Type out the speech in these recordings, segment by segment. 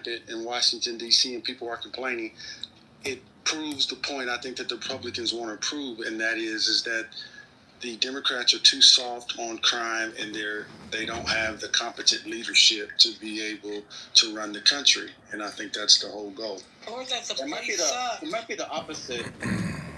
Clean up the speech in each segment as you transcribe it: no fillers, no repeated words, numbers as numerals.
rampant in Washington, D.C., and people are complaining, it proves the point I think that the Republicans want to prove, and that is that the Democrats are too soft on crime, and they don't have the competent leadership to be able to run the country. And I think that's the whole goal. Or that the police suck. It might be the opposite,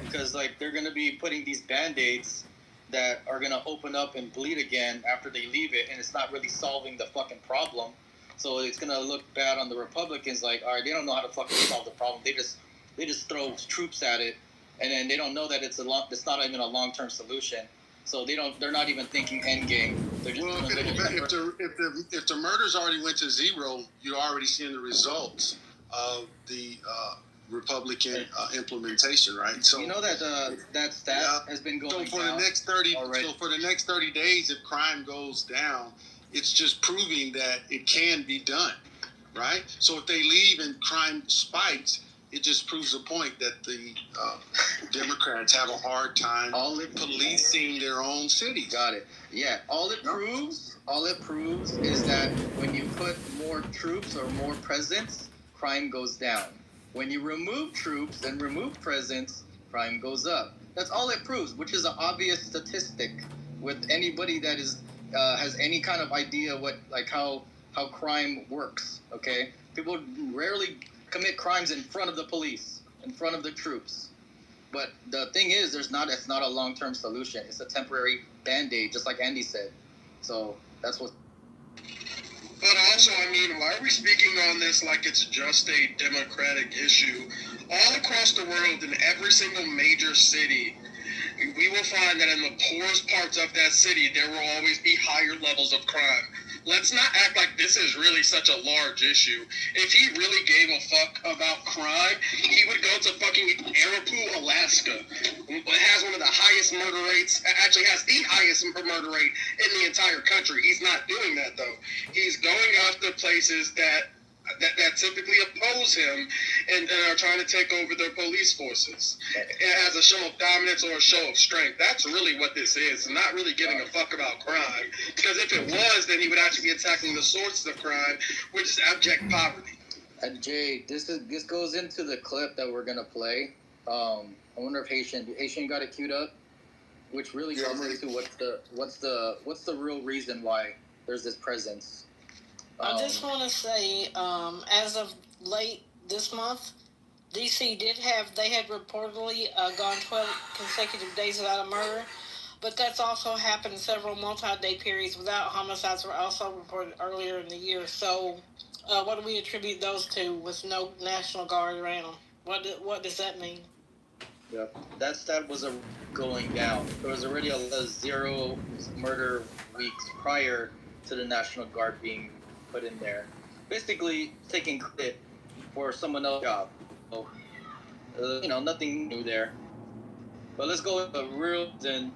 because like they're going to be putting these band-aids that are going to open up and bleed again after they leave it, and it's not really solving the fucking problem. So it's going to look bad on the Republicans. Like, all right, they don't know how to fucking solve the problem. They just throw troops at it, and then they don't know that it's not even a long-term solution. So they're not even thinking end game. They're just if the murders already went to zero, you're already seeing the results of the Republican implementation, right? So you know that stat has been going down. So for the next 30 days, if crime goes down, it's just proving that it can be done, right? So if they leave and crime spikes, it just proves the point that the Democrats have a hard time policing their own cities. Got it. Yeah. All it proves is that when you put more troops or more presence, crime goes down. When you remove troops and remove presence, crime goes up. That's all it proves, which is an obvious statistic with anybody that has any kind of idea how crime works. Okay, people rarely commit crimes in front of the police, in front of the troops. But the thing is, it's not a long-term solution. It's a temporary Band-Aid, just like Andy said. So that's what... But also, I mean, why are we speaking on this like it's just a Democratic issue? All across the world, in every single major city, we will find that in the poorest parts of that city, there will always be higher levels of crime. Let's not act like this is really such a large issue. If he really gave a fuck about crime, he would go to fucking Arapahoe, Alaska. It has one of the highest murder rates, actually has the highest murder rate in the entire country. He's not doing that, though. He's going after places that typically oppose him and are trying to take over their police forces as a show of dominance or a show of strength. That's really what this is, not really giving a fuck about crime. Because if it was, then he would actually be attacking the sources of crime, which is abject poverty. And Jay, this goes into the clip that we're gonna play. I wonder if Haitian got it queued up, which really goes into what's the real reason why there's this presence. I just want to say, as of late this month, D.C. had reportedly gone 12 consecutive days without a murder, but that's also happened in several multi-day periods without homicides were also reported earlier in the year. So what do we attribute those to with no National Guard around? What does that mean? Yeah, that stat was going down. There was already a 0 murder weeks prior to the National Guard being put in there, basically taking credit for someone else's job. So, nothing new there. But let's go with the real reason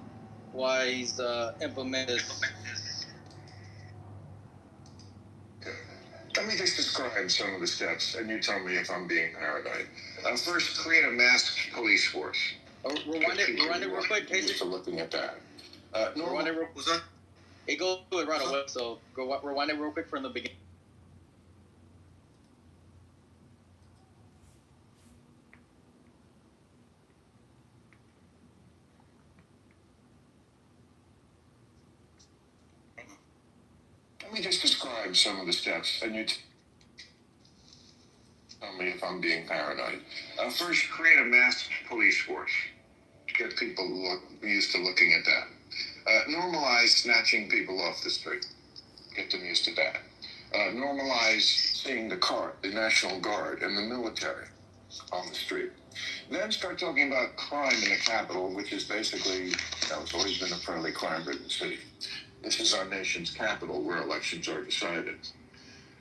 why he's implemented this. Let me just describe some of the steps, and you tell me if I'm being paranoid. First, create a masked police force. Rewind it real quick. Just looking at that. Rewind it real quick. It goes to it right away, so rewind it real quick from the beginning. Let me just describe some of the steps, and you tell me if I'm being paranoid. First, create a masked police force. Get people used to looking at that. Normalize snatching people off the street. Get them used to that. Normalize seeing the National Guard and the military on the street. Then start talking about crime in the capital, which is basically, it's always been a fairly crime-ridden city. This is our nation's capital where elections are decided.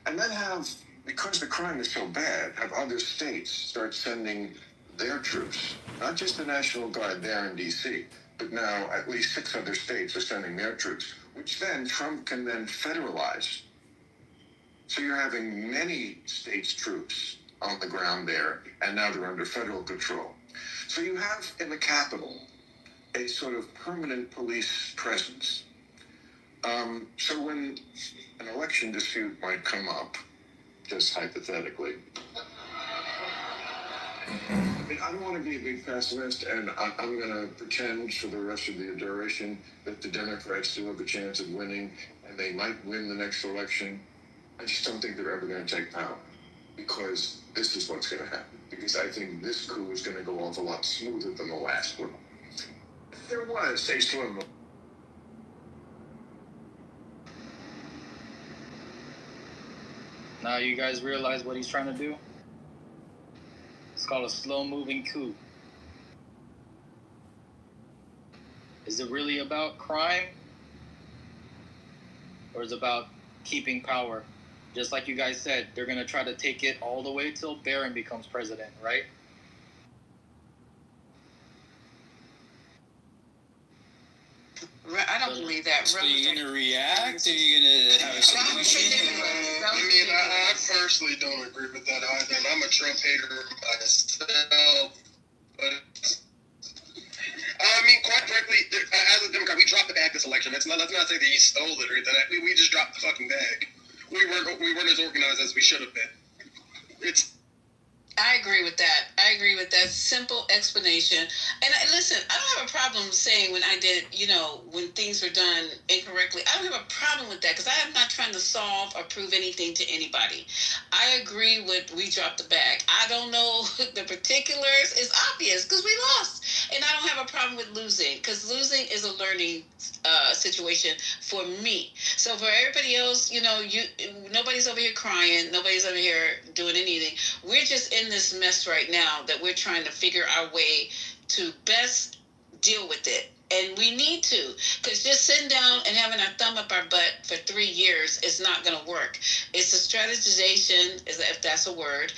And then because the crime is so bad, have other states start sending their troops, not just the National Guard there in D.C., but now at least 6 other states are sending their troops, which then Trump can then federalize. So you're having many states' troops on the ground there, and now they're under federal control. So you have in the capital a sort of permanent police presence. So when an election dispute might come up, just hypothetically. I mean, I don't want to be a big pessimist, and I'm going to pretend for the rest of the duration that the Democrats still have a chance of winning, and they might win the next election. I just don't think they're ever going to take power, because this is what's going to happen. Because I think this coup is going to go off a lot smoother than the last one. There was a slim. Now you guys realize what he's trying to do? It's called a slow-moving coup. Is it really about crime? Or is it about keeping power? Just like you guys said, they're going to try to take it all the way till Barron becomes president, right? I don't believe that. So you're going to react? Are you going to have a solution? I personally don't agree with that either. And I'm a Trump hater myself. But I mean, quite frankly, as a Democrat, we dropped the bag this election. Let's not say that he stole it or anything. We just dropped the fucking bag. We weren't as organized as we should have been. I agree with that. I agree with that simple explanation. And listen, I don't have a problem saying when I did, when things were done incorrectly. I don't have a problem with that because I am not trying to solve or prove anything to anybody. I agree with we dropped the bag. I don't know the particulars. It's obvious because we lost. And I don't have a problem with losing because losing is a learning situation for me. So for everybody else, nobody's over here crying. Nobody's over here doing anything. We're just in this mess right now that we're trying to figure our way to best deal with it. And we need to, because just sitting down and having our thumb up our butt for 3 years is not going to work. It's a strategization, if that's a word.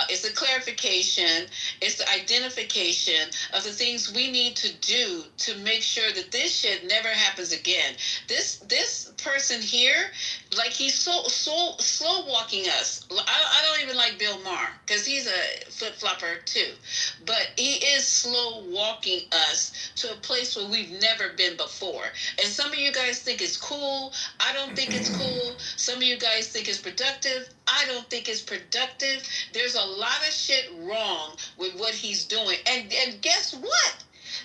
It's a clarification. It's the identification of the things we need to do to make sure that this shit never happens again. This person here, like he's so slow walking us. I don't even like Bill Maher because he's a flip flopper too, but he is slow walking us to a place where we've never been before. And some of you guys think it's cool. I don't think it's cool. Some of you guys think it's productive. I don't think it's productive. There's a lot of shit wrong with what he's doing. And guess what?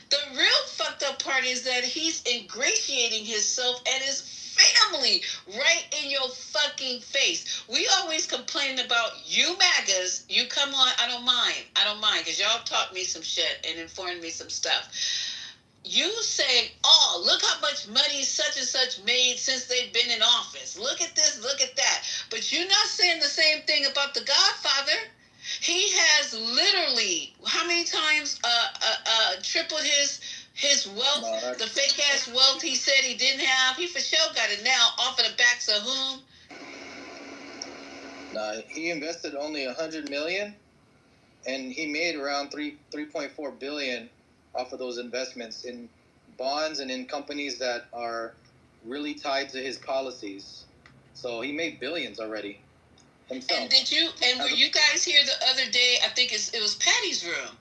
The real fucked up part is that he's ingratiating himself and his family right in your fucking face. We always complain about you MAGAs. You come on, I don't mind because y'all taught me some shit and informed me some stuff. You say, oh, look how much money such and such made since they've been in office. Look at this, look at that. But you're not saying the same thing about the Godfather. He has literally, how many times tripled his wealth, the fake ass wealth he said he didn't have. He for sure got it now off of the backs of whom? He invested only $100 million, and he made around 3.4 billion off of those investments in bonds and in companies that are really tied to his policies. So he made billions already himself. And were you guys here the other day? I think it was Patty's room.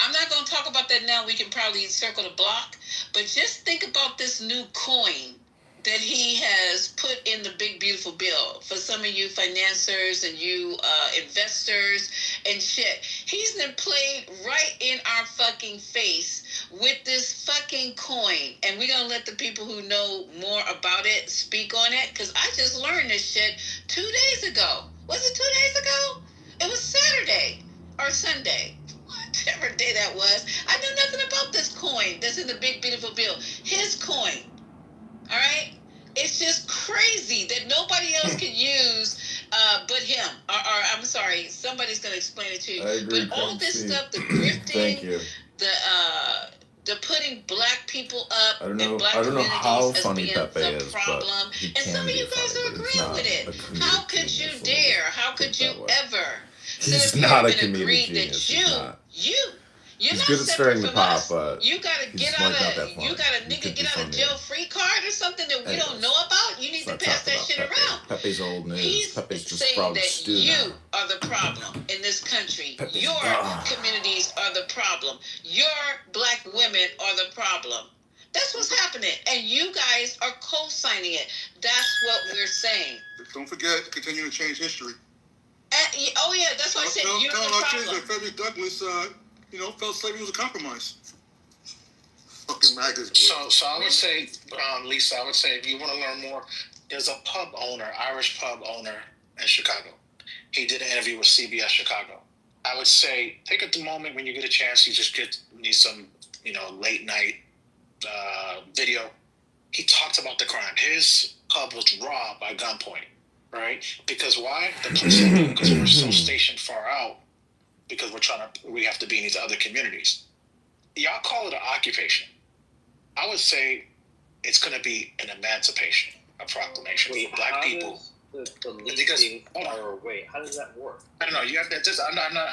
I'm not going to talk about that now. We can probably circle the block. But just think about this new coin that he has put in the big, beautiful bill for some of you financiers and you investors and shit. He's been played right in our fucking face with this fucking coin. And we're going to let the people who know more about it speak on it. Because I just learned this shit 2 days ago. Was it 2 days ago? It was Saturday or Sunday. Whatever day that was. I knew nothing about this coin that's in the big, beautiful bill. His coin. All right? It's just crazy that nobody else can use but him. Or I'm sorry, somebody's going to explain it to you. I agree, but all this stuff, the grifting, the putting black people up and black communities how as funny being Pepe the is, problem. but he And can some of be you guys funny, are but agreeing with it. How could you dare? How could you ever? He's not a comedic genius. You're He's not good at separate stirring the from pot, us. but You gotta get out of. You got a nigga get out of jail free card or something that we don't know about. You need to pass that shit around. Pepe's old news. He's Pepe's just saying frog that stew you now. are the problem in this country. Pepe's Your gone. communities are the problem. Your black women are the problem. That's what's happening, and you guys are co-signing it. That's what we're saying. Don't forget, continue to change history. Oh yeah, that's why I said you're the problem. Frederick Douglass, felt slavery was a compromise. Fucking MAGA's. So I would say, Lisa, I would say if you want to learn more, there's a pub owner, Irish pub owner in Chicago. He did an interview with CBS Chicago. I would say take it the moment when you get a chance. You just need some, late night video. He talked about the crime. His pub was robbed by gunpoint, right? Because why? The police said that because we're so stationed far out, because we have to be in these other communities. Y'all call it an occupation. I would say it's going to be an emancipation, a proclamation for Black people. How does that work? I don't know. You have to. I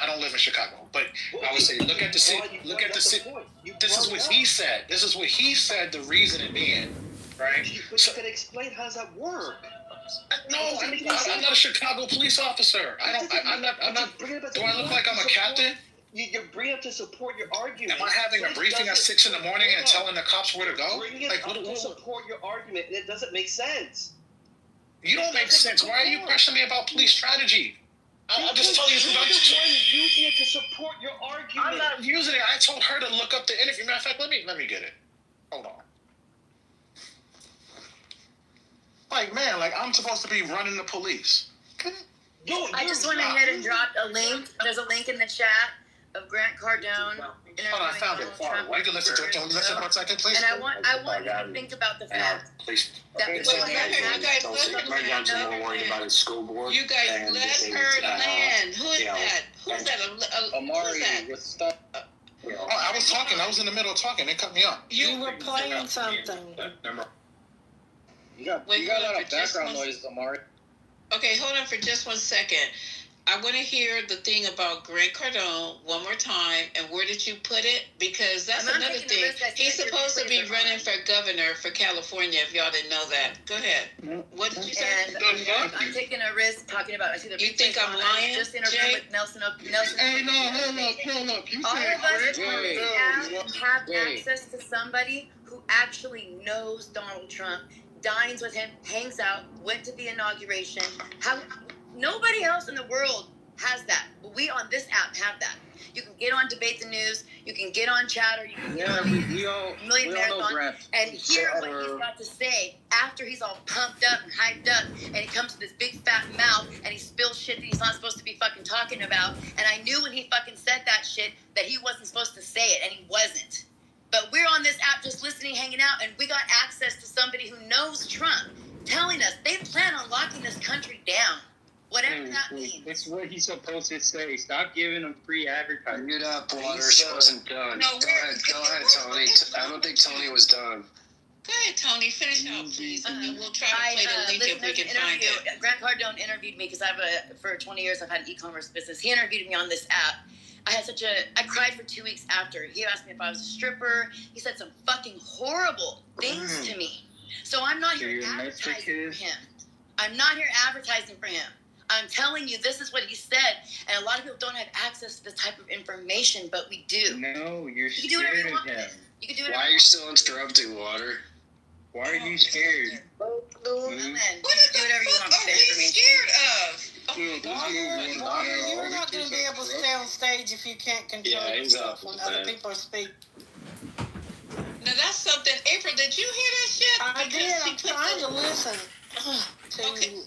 don't live in Chicago, but I would say look at the city. Look at the city. This is what he said. This is what he said. The reasoning being, right? But you can explain how does that work? No, I'm not a Chicago police officer. I'm not. Do I look like I'm a captain? You're bringing up to support your argument. Am I having a briefing at 6 a.m. and telling the cops where to go? Bring it up to support your argument, and it doesn't make sense. You don't make sense. Why are you questioning me about police strategy? I'll just tell you. You're the one using it to support your argument. I'm not using it. I told her to look up the interview. Matter of fact, let me get it. Hold on. I'm supposed to be running the police. I just went ahead and dropped a link. There's a link in the chat of Grant Cardone. Hold on, I found it. We can listen to it. Can we listen for a second, please? And I want you to think about the fact that You guys let her land. Who is that? Who's that? Amari with stuff. I was talking. I was in the middle of talking. They cut me off. You were playing something. You got a lot of background noise, Amari. Okay, hold on for just 1 second. I want to hear the thing about Grant Cardone one more time, and where did you put it? Because that's another thing. He's supposed to be running for governor for California, if y'all didn't know that. Go ahead. What did you say? And I'm taking a risk talking about, I see the You think I'm lying, just interviewed with Nelson. Hey, no, hold up. You all said of us have access to somebody who actually knows Donald Trump, dines with him, hangs out, went to the inauguration. Nobody else in the world has that. But we on this app have that. You can get on Debate the News. You can get on Chatter. You can get on Million Marathon and hear what he's got to say after he's all pumped up and hyped up, and he comes with this big fat mouth and he spills shit that he's not supposed to be fucking talking about. And I knew when he fucking said that shit that he wasn't supposed to say it, and he wasn't. But we're on this app just listening, hanging out, and we got access to somebody who knows Trump telling us they plan on locking this country down. Whatever that means. That's what he's supposed to say. Stop giving him free advertising. Mute up, Water. She wasn't done. No, go ahead, Tony. I don't think Tony was done. Go ahead, Tony. Finish up, please, and then we'll try to play the link if we can find it. Grant Cardone interviewed me because for 20 years I've had an e-commerce business. He interviewed me on this app. I cried for 2 weeks after. He asked me if I was a stripper. He said some fucking horrible things to me. So I'm not here advertising for him. I'm not here advertising for him. I'm telling you, this is what he said. And a lot of people don't have access to this type of information, but we do. No, you're scared of him. You can do whatever Why are you still interrupting, Water? Why are you scared? What do whatever you want to say for me. Scared of? You're not going to be able to stay on stage if you can't control yourself when other people are speaking. Now that's something. April, did you hear that shit? I did. I'm trying to listen to.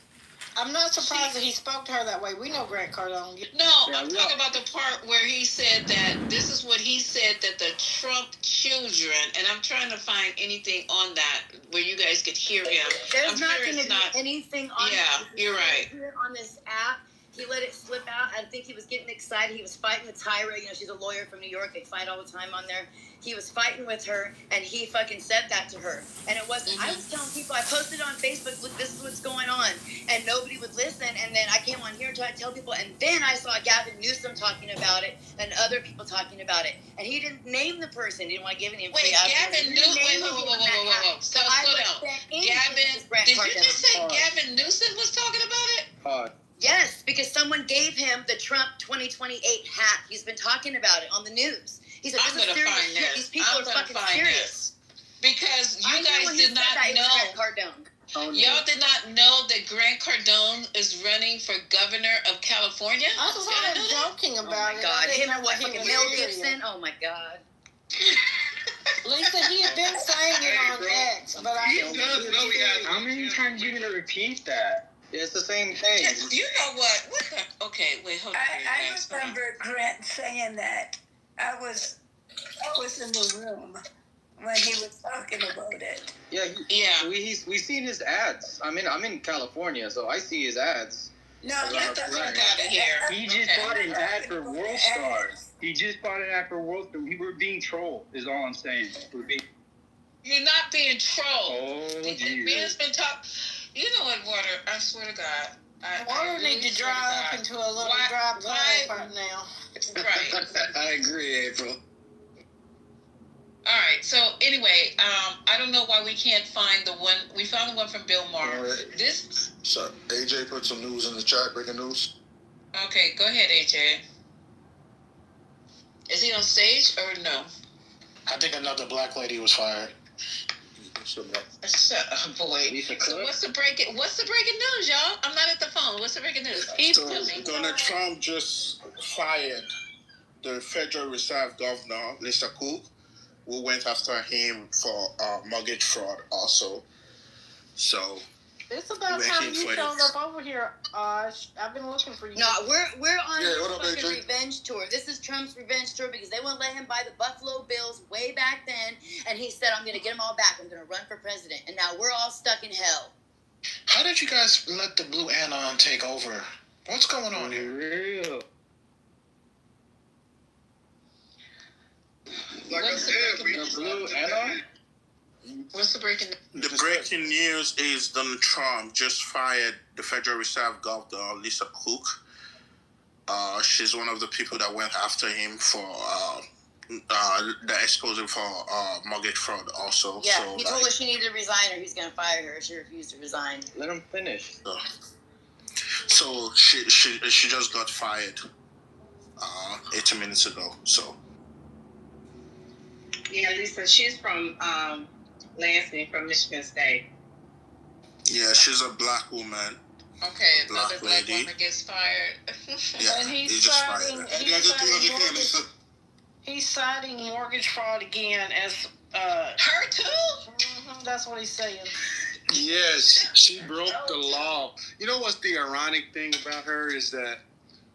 I'm not surprised that he spoke to her that way. We know Grant Cardone. No, I'm talking about the part where he said that this is what he said, that the Trump children, and I'm trying to find anything on that where you guys could hear him. There's not going to be anything on you're right. On this app. He let it slip out. I think he was getting excited. He was fighting with Tyra. She's a lawyer from New York. They fight all the time on there. He was fighting with her, and he fucking said that to her. And it wasn't, I was telling people, I posted on Facebook, look, this is what's going on. And nobody would listen. And then I came on here to tell people. And then I saw Gavin Newsom talking about it and other people talking about it. And he didn't name the person. He didn't want to give any Gavin Newsom. Whoa. Slow down. Gavin, did you just say Gavin Newsom was talking about it? Yes, because someone gave him the Trump 2028 hat. He's been talking about it on the news. He said, this is serious shit. These people are fucking serious. Because you guys did not know. Y'all did not know that Grant Cardone is running for governor of California? I was already joking about it. God, him and what, He fucking was Mel serious. Gibson? Oh my God. Lisa, he had been saying it on X, but I didn't does know he has. How many times are you gonna repeat that? It's the same thing. You know what? Okay, wait, hold on. I remember Grant saying that. I was in the room when he was talking about it. Yeah. We seen his ads. I'm in California, so I see his ads. No, Get the fuck out of here. He just bought an ad for World Stars. He just bought an ad for World Stars. We were being trolled, is all I'm saying. You're not being trolled. Oh, Jesus. Man's been talking. You know what, Water? I swear to God. Water really need to dry up into a little dry plant part now. Right. I agree, April. All right. So anyway, I don't know why we can't find the one. We found the one from Bill Maher. This. So AJ put some news in the chat. Breaking news. Okay, go ahead, AJ. Is he on stage or no? I think another black lady was fired. Shut up, boy. So what's the breaking news, y'all? I'm not at the phone. What's the breaking news? Donald Trump just fired the Federal Reserve Governor, Lisa Cook, who went after him for mortgage fraud also. So it's about time you showed up over here, Osh. I've been looking for you. No, we're on this fucking revenge tour. This is Trump's revenge tour because they wouldn't let him buy the Buffalo Bills way back then, and he said, "I'm going to get them all back. I'm going to run for president." And now we're all stuck in hell. How did you guys let the Blue Anon take over? What's going on here? Real. Like I said, we The Blue Anon? What's the breaking news? the breaking news is Donald Trump just fired the Federal Reserve Governor, Lisa Cook. She's one of the people that went after him for the exposure for mortgage fraud also. Yeah, so, he told her she needed to resign or he's going to fire her. She refused to resign. Let him finish. So she just got fired 18 minutes ago. So yeah, Lisa, she's from Lansing, from Michigan State. yeah, she's a black woman. Okay, another black woman gets fired. Yeah, and he just fired her. He's citing mortgage fraud again as her too. Mm-hmm, that's what he's saying. Yes, she broke the law. You know what's the ironic thing about her is that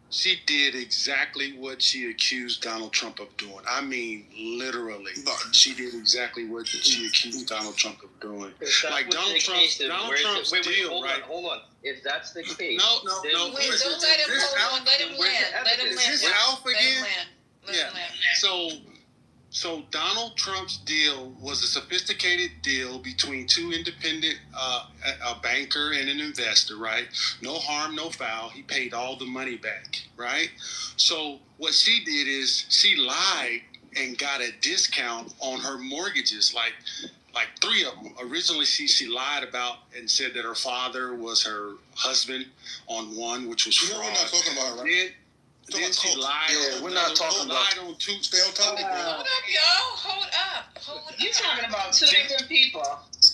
she did exactly what she accused Donald Trump of doing. I mean, literally, she did exactly what she accused Donald Trump of doing. Like Donald Trump's deal, right? Hold on. If that's the case, no. Wait, don't let him hold on. Let him land. Let him land. Is this Alf again? Let him land. So Donald Trump's deal was a sophisticated deal between two independent, a banker and an investor, right? No harm, no foul. He paid all the money back, right? So what she did is she lied and got a discount on her mortgages, like three of them. Originally, she lied about and said that her father was her husband on one, which was fraud. We're not talking about her, right? Then she lied. Yeah, we're not talking about. Lied on two. Stay on topic. Hold up, y'all. Hold up. You're talking about two different people.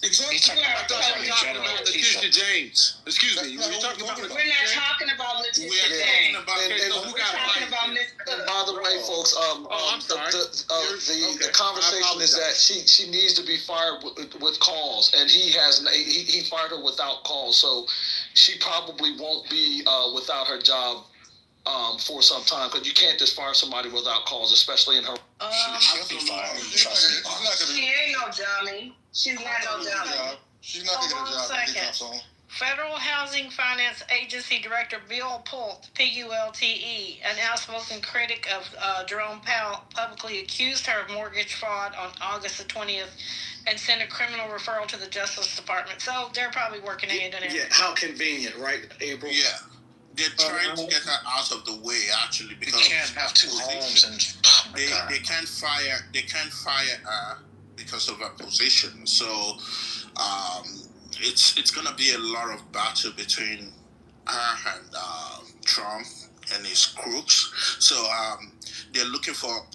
Exactly. We're talking about Letitia James. Excuse me. We're not talking about Letitia James. We're talking about Miss Cook. By the way, folks, I'm sorry. the conversation is that she needs to be fired with cause, and he fired her without cause, so she probably won't be without her job for some time, because you can't just fire somebody without cause, especially in her. She'll be fired. Trust me. She ain't no dummy. She's not no dummy. She's not going to get a job. Second. Federal Housing Finance Agency Director Bill Pulte, P-U-L-T-E, an outspoken critic of Jerome Powell, publicly accused her of mortgage fraud on August the 20th and sent a criminal referral to the Justice Department. So they're probably working hand in hand. Yeah, how convenient, right, April? Yeah. They're trying to get her out of the way, actually, because you can't have two homes and they can't fire her because of her position. So it's gonna be a lot of battle between her and Trump and his crooks. So they're looking for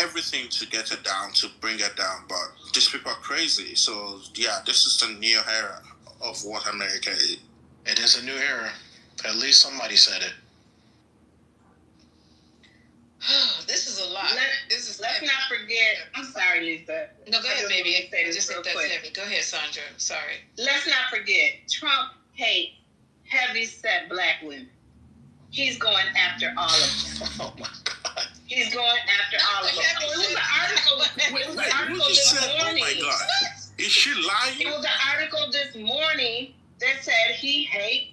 everything to get her down, to bring her down. But these people are crazy. So yeah, this is the new era of what America is. It is a new era. At least somebody said it. This is a lot. Let's not forget. I'm sorry, Lisa. No, go ahead, baby. I just think that's heavy. Go ahead, Sandra. Sorry. Let's not forget. Trump hates heavy-set black women. He's going after all of them. Oh my God. He's going after all of them. It was an article this morning. Oh my God. Is she lying? It was an article this morning that said he hates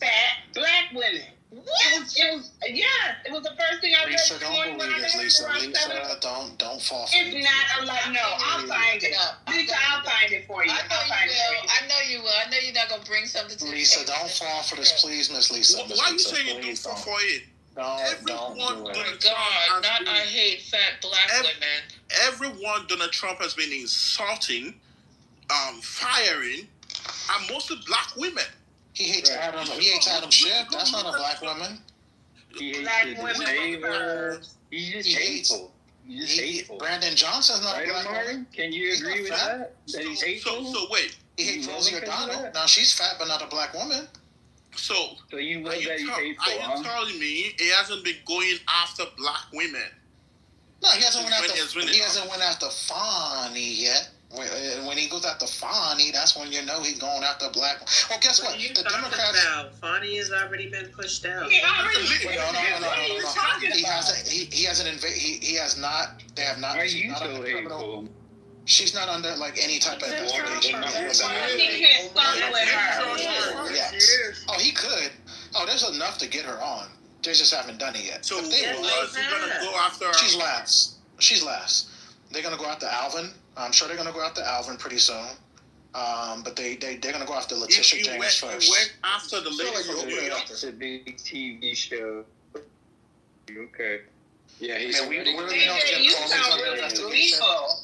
fat black women. What? It was the first thing I read Lisa, this don't morning. believe it, Lisa. Lisa, don't fall for it. It's not a lie. No, I'll find it. Lisa, I'll find it for you. I know you will. I know you're not gonna bring something to Lisa, don't fall for this, please, Miss Lisa. Why are you saying you don't fall for it? Don't do Oh it. my God! Not I hate fat black women. Everyone Donald Trump has been insulting, firing, are mostly black women. He hates Adam. He hates Adam Schiff. That's not a black woman. He hates Black the women. disabled. He's just He hates- hateful. He's just hateful. Brandon Johnson's not Right, a black Omari? woman. Can you He's agree not with fat. that? That he's hateful? So wait. He hates You Rosie love him 'cause of O'Donnell. that? Now she's fat, but not a black woman. So you are love you, that he's hateful, are you telling me he hasn't been going after black women? No, he hasn't went after. He He hasn't went after Fonny yet. When he goes after Fonny, that's when you know he's going after black. Well, guess what? The Democrats. Fonny has already been pushed out. He already. No. He hasn't. He hasn't invaded. He has not. They have not. Are she's you not so under criminal. hateful? She's not under like any type of investigation. He can't fuck with her. Yes. Oh, he could. Oh, there's enough to get her on. They just haven't done it yet. So If they would, was he gonna go after her? She's last. They're gonna go after Alvin. I'm sure they're gonna go after Alvin pretty soon. But they're gonna go after Letitia James first. He went after the lady from New York. It's a big TV show. Okay. Yeah, he's Man, we already. really know AJ, Jim you Comey's sound under really investigation. lethal.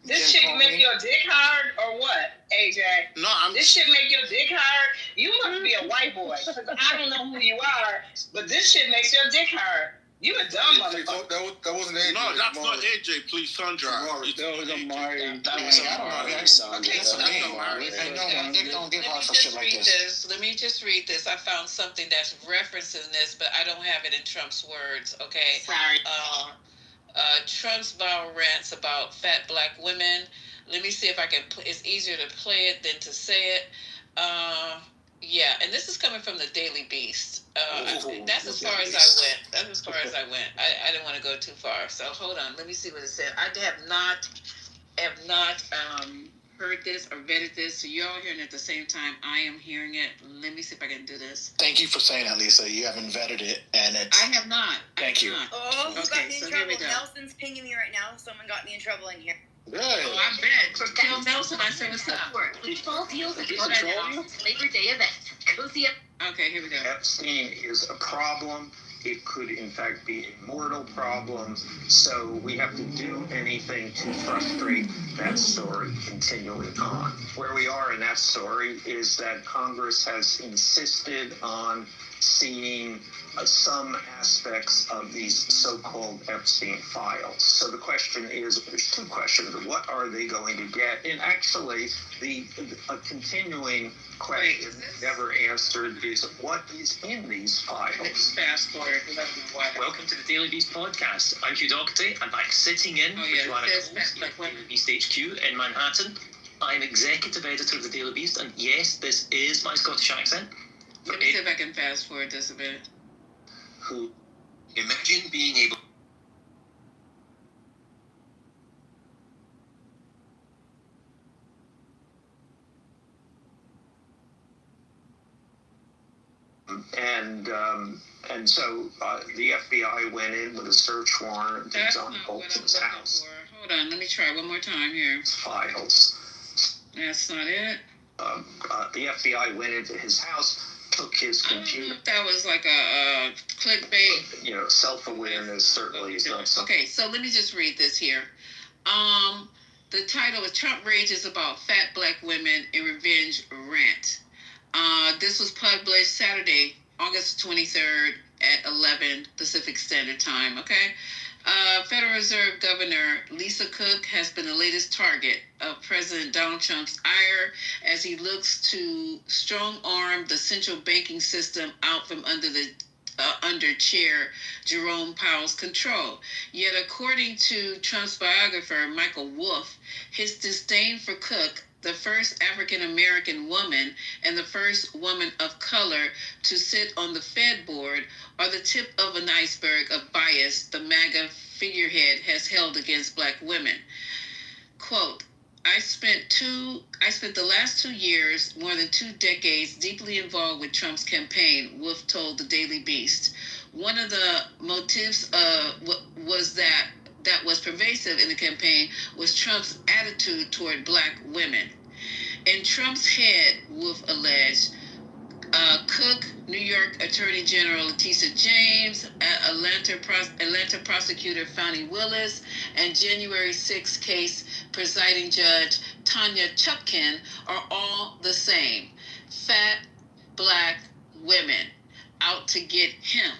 This Jim shit make Comey. your dick hard or what, AJ? No, This shit make your dick hard? You must be a white boy. Because I don't know who you are, but this shit makes your dick hard. You a dumb motherfucker. That wasn't AJ. No, that's not AJ. Please, Sandra. That was Omari. That was I don't know. Omari. That's Okay, so me. Omari. And no one, they don't get Let hard me for shit just like read this. this. Let me just read this. I found something that's referencing this, but I don't have it in Trump's words. Okay. Sorry. Trump's viral rants about fat black women. Let me see if I can. It's easier to play it than to say it. Yeah, and this is coming from the Daily Beast. That's as far as I went. That's as far as I went. I didn't want to go too far. So hold on. Let me see what it said. I have not heard this or vetted this. So you're all hearing it at the same time. I am hearing it. Let me see if I can do this. Thank you for saying that, Lisa. You haven't vetted it, and it's. I have not. Thank you. Oh, who got me in so here trouble? we go. Nelson's pinging me right now. Someone got me in trouble in here. Good. Oh, I bet. Tell Nelson I said what's up. Fall deals at Labor Day event. Go see it. Okay, here we go. Epstein is a problem. It could, in fact, be a mortal problem. So we have to do anything to frustrate that story continuing on. Where we are in that story is that Congress has insisted on seeing some aspects of these so-called Epstein files. So the question is, there's two questions. What are they going to get? And actually, a continuing question never answered is, what is in these files? Fast forward. Welcome to the Daily Beast podcast. I'm Hugh Doherty. I'm back sitting in for Joanna Coles at Daily Beast HQ in Manhattan. I'm executive editor of the Daily Beast, and yes, this is my Scottish accent. Let me see if I can fast forward this a bit. Who? Imagine being able. And so the FBI went in with a search warrant to John Bolton's house. Hold on, let me try one more time here. Files. That's not it. The FBI went into his house, took his computer. I don't know if that was like a clickbait. You know, self-awareness certainly is not something. Okay, so let me just read this here. The title is Trump Rages About Fat Black Women in Revenge Rant. This was published Saturday, August 23rd at 11 Pacific Standard Time, okay? Federal Reserve Governor Lisa Cook has been the latest target of President Donald Trump's ire as he looks to strong-arm the central banking system out from under Chair Jerome Powell's control. Yet, according to Trump's biographer, Michael Wolff, his disdain for Cook, the first African-American woman and the first woman of color to sit on the Fed board, are the tip of an iceberg of bias the MAGA figurehead has held against black women. Quote, I spent the last 2 years, more than 2 decades, deeply involved with Trump's campaign, Wolff told the Daily Beast. One of the motives was that was pervasive in the campaign was Trump's attitude toward black women. In Trump's head, Wolff alleged, Cook, New York Attorney General Letitia James, Atlanta prosecutor Fani Willis, and January 6th case presiding judge Tanya Chutkan are all the same. Fat black women out to get him.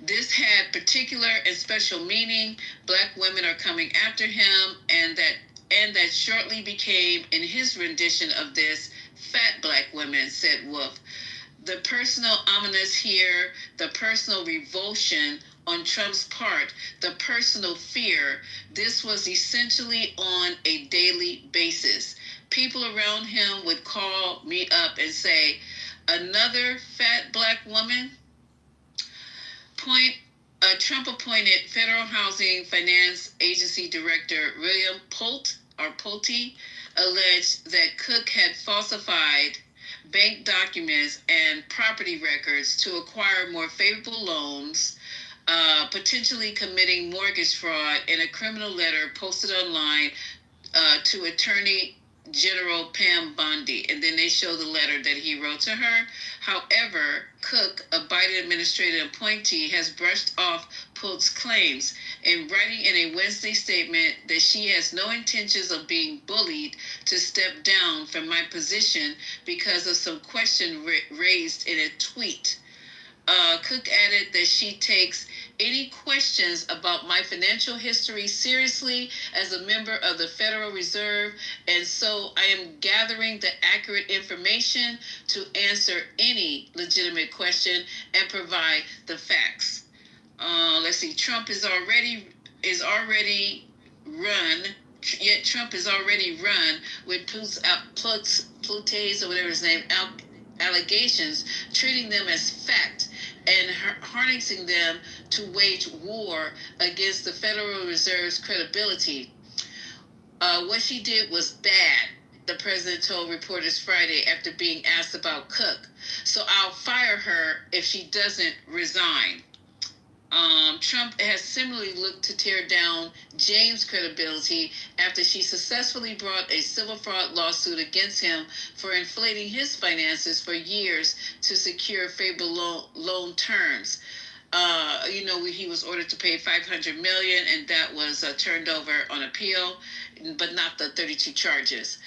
This had particular and special meaning. Black women are coming after him, and that shortly became, in his rendition of this, fat black women, said Wolff. The personal ominous here, the personal revulsion on Trump's part, the personal fear, this was essentially on a daily basis. People around him would call me up and say, another fat black woman? Trump appointed Federal Housing Finance Agency Director William Pulte alleged that Cook had falsified bank documents and property records to acquire more favorable loans, potentially committing mortgage fraud in a criminal letter posted online to Attorney General Pam Bondi, and then they show the letter that he wrote to her. However, Cook, a Biden administrative appointee, has brushed off Pulte's claims in writing in a Wednesday statement that she has no intentions of being bullied to step down from my position because of some question raised in a tweet. Cook added that she takes any questions about my financial history seriously as a member of the Federal Reserve, and so I am gathering the accurate information to answer any legitimate question and provide the facts. Let's see. Trump is already run. Yet Trump is already run with Pute's or whatever his name allegations, treating them as fact and harnessing them to wage war against the Federal Reserve's credibility. What she did was bad, the president told reporters Friday after being asked about Cook. So I'll fire her if she doesn't resign. Trump has similarly looked to tear down James' credibility after she successfully brought a civil fraud lawsuit against him for inflating his finances for years to secure favorable loan terms. He was ordered to pay $500 million, and that was turned over on appeal, but not the 32 charges.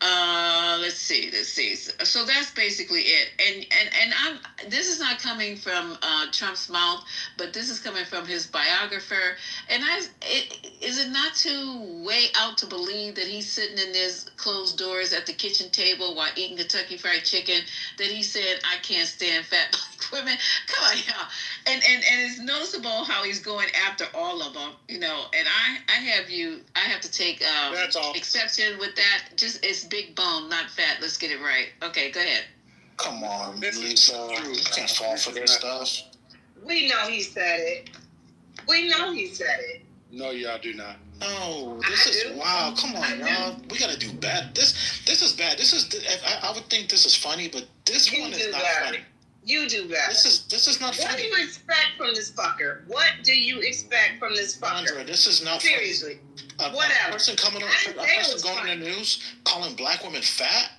Let's see. So that's basically it. And this is not coming from Trump's mouth, but this is coming from his biographer. And is it not too way out to believe that he's sitting in his closed doors at the kitchen table while eating Kentucky Fried Chicken that he said, I can't stand fat black women? Come on, y'all. And it's noticeable how he's going after all of them, and I have to take exception with that. Just it's big bone, not fat. Let's get it right. Okay, go ahead. Come on, Lisa. You can't fall for this stuff. We know he said it. No, y'all do not. No, this is wow. Come on, y'all. We gotta do bad. This is bad. I would think this is funny, but this one is not funny. You do better. This is not funny. What do you expect from this fucker? Andra, this is not seriously. Funny. Whatever. A person going in the news calling black women fat.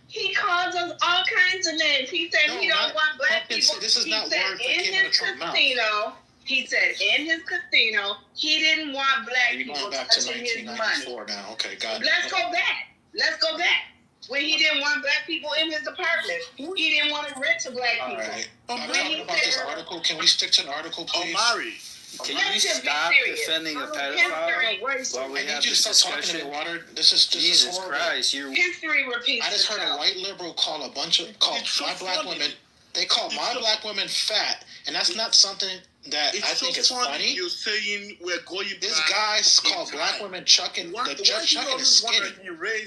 He calls us all kinds of names. He said he don't want black people. This is not words that came out of Trump's mouth. He said in his casino he didn't want black people going back to touching his money. 1994 now. Okay, got it. Let's go back. when he didn't want black people in his apartment. He didn't want to rent to black people. All right. I'm talking about this article. Can we stick to an article, please? Omari. Can you stop defending a pedophile while we have this discussion? This is Jesus Christ! History repeats. I just heard a white liberal call my black women. They call my black women fat, and that's not something that I think is funny. You're saying we're going. This guy's called black women chucking. The church chucking is skinny.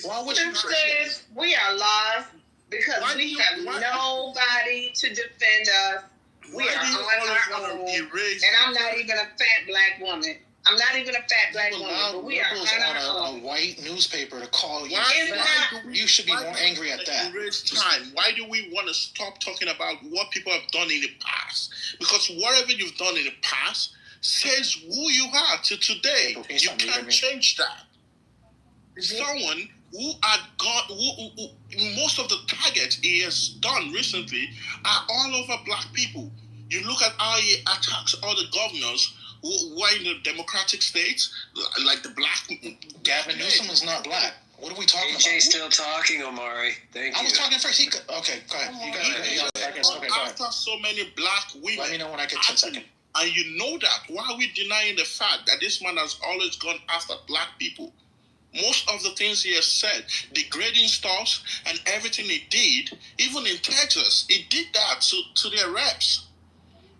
Why would you? Sisters, we are lost because we have nobody to defend us. We are on our own, and I'm not even a fat black woman. I'm not even a fat black woman, but we are on our own. A white newspaper to call you. You should be more angry at that. Why do we want to stop talking about what people have done in the past? Because whatever you've done in the past says who you are to today. You can't change that. Someone who had got who most of the targets he has done recently are all over black people. You look at how he attacks all the governors who are in the democratic states, like the black. Gavin Newsom is not black. What are we talking about? AJ's still talking, Omari. Thank you. I was talking first. Okay, go ahead. After so many black women. Let me know when I get 10 seconds. And you know that. Why are we denying the fact that this man has always gone after black people? Most of the things he has said, degrading stuff and everything he did, even in Texas, he did that to their reps.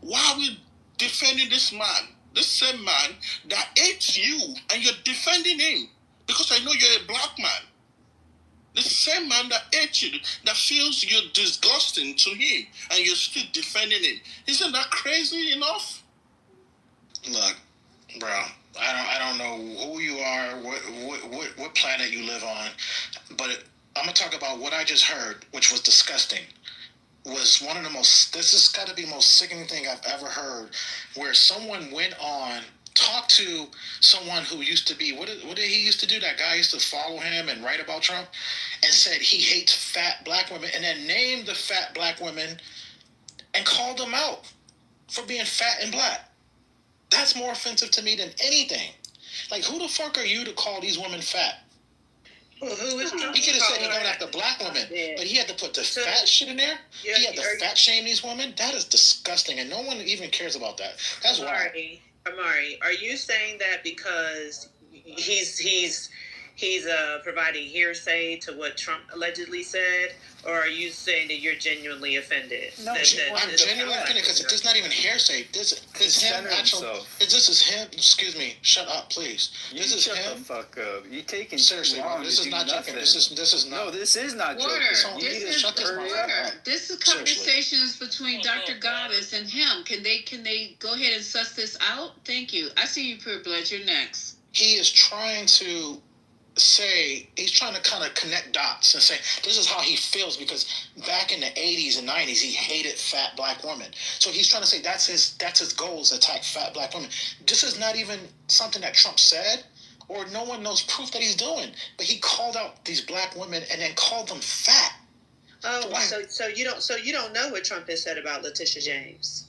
Why are we defending this man? This same man that hates you, and you're defending him because I know you're a black man. The same man that hates you, that feels you're disgusting to him, and you're still defending him. Isn't that crazy enough? Look, bro, I don't know who you are, what planet you live on, but I'm gonna talk about what I just heard, which was disgusting. Was one of the most, this has got to be the most sickening thing I've ever heard, where someone went on, talked to someone who used to be, what did he used to do? That guy used to follow him and write about Trump, and said he hates fat black women, and then named the fat black women and called them out for being fat and black. That's more offensive to me than anything. Like, who the fuck are you to call these women fat? Well, who is he could have said he going after black women, but he had to put the fat shit in there. He had to fat shame these women. That is disgusting, and no one even cares about that. That's why. Amari, are you saying that because he's providing hearsay to what Trump allegedly said, or are you saying that you're genuinely offended? No, I'm genuinely offended because it's not even hearsay. This is him. This is him. Excuse me. Shut up, please. This is him. Shut the fuck up. You taking seriously? This is not joking. This is not. No, this is not joking. This is conversations between Dr. Goddess and him. Can they go ahead and suss this out? Thank you. I see you, Privilege. You're next. He is trying to say, he's trying to kind of connect dots and say this is how he feels because back in the 80s and 90s he hated fat black women. So he's trying to say that's his goal, is attack fat black women. This is not even something that Trump said, or no one knows proof that he's doing. But he called out these black women and then called them fat. Oh, so you don't know what Trump has said about Letitia James?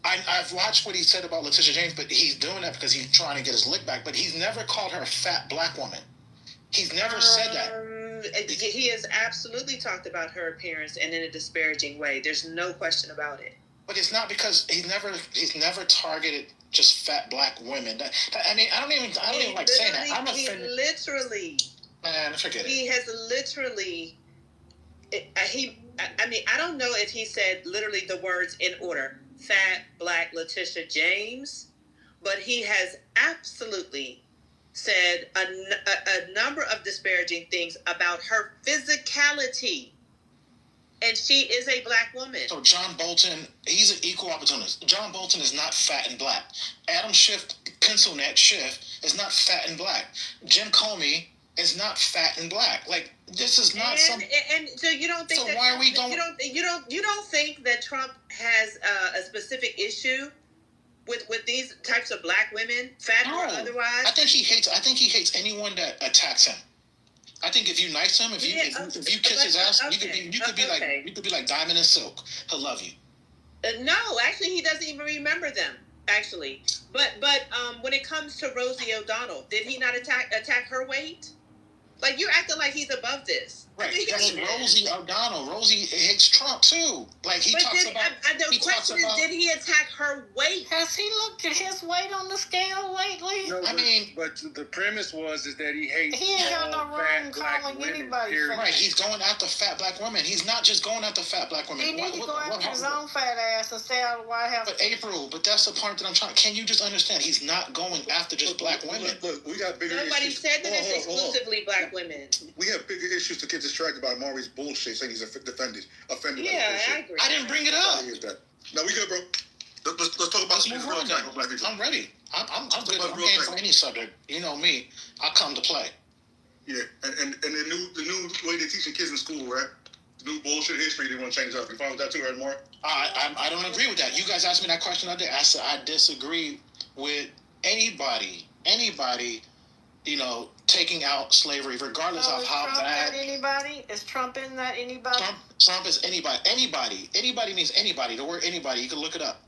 I've watched what he said about Letitia James, but he's doing that because he's trying to get his lick back. But he's never called her a fat black woman. He's never said that. He has absolutely talked about her appearance and in a disparaging way. There's no question about it. But it's not because he's never targeted just fat black women. I don't even like saying that. I'm offended. Literally. Man, forget it. He has literally. I don't know if he said literally the words in order. Fat black Letitia James, but he has absolutely said a number of disparaging things about her physicality, and she is a black woman. So John Bolton, he's an equal opportunist. John Bolton is not fat and black. Adam Schiff, pencil neck Schiff, is not fat and black. Jim Comey is not fat and black. Like, this is not something. And so you don't think. So that why are we going? You don't think that Trump has a specific issue with these types of black women, fat or otherwise? I think he hates anyone that attacks him. I think if you're nice to him, if you kiss his ass, you could be like Diamond and Silk. He'll love you. No, actually, he doesn't even remember them. Actually, but when it comes to Rosie O'Donnell, did he not attack her weight? Like, you're acting like he's above this. Right. That's Rosie O'Donnell. Rosie hates Trump too. Like he talks about. The question is, did he attack her weight? Has he looked at his weight on the scale lately? No, but the premise was that he hates. He ain't got no wrong calling anybody fat. Right. He's going after fat black women. He's not just going after fat black women. He needs to go after his own fat ass and stay out of the White House. But April, that's the part that I'm trying. Can you just understand? He's not going after just black women. Look, we got bigger Nobody issues. said that it's exclusively black women. We have bigger issues to get distracted by Maury's bullshit saying he's offended. Yeah, I agree. I didn't bring it up. No, we good, bro. Let's talk about move on. I'm ready. I'm good. I'm game for any subject. You know me. I come to play. Yeah, and the new way they teaching kids in school, right? The new bullshit history they want to change up. You follow that too, right, Maury? I don't agree with that. You guys asked me that question the other day. I said I disagree with anybody, taking out slavery, regardless of how bad. Anybody? Is Trump in that anybody? Trump is anybody. Anybody means anybody. The word anybody, you can look it up.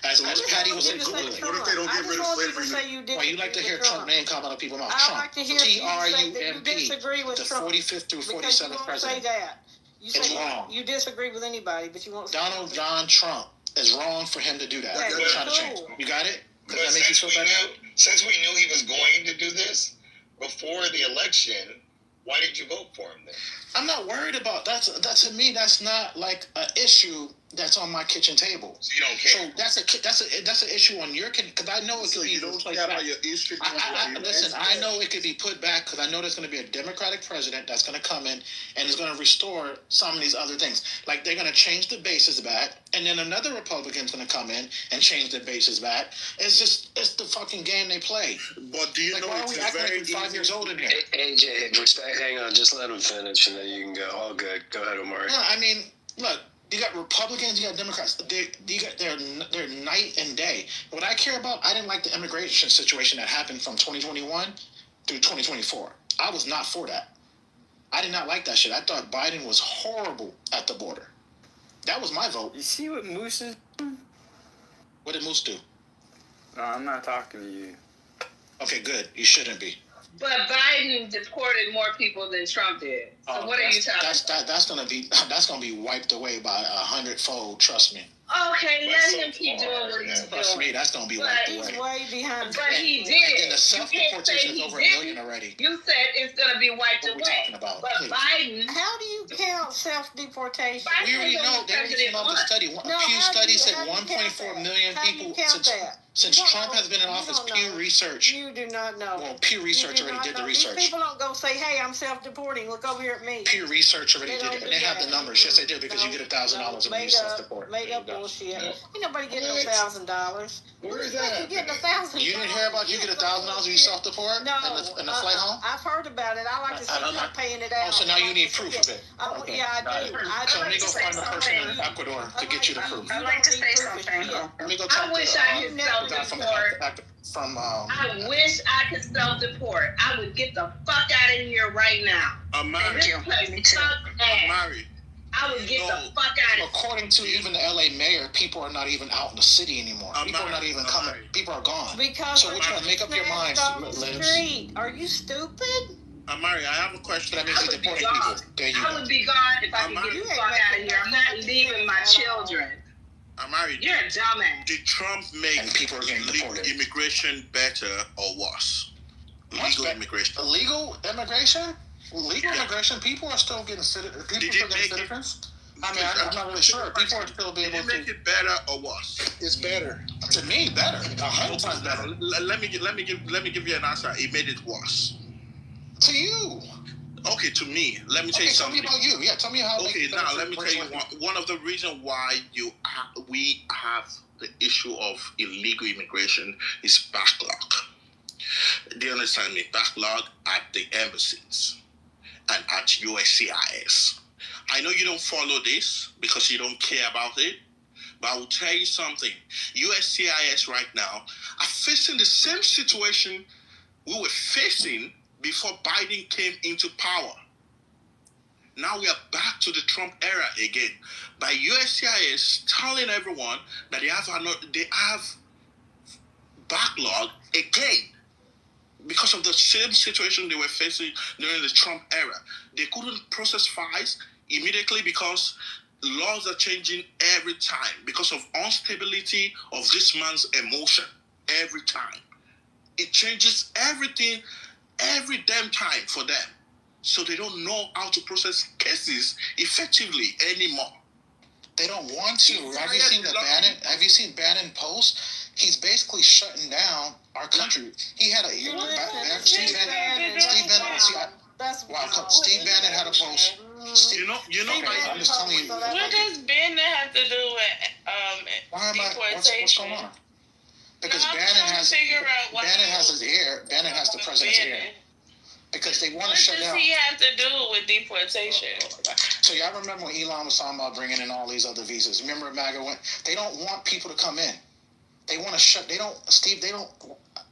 As Patty was saying, Google it. What if they don't get rid of slavery? Well, you like to hear Trump name come out of people's mouth. I like to hear Trump. you disagree with the Trump. 45th through 47th president. Say that. It's wrong. You disagree with anybody, but you won't say Donald John Trump. It's wrong for him to do that. Yeah, We're trying to change. You got it? Does that make you feel better? Since we knew he was going to do this before the election, why did you vote for him then? I'm not worried about that. To me, that's not like an issue that's on my kitchen table. So you don't care. So that's an issue on your kitchen, because I know it could be put back. Listen, I know it could be put back because I know there's going to be a Democratic president that's going to come in and is going to restore some of these other things. Like they're going to change the bases back, and then another Republican's going to come in and change the bases back. It's the fucking game they play. But do you know why are we acting like we're 5 years old in here? AJ, respect. Hang on, just let him finish, and then you can go. All good. Go ahead, Omari. No, I mean, look. You got Republicans, you got Democrats. They're night and day. What I care about, I didn't like the immigration situation that happened from 2021 through 2024. I was not for that. I did not like that shit. I thought Biden was horrible at the border. That was my vote. You see what Moose is doing? What did Moose do? No, I'm not talking to you. Okay, good. You shouldn't be. But Biden deported more people than Trump did. So what are you talking about? That's gonna be wiped away by 100-fold. Trust me. Okay, let him keep doing what he's doing. Trust me, that's gonna be wiped away. He's way behind. But he did. And then the self-deportation is over 1 million already. You said it's gonna be wiped away. Talking about, but please. Biden. How do you count self-deportation? We already know. They already came out with a study. Pew study said 1.4 million people since Trump has been in office. Pew Research. You do not know. Well, Pew Research already did the research. These people don't go say, "Hey, I'm self-deporting. Look over here at me." Pew Research already did it, and they have the numbers. Yes, they do, because you get $1,000 when you self-deport. Made up bullshit. Ain't nobody getting no $1,000. Where is that? You getting $1,000? You didn't hear about you get $1,000 when you self-deport? No. In the flight home? I've heard about it. I like to see them paying it out. Oh, so now you need proof of it. Okay. Yeah, I do. So let me go find the person in Ecuador to get you the proof. I'd like to say something. Let me go talk I wish I could self-deport. I wish I could self-deport. I would get the fuck out of here right now. I'm married. I would get the fuck out of here. According to even the LA mayor, people are not even out in the city anymore. People are not even coming. People are gone. Because so we're trying to make up your mind. Are you stupid? Amari, I have a question. That means they deporting people. There you I would be gone if I could get the fuck out of here. I'm not leaving my children. Amari, you're a dumbass. Did Trump make people are getting deported. Immigration better or worse? Legal immigration. Illegal immigration? Legal immigration? People are still getting citizens. I mean, I'm not really sure. People are still being able to. Did it make it better or worse? It's better. To me, better. 100 times better. Let me give you an answer. It made it worse. To you. Okay, to me. Let me tell you something. Tell me about you. Yeah, tell me how. Okay, now let me tell you one of the reasons why we have the issue of illegal immigration is backlog. Do you understand me? Backlog at the embassies and at USCIS. I know you don't follow this because you don't care about it, but I will tell you something. USCIS right now are facing the same situation we were facing before Biden came into power. Now we are back to the Trump era again. By USCIS telling everyone that they have backlog again. because of the same situation they were facing during the Trump era. They couldn't process files immediately because laws are changing every time because of instability of this man's emotion every time. It changes everything every damn time for them. So they don't know how to process cases effectively anymore. They don't want to. Have you seen Bannon post? He's basically shutting down our country. He had a Steve Bannon had a post. I'm just telling you. What does Bannon have to do with deportation? What's going on? Because Bannon has his ear. Bannon has the president's ear. Because they want to shut down. What does he have to do with deportation? So y'all remember when Elon was talking about bringing in all these other visas? Remember MAGA went? They don't want people to come in. They want to shut. They don't. Steve. They don't.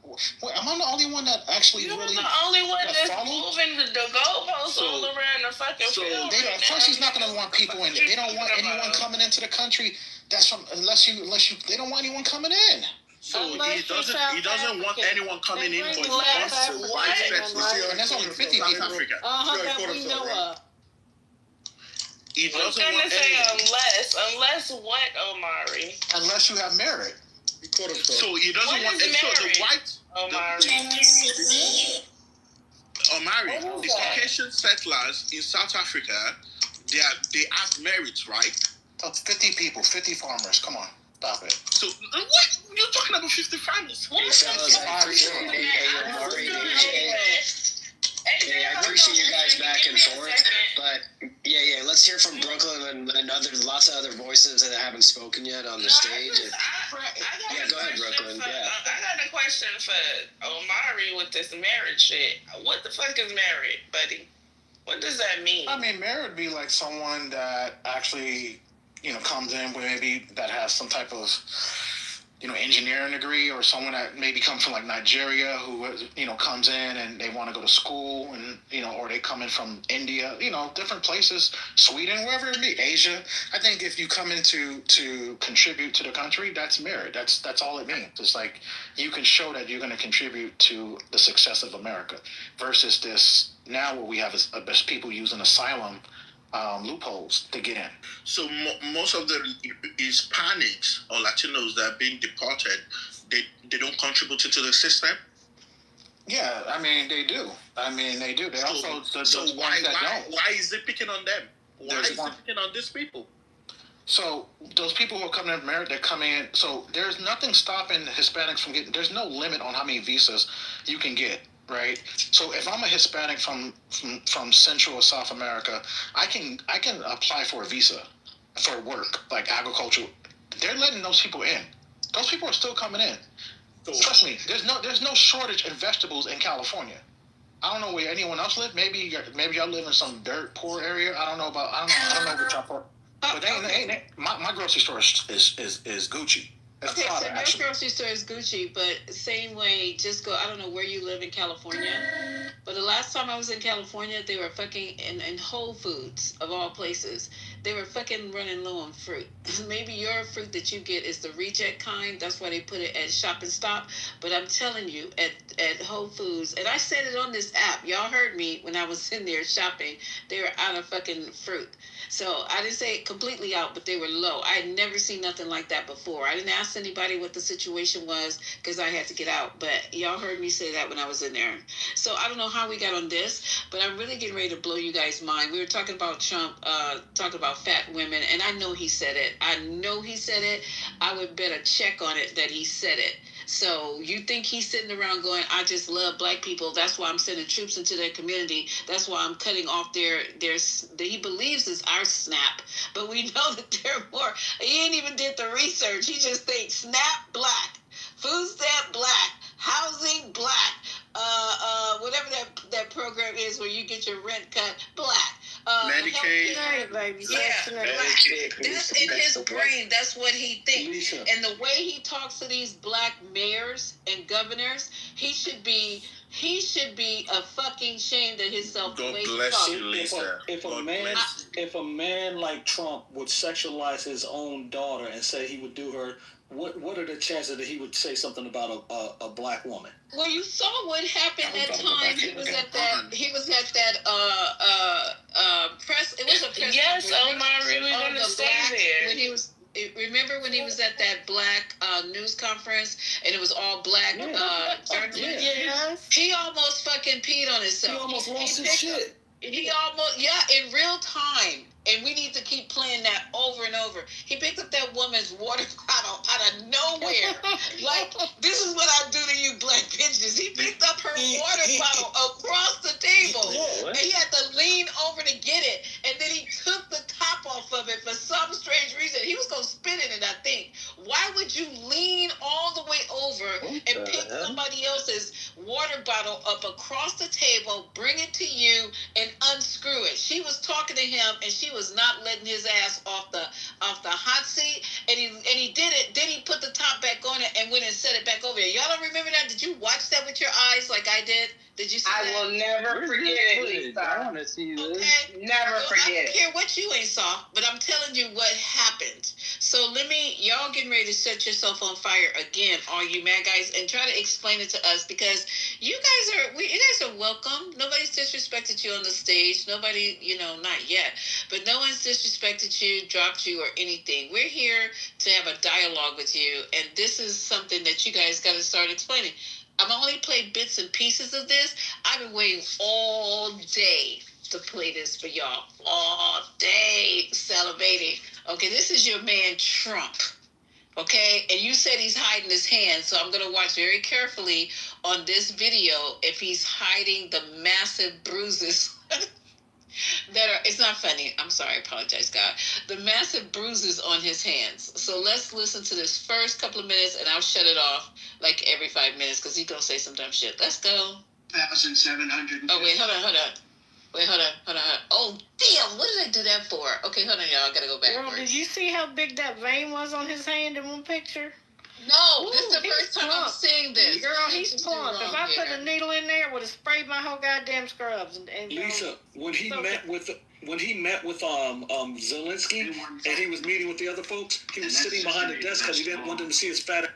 Wait, am I the only one that actually really? You're the only one that's moving the goalposts all around the fucking field. Of course, he's not going to want people in. They don't want anyone coming into the country. That's from unless you. They don't want anyone coming in. So he doesn't want anyone coming in, but he wants to and that's only 50 people. That we know of. He doesn't want anyone. Unless what, Omari? Unless you have merit. So he doesn't want. So the white Omari, the Caucasian settlers in South Africa, they have merit, right? That's 50 people, 50 farmers. Come on. Stop it. So, what? You're talking about 50 families. I appreciate you guys back and forth, but yeah, let's hear from Brooklyn and lots of other voices that haven't spoken yet on the stage. Go ahead, Brooklyn. I got a question for Omari with this marriage shit. What the fuck is married, buddy? What does that mean? I mean, married would be like someone that actually, comes in with maybe that has some type of, engineering degree, or someone that maybe comes from like Nigeria who, comes in and they want to go to school and, or they come in from India, different places, Sweden, wherever it be, Asia. I think if you come in to contribute to the country, that's merit. That's all it means. It's like you can show that you're going to contribute to the success of America versus this now what we have is people using asylum loopholes to get in. So most of the Hispanics or Latinos that are being deported, they don't contribute to the system? Yeah, I mean, they do. They also... why is it picking on them? Why is it picking on these people? So those people who are coming in merit, they're coming in... So there's nothing stopping Hispanics from getting... There's no limit on how many visas you can get. Right. So if I'm a Hispanic from Central or South America, I can apply for a visa for work, like agriculture. They're letting those people in. Those people are still coming in. Trust me. There's no shortage of vegetables in California. I don't know where anyone else lives. Maybe y'all live in some dirt poor area. I don't know what y'all. But my grocery store is Gucci. Okay, so your grocery store is Gucci, but same way, just go, I don't know where you live in California, but the last time I was in California, they were fucking, in Whole Foods, of all places, they were fucking running low on fruit. Maybe your fruit that you get is the reject kind, that's why they put it at Shop and Stop, but I'm telling you, at Whole Foods, and I said it on this app, y'all heard me when I was in there shopping, they were out of fucking fruit. So I didn't say it completely out, but they were low. I had never seen nothing like that before. I didn't ask anybody what the situation was because I had to get out. But y'all heard me say that when I was in there. So I don't know how we got on this, but I'm really getting ready to blow you guys' mind. We were talking about Trump, talking about fat women, and I know he said it. I would bet a check on it that he said it. So you think he's sitting around going, I just love black people. That's why I'm sending troops into their community. That's why I'm cutting off their he believes is our SNAP. But we know that they're more. He ain't even did the research. He just thinks SNAP black, food stamp black, housing black, whatever that program is where you get your rent cut black. Medicaid. That's in his brain. That's what he thinks. And the way he talks to these black mayors and governors, he should be a fucking ashamed of himself. God bless you, Lisa. If a man like Trump would sexualize his own daughter and say he would do her What are the chances that he would say something about a black woman? Well, you saw what happened that time. He was at that press. It was a press. Yes, Omari, we're gonna stay there. When he was. Remember when he was at that black news conference and it was all black journalists? Yes. He almost fucking peed on himself. He almost lost his shit. He almost, in real time. And we need to keep playing that over and over. He picked up that woman's water bottle out of nowhere. Like, this is what I do to you black bitches. He picked up her water bottle across the table. And he had to lean over to get it. And then he took the top off of it for some strange reason. He was going to spit in it, I think. Why would you lean all the way over and pick somebody else's water bottle up across the table, bring it to you, and unscrew it? She was talking to him, and she was not letting his ass off the hot seat, and he did it. Then he put the top back on it and went and set it back over there. Y'all don't remember that? Did you watch that with your eyes like I did? Did you see that? I will never forget it, Lisa. I want to see this. Okay. Never forget it. I don't care what you ain't saw, but I'm telling you what happened. So y'all getting ready to set yourself on fire again, all you mad guys, and try to explain it to us, because you guys are welcome. Nobody's disrespected you on the stage. Nobody, not yet, but no one's disrespected you, dropped you, or anything. We're here to have a dialogue with you, and this is something that you guys got to start explaining. I've only played bits and pieces of this. I've been waiting all day to play this for y'all. All day salivating. Okay, this is your man Trump. Okay, and you said he's hiding his hand, so I'm going to watch very carefully on this video if he's hiding the massive bruises it's not funny. I'm sorry. I apologize, God. The massive bruises on his hands. So let's listen to this first couple of minutes, and I'll shut it off like every 5 minutes because he's going to say some dumb shit. Let's go. 1,700. Oh, wait, hold on. Wait, hold on. Oh, damn. What did I do that for? Okay, hold on, y'all. I got to go backwards. Girl, did you see how big that vein was on his hand in one picture? No, this is the first time I'm seeing this. Girl, he's plump. If I put a needle in there, it would have sprayed my whole goddamn scrubs. And Lisa, when he met with Zelensky and he was meeting with the other folks, he was sitting behind the desk because he didn't want them to see his fat.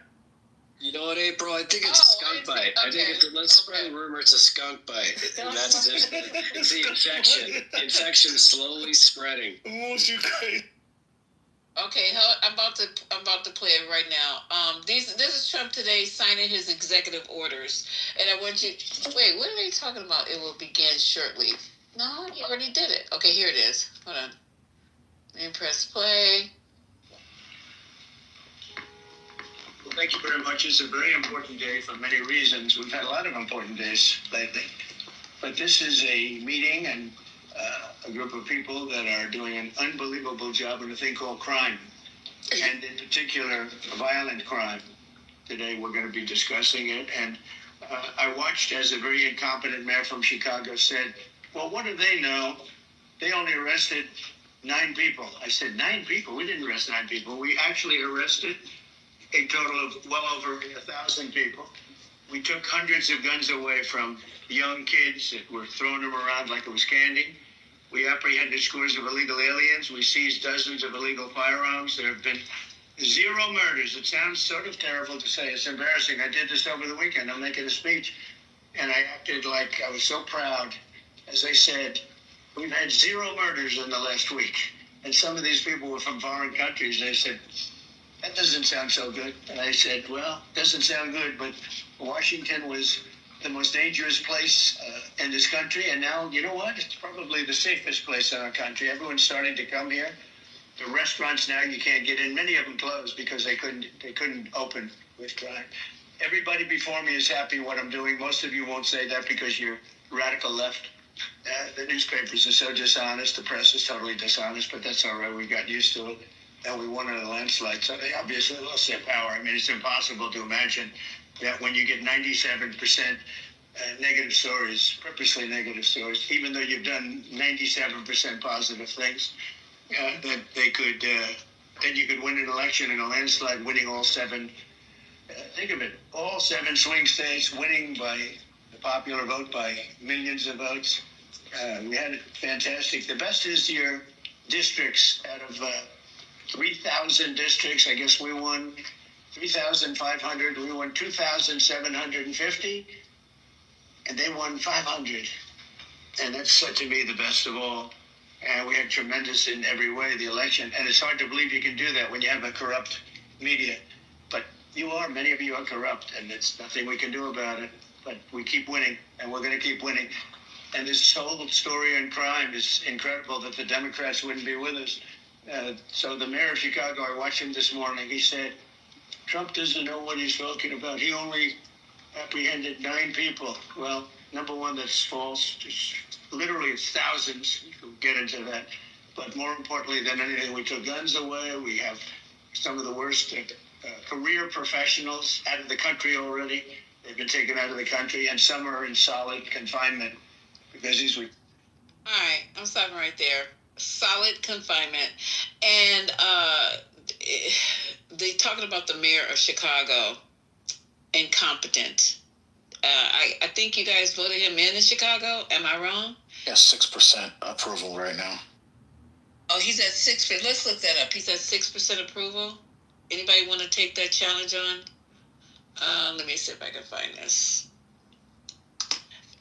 You know what, April? I think it's a skunk bite. I think let's spread the rumor it's a skunk bite. And that's it. It's the infection. The infection is slowly spreading. Won't you crazy? Okay, I'm about to play it right now. This is Trump today signing his executive orders, and I want you. Wait, what are they talking about? It will begin shortly. No, he already did it. Okay, here it is. Hold on. Let me press play. Well, thank you very much. It's a very important day for many reasons. We've had a lot of important days lately, but this is a meeting and a group of people that are doing an unbelievable job in a thing called crime, and in particular, violent crime. Today we're going to be discussing it, and I watched as a very incompetent mayor from Chicago said, well, what do they know? They only arrested 9 people. I said, 9 people? We didn't arrest 9 people. We actually arrested a total of well over 1,000 people. We took hundreds of guns away from young kids that were throwing them around like it was candy. We apprehended scores of illegal aliens. We seized dozens of illegal firearms. There have been 0 murders. It sounds sort of terrible to say. It's embarrassing. I did this over the weekend. I'm making a speech, and I acted like I was so proud. As I said, we've had 0 murders in the last week. And some of these people were from foreign countries. They said, that doesn't sound so good. And I said, well, it doesn't sound good, but Washington was the most dangerous place in this country, and now, you know what? It's probably the safest place in our country. Everyone's starting to come here. The restaurants now you can't get in. Many of them closed because they couldn't open with crime. Everybody before me is happy what I'm doing. Most of you won't say that because you're radical left. The newspapers are so dishonest. The press is totally dishonest, but that's all right. We got used to it, and we won in a landslide. So they obviously lost their power. I mean, it's impossible to imagine that when you get 97% negative stories, purposely negative stories, even though you've done 97% positive things, that they could, then you could win an election in a landslide, winning all 7. Think of it, all 7 swing states, winning by the popular vote by millions of votes. We had it fantastic. The best is your districts. Out of 3,000 districts, I guess we won 3,500. We won 2,750, and they won 500. And that's to me the best of all. And we had tremendous in every way, the election. And it's hard to believe you can do that when you have a corrupt media. But many of you are corrupt, and there's nothing we can do about it. But we keep winning, and we're going to keep winning. And this whole story on crime is incredible that the Democrats wouldn't be with us. So the mayor of Chicago, I watched him this morning, he said, Trump doesn't know what he's talking about. He only apprehended 9 people. Well, number one, that's false. It's thousands. We'll get into that. But more importantly than anything, we took guns away. We have some of the worst career professionals out of the country already. They've been taken out of the country, and some are in solid confinement because these were. All right, I'm stopping right there. Solid confinement. And they talking about the mayor of Chicago, incompetent. I think you guys voted him in Chicago. Am I wrong? Yeah, 6% approval right now. Oh, he's at 6%. Let's look that up. He's at 6% approval. Anybody want to take that challenge on? Let me see if I can find this.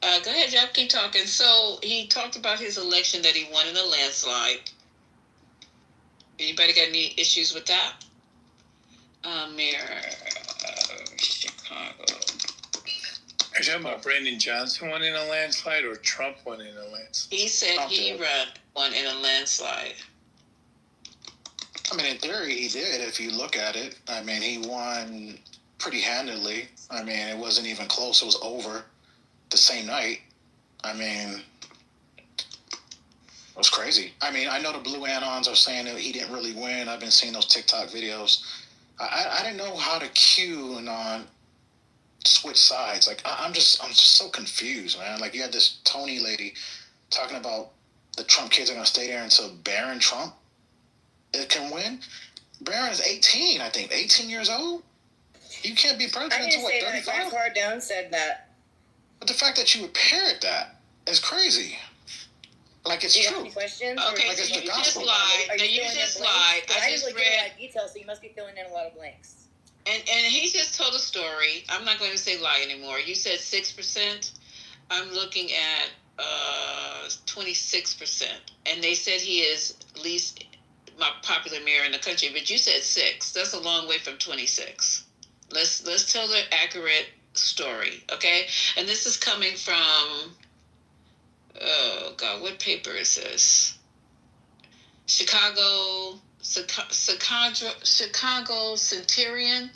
Go ahead, Jeff. Keep talking. So he talked about his election that he won in a landslide. Anybody got any issues with that? Mayor of Chicago. Are you talking about Brandon Johnson won in a landslide or Trump won in a landslide? He said he won in a landslide. I mean, in theory, he did, if you look at it. I mean, he won pretty handedly. I mean, it wasn't even close. It was over the same night. I mean, it was crazy. I mean, I know the Blue Anons are saying that he didn't really win. I've been seeing those TikTok videos. I didn't know how to QAnon switch sides. Like, I'm just so confused, man. Like, you had this Tony lady talking about the Trump kids are going to stay there until Barron Trump can win. Barron is 18, I think. 18 years old? You can't be president until, what, 35? Grant Cardone said that. But the fact that you would parrot that is crazy. Like, it's true. Any questions? Okay, like, so it's you the just gospel. lied. Now, you just lied. I just usually read. give a lot of details, so you must be filling in a lot of blanks. And he just told a story. I'm not going to say lie anymore. You said 6%. I'm looking at 26%. And they said he is least my popular mayor in the country. But you said 6. That's a long way from 26. Let's tell the accurate story, okay? And this is coming from, oh God, what paper is this? Chicago Centurion.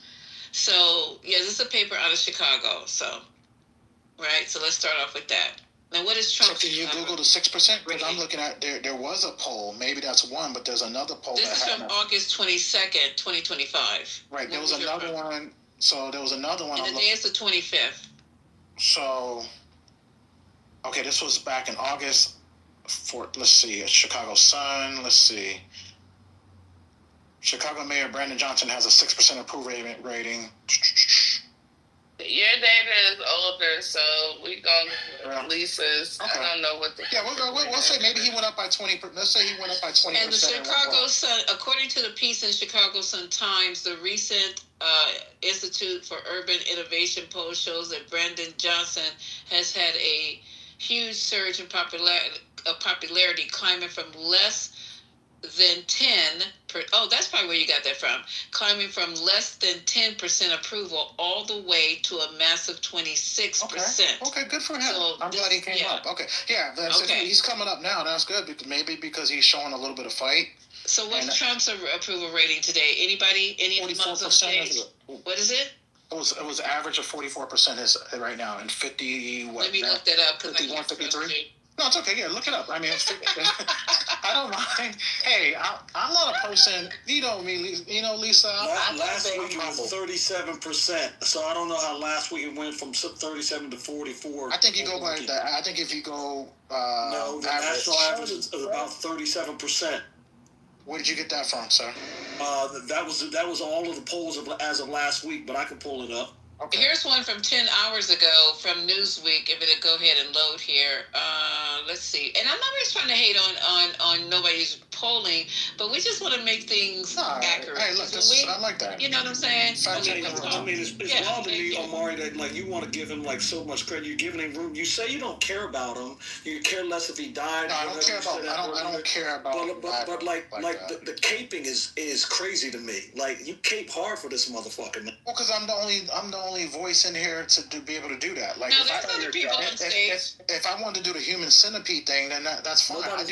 So yeah, this is a paper out of Chicago. So, right. So let's start off with that. Now, what is Trump? So can you Google the 6%? Because I'm looking at there was a poll. Maybe that's one, but there's another poll. This is from August 22nd, 2025. Right. There was another one. So there was another one. And the day is the 25th. So, okay, this was back in August. Let's see, Chicago Sun. Let's see. Chicago Mayor Brandon Johnson has a 6% approval rating. Your data is older, so we go Lisa's. Okay. I don't know what the. Yeah, we'll say maybe he went up by 20. Let's say he went up by 20%. And the Chicago Sun, according to the piece in Chicago Sun Times, the recent Institute for Urban Innovation poll shows that Brandon Johnson has had a huge surge in popularity, climbing from less than 10 that's probably where you got that from, climbing from less than 10% approval all the way to a massive 26%. Okay, good for him. So I'm glad he came up. Okay, yeah, he's coming up now. That's good, because he's showing a little bit of fight. So what's Trump's approval rating today? Anybody? Any of the moms on stage? What is it? It was average of 44% right now, and 50 what? Let me look that up. 51, 53. No, it's okay. Yeah, look it up. I mean, I don't mind. Hey, I'm not a person. You know me, Lisa. Last week it was 37%. So I don't know how last week it went from 37 to 44. I think you go by that. I think if you go no, the national average is about 37%. Where did you get that from, sir? That was all of the polls as of last week, but I can pull it up. Okay. Here's one from 10 hours ago from Newsweek. If it'll go ahead and load here. let's see. And I'm not just trying to hate on nobody's polling, but we just want to make things accurate. Hey, look, I like that. You know what I'm saying? It's wild to me, Omari, that like you want to give him like so much credit. You're giving him room. You say you don't care about him. You care less if he died. No, I don't care about. I don't care about. But the caping is crazy to me. Like you cape hard for this motherfucker, man. Well, because I'm the only voice in here to be able to do that. Like, no, there's other people on stage. If I wanted to do the human centipede thing, then that's fine. Nobody's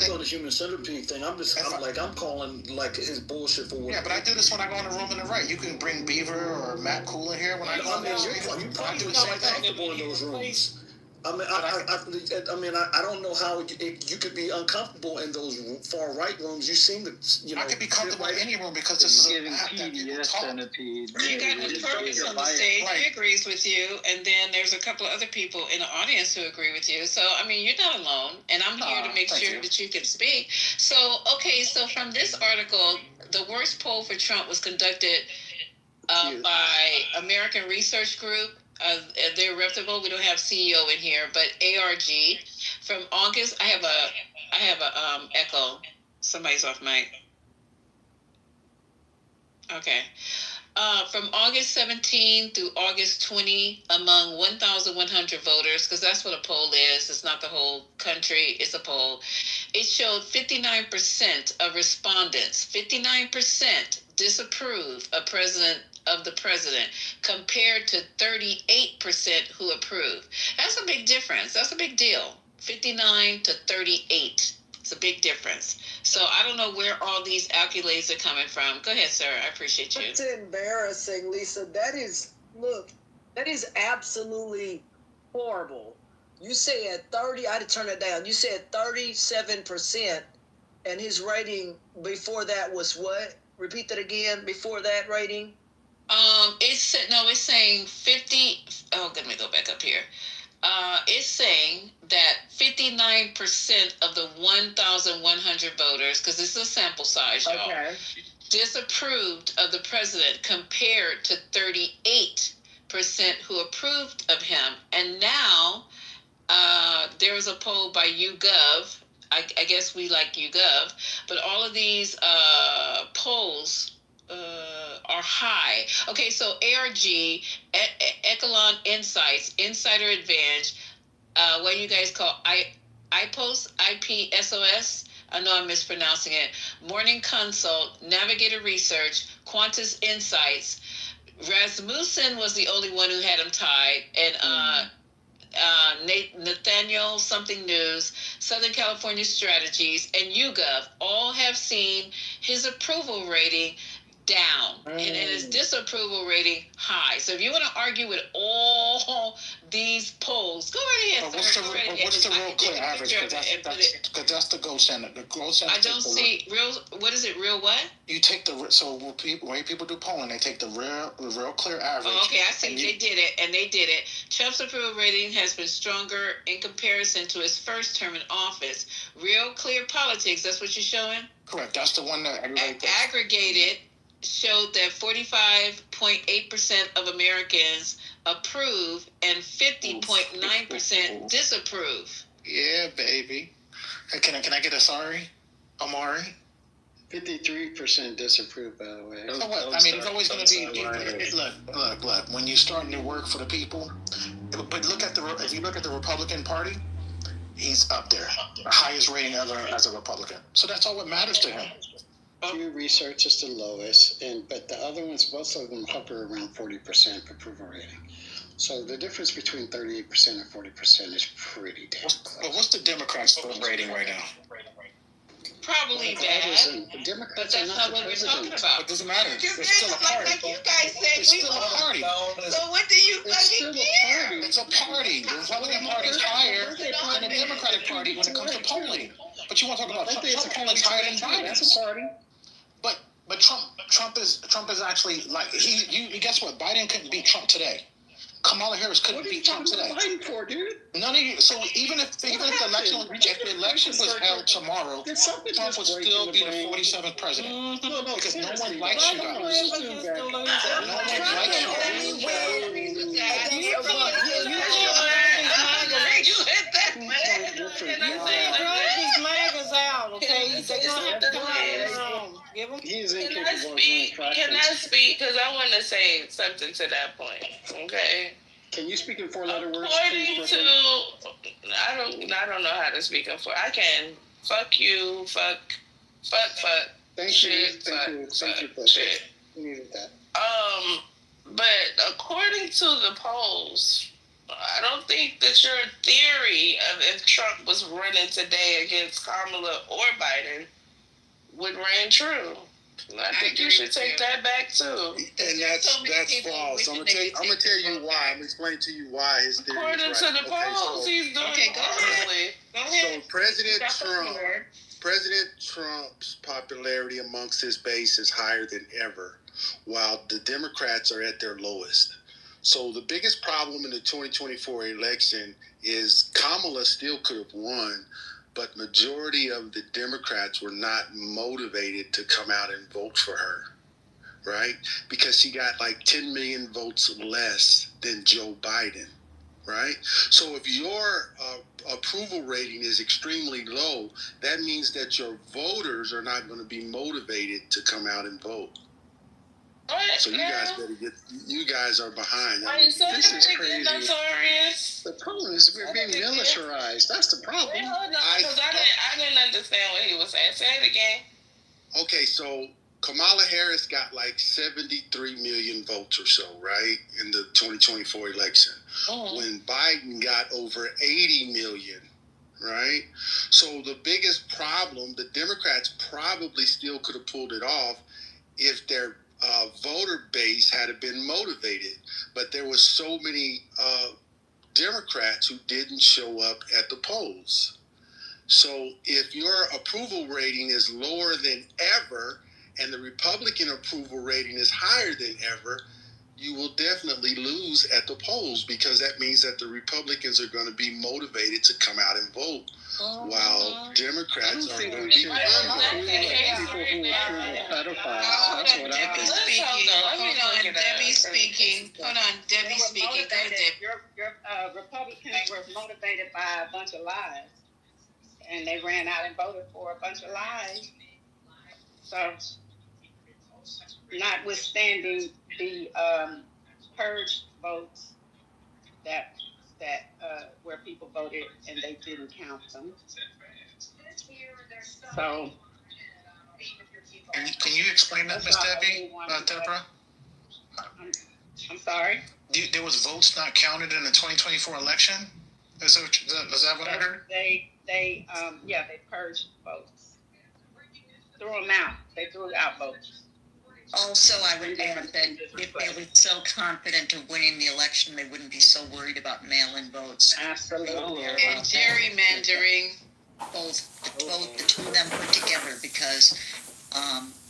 doing the human centipede thing. I'm calling like his bullshit for what. Yeah, but I do this when I go in the room in the right. You can bring Beaver or Matt Cool in here when I go in there. You probably do the same thing in those rooms. I mean, I don't know how you could be uncomfortable in those far right rooms. You seem to, I could be comfortable in any room because this is giving PBS centipede. You got the purpose on the stage. He agrees with you, and then there's a couple of other people in the audience who agree with you. So, I mean, you're not alone, and I'm here to make sure that you can speak. So, okay, so from this article, the worst poll for Trump was conducted by American Research Group. They're reputable. We don't have CEO in here, but ARG from August. I have a echo. Somebody's off mic. Okay. From August 17 through August 20, among 1,100 voters, because that's what a poll is. It's not the whole country. It's a poll. It showed 59% of respondents, 59% disapprove of the president, compared to 38% who approve. That's a big difference. That's a big deal. 59 to 38. It's a big difference. So I don't know where all these accolades are coming from. Go ahead, sir. I appreciate you. It's embarrassing, Lisa. That is absolutely horrible. You said 30, I had to turn it down. You said 37%, and his rating before that was what? Repeat that again. Before that rating? It's saying 50. Oh, let me go back up here. It's saying that 59% of the 1,100 voters, because this is a sample size, y'all, disapproved of the president compared to 38% who approved of him. And now there was a poll by YouGov. I guess we like YouGov, but all of these polls are high. Okay, so ARG, Echelon Insights, Insider Advantage, what you guys call IPSOS. I know I'm mispronouncing it. Morning Consult, Navigator Research, Qantas Insights. Rasmussen was the only one who had him tied, and Nathaniel Something News, Southern California Strategies, and YouGov all have seen his approval rating down and his disapproval rating high. So if you want to argue with all these polls, go right ahead. What's the real clear average? Because that's the gold standard. The gold standard. I don't see real. What is it? Real what? You take the when people do polling, they take the real clear average. Oh, okay, I see. They did it. Trump's approval rating has been stronger in comparison to his first term in office. Real Clear Politics. That's what you're showing. Correct. That's the one that everybody aggregated. Showed that 45.8% of Americans approve and 50.9% disapprove. Yeah, baby. Can I get a sorry, Omari? 53% disapprove, by the way. So what? I mean, it's always going to be. Look. When you start new work for the people, but if you look at the Republican Party, he's up there, the highest rating ever as a Republican. So that's all that matters to him. Pew Research is the lowest, but the other ones, both of them hover around 40% approval rating. So the difference between 38% and 40% is pretty damn close. But what's the Democrats' rating right now? Probably bad. But that's not what we're talking about. It doesn't matter. It's still a party. Like you guys said, it's still a party. So what do you fucking care? It's a party. The Republican Party is higher than the Democratic Party when it comes to polling. But you want to talk about Trump polling higher than Biden? That's a party. But Trump is actually like he guess what? Biden couldn't beat Trump today. Kamala Harris couldn't beat Trump today. What are you talking about Biden for, dude? None of you. So even if the election was held tomorrow, Trump would still be the 47th president. Because no one likes you guys. No one likes you. Give him. He is Can I incapable of doing speak? practice. Can I speak? Because I want to say something to that point. Okay. Can you speak in four-letter words, According please, to, Brooklyn? I don't know how to speak in four. I can. Fuck you. Fuck. Thank Shit. you. Thank you, Brooklyn. Shit. We needed that. But according to the polls, I don't think that your theory of if Trump was running today against Kamala or Biden would ring true. I think you should take that back too. And that's false. I'm gonna tell you why. I'm explaining to you why his theory is right. According to the polls, he's doing horribly. Go ahead. So President Trump's popularity amongst his base is higher than ever, while the Democrats are at their lowest. So the biggest problem in the 2024 election is Kamala still could have won, but majority of the Democrats were not motivated to come out and vote for her, right? Because she got like 10 million votes less than Joe Biden, right? So if your approval rating is extremely low, that means that your voters are not going to be motivated to come out and vote. So you guys better get. You guys are behind. This is crazy. The problem is we're being militarized. That's the problem. Wait, hold on, because I didn't understand what he was saying. Say it again. Okay, so Kamala Harris got like 73 million votes or so, right, in the 2024 election. When Biden got over 80 million, right? So the biggest problem, the Democrats probably still could have pulled it off if their voter base had been motivated, but there was so many Democrats who didn't show up at the polls. So if your approval rating is lower than ever and the Republican approval rating is higher than ever, you will definitely lose at the polls, because that means that the Republicans are going to be motivated to come out and vote, while Democrats are going to be Debbie's speaking. Hold on, Debbie's speaking. Go ahead, Debbie. Your Republicans were motivated by a bunch of lies, and they ran out and voted for a bunch of lies. So, notwithstanding the purge votes that where people voted and they didn't count them. So, can you explain that, Ms. Debbie? Deborah? I'm sorry? There was votes not counted in the 2024 election? Is that what I heard? They purged votes. Threw them out. They threw out votes. Also, I would add that if they were so confident of winning the election, they wouldn't be so worried about mail-in votes. Absolutely. And gerrymandering. Both the two of them put together, because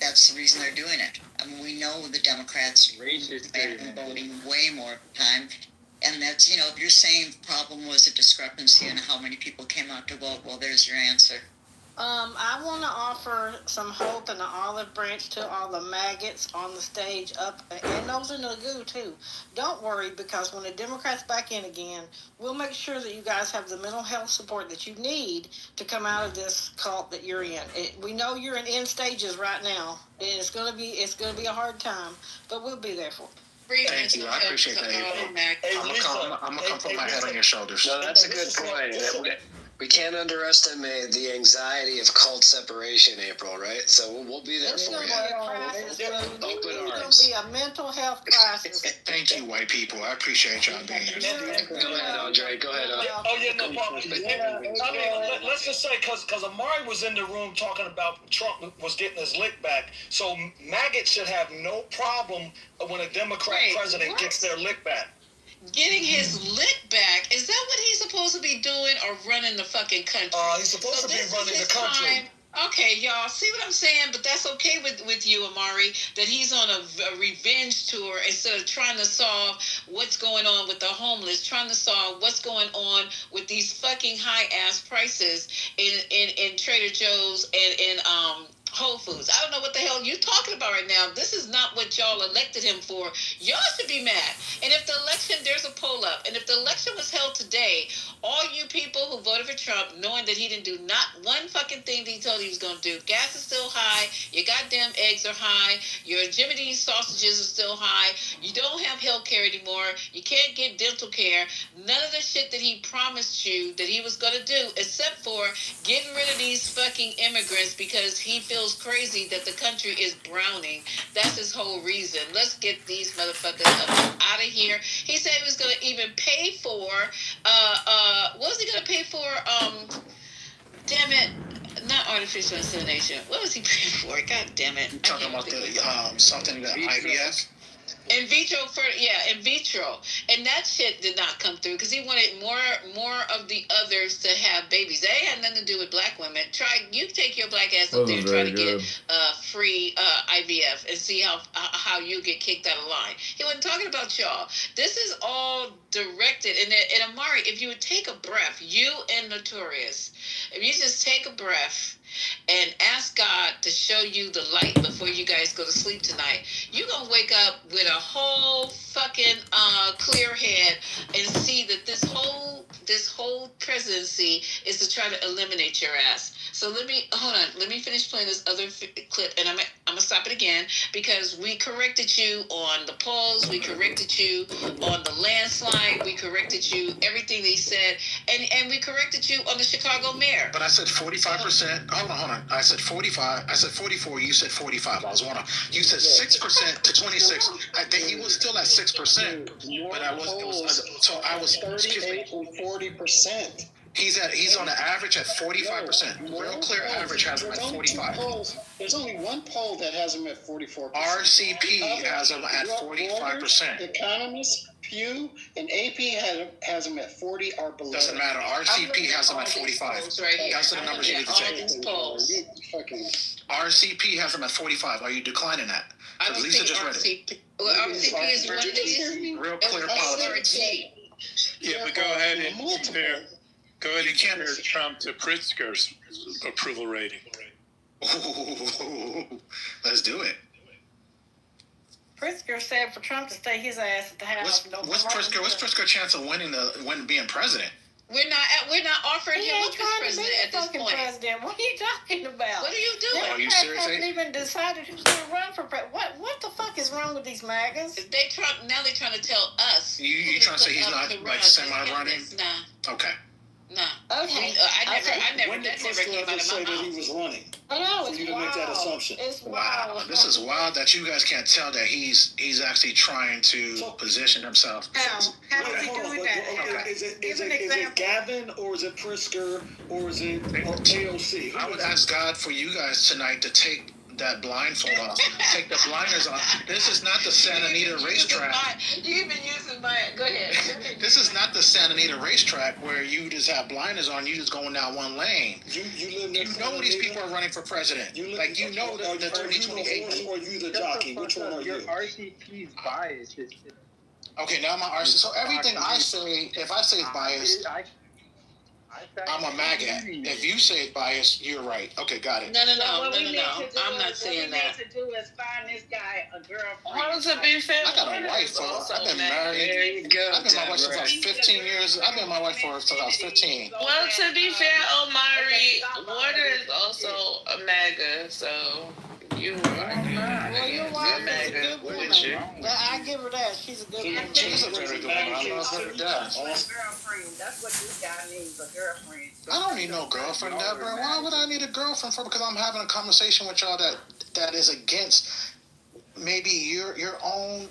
that's the reason they're doing it. I mean, we know the Democrats have been voting way more time. And that's, if you're saying the problem was a discrepancy in how many people came out to vote, well, there's your answer. I want to offer some hope and an olive branch to all the maggots on the stage up, and those in the goo too. Don't worry, because when the Democrats back in again, we'll make sure that you guys have the mental health support that you need to come out of this cult that you're in. We know you're in end stages right now, and it's gonna be a hard time, but we'll be there for you. Thank you. I appreciate that, April. I'm gonna come put my head on your shoulders. No, that's a good point. We can't underestimate the anxiety of cult separation, April, right? So we'll be there for you. It's going to be a mental health crisis. Thank you, white people. I appreciate y'all being here. Go ahead, Andre. Go ahead. Oh, yeah, no problem. I mean, let's just say, because Amari was in the room talking about Trump was getting his lick back. So maggots should have no problem when a Democrat president gets their lick back. Getting his lick back? Is that what he's supposed to be doing, or running the fucking country? He's supposed to be running the country. Okay, y'all, see what I'm saying? But that's okay with you, Amari, that he's on a revenge tour instead of trying to solve what's going on with the homeless, trying to solve what's going on with these fucking high-ass prices in Trader Joe's and in Whole Foods. I don't know what the hell you're talking about right now. This is not what y'all elected him for. Y'all should be mad. And if the election, there's a poll up, and if the election was held today, all you people who voted for Trump, knowing that he didn't do not one fucking thing that he told he was going to do. Gas is still high. Your goddamn eggs are high. Your Jimmy Dean sausages are still high. You don't have health care anymore. You can't get dental care. None of the shit that he promised you that he was going to do, except for getting rid of these fucking immigrants because he feels crazy that the country is browning. That's his whole reason. Let's get these motherfuckers up out of here. He said he was going to even pay for, what was he going to pay for? Damn it. Not artificial insemination. What was he paying for? God damn it. You're talking about the, something that IVF? In vitro in vitro, and that shit did not come through because he wanted more of the others to have babies. They had nothing to do with black women. You take your black ass up there and try to get free IVF and see how you get kicked out of line. He wasn't talking about y'all. This is all directed. And Amari, if you would take a breath, you and Notorious, if you just take a breath and ask God to show you the light before you guys go to sleep tonight, you're going to wake up with a whole fucking clear head and see that this whole presidency is to try to eliminate your ass. So let me finish playing this other clip, and I'm going to stop it again because we corrected you on the polls, we corrected you on the landslide, we corrected you everything they said, and we corrected you on the Chicago mayor. But I said 45%. Hold on. I said 45. I said 44. You said 45. I was wrong. You said 6% to 26. He was still at 6%. But I was. 38 and 40%. He's on an average at 45%. Real clear average has him at 45. There's only one poll that has him at 44%. RCP has him at 45%. Economists, Pew, and AP has him at 40 or below. Doesn't matter. RCP has him at 45. That's the numbers you need to check. RCP has him at 45. Are you declining that? I don't Lisa think just read RCP. Well, RCP is one of these. Real clear politics. Yeah, but go ahead and compare. Go ahead and compare Trump to Pritzker's approval rating. Ooh, let's do it. Pritzker said for Trump to stay his ass at the house. What's Pritzker's chance of winning being president? We're not offering him up as president at this point. President. What are you talking about? What are you doing? Are you serious? Haven't even decided who's going to run for president. What the fuck is wrong with these MAGAs? They're trying to tell us. You trying to say he's not like semi-running? Nah. Okay. Nah. Okay. I never. When did Pritzker ever say that he was running? I know, for you to make that assumption. It's wow. wild. This is wild that you guys can't tell that he's actually trying to position himself. How is he doing that? Is it Gavin or is it Pritzker or is it AOC? I would ask God for you guys tonight to take that blindfold off. Take the blinders off. This is not the Santa Anita racetrack. You've been using my. Go ahead. This is not the Santa Anita racetrack where you just have blinders on. You just going down one lane. You know these people are running for president. You know the 2028. Or you the jockey? Which one are you? Your RCP's bias is. Okay, now my RCP. So everything I say, if I say it's biased, I'm a MAGA. If you say it's biased, you're right. Okay, got it. No. I'm not saying that. What we need to do is find this guy a girlfriend. How does it be fair? I got a wife. I've been married. There you go. I've been my wife for like 15 years. I've been my wife since I was 15. Well, to be fair, Omari, Water is also a MAGA, so you are. Well, your wife is a good woman. I give her that. She's a good woman. She's a very good woman. I love her to death. Girlfriend. That's what this guy needs, a girlfriend. I don't need no girlfriend, Deborah. Why would I need a girlfriend for? Because I'm having a conversation with y'all that is against maybe your own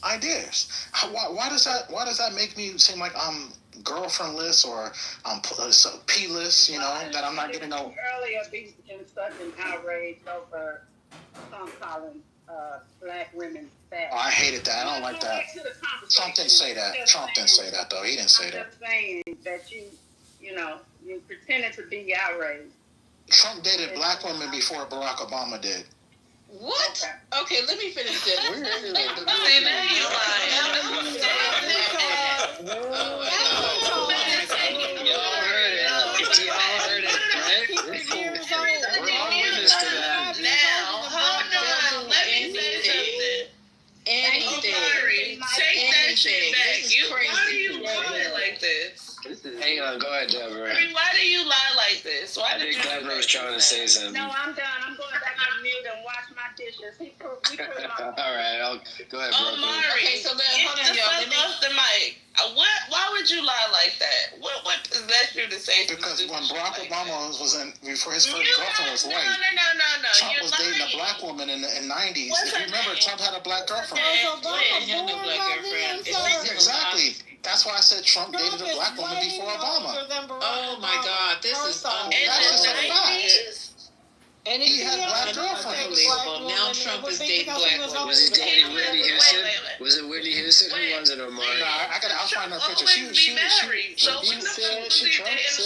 ideas. Why does that make me seem like I'm girlfriendless or I'm P-less? You know, that I'm not getting no. Earlier, being in such an outrage over calling black women fat. Oh, I hated that. I don't like that. Trump didn't say that. Trump didn't say that though. He didn't say that. I'm just saying that you pretended to be outraged. Trump dated black women before Barack Obama did. What? Okay, let me finish this. We're See, now you're lying. Y'all heard it, right? Now, hold on. Let me say something. Anything. Take that shit back. Why do you call it like this? Hang on, go ahead, Deborah. I mean, why do you lie like this? Why I did think you? Deborah was trying to say something. No, I'm done. I'm going back on mute and wash my dishes. We proved my All right, go ahead, bro. Mari. Okay, so then hold on, Get the y'all. fuck off the mic. Why would you lie like that? What possessed you to say? Because when Barack Obama was in, before his first girlfriend was white, No. Trump You're was lying. dating a black woman in the 90s. What's If you her remember, name? Trump had a black girlfriend. Obama Exactly. That's why I said Trump dated a black woman before Obama. Oh my God, this is That's just a fact. And He had black girlfriends. unbelievable. Now Trump is dating black women. Was he dating Whitney Houston? Was it Whitney Houston? Who was it, Omar? No, I'll find her picture. She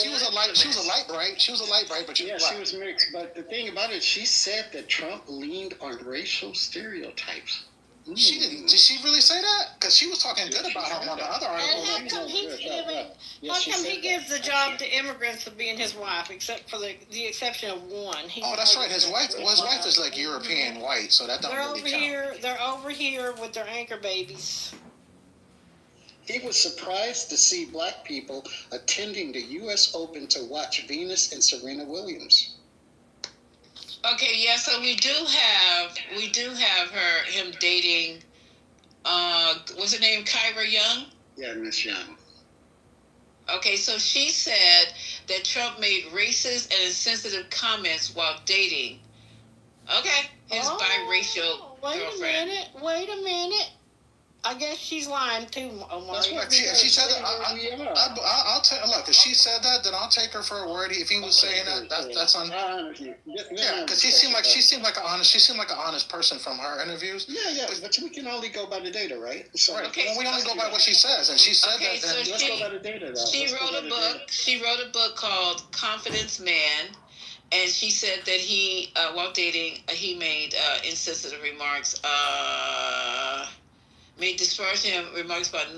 was a light bright, but she was black. She was mixed. But the thing about it, she said that Trump leaned on racial stereotypes. She didn't. Did she really say that? Because she was talking good about her on the other article. And how come he gives the job to immigrants to being his wife, except for the exception of one? Oh, that's right. His wife is like European white, so that don't really count. They're over here with their anchor babies. He was surprised to see black people attending the U.S. Open to watch Venus and Serena Williams. Okay, yeah, so we do have him dating, what's her name, Kyra Young? Yeah, Miss Young. Okay, so she said that Trump made racist and insensitive comments while dating. Okay, his biracial girlfriend. Wait a minute. I guess she's lying too, Omar. That's what she said. I'll tell. Look, if she said that, then I'll take her for a word. If he was saying that's on. Yeah, because she seemed like an honest person from her interviews. Yeah, but we can only go by the data, right? So, right. Okay, well, we only go by what she says, and she said that. So let's go by the data, though. She wrote a book. She wrote a book called Confidence Man. And she said that he, while dating, he made insensitive remarks. Made disparaging remarks about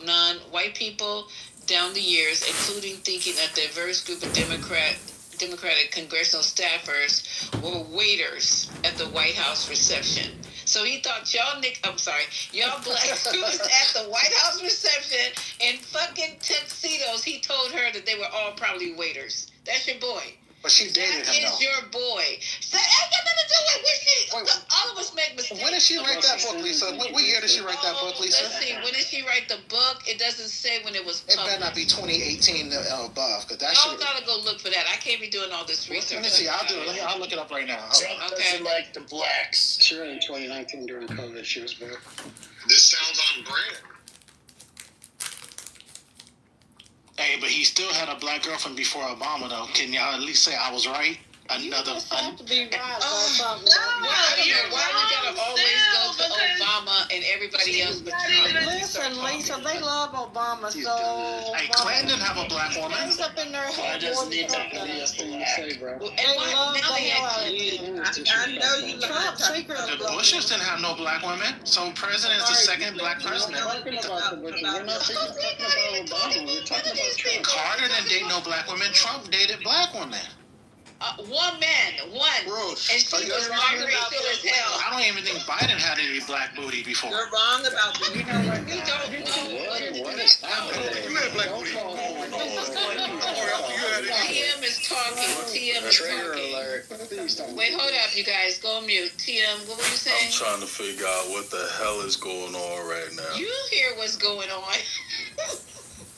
non-white people down the years, including thinking a diverse group of Democratic congressional staffers were waiters at the White House reception. So he thought y'all blacks who was at the White House reception in fucking tuxedos. He told her that they were all probably waiters. That's your boy. But she dated him, though. That is your boy. So that ain't got nothing to do with all of us make mistakes. When did she write that book, Lisa? What year did she write that book, Lisa? Let's see. When did she write the book? It doesn't say when it was published. It better not be 2018 above, because that Y'all gotta go look for that. I can't be doing all this research. Let me see. I'll do it. I'll look it up right now. Trump doesn't like the blacks. Sure, in 2019 during COVID, she was back. This sounds on brand. Hey, but he still had a black girlfriend before Obama, though. Can y'all at least say I was right? Another. Have to be right about something. Why you gotta always go to Obama and everybody else but Trump? Listen, Lisa, they love Obama so. Hey, Clinton didn't have a black woman. It's up in their head more than something. They say, bro. They love the hell out of it. I know you Trump secretly The Bushes didn't have no black women, so president's the second black president. We're not talking about Obama. We're talking about Trump. Carter didn't date no black women. Trump dated black women. One man, and she was biracial as hell. I don't even think Biden had any black booty before. You're wrong about that. You know what? We don't know What is happening? TM is talking. TM is talking. Wait, hold up, you guys. Go on mute. TM, what were you saying? I'm trying to figure out what the hell is going on right now. You hear what's going on.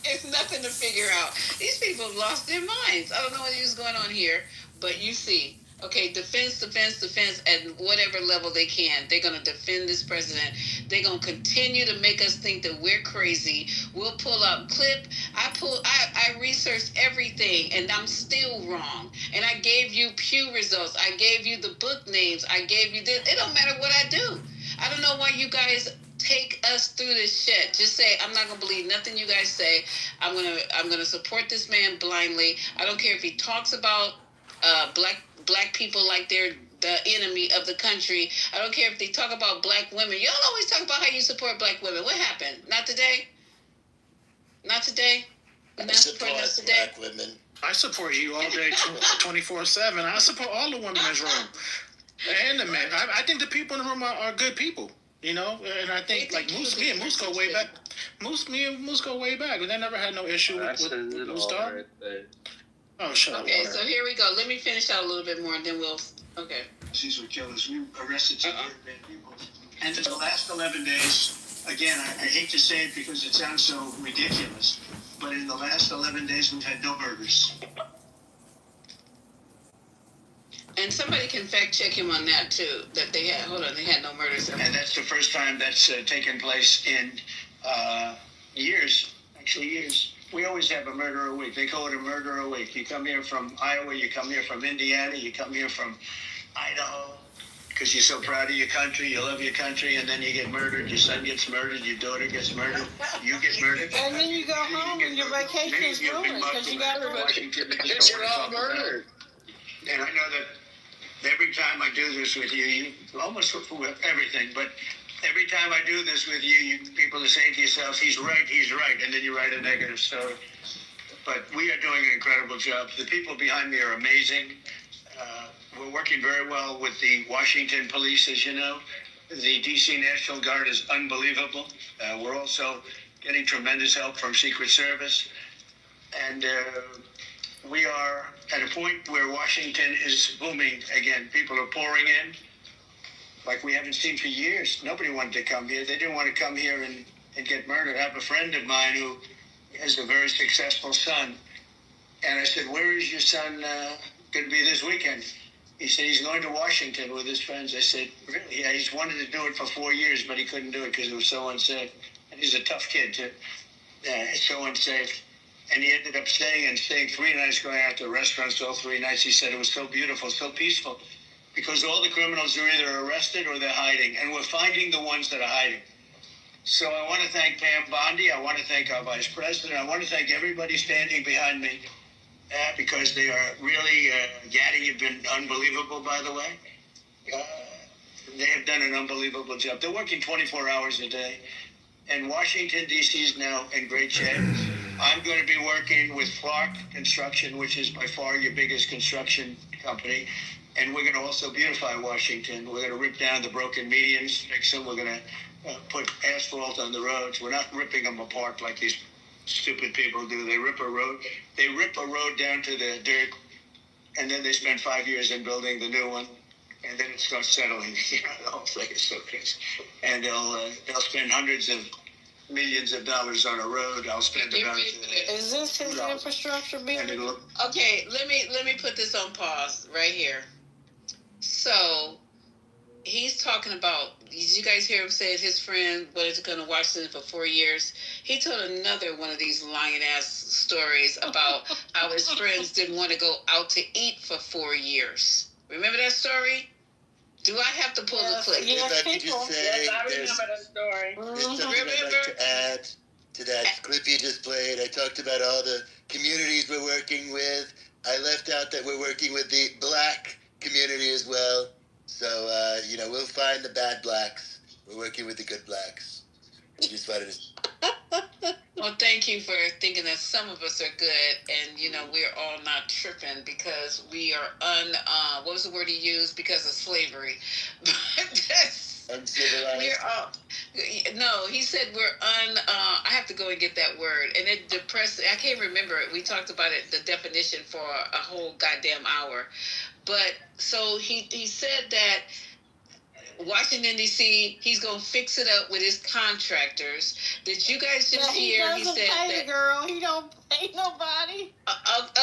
It's nothing to figure out. These people have lost their minds. I don't know what is going on here, but you see. Okay, defense at whatever level they can. They're going to defend this president. They're going to continue to make us think that we're crazy. We'll pull up clip. I researched everything, and I'm still wrong. And I gave you Pew results. I gave you the book names. I gave you this. It don't matter what I do. I don't know why you guys take us through this shit. Just say, I'm not gonna believe nothing you guys say. I'm gonna support this man blindly. I don't care if he talks about black people like they're the enemy of the country. I don't care if they talk about black women. Y'all always talk about how you support black women. What happened? Not today? Not today? You're not supporting us today? Black women. I support you all day, 24/7. I support all the women in this room and the men. I think the people in the room are good people. You know, and I think like Moose, me and Moose go way back. Me and Moose go way back. We never had no issue with Moose Dog. Right. Oh, shut up. Okay, so here we go. Let me finish out a little bit more, and then we'll. Okay. These were killers. We arrested some very bad people. And in the last 11 days, again, I hate to say it because it sounds so ridiculous, but in the last 11 days, we've had no murders. And somebody can fact check him on that too. That they had. Hold on, they had no murders. And that's the first time that's taken place in years. Actually, years. We always have a murder a week. They call it a murder a week. You come here from Iowa, you come here from Indiana, you come here from Idaho, because you're so proud of your country, you love your country, and then you get murdered, your son gets murdered, your daughter gets murdered, you get murdered. And then you go home and your vacation is ruined because you got murdered. Because you're all murdered. And I know that every time I do this with you almost with everything, but every time I do this with you people are saying to yourself, he's right, and then you write a negative story. But we are doing an incredible job. The people behind me are amazing. We're working very well with the Washington police, as you know. The D.C. National Guard is unbelievable. We're also getting tremendous help from Secret Service. And we are at a point where Washington is booming again. People are pouring in like we haven't seen for years. Nobody wanted to come here. They didn't want to come here and get murdered. I have a friend of mine who has a very successful son. And I said, where is your son going to be this weekend? He said he's going to Washington with his friends. I said, really? Yeah, he's wanted to do it for 4 years, but he couldn't do it because it was so unsafe. And he's a tough kid, too. It's so unsafe. And he ended up staying 3 nights, going out to restaurants all 3 nights. He said it was so beautiful, so peaceful, because all the criminals are either arrested or they're hiding, and we're finding the ones that are hiding. So I want to thank Pam Bondi. I want to thank our vice president. I want to thank everybody standing behind me because they are really, Gaddy, you've been unbelievable, by the way. They have done an unbelievable job. They're working 24 hours a day. And Washington, D.C. is now in great shape. I'm going to be working with Clark Construction, which is by far your biggest construction company. And we're going to also beautify Washington. We're going to rip down the broken medians, fix them. We're going to put asphalt on the roads. We're not ripping them apart like these stupid people do. They rip a road down to the dirt, and then they spend 5 years in building the new one, and then it starts settling. The whole thing is so crazy. And they'll spend hundreds of millions of dollars on a road. I'll spend about. Is this his infrastructure bill? Okay, let me put this on pause right here. So he's talking about. Did you guys hear him say his friend was going to Washington for 4 years? He told another one of these lying ass stories about how his friends didn't want to go out to eat for 4 years. Remember that story? Do I have to pull the clip? Yes, I remember that story. There's something I'd like to add to that clip you just played. I talked about all the communities we're working with. I left out that we're working with the black community as well. So, we'll find the bad blacks. We're working with the good blacks. I just wanted to... Well, thank you for thinking that some of us are good, and we're all not tripping because we are what was the word he used? Because of slavery. Uncivilized. We're all no. He said we're I have to go and get that word, and it depressed. I can't remember it. We talked about it, the definition, for a whole goddamn hour. But so he said that Washington, D.C., he's going to fix it up with his contractors. Did you guys just hear? He said pay, girl. He don't pay nobody.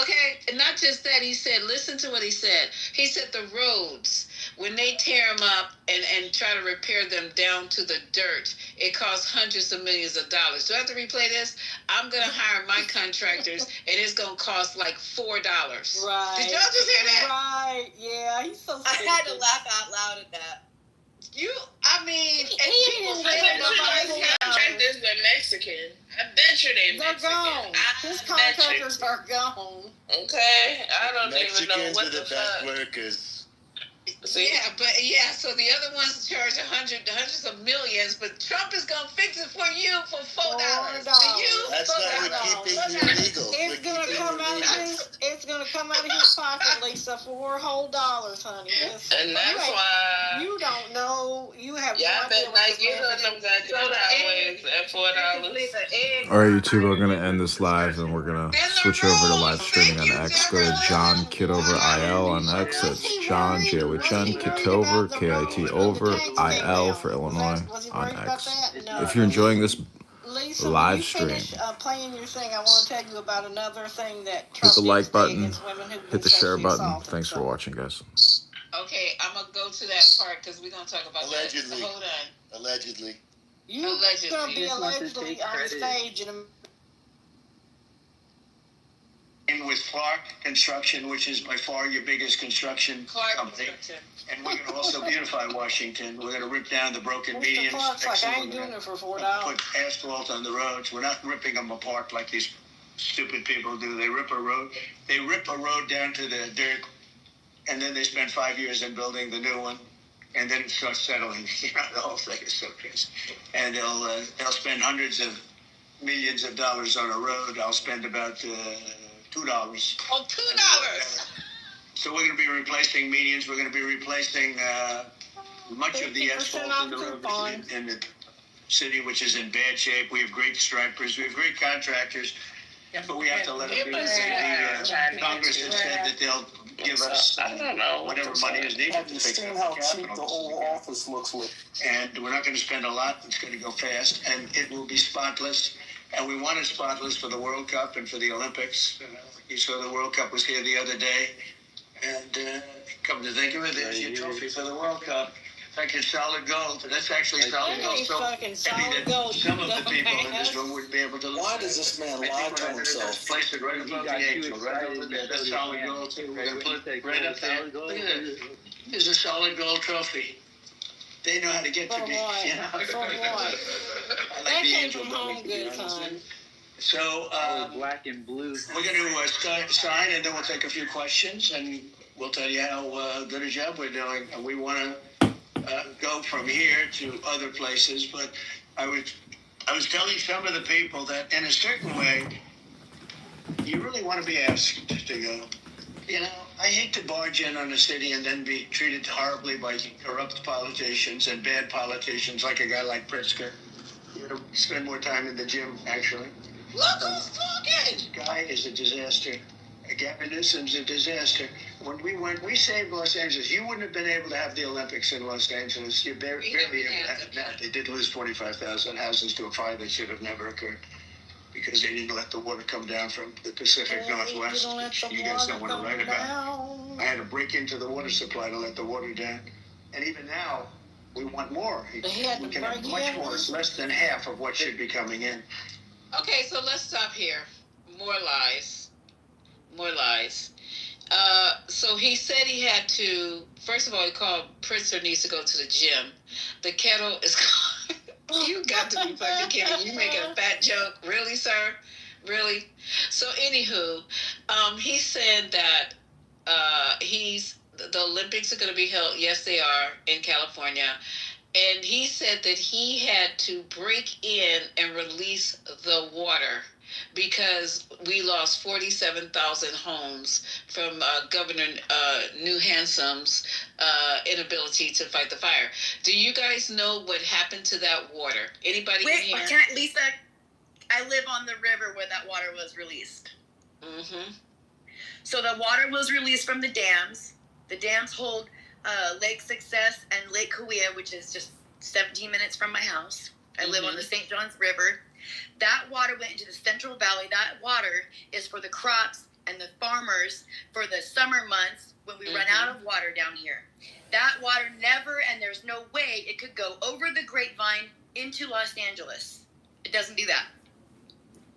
Okay, and not just that. He said, listen to what he said. He said the roads, when they tear them up and try to repair them down to the dirt, it costs hundreds of millions of dollars. Do I have to replay this? I'm going to hire my contractors, and it's going to cost like $4. Right. Did y'all just hear that? Right. Yeah, he's so stupid. I had to laugh out loud at that. And people say that contractors are Mexican. I bet you they're Mexican. Gone. His contractors are gone. Okay, I don't Mexicans even know what are the best workers. See? So the other ones charge hundreds of millions, but Trump is gonna fix it for you for $4. That's why we're keeping you legal. It's gonna come out of his come out of his pocket, Lisa, $4 whole dollars, honey. And that's why you don't know. You have y'all no idea better not get on them goddamn highways at $4. All right, YouTube, we're going to end this live, and we're going to switch over to live streaming on X. Go to John Kitover IL on X. That's John, J-O-H-N, Kitover, K-I-T-Over, I-L for Illinois on X. If you're enjoying this Lisa, live stream, finish, playing your thing, I want to tell you about another thing that hit Trump the like button, against women who've been hit the share sexually button. assaulted, Thanks for watching, guys. Okay, I'm going to go to that part because we're going to talk about Allegedly. that. Hold on. Allegedly. You're going to be allegedly on stage in a... With Clark Construction, which is by far your biggest construction company. And we're going to also beautify Washington. We're going to rip down the broken medians. Clark's like, I ain't doing it for $4. Put asphalt on the roads. We're not ripping them apart like these stupid people do. They rip a road. They rip a road down to the dirt, and then they spend 5 years in building the new one, and then it starts settling. You know, the whole thing is so crazy. And they'll spend hundreds of millions of dollars on a road. I'll spend about $2. Oh, $2. So we're going to be replacing medians. We're going to be replacing much of the asphalt in the road in the city, which is in bad shape. We have great stripers. We have great contractors. But we have to let them do it. Congress has said that they'll give us whatever money is needed to fix up the Capitol. The whole office looks like. And we're not going to spend a lot. It's going to go fast. And it will be spotless. And we want it spotless for the World Cup and for the Olympics. You saw the World Cup was here the other day. And come to think of it, there's your trophy for the World Cup. In fact, it's solid gold. That's actually solid gold. So heavy that some of the people in this room wouldn't be able to look. Why does this man lie to himself? Place it right above the angel, right over there. That's solid gold too. We're going to put it right up there. Look at that. There's a solid gold trophy. They know how to get to me. You know? That came from home good, son. So black and blue. We're going to sign, and then we'll take a few questions, and we'll tell you how good a job we're doing. And we want to go from here to other places. But I was telling some of the people that in a certain way, you really want to be asked to go. You know, I hate to barge in on a city and then be treated horribly by corrupt politicians and bad politicians like a guy like Pritzker. You know, spend more time in the gym, actually. Look who's talking! This guy is a disaster. Gavin Newsom's a disaster. When we saved Los Angeles, you wouldn't have been able to have the Olympics in Los Angeles. You barely had that. They did lose 45,000 houses to a fire that should have never occurred because they didn't let the water come down from the Pacific Northwest. You guys don't want to write about. I had to break into the water supply to let the water down. And even now, we want more. We can have much more. It's less than half of what should be coming in. Okay, so let's stop here. More lies. So he said he had to, first of all, he called Pritzker needs to go to the gym. The kettle is you got to be fucking kidding. You making a fat joke. Really, sir? Really? So anywho, he said that the Olympics are going to be held. Yes, they are in California. And he said that he had to break in and release the water because we lost 47,000 homes from Governor New Hansom's inability to fight the fire. Do you guys know what happened to that water? Anybody in here? Lisa, I live on the river where that water was released. Mm-hmm. So the water was released from the dams. The dams hold Lake Success and Lake Cahuilla, which is just 17 minutes from my house. I live on the St. Johns River. That water went into the Central Valley. That water is for the crops and the farmers for the summer months when we run out of water down here. That water never, and there's no way it could go over the grapevine into Los Angeles. It doesn't do that.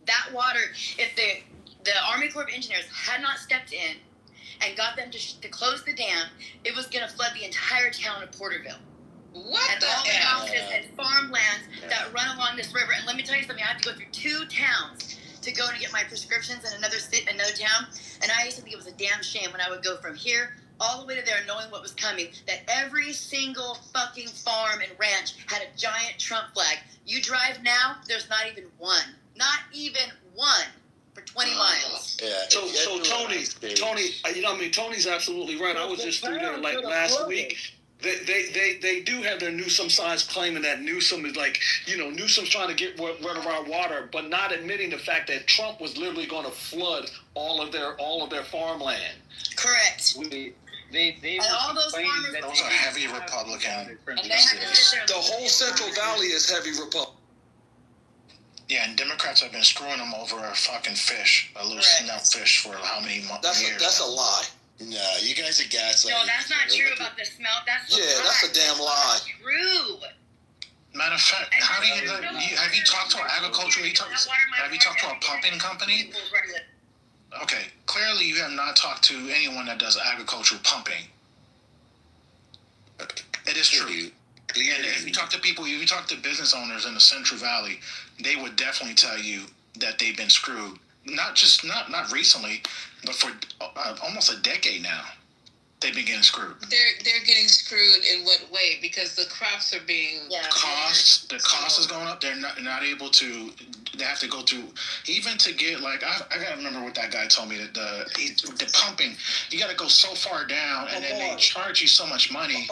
That water, if the Army Corps of Engineers had not stepped in and got them to close the dam, it was going to flood the entire town of Porterville. What and the all the hell? houses and farmlands that run along this river. And let me tell you something, I have to go through 2 towns to go to get my prescriptions in another town. And I used to think it was a damn shame when I would go from here all the way to there knowing what was coming, that every single fucking farm and ranch had a giant Trump flag. You drive now, there's not even one. Not even one for 20 miles. Yeah, So Tony, you know what I mean? Tony's absolutely right. I was just through there like last week. They do have their Newsom signs claiming that Newsom is like, Newsom's trying to get rid of our water, but not admitting the fact that Trump was literally going to flood all of their farmland. Correct. They all those farmers. Those are heavy Republican. And they have to sit there. The whole Central Valley is heavy Republican. Yeah, and Democrats have been screwing them over a fucking fish, a little snout fish for how many years? That's a lie. No, you guys are gaslighting. No, that's not true about the smell. That's that's a damn lie. True. Matter of fact, how do have you talked to an agriculture? Have you talked to a pumping company? Okay, clearly you have not talked to anyone that does agricultural pumping. It is true. And if you talk to people, if you talk to business owners in the Central Valley, they would definitely tell you that they've been screwed. Not recently, but for almost a decade now, they've been getting screwed. They're getting screwed in what way? Because the crops are being the cost is going up. They're not able to. They have to go through even to get like I gotta remember what that guy told me that the pumping you got to go so far down and then they charge you so much money.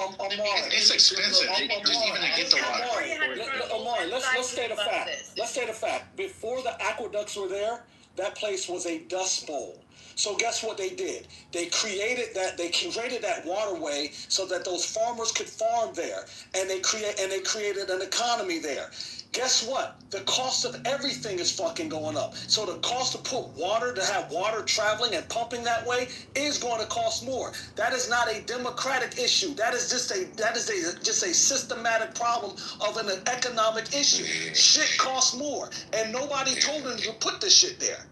It's expensive just even to get the water. Omar, let's state a fact. Let's state a fact. Before the aqueducts were there, that place was a dust bowl. So guess what they did? They created that waterway so that those farmers could farm there, and they created an economy there. Guess what? The cost of everything is fucking going up. So the cost to have water traveling and pumping that way is going to cost more. That is not a democratic issue. That is just a systematic problem of an economic issue. Shit costs more, and nobody told them to put this shit there.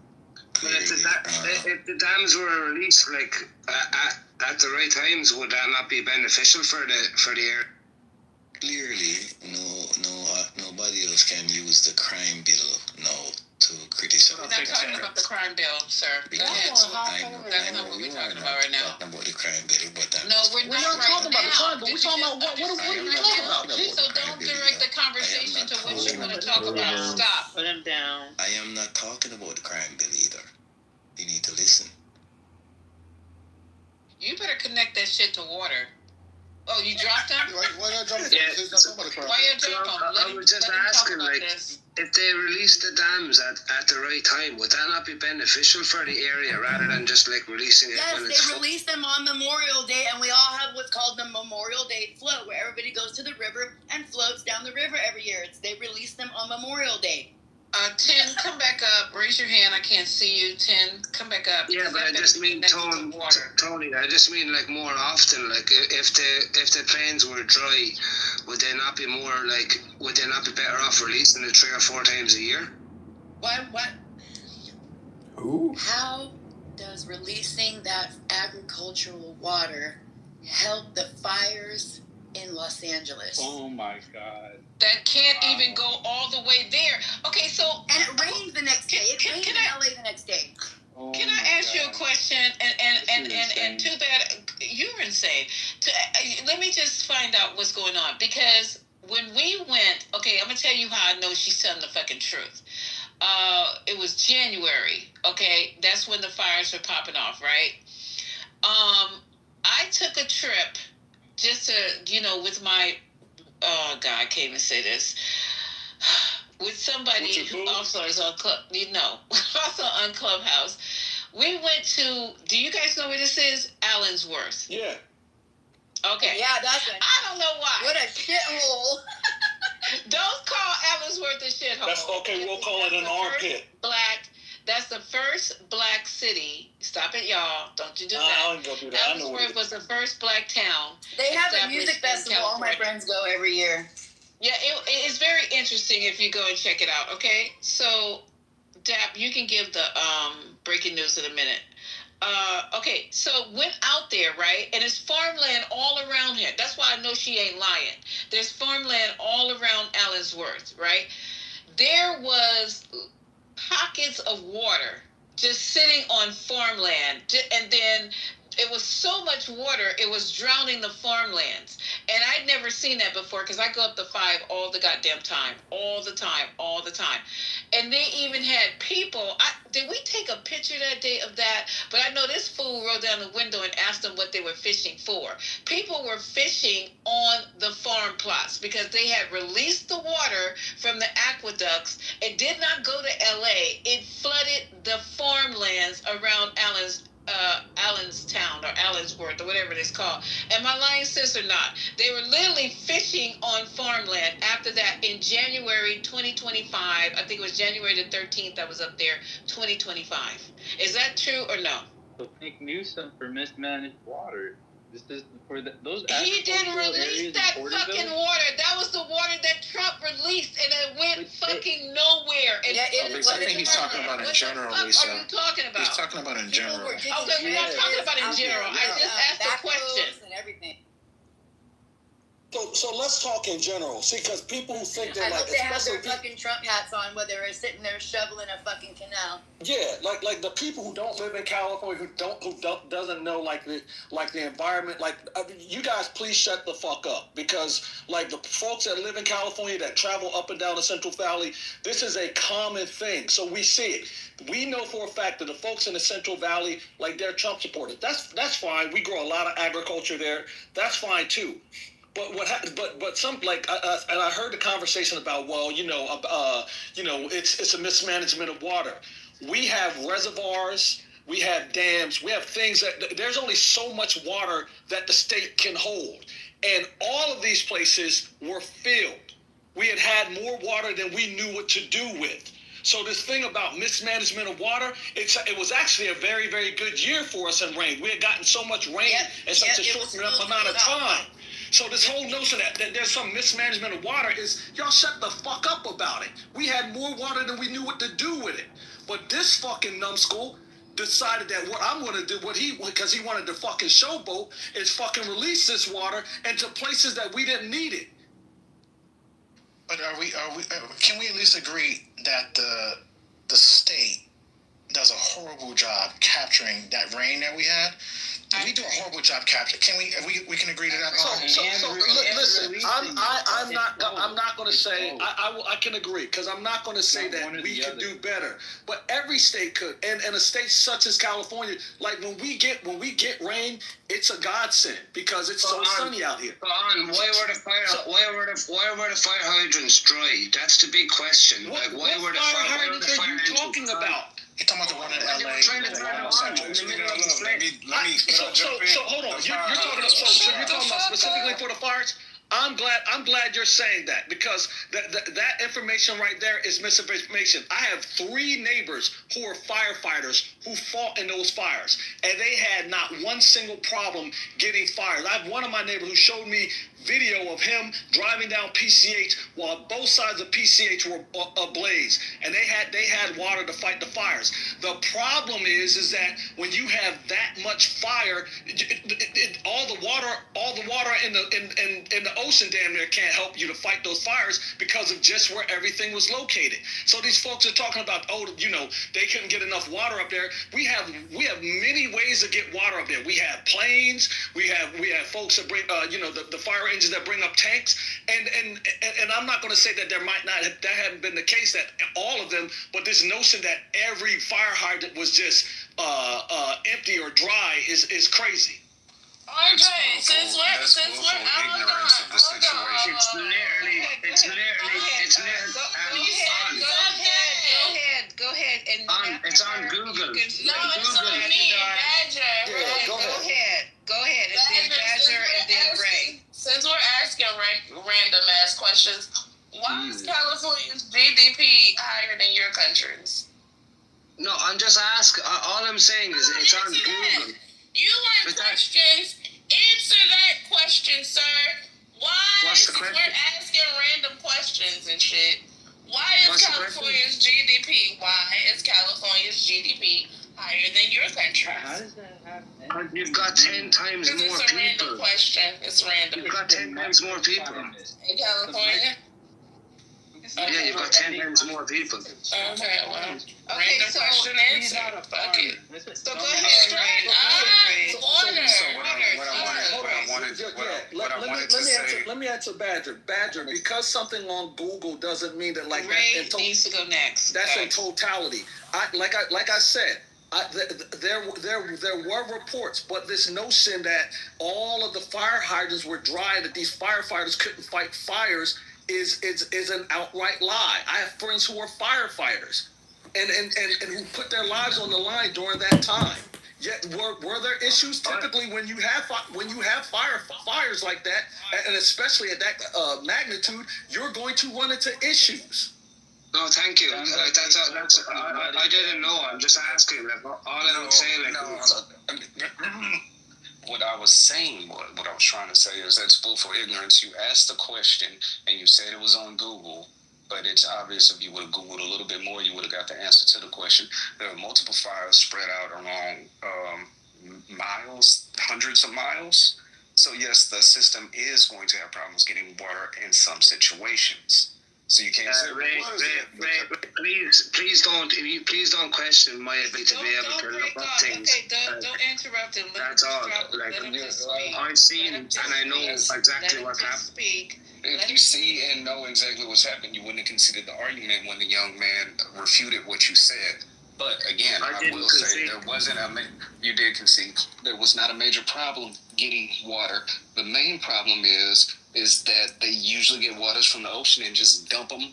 But if the dams were released at the right times, would that not be beneficial for the area? Clearly, nobody else can use the crime bill to criticize. We're not talking about the crime bill, sir. Go ahead. That's not what we're talking about right now. Talking about the crime bill, but no, we're not talking about the crime, but we're talking about what are we talking about? So don't direct the conversation to what you're going to talk about. Stop. Put him down. I am not talking about the crime bill either. You need to listen. You better connect that shit to water. Oh, you dropped him? Why not drop him? Why you drop him? I was just asking, if they release the dams at the right time, would that not be beneficial for the area rather than just releasing it when it's Yes, they release them on Memorial Day, and we all have what's called the Memorial Day float, where everybody goes to the river and floats down the river every year. They release them on Memorial Day. 10, come back up. Raise your hand. I can't see you. 10, come back up. Yeah, but I just mean, Tony, I just mean more often. If the plains were dry, would they not be better off releasing it 3 or 4 times a year? What? Who? How does releasing that agricultural water help the fires in Los Angeles? Oh my God. That can't even go all the way there. Okay, so and it rains the next day. It rains in LA the next day. Can I ask you a question? And too bad you're insane. Let me just find out what's going on, because when we went, okay, I'm gonna tell you how I know she's telling the fucking truth. It was January. Okay, that's when the fires were popping off, right? I took a trip just to, with my. Oh God, I can't even say this. With somebody who also is on also on Clubhouse. We went to. Do you guys know where this is? Allensworth. Yeah. Okay. Yeah, that's it. I don't know why. What a shithole. Don't call Allensworth a shithole. That's okay. We'll call it an armpit. That's the first black city. Stop it, y'all. Don't you do that. I don't go do that. Allensworth was the first black town. They have a music festival. All my friends go every year. Yeah, it's very interesting if you go and check it out, okay? So, Dap, you can give the breaking news in a minute. Okay, so went out there, right? And it's farmland all around here. That's why I know she ain't lying. There's farmland all around Allensworth, right? There was pockets of water just sitting on farmland, and then it was so much water, it was drowning the farmlands. And I'd never seen that before because I go up the 5 all the goddamn time, all the time. And they even had people. Did we take a picture that day of that? But I know this fool rolled down the window and asked them what they were fishing for. People were fishing on the farm plots because they had released the water from the aqueducts. It did not go to LA. It flooded the farmlands around Allenstown or Allensworth or whatever it's called. Am I lying, sis, or not? They were literally fishing on farmland after that in January 2025. I think it was January the 13th I was up there, 2025. Is that true or no? So thank Newsom for mismanaged water. This is for those. He didn't release that fucking water. That was the water that Trump released, and it went fucking nowhere. And I think he's talking about in general, Lisa. What are you talking about? He's talking about in general. Okay, we're not talking about in general. I just asked a question. And everything. So let's talk in general. See, because people who think they're I like, hope they have especially their fucking Trump hats on while they're sitting there shoveling a fucking canal. yeah, like the people who don't live in California, who doesn't know like the environment. Like you guys, please shut the fuck up, because like the folks that live in California that travel up and down the Central Valley, this is a common thing. So we see it. We know for a fact that the folks in the Central Valley, like they're Trump supporters. That's fine. We grow a lot of agriculture there. That's fine too. But some like and I heard the conversation about it's a mismanagement of water. We have reservoirs, we have dams, we have things that there's only so much water that the state can hold, and all of these places were filled. We had more water than we knew what to do with. So this thing about mismanagement of water, it was actually a very, very good year for us in rain. We had gotten so much rain in such a short amount of time. So this whole notion that there's some mismanagement of water is, y'all shut the fuck up about it. We had more water than we knew what to do with it. But this fucking numbskull decided that what I'm going to do, because he wanted to fucking showboat, is fucking release this water into places that we didn't need it. But can we at least agree that the state does a horrible job capturing that rain that we had? We do a horrible job capturing. Can we can agree to that? Listen, I'm not going to say I can agree, because I'm not going to say that we could do better. But every state could, and a state such as California, like when we get rain, it's a godsend because it's so sunny out here. Why were the fire hydrants dry? That's the big question. What fire hydrants are you talking about? You're talking about the one in LA. So hold on. You're talking about specifically for the fires? I'm glad you're saying that, because that information right there is misinformation. I have 3 neighbors who are firefighters who fought in those fires, and they had not one single problem getting fired. I have one of my neighbors who showed me video of him driving down PCH while both sides of PCH were ablaze, and they had water to fight the fires. The problem is that when you have that much fire, all the water in the ocean damn near can't help you to fight those fires because of just where everything was located. So these folks are talking about, they couldn't get enough water up there. We have many ways to get water up there. We have planes. We have folks that bring the fire engines that bring up tanks. And I'm not going to say that that hadn't been the case, that all of them, but this notion that every fire hydrant was just empty or dry is crazy. Andre, since we're ignorance of the situation. It's literally Go ahead. And it's on Google. No, it's on me, Badger. Go ahead. And then Badger and then Ray. Since we're asking random ass questions, why is California's GDP higher than your country's? No, I'm just asking. All I'm saying is it's on Google. You like questions. Answer that question, sir. Why, since we're asking random questions and shit, why is California's GDP higher than your country? How does that happen? You've got 10 times more people. It's a random question. It's random. You've got 10 times more people. In California? Yeah, you've got 10 times more people. Okay, well. Okay, Random so question answer. Fuck it. So go ahead, Ray. Let me answer Badger. Badger, because something on Google doesn't mean that like Ray needs to go next. That's in totality. Like I said, there were reports, but this notion that all of the fire hydrants were dry, that these firefighters couldn't fight fires, is an outright lie. I have friends who are firefighters, and who put their lives on the line during that time. Yet were there issues? Typically, when you have fires like that, and especially at that magnitude, you're going to run into issues. No, thank you. I didn't know. I'm just asking. Like, all I'm saying, what I was saying, what I was trying to say is that's willful ignorance. You asked the question and you said it was on Google, but it's obvious if you would have Googled a little bit more, you would have got the answer to the question. There are multiple fires spread out along miles, hundreds of miles. So yes, the system is going to have problems getting water in some situations. So you can't say, Ray, please don't question my ability to be able to look up things. Okay, don't interrupt him. That's all. I've seen and I know exactly what happened. If you see and know exactly what's happened, you wouldn't have considered the argument when the young man refuted what you said. But again, I will say there wasn't you did concede. There was not a major problem getting water. The main problem is that they usually get waters from the ocean and just dump them.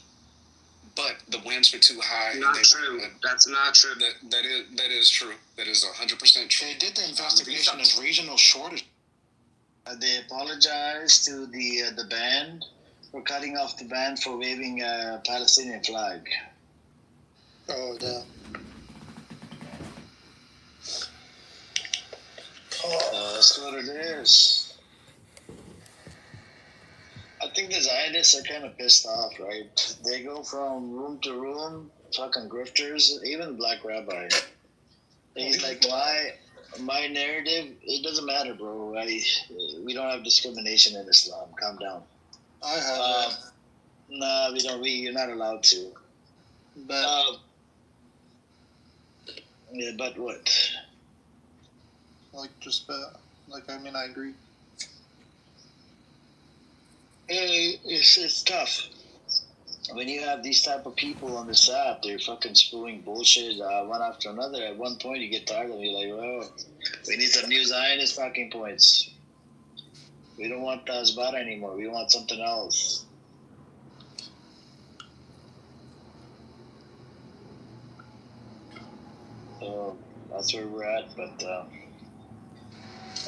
But the winds were too high. Not true. That's not true. That is true. That is 100% true. They did the investigation as regional shortage. They apologized to the band for cutting off the band for waving a Palestinian flag. Oh, damn. That's what it is. I think the Zionists are kind of pissed off, right? They go from room to room, fucking grifters, even Black Rabbi. He's like, my narrative, it doesn't matter, bro. We don't have discrimination in Islam. Calm down. I have. Nah, we don't. You're not allowed to. But yeah, but what? I agree. It's tough. When you have these type of people on this app, they're fucking spewing bullshit one after another. At one point, you get tired of it. You're like, well, we need some new Zionist talking points. We don't want Hasbara anymore. We want something else. So that's where we're at. But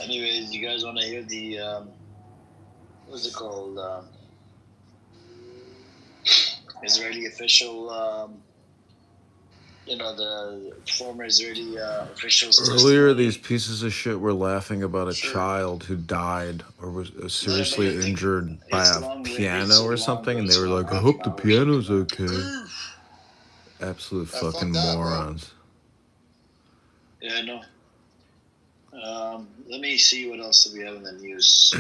anyways, you guys want to hear the what's it called? Israeli official, the former Israeli officials. Earlier, these pieces of shit were laughing about a child who died or was seriously injured by a piano or something, and they were like, I hope the piano's okay. Absolute fucking morons. Yeah, I know. Let me see what else do we have in the news.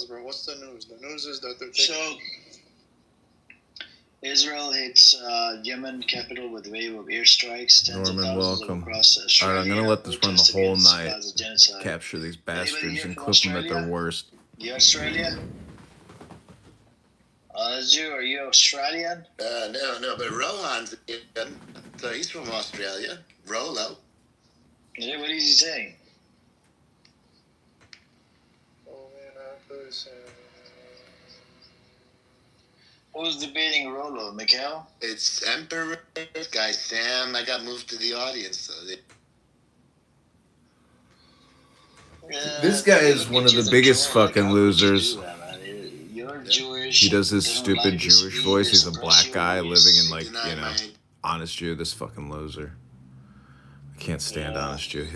Bro, what's the news? The news is that they're Israel hits Yemen capital with a wave of airstrikes. Norman, welcome. Alright, I'm gonna let this run the whole night. Capture these bastards and clip them at their worst. You Australia? Are you Australian? No, but Rohan's so he's from Australia. Rolo. Yeah, what is he saying? Who's debating Rolo? Mikhail? It's Emperor guy Sam. I got moved to the audience. So This guy is one of the biggest fucking losers. You're Jewish. He does this stupid Jewish voice. He's a black guy living in Honest Jew. This fucking loser. I can't stand Honest Jew.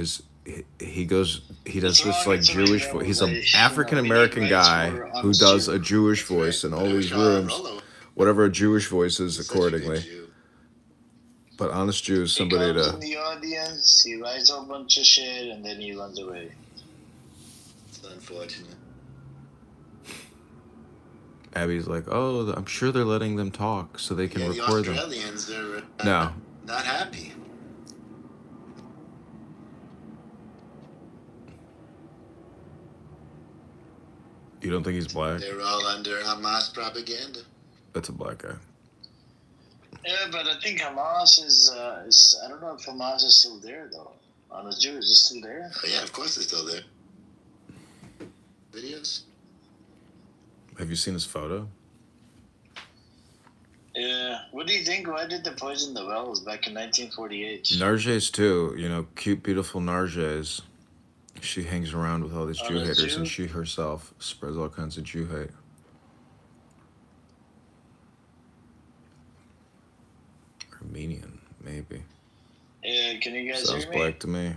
He does this like Jewish voice. He's an African American guy who does a Jewish voice in all these rooms, whatever a Jewish voice is accordingly. But Honest Jew is somebody he comes in the audience, he writes a bunch of shit, and then he runs away. It's unfortunate. Abby's like, oh, I'm sure they're letting them talk so they can record them. The Australians, they're No. not happy. You don't think he's black? They're all under Hamas propaganda. That's a black guy. Yeah, but I think Hamas is I don't know if Hamas is still there, though. On the Jews, is it still there? Oh, yeah, of course it's still there. Videos? Have you seen his photo? Yeah. What do you think? Why did they poison the wells back in 1948? Narges, too. You know, cute, beautiful Narges. She hangs around with all these Jew haters, and she herself spreads all kinds of Jew hate. Armenian, maybe. Yeah, can you guys Sounds hear me? black to me.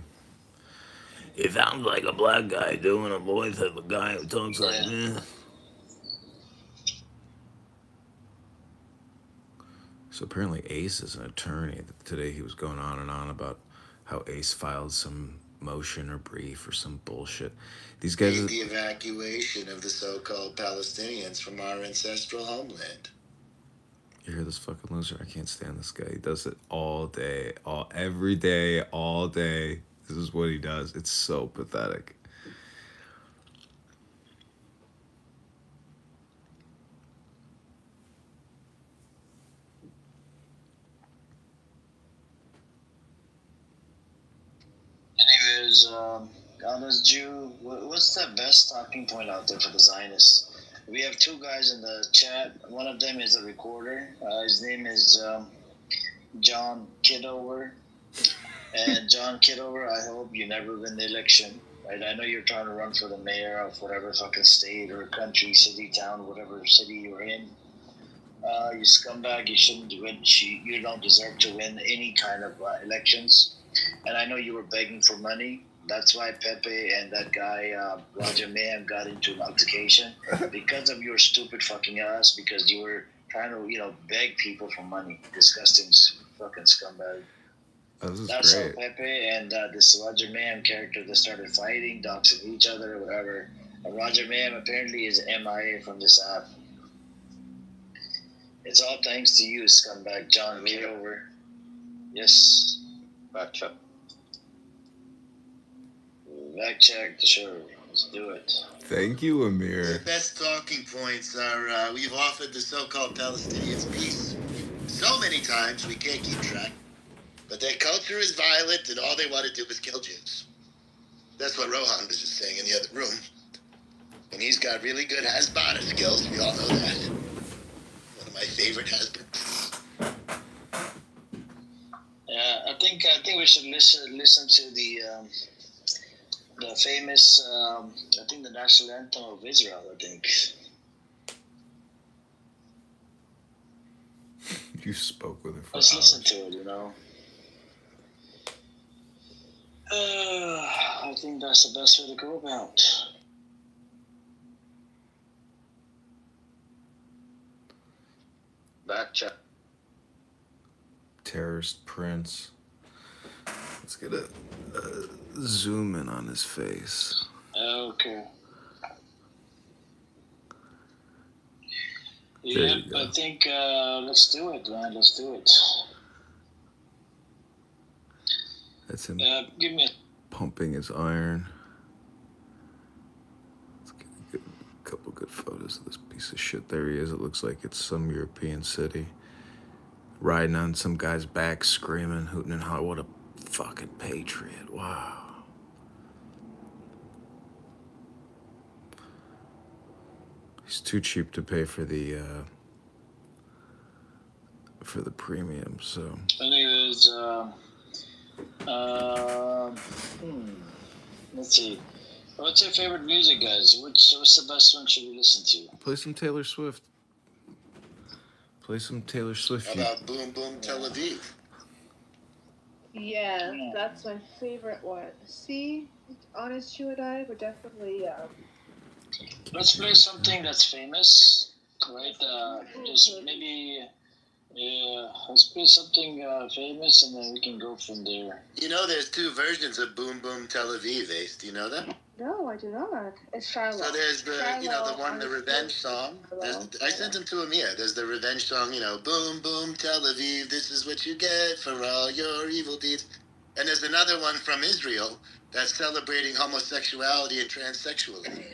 It sounds like a black guy doing a voice of a guy who talks like this. So apparently Ace is an attorney. Today he was going on and on about how Ace filed some motion or brief or some bullshit. These guys... The evacuation of the so-called Palestinians from our ancestral homeland. You hear this fucking loser? I can't stand this guy. He does it all day, every day, all day. This is what he does. It's so pathetic. Anyways, honest Jew, what's the best talking point out there for the Zionists? We have two guys in the chat. One of them is a recorder. His name is John Kitover. And John Kitover, I hope you never win the election. Right? I know you're trying to run for the mayor of whatever fucking state or country, city, town, whatever city you're in. You scumbag, you shouldn't win. You don't deserve to win any kind of elections. And I know you were begging for money. That's why Pepe and that guy, Roger Mayhem, got into an altercation. Because of your stupid fucking ass, because you were trying to, beg people for money. Disgusting fucking scumbag. That's how Pepe and this Roger Mayhem character, they started fighting, doxing each other, whatever. And Roger Mayhem apparently is MIA from this app. It's all thanks to you, scumbag John Kitover. Yes. Back check. Back check, sure. Let's do it. Thank you, Amir. The best talking points are we've offered the so-called Palestinians peace so many times we can't keep track. But their culture is violent and all they want to do is kill Jews. That's what Rohan was just saying in the other room. And he's got really good Hasbara skills, we all know that. One of my favorite husbands. Yeah, I think we should listen to the famous I think the national anthem of Israel. I think you spoke with her for Let's hours. listen to it. I think that's the best way to go about. Back check. Terrorist Prince. Let's get a zoom in on his face. Okay. There Yeah, you go. I think let's do it, man. Let's do it. That's him Give me pumping his iron. Let's get a couple good photos of this piece of shit. There he is. It looks like it's some European city. Riding on some guy's back, screaming, hooting and hollering. What a fucking patriot. Wow. He's too cheap to pay for the premium, so. Anyways, let's see. What's your favorite music, guys? What's the best one should we listen to? Play some Taylor Swift. Play some Taylor Swift. How about Boom Boom Tel Aviv? Yeah, that's my favorite one. See, Honest Jew and I were definitely. Let's play something that's famous, right? Just maybe, let's play something famous, and then we can go from there. There's two versions of Boom Boom Tel Aviv, Ace. Do you know that? No, I do not. It's Shiloh. So there's the, Shiloh, the one, the revenge song. I sent them to Amir. There's the revenge song, boom, boom, Tel Aviv, this is what you get for all your evil deeds. And there's another one from Israel that's celebrating homosexuality and transsexualism.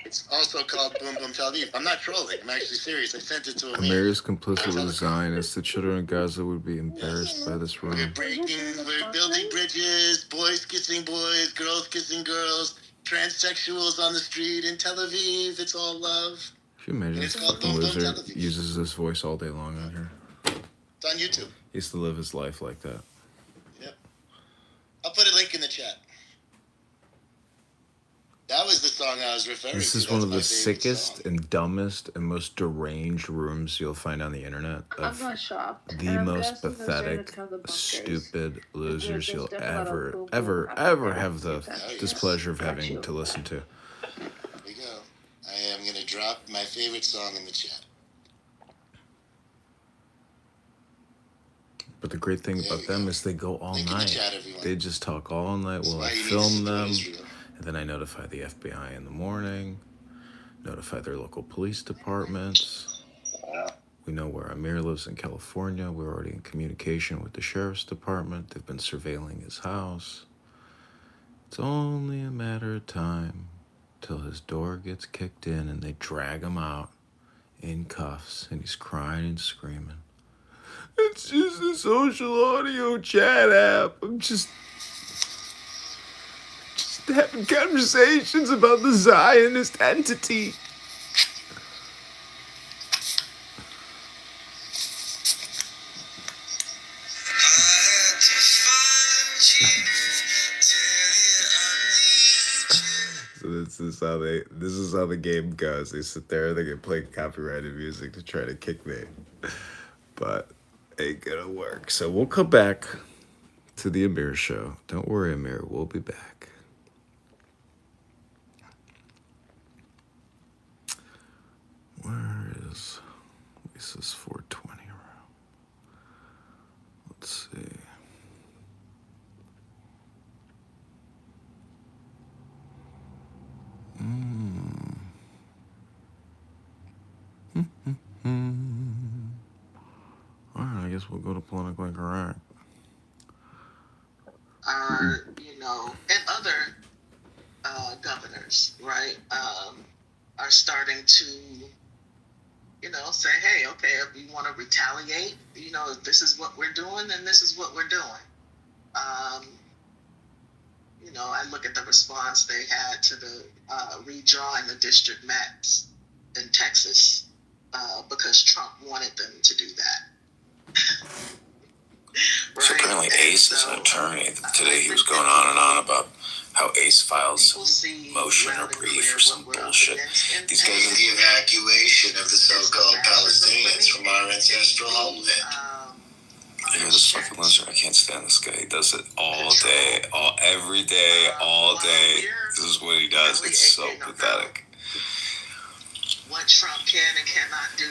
It's also called Boom Boom Tel Aviv. I'm not trolling. I'm actually serious. I sent it to Amir. Amir is complicit with Zionists. The children in Gaza would be embarrassed by this rumor. We're building bridges, boys kissing boys, girls kissing girls, transsexuals on the street in Tel Aviv. It's all love. Can you imagine this fucking loser uses this voice all day long on here? It's on YouTube. He used to live his life like that. Yep. I'll put a link in the chat. That was the song I was referring to. This is one of the sickest and dumbest and most deranged rooms you'll find on the internet. I'm not shocked. The most pathetic, stupid losers you'll ever have the displeasure of having to listen to. Here we go. I am going to drop my favorite song in the chat. But the great thing about them is they go all night. They just talk all night while I film them. And then I notify the FBI in the morning, notify their local police departments. We know where Amir lives in California. We're already in communication with the sheriff's department. They've been surveilling his house. It's only a matter of time till his door gets kicked in and they drag him out in cuffs and he's crying and screaming. It's just a social audio chat app. I'm just having conversations about the Zionist entity. So this is how the game goes. They sit there, they get play copyrighted music to try to kick me. But ain't gonna work. So we'll come back to the Amir show. Don't worry, Amir, we'll be back. Where is Lisa's 420 room? Let's see. Alright, I guess we'll go to politically correct. And other governors, right, are starting to, say, hey, okay, if you want to retaliate, if this is what we're doing, then this is what we're doing. I look at the response they had to the redrawing the district maps in Texas because Trump wanted them to do that. Right? So apparently Ace is an attorney. Today he was going on and on about how Ace files some motion or brief or some bullshit. These guys are the evacuation of the so-called Palestinians from our ancestral homeland. You're this fucking loser. I can't stand this guy. He does it all day, every day, all day. This is what he does. It's so pathetic. What Trump can and cannot do,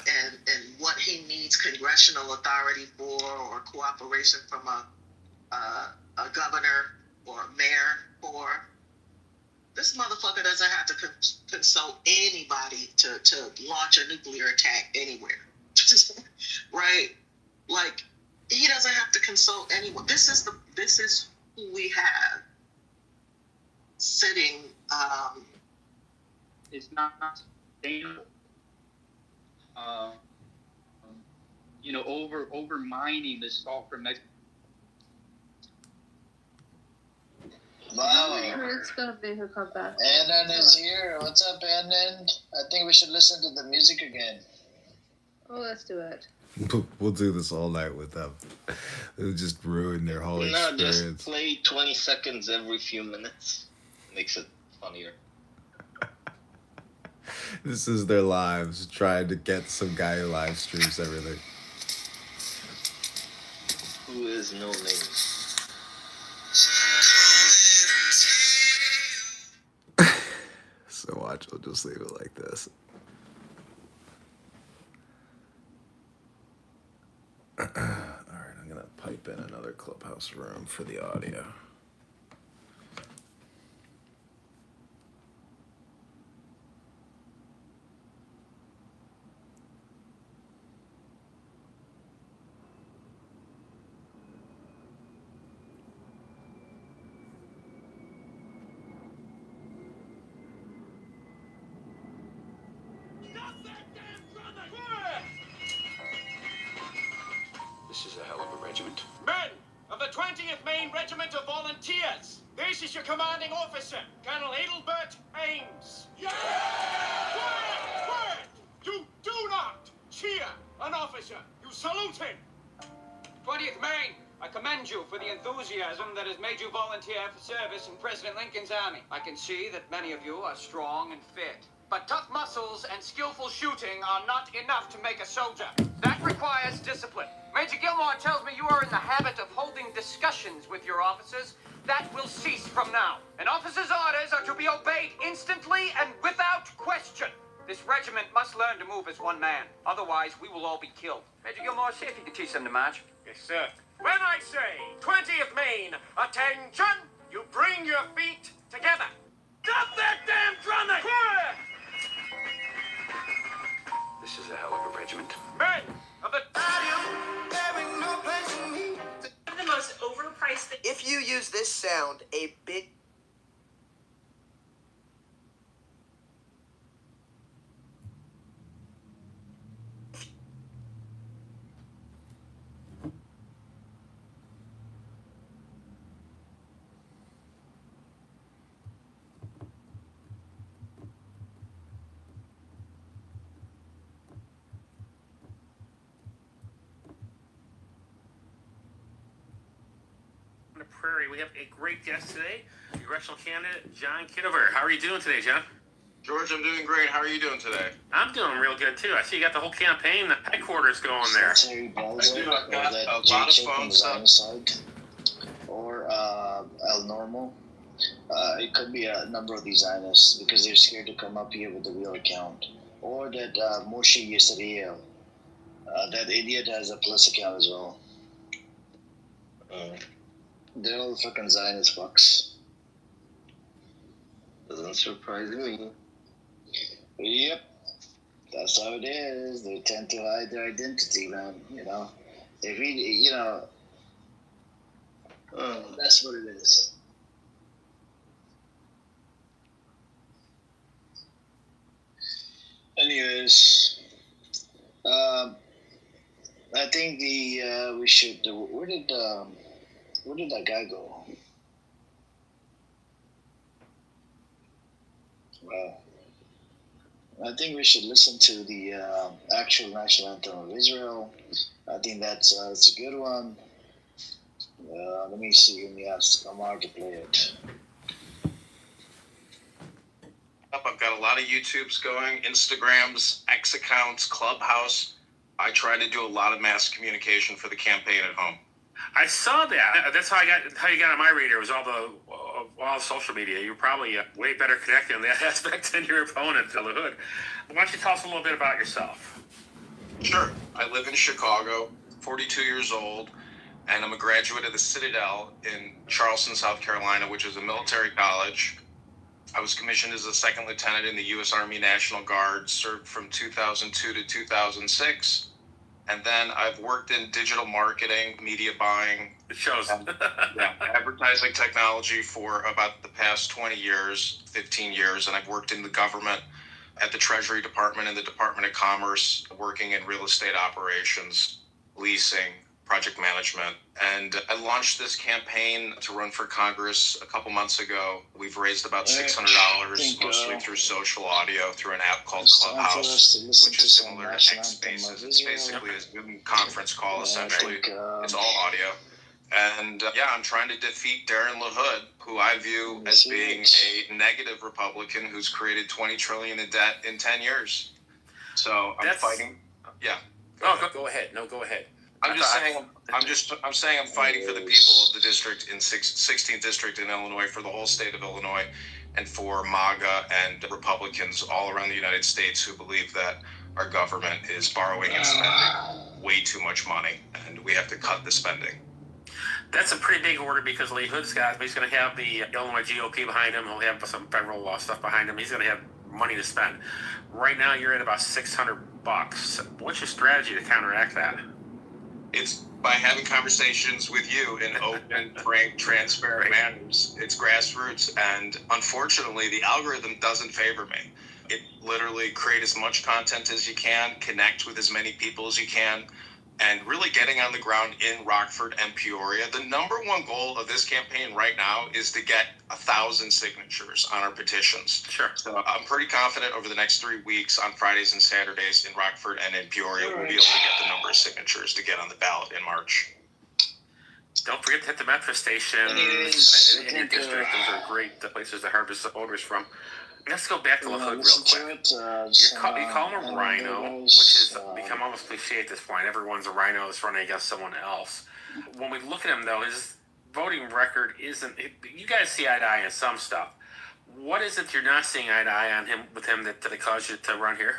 and what he needs congressional authority for, or cooperation from a governor or a mayor for. This motherfucker doesn't have to consult anybody to launch a nuclear attack anywhere. Right? Like, he doesn't have to consult anyone. This is who we have sitting. It's not sustainable. Over mining the salt from Mexico. Wow. It's gonna be her comeback. Annan is here. What's up, Annan? I think we should listen to the music again. Oh, let's do it. We'll do this all night with them. It'll just ruin their whole experience. Just play 20 seconds every few minutes. Makes it funnier. This is their lives, trying to get some guy who live streams everything. Who is no name? So watch, I'll just leave it like this. Alright, I'm gonna pipe in another Clubhouse room for the audio. 20th Maine Regiment of Volunteers. This is your commanding officer, Colonel Adelbert Ames. Yeah! Quiet! You do not cheer an officer. You salute him. 20th Maine, I commend you for the enthusiasm that has made you volunteer for service in President Lincoln's army. I can see that many of you are strong and fit. But tough muscles and skillful shooting are not enough to make a soldier. That requires discipline. Major Gilmore tells me you are in the habit of holding discussions with your officers. That will cease from now. An officer's orders are to be obeyed instantly and without question. This regiment must learn to move as one man. Otherwise, we will all be killed. Major Gilmore, see if you can teach them to march. Yes, sir. When I say 20th Maine, attention, you bring your feet together. Stop that damn drumming! This is a hell of a regiment. Men of the The most overpriced thing. If you use this sound, a big... Prairie. We have a great guest today, congressional candidate John Kitover. How are you doing today, John? George, I'm doing great. How are you doing today? I'm doing real good too. I see you got the whole campaign headquarters going there. I've got a lot of phone stuff. Or El Normal. It could be a number of these Zionists because they're scared to come up here with the real account. Or that Moshe Yisrael. That idiot has a plus account as well. They're all fucking Zionist fucks. Doesn't surprise me. Yep. That's how it is. They tend to hide their identity, man. You know? They really, you know... that's what it is. Anyways... I think we should... Where did that guy go? Well, I think we should listen to the actual national anthem of Israel. I think that's it's a good one. Let me see. Let me ask Amar to play it. I've got a lot of YouTubes going, Instagrams, X accounts, Clubhouse. I try to do a lot of mass communication for the campaign at home. I saw that. That's how you got on my radar. Was all social media. You're probably way better connected in that aspect than your opponent, the Hood. Why don't you tell us a little bit about yourself? Sure. I live in Chicago, 42 years old, and I'm a graduate of the Citadel in Charleston, South Carolina, which is a military college. I was commissioned as a second lieutenant in the U.S. Army National Guard, served from 2002 to 2006. And then I've worked in digital marketing, media buying. It shows. Advertising technology for about the past 20 years, 15 years. And I've worked in the government at the Treasury Department and the Department of Commerce, working in real estate operations, leasing, project management. And I launched this campaign to run for Congress a couple months ago. We've raised about $600, mostly through social audio, through an app called Clubhouse, which is similar to X Spaces. It's basically a Zoom conference call, essentially. It's all audio. And I'm trying to defeat Darren LaHood, who I view as being a negative Republican who's created $20 trillion in debt in 10 years. So I'm fighting. Yeah. Go ahead. No, go ahead. I'm saying I'm fighting for the people of the district in 16th district in Illinois, for the whole state of Illinois, and for MAGA and Republicans all around the United States who believe that our government is borrowing and spending way too much money, and we have to cut the spending. That's a pretty big order because Lee Hood's he's going to have the Illinois GOP behind him. He'll have some federal stuff behind him. He's going to have money to spend. Right now, you're at about $600. What's your strategy to counteract that? It's by having conversations with you in open, frank, transparent manners. It's grassroots, and unfortunately, the algorithm doesn't favor me. It literally create as much content as you can, connect with as many people as you can, and really getting on the ground in Rockford and Peoria. The number one goal of this campaign right now is to get 1,000 signatures on our petitions. Sure. So I'm pretty confident over the next 3 weeks on Fridays and Saturdays in Rockford and in Peoria, we'll be able to get the number of signatures to get on the ballot in March. Don't forget to hit the metro stations in your district. Those are great places to harvest the voters from. Let's go back to LaHood real quick. You call him a rhino, which has become almost cliche at this point. Everyone's a rhino that's running against someone else. When we look at him, though, his voting record isn't... You guys see eye to eye on some stuff. What is it you're not seeing eye to eye on with him that caused you to run here?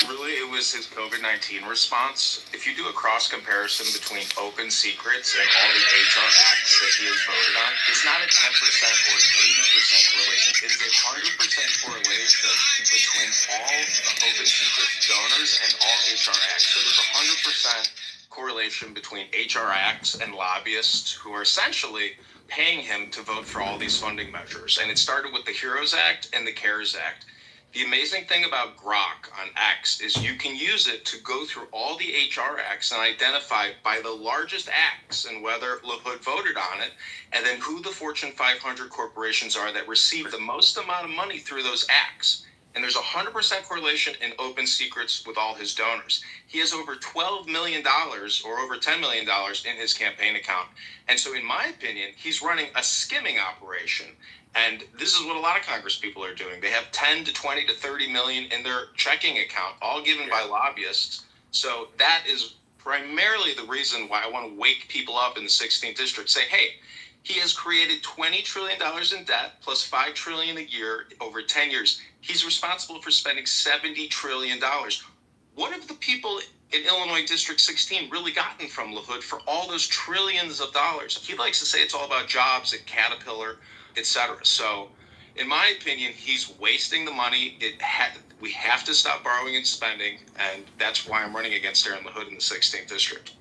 Really, it was his COVID-19 response. If you do a cross comparison between open secrets and all the HR acts that he has voted on, it's not a 10% or 80% correlation. It is a 100% correlation between all open secrets donors and all HR acts. So there's a 100% correlation between HR acts and lobbyists who are essentially paying him to vote for all these funding measures. And it started with the HEROES Act and the CARES Act. The amazing thing about Grok on X is you can use it to go through all the HR acts and identify by the largest acts and whether LaHood voted on it, and then who the Fortune 500 corporations are that receive the most amount of money through those acts. And there's a 100% correlation in open secrets with all his donors. He has over $12 million or over $10 million in his campaign account. And so in my opinion, he's running a skimming operation. And this is what a lot of Congress people are doing. They have 10 to 20 to 30 million in their checking account, all given by lobbyists. So that is primarily the reason why I want to wake people up in the 16th district. Say, hey, he has created $20 trillion in debt plus $5 trillion a year over 10 years. He's responsible for spending $70 trillion. What have the people in Illinois District 16 really gotten from LaHood for all those trillions of dollars? He likes to say it's all about jobs at Caterpillar, etc. So, in my opinion, he's wasting the money. We have to stop borrowing and spending, and that's why I'm running against Aaron LaHood in the 16th district.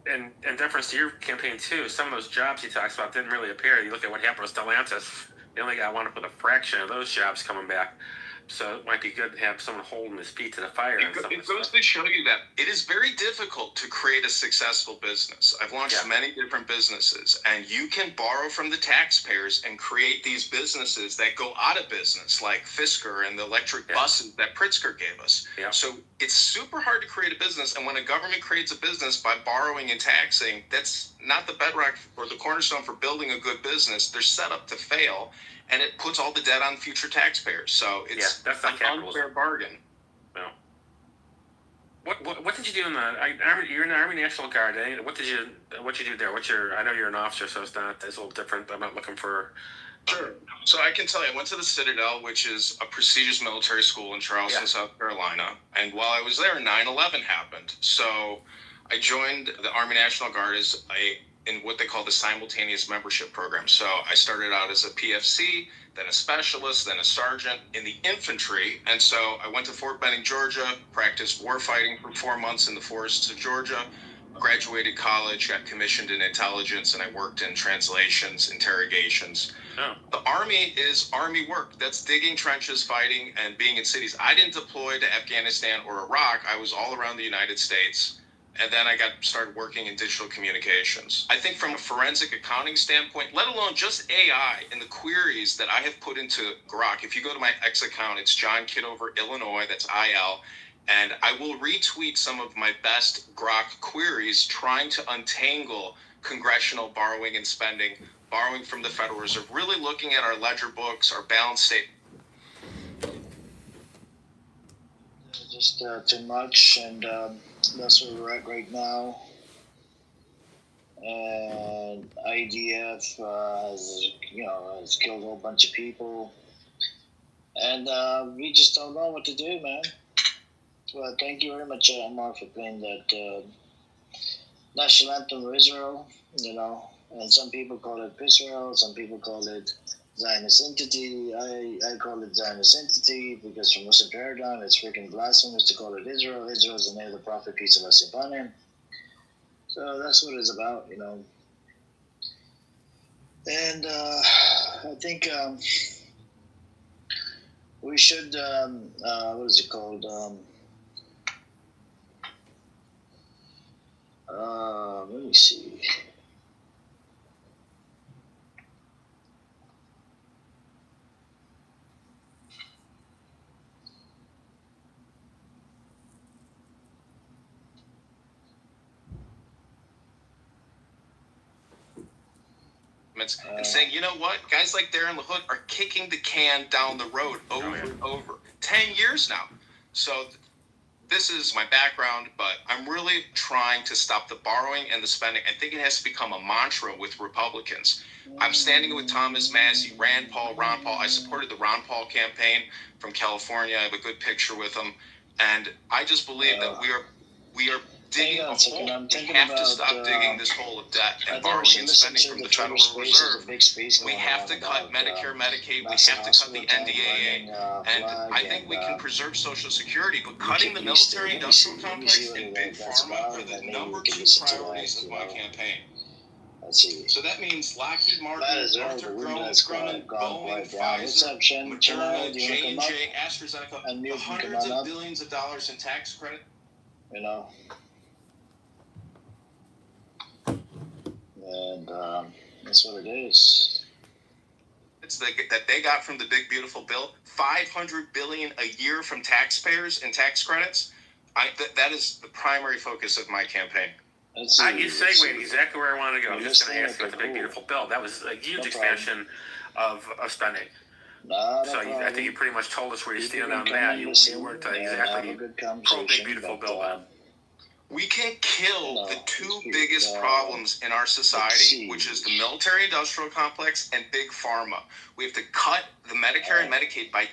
And in deference to your campaign, too, some of those jobs he talks about didn't really appear. You look at what happened with Stellantis, they only got one up with a fraction of those jobs coming back. So it might be good to have someone holding his feet to the fire. It goes to show you that it is very difficult to create a successful business. I've launched many different businesses, and you can borrow from the taxpayers and create these businesses that go out of business, like Fisker and the electric buses that Pritzker gave us. Yeah. So it's super hard to create a business, and when a government creates a business by borrowing and taxing, that's not the bedrock or the cornerstone for building a good business. They're set up to fail. And it puts all the debt on future taxpayers. So it's that's not an unfair bargain. No. What did you do in the Army? You're in the Army National Guard. Eh? What did you do there? I know you're an officer, so it's a little different. I'm not looking for. Sure. So I can tell you, I went to the Citadel, which is a prestigious military school in Charleston, South Carolina. And while I was there, 9/11 happened. So I joined the Army National Guard as in what they call the simultaneous membership program. So I started out as a PFC, then a specialist, then a sergeant in the infantry. And so I went to Fort Benning, Georgia, practiced war fighting for 4 months in the forests of Georgia, graduated college, got commissioned in intelligence, and I worked in translations, interrogations. Oh. The Army is Army work. That's digging trenches, fighting, and being in cities. I didn't deploy to Afghanistan or Iraq. I was all around the United States. And then I started working in digital communications. I think from a forensic accounting standpoint, let alone just AI and the queries that I have put into Grok, if you go to my X account, it's John Kitover, Illinois, that's IL, and I will retweet some of my best Grok queries trying to untangle congressional borrowing and spending, borrowing from the Federal Reserve, really looking at our ledger books, our balance statement. Just too much, and that's where we're at right now. And IDF has killed a whole bunch of people, and we just don't know what to do, man. Well, thank you very much, Mark, for playing that national anthem of Israel. And some people call it Israel, some people call it Zionist entity. I call it Zionist entity because from Muslim paradigm, it's freaking blasphemous to call it Israel. Israel is the name of the prophet, peace and blessing upon him. So that's what it's about, And I think we should, what is it called? Let me see. And saying, you know what, guys like Darren LaHood are kicking the can down the road over and over. 10 years now. So this is my background, but I'm really trying to stop the borrowing and the spending. I think it has to become a mantra with Republicans. I'm standing with Thomas Massie, Rand Paul, Ron Paul. I supported the Ron Paul campaign from California. I have a good picture with him. And I just believe that we are digging a hole. We have to stop digging this hole of debt and borrowing and spending from the Federal Reserve. We have to cut Medicare, Medicaid. We have to cut the NDAA. And I think we can preserve Social Security, but cutting the military-industrial complex and big pharma are the number 2 priorities of my campaign. So that means Lockheed Martin, Northrop Grumman, Boeing, Pfizer, Moderna, J&J, AstraZeneca, the hundreds of billions of dollars in tax credit. You know. And that's what it is. It's that they got from the big beautiful bill, $500 billion a year from taxpayers and tax credits. That is the primary focus of my campaign. You segued exactly where I want to go. I'm just going to ask you about the big beautiful bill. That was a huge expansion of spending. I think you pretty much told us where you stand on that. You weren't exactly pro big beautiful bill then. We can kill the 2 biggest problems in our society, which is the military-industrial complex and big pharma. We have to cut the Medicare and Medicaid by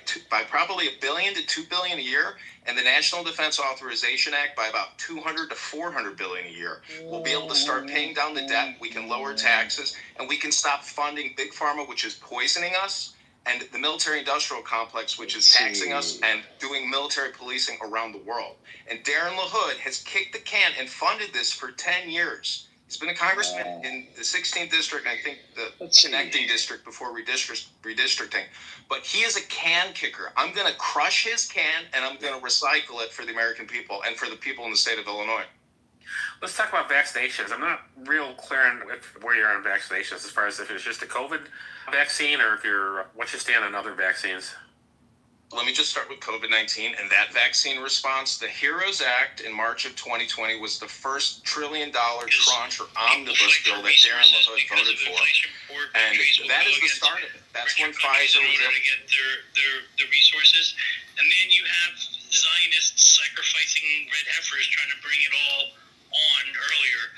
probably $1 billion to $2 billion a year, and the National Defense Authorization Act by about $200 to $400 billion a year. We'll be able to start paying down the debt. We can lower taxes, and we can stop funding big pharma, which is poisoning us, and the military-industrial complex, which is taxing us and doing military policing around the world. And Darren LaHood has kicked the can and funded this for 10 years. He's been a congressman in the 16th district, and I think the connecting district before redistricting. But he is a can kicker. I'm going to crush his can, and I'm going to recycle it for the American people and for the people in the state of Illinois. Let's talk about vaccinations. I'm not real clear on where you're on vaccinations as far as if it's just a COVID vaccine or what's your stand on other vaccines? Let me just start with COVID-19 and that vaccine response. The HEROES Act in March of 2020 was the first $1 trillion tranche or omnibus bill that Darren LaHood voted for. And that is the start of it. That's when Pfizer was able to get their resources. And then you have Zionists sacrificing red heifers trying to bring it all on earlier.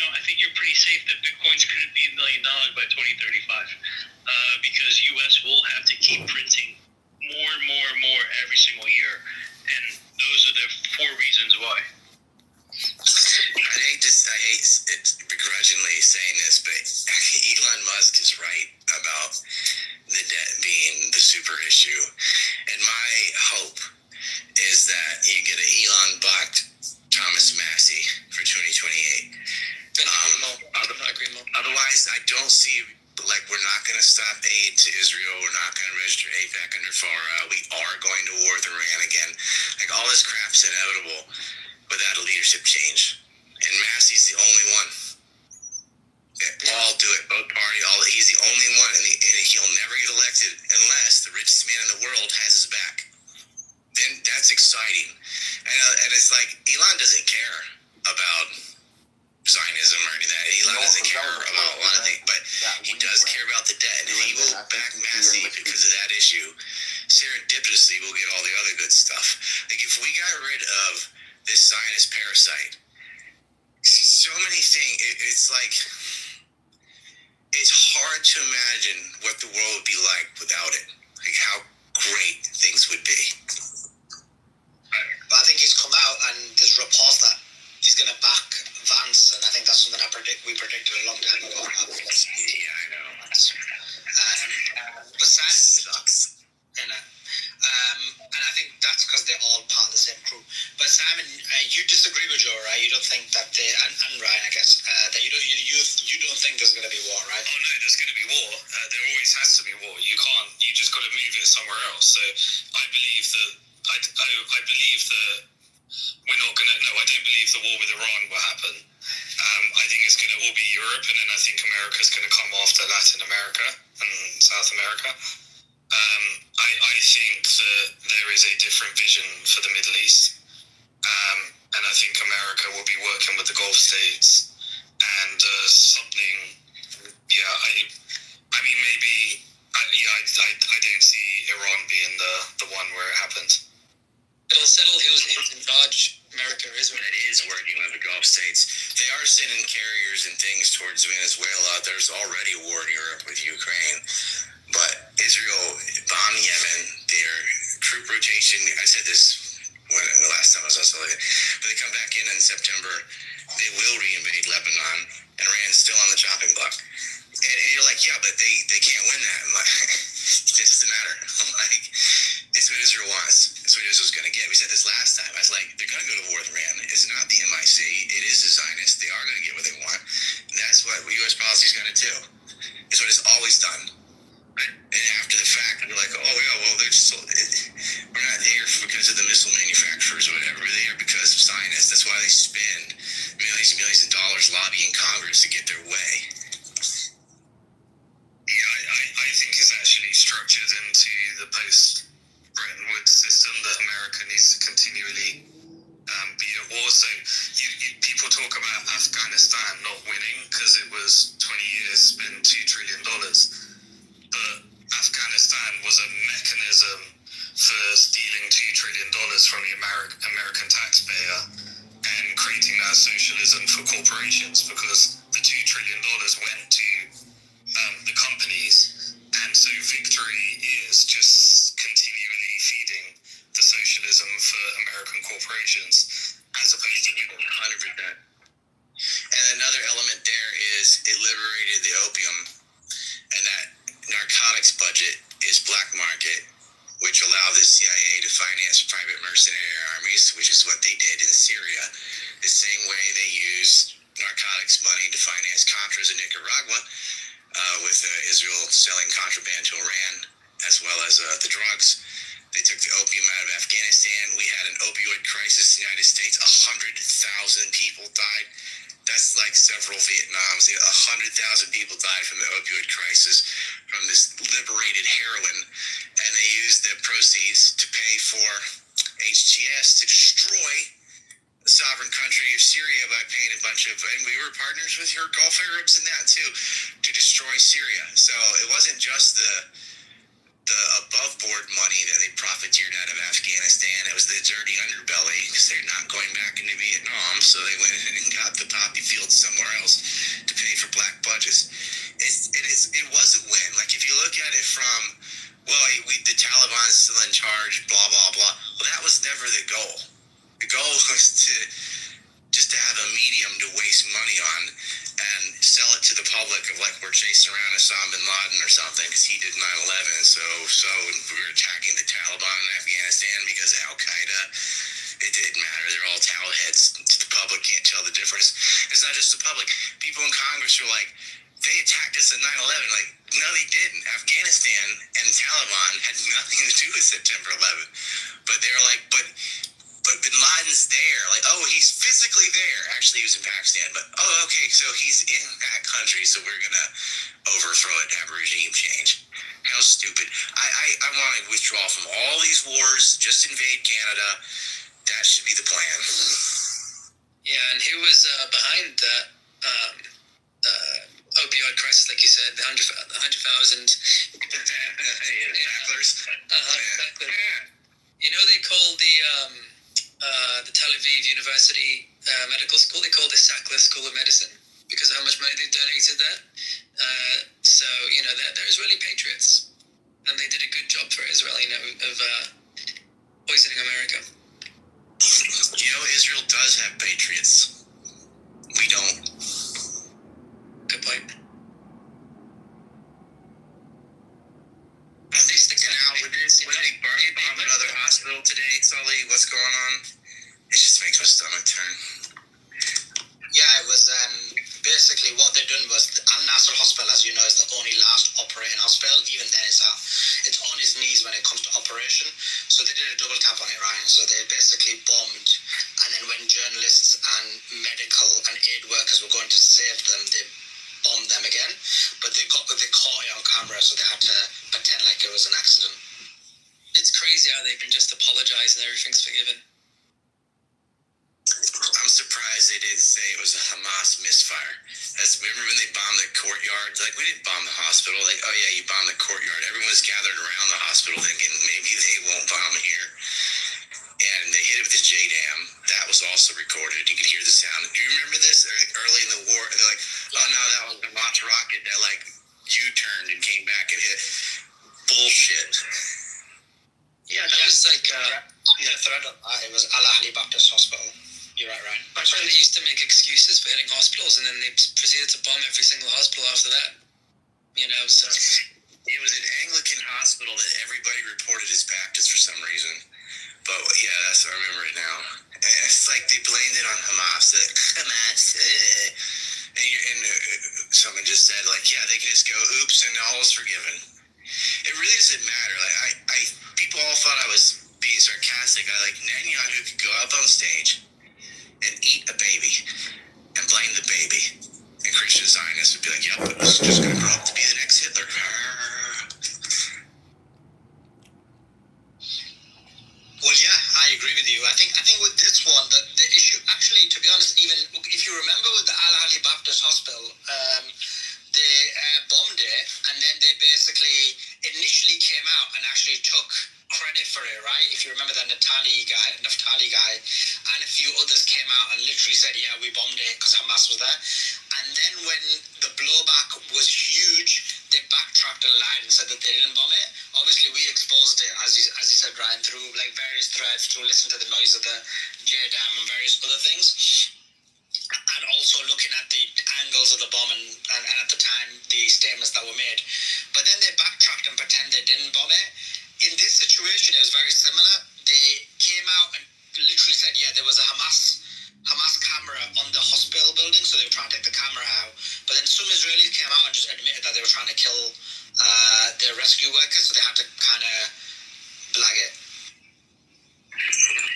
I think you're pretty safe that Bitcoin's going to be $1 million by 2035 because U.S. will have to keep printing more and more and more every single year, and those are the 4 reasons why. I hate it begrudgingly saying this, but Elon Musk is right about the debt being the super issue, and my hope is that you get an Elon-backed Thomas Massie for 2028. Otherwise, I don't see, we're not going to stop aid to Israel. We're not going to register AIPAC under FARA. We are going to war with Iran again. All this crap's inevitable without a leadership change. And Massey's the only one. All do it, both parties. He's the only one, and he'll never get elected unless the richest man in the world has his back. Then that's exciting. And it's like Elon doesn't care about Zionism or any of that. Elon doesn't care about a lot of things, but he does care about the debt, and he will back Massey because of that issue. Serendipitously, we'll get all the other good stuff. If we got rid of this Zionist parasite, so many things, it's hard to imagine what the world would be like without it. How great things would be. But I think he's come out and there's reports that he's going to back Vance, and I think that's something we predicted a long time ago. Yeah, I know. But sucks. And I think that's because they're all part of the same crew. But Simon, you disagree with Joe, right? You don't think that and Ryan, I guess, that you don't think there's going to be war, right? Oh no, there's going to be war. There always has to be war. You just got to move it somewhere else. So I believe that we're not going to. No, I don't believe the war with Iran will happen. I think it's going to all be Europe, and then I think America's going to come after Latin America and South America. I think that there is a different vision for the Middle East, and I think America will be working with the Gulf states and something. Yeah, I mean maybe. I don't see Iran being the one where it happens. It'll settle who's in charge, America or Israel. It is working with the Gulf states. They are sending carriers and things towards Venezuela. There's already a war in Europe with Ukraine. But Israel bombed Yemen. Their troop rotation, I said this when the last time I was also looking, but they come back in September. They will reinvade Lebanon, and Iran's still on the chopping block. And you're like, yeah, but they can't win that. I'm like, it doesn't matter. I'm like, it's what Israel wants. It's what Israel's going to get. We said this last time. I was like, they're going to go to war with Iran. It's not the MIC. It is the Zionists. They are going to get what they want. And that's what U.S. policy is going to do. It's what it's always done. And after the fact, we're like, oh, yeah, well, they're just, we're not there because of the missile manufacturers or whatever. We're there because of Zionists. That's why they spend millions and millions of dollars lobbying Congress to get their way. I think it's actually structured into the post-Bretton Woods system that America needs to continually be at war. So people talk about Afghanistan not winning because it was 20 years, spent $2 trillion. But Afghanistan was a mechanism for stealing $2 trillion from the American taxpayer and creating that socialism for corporations, because the $2 trillion went to the companies, and so victory is just continually feeding the socialism for American corporations as opposed to 100%. And another element there is it liberated the opium, and that narcotics budget is black market, which allowed the CIA to finance private mercenary armies, which is what they did in Syria. The same way they used narcotics money to finance Contras in Nicaragua, with Israel selling contraband to Iran, as well as the drugs. They took the opium out of Afghanistan. We had an opioid crisis in the United States. 100,000 people died. That's like several Vietnams. 100,000 people died from the opioid crisis, from this liberated heroin. And they used the proceeds to pay for HTS to destroy the sovereign country of Syria by paying a bunch of, and we were partners with your Gulf Arabs in that too, to destroy Syria. So it wasn't just the above board money that they profiteered out of Afghanistan. It was the dirty underbelly, because they're not going back into Vietnam, so they went and got the poppy fields somewhere else to pay for black budgets. It was a win. Like, if you look at it from, well, the Taliban's still in charge, blah blah blah. Well, that was never the goal. The goal was to have a medium to waste money on and sell it to the public of, like, we're chasing around Osama bin Laden or something because he did 9/11. So we were attacking the Taliban in Afghanistan because of Al-Qaeda. It didn't matter. They're all towel heads. The public can't tell the difference. It's not just the public. People in Congress were like, they attacked us at 9/11. Like, no, they didn't. Afghanistan and Taliban had nothing to do with September 11. But they were like, but bin Laden's there. Like, oh, he's physically there. Actually, he was in Pakistan. But, oh, okay, so he's in that country, so we're going to overthrow it and have a regime change. How stupid. I want to withdraw from all these wars, just invade Canada. That should be the plan. Yeah, and who was behind that opioid crisis, like you said, the 100,000? Tacklers. Exactly. You know, they called the Tel Aviv University Medical School, they called it Sackler School of Medicine because of how much money they donated there. So, you know, they're Israeli patriots, and they did a good job for Israel, you know, of poisoning America. You know, Israel does have patriots. We don't. Good point. When they bomb another hospital today, Sully, what's going on? It just makes my stomach turn. Yeah, it was basically what they done was Al Nasser Hospital, as you know, is the only last operating hospital. Even then, it's on his knees when it comes to operation. So they did a double tap on it, Ryan. So they basically bombed aid workers were going to save them, they bombed them again. But they caught it on camera, so they had to pretend like it was an accident. It's crazy how they can just apologize and everything's forgiven. I'm surprised they didn't say it was a Hamas misfire. Remember when they bombed the courtyard? Like, we didn't bomb the hospital. Like, oh yeah, you bombed the courtyard. Everyone was gathered around the hospital thinking maybe they won't bomb here. And they hit it with the JDAM. That was also recorded. You could hear the sound. Do you remember this? Like, early in the war, and they're like, oh no, that was a launch rocket that like U-turned and came back and hit. Bullshit. Yeah, that was like the thread on that. It was Al Ahli Baptist Hospital. You're right, Ryan. Actually, they used to make excuses for hitting hospitals, and then they proceeded to bomb every single hospital after that. You know, so it was an Anglican hospital that everybody reported as Baptist for some reason. But yeah, I remember it now. And it's like they blamed it on Hamas. And someone just said, like, yeah, they can just go, oops, and all is forgiven. It really doesn't matter. Like, people all thought I was being sarcastic. Netanyahu could go up on stage and eat a baby and blame the baby. And Christian Zionists would be like, yep, it was just going to grow up to be the next Hitler. Well, yeah, I agree with you. I think with this one, the issue, actually, to be honest, even if you remember with the Al Ahli Baptist Hospital, they bombed it, and then they basically initially came out and actually took credit for it, right? If you remember that Naftali guy, and a few others came out and literally said, yeah, we bombed it because Hamas was there. And then when the blowback was huge, they backtracked and lied and said that they didn't bomb it. Obviously, we exposed it, as you said, Ryan, through like various threads, through listening to the noise of the JDAM and various other things. And also looking at the angles of the bomb and at the time, the statements that were made. But then they backtracked and pretend they didn't bomb it. In this situation, it was very similar. They came out and literally said, yeah, there was a Hamas camera on the hospital building, so they were trying to take the camera out. But then some Israelis came out and just admitted that they were trying to kill their rescue workers, so they had to kind of blag it.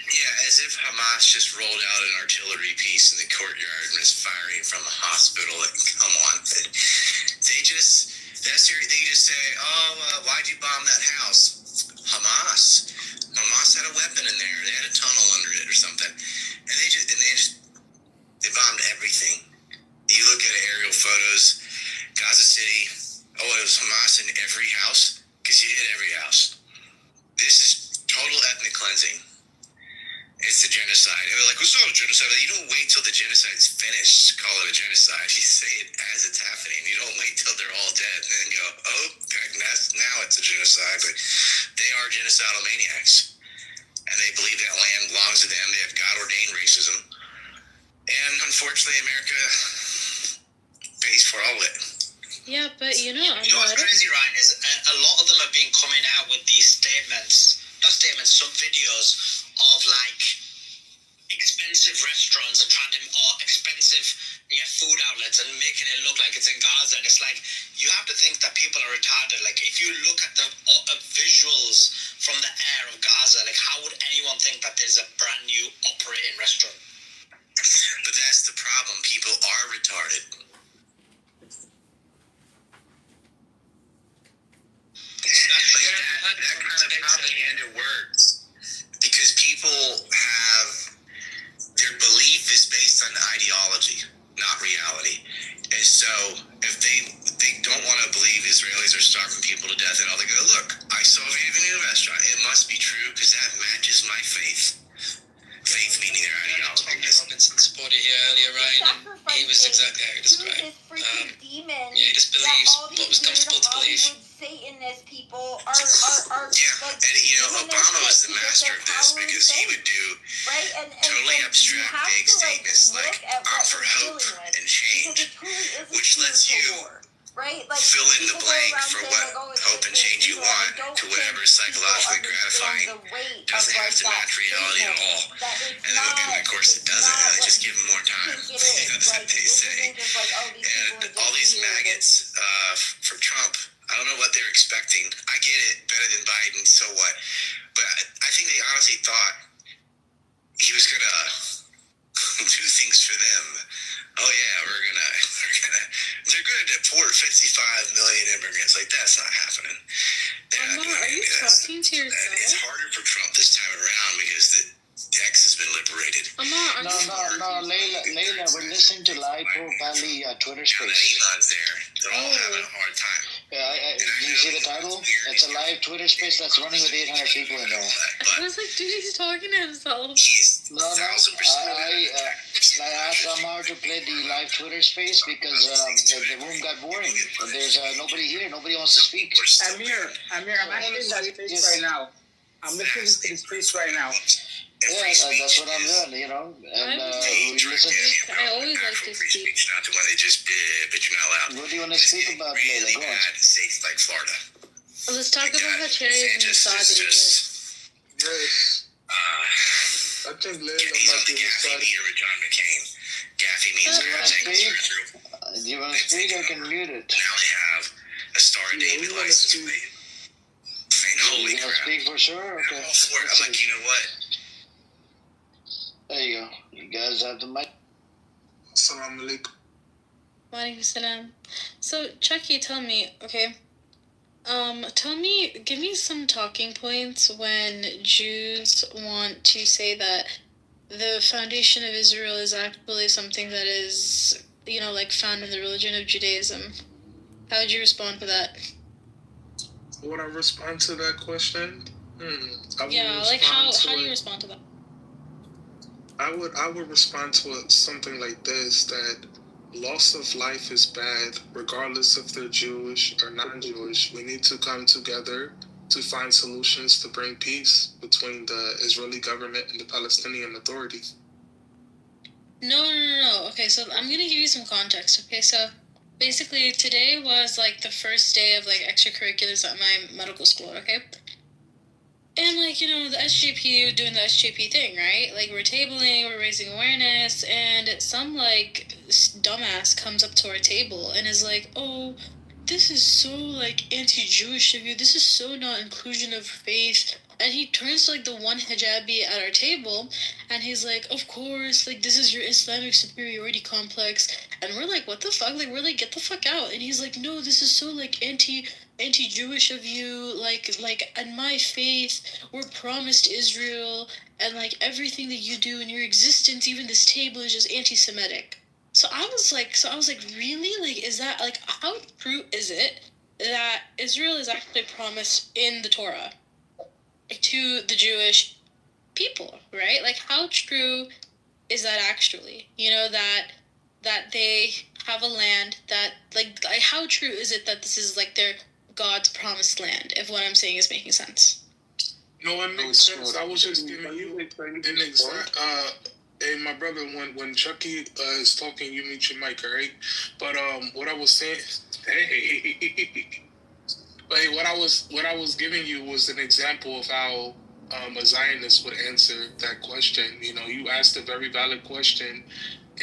Yeah, as if Hamas just rolled out an artillery piece in the courtyard and was firing from a hospital. Like, come on. They just say, why'd you bomb that house? Hamas had a weapon in there. They had a tunnel under it or something. And they bombed everything. You look at aerial photos, Gaza City, it was Hamas in every house, because you hit every house. This is total ethnic cleansing. It's a genocide. And they're like, it's not a genocide. You don't wait till the genocide's finished to call it a genocide. You say it as it's happening. You don't wait till they're all dead and then go, now it's a genocide. But they are genocidal maniacs. And they believe that land belongs to them. They have God-ordained racism. And unfortunately, America pays for all of it. Yeah, but you know what's crazy, Ryan, is a lot of them have been coming out with these some videos of like expensive restaurants and or expensive food outlets and making it look like it's in Gaza. And it's like, you have to think that people are retarded. Like, if you look at the visuals from the air of Gaza, like, how would anyone think that there's a brand new operating restaurant? But that's the problem. People are retarded. That kind of propaganda works because people have their belief is based on ideology, not reality. And so if they don't want to believe Israelis are starving people to death, and all they go, look, I saw a new restaurant. It must be true because that matches my faith. Faith meaning their ideology. Robinson supported here earlier, Ryan, and he was exactly how you described. He just believes what was comfortable to believe. Satanist people are yeah, like, and Obama was the master of this because he would do totally abstract big statements like I'm for hope and change, which lets you fill in the blank for what hope and change you want to whatever is psychologically gratifying. Doesn't have to match reality at all. And of course it doesn't. They just give them more time. That's what they say. And all these maggots for Trump, I don't know what they're expecting. I get it, better than Biden, so what? But I think they honestly thought he was going to do things for them. Oh, that's not happening. Are you talking to yourself? It's harder for Trump this time around because the X has been liberated. No, Layla, we're listening to live Pali Twitter space. Elon's there. They're all having a hard time. Do you see the title? It's a live Twitter space that's running with 800 people in there. I was like, dude, he's talking to himself. No. I asked Amar to play the live Twitter space because the room got boring. There's nobody here. Nobody wants to speak. Amir, I'm actually in that space right now. I'm listening to the space right now. Yeah, that's what I'm doing, you know. And we listen. I always like to speak. Not the one they just did, but you're not allowed. What do you want to speak about, Layla? Go on. States like Florida. Let's talk about how Cherry is Masadi. Yes. I think Layla might be Masadi. Here with John McCain. Gaffy means Do you want to speak or can mute it? Now they have a Star David license plate. Holy crap. Speak for sure? Okay. I'm all for it. I'm like, you know what? There you go. You guys have the mic. Assalamu alaikum. Wa alaikum salam. So, Chucky, tell me, okay? Give me some talking points when Jews want to say that the foundation of Israel is actually something that is, like found in the religion of Judaism. How would you respond to that? Would I respond to that question? How do you respond to that? I would respond to something like this, that loss of life is bad, regardless if they're Jewish or non-Jewish. We need to come together to find solutions to bring peace between the Israeli government and the Palestinian Authority. No. Okay, so I'm going to give you some context, okay? So basically, today was, the first day of, extracurriculars at my medical school, okay? And, the SJP doing the SJP thing, right? We're tabling, we're raising awareness, and some, dumbass comes up to our table and is like, oh, this is so, anti-Jewish of you. This is so not inclusion of faith. And he turns to, the one hijabi at our table, and he's like, of course, this is your Islamic superiority complex. And we're like, what the fuck? We're like, get the fuck out. And he's like, no, this is so, anti-Jewish of you. In my faith, we're promised Israel, and, everything that you do in your existence, even this table, is just anti-Semitic. So I was like, really? Is that, how true is it that Israel is actually promised in the Torah to the Jewish people, right? How true is that actually? That they have a land that, how true is it that this is, their God's promised land, if what I'm saying is making sense? No, it makes sense. I was just giving you an exact... Hey, my brother, when Chucky is talking, you mute your mic, all right? But what I was saying... But what I was giving you was an example of how a Zionist would answer that question. You asked a very valid question,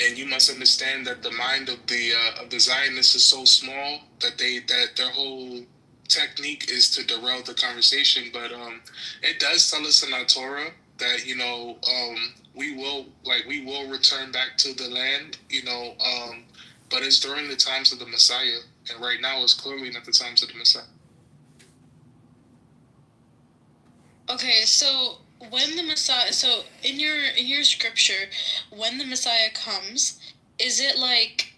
and you must understand that the mind of the Zionists is so small that their whole technique is to derail the conversation. But it does tell us in our Torah that we will return back to the land. But it's during the times of the Messiah, and right now it's clearly not the times of the Messiah. Okay, so when the Messiah, in your scripture, when the Messiah comes, is it like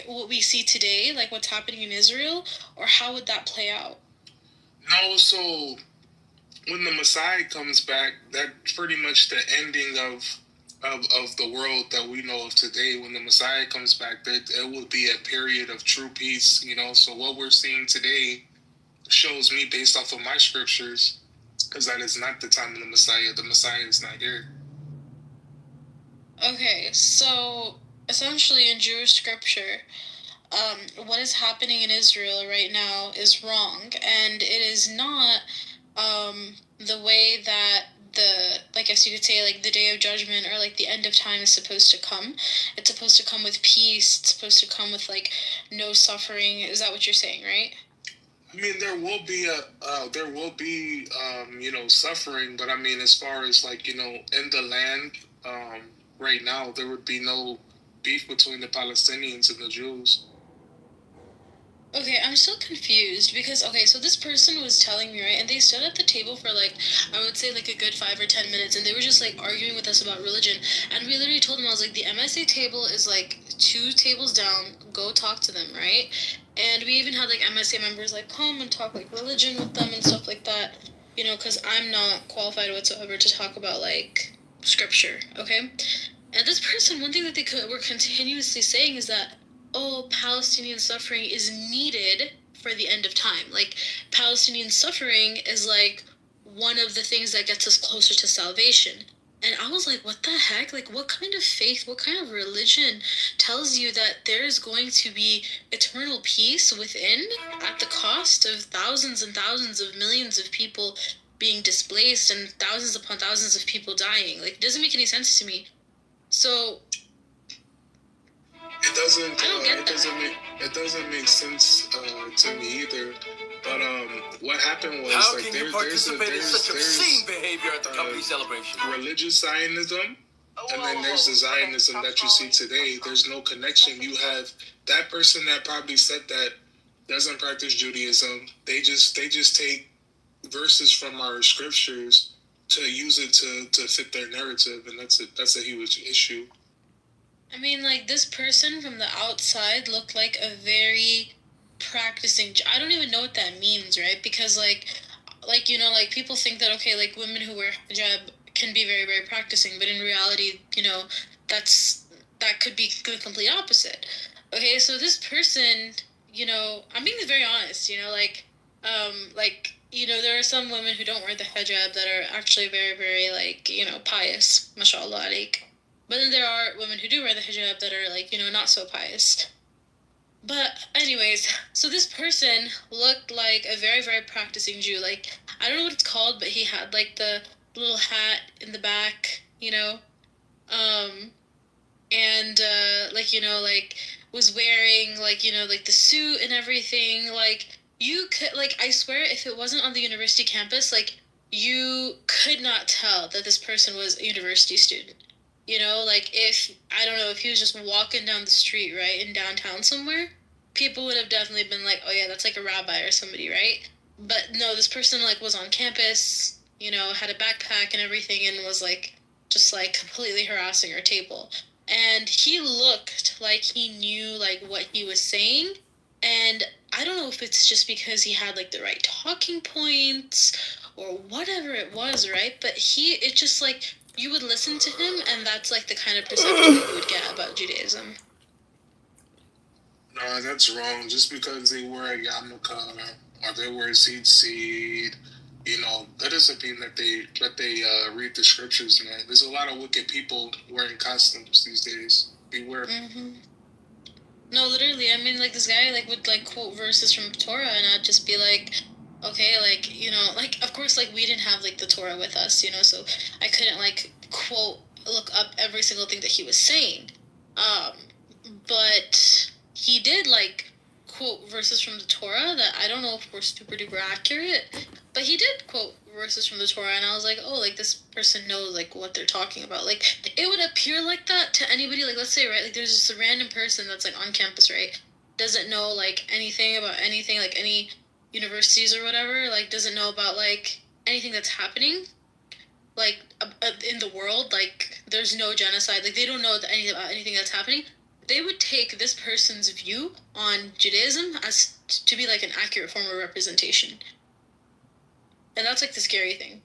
what we see today, what's happening in Israel, or how would that play out? No, so when the Messiah comes back, that's pretty much the ending of the world that we know of today. When the Messiah comes back, it will be a period of true peace. So what we're seeing today shows me, based off of my scriptures, because that is not the time of the Messiah. The Messiah is not here. Okay, so essentially in Jewish scripture, what is happening in Israel right now is wrong, and it is not the way that I guess you could say, the day of judgment or the end of time is supposed to come. It's supposed to come with peace. It's supposed to come with no suffering. Is that what you're saying, right? I mean, there will be suffering, but I mean, as far as in the land, right now, there would be no beef between the Palestinians and the Jews. Okay, I'm still confused because, okay, so this person was telling me, right, and they stood at the table for like, I would say like a good 5 or 10 minutes, and they were just like arguing with us about religion. And we literally told them, I was like, the MSA table is like 2 tables down, go talk to them, right? And we even had like MSA members like come and talk like religion with them and stuff like that, you know, because I'm not qualified whatsoever to talk about like scripture, okay? And this person, one thing that they were continuously saying is that, oh, Palestinian suffering is needed for the end of time. Like, Palestinian suffering is like one of the things that gets us closer to salvation. And I was like, what the heck? Like, what kind of faith, what kind of religion tells you that there's going to be eternal peace within at the cost of thousands and thousands of millions of people being displaced and thousands upon thousands of people dying? Like, it doesn't make any sense to me. So it doesn't. It doesn't make sense to me either. But what happened was how like can you participate in such obscene behavior at the company celebration? Religious Zionism, and then there's the Zionism that you see today. There's no connection. You have that person that probably said that doesn't practice Judaism. They just take verses from our scriptures to use it to fit their narrative, and that's a huge issue. I mean, like, this person from the outside looked like a very practicing... I don't even know what that means, right? Because, like, you know, like, people think that, okay, like, women who wear hijab can be very, very practicing, but in reality, you know, that could be the complete opposite. Okay, so this person, you know, I'm being very honest, you know, like, you know, there are some women who don't wear the hijab that are actually very, very, like, you know, pious, mashallah alaik. But then there are women who do wear the hijab that are, like, you know, not so pious. But anyways, so this person looked like a very, very practicing Jew. Like, I don't know what it's called, but he had, like, the little hat in the back, you know? And, like, you know, like, was wearing, like, you know, like, the suit and everything. Like, you could, like, I swear, if it wasn't on the university campus, like, you could not tell that this person was a university student. You know, like, if, I don't know, if he was just walking down the street, right, in downtown somewhere, people would have definitely been like, oh yeah, that's like a rabbi or somebody, right? But no, this person, like, was on campus, you know, had a backpack and everything, and was, like, just, like, completely harassing our table. And he looked like he knew, like, what he was saying, and I don't know if it's just because he had, like, the right talking points or whatever it was, right? But it just, like, you would listen to him, and that's, like, the kind of perception that you would get about Judaism. No, that's wrong. Just because they wear a yarmulke or they wear seed, you know, that doesn't mean that they read the scriptures, man. There's a lot of wicked people wearing costumes these days. Beware. Mm-hmm. No, literally, I mean, like, this guy, like, would, like, quote verses from Torah, and I'd just be like, okay, like, you know, like, of course, like, we didn't have, like, the Torah with us, you know, so I couldn't, like, look up every single thing that he was saying. But he did, like, quote verses from the Torah that I don't know if were super duper accurate, but he did quote verses from the Torah, and I was like, oh, like, this person knows, like, what they're talking about. Like, it would appear like that to anybody, like, let's say, right, like, there's just a random person that's, like, on campus, right, doesn't know, like, anything about anything, like, any universities or whatever, like, doesn't know about, like, anything that's happening, like, in the world, like, there's no genocide, like, they don't know about anything that's happening. They would take this person's view on Judaism as to be, like, an accurate form of representation. And that's, like, the scary thing.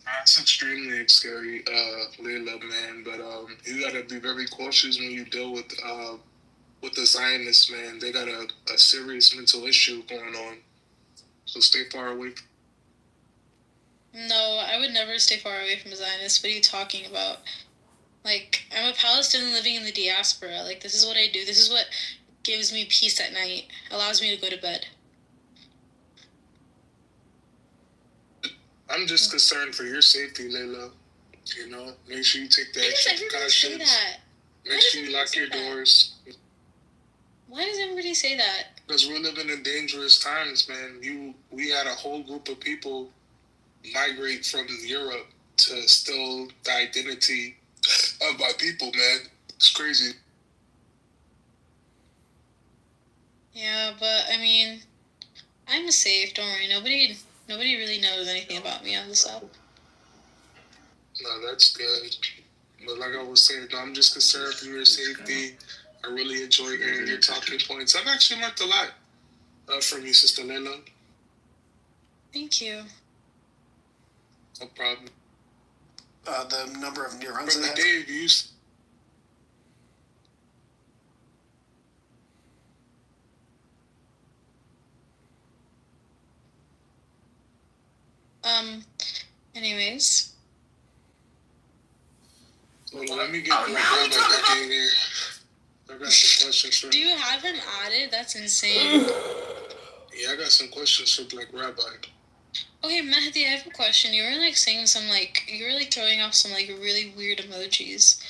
That's extremely scary, Layla, man. But you gotta be very cautious when you deal with the Zionists, man. They got a serious mental issue going on. So stay far away. No, I would never stay far away from a Zionist. What are you talking about? Like, I'm a Palestinian living in the diaspora. Like, this is what I do. This is what gives me peace at night. Allows me to go to bed. I'm just concerned for your safety, Layla. You know, make sure you take the extra precautions. Make sure you lock your doors. Why does everybody say that? Because we're living in dangerous times, man. We had a whole group of people migrate from Europe to steal the identity of my people, man. It's crazy. Yeah, but I mean, I'm safe. Don't worry. Nobody really knows anything about me on this app. No, that's good. But like I was saying, I'm just concerned for your safety. I really enjoy hearing your talking points. I've actually learned a lot from you, Sister Layla. Thank you. No problem. The number of neurons. Brother Dave, you. Anyways. Hold on, let me get my grandma back in here. I got some questions for Do you have him added? That's insane. Yeah, I got some questions for Black Rabbi. Okay, Mahdi, I have a question. You were like saying some you were like throwing off some like really weird emojis.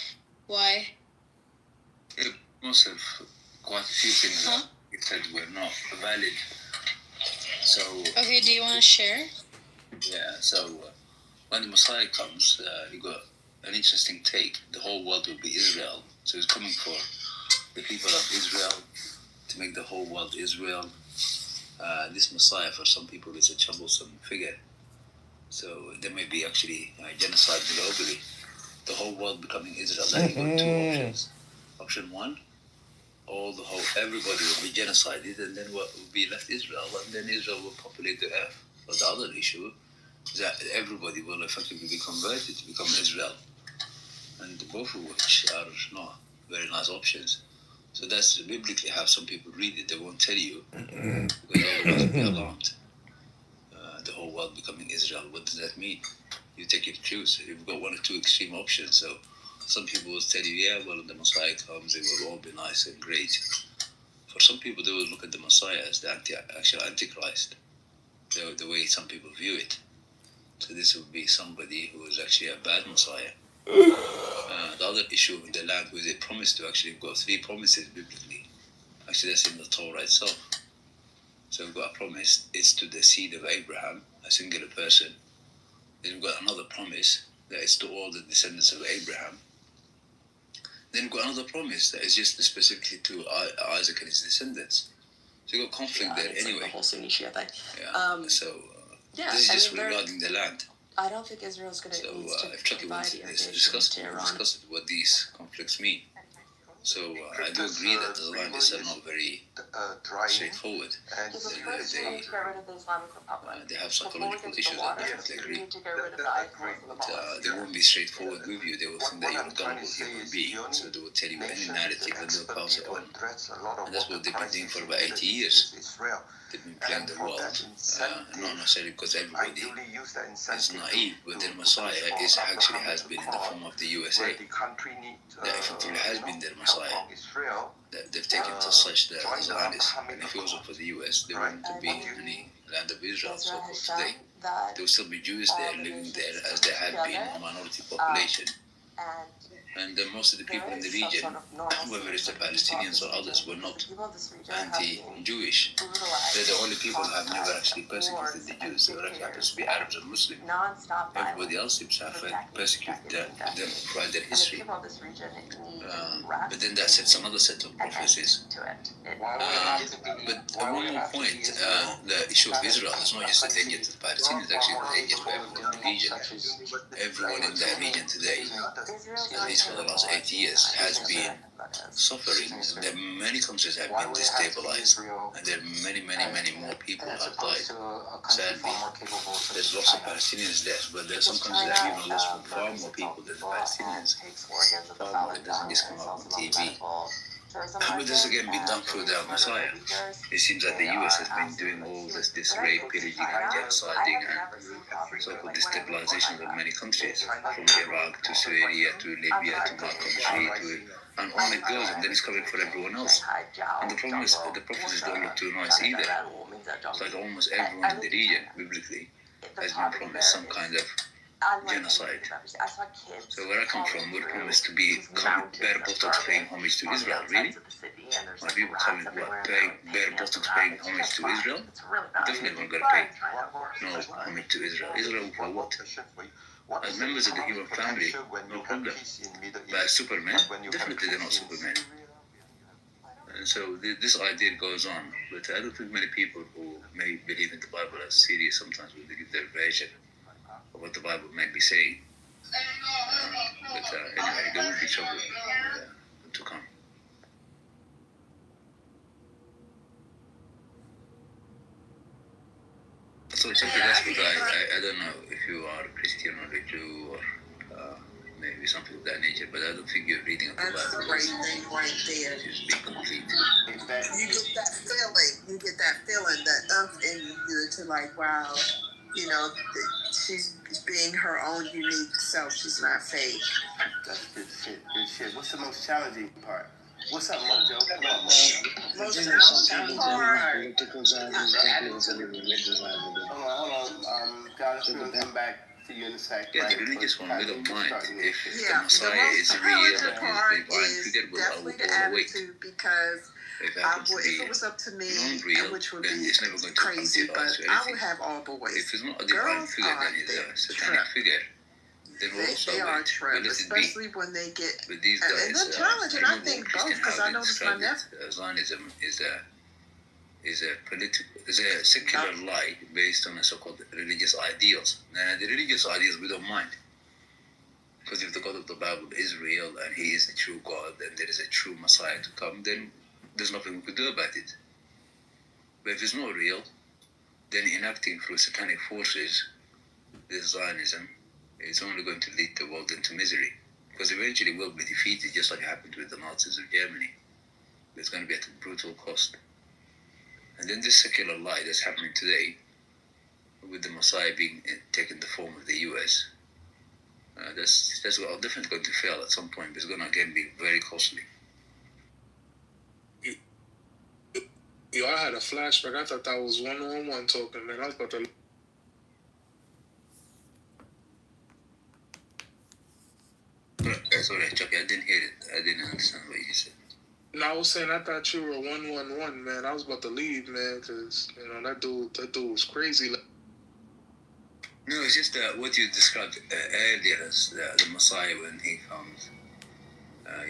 Why? Most of quite a few things that you said were not valid. So. Okay, do you want to share? Yeah. So when the Messiah comes, he got an interesting take. The whole world will be Israel. So he's coming for the people of Israel to make the whole world Israel. This Messiah, for some people, is a troublesome figure. So there may be actually genocide globally. The whole world becoming Israel. Then you got two options. Option one, everybody will be genocided, and then what will be left Israel, and then Israel will populate the earth. But the other issue is that everybody will effectively be converted to become Israel, and both of which are not very nice options. So that's biblically how some people read it. They won't tell you because otherwise you'll be alarmed. The whole world becoming Israel. What does that mean? You take it choose. You've got one or two extreme options. So some people will tell you, yeah, well, when the Messiah comes, it will all be nice and great. For some people, they will look at the Messiah as the actual Antichrist, the way some people view it. So this would be somebody who is actually a bad Messiah. The other issue with the land was they promised to actually got 3 promises biblically. Actually, that's in the Torah itself. So we've got a promise, it's to the seed of Abraham, a singular person. Then we've got another promise that it's to all the descendants of Abraham. Then we've got another promise that is just specifically to Isaac and his descendants. So you've got conflict there anyway. Like the whole Sunni Shia thing. Yeah. This is just regarding the land. I don't think Israel's going to need to if Chucky wants to discuss what these conflicts mean. So I do agree that the Zionists are not very straightforward. They have psychological issues, I definitely agree. But they won't be straightforward with you. They will think that you're a gullible human being. So they will tell you any narrative and they'll pass it on. And that's what they've been doing for about 80 years. They've been playing the world, not necessarily because everybody is naive, but their Messiah actually has been in the form of the USA. That effectively has been their Messiah. That they've taken to such the Zionists. And if it wasn't for the US, there wouldn't be any land of Israel so called today. There would still be Jews there living there as there had been a minority population. And most of the people in the region, whether it's the Palestinians or others, were not anti-Jewish. They're the only people who have never actually persecuted the Jews. They were actually happens to be Arabs and Muslims. Everybody else seems to have persecuted them throughout their history. But then that's some other set of prophecies. But one more point, the issue of Israel is not just a danger to the Palestinians, actually a danger to everyone in the region. Everyone in that region today, at least for the last 8 years, has been suffering. There are many countries have been destabilized, and there are many more people have died. Sadly, there's lots of Palestinians there, but there are some countries that have even lost far more people than the Palestinians. Far more. It doesn't just come up on TV. But this again been done through the Messiah. It seems that the US has been doing all this rape, pillaging, and genociding, and so-called destabilization of many countries, from Iraq to Syria to Libya to my country and on it goes, and then it's coming for everyone else. And the problem is, the prophecies don't look too nice either. It's like almost everyone in the region, biblically, has been promised some kind of genocide. So where I come from, we're promised to be bare buttocks paying homage to Israel, really? My people tell me what, bare buttocks paying homage to Israel? Definitely not going to pay no homage to Israel. Israel for what? As members of the human family, no problem. But as Superman, definitely they're not Superman. And so this idea goes on, but I don't think many people who may believe in the Bible are serious sometimes will believe their version of what the Bible may be saying. But anyway, there will be trouble to come. So simply that's what I don't know if you are a Christian or a Jew or maybe something of that nature, but I don't think you're reading of the Bible. That's a great thing right there. Just be complete. You get that feeling. You get that feeling, that in you to like, wow, you know, she's being her own unique self. She's not fake. That's good shit. Good shit. What's the most challenging part? What's up, Mojo? Come on, Mojo. Most challenging part. Political Zionism, religious Zionism. Hold on. Josh, we'll come back to you in a second. Yeah, the religious one, we don't mind. If the Yeah, Messiah the is most real challenging and part he's divine is figure, well, I definitely will the all await. attitude, because if it was up to me, non-real, which would then be it's never going to crazy, come to but life or I would anything. have all the ways. If it's not a divine Girls figure, are then he's a satanic trapped. figure. Then we'll also They are wait. trapped, Let it be. especially when they get. But these And guys, they're challenging. I don't know think what both, Christian because I how they noticed my describe nephew. it. Zionism is a political, is a secular lie based on a so-called religious ideals. Now, the religious ideals we don't mind, because if the God of the Bible is real and He is the true God, and there is a true Messiah to come, then there's nothing we could do about it. But if it's not real, then enacting through satanic forces this Zionism is only going to lead the world into misery, because eventually we'll be defeated, just like happened with the Nazis of Germany. It's going to be at a brutal cost. And then this secular lie that's happening today, with the Messiah being taken the form of the US, that's definitely going to fail at some point. It's going to again be very costly. Yo, I had a flashback. I thought that was one-on-one talking, man. I was about to. Sorry, Chucky, I didn't hear it. I didn't understand what you said. No, I was saying I thought you were 111, man. I was about to leave, man, because you know that dude was crazy. No, it's just what you described earlier as the Messiah when he comes.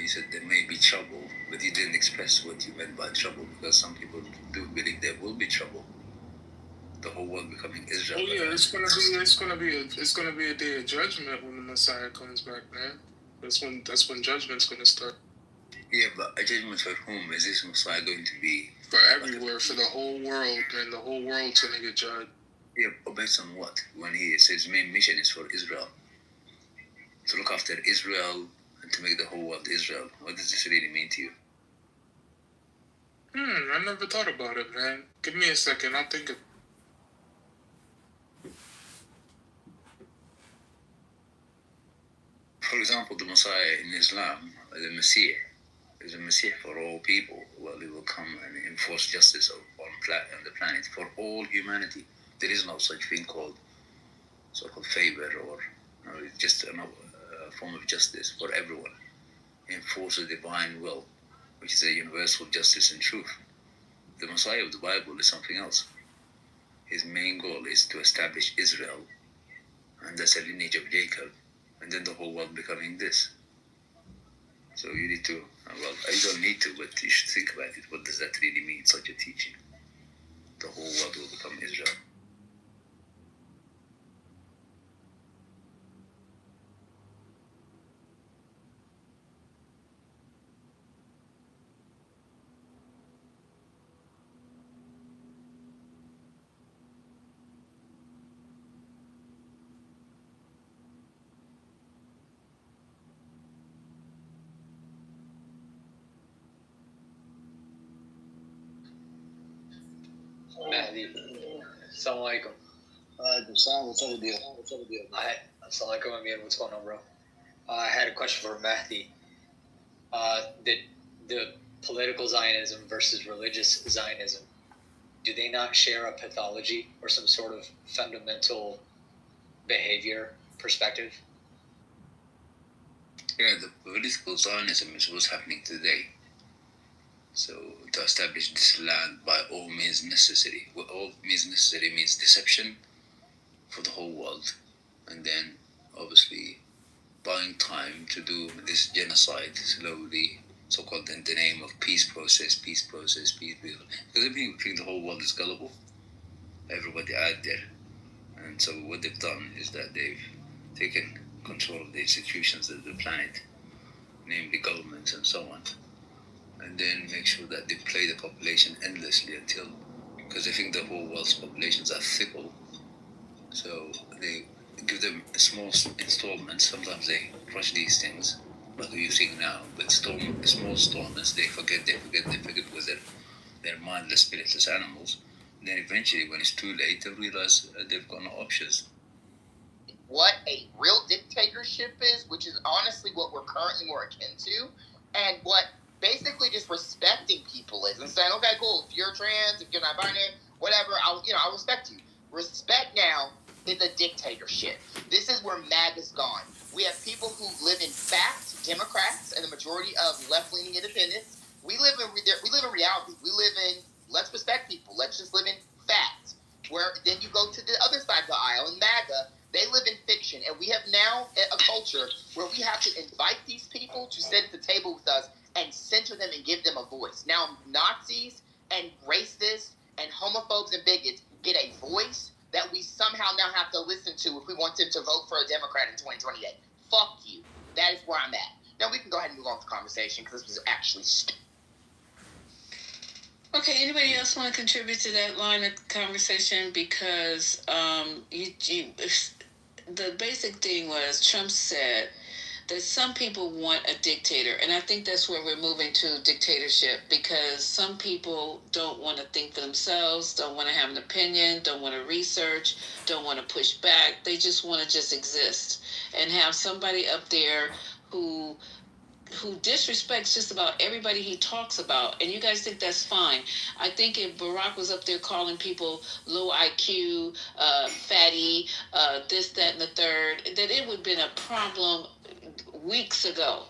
You said there may be trouble, but you didn't express what you meant by trouble, because some people do believe there will be trouble. The whole world becoming Israel. Oh yeah, it's gonna be a day of judgment when the Messiah comes back, man. That's when judgment's gonna start. Yeah, but a judgment for whom? Is this Messiah going to be? For everywhere, for the whole world, man. The whole world's gonna get judged. Yeah, but based on what? When he says his main mission is for Israel, to look after Israel and to make the whole world Israel. What does this really mean to you? I never thought about it, man. Give me a second. I'll think of. For example, the Messiah in Islam, the Messiah, is a Messiah for all people. Well, he will come and enforce justice on the planet for all humanity. There is no such thing called so-called favor or it's just a form of justice for everyone. Enforce the divine will, which is a universal justice and truth. The Messiah of the Bible is something else. His main goal is to establish Israel, and that's a lineage of Jacob, and then the whole world becoming this. So you need to, well, you don't need to, but you should think about it. What does that really mean, such a teaching? The whole world will become Israel. Mahdi. Assalamualaikum. What's up with you? Assalamualaikum, Amir. What's going on, bro? I had a question for Mahdi. The political Zionism versus religious Zionism, do they not share a pathology or some sort of fundamental behavior perspective? Yeah, the political Zionism is what's happening today. So to establish this land by all means necessary. What all means necessary means deception for the whole world, and then obviously buying time to do this genocide slowly so-called in the name of peace process. Because they think the whole world is gullible. Everybody out there. And so what they've done is that they've taken control of the institutions of the planet, namely governments and so on, and then make sure that they play the population endlessly until, because they think the whole world's populations are fickle, so they give them small installments. Sometimes they crush these things, like you're seeing now, but small installments, they forget because they're mindless, spiritless animals. And then eventually, when it's too late, they realize they've got no options. What a real dictatorship is, which is honestly what we're currently more akin to, and what basically just respecting people is, and saying, okay, cool, if you're trans, if you're not binary, whatever, I'll respect you. Respect now is a dictatorship. This is where MAGA's gone. We have people who live in fact, Democrats, and the majority of left-leaning independents. We live in reality. We live in let's respect people. Let's just live in fact. Where then you go to the other side of the aisle in MAGA. They live in fiction, and we have now a culture where we have to invite these people to sit at the table with us and center them and give them a voice. Now, Nazis and racists and homophobes and bigots get a voice that we somehow now have to listen to if we want them to vote for a Democrat in 2028. Fuck you. That is where I'm at. Now, we can go ahead and move on with the conversation because this was actually stupid. Okay, anybody else want to contribute to that line of conversation? Because the basic thing was Trump said that some people want a dictator, and I think that's where we're moving to, dictatorship, because some people don't want to think for themselves, don't want to have an opinion, don't want to research, don't want to push back. They just want to just exist and have somebody up there who disrespects just about everybody he talks about, and you guys think that's fine. I think if Barack was up there calling people low IQ, fatty, this, that, and the third, that it would have been a problem weeks ago.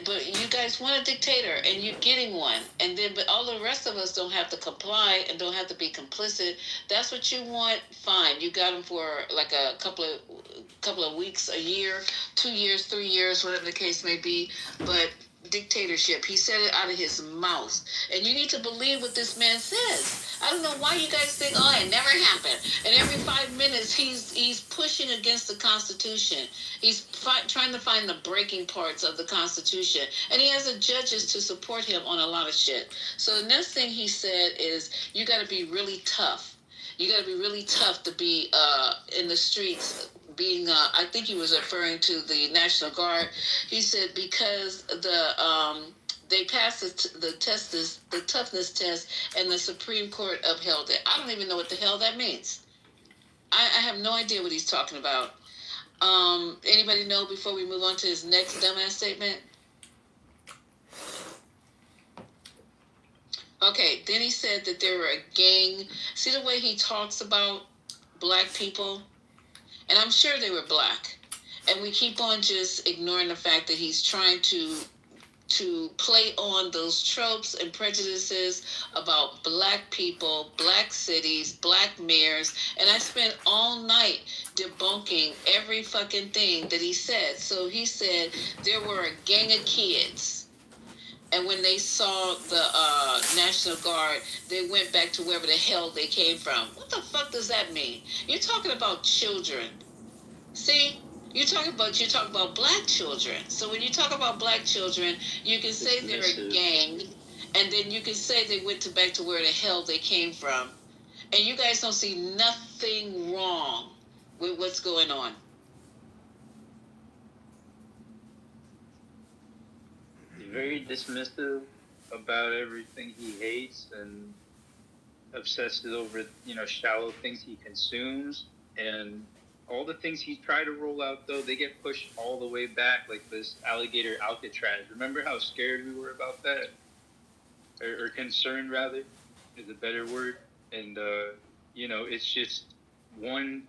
But you guys want a dictator, and you're getting one, but all the rest of us don't have to comply and don't have to be complicit. That's what you want. Fine, you got them for like a couple of weeks, a year, 2 years, 3 years, whatever the case may be. But dictatorship, he said it out of his mouth, and you need to believe what this man says. I don't know why you guys think, oh, it never happened. And every 5 minutes, he's pushing against the Constitution. He's trying to find the breaking parts of the Constitution, and he has the judges to support him on a lot of shit. So the next thing he said is, you got to be really tough. You got to be really tough to be in the streets. Being, I think he was referring to the National Guard. He said because they passed the toughness test, and the Supreme Court upheld it. I don't even know what the hell that means. I have no idea what he's talking about. Anybody know before we move on to his next dumbass statement? Okay, then he said that they were a gang. See the way he talks about black people? And I'm sure they were black. And we keep on just ignoring the fact that he's trying to play on those tropes and prejudices about black people, black cities, black mayors. And I spent all night debunking every fucking thing that he said. So he said there were a gang of kids, and when they saw the National Guard, they went back to wherever the hell they came from. What the fuck does that mean? You're talking about children. See? You talk about black children. So when you talk about black children, you can say they're a gang, and then you can say they went back to where the hell they came from. And you guys don't see nothing wrong with what's going on. Very dismissive about everything he hates and obsessed over, shallow things he consumes. And all the things he tried to roll out, though, they get pushed all the way back, like this alligator Alcatraz. Remember how scared we were about that? Or concerned, rather, is a better word. And, it's just one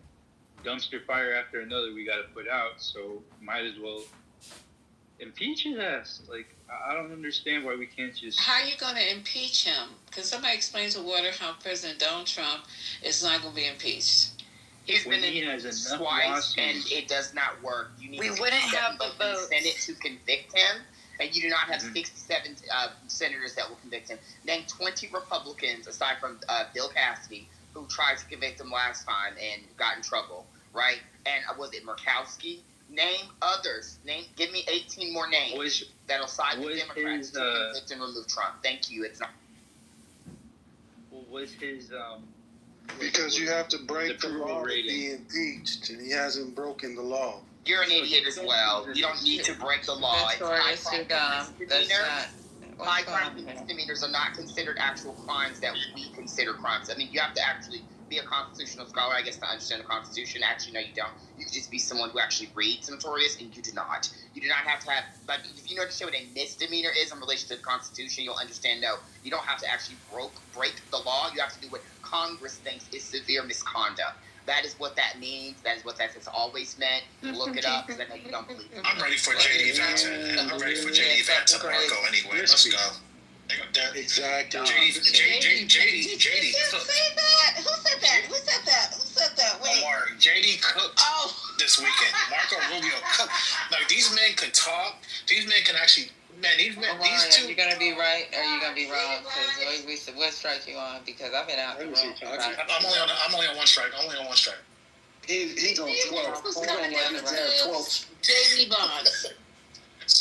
dumpster fire after another we got to put out, so might as well impeach his ass. Like, I don't understand why we can't just... How are you going to impeach him? Because somebody explain to Water how President Donald Trump is not going to be impeached. He's been impeached twice, and it does not work. You need to wouldn't have the vote Senate to convict him, and you do not have 67 senators that will convict him. Name 20 Republicans, aside from Bill Cassidy, who tried to convict him last time and got in trouble, right? And was it Murkowski? Name others. Give me 18 more names that'll side with Democrats to convict and remove Trump. Thank you. It's not. What was his Because you have to break the law to be impeached, and he hasn't broken the law. You're an idiot as well. You don't need to break the law. That's High crimes and misdemeanors are not considered actual crimes that we consider crimes. I mean, you have to actually be a constitutional scholar, I guess, to understand the Constitution. Actually, no, you don't. You can just be someone who actually reads Notorious, and you do not. You do not have to have, like, if you understand what a misdemeanor is in relation to the Constitution, you'll understand, no, you don't have to actually break the law. You have to do what Congress thinks is severe misconduct. That is what that means. That is what that has always meant. Look it up, because I know you don't believe it. I'm ready for JD Vance. I'm ready for JD Vance and Marco anyway. Let's go. Exactly. JD. Who said that? Wait. Omar, JD cooked this weekend. Marco Rubio cooked. Like, these men can talk. These men can actually. Man, these two. Are you gonna be right or are you gonna be wrong? Because we'll strike you on because I've been out the room. I'm only on one strike. He's on 12. JD Bonds.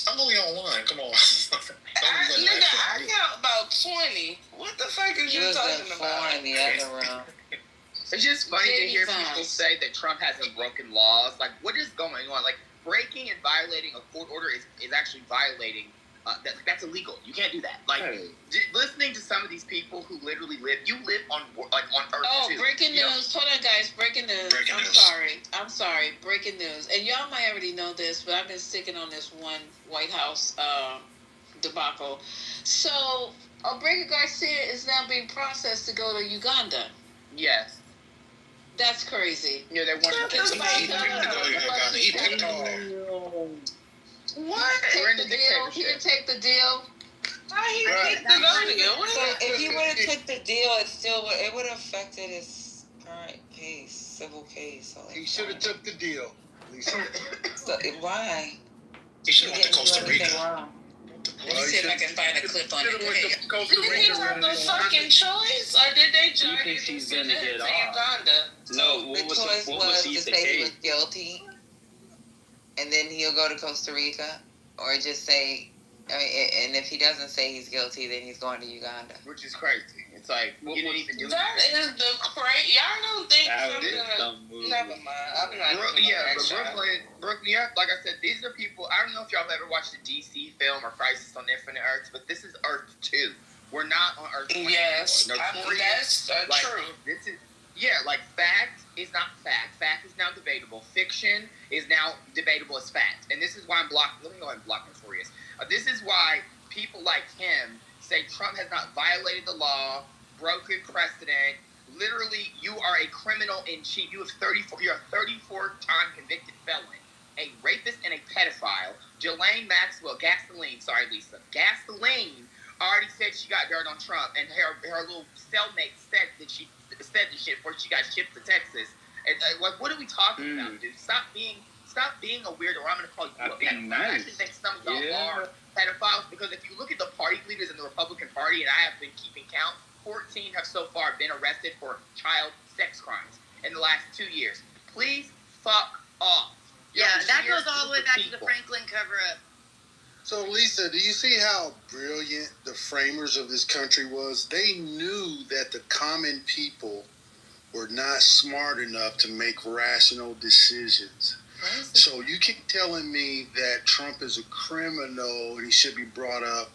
I'm only on one. Come on. I count about 20. What the fuck are you talking about? In the other room. It's just funny to hear people say that Trump hasn't broken laws. Like, what is going on? Like, breaking and violating a court order is actually violating. That's illegal. You can't do that. Like, listening to some of these people who literally live on Earth too. Breaking news. Hold on, guys. Breaking news. I'm sorry. Breaking news. And y'all might already know this, but I've been sticking on this one White House debacle. So, Obregon Garcia is now being processed to go to Uganda. Yes. That's crazy. Yeah, they want to He picked all. What? He didn't take the deal. How he picked the deal? If he would have took the deal, it would have affected his current case, civil case. So he should have took the deal. Why? He should have went to Costa Rica. Let me see if I can find a clip on it. Did he have the fucking choice, or did they charge him to send him to Uganda? No, the choice was to say he was guilty, and then he'll go to Costa Rica, or just say, and if he doesn't say he's guilty, then he's going to Uganda. Which is crazy. It's like, you didn't even do that. That is the crazy. Y'all don't think something. Never mind. Brooklyn, like I said, these are people. I don't know if y'all ever watched the DC film or Crisis on Infinite Earths, but this is Earth 2. We're not on Earth 1. Yes, that's true. This is, like, fact is not fact. Fact is now debatable. Fiction is now debatable as fact. And this is why I'm blocking. Let me go ahead and block Notorious. This is why people like him say Trump has not violated the law, broken precedent. Literally, you are a criminal in chief. You're a 34-time convicted felon, a rapist and a pedophile. Ghislaine Maxwell, Gasoline already said she got dirt on Trump, and her little cellmate said that she said the shit before she got shipped to Texas. And what are we talking about, dude? Stop being a weirdo, or I'm going to call you a pedophile. I actually think some of y'all are pedophiles, because if you look at the party leaders in the Republican Party, and I have been keeping count, 14 have so far been arrested for child sex crimes in the last 2 years. Please fuck off. That goes all the way back to the Franklin cover-up. So, Lisa, do you see how brilliant the framers of this country was? They knew that the common people were not smart enough to make rational decisions. So you keep telling me that Trump is a criminal and he should be brought up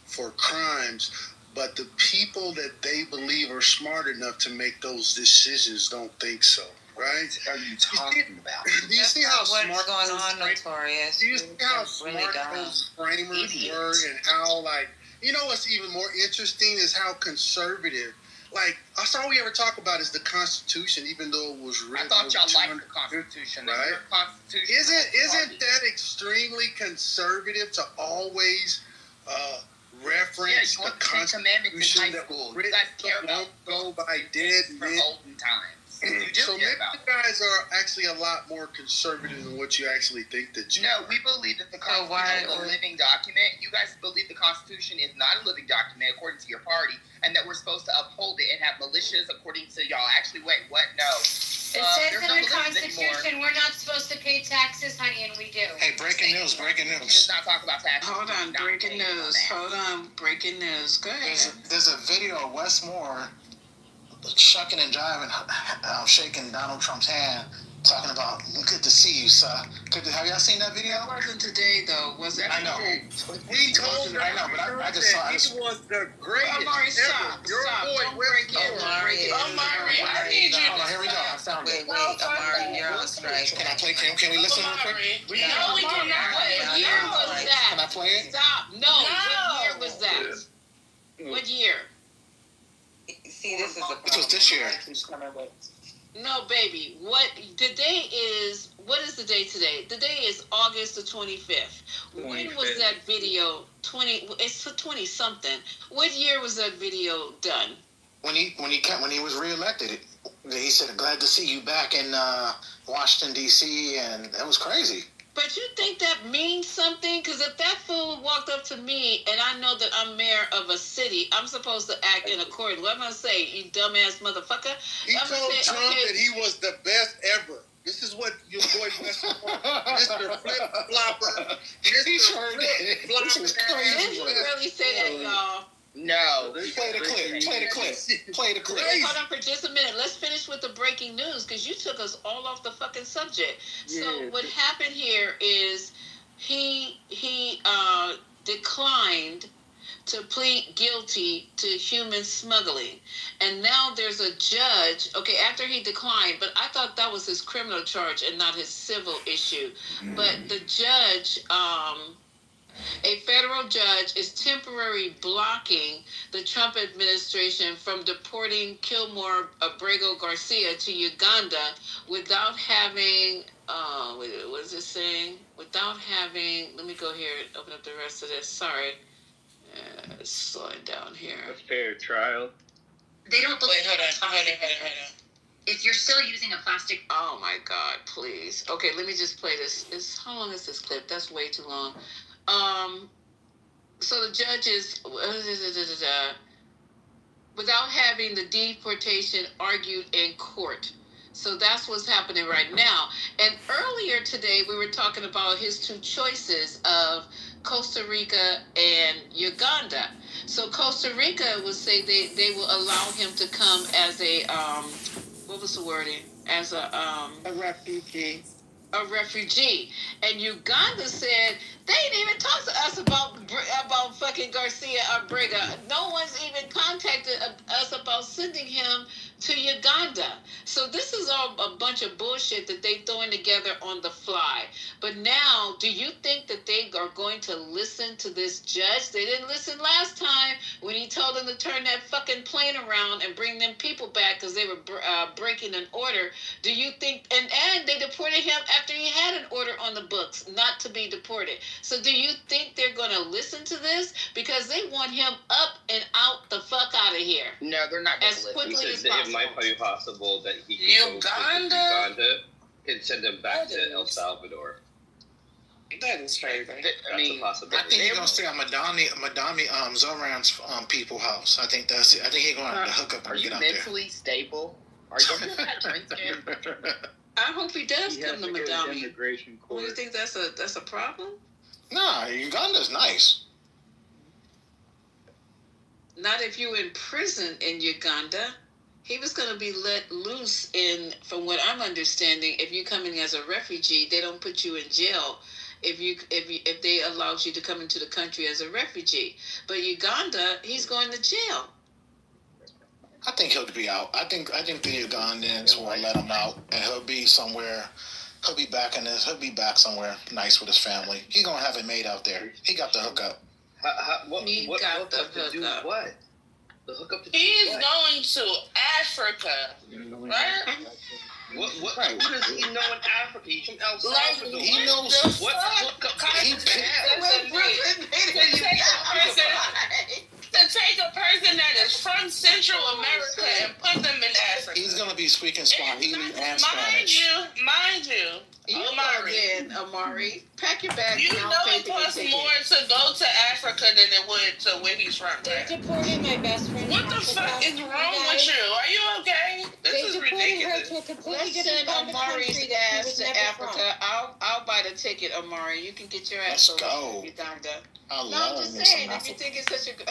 for crimes, but the people that they believe are smart enough to make those decisions don't think so, right? What are you talking about? Do you see how smart what's going on, Notorious? Do you see how smart those framers were, and how, like, you know what's even more interesting is how conservative. Like, that's all we ever talk about is the Constitution, even though it was written. I thought y'all liked the Constitution, right? Isn't that extremely conservative to always reference the Constitution that was written long ago by dead men? From olden times. You do So care maybe about you guys are actually a lot more conservative than what you actually think that you No, are. we believe that the Constitution is a living document. You guys believe the Constitution is not a living document according to your party, and that we're supposed to uphold it and have militias according to y'all. Actually, wait, what? No. It says there's in no the militias anymore. Constitution we're not supposed to pay taxes, honey, and we do. Hey, breaking news. He does not talk about taxes. Hold on, breaking news. Hold on, breaking news. Go ahead. There's a video of Wes Moore shucking and jiving, shaking Donald Trump's hand, talking about "good to see you, sir." Have y'all seen that video? That wasn't today, though. Was it? I know. He told I know, but I just saw. he was the greatest Amari, stop. ever. Your Stop. boy Don't Wes break it. Moore. Amari, I need you Hold on, to here we go. I found it. Wait, Amari, you're on strike. Can I play? Can we listen real quick? No, we cannot. What year was that? Can I play it? Stop. No. What year was that? What year? See, this is a problem. It was this year. No, baby. What the day is? What is the day today? The day is August the 25th. When was that video? 20. It's 20 something. What year was that video done? When he was reelected, he said, "Glad to see you back in Washington D.C." and that was crazy. But you think that means something? Because if that fool walked up to me and I know that I'm mayor of a city, I'm supposed to act in accordance. What am I going to say, you dumbass motherfucker? He told Trump that he was the best ever. This is what your boy Mr. Flip Flopper. He sure did. This is crazy. Did he really say that, y'all? No. Play the clip. Play the clip. Play the clip. Wait, hold on for just a minute. Let's finish with the breaking news because you took us all off the fucking subject. So what happened here is he declined to plead guilty to human smuggling. And now there's a judge, okay, after he declined, but I thought that was his criminal charge and not his civil issue. But the judge, a federal judge is temporarily blocking the Trump administration from deporting Kilmore Abrego Garcia to Uganda without having, what is it saying? Without having, let me go here and open up the rest of this. Sorry. Slowing down here. A fair trial. They don't believe. Wait, hold on. If you're still using a plastic. Oh my God, please. Okay, let me just play this. How long is this clip? That's way too long. So the judge is without having the deportation argued in court. So that's what's happening right now. And earlier today, we were talking about his two choices of Costa Rica and Uganda. So Costa Rica would say they will allow him to come as a, what was the wording? As a refugee. A refugee. And Uganda said they didn't even talk to us about fucking Garcia Abrego. No one's even contacted us about sending him to Uganda. So this is all a bunch of bullshit that they throwing together on the fly. But now, do you think that they are going to listen to this judge? They didn't listen last time when he told them to turn that fucking plane around and bring them people back because they were breaking an order. Do you think, and they deported him after he had an order on the books not to be deported. So do you think they're going to listen to this? Because they want him up and out the fuck out of here. No, they're not going to listen. As quickly as possible. It might be possible that he can Uganda and send him back to El Salvador. That is crazy. That's a possibility. I think he's gonna stay at Madame Zoran's people house. I think that's it. I think he's gonna have to hook up and get out there. Are you mentally stable? Are you I hope he does come to Madame. Immigration court. Do you think that's a problem? Nah, Uganda's nice. Not if you're in prison in Uganda. He was going to be let loose from what I'm understanding, if you come in as a refugee, they don't put you in jail if they allowed you to come into the country as a refugee. But Uganda, he's going to jail. I think he'll be out. I think the Ugandans will let him out, and he'll be somewhere. He'll be back He'll be back somewhere nice with his family. He's gonna have it made out there. He got the hookup. What The hookup to He's going to Africa, right? Who does he know in Africa? He's from El Salvador. He knows what hookup To take take a person that is from Central America and put them in Africa. He's gonna be speaking Swahili and Spanish. Mind you, Amari, pack your bag. You know it costs more to go to Africa than it would to where he's from. They deported my best friend. What the fuck is wrong with you? Are you okay? This is ridiculous. Her to a completely Let's different send part of the Amari's country that he ass was to never Africa. from. I'll buy the ticket, Amari. You can get your ass over to Uganda. I No, love I'm just me saying, some if you Africa. think it's such a good,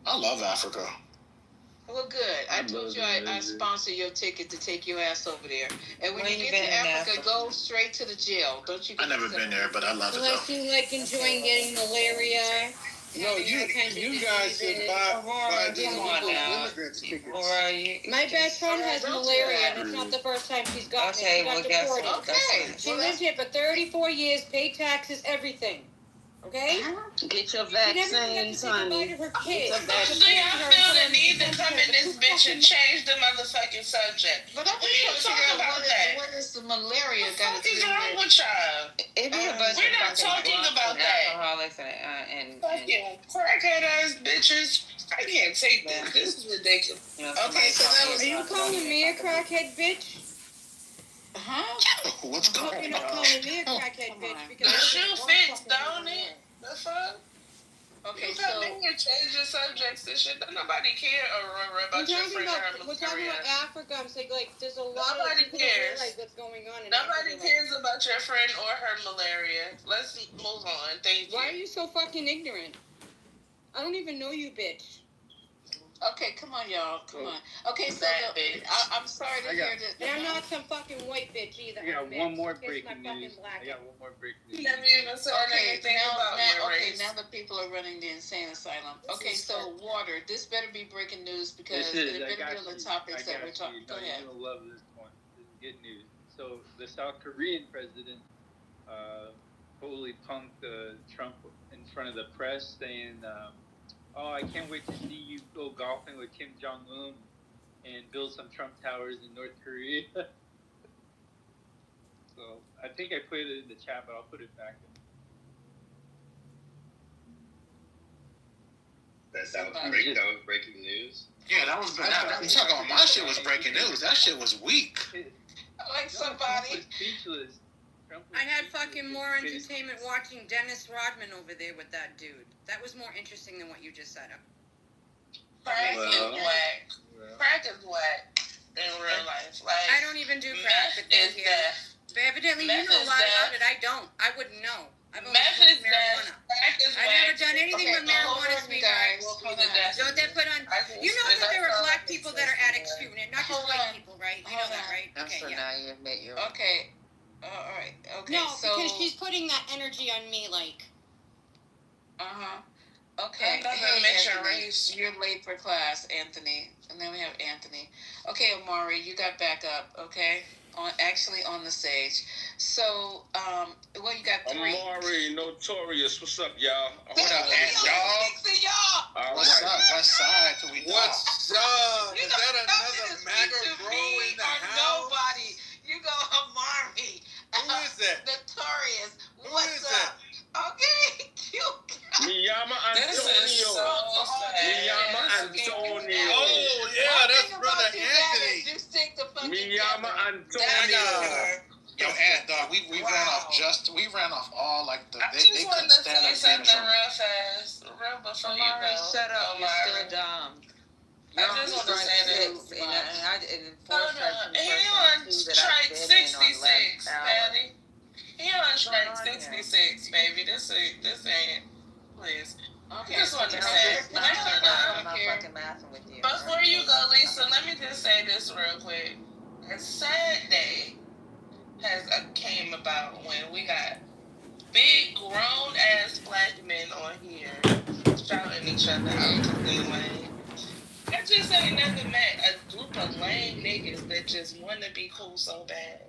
I love Africa. Well, good. I told you I sponsor your ticket to take your ass over there. And when Where you you get been to in Africa, Africa? go straight to the jail. Don't you? I never been there, but I love it Unless though. you like enjoying getting malaria. No, you guys should buy these immigrants tickets. My best friend has malaria, and it's not the first time she's gotten it. She got deported. She lived here for 34 years, paid taxes, everything. Okay? Get your She never even got vaccines, to say goodbye honey. to her kids. So y'all feel the need to come in this bitch and change the motherfucking subject. But I'm We ain't just talking trying to about figure that. out what is the malaria What got the fuck to is do wrong with with y'all? It be a bunch We're of not talking about that. alcoholics and Fucking crackhead ass bitches. I can't take this. This is ridiculous. Okay, so that was. Are you calling me a crackhead bitch? What's I hope going you're not on? calling me a crackhead bitch The because shoe fits, don't it? The fuck? Okay, You come in here, change your subjects and shit. Don't nobody care about your friend or we're talking about Africa. I'm saying, like, there's a lot Nobody of people cares. realize what's going on in Nobody Africa. cares about your friend or her malaria. Let's move on. Thank you. Why are you so fucking ignorant? I don't even know you, bitch. Okay, come on, y'all. Come on. Okay, so I'm sorry to hear this. And I'm not some fucking white bitch either. I got bitch. one more Kiss breaking my fucking news. black I got one more breaking news. You never even said anything about your race. Now the people are running the insane asylum. Okay, so water. This better be breaking news because it better be on the topics that we're talking. Go ahead. You'll love this one. This is good news. So the South Korean president totally punked Trump in front of the press, saying, "Oh, I can't wait to see you go golfing with Kim Jong-un and build some Trump towers in North Korea." So I think I put it in the chat, but I'll put it back in. That was breaking news. Yeah, that was. I'm talking about my shit was breaking news. That shit was weak. Like somebody. Speechless. I had fucking more entertainment watching Dennis Rodman over there with that dude. That was more interesting than what you just said. Crack is whack. Crack is whack in real life. Like, I don't even do crack. But is death. But evidently you know a lot about it. I don't. I wouldn't know. I've only Meth is smoked marijuana. Crack is I've never done anything with marijuana, sweetheart. Don't that put on? You know that there are black people that are addicts too, not just white people, right? You know that, right? Okay, so yeah. now you admit you're Okay. All right. Okay. No, so, because she's putting that energy on me, like. Okay. Hey, mention Anthony, race. you're late for class, Anthony. And then we have Anthony. Okay, Amari, you got back up. Okay, on the stage. So, you got 3. Amari, Notorious. What's up, y'all? What up, Ant Dog? What's up? What side can we talk? What's up? You Is know, that don't another speak MAGA to bro me in the or house? nobody. You go, Amari. Who is that? Notorious. Who What's is up? Okay, you Miyama This is Antonio. so sad. Miyama Antonio. Oh yeah, that's brother Anthony. You stick the fucking Miyama together. Antonio. Yo, Ant Dog, we ran off all like the I they just couldn't wanted to stand say us something from. real fast. Real before you Amari, go. shut up. You're Amari. still dumb. I just want to say this. And Hold on. He on strike 66, Patty. He on strike 66, baby. This ain't. Please. Okay. I just want to say. I'm not fucking laughing with you. Before you go, Lisa, let me just say this real quick. A sad day came about when we got big grown ass black men on here shouting each other out in the lane. I just ain't never met a group of lame niggas that just want to be cool so bad.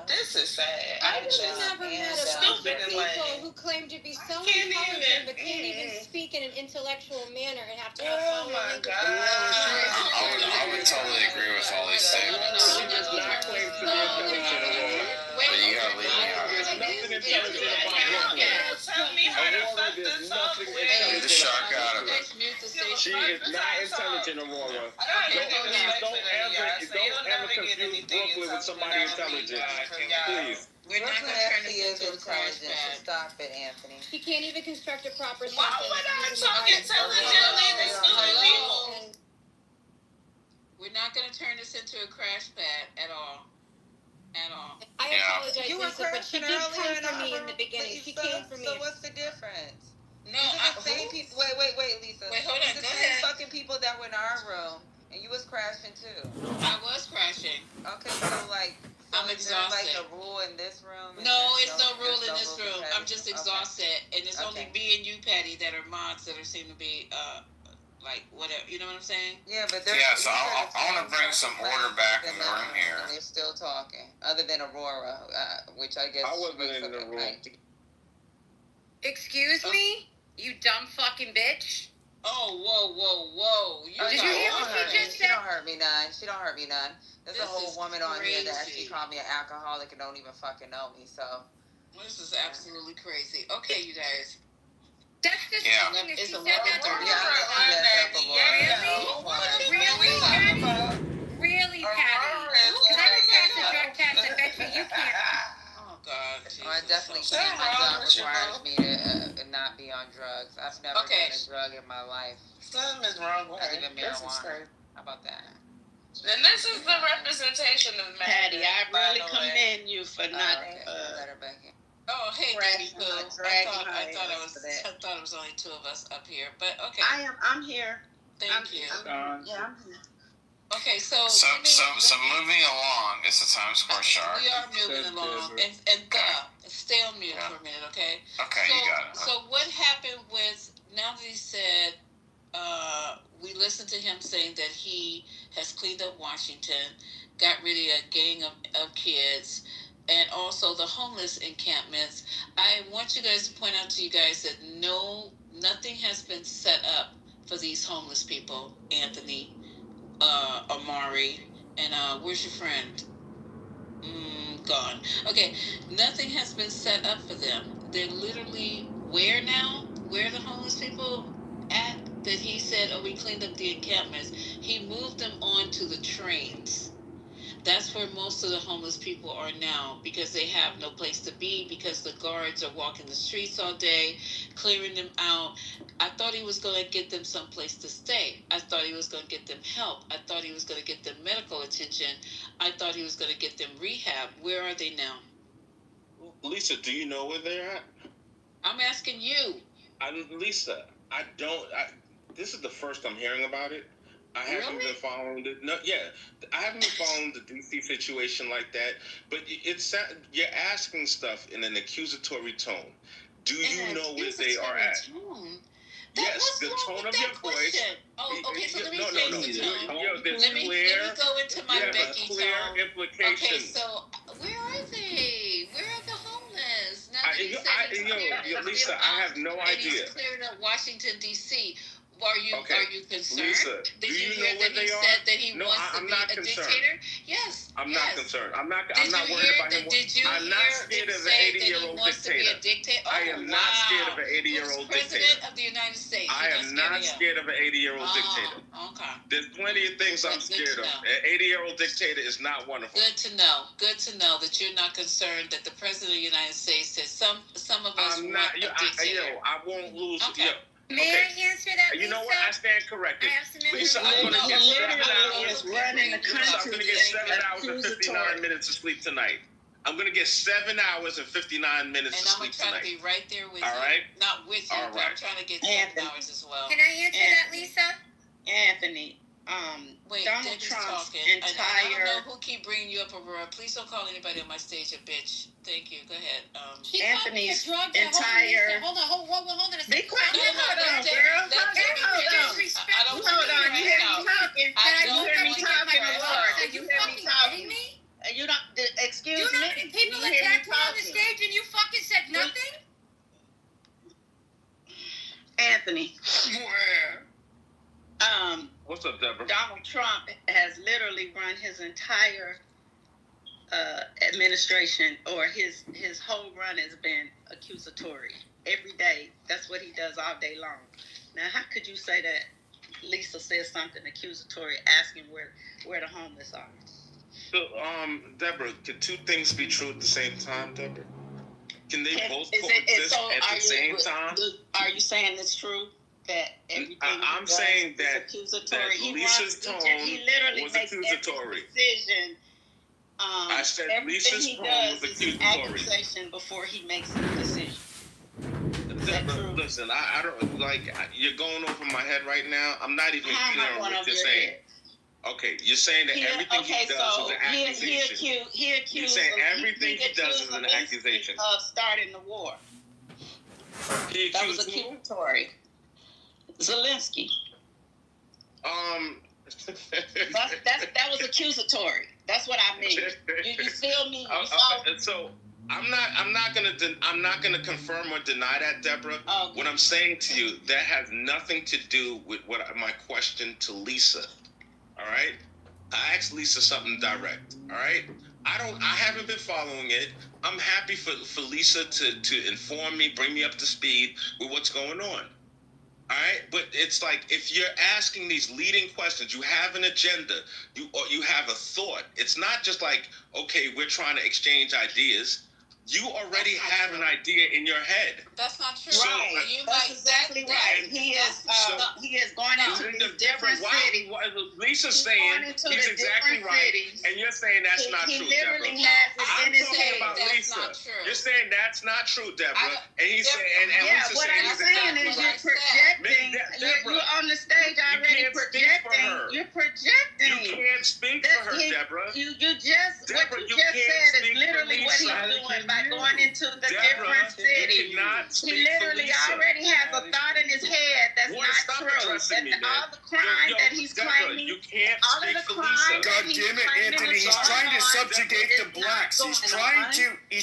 This is sad. I just never met a bunch stupid of and people lame. who claim to be so Can't intelligent even- but can't even speak in an intellectual manner and have to have Oh fun my with God. I would totally agree with all these statements. He does not claim to be intelligent at all. But you gotta leave me out. There's nothing intelligent about him. Tell me how to fucking There's nothing Hey, intelligent. The shark out of it. Mute the station. She is not intelligent, Aurora. Don't ever confuse Brooklyn with somebody intelligent. Please. We're not going to turn this into a crash intelligent, pad. so stop it, Anthony. She can't even construct a proper sentence. Why would I using the talk right intelligently to stupid people? We're not going to turn this into a crash pad at all. At all. I apologize, You were Lisa, but she crashing did come earlier for me in the beginning. She came for me. So what's the difference? No, These are the same people. Wait, Lisa. Wait, hold on. These are Go the same ahead. fucking people that were in our room, and you was crashing too. I was crashing. Okay, so like, I'm is there like exhausted. a rule in this room? No, it's no rule in this room. Patty? I'm just exhausted, and it's only me and you, Patty, that are mods that are seem to be like whatever. You know what I'm saying? Yeah, but So I want to bring some order back in the room here. And they're still talking, other than Aurora, which I guess I wasn't in the room. Excuse me, you dumb fucking bitch. Oh, whoa! Did you hear what she just said? She don't hurt me none. There's a whole woman on here that actually called me an alcoholic and don't even fucking know me. So this is absolutely crazy. Okay, you guys. That's disgusting. It's She said 11:30. Really, Patty? Because I just passed the drug test. I bet you can't. Oh God. I definitely can't. My job requires me to not be on drugs. I've never done a drug in my life. Something is wrong with Not her. even marijuana. How about that? And this is the representation of Patty, I really commend you for not. Oh, hey, Daddy Pooh. I thought it was only two of us up here, but okay. I'm here. Thank you. I'm here. Okay, so moving along, it's the Times Square shark. We are moving along, and stay on mute for a minute, okay? Okay, you got it. So what happened with, now that he said, we listened to him saying that he has cleaned up Washington, got rid of a gang of kids, and also the homeless encampments. I want you guys to point out to you guys that nothing has been set up for these homeless people, Anthony, Amari, and where's your friend? Gone. Okay, nothing has been set up for them. They're literally where now? Where are the homeless people at? That he said, we cleaned up the encampments. He moved them onto the trains. That's where most of the homeless people are now, because they have no place to be, because the guards are walking the streets all day, clearing them out. I thought he was going to get them someplace to stay. I thought he was going to get them help. I thought he was going to get them medical attention. I thought he was going to get them rehab. Where are they now? Lisa, do you know where they're at? I'm asking you. Lisa, this is the first I'm hearing about it. I haven't been following it. No, I haven't been following the DC situation like that. But you're asking stuff in an accusatory tone. Do you know where they are at? Yes, the tone of your voice. Oh, okay. So let me change the tone. Let me go into my Becky clear tone. implications. Okay, so where are they? Where are the homeless? Now that Lisa, I have no idea. He's clearing up Washington D.C. Are you concerned? Lisa, Did you know hear where that he said that he wants to be a dictator? Yes. I'm not concerned. I'm not worried about him. I'm not scared of an 80-year-old dictator. I am not scared of an 80-year-old dictator. President of the United States. I am not scared of an 80-year-old dictator. Okay. There's plenty of things I'm scared of. An 80-year-old dictator is not one of them. Good to know. Good to know that you're not concerned that the president of the United States said some of us want a dictator. I won't lose. Okay. May I answer that, Lisa? You know what? I stand corrected. Lisa, I'm going to get 7 hours. Running the country. I'm going to get 7 hours and 59 minutes of sleep tonight. I'm going to get 7 hours and 59 minutes of sleep tonight. And I'm going to try to be right there with you. Right? Not with you, but I'm trying to get 7 hours as well. Can I answer that, Lisa? Anthony, Donald Trump's entire... I don't know who keep bringing you up, Aurora. Please don't call anybody on my stage a bitch. Thank you. Go ahead. Anthony's entire... Hold on a second. Be quiet. Hold on, girl. Hold on. You hear me talking? You hear me talking, Aurora? You hear me talking? You don't... Excuse me? You know how many people attacked me on the stage and you fucking said nothing? Anthony. What's up, Deborah? Donald Trump has literally run his entire administration, or his whole run has been accusatory. every day. That's what he does all day long. Now, how could you say that Lisa says something accusatory, asking where the homeless are? So, Deborah, can two things be true at the same time, Deborah? Can they both coexist at the same time? Are you saying it's true that everything I'm saying that accusatory? Lisa's tone he literally was makes accusatory. every decision. I said Lisa's he tone does was is an accusatory. accusation before he makes a decision. Deborah, listen, I don't like. You're going over my head right now. I'm not even clear on what you're saying. Okay, you're saying that everything he does is an accusation. He accused. You're saying everything he does is an accusation of starting the war. That was accusatory. Zelensky. That was accusatory. That's what I mean. You feel me? So I'm not gonna confirm or deny that, Deborah. Okay. What I'm saying to you, that has nothing to do with what my question to Lisa. All right, I asked Lisa something direct. All right, I haven't been following it. I'm happy for Lisa to inform me, bring me up to speed with what's going on. All right, but it's like if you're asking these leading questions, you have an agenda, you have a thought. It's not just like, okay, we're trying to exchange ideas. You already have an idea in your head. That's not true. Right. That's exactly right. He is going into these different cities. Lisa's saying he's exactly right, and you're saying that's not true, Deborah. I'm talking about Lisa. You're saying that's not true, Deborah. And he's saying, and Lisa's what saying I'm saying is you're projecting. You're on the stage already projecting. You're projecting. You can't speak for her, Deborah. What you just said is literally what he's doing by going into the different cities. He literally already has a thought in his head that's not true. All the crime that he's claiming, all of the crime that he's claiming. God damn it, Anthony! He's trying to subjugate the blacks. He's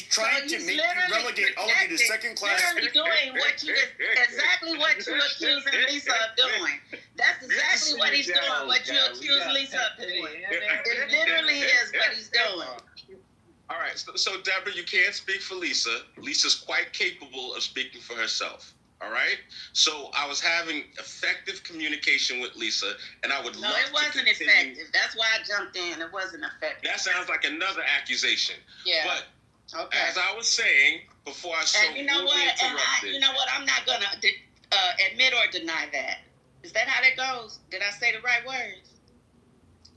trying to make you relegate all of you to second class. Literally doing exactly what you accusing Lisa of doing. That's exactly what he's doing. What you accuse Lisa of doing. It literally is what he's doing. All right, so Deborah, you can't speak for Lisa. Lisa's quite capable of speaking for herself. All right, so I was having effective communication with Lisa, and I would love to continue. No, it wasn't effective. That's why I jumped in. It wasn't effective. That sounds like another accusation. Yeah. But as I was saying before, and you know what? I'm not gonna admit or deny that. Is that how that goes? Did I say the right words?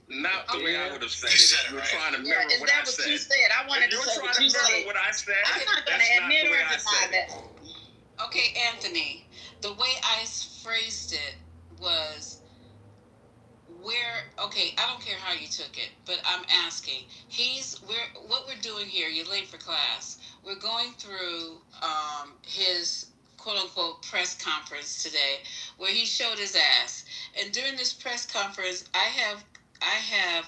Not the way I would have said it. You're trying to mirror what I said. Is that what you said? I wanted to say what you said. What I said. I'm not going to admit or deny that. Okay, Anthony, the way I phrased it was okay, I don't care how you took it, but I'm asking. What we're doing here, you're late for class. We're going through his quote-unquote press conference today where he showed his ass. And during this press conference, I have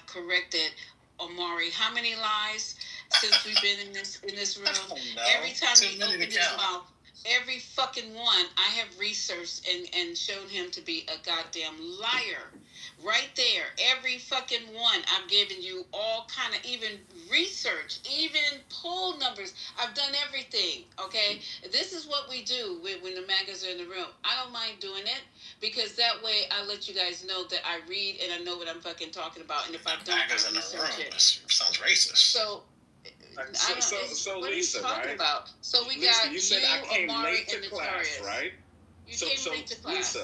corrected Omari how many lies since we've been in this room? Every time he opened his mouth, every fucking one, I have researched and shown him to be a goddamn liar. Right there, every fucking one. I've given you all kind of even research, even poll numbers. I've done everything, okay? This is what we do when the MAGAs are in the room. I don't mind doing it because that way I let you guys know that I read and I know what I'm fucking talking about. And if I don't, I research it. Sounds racist. So what Lisa, are you talking right? about? So we Lisa, got you said I came Omari, late to and class, Notorious. right? You came late to class.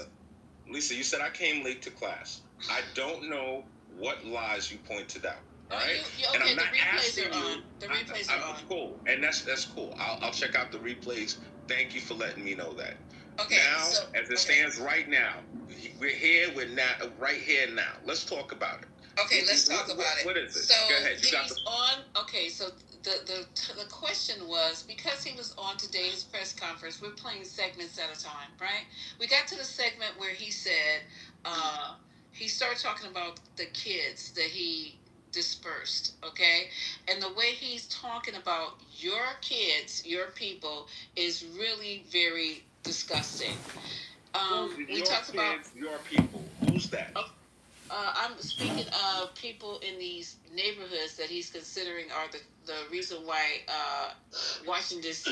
Lisa, you said I came late to class. I don't know what lies you pointed out. All right, and I'm not asking you. The replays are on. Cool, and that's cool. I'll check out the replays. Thank you for letting me know that. Okay. Now, as it stands right now, we're here. We're now right here now. Let's talk about it. Okay, let's talk about it. What is it? So go ahead. You got on. Okay, so the question was, because he was on today's press conference, we're playing segments at a time, right? We got to the segment where he said he started talking about the kids that he dispersed, okay? And the way he's talking about your kids, your people, is really very disgusting. We talked about your people. Who's that? I'm speaking of people in these neighborhoods that he's considering are the reason why Washington D.C.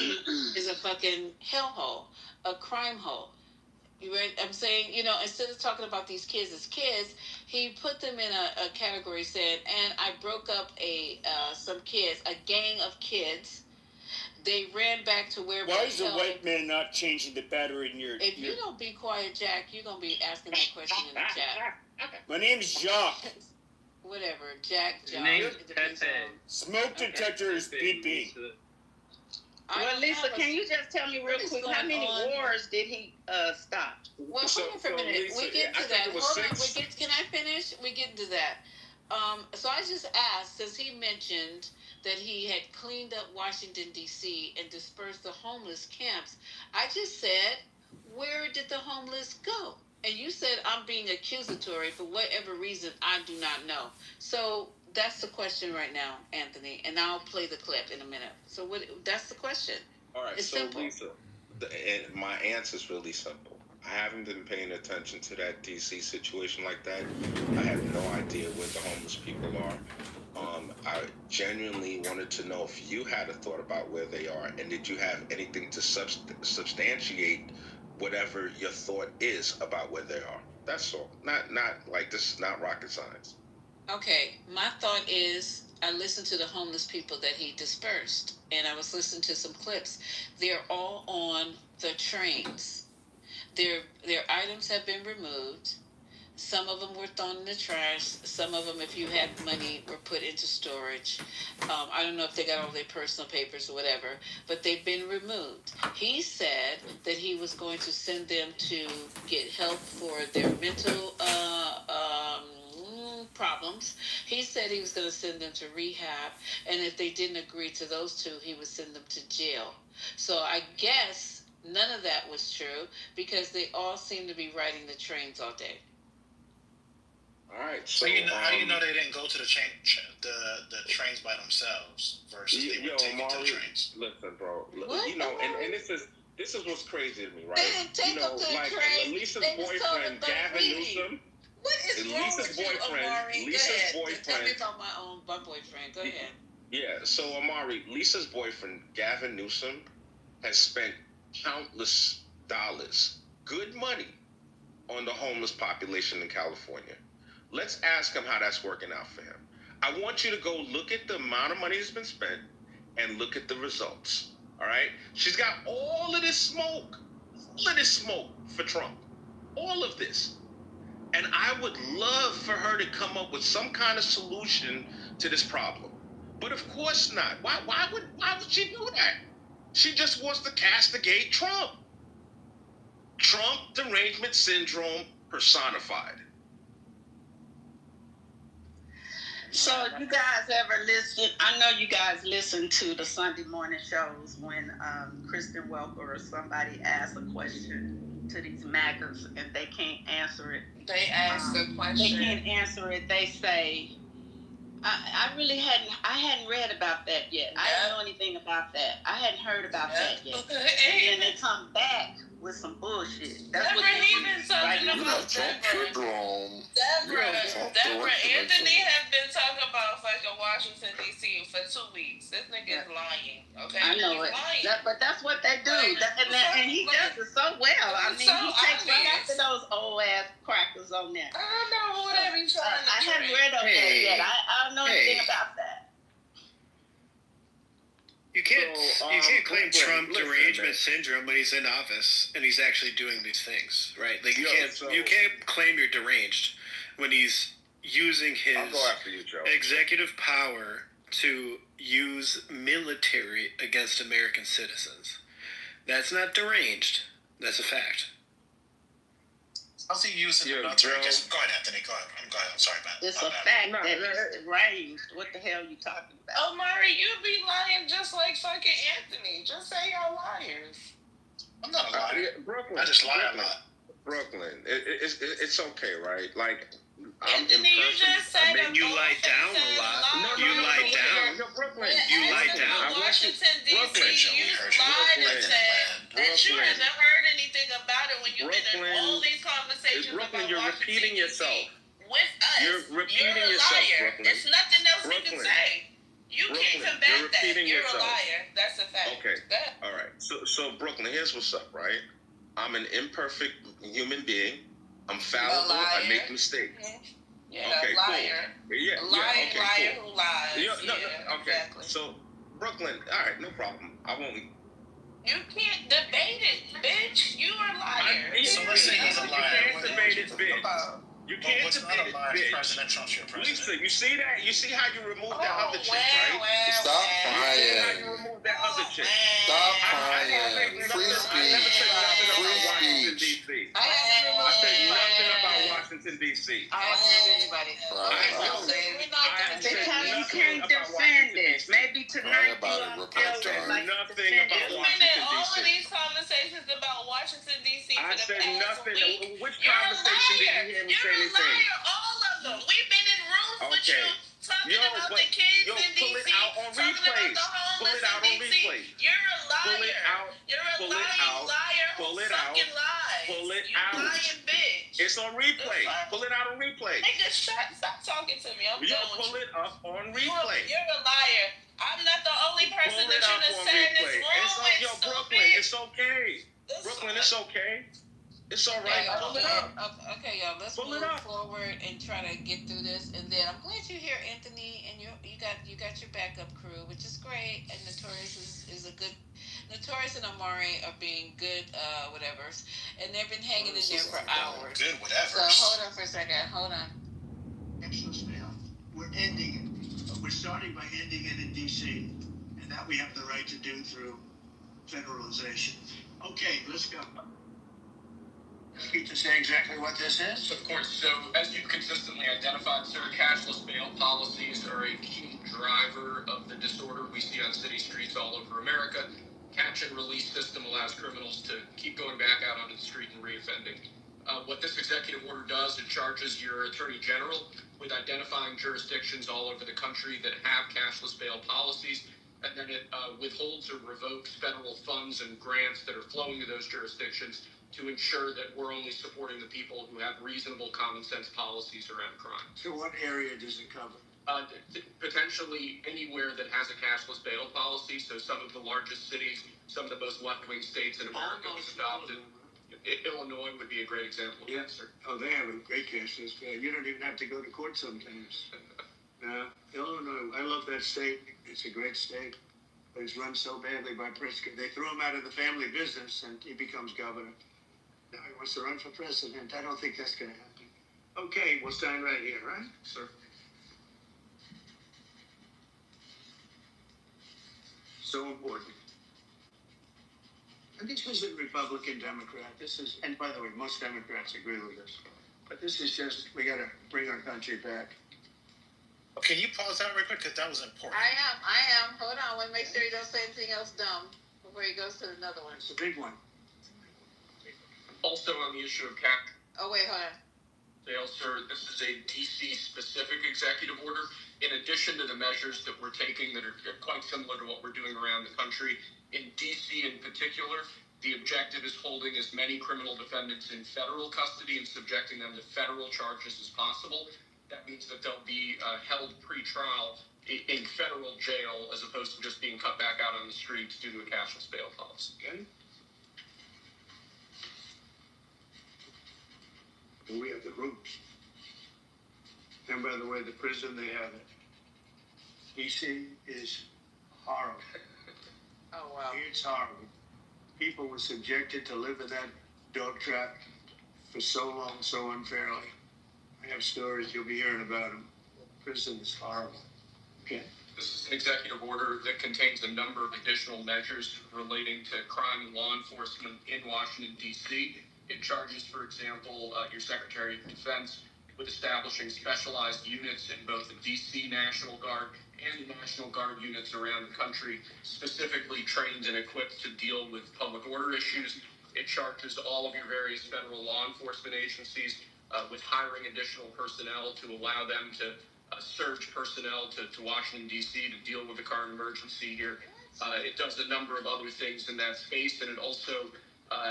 is a fucking hellhole, a crime hole. You ready? I'm saying, instead of talking about these kids as kids, he put them in a category saying, and I broke up some kids, a gang of kids. They ran back to where. Why is the white man not changing the battery in your? If you don't be quiet, Jack, you're gonna be asking that question in the chat. My name's Jacques. Whatever, Jack. Smoke detector is beeping. Well, Lisa, can you just tell me real quick how many wars did he stop? Well, hold on for a minute. Lisa, We get to that. Hold on. Can I finish? We get to that. So I just asked, since he mentioned that he had cleaned up Washington, D.C. and dispersed the homeless camps, I just said, where did the homeless go? And you said I'm being accusatory for whatever reason I do not know. So that's the question right now, Anthony, and I'll play the clip in a minute. So that's the question. All right, it's so simple. Lisa, and my answer is really simple. I haven't been paying attention to that DC situation like that. I have no idea where the homeless people are. I genuinely wanted to know if you had a thought about where they are, and did you have anything to substantiate whatever your thought is about where they are. That's all. Not like this is not rocket science. Okay, my thought is I listened to the homeless people that he dispersed, and I was listening to some clips. They're all on the trains. Their items have been removed. Some of them were thrown in the trash. Some of them, if you had money, were put into storage. I don't know if they got all their personal papers or whatever, but they've been removed. He said that he was going to send them to get help for their mental problems. He said he was going to send them to rehab, and if they didn't agree to those two, he would send them to jail. So I guess none of that was true because they all seem to be riding the trains all day. All right. So how do you know they didn't go to the trains by themselves versus they were taken to the trains? Listen, bro. And this is what's crazy to me, right? They didn't take them to the trains. Lisa's boyfriend, Gavin Newsom. What is wrong with you, Amari? Lisa's Go ahead. boyfriend. Tell me about my boyfriend. Go ahead. Yeah. So Amari, Lisa's boyfriend, Gavin Newsom, has spent countless dollars, good money, on the homeless population in California. Let's ask him how that's working out for him. I want you to go look at the amount of money that's been spent and look at the results. All right? She's got all of this smoke for Trump. All of this. And I would love for her to come up with some kind of solution to this problem. But of course not. Why would she do that? She just wants to castigate Trump. Trump derangement syndrome personified. So you guys ever listen? I know you guys listen to the Sunday morning shows when Kristen Welker or somebody asks a question to these MAGAs and they can't answer it. They ask a question. They can't answer it. They say, I hadn't read about that yet. I didn't know anything about that. I hadn't heard about that yet. And then they come back with some bullshit. That's Deborah, what he been talking about Deborah. Anthony has been talking about fucking Washington D.C. for 2 weeks. This nigga is lying. Okay, I know it. But that's what they do. And he does it so well. I mean, he takes right after those old ass crackers on there. I don't know who they be trying to I haven't read up that yet. I don't know anything about that. You can't claim Trump derangement syndrome when he's in office and he's actually doing these things, right? Like you can't claim you're deranged when he's using his executive power to use military against American citizens. That's not deranged. That's a fact. How's he using the military? Go ahead, Anthony. Go ahead. I'm sorry, man. It's a fact that it's deranged. What the hell are you talking about? Oh, Mari, you be lying just like fucking Anthony. Just say y'all liars. I'm not a liar. Brooklyn, I just lie a lot. Brooklyn, it's okay, right? Like, Anthony, you just said you lie down a lot. You lie down. You lie down. Washington, D.C., you lied and said that you haven't heard anything about it when you've been in all these conversations about Brooklyn, you're Washington, repeating yourself. with us. You're repeating a yourself, liar. Brooklyn. There's nothing else you can say. You can't combat that. You're yourself. a liar. That's a fact. Okay. All right. So Brooklyn, here's what's up, right? I'm an imperfect human being. I'm fallible. I make mistakes. Mm-hmm. Yeah, okay, liar. Cool. Yeah, liar, okay, liar cool. who lies. No, okay. Exactly. So Brooklyn, all right, no problem. I won't. You can't debate it, bitch. You are a liar. So let's say he's a liar. You can't debate it, bitch. You can't what's debate not a lie it, bitch. President Trump's your president. Lisa, you see that? You see how you removed that other chick, right? Stop You crying. removed that other chick. Stop crying. Free speech. Free speech. I said nothing about Washington, D.C. I haven't heard anybody. Because you can't defend it. Maybe tonight you don't feel like nothing about You've been in Washington, all of D.C. these conversations about Washington, D.C. I for the said past nothing. week. Which You're a conversation did liar. you hear me say You're a anything? liar, all of them. We've been in rooms with you talking about the kids in D.C., pull it out on talking replay. about the Pull homeless it out in on D.C. replay. You're a liar. Pull it out. You're a Pull it lying out. liar who Pull it out. fucking lies. Pull it you out. lying bitch. It's on replay. Pull it out on replay. Nigga, stop talking to me. I'm You done with pull you. it up on replay. You're a liar. I'm not the only person that you done sat in this room with. Yo, Brooklyn, it's okay. Brooklyn, it's okay. It's all right. Pull it up. Okay, y'all. Let's move forward and try to get through this. And then I'm glad you're here, Anthony, and you got your backup crew, which is great. And Notorious is a good. Notorious and Amari are being good, whatevers, and they've been hanging in there for hours. Good whatevers. So hold on for a second. Hold on. We're ending it. We're starting by ending it in D.C., and that we have the right to do through federalization. Okay, let's go. Pete to say exactly what this is? Of course. So, as you've consistently identified, sir, cashless bail policies are a key driver of the disorder we see on city streets all over America. Catch and release system allows criminals to keep going back out onto the street and reoffending. What this executive order does, it charges your attorney general with identifying jurisdictions all over the country that have cashless bail policies, and then it withholds or revokes federal funds and grants that are flowing to those jurisdictions to ensure that we're only supporting the people who have reasonable common sense policies around crime. So what area does it cover? Potentially anywhere that has a cashless bail policy. So some of the largest cities, some of the most left-wing states in America have adopted. Illinois would be a great example. Yes, sir. Oh, they have a great cashless bail. You don't even have to go to court sometimes. Illinois, I love that state. It's a great state. But it's run so badly by Pritzker. They threw him out of the family business and he becomes governor. Now he wants to run for president. I don't think that's going to happen. Okay, we'll stand right here, right? Sir. So important. And this isn't Republican, Democrat. This is, and by the way, most Democrats agree with this. But this is just, we got to bring our country back. Can you pause that real quick? Because that was important. I am. Hold on. I want to make sure he don't say anything else dumb before he goes to another one. It's a big one. Also on the issue of cap. Oh, wait, hold on. Sir, this is a DC-specific executive order. In addition to the measures that we're taking that are quite similar to what we're doing around the country, in DC in particular, the objective is holding as many criminal defendants in federal custody and subjecting them to federal charges as possible. That means that they'll be held pre-trial in federal jail as opposed to just being cut back out on the streets due to a cashless bail policy. Okay? And we have the roots. And by the way, the prison, they have it. DC is horrible. Oh, wow. It's horrible. People were subjected to live in that dog trap for so long, so unfairly. I have stories, you'll be hearing about them. Prison is horrible. Okay. This is an executive order that contains a number of additional measures relating to crime and law enforcement in Washington, D.C. It charges, for example, your Secretary of Defense with establishing specialized units in both the D.C. National Guard and the National Guard units around the country, specifically trained and equipped to deal with public order issues. It charges all of your various federal law enforcement agencies with hiring additional personnel to allow them to surge personnel to Washington, D.C. to deal with the current emergency here. It does a number of other things in that space, and it also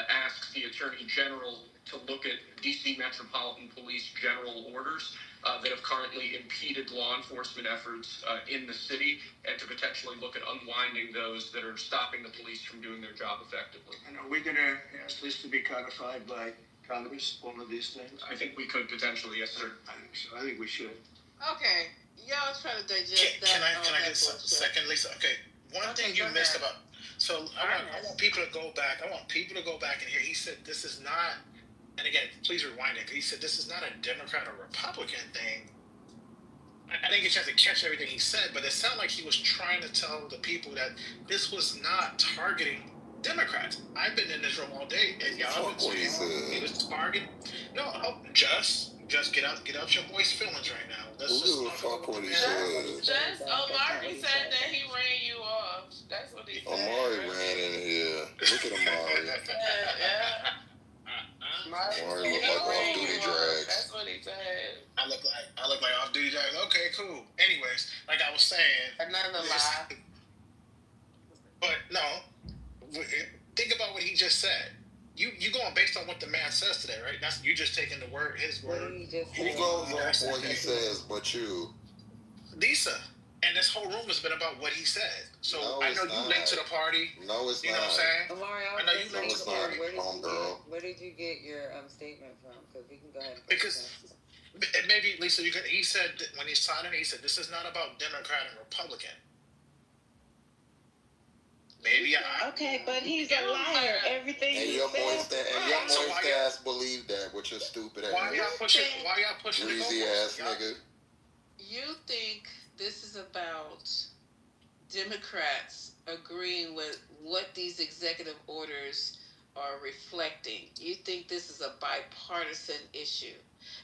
asks the Attorney General to look at DC Metropolitan Police general orders that have currently impeded law enforcement efforts in the city, and to potentially look at unwinding those that are stopping the police from doing their job effectively. And are we going to ask this to be codified by Congress, all of these things? I think we could potentially, yes, sir. I think so. I think we should. Okay, y'all try to digest that. Can I get a second, Lisa? Okay, one thing you missed about. So I want people to go back. I want people to go back and hear. He said this is not. And again, please rewind it. He said this is not a Democrat or Republican thing. I didn't get a chance to catch everything he said, but it sounded like he was trying to tell the people that this was not targeting Democrats. I've been in this room all day, and y'all been saying he was targeting. No, just get out your boy's feelings right now. Let's just fuck what he said. Just Omari said that he ran you off. That's what he said. Omari ran in here. Look at Omari. Yeah. Omari look like off-duty drags. That's what he said. I look like off-duty drags. Okay, cool. Anyways, like I was saying, another lie. But no, think about what he just said. You going based on what the man says today, right? That's you just taking his word. Who goes off what he says but you? Lisa. And this whole room has been about what he said. So No, I know it's you not. late to the party. No, it's You know not. what I'm saying? Amari, I know you late to the party. Where did you get your statement from? Because we can go ahead and Because maybe, Lisa, he said that when he signed it, he said, this is not about Democrat and Republican. Maybe Okay, but he's a liar. Everything And he your says. moist ass believe that with your stupid ass. Why y'all pushing the greasy goalposts? ass nigga. You think this is about Democrats agreeing with what these executive orders are reflecting? You think this is a bipartisan issue?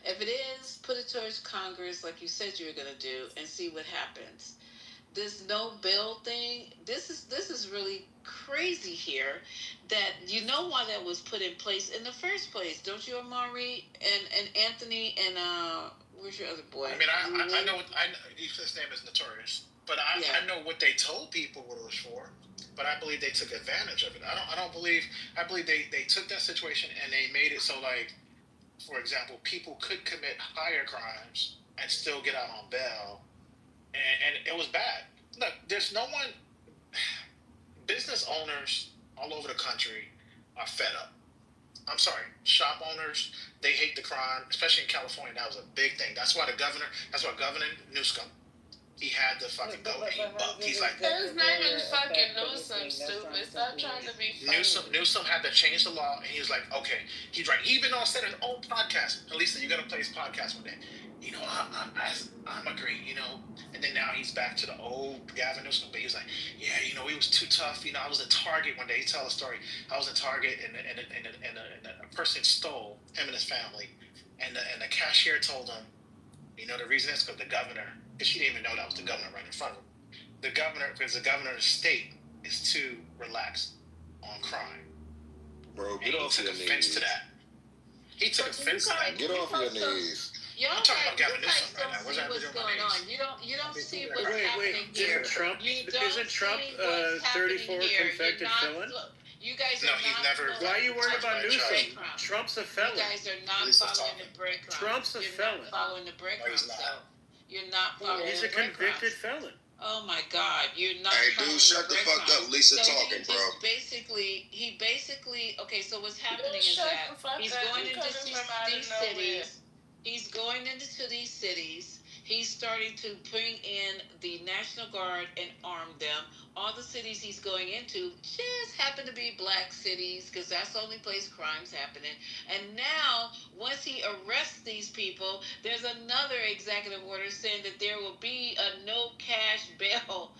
If it is, put it towards Congress like you said you were going to do and see what happens. This no bill thing, this is really crazy here, that you know why that was put in place in the first place, don't you, Amari and Anthony and where's your other boy? I mean, I know his name is Notorious, but I know what they told people what it was for. But I believe they took advantage of it. I believe they took that situation and they made it so, like, for example, people could commit higher crimes and still get out on bail. And it was bad. Look, there's no one. Business owners all over the country are fed up. I'm sorry, shop owners, they hate the crime, especially in California. That was a big thing. That's why Governor Newsom, he had the fucking go and he bucked. He's like, his name is fucking Newsom, stupid. Stop trying to be funny. Newsom had to change the law, and he was like, okay, he's right. He even said in his own podcast, Lisa, you got to play his podcast one day. You know, I'm agreeing, you know. And then now he's back to the old Gavin Newsom. But he was like, yeah, you know, he was too tough. You know, I was at Target one day. He tell a story. I was at Target, and a person stole him and his family. And the cashier told him, you know, the reason is because the governor, because she didn't even know that was the governor right in front of him. Because the governor of the state is too relaxed on crime. Bro, get off your knees. To that. He took offense to that. Get off your knees. I'm talking about Gavin Newsom right now. What's going on? You don't see what's happening here. Isn't Trump 34 convicted felon? You guys no, are he's not. never. Why are you worried about Newsom? Trump's a felon. You guys are not following the breadcrumbs. Trump's a felon. You're not following the breadcrumbs. You're not following. He's a convicted felon. Oh my God! You're not. Hey, dude, shut the fuck up. Lisa talking, bro. He basically. Okay, so what's happening is that he's going into these cities. He's going into these cities. He's starting to bring in the National Guard and arm them. All the cities he's going into just happen to be black cities because that's the only place crime's happening. And now, once he arrests these people, there's another executive order saying that there will be a no cash bail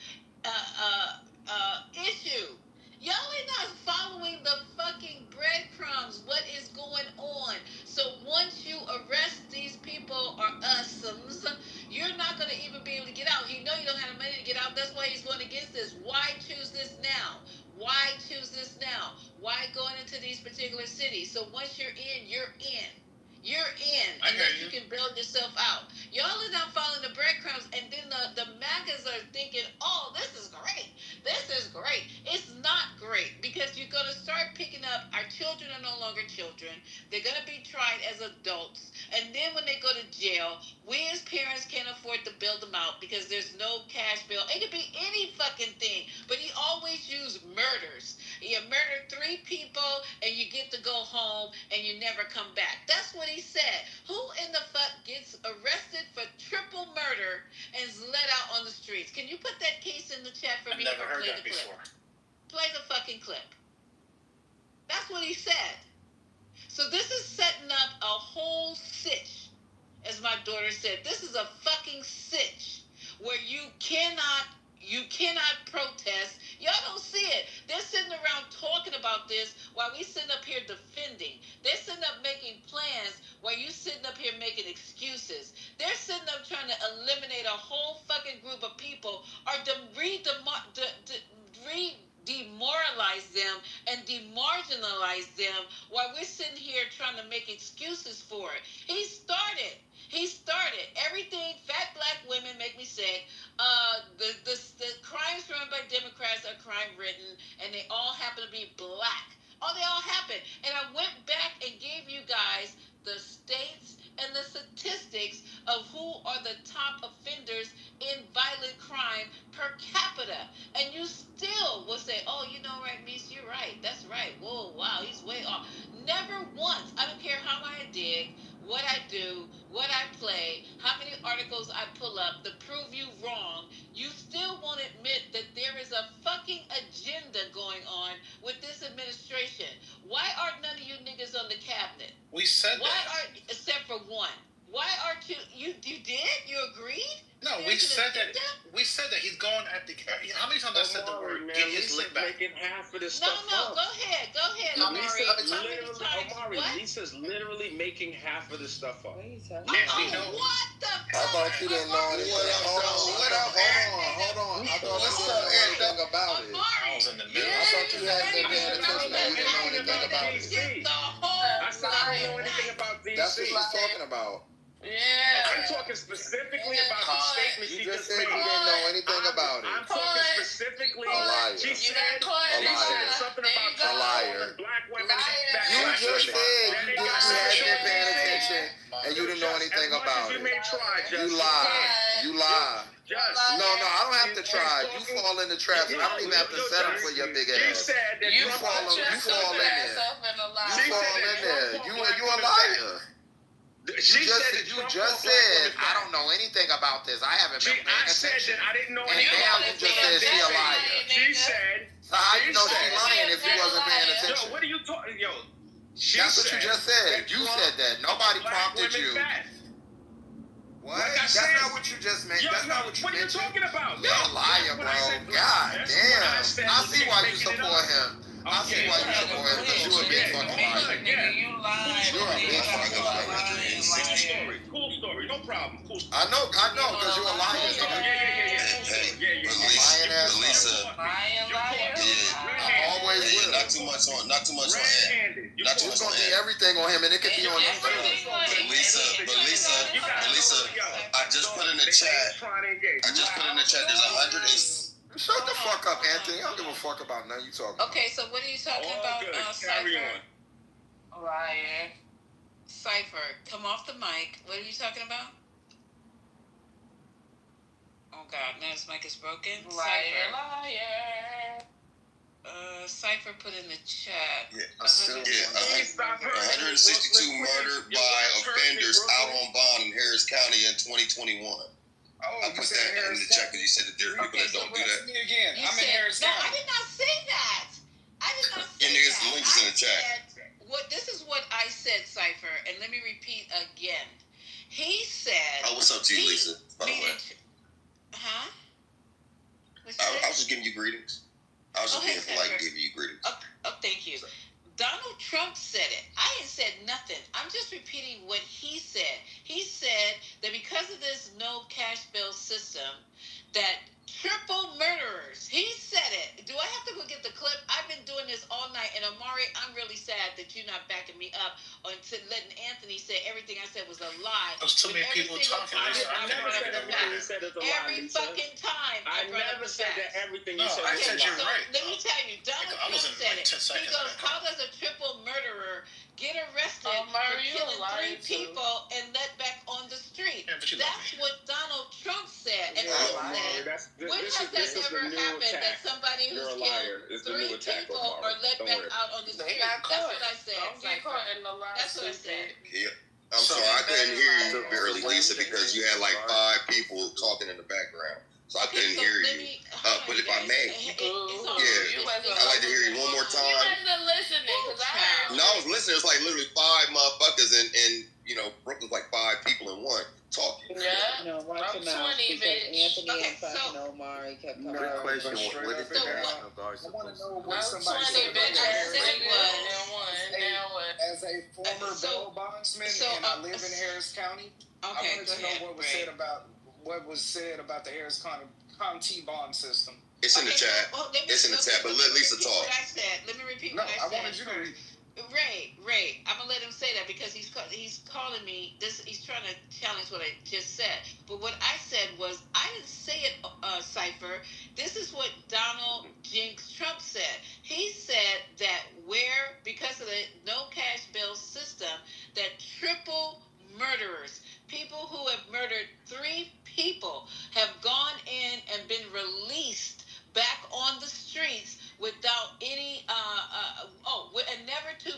issue. Y'all are not following the fucking breadcrumbs. What is going on? So once you arrest these people or usums, you're not going to even be able to get out. You know you don't have the money to get out. That's why he's going against this. Why choose this now? Why choose this now? Why going into these particular cities? So once you're in, you're in. You're in, and then you can build yourself out. Y'all are not following the breadcrumbs, and then the MAGAs are thinking, oh, this is great. This is great. It's not great because you're going to start picking up our children children are no longer children. They're going to be tried as adults. And then when they go to jail, we as parents can't afford to bail them out because there's no cash bail. It could be any fucking thing. But he always used murders. You murder 3 people and you get to go home and you never come back. That's what he said. Who in the fuck gets arrested for triple murder and is let out on the streets? Can you put that case in the chat for me? I've never heard play that the clip? before. Play the fucking clip. That's what he said. So this is setting up a whole sitch, as my daughter said. This is a fucking sitch where you cannot protest. Y'all don't see it. They're sitting around talking about this while we sitting up here defending. They're sitting up making plans while you sitting up here making excuses. They're sitting up trying to eliminate a whole fucking group of people or demoralize them and demarginalize them while we're sitting here trying to make excuses for it. He started. Everything. Fat black women make me sick. The crimes run by Democrats are crime written, and they all happen to be black. Oh, they all happen. And I went back and gave you guys the states and the statistics of who are the top offenders in violent crime per capita. And you still will say, oh, you know, right, Mies, you're right. That's right. Whoa, wow, he's way off. Never once. I don't care how I dig, what I do, what I play, how many articles I pull up to prove you wrong, you still won't admit that there is a fucking agenda going on with this administration. Why aren't none of you niggas on the cabinet? We said that. Except for one. Why aren't you did? You agreed? No, we said that. We said that he's going at the. How many times I said the word? Man, Get his lick back. Making half of the No, stuff go ahead, Lisa's literally making half of the stuff up. What the fuck? I thought you didn't know anything. Hold on. I thought you didn't know anything about it. I was in the middle. I thought you hadn't been paying attention and you didn't know anything about it. I said I don't know anything about DC. That's what she's talking about. Yeah. I'm talking specifically about the statement she just said made. you didn't know anything about it. I'm talking specifically. A liar. She said something about a liar. black women. You just said you hadn't been paying attention and you didn't know anything about it. You lie. You lie. No, I don't have to try. You fall in the traps. I don't even have to settle for your big ass. You fall in there. You a liar. You just said I don't know anything about this. I haven't been paying attention. I didn't know anything. And now you just said she a liar. She said. So how you know she's lying if you wasn't paying attention? Yo, what are you talking? Yo, that's what you just said. You said that. Nobody prompted you. What? That's not what you just meant. That's not what you mentioned. What are you talking about? You're a liar, bro. God damn. I see why you support him. I see why you support him because you're a big fucking liar. You're a big fucking liar. Cool story. No problem. Cool story. I know, because you're a liar, nigga. Lisa. I always will. Not too much on him. Not too much on him. Everything on him, and it could be on you too. But Lisa, I just put in the chat. There's 100 and. Shut the fuck up, Anthony. I don't give a fuck about nothing you talking about. Okay, so what are you talking about, Cypher? Liar. Cypher, come off the mic. What are you talking about? Oh God, now his mic is broken. Liar. Cypher put in the chat. 162 murdered by offenders out on bond in Harris County in 2021. I put that in the chat because you said that there are people that don't do that. Again, I'm in Harris County. No, I did not say that. Yeah, niggas, the link is in the chat. This is what I said, Cypher, and let me repeat again. He said. Oh, what's up to you, Lisa? By the way. Huh? I was just giving you greetings. I was just being polite, giving you greetings. Thank you. Donald Trump said it. I ain't said nothing. I'm just repeating what he said. He said that because of this no cash bail system, that triple murderers. He said it. Do I have to go get the clip? I've been doing this all night, and Amari, I'm really sad that you're not backing me up on letting Anthony say everything I said was a lie. There's too many people talking. I never said everything you said is a lie. Every fucking time. I never said that everything you said I is a said lie. you're right. Let me tell you, Donald Trump said it. He goes, how does a triple murderer get arrested for killing 3 people and let back on the street. That's what Donald Trump said. And I said, when has that ever happened that somebody who's killed 3 people or let back out on the street? That's what I said. That's what I said. Yeah. I'm sorry, I couldn't hear you barely, Lisa, because you had like 5 people talking in the background. So I couldn't hear you. But if I may, I'd like to hear you one more time. You wasn't listening, because I heard. No, I was listening. It's like literally 5 motherfuckers and Brooklyn's like 5 people in one talking. Yeah. No, watch I'm your mouth, 20, because bitch. Anthony and fucking Omari kept coming Quick out. question: What is the National Guard I want to supposed know to do? what I'm somebody 20, said. bitch. I said now what? As a former bail bondsman, and I live in Harris County, I wanted to know what was said about the Harris County bond system. It's in the chat. It's in the chat, but let Lisa talk. What I said. Let me repeat what I said. I wanted you to read. Ray, I'm gonna let him say that because he's calling me. He's trying to challenge what I just said. But what I said was, I didn't say it, Cypher. This is what Donald Jinx Trump said. He said that because of the no cash bail system, that triple murderers, people who have murdered 3 people, have gone in and been released back on the streets without any and never to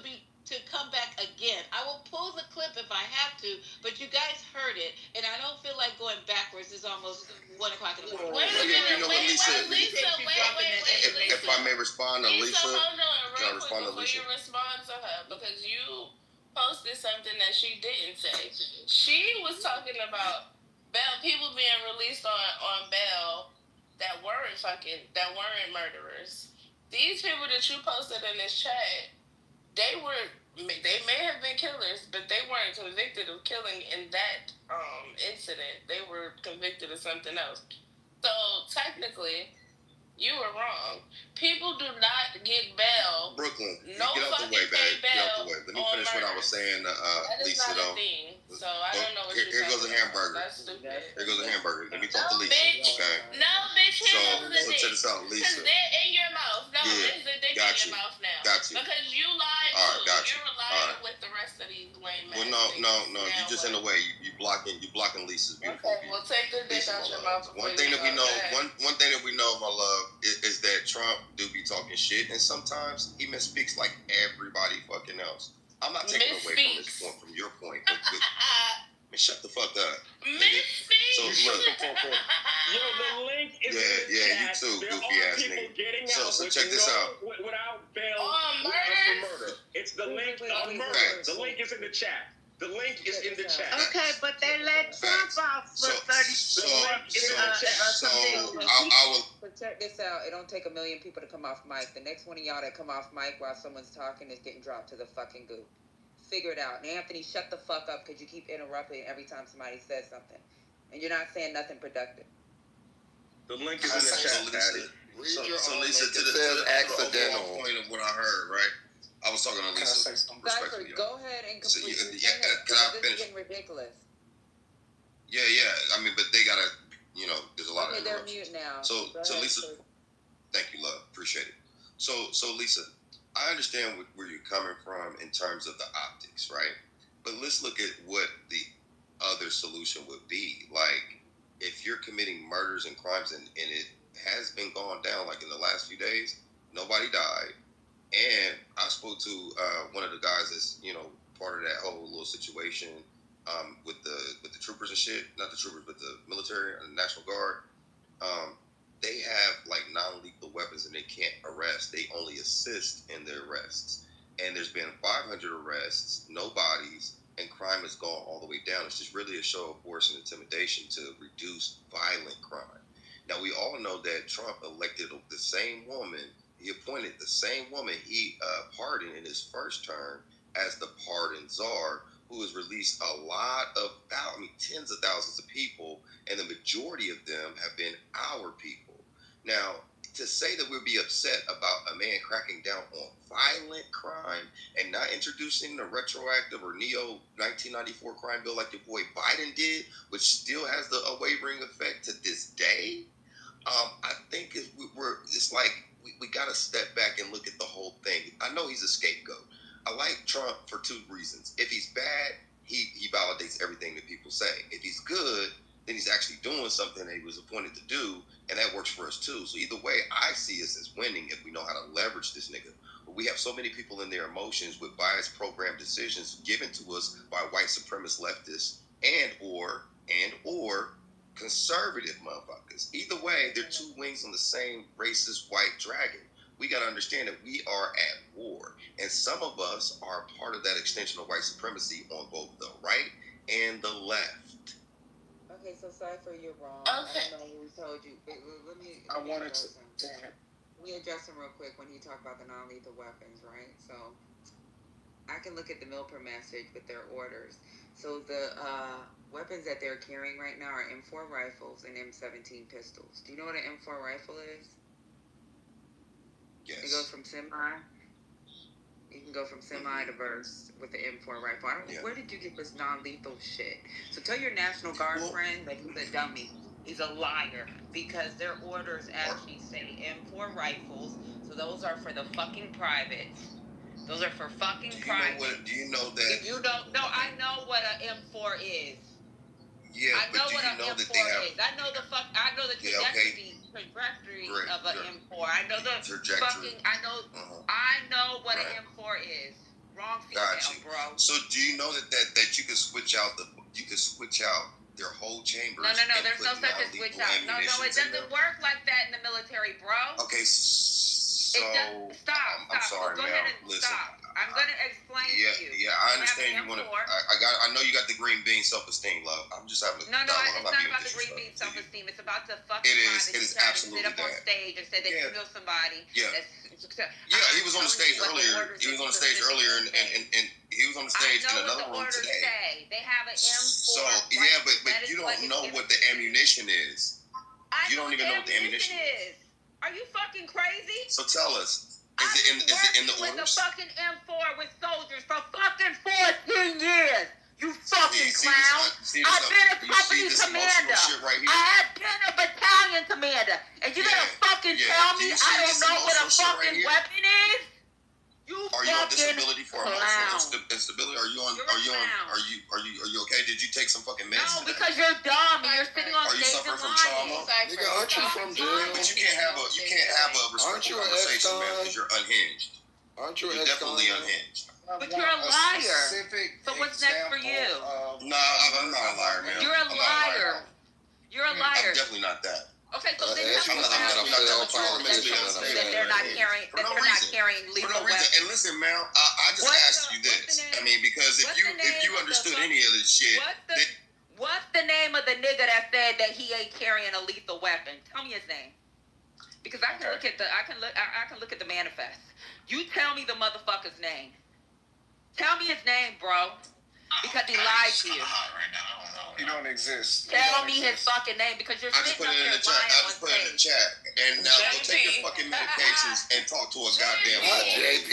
come back again. I will pull the clip if I have to, but you guys heard it, and I don't feel like going backwards. It's almost 1 o'clock in the morning. Wait a minute, Lisa, If I may respond to Lisa, hold on, can I real respond to quick before Lisa? you respond to her, because you posted something that she didn't say. She was talking about people being released on bail that weren't murderers. These people that you posted in this chat, they may have been killers, but they weren't convicted of killing in that incident. They were convicted of something else. So technically, you were wrong. People do not get bail. Brooklyn, No get out the way, babe. Get out the way. Let me finish what I was saying, That is Lisa, not though. a thing. So I don't know what Here you're goes a talking hamburger. about. That's stupid. Here goes a hamburger. Let me talk to No, Lisa. bitch. Okay. No, bitch. Here goes the So check this out, dick. Lisa. Because they're in your mouth. No, Yeah, it's the dick got in you. your mouth now. Got you. Because you lied All right, too. got you. You're lying with the rest of these lame Well, ass no. niggas. You just in the way. You blocking Lisa's beautiful. Okay, well, take the dick out your mouth. One thing that we know, one thing that we know, my love, is that Trump do be talking shit, and sometimes he misspeaks like everybody fucking else. I'm not taking away from this point, from your point, but man, shut the fuck up. So look, Yo, the link is in the you chat. too, There goofy are ass people nigga. getting So out check this out. without bail for murder. It's the link of murder. The link is in the chat. The link is in the chat. Okay, but they let Trump off for 34. But check this out. It don't take 1 million people to come off mic. The next one of y'all that come off mic while someone's talking is getting dropped to the fucking goop. Figure it out. And Anthony, shut the fuck up because you keep interrupting every time somebody says something. And you're not saying nothing productive. The link is in the chat, Daddy. So Lisa, to the accidental point of what I heard, right? I was talking to Lisa. Cypher, go ahead and complete your can I This is finish? getting ridiculous. Yeah. I mean, but they gotta, there's a lot of Okay, they're interruptions. mute now. So ahead, Lisa, thank you, love. Appreciate it. So Lisa, I understand where you're coming from in terms of the optics, right? But let's look at what the other solution would be. Like, if you're committing murders and crimes and it has been gone down, like in the last few days, nobody died. And I spoke to one of the guys that's, part of that whole little situation with the troopers and shit. Not the troopers, but the military and the National Guard. They have like non-lethal weapons and they can't arrest. They only assist in their arrests. And there's been 500 arrests, no bodies, and crime has gone all the way down. It's just really a show of force and intimidation to reduce violent crime. Now, we all know that Trump elected the same woman. He appointed the same woman he pardoned in his first term as the pardon czar, who has released a lot of, tens of thousands of people, and the majority of them have been our people. Now, to say that we'll be upset about a man cracking down on violent crime and not introducing the retroactive or neo-1994 crime bill like your boy Biden did, which still has the wavering effect to this day, I think it's like we got to step back and look at the whole thing. I know he's a scapegoat. I like Trump for two reasons. If he's bad, he validates everything that people say. If he's good, then he's actually doing something that he was appointed to do, and that works for us too. So either way, I see us as winning if we know how to leverage this nigga. But we have so many people in their emotions with biased program decisions given to us by white supremacist leftists and or conservative motherfuckers. Either way, they're two wings on the same racist white dragon. We got to understand that we are at war. And some of us are part of that extension of white supremacy on both the right and the left. Okay, so Cypher, you're wrong. Okay. I know we told you. But let me wanted to. We address him real quick when he talked about the non-lethal weapons, right? So I can look at the Milper message with their orders. So the weapons that they're carrying right now are M4 rifles and M17 pistols. Do you know what an M4 rifle is? Yes. It goes from semi. You can go from semi to burst with the M4 rifle. Where did you get this non-lethal shit? So tell your National Guard friend that he's a dummy. He's a liar because their orders actually say M4 rifles. So those are for the fucking privates. Those are for fucking privates. Do you know that? If you don't know, I know what an M4 is. Yeah, I know but what do an you know M4 that they have? is. I know the trajectory of an M4. I know the trajectory. I know what an M4 is. Wrong female, bro. So do you know that you can switch out their whole chambers? No. There's no such a switch out. No, it doesn't work like that in the military, bro. Okay, so stop. I'm sorry, Go man. ahead and Listen. stop. I'm gonna explain to you. Yeah, I understand you want to. I know you got the green bean self-esteem, love. I'm just having a No, it's not about the green bean self-esteem. It's about the fucking It is absolutely sit up on stage and said that you know somebody. Yeah. He was on the stage earlier. He was on the stage earlier, and he was on the stage in another room today. Say. They have an M4. So yeah, but you don't know what the ammunition is. You don't even know what the ammunition is. Are you fucking crazy? So tell us. Is it in the orders? With the fucking M4 with soldiers for fucking 14 years. You fucking clown. I've been a company commander. I have been a battalion commander. And you gonna fucking tell me I don't know what a fucking weapon is? Are you on disability for emotional instability? Are you okay? Did you take some fucking meds? No, because you're dumb and you're sitting on stage and lying. Nigga, aren't you from jail? But you can't have a respectful conversation, man, because you're unhinged. Aren't you You're definitely unhinged. But you're a liar. So what's next for you? No, I'm not a liar, man. You're a liar. You're a liar. I'm definitely not that. Okay, so then tell me that they're not carrying lethal weapons. And listen, man, I just asked you this. I mean, because if you understood any of this shit, what's the name of the nigga that said that he ain't carrying a lethal weapon? Tell me his name. Because I can look at the manifest. You tell me the motherfucker's name. Tell me his name, bro. Because he lied to you. He don't exist. Tell me his fucking name because you're sitting up here lying on stage. I just put it in the chat. And now go take your fucking medications and talk to a goddamn wall. JP.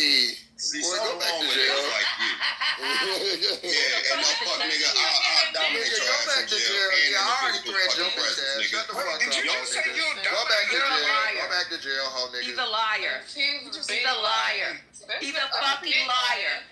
See, something wrong with niggas like you. Yeah, and motherfucker, nigga, I'll dominate your ass in jail. Yeah, I already threatened your presence, nigga. Shut the fuck up. Did you just say you Go back to jail. Go back to jail, ho nigga. He's a liar. He's a liar. He's a fucking liar.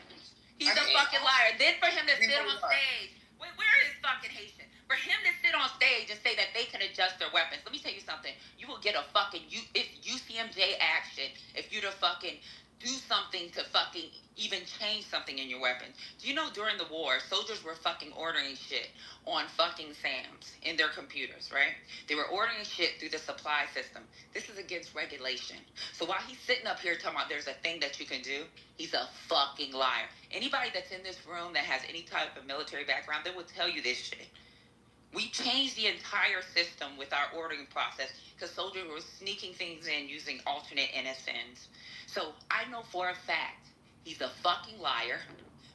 He's a fucking liar. Then for him to sit on stage, where is fucking Haitian? For him to sit on stage and say that they can adjust their weapons. Let me tell you something. You will get a fucking UCMJ action if you to fucking do something to fucking even change something in your weapons. Do you know during the war, soldiers were fucking ordering shit on fucking SAMs in their computers, right? They were ordering shit through the supply system. This is against regulation. So while he's sitting up here talking about there's a thing that you can do, he's a fucking liar. Anybody that's in this room that has any type of military background, they will tell you this shit. We changed the entire system with our ordering process because soldiers were sneaking things in using alternate NSNs. So I know for a fact he's a fucking liar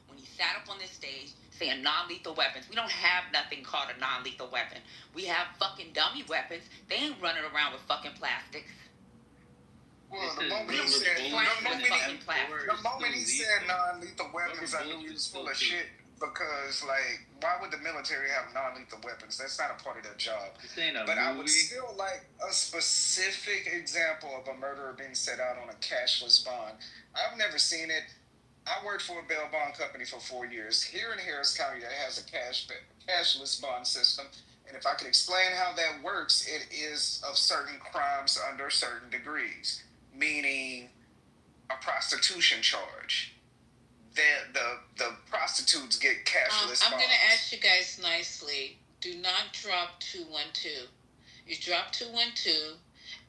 when he sat up on this stage saying non-lethal weapons. We don't have nothing called a non-lethal weapon. We have fucking dummy weapons. They ain't running around with fucking plastics. Well, the moment he said non-lethal weapons, I knew he was full of shit. Because, like, why would the military have non-lethal weapons? That's not a part of their job. But I would still like a specific example of a murderer being set out on a cashless bond. I've never seen it. I worked for a bail bond company for 4 years here in Harris County that has a cashless bond system. And if I could explain how that works, it is of certain crimes under certain degrees, meaning a prostitution charge. The prostitutes get cashless bonds. I'm going to ask you guys nicely. Do not drop 212. You drop 212,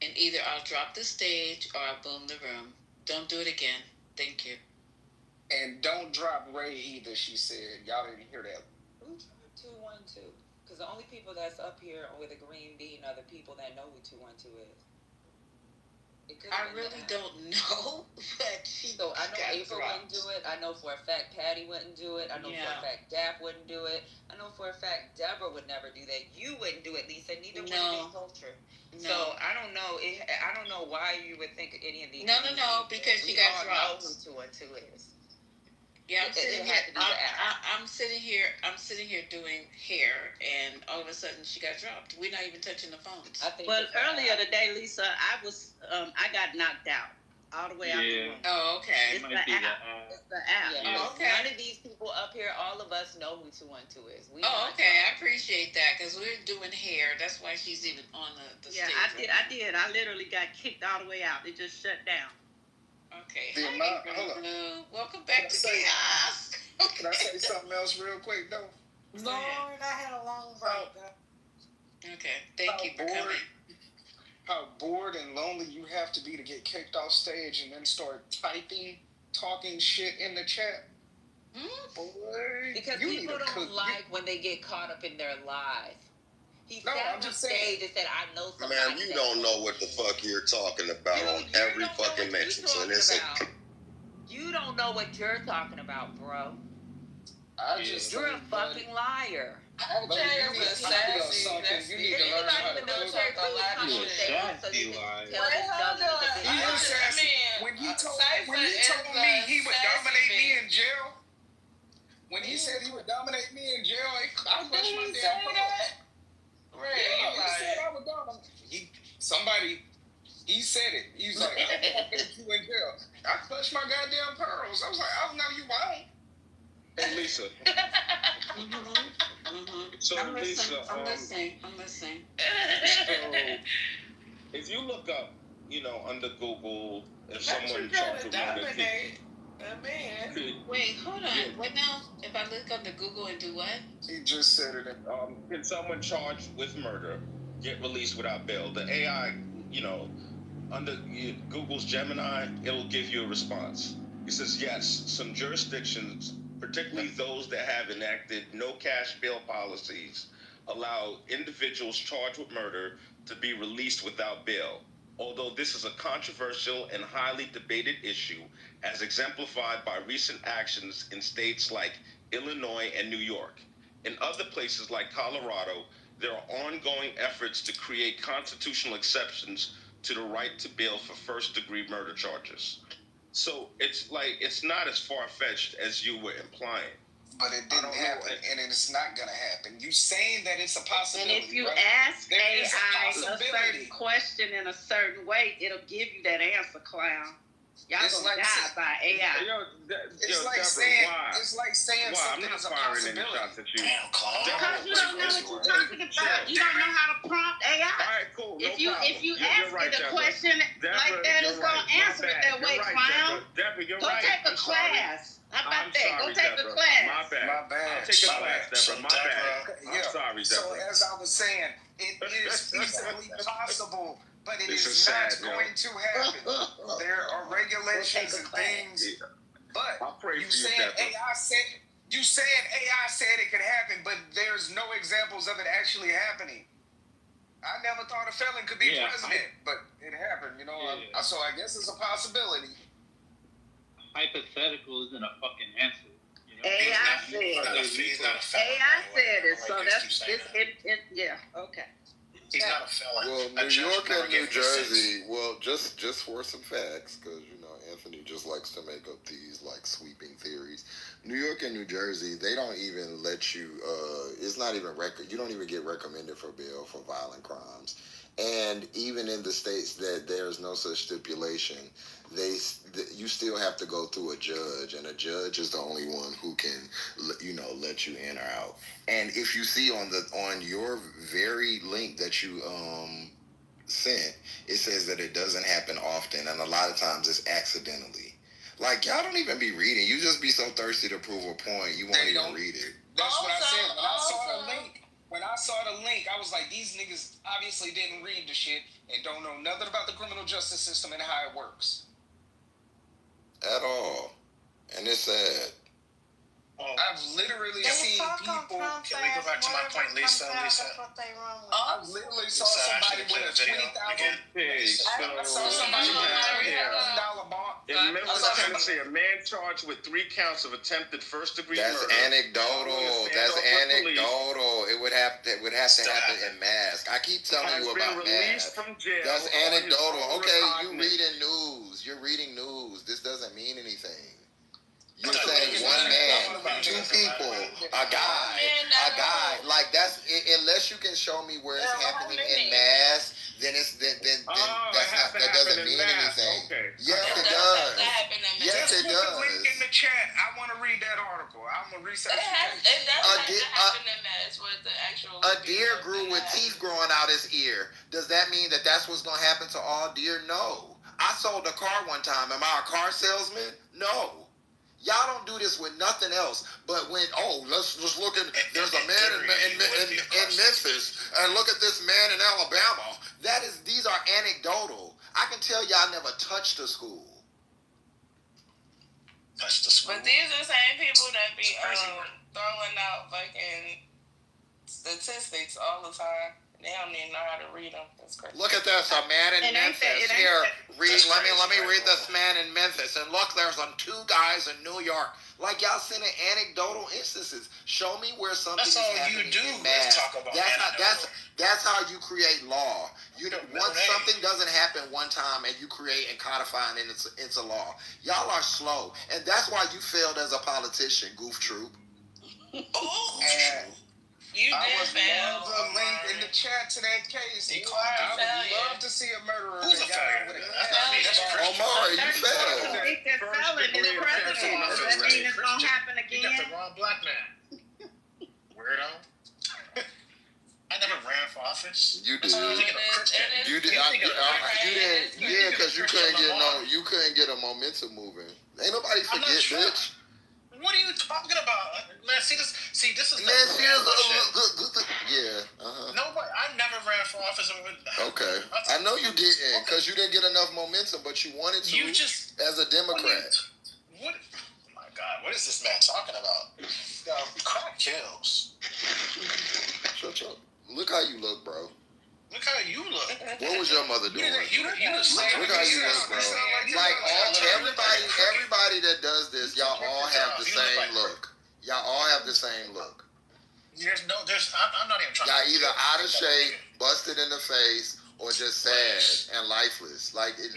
and either I'll drop the stage or I'll boom the room. Don't do it again. Thank you. And don't drop Ray either, she said. Y'all didn't hear that. Who dropped 212? Because the only people that's up here with a green bean are the people that know who 212 is. I really don't know, but so I know April wouldn't do it. I know for a fact Patty wouldn't do it. I know for a fact Dap wouldn't do it. I know for a fact Deborah would never do that. You wouldn't do it, Lisa. Neither would be Culture. No. So I don't know. I don't know why you would think any of these. No, because you guys know who 212 is. Yeah, I'm sitting here doing hair, and all of a sudden she got dropped. We're not even touching the phones. Well, earlier today, Lisa, I got knocked out all the way out the room. Oh, okay. It's the app. It's the app. Yeah. Oh, okay. None of these people up here, all of us know who 212 is. Okay. I appreciate that because we're doing hair. That's why she's even on the stage. Yeah, I did. I literally got kicked all the way out. It just shut down. Okay. Welcome back to Chaos. Can I say something else real quick, though? Lord, I had a long break. Okay. Thank you for coming. How bored and lonely you have to be to get kicked off stage and then start talking shit in the chat. Boy, because people don't like when they get caught up in their lives. He sat on stage and said, I know somebody. Man, you don't know what the fuck you're talking about on every fucking mention. So you don't know what you're talking about, bro. You're a fucking liar. You need to learn how to When he told me he would dominate me in jail, when he said he would dominate me in jail, I crushed my damn pearls. He said I would dominate. He said it. He's like, I'll put you in jail. I clutched my goddamn pearls. I was like, oh, no, you won't. Hey, Lisa. So, I'm Lisa, listening. So, if you look up, under Google, if someone charged with murder, wait, hold on. What now? If I look under Google and do what? He just said it. Can someone charged with murder get released without bail? The AI, under Google's Gemini, it'll give you a response. It says, yes, some jurisdictions, particularly those that have enacted no cash bail policies, allow individuals charged with murder to be released without bail. Although this is a controversial and highly debated issue, as exemplified by recent actions in states like Illinois and New York. In other places like Colorado, there are ongoing efforts to create constitutional exceptions to the right to bail for first-degree murder charges. So it's not as far-fetched as you were implying. But it didn't happen, and it's not going to happen. You saying that it's a possibility. And if you ask AI a certain question in a certain way, it'll give you that answer, clown. Y'all gonna die by AI. It's like saying something is a possibility. Damn, clown. Because you don't know what you're talking about. You don't know how to prompt AI. All right, cool. If you ask it a question like that, it's gonna answer it that way, clown. Go take a class. How about that? Go take a class. My bad. I'll take a class, Deborah. My bad. I'm sorry, Deborah. So as I was saying, it is feasibly possible, but it is not going to happen. There are regulations and things. But you said AI said it could happen, but there's no examples of it actually happening. I never thought a felon could be president, but it happened. So I guess it's a possibility. Hypothetical isn't a fucking answer. AI said it. So that's yeah. Okay. He's not a felon. Well, New York and New Jersey. Well, just for some facts, because Anthony just always likes to make up these like sweeping theories. New York and New Jersey, they don't even let you. It's not even you don't even get recommended for bail for violent crimes. And even in the states that there's no such stipulation, you still have to go through a judge, and a judge is the only one who can, let you in or out. And if you see on your very link that you sent, it says that it doesn't happen often, and a lot of times it's accidentally. Like, y'all don't even be reading. You just be so thirsty to prove a point, you won't even read it. That's what I said. When I saw the link, I was like, these niggas obviously didn't read the shit and don't know nothing about the criminal justice system and how it works. At all. And it's sad. I've literally seen people. Can we go back to my point, Lisa? I literally saw somebody with a $20,000. I saw somebody with a $20,000 bond. In Memphis, Tennessee, a man charged with 3 counts of attempted first-degree murder. That's anecdotal. That's anecdotal. It would have to happen in mask. I keep telling you about mask. That's anecdotal. Okay, you reading news. You're reading news. This doesn't mean anything. You're saying one man, 2 people, a guy. Like that's unless you can show me where it's happening in mass, then that doesn't mean anything. Okay. Yes, it does. Yes, it does. does. Link in the chat. I want to read that article. I'm gonna research it. It does happen in mass with the actual. A deer grew with teeth growing out his ear. Does that mean that that's what's gonna happen to all deer? No. I sold a car one time. Am I a car salesman? No. Y'all don't do this with nothing else. But when let's look at there's a man in Memphis, and look at this man in Alabama. These are anecdotal. I can tell y'all never touched a school. But these are the same people that be throwing out fucking statistics all the time. They don't even know how to read them. That's crazy. Look at this, a man in Memphis. Here, let me read this man in Memphis. And look, there's 2 guys in New York. Like y'all sending anecdotal instances. Show me where something is happening in mass. That's how you create law. Once something doesn't happen one time and you create and codify it into law. Y'all are slow. And that's why you failed as a politician, goof troop. You did fail. The link in the chat to that case. I would love to see a murderer. Who's a failure? That's not me. That's Christian. Omari, you failed. Convicted felon is president. Does that mean it's going to happen again? You got the wrong black man. Weirdo. I never ran for office. You did. You did. Yeah, because you couldn't get a momentum moving. Ain't nobody forget, bitch. What are you talking about, man? See this is man. Nobody. I never ran for office. Okay, I know you didn't because you didn't get enough momentum, but you wanted to. As a Democrat. What? Oh my God! What is this man talking about? Crack kills. Shut up. Look how you look, bro. Look how you look. What was your mother doing? Look how you look, bro. Like everybody that does this, y'all all have the same look. Y'all all have the same look. I'm not even trying. Y'all either out of shape, busted in the face, or just sad and lifeless,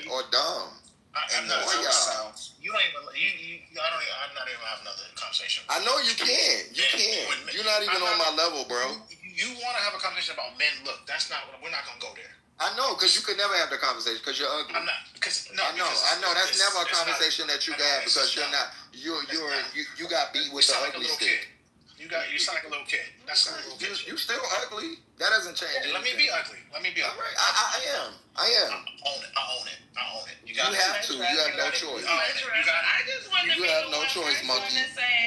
or dumb. I'm not y'all. You don't even. I'm not even having another conversation. I know you can't. You can't. You're not even on my level, bro. You want to have a conversation about men look. That's not. We're not going to go there. I know, because you could never have the conversation because you're ugly. I'm not. I know. That's never a conversation that you can have because you're not. You got beat with the ugly stick. You sound like a little kid. That's a little kid. You still ugly. That doesn't change. Let me be ugly. All right. I am. I own it. You have to. You have no choice. I just want to be have no choice, monkey.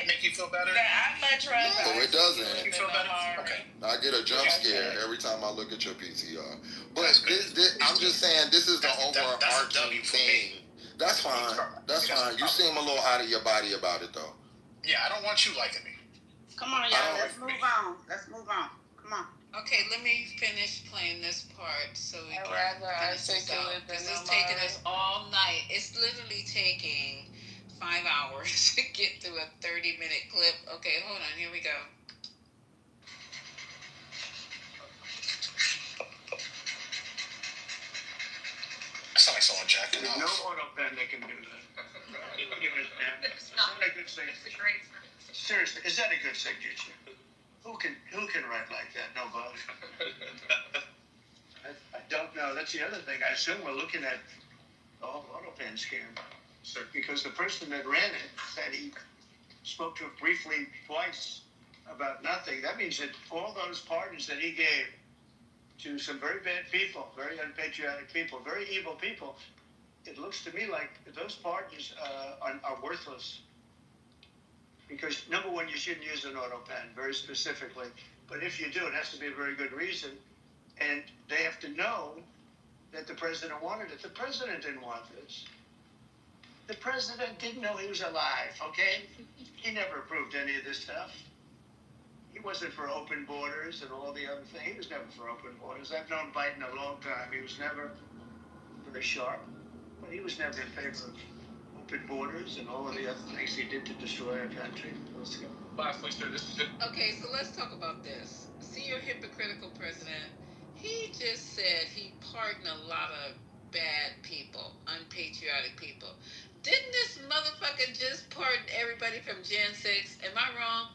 Make you feel better? That I much rather. No, it doesn't. Make you feel better? Okay. I get a jump scare every time I look at your PTR. But I'm just saying, this is the overarching thing. That's fine. You seem a little out of your body about it, though. Yeah, I don't want you liking me. Come on, y'all. Let's move on. Come on. Okay, let me finish playing this part so we can finish this out. This is taking us all night. It's literally taking 5 hours to get through a 30-minute clip. Okay, hold on. Here we go. I sound like someone jacking off. No auto pen that can do that. signature. Seriously, is that a good signature? Who can write like that? Nobody. I don't know. That's the other thing. I assume we're looking at the whole auto pen scam. Sir, because the person that ran it said he spoke to it briefly twice about nothing. That means that all those pardons that he gave to some very bad people, very unpatriotic people, very evil people, it looks to me like those pardons are worthless. Because, number one, you shouldn't use an auto pen, very specifically. But if you do, it has to be a very good reason. And they have to know that the president wanted it. The president didn't want this. The president didn't know he was alive, okay? He never approved any of this stuff. He wasn't for open borders and all the other things. He was never for open borders. I've known Biden a long time. He was never very sharp. But he was never in favor of open borders and all of the other things he did to destroy our country. Let's go. Lastly, sir, this is it. Okay, so let's talk about this. See your hypocritical president. He just said he pardoned a lot of bad people, unpatriotic people. Didn't this motherfucker just pardon everybody from Jan 6? Am I wrong?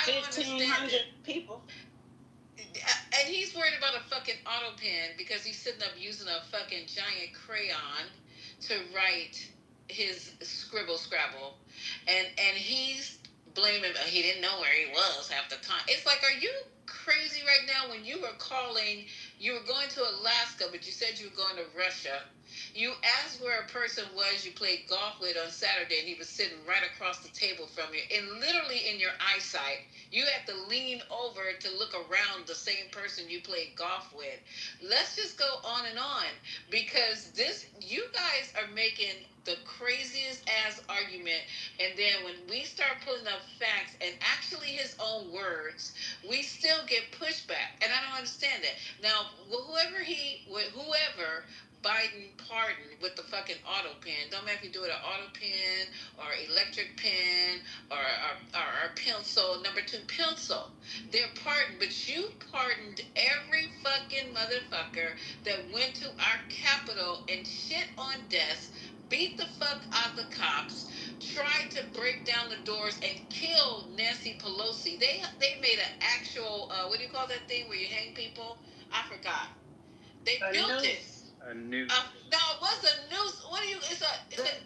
1,500 people. And he's worried about a fucking auto pen because he's sitting up using a fucking giant crayon to write his scrabble. And he's blaming, he didn't know where he was half the time. It's like, are you crazy right now? When you were calling, you were going to Alaska, but you said you were going to Russia. You asked where a person was you played golf with on Saturday, and he was sitting right across the table from you. And literally in your eyesight, you had to lean over to look around the same person you played golf with. Let's just go on and on, because you guys are making the craziest ass argument, and then when we start pulling up facts and actually his own words, we still get pushback, and I don't understand that. Now, whoever Biden pardoned with the fucking auto pen, don't matter if you do it an auto pen or electric pen or pencil, number 2 pencil, they're pardoned. But you pardoned every fucking motherfucker that went to our Capitol and shit on desks, beat the fuck out the cops, tried to break down the doors and kill Nancy Pelosi. They made an actual, what do you call that thing where you hang people? I forgot. They built it. A noose. No, it was a noose. What do you? It's a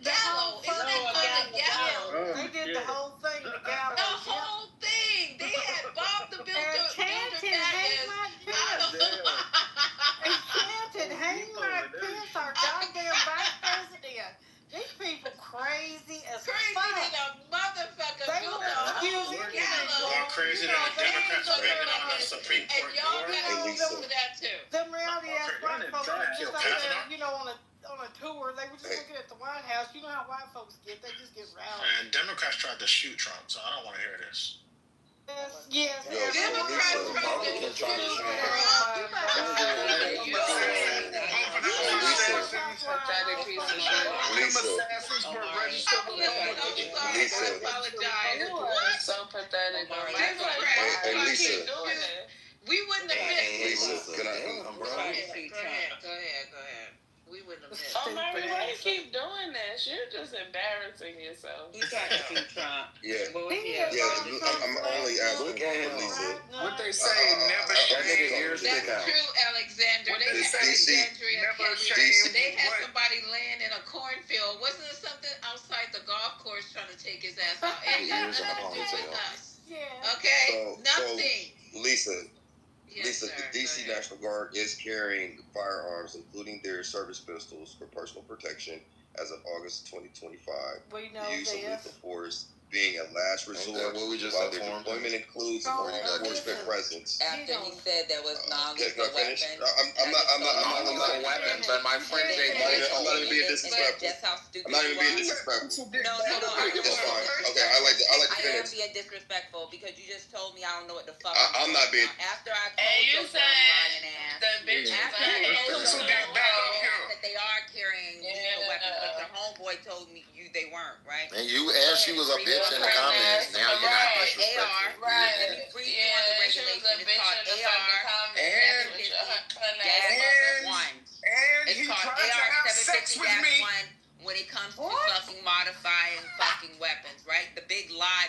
gallows. Isn't that called a gallows? They did the whole thing. The gallows. The whole thing. They had Bob the Builder. Chanted, hang my pants. And chanted, hang my pants. Our goddamn vice president. These people crazy as fuck. Crazy than a motherfucker. They were accusing More crazy than the Democrats bringing on the Supreme Court. And y'all got to hold for that too. Them rowdy ass white folks were just up there, on a tour. They were just looking at the White House. You know how white folks get. They just get rowdy. And Democrats tried to shoot Trump, so I don't want to hear this. Yes. Democrats tried to shoot So pathetic. We wouldn't have missed. Lisa, can I? Go ahead. We wouldn't have missed. Oh, Mary, why you keep doing this? You're just embarrassing yourself. You got to see Trump. Yeah. I'm only asking for Lisa. What they say, never shame. That's true, Alexander. They had somebody laying in a cornfield. Wasn't it something outside the golf course trying to take his ass out? It had nothing to do with us. Okay? Nothing. Lisa, Yes, the DC National Guard is carrying firearms, including their service pistols, for personal protection as of August 2025. We know the use of this. lethal force being a last resort, what we just while their deployment includes supporting enforcement presence. After he said there was non-lethal weapons. weapons. I'm not lethal weapons, but my friend Jay, I'm not even being disrespectful. I'm not even being disrespectful. No. It's fine. Okay, I like to I finish. am being disrespectful because you just told me I don't know what the fuck. I'm not being. After I told you your said lying ass. the bitches that they are carrying lethal weapons, but the homeboy told me they weren't, right? And she was a bitch in the comments. Now you're not disrespectful. AR, right? Let me brief you on the regulation. It's called AR. And It's called AR 750-1 when it comes to fucking modifying fucking weapons, right? The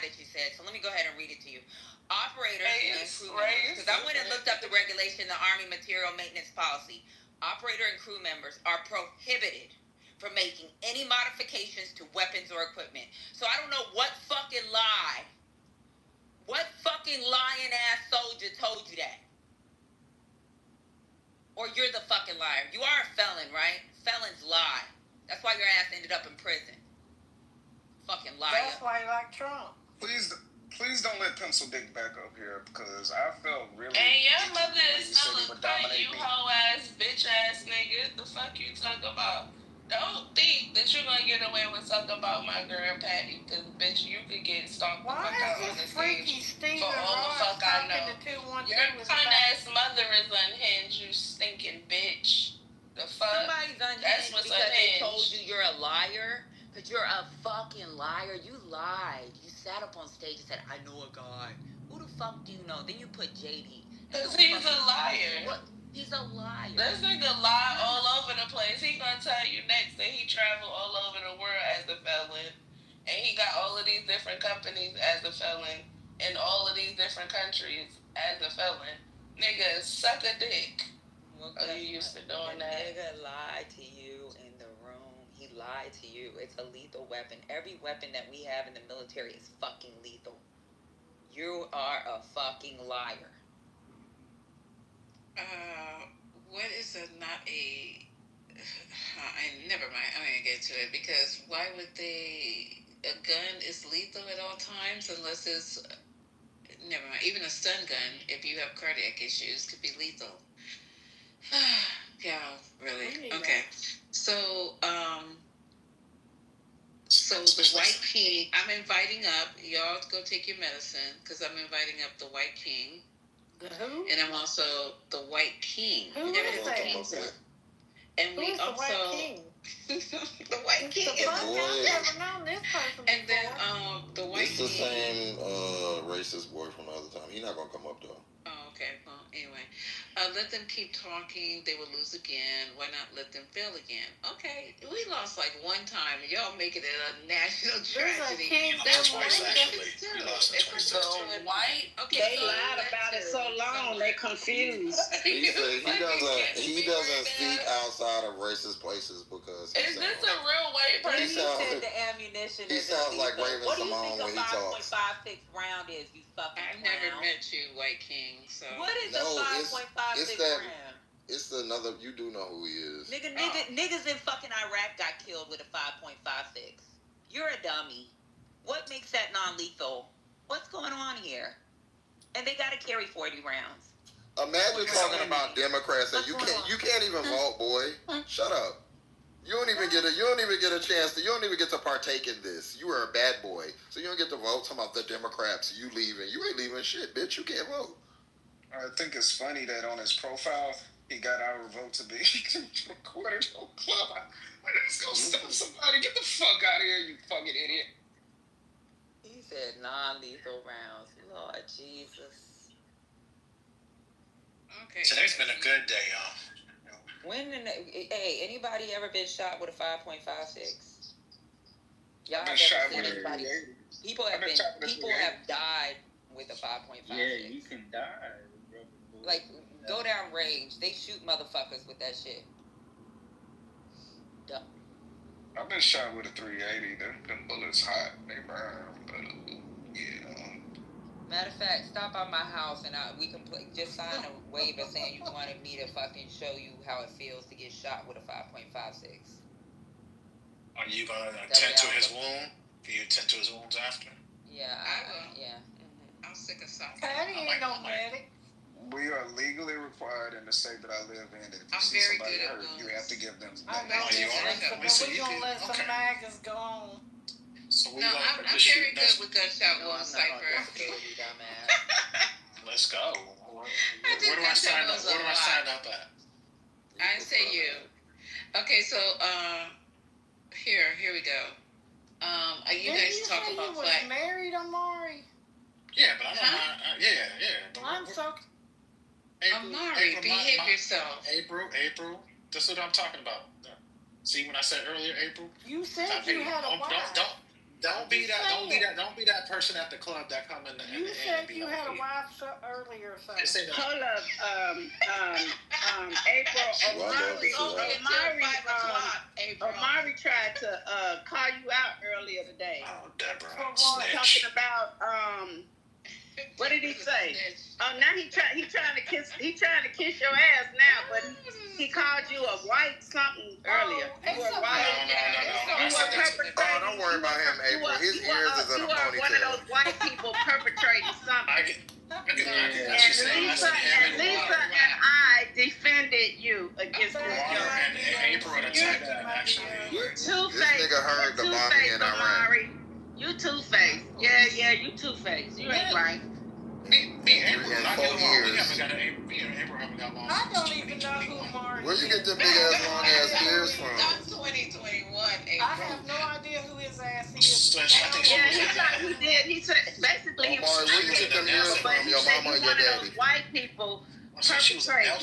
that you said. So let me go ahead and read it to you. Operators and crew members, because I went and looked up the regulation, the Army Material Maintenance Policy. Operator and crew members are prohibited from making any modifications to weapons or equipment. So I don't know what fucking lying ass soldier told you that. Or you're the fucking liar. You are a felon, right? Felons lie. That's why your ass ended up in prison. Fucking liar. That's why you like Trump. Please don't let Pencil Dick back up here because I felt really. And your mother is still a cunt, you hoe ass, bitch ass nigga. The fuck you talk about? Don't think that you're gonna get away with talking about my girl Patty, because bitch, you could get stalked the fuck out on the stage for all the fuck I know. Your cunt ass mother is unhinged, you stinking bitch. The fuck? Somebody's unhinged That's what's because they unhinged. told you you're a liar. Because you're a fucking liar. You lied. You sat up on stage and said, I know a guy. Who the fuck do you know? Then you put JD. Because he's a liar. What? He's a liar. This nigga lie all over the place. He gonna tell you next that he traveled all over the world as a felon. And he got all of these different companies as a felon. In all of these different countries as a felon. Nigga, suck a dick. Okay. Are you used to doing that? Nigga lied to you in the room. He lied to you. It's a lethal weapon. Every weapon that we have in the military is fucking lethal. You are a fucking liar. What is never mind, I'm gonna get to it, because why would a gun is lethal at all times unless it's, never mind, even a stun gun, if you have cardiac issues, could be lethal. Yeah, really. Okay. So, the White King, I'm inviting up, y'all go take your medicine, because I'm inviting up the White King. Who? And I'm also the White King. Who is that? And we also the White King? the White King. I've never known this person before. And then the White It's the King. same racist boy from the other time. He's not gonna come up though. Oh, okay. Well, anyway, let them keep talking. They will lose again. Why not let them fail again? Okay, we lost like one time. Y'all make it a national tragedy. That's twice actually. We lost it twice. White. Okay. They lied about it so long. They confused. He said he doesn't speak outside of racist places because. Is this a real white person? He said the ammunition He is sounds like Raven What do you Simone think when a he talks. 5.56 round is, you fucking I've never met you, White King. So What is a 5.56 round? It's another. You do know who he is. Niggas in fucking Iraq got killed with a 5.56. You're a dummy. What makes that non-lethal? What's going on here? And they gotta carry 40 rounds. Imagine talking about Democrats and you can't even vote, boy. Shut up. You don't even get a chance to. You don't even get to partake in this. You are a bad boy, so you don't get to vote. Talking about the Democrats, you leaving. You ain't leaving shit, bitch. You can't vote. I think it's funny that on his profile he got our vote to be recorded on club. Let's go stop somebody. Get the fuck out of here, you fucking idiot. He said non-lethal rounds. Lord Jesus. Okay. Today's been a good day, y'all. Anybody ever been shot with a 5.56? Y'all I've been have shot ever with seen anybody? People have died with a 5.56. Yeah, you can die. Like, go down range. They shoot motherfuckers with that shit. Duh. I've been shot with a 380. Them bullets hot. They burn. But, yeah. Matter of fact, stop by my house and we can just sign a waiver saying you wanted me to fucking show you how it feels to get shot with a 5.56. Are you gonna tend to his wound? Can you tend to his wounds after? Yeah, I will. Yeah. I'm sick of something. Patty ain't no medic. We are legally required in the state that I live in that if you I'm see very somebody good at hurt, you have to give them. I know you are? but we're gonna let some maggots go on. So No, I'm very good with gunshot wound cipher. Let's go. Where do I I sign up at? I say you. Okay, so here we go. Are you guys talk about you was married, Amari? Yeah, but I'm not. Yeah. I'm so. Amari, behave yourself. April. That's what I'm talking about. See, when I said earlier, April. You said you had a wife. Don't Don't be that person at the club that come in. You said you had a wife earlier, so. Hold up, April. Omari tried to call you out earlier today. Oh, Deborah. Talking about what did he say? Oh, now he trying to kiss your ass now, but he called you a white something earlier. You were white. No. Don't worry about him, April. His ears is in a ponytail. You are one of those white people perpetrating something. And Lisa and I defended you against this joke. And April attacked him, actually. You two-faced. This nigga heard the bombing in Iran. You two-faced. Yeah, you two-faced. You ain't right. Me and April haven't got along. I don't even know who Mari is. Where'd you get them big ass long ass ears from? That's 2021, April. I have no idea who his ass is. He did. He said basically he was. Where you get them ears from? Your mama or your daddy? White people perpetrating.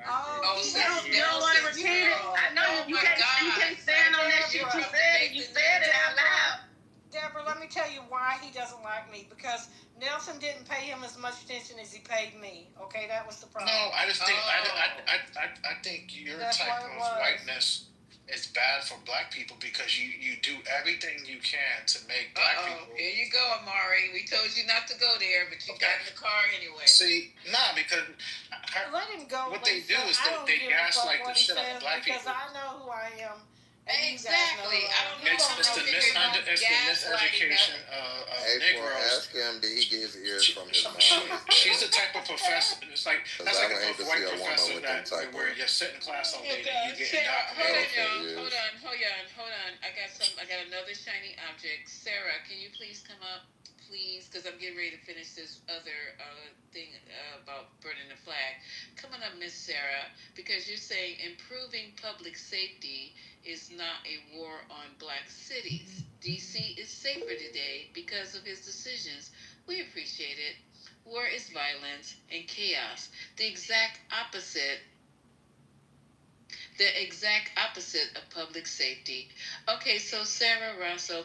Oh, you don't want to repeat it? I know you can't stand on that shit you said. You said it out loud. Deborah, let me tell you why he doesn't like me. Because Nelson didn't pay him as much attention as he paid me. Okay, that was the problem. No, I just think I think your type of whiteness is bad for black people because you do everything you can to make black people. Here you go, Amari. We told you not to go there, but you got in the car anyway. See, because let him go. What they do is they gaslight the shit out of black people. Because I know who I am. Exactly. It's the miseducation of Negroes. Ask him, did he get his ears from his mom? She's the type of professor. It's like that's like a white professor where you sit in class all day and you get Hold on. I got another shiny object. Sarah, can you please come up? Please, because I'm getting ready to finish this other thing about burning the flag. Come on up, Miss Sarah, because you're saying improving public safety is not a war on black cities. DC is safer today because of his decisions. We appreciate it. War is violence and chaos. The exact opposite of public safety. Okay, so Sarah Russo,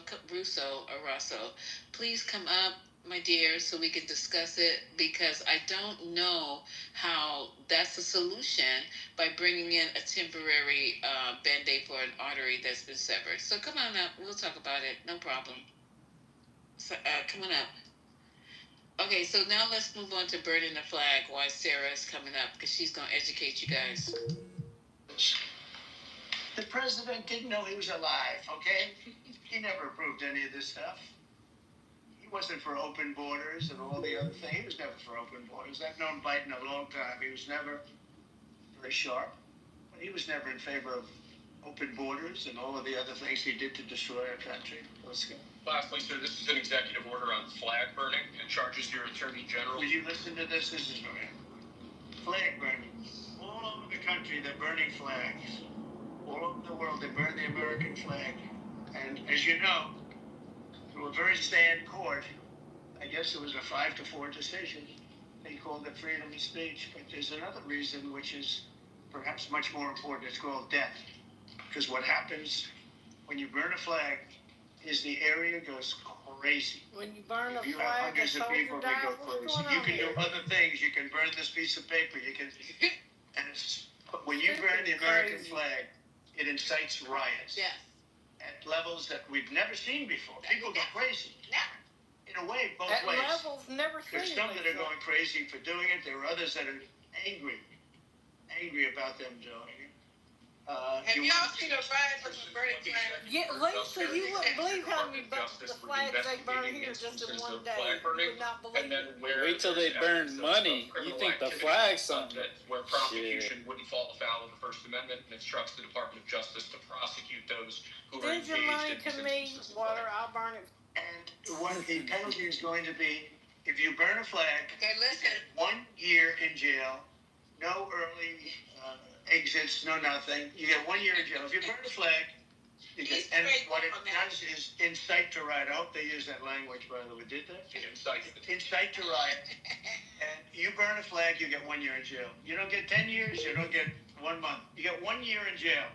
please come up, my dear, so we can discuss it, because I don't know how that's a solution by bringing in a temporary Band-Aid for an artery that's been severed. So come on up. We'll talk about it. No problem. So, come on up. Okay, so now let's move on to burning the flag while Sarah is coming up, because she's going to educate you guys. The president didn't know he was alive, okay? He never approved any of this stuff. He wasn't for open borders and all the other things. He was never for open borders. I've known Biden a long time. He was never very sharp, but he was never in favor of open borders and all of the other things he did to destroy our country. Let's go. Lastly, sir, this is an executive order on flag burning and charges your attorney general. Will you listen to this? This is flag burning. All over the country, they're burning flags. All over the world, they burn the American flag. And as you know, through a very sad court, I guess it was a 5-4 decision. They called it freedom of speech. But there's another reason, which is perhaps much more important. It's called death. Because what happens when you burn a flag is the area goes crazy. When you burn a you flag, have hundreds of people that go crazy. You can do other things. You can burn this piece of paper. You can, and it's, when you burn the American flag, it incites riots at levels that we've never seen before. People go crazy. In a way, both ways. Levels never seen. There's some that are going crazy for doing it. There are others that are angry about them doing it. Have y'all seen a riot from the burning flag? Yeah, Lisa, you wouldn't believe how many the flags they burn here just in one day. You would not believe it. Wait till they burn money. You think the flag's something? Where prosecution wouldn't fall afoul of the First Amendment and instructs the Department of Justice to prosecute those who are engaged in money to me, water, I'll burn it. And what the penalty is going to be, if you burn a flag, okay, listen. 1 year in jail, no early exits, no nothing. You get 1 year in jail. If you burn a flag, you get, and what it does is incite to riot. I hope they use that language, by the way. Did they? Incite to riot. And you burn a flag, you get 1 year in jail. You don't get 10 years, you don't get 1 month. You get 1 year in jail,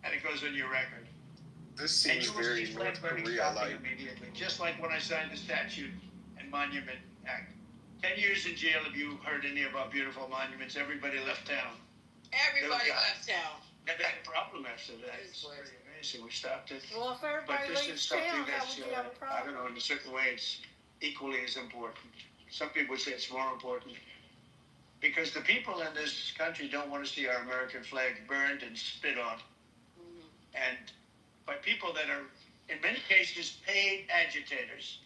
and it goes on your record. This seems very North Korea-like. Immediately, just like when I signed the Statute and Monument Act. 10 years in jail if you heard any about beautiful monuments. Everybody left town. Everybody left town. Never had a problem after that. It's pretty amazing. We stopped it. Well, if everybody leaves town, how would you have a I problem? don't know, in a certain way, it's equally as important. Some people say it's more important. Because the people in this country don't want to see our American flag burned and spit on. Mm-hmm. And by people that are, in many cases, paid agitators.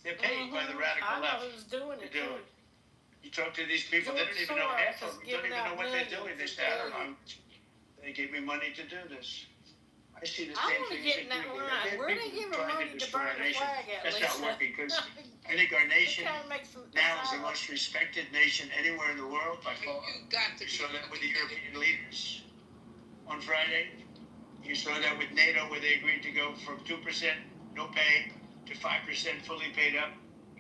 They're paid by the radical left. I know who's doing it, too. You talk to these people, they don't even know half of them. They don't even know what they're doing. They say, I don't know. They gave me money to do this. I see the same thing. I want to get in that line. Where are they giving money to burn the flag at? That's not working, because I think our nation now is the most respected nation anywhere in the world by far. You saw that with the European leaders on Friday. You saw that with NATO, where they agreed to go from 2% no pay to 5% fully paid up,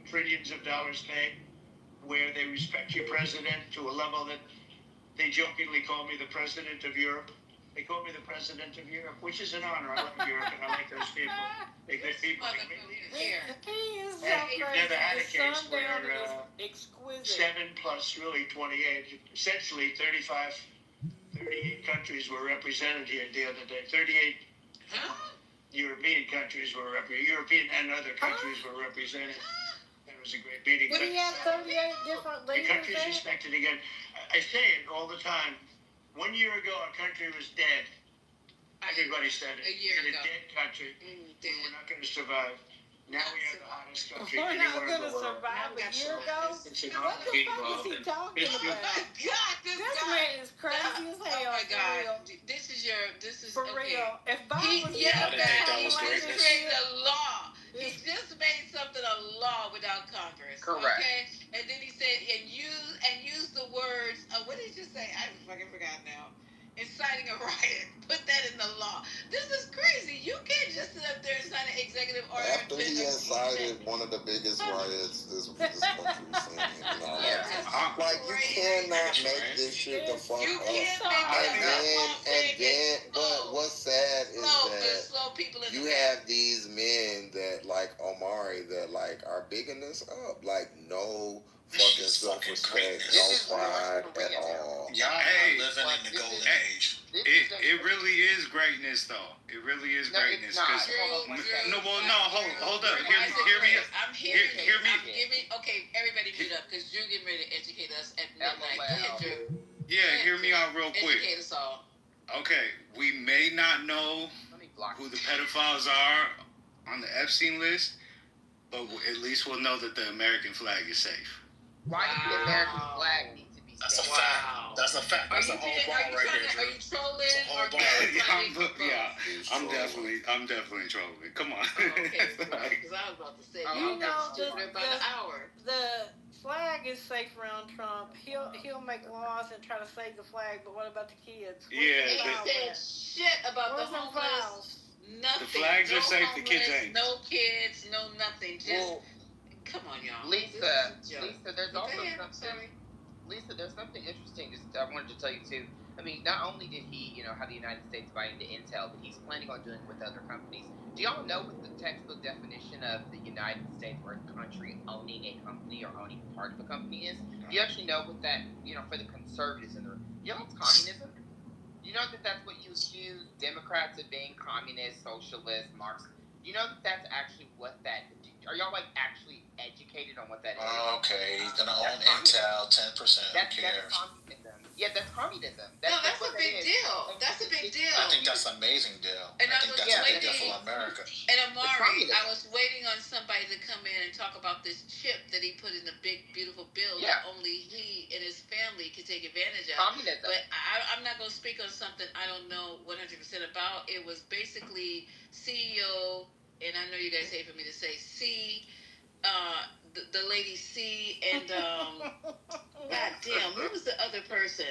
trillions of dollars paid, where they respect your president to a level that they jokingly call me the president of Europe. They call me the president of Europe, which is an honor. I love Europe and I like those people. They're good people. He is so And you've crazy. never had a His case sundown where is exquisite. 7 plus really 28, essentially 38 countries were represented here the other day. 38 European countries were represented. European and other countries were represented. It was a great meeting. Would he have 38 different The leaders country's there? respected again. I say it all the time. 1 year ago, our country was dead. Everybody said it. A year We're ago. a dead country. We were not going to survive. Now we have the hottest country We're not anywhere in going the to world. survive a year ago? It's an What honor the being fuck is he involved. talking about? God, This man is crazy as hell. Oh my for God. real. This is For okay. real. If Bob was Yeah, here, he created a law. He just made something a law without Congress. Correct. Okay? And then he said, and use the words, what did you say? I fucking forgot now. Inciting a riot. Put that in the law. This is crazy. You can't just sit up there and sign an executive order. After he incited one of the biggest riots this country's seen. Like, you cannot make this shit the fuck up. But what's sad is that you have these men that, like Omari, that, like, are bigging this up. Like, no fucking self-respect, no pride at all. Y'all are living in the golden age. It really is greatness, though. It really is greatness. Hold up. Hear me. I'm hearing it. Okay, everybody mute up, because you're getting ready to educate us at midnight. Go ahead, Drew. Yeah, hear me out real quick. Educate us all. Okay, we may not know who the pedophiles are on the Epstein list, but at least we'll know that the American flag is safe. Why does the American flag need to be That's a safe? fact. That's a fact. That's a whole bar right there, Are you trolling or I'm definitely trolling. Come on. Okay, because I was about to say, You know, about an hour. the flag is safe around Trump. He'll make laws and try to save the flag, but what about the kids? He said shit about the homeless. Nothing. The flags are safe. The kids ain't. No kids. No nothing. Just come on, y'all. Lisa, there's also something. Lisa, there's something interesting. I wanted to tell you too. I mean, not only did he, have the United States buy into Intel, but he's planning on doing it with other companies. Do y'all know what the textbook definition of the United States or a country owning a company or owning part of a company is? Do you actually know what that, for the conservatives and it's communism? You know that's what you accuse Democrats of being communist, socialist, Marxist. You know that's actually what that. Are y'all actually educated on what that is? Okay, he's gonna own Intel 10%. Who cares? That's communism. Yeah, that's communism. That's a big deal. That's a big deal. I think that's an amazing deal. And I think that's a big deal for America. And Amari, I was waiting on somebody to come in and talk about this chip that he put in the big, beautiful bill that only he and his family could take advantage of. Communism. But I'm not going to speak on something I don't know 100% about. It was basically CEO, and I know you guys hate for me to say the lady C, and God damn, who was the other person?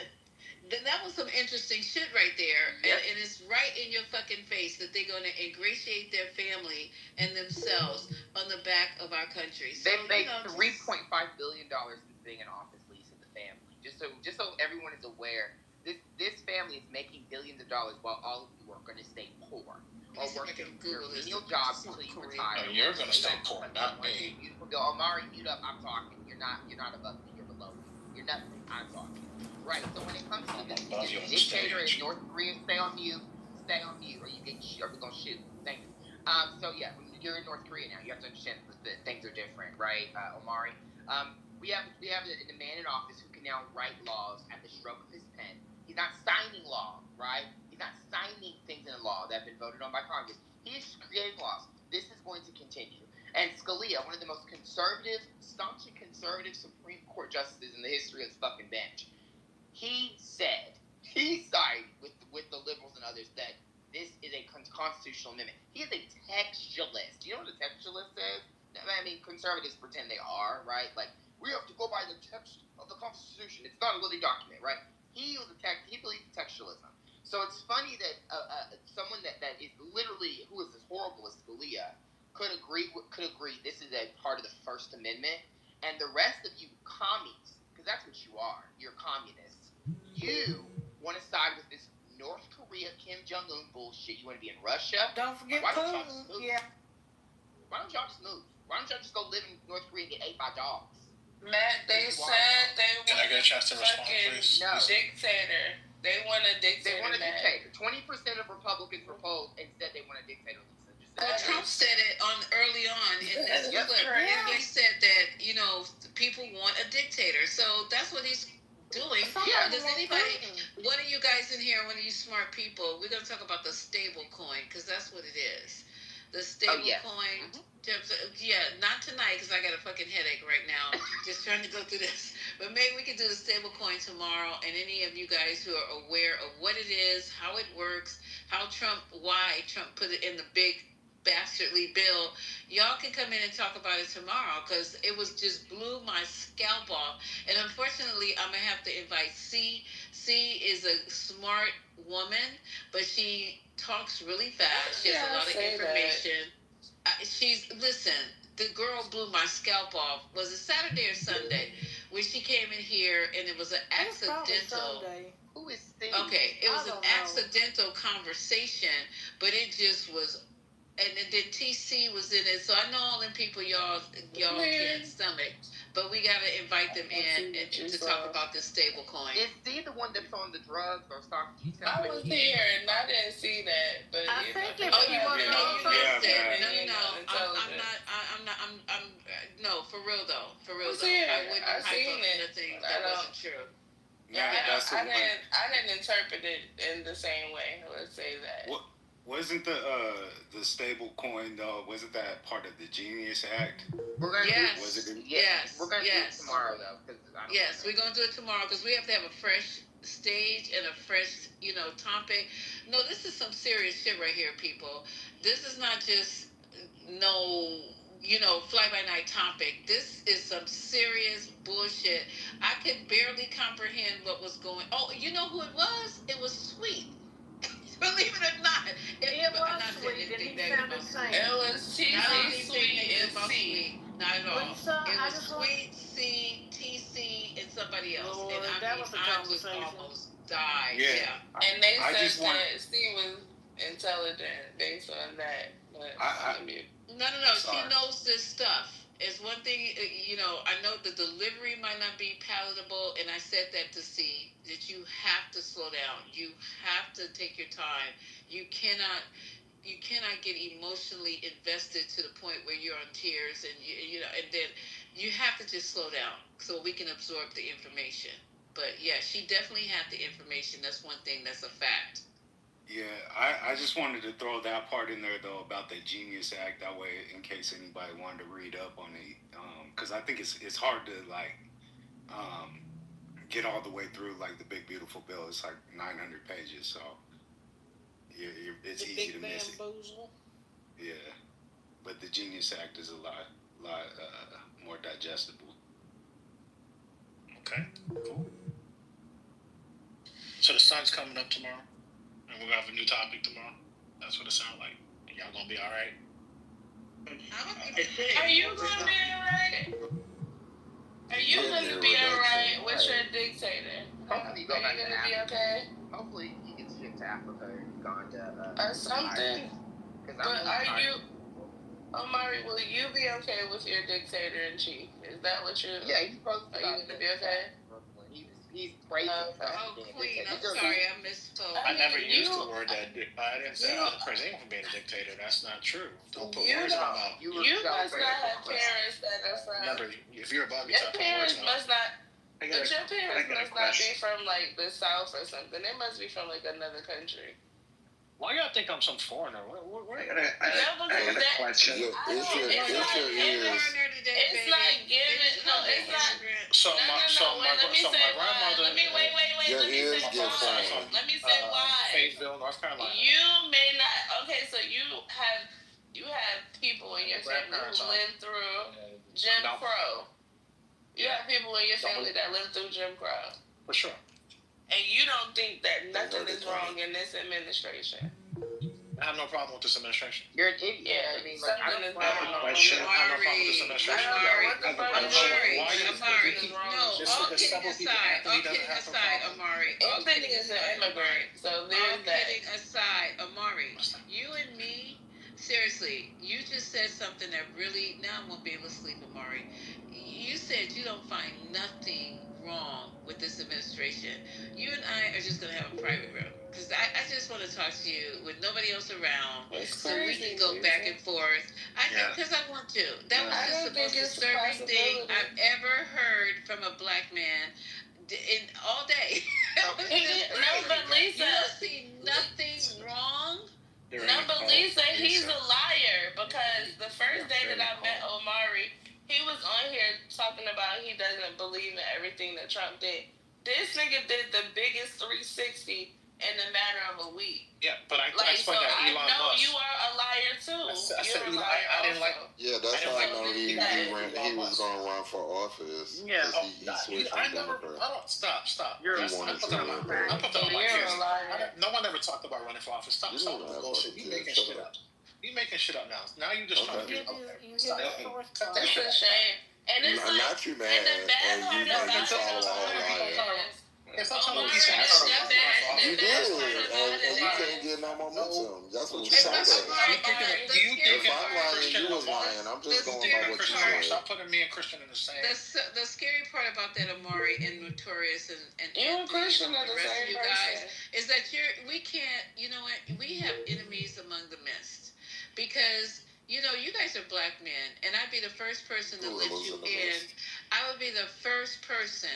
That was some interesting shit right there. And it's right in your fucking face that they're going to ingratiate their family and themselves on the back of our country. So, they make $3.5 billion since being in office, Lisa, the family. Just so everyone is aware, this family is making billions of dollars while all of you are going to stay poor. or working your menial jobs until you retire. No, you're gonna stay poor, not me. You go, Omari, mute up. I'm talking. You're not above me. You're below me. You're nothing. I'm talking. Right. So when it comes to the dictator in North Korea, stay on mute, or you get or we're gonna shoot. Thank you. So yeah, when you're in North Korea now, you have to understand that things are different, right, Omari? We have a man in office who can now write laws at the stroke of his pen. He's not signing law, right? He's not signing things in law that have been voted on by Congress. He is creating laws. This is going to continue. And Scalia, one of the most staunchly conservative Supreme Court justices in the history of the fucking bench, he sided with the liberals and others that this is a constitutional amendment. He is a textualist. Do you know what a textualist is? I mean, conservatives pretend they are, right? Like, we have to go by the text of the Constitution. It's not a living document, right? He believes in textualism. So it's funny that someone that is literally, who is as horrible as Scalia, could agree this is a part of the First Amendment, and the rest of you commies, because that's what you are, you're communists, you want to side with this North Korea Kim Jong-un bullshit. You want to be in Russia? Don't forget Putin. Yeah. Why don't y'all just move? Why don't y'all just go live in North Korea and get ate by dogs? Matt, they said they Can I get a chance to respond, please? Dictator. They want a dictator. They want a dictator. 20% of Republicans proposed and said they want a dictator. Well, Trump said it early on in this clip. And he said that, people want a dictator. So that's what he's doing. Yeah. Does anybody, one of you guys in here, one of you smart people, we're going to talk about the stable coin, because that's what it is. The stable coin. Yeah, not tonight, because I got a fucking headache right now. Just trying to go through this. But maybe we could do the stable coin tomorrow. And any of you guys who are aware of what it is, how it works, why Trump put it in the big bastardly bill, y'all can come in and talk about it tomorrow, because it was just blew my scalp off. And unfortunately, I'm gonna have to invite C is a smart woman, but she talks really fast. She has a lot of information. Listen, the girl blew my scalp off. Was it Saturday or Sunday when she came in here, and it was an accidental. Who is Steve? Okay, it was an accidental conversation, but it just was. And then TC was in it, so I know all them people y'all can't stomach, but we gotta invite them in and to talk about this stable coin. Is he the one that's on the drugs or stock? I was here and I didn't see that, but I think you want to know? No, for real though. I wouldn't hype up anything that wasn't true. I didn't interpret it in the same way. Let's say that. Wasn't the stable coin though? Wasn't that part of the Genius Act? We're gonna Yes. We're gonna do it tomorrow though. Yes, we're gonna do it tomorrow because we have to have a fresh stage and a fresh, topic. No, this is some serious shit right here, people. This is not just fly-by-night topic. This is some serious bullshit. I could barely comprehend what was going. Oh, you know who it was? It was Sweet. Believe it or not, it was Sweet, and he sounded same. It was TC, Sweet, and C. Not at all. Lisa, it was Sweet, C, TC, and somebody else. Lord, and I just almost died. Yeah. And they said that C was intelligent based on that. But No. Sorry. She knows this stuff. It's one thing, I know the delivery might not be palatable, and I said that to see that you have to slow down. You have to take your time. You cannot get emotionally invested to the point where you're on tears, and and then you have to just slow down so we can absorb the information. But yeah, she definitely had the information. That's one thing that's a fact. Yeah, I just wanted to throw that part in there, though, about the Genius Act. That way, in case anybody wanted to read up on it. Because I think it's hard to, get all the way through, the Big Beautiful Bill. It's 900 pages, so it's easy to miss it. Yeah, but the Genius Act is a lot more digestible. Okay, cool. So the sun's coming up tomorrow? And we're going to have a new topic tomorrow. That's what it sounds like. And y'all going to be all right? Are you going to be all right? Are you going to be all right with your dictator? Hopefully you go back to Africa. Be okay? Hopefully he gets shipped to Africa and gone to... or something. But are you, Omari, will you be okay with your dictator-in-chief? Is that what you're... Yeah, he's supposed to be okay? He's crazy. Oh, Queen, I'm sorry, I misspoke. I never used the word that. I didn't say I was praising him for being a dictator. That's not true. Don't put words in my mouth. You must not have parents that are from... Remember, if you're above me, your parents must not... But your parents must not be question. from, like, the South or something. They must be from, like, another country. Why y'all think I'm some foreigner? I got a question. It's not given. No, it's not. So my grandmother. Let me wait. Let me say why. Fayetteville, North Carolina. You may not. Okay, so you have people in your family who lived through Jim Crow. You have people in your family that lived through Jim Crow. For sure. And you don't think that nothing is wrong in this administration? I have no problem with this administration. You're an idiot. Yeah, I mean, like, I something is don't wrong. Question. I have no problem with this administration. Amari. All kidding is an immigrant. So there's that. Kidding aside, Amari, you and me, seriously, you just said something that really, now I won't be able to sleep, Amari. You said you don't find nothing wrong with this administration. You and I are just going to have a private room. Because I just want to talk to you with nobody else around, so we can go back and forth. Because I want to. That was just the most disturbing thing I've ever heard from a black man in all day. No, but Lisa, you don't see nothing wrong. No, but Lisa, he's a liar, because the first day that I met Omari, he was on here talking about he doesn't believe in everything that Trump did. This nigga did the biggest 360 in a matter of a week. Yeah, but I explained that Elon Musk. I know you are a liar too. I said Elon. I didn't like. Yeah, that's how I know he was going to run for office. Yeah, he switched from Democrat. Stop. He wanted to run for office. No one ever talked about running for office. Stop the bullshit. You making shit up. You making shit up now. Now you just trying to be. It's a shame. And it's like, not you, man. And you follow all liars. It's not trying to be you did, and you can't get no momentum. That's what you said. If I'm lying, you was lying. I'm just going by what you said. Stop putting me and Christian in the same. The scary part about that, Amari and Notorious and you and Christian are the rest same of you guys is that we can't. You know what? We have enemies among the midst because. You know, you guys are black men, and I'd be the first person to let you in. I would be the first person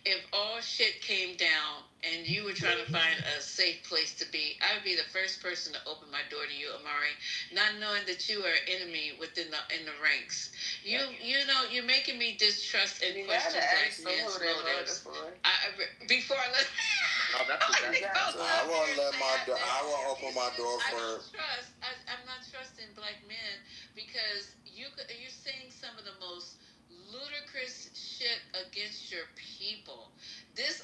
if all shit came down and you were trying to find a safe place to be. I would be the first person to open my door to you, Amari, not knowing that you are an enemy in the ranks. You know, you're making me distrust and question black men's motives. Before I let. I will open my door for. I'm not trusting black men because you're saying some of the most ludicrous shit against your people.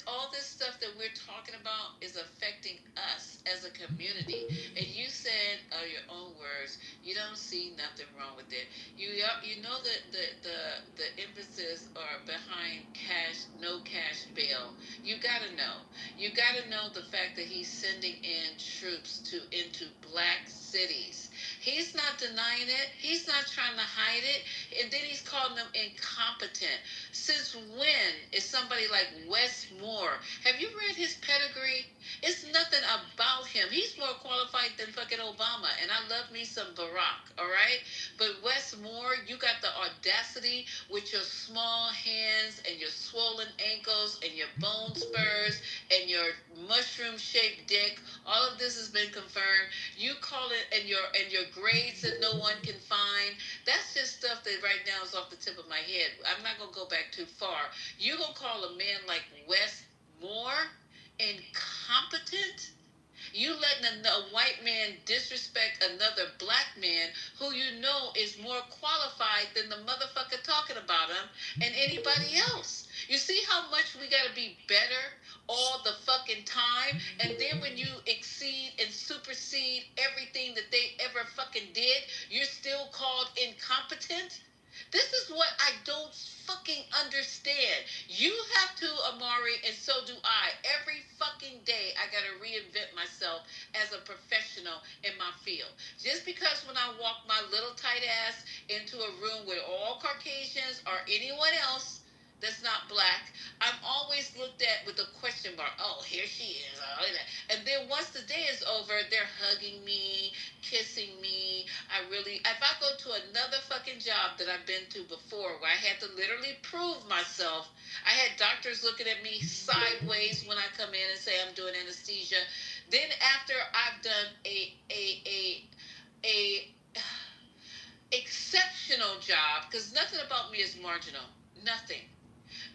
All this stuff that we're talking about is affecting us as a community. And you said, your own words, you don't see nothing wrong with it. You know that the emphasis are behind no cash bail. You gotta know. You gotta know the fact that he's sending in troops into black cities. He's not denying it. He's not trying to hide it. And then he's calling them incompetent. Since when is somebody like Wes Moore? Have you read his pedigree? It's nothing about him. He's more qualified than fucking Obama. And I love me some Barack, all right? But Wes Moore, you got the audacity with your small hands and your swollen ankles and your bone spurs and your mushroom-shaped dick. All of this has been confirmed. You call it and your grades that no one can find. That's just stuff that right now is off the tip of my head. I'm not going to go back too far. You going to call a man like Wes Moore incompetent? You letting a white man disrespect another black man who you know is more qualified than the motherfucker talking about him and anybody else. You see how much we got to be better all the fucking time? And then when you exceed and supersede everything that they ever fucking did, you're still called incompetent? This is what I don't fucking understand. You have to, Amari, and so do I. Every fucking day, I gotta reinvent myself as a professional in my field. Just because when I walk my little tight ass into a room with all Caucasians or anyone else that's not black, I'm always looked at with a question mark. Oh, here she is. And then once the day is over, they're hugging me, kissing me. If I go to another fucking job that I've been to before where I had to literally prove myself, I had doctors looking at me sideways when I come in and say I'm doing anesthesia. Then after I've done a exceptional job, because nothing about me is marginal. Nothing.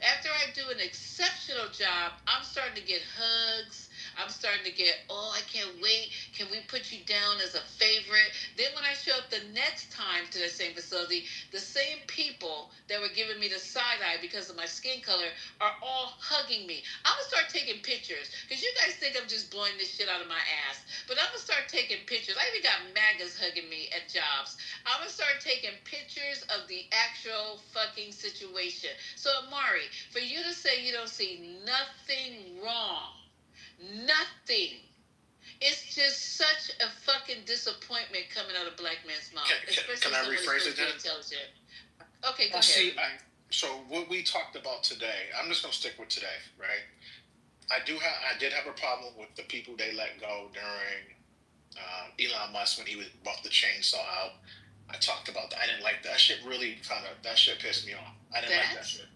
After I do an exceptional job, I'm starting to get hugs. I'm starting to get, oh, I can't wait. Can we put you down as a favorite? Then when I show up the next time to the same facility, the same people that were giving me the side eye because of my skin color are all hugging me. I'm going to start taking pictures because you guys think I'm just blowing this shit out of my ass. But I'm going to start taking pictures. I even got MAGAs hugging me at jobs. I'm going to start taking pictures of the actual fucking situation. So, Amari, for you to say you don't see nothing wrong, nothing. It's just such a fucking disappointment coming out of black man's mouth. Can I rephrase it then? Intelligent. Okay, go ahead. See, so what we talked about today, I'm just going to stick with today, right? I did have a problem with the people they let go during Elon Musk when he brought the chainsaw out. I talked about that. I didn't like that shit. Really, that shit pissed me off. I didn't like that shit.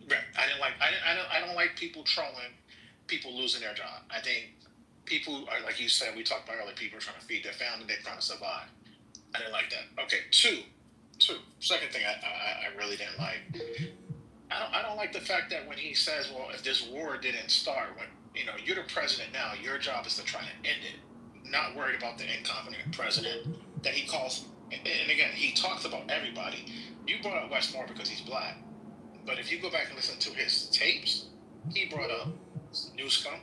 Right. I don't like people trolling, people losing their job. I think people are, like you said, we talked about earlier, people are trying to feed their family, they're trying to survive. I didn't like that. Okay, two. Second thing I really didn't like. I don't like the fact that when he says, well, if this war didn't start, when you're the president now, your job is to try to end it. Not worried about the incompetent president that he calls. And again, he talks about everybody. You brought up Westmore because he's black. But if you go back and listen to his tapes, he brought up Newscomb,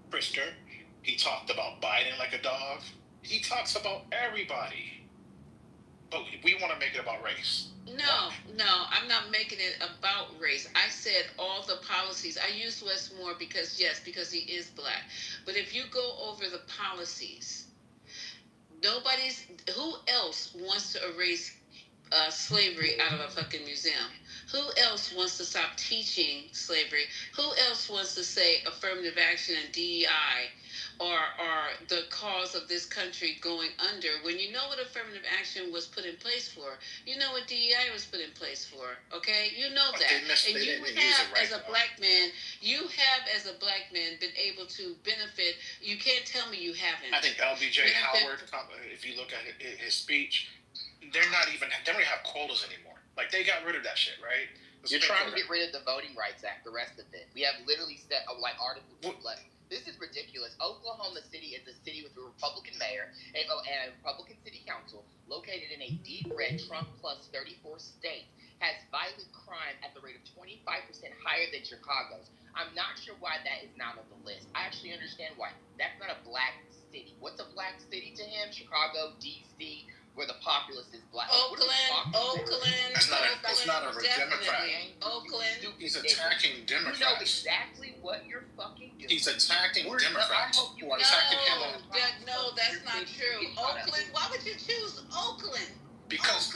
Pritzker. He talked about Biden like a dog. He talks about everybody. But we want to make it about race. No, I'm not making it about race. I said all the policies. I used Westmore because he is black. But if you go over the policies, who else wants to erase slavery out of a fucking museum? Who else wants to stop teaching slavery? Who else wants to say affirmative action and DEI are the cause of this country going under, when you know what affirmative action was put in place for? You know what DEI was put in place for, okay? You know that. And you have, as a black man, been able to benefit. You can't tell me you haven't. I think LBJ Howard, if you look at his speech, they don't even have quotas anymore. Like, they got rid of that shit, right? You're trying to get rid of the Voting Rights Act, the rest of it. We have literally set Article 2 left. This is ridiculous. Oklahoma City is a city with a Republican mayor and a Republican city council located in a deep red Trump plus 34 state, has violent crime at the rate of 25% higher than Chicago's. I'm not sure why that is not on the list. I actually understand why. That's not a black city. What's a black city to him? Chicago, D.C., where the populace is black. Oakland. It's not a Democrat. Oakland. He's attacking Democrats. You know exactly what you're fucking doing. He's attacking Democrats who are attacking him. No, that's not true. Oakland. Why would you choose Oakland? Because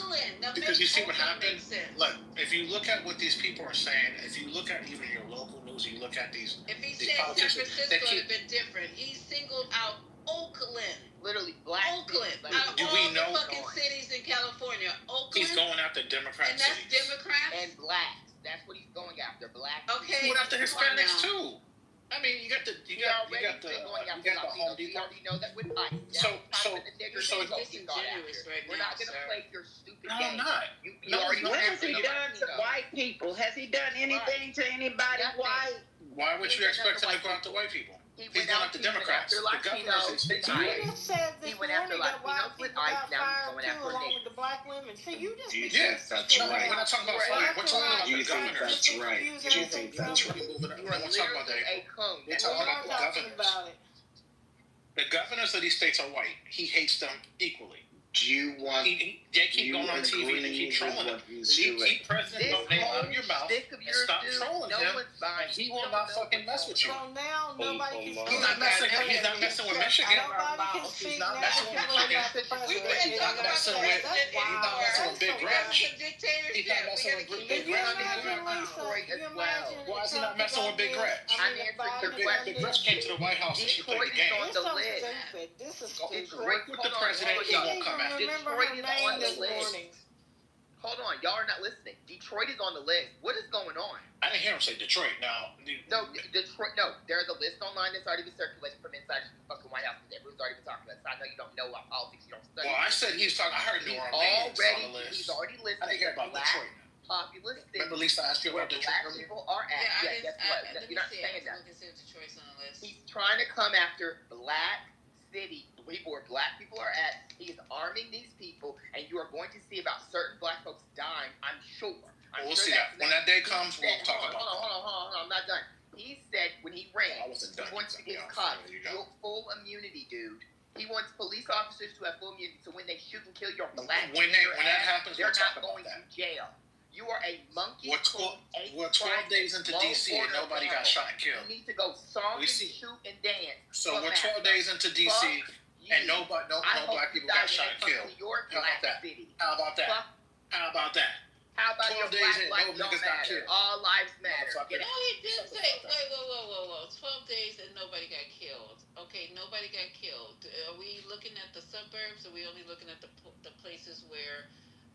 you see what happened. Look, if you look at what these people are saying, if you look at even your local news, you look at these. If he said San Francisco, it would have been different. He singled out Oakland. Literally black. Oakland. Do we know fucking cities in California? Oakland. He's going after Democrat cities. And that's Democrats and blacks. That's what he's going after. Black. Okay. He's going after Hispanics too. I mean, you got the Home Depot. We already know that with Ike. So disingenuous right now. We're not going to play your stupid game. No, I'm not. What has he done to white people? Has he done anything to anybody white? Why would you expect him to go after white people? He's going after Democrats. The governors in You just said this morning that white with people Ike, got now fired too, along with the black women. See, you just that's right. We're not talking about fighting. We're talking about the governors. That's right. You think that's right? We're not talking about that. We're talking about the governors. The governors of these states are white. He hates them equally. Do you want? They keep going on TV and they keep trolling him. Keep President name out of your mouth and stop trolling him. He will not fucking mess with you. So now nobody can He's not messing. He's not messing with Michigan. He's not messing with Michigan. He's not messing with. He's not messing with Big Gretch. He's not messing with Big Gretch. Why is he not messing with Big Gretch? Big Gretch came to the White House and she played the game. This is Work with the president. He won't come after. Detroit is on the list. Hold on, y'all are not listening. Detroit is on the list. What is going on? I didn't hear him say Detroit. Now, no, Detroit. No, there's a list online that's already been circulated from inside the fucking White House. Everyone's already been talking about it. So I know you don't know about politics. You don't study. Well, I said he was talking. I heard New Orleans on the list. He's already listed. I didn't hear about Detroit. Populous cities. Remember, Lisa asked you about Detroit. Black people are at. Yeah, guess what? You're not saying that. Detroit's on the list. He's trying to come after black city people where black people are at. He is arming these people, and you are going to see about certain black folks dying. I'm sure. We'll see that when that day comes. We'll talk about. Hold on. I'm not done. He said when he ran, he wants to give cops full immunity, dude. He wants police officers to have full immunity, so when they shoot and kill your black, when that happens, they're not going to jail. You are a monkey. We're 12 days into DC and nobody got shot and killed. You need to go song and shoot and dance. So we're 12 days into DC and no black people got shot and killed. How about that? How about that? How about that? How about 12 days in, no niggas got killed. All lives matter. No, he did say, whoa. 12 days and nobody got killed. Okay, nobody got killed. Are we looking at the suburbs or are we only looking at the places where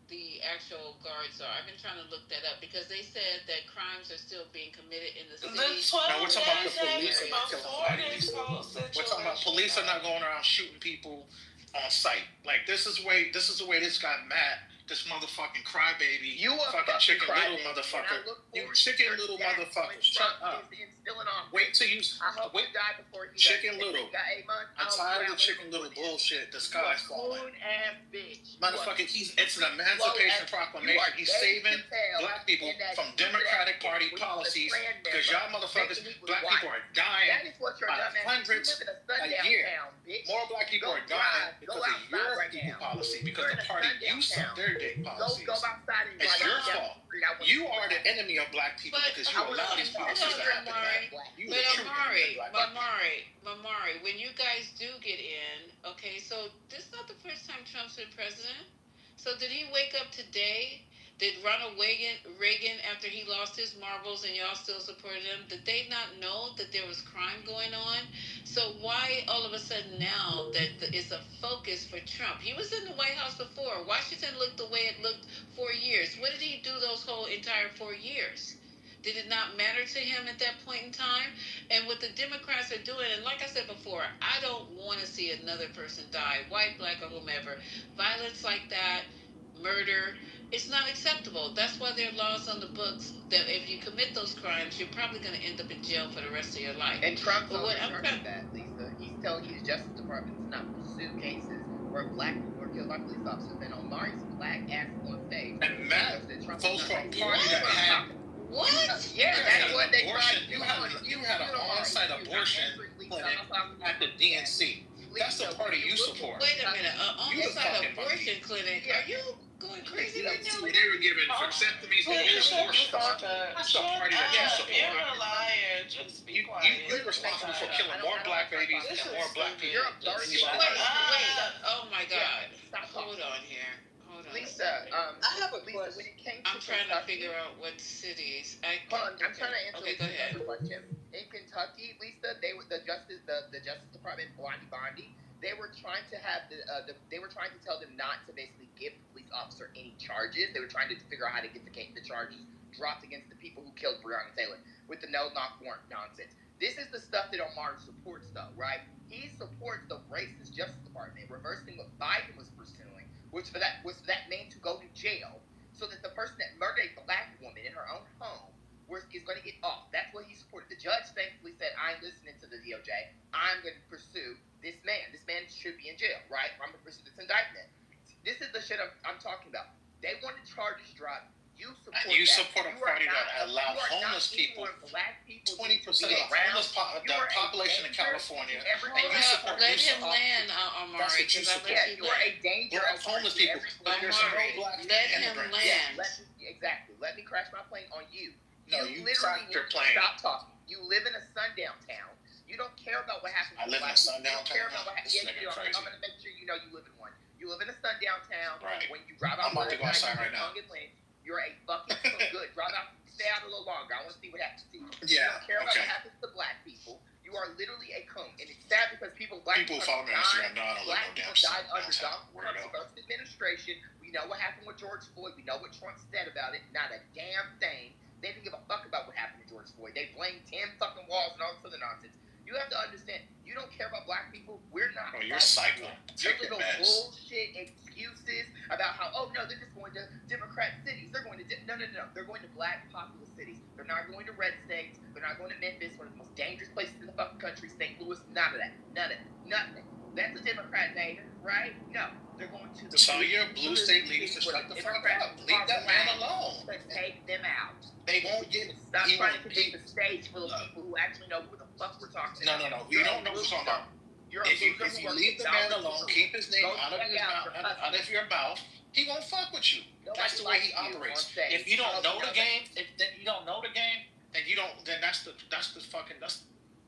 the actual guards are? I've been trying to look that up because they said that crimes are still being committed in the city. No, we're talking about the police are not killing somebody. We're talking about police are not going around shooting people on sight. Like this is the way this guy Matt, this motherfucking crybaby, fucking chicken little motherfucker. You chicken little motherfucker. Shut up. Wait till you chicken little. I'm tired of the chicken little bullshit. The sky's falling. Motherfucker, it's an Emancipation Proclamation. He's saving black people from Democratic Party policies because y'all motherfuckers, black people are dying by hundreds a year. More black people are dying because of your policy, because the party you sent their dick policies. It's your fault. You are the enemy of black people because you allow these policies to happen. But Mamari, when you guys do get in, okay, so this is not the first time Trump's been president. So did he wake up today? Did Ronald Reagan, after he lost his marbles and y'all still supported him, did they not know that there was crime going on? So why all of a sudden now that it's a focus for Trump? He was in the White House before. Washington looked the way it looked 4 years. What did he do those whole entire 4 years? Did it not matter to him at that point in time? And what the Democrats are doing, and like I said before, I don't want to see another person die, white, black, or whomever. Violence like that, murder, it's not acceptable. That's why there are laws on the books that if you commit those crimes, you're probably going to end up in jail for the rest of your life. And Trump's already that, Lisa. He's telling his Justice Department to not pursue cases where black people are killed by police officers. And Omari's black ass on stage. And Matt, folks from a party that had... What? Yeah, that's what they tried. You had an on-site abortion clinic at the DNC. That's the party you support. Wait a minute, on-site abortion clinic? Are you going crazy right now? They were giving vasectomies and abortion. That's the party that you support. You're a liar. Just be quiet. You're responsible for killing more black babies and more black people. Wait. Oh my God. Hold on here. Lisa, I have a question. When it came to I'm trying to figure out what cities. I'm trying to answer the question. In Kentucky, Lisa, the Justice Department, Bondi, they were trying to have they were trying to tell them not to basically give the police officer any charges. They were trying to figure out how to get the charges dropped against the people who killed Breonna Taylor with the no-knock warrant nonsense. This is the stuff that Omar supports, though, right? He supports the racist Justice Department, reversing what Biden was pursuing, which was for that man to go to jail, so that the person that murdered a black woman in her own home is going to get off. That's what he supported. The judge thankfully said, I'm listening to the DOJ. I'm going to pursue this man. This man should be in jail, right? I'm going to pursue this indictment. This is the shit I'm talking about. They wanted charges dropped You support a party that allowed homeless people, 20% of the population of California, and you support let him land, Amari, because I let you you are a danger of homeless people. Amari, let him land. Exactly. Let me crash my plane on you. No, you cracked your plane. Stop talking. You live in a sundown town. You don't care about what happens. I live in a sundown town. You don't care about what happens. Yeah, you do. I'm going to make sure you know you live in one. You live in a sundown town. Right. When you drive out, I'm about to go outside right now. You're a fucking good. Drive out. Stay out a little longer. I want to see what happens to you. Yeah. You don't care about what happens to black people. You are literally a coon, and it's sad because black people follow me on Instagram. No, I don't black live no damn people died under sundown Donald Trump's first administration. We know what happened with George Floyd. We know what Trump said about it. Not a damn thing. They didn't give a fuck about what happened to George Floyd. They blamed 10 fucking walls and all this other nonsense. You have to understand, you don't care about black people. We're not. Oh, you're cycling. Take your little bullshit excuses about how, oh no, they're just going to Democrat cities. They're going to no. They're going to black populous cities. They're not going to red states. They're not going to Memphis, one of the most dangerous places in the fucking country. St. Louis, none of that. Nothing. That's a Democrat mayor, right? No. They're going to the so your blue state leaders to shut the fuck up. Leave that man alone. Take them out. They won't get. Stop trying to create the stage full of people who actually know who the fuck we're talking about. No. We don't know what we're talking about. If you leave the man alone, keep his name out of your mouth, he won't fuck with you. That's the way he operates. If you don't know the game, then you don't know the game, and you don't. Then that's the fucking.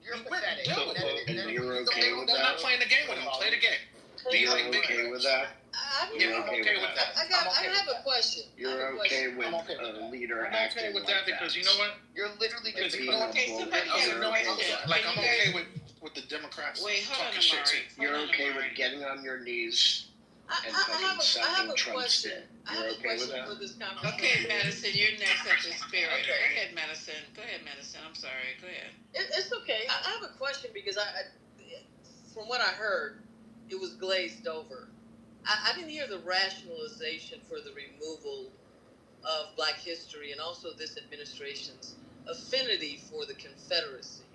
You're pathetic. You're okay with that? They're not playing the game with him. Play the game. Be like okay with that? I'm okay with that. I have a question. You're okay with a leader acting with that because you know what? You're literally just like I'm okay with the Democrats talking shit too. You're okay with getting on your knees and fucking sucking Trump's dick. You're okay with that? Okay, Madison, you're next at the spirit. Go ahead, Madison. I'm sorry. Go ahead. It's okay. I have a question because from what I heard, it was glazed over. I didn't hear the rationalization for the removal of Black history and also this administration's affinity for the Confederacy.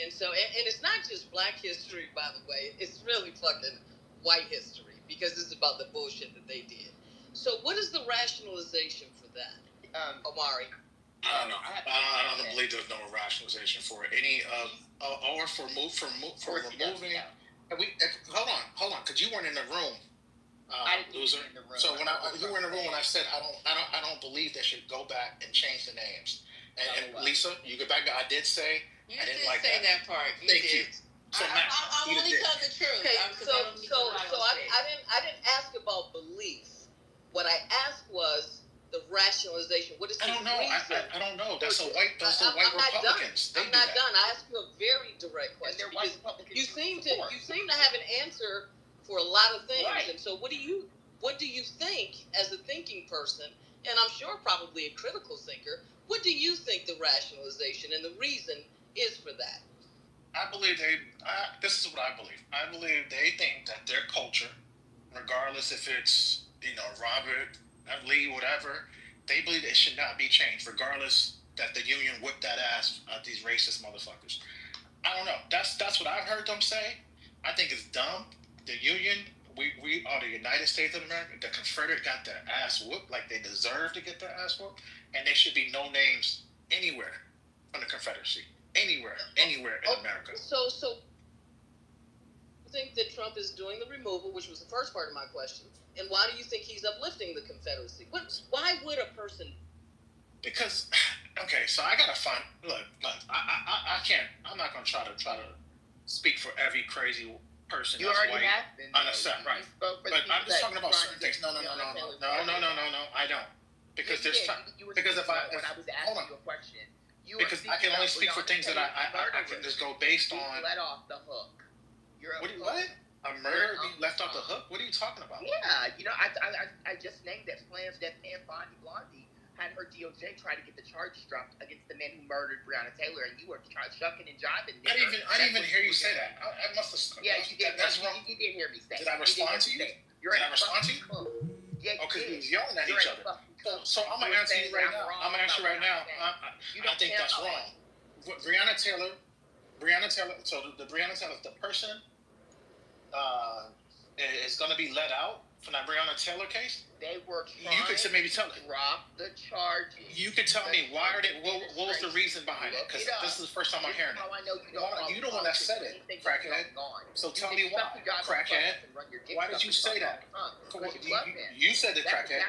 And so, and it's not just Black history, by the way. It's really fucking white history because this is about the bullshit that they did. So what is the rationalization for that, Amari? I don't know. I don't believe there's no rationalization for any or for removing. Hold on, because you weren't in the room, loser. So when you were in the room when I said I don't believe they should go back and change the names. And Lisa, you go back. I did say I didn't like that. That part. Thank you. So I only tell the truth. Okay, I didn't ask about belief. What I asked was the rationalization. What is the reason? I don't know. Those are white Republicans. I'm not done. I asked you a very direct question. You seem to have an answer for a lot of things. Right. And so what do you think as a thinking person, and I'm sure probably a critical thinker, what do you think the rationalization and the reason is for that? I believe this is what I believe. I believe they think that their culture, regardless if it's, Robert, Lee, whatever, they believe it should not be changed, regardless that the union whipped that ass of these racist motherfuckers. I don't know. That's what I've heard them say. I think it's dumb. The union, we are the United States of America. The Confederate got their ass whooped like they deserve to get their ass whooped, and there should be no names anywhere on the Confederacy. Anywhere in America. So I think that Trump is doing the removal, which was the first part of my question. And why do you think he's uplifting the Confederacy? Why would a person? Because, okay, so I gotta find. Look, I can't. I'm not gonna try to speak for every crazy person. You that's already white have been. On a set, right? But I'm just talking about certain things. No. I don't. Because there's because if I was asking you a question. Because I can only speak for things that I can just go based on. Let off the hook. What? A murder being left off the hook? What are you talking about? Yeah, I just named that Pam Blondie had her DOJ try to get the charges dropped against the man who murdered Breonna Taylor, and you were shucking and jiving. I didn't even hear you say that. I must have. Yeah, you did. That's wrong. You did hear me say. Did I respond to you? Did I respond to you? Yeah, because we was yelling at each other. So I'm gonna answer you right now. I think that's wrong. Breonna Taylor. So the Breonna Taylor, the person, is going to be let out from that Breonna Taylor case. They were trying you could maybe tell to drop the charges. You could tell me why are they? What was the reason behind it? Because this is the first time I'm hearing it. How I know You the one that said it, crackhead. So tell me why, crackhead. Why did you say that? You said it, crackhead.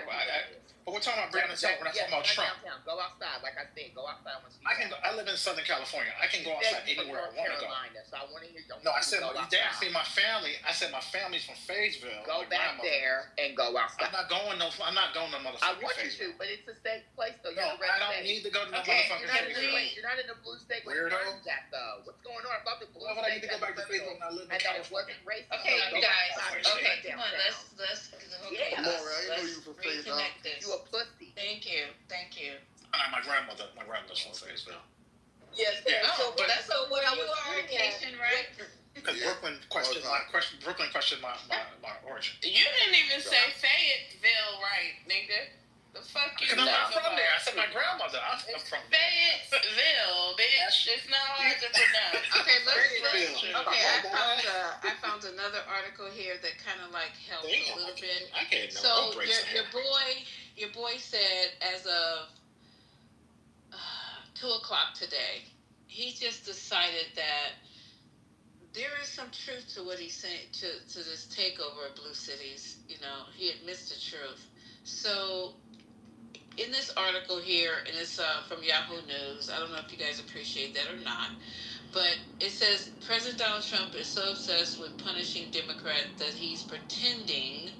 But we're talking about Breonna Taylor. We're not talking about Trump. Go outside, like I said. Go outside once you. I live in Southern California. I can go outside anywhere I want to go. So I want to hear. No, I said they asked me my family. I said my family's from Fayetteville. Go back there and go outside. I'm not going no motherfucking. I want you to, but it's a safe place though. No, I don't need to go to no motherfucking Fayetteville. You're not in the blue state. Weirdo. That though. What's going on about the blue state? Why would I need to go back to Fayetteville when I live in California? Okay, you guys. Okay, come on. Let's. Okay, let's reconnect this. You a pussy. Thank you. My grandmother's from Fayetteville. Yes. So what you are Haitian, right? Because Brooklyn questioned my origin. You didn't even say Fayetteville, right, nigga? The fuck you? Because I'm not from there. I said my grandmother. I'm from Fayetteville, bitch. It's not hard to pronounce. Okay, I found another article here that kind of like helped a little bit. I can't know. So your boy said as of 2:00 today, he just decided that there is some truth to what he's saying to this takeover of blue cities. You know, he admits the truth. So in this article here, and it's from Yahoo News, I don't know if you guys appreciate that or not, but it says President Donald Trump is so obsessed with punishing Democrats that he's pretending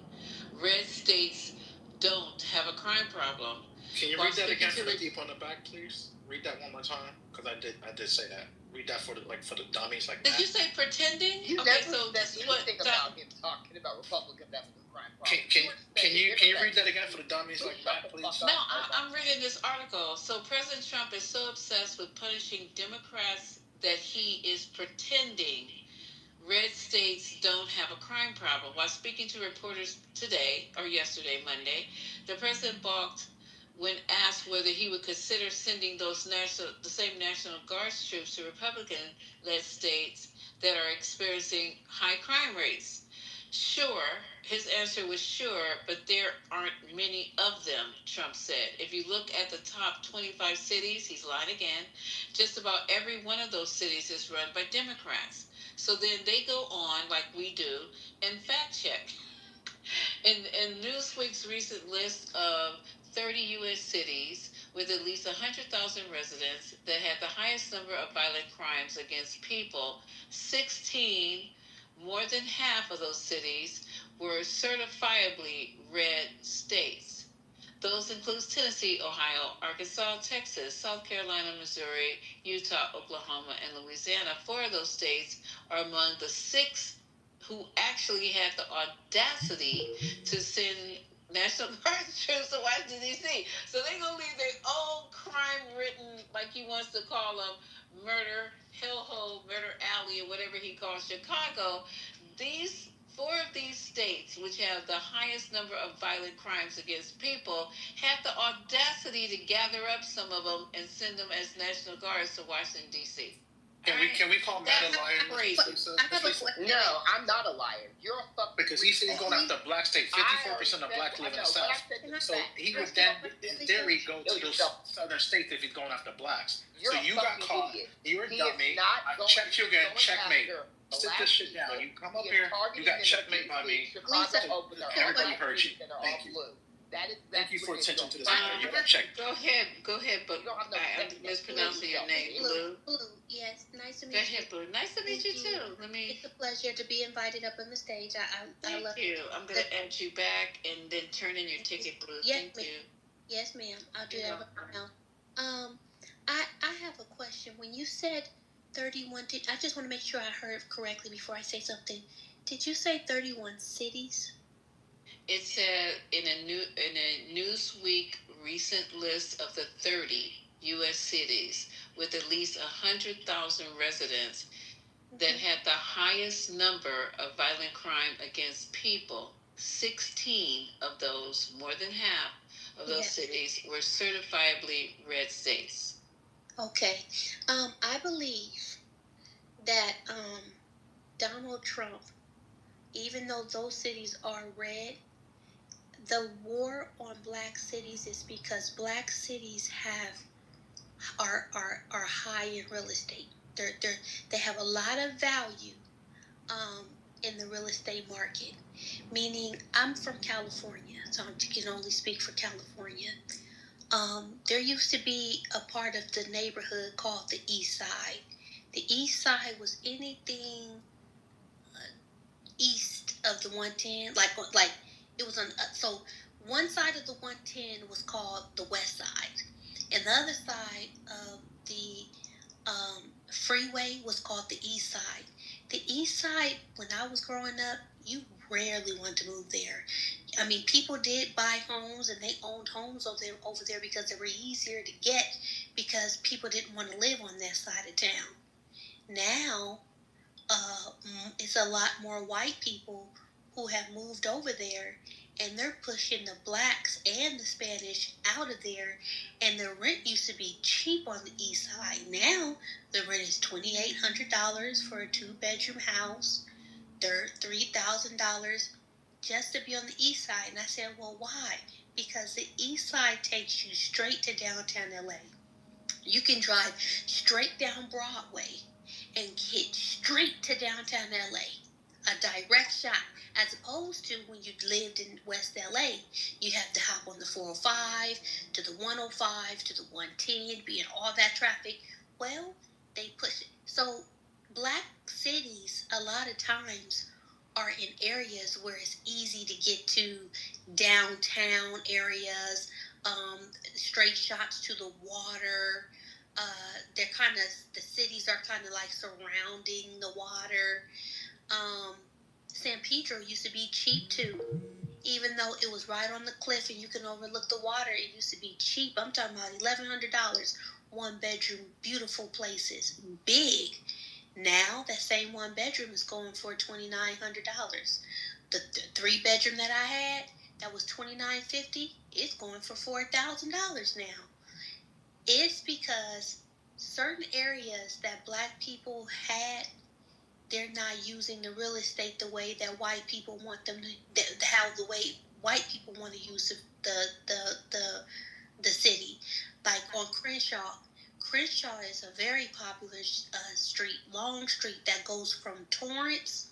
red states don't have a crime problem. Can you read that again for the people on the back, please? Read that one more time, because I did say that. Read that for the dummies like that. Did you say pretending? So that's what think about him talking about Republicans having a crime problem. Can you read that again for the dummies like that, please? No, I'm reading this article. So President Trump is so obsessed with punishing Democrats that he is pretending red states don't have a crime problem. While speaking to reporters yesterday, Monday, the president balked when asked whether he would consider sending the same National Guards troops to Republican-led states that are experiencing high crime rates. Sure, his answer was sure, but there aren't many of them, Trump said. If you look at the top 25 cities, he's lying again, just about every one of those cities is run by Democrats. So then they go on, like we do, and fact check. In Newsweek's recent list of 30 U.S. cities with at least 100,000 residents that had the highest number of violent crimes against people, 16, more than half of those cities, were certifiably red states. Those include Tennessee, Ohio, Arkansas, Texas, South Carolina, Missouri, Utah, Oklahoma, and Louisiana. 4 of those states are among the 6 who actually had the audacity to send National Guard troops to Washington, D.C. So they're going to leave their own crime-ridden, like he wants to call them, murder, hellhole, murder alley, or whatever he calls Chicago. These 4 of these states, which have the highest number of violent crimes against people, have the audacity to gather up some of them and send them as National Guards to Washington, D.C. Can we call Matt a liar? No, I'm not a liar. You're a fucking. Because he said he's going after black state. 54% of blacks live in the South. So he would then, in theory, go to those southern states if he's going after blacks. So you got caught. You're a dummy. I checked you again. Checkmate. Sit this shit down. You come up here. You got checkmate by me. Everybody heard you. Thank you. Thank you for attention to this. You got checked. Go ahead, but I'm mispronouncing your name. Blue. Yes, nice to meet you. Go ahead, Blue. Nice to meet you too. It's a pleasure to be invited up on the stage. I love you. I'm gonna add you back and then turn in your ticket, Blue. Thank you. Yes, ma'am. I'll do that right now. I have a question. When you said 31, I just want to make sure I heard correctly before I say something. Did you say 31 cities? It said in a Newsweek recent list of the 30 U.S. cities with at least 100,000 residents that had the highest number of violent crime against people, 16 of those, more than half of those cities, were certifiably red states. Okay. I believe that Donald Trump, even though those cities are red, the war on black cities is because black cities are high in real estate. They have a lot of value in the real estate market. Meaning, I'm from California, so I can only speak for California. There used to be a part of the neighborhood called the East Side. The East Side was anything east of the 110, like it was on. So one side of the 110 was called the West Side, and the other side of the freeway was called the East Side. The East Side, when I was growing up, you rarely wanted to move there. I mean, people did buy homes and they owned homes over there because they were easier to get because people didn't want to live on that side of town. Now, it's a lot more white people who have moved over there, and they're pushing the blacks and the Spanish out of there, and the rent used to be cheap on the East Side. Now, the rent is $2,800 for a 2-bedroom house, $3,000 just to be on the East Side. And I said, well, why? Because the East Side takes you straight to downtown LA. You can drive straight down Broadway and get straight to downtown LA. A direct shot. As opposed to when you lived in West LA, you have to hop on the 405 to the 105 to the 110, be in all that traffic. Well, they push it. So black cities, a lot of times, are in areas where it's easy to get to, downtown areas, straight shots to the water. They're kind of, the cities are kind of like surrounding the water. San Pedro used to be cheap too. Even though it was right on the cliff and you can overlook the water, it used to be cheap. I'm talking about $1,100, 1-bedroom, beautiful places, big. Now that same 1-bedroom is going for $2,900. The 3-bedroom that I had, that was $2,950. It's going for $4,000 now. It's because certain areas that black people had, they're not using the real estate the way that white people want them to, how the way white people want to use the city. Like on Crenshaw. Crenshaw is a very popular street, long street that goes from Torrance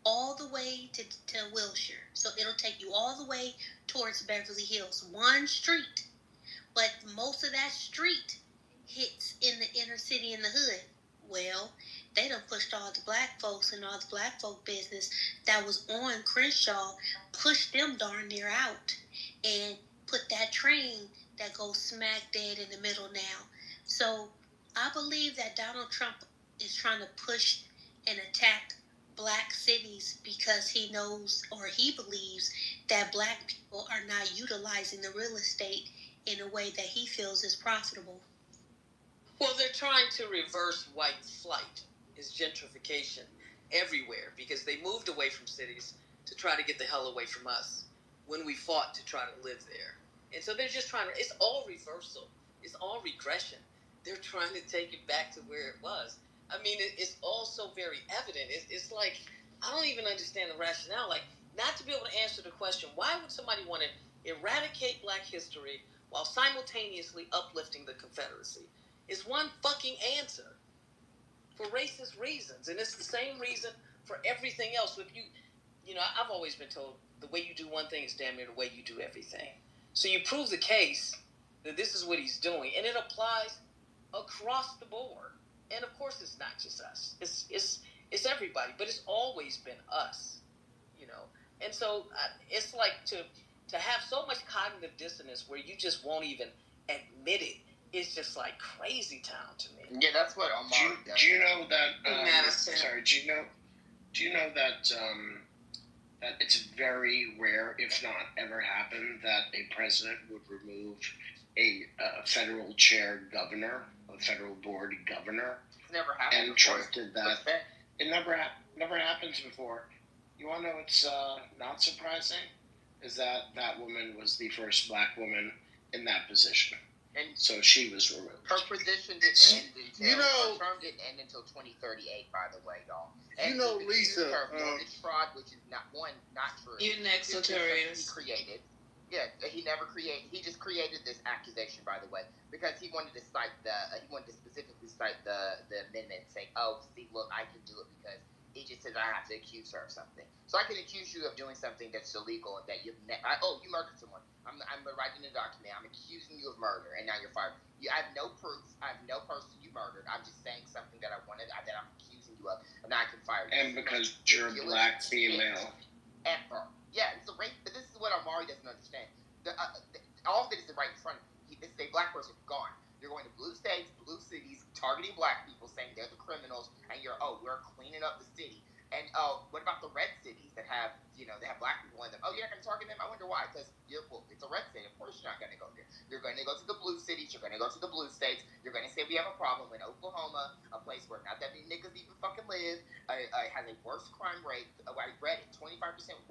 all the way to Wilshire. So it'll take you all the way towards Beverly Hills. One street. But most of that street hits in the inner city in the hood. Well, they done pushed all the black folks and all the black folk business that was on Crenshaw, pushed them darn near out, and put that train that goes smack dead in the middle now. So I believe that Donald Trump is trying to push and attack black cities because he knows, or he believes, that black people are not utilizing the real estate in a way that he feels is profitable. Well, they're trying to reverse white flight, is gentrification everywhere, because they moved away from cities to try to get the hell away from us when we fought to try to live there. And so they're just trying to, it's all reversal. It's all regression. They're trying to take it back to where it was. I mean, it's all so very evident. It's like, I don't even understand the rationale. Like, not to be able to answer the question, why would somebody want to eradicate black history while simultaneously uplifting the Confederacy? Is one fucking answer for racist reasons. And it's the same reason for everything else. If you know, I've always been told the way you do one thing is damn near the way you do everything. So you prove the case that this is what he's doing, and it applies across the board. And of course, it's not just us. It's everybody, but it's always been us, you know. And so it's like to have so much cognitive dissonance where you just won't even admit it. It's just like crazy town to me. Yeah, that's what Omar does. Do you know that? Sorry, do you know that that it's very rare, if not ever happened, that a president would remove a federal chair governor, a federal board governor? It's never happened. And Trump did that. It never happens before. You want to know what's not surprising? Is that woman was the first black woman in that position. And so she was removed. Her position didn't end until her term didn't end until 2038. By the way, y'all. And you know, Lisa, her mortgage fraud, which is not true. You're next, Notorious. Created. Yeah, he never created. He just created this accusation, by the way, because he wanted to cite he wanted to specifically cite the amendment, saying, "Oh, see, look, I can do it because he just said I have to accuse her of something. So I can accuse you of doing something that's illegal and that you murdered someone. I'm writing a document. I'm accusing you of murder, and now you're fired. I have no proof. I have no person you murdered. I'm just saying something that I wanted that I'm accusing you of, and now I can fire you. And because you're a black female. Ever. Yeah, it's a rape. But this is what Amari doesn't understand. All of it is right in front of you. This is a black person gone. You're going to blue states, blue cities, targeting black people, saying they're the criminals, and we're cleaning up the city. And what about the red cities that have black people in them? Oh, you're not going to target them? I wonder why. Because it's a red state. Of course you're not going to go there. You're going to go to the blue cities. You're going to go to the blue states. You're going to say we have a problem in Oklahoma, a place where not that many niggas even fucking live, has a worse crime rate. I read it, 25%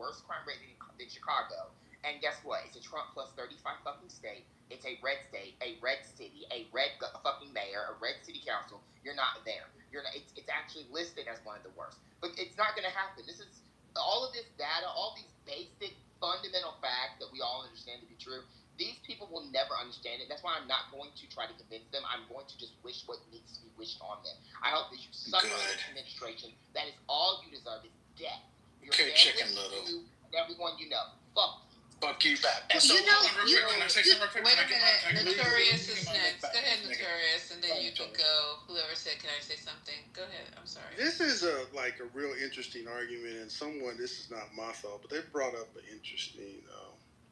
worse crime rate than Chicago. And guess what? It's a Trump plus 35 fucking state. It's a red state, a red city, a red fucking mayor, a red city council. You're not there. You're not. It's actually listed as one of the worst. But it's not going to happen. This is all of this data, all these basic fundamental facts that we all understand to be true. These people will never understand it. That's why I'm not going to try to convince them. I'm going to just wish what needs to be wished on them. I hope that you suffer in this administration. That is all you deserve is death. Your family, Chicken Little. you, and everyone you know. Fuck you. Fuck you back. So, wait a minute, Notorious is next. Go ahead, Notorious, and then you can go. Whoever said, "Can I say something?" Go ahead. I'm sorry. This is a real interesting argument, and this is not my thought, but they brought up an interesting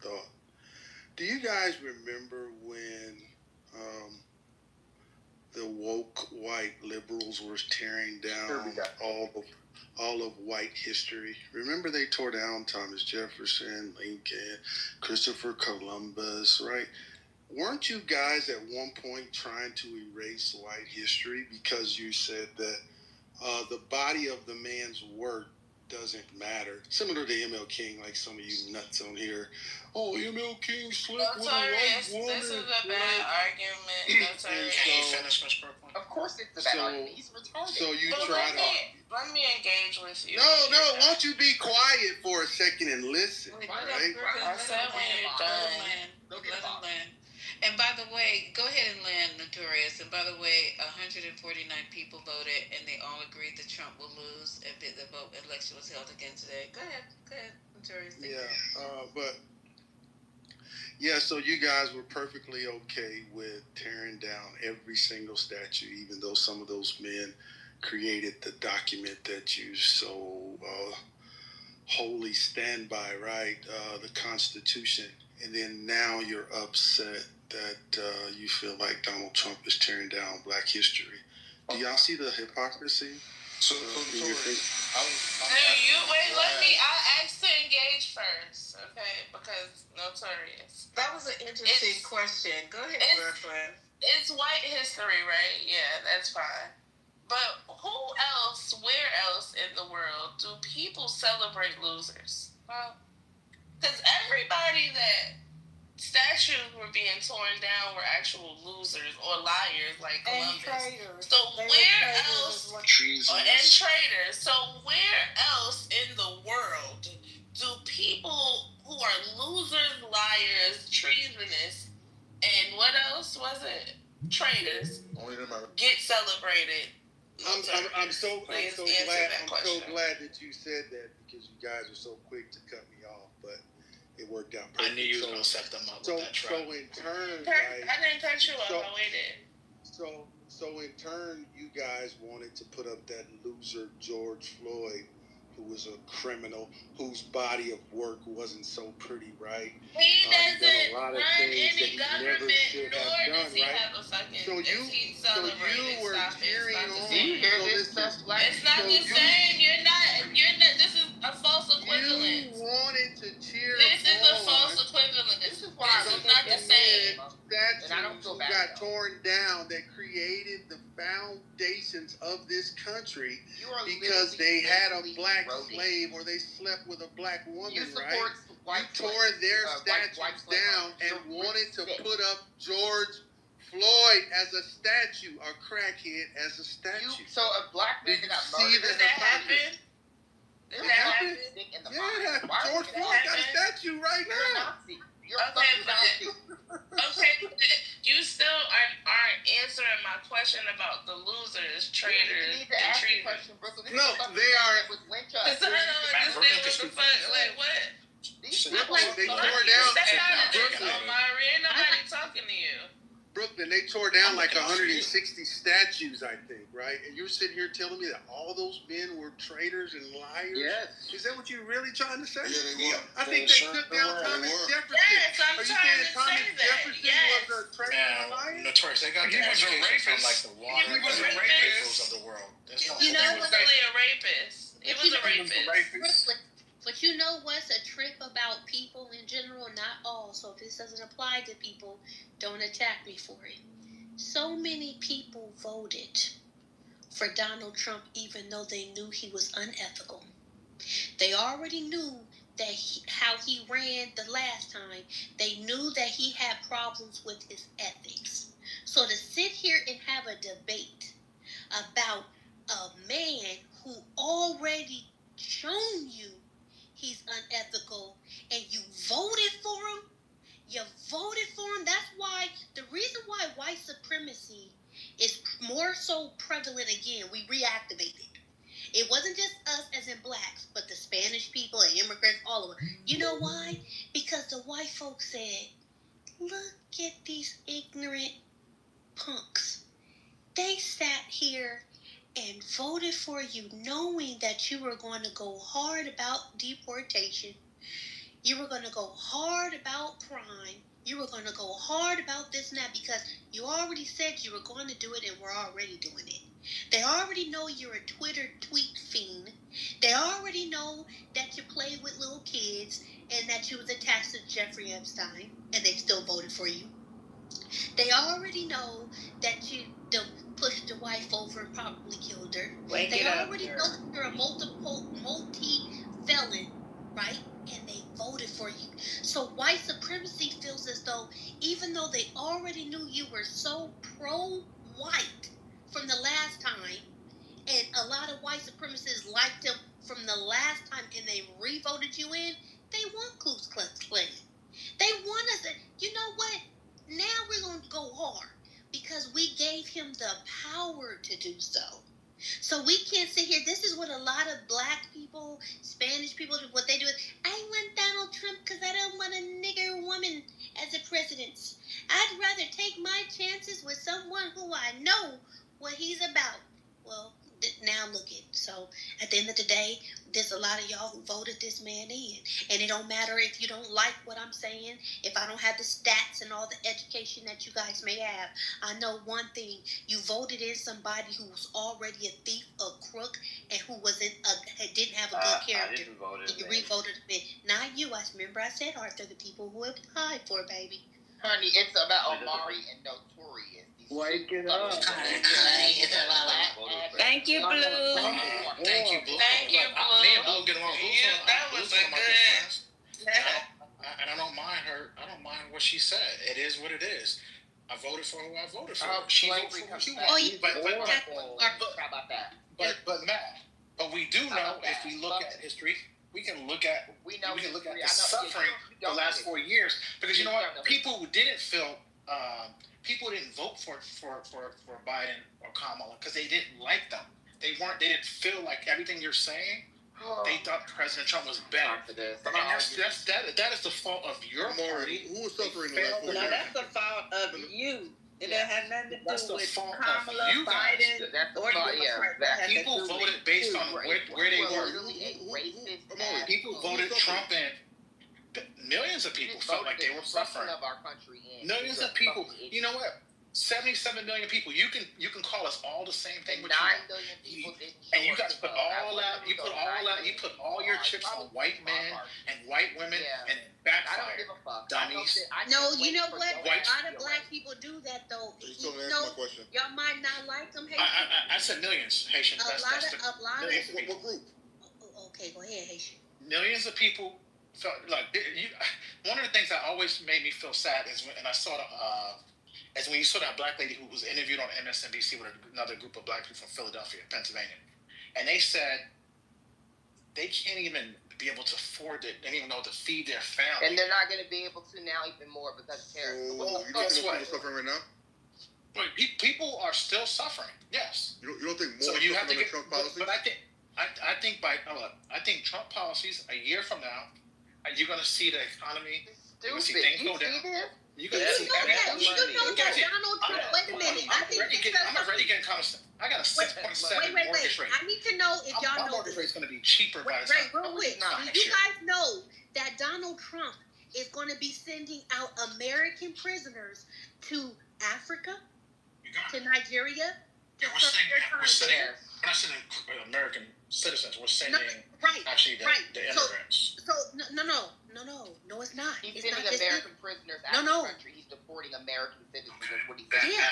thought. Do you guys remember when the woke white liberals were tearing down all of white history? Remember they tore down Thomas Jefferson, Lincoln, Christopher Columbus, right? Weren't you guys at one point trying to erase white history because you said that the body of the man's work doesn't matter? Similar to ML King, like some of you nuts on here. Oh, ML King slept with a white woman. This is a bad argument. Of course it's a bad argument. He's retarded. So you let me engage with you. No, won't you be quiet for a second and listen? Right? I said when you're done. Let him land. And by the way, go ahead and land, Notorious. And by the way, 149 people voted, and they all agreed that Trump will lose if the election was held again today. Go ahead, Notorious. So you guys were perfectly okay with tearing down every single statue, even though some of those men created the document that you so wholly stand by, right? The Constitution. And then now you're upset that you feel like Donald Trump is tearing down black history. Do y'all see the hypocrisy? I asked to engage first, okay? Because Notorious. That was an interesting question. Go ahead, Brooklyn. It's white history, right? Yeah, that's fine. But where else in the world do people celebrate losers? Well, because everybody that statues were being torn down were actual losers or liars like Columbus. And traitors. So where else? And traitors. So where else in the world do people who are losers, liars, treasonous, and what else was it? Traitors get celebrated? I'm so glad that you said that, because you guys are so quick to cut me off, but it worked out perfect. I knew you was going to set them up with that trap. So in turn, I didn't cut you off. I waited. So in turn, you guys wanted to put up that loser George Floyd, who was a criminal, whose body of work wasn't so pretty, right? He doesn't run any government, nor does he have a fucking... So you were carrying on. It's not the same. You're not. This is a false equivalence. You wanted to cheer. This is a false equivalence. This is not the same. Statues who got torn down that created the foundations of this country because they had a black slave or they slept with a black woman, right? You tore their statues down and wanted to put up George Floyd as a statue, or crackhead as a statue. So a black man got murdered. Did that happen? Did that happen? Yeah, George Floyd got a statue right now. You still aren't answering my question about the losers, traitors, and treatment. No, they are. I don't understand what the fuck. Like what? They tore down. Stay out of this, Omari. Ain't nobody talking to you. Brooklyn, they tore down like 160 statues, I think, right? And you're sitting here telling me that all those men were traitors and liars? Yes. Is that what you're really trying to say? Yeah, they were. I think they took down Thomas Jefferson. Yes, I'm Are you trying saying to Thomas say that. Jefferson Yes. was a traitor and a liar? Notorious. They got their education from like the water He was a and the rapist. peoples of the world. He was really a rapist. He was a rapist. But you know what's a trip about people in general? Not all. So if this doesn't apply to people, don't attack me for it. So many people voted for Donald Trump even though they knew he was unethical. They already knew that how he ran the last time. They knew that he had problems with his ethics. So to sit here and have a debate about a man who already shown you he's unethical and you voted for him, that's why, the reason why white supremacy is more so prevalent again, we reactivated. It wasn't just us as in blacks, but the Spanish people and immigrants, all of them. You know why? Because the white folks said, look at these ignorant punks. They sat here and voted for you knowing that you were going to go hard about deportation. You were going to go hard about crime. You were going to go hard about this and that because you already said you were going to do it and we're already doing it. They already know you're a Twitter tweet fiend. They already know that you play with little kids and that you was attached to Jeffrey Epstein and they still voted for you. They already know that you pushed the wife over and probably killed her. They already know that you're a multi-felon, right? And they voted for you. So white supremacy feels as though even though they already knew you were so pro-white from the last time, and a lot of white supremacists liked him from the last time and they re-voted you in, they want Ku Klux Klan. They want us to, you know what? Now we're going to go hard because we gave him the power to do so. So we can't sit here. This is what a lot of black people, Spanish people, what they do is, I want Donald Trump because I don't want a nigger woman as a president. I'd rather take my chances with someone who I know what he's about. Well, now look at it. So at the end of the day, there's a lot of y'all who voted this man in. And it don't matter if you don't like what I'm saying, if I don't have the stats and all the education that you guys may have. I know one thing. You voted in somebody who was already a thief, a crook, and who didn't have a good character. You re-voted him in. Not you. I remember I said, Arthur, the people who applied for it, baby. Honey, it's about Omari and Notorious. Wake it up. Thank you, Blue. Thank you, Blue. Thank you, Blue. Me and Blue get along. That was a good. And I don't mind her. I don't mind what she said. It is what it is. I voted for who I voted for. She voted for who she wanted. But Matt, but we do know if we look at history, we can look at the suffering the last 4 years, because you know what, people didn't vote for Biden or Kamala because they didn't like them. They didn't feel like everything you're saying. They thought President Trump was better. And that is the fault of your party. Who was suffering the last 4 years? No, that's the fault of you. It had nothing to do with Kamala, you Biden, or people voted based on where they were. People voted Trump in. Millions of people felt like they were suffering. Millions of people. You know what? 77 million people. You can call us all the same thing. 9 million people didn't. And you guys put all that. You put all your chips on white men and white women, and it backfired. I don't give a fuck. Dummies. No, you know what? A lot of black people do that though. Y'all might not like them. I said millions, Haitian. What group? Okay, go ahead, Haitian. Millions of people felt like one of the things that always made me feel sad is when you saw that black lady who was interviewed on MSNBC with another group of black people from Philadelphia, Pennsylvania, and they said they can't even be able to afford it and even know to feed their family. And they're not going to be able to now even more because of tariffs. Well, you don't think people suffering right now? But people are still suffering. Yes. You don't think more? So you have to get Trump policy? But I think Trump policies a year from now, you're going to see the economy. You're going to see things go down. You're going to see everything. Donald Trump. Wait a minute. I'm already getting constant. I got a 6.7 mortgage rate. I need to know if y'all know. My mortgage rate's going to be cheaper by the time. Real quick. Do you guys know that Donald Trump is going to be sending out American prisoners to Africa, to Nigeria? We're not sending American citizens. We're sending actually the immigrants. No, it's not. He's it's sending not American prisoners out of the country. He's deporting American citizens. That's what he's saying. Yeah.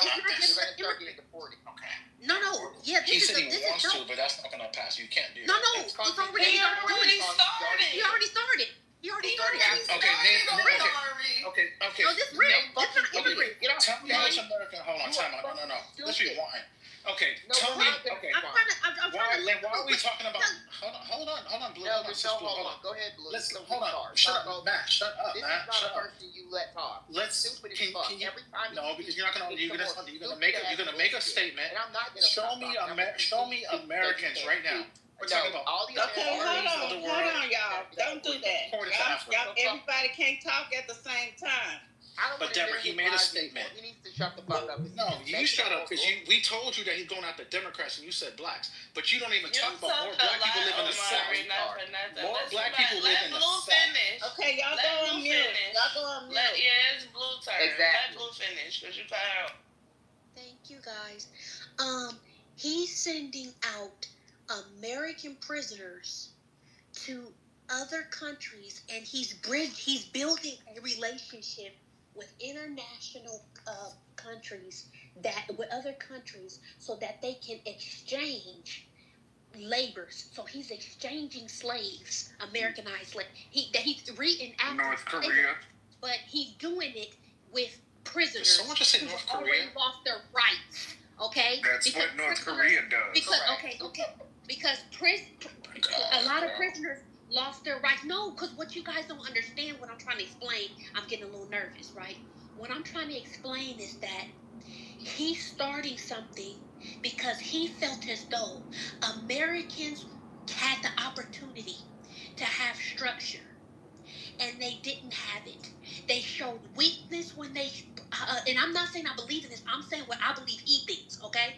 You're going to start getting deported. Okay. No. Yeah, he said he wants to, but that's not going to pass. You can't do that. No. He already started. He already started. Okay. No, this real. It's not immigrant. Tell me how much American. Hold on. Time out. No. Let's rewind. Okay. Tell me. Okay. Why are we talking about? Hold on, Blue. No, hold on. Go ahead, Blue. Hold on. Shut up, Matt. Shut up, Matt. This is not a person you let talk. Stupid as fuck. Every time. No, because you're not gonna. You're gonna make a statement. And I'm not gonna. Show me Americans right now. We're talking about all the hold on, y'all. Don't do that. Y'all, everybody can't talk at the same time. But Deborah, he made a statement. He needs to shut the fuck up. No, you shut up because we told you that he's going after Democrats and you said blacks, but you don't even talk about more black people live in the South. More black people live in the South. Okay, y'all go on mute. It's Blue turn. Exactly. Let Blue finish because you cut out. Thank you, guys. He's sending out American prisoners to other countries, and he's building a relationship with international countries with other countries so that they can exchange labors. So he's exchanging slaves, Americanized slaves. He's reenacting North Korea, slavery, but he's doing it with prisoners. Did someone just say North Korea? Already lost their rights. Okay, that's what North Korea does. Because a lot of prisoners lost their rights. No, because what you guys don't understand, what I'm trying to explain, I'm getting a little nervous, right? What I'm trying to explain is that he's starting something because he felt as though Americans had the opportunity to have structure, and they didn't have it. They showed weakness when they, and I'm not saying I believe in this, I'm saying what I believe he thinks, okay?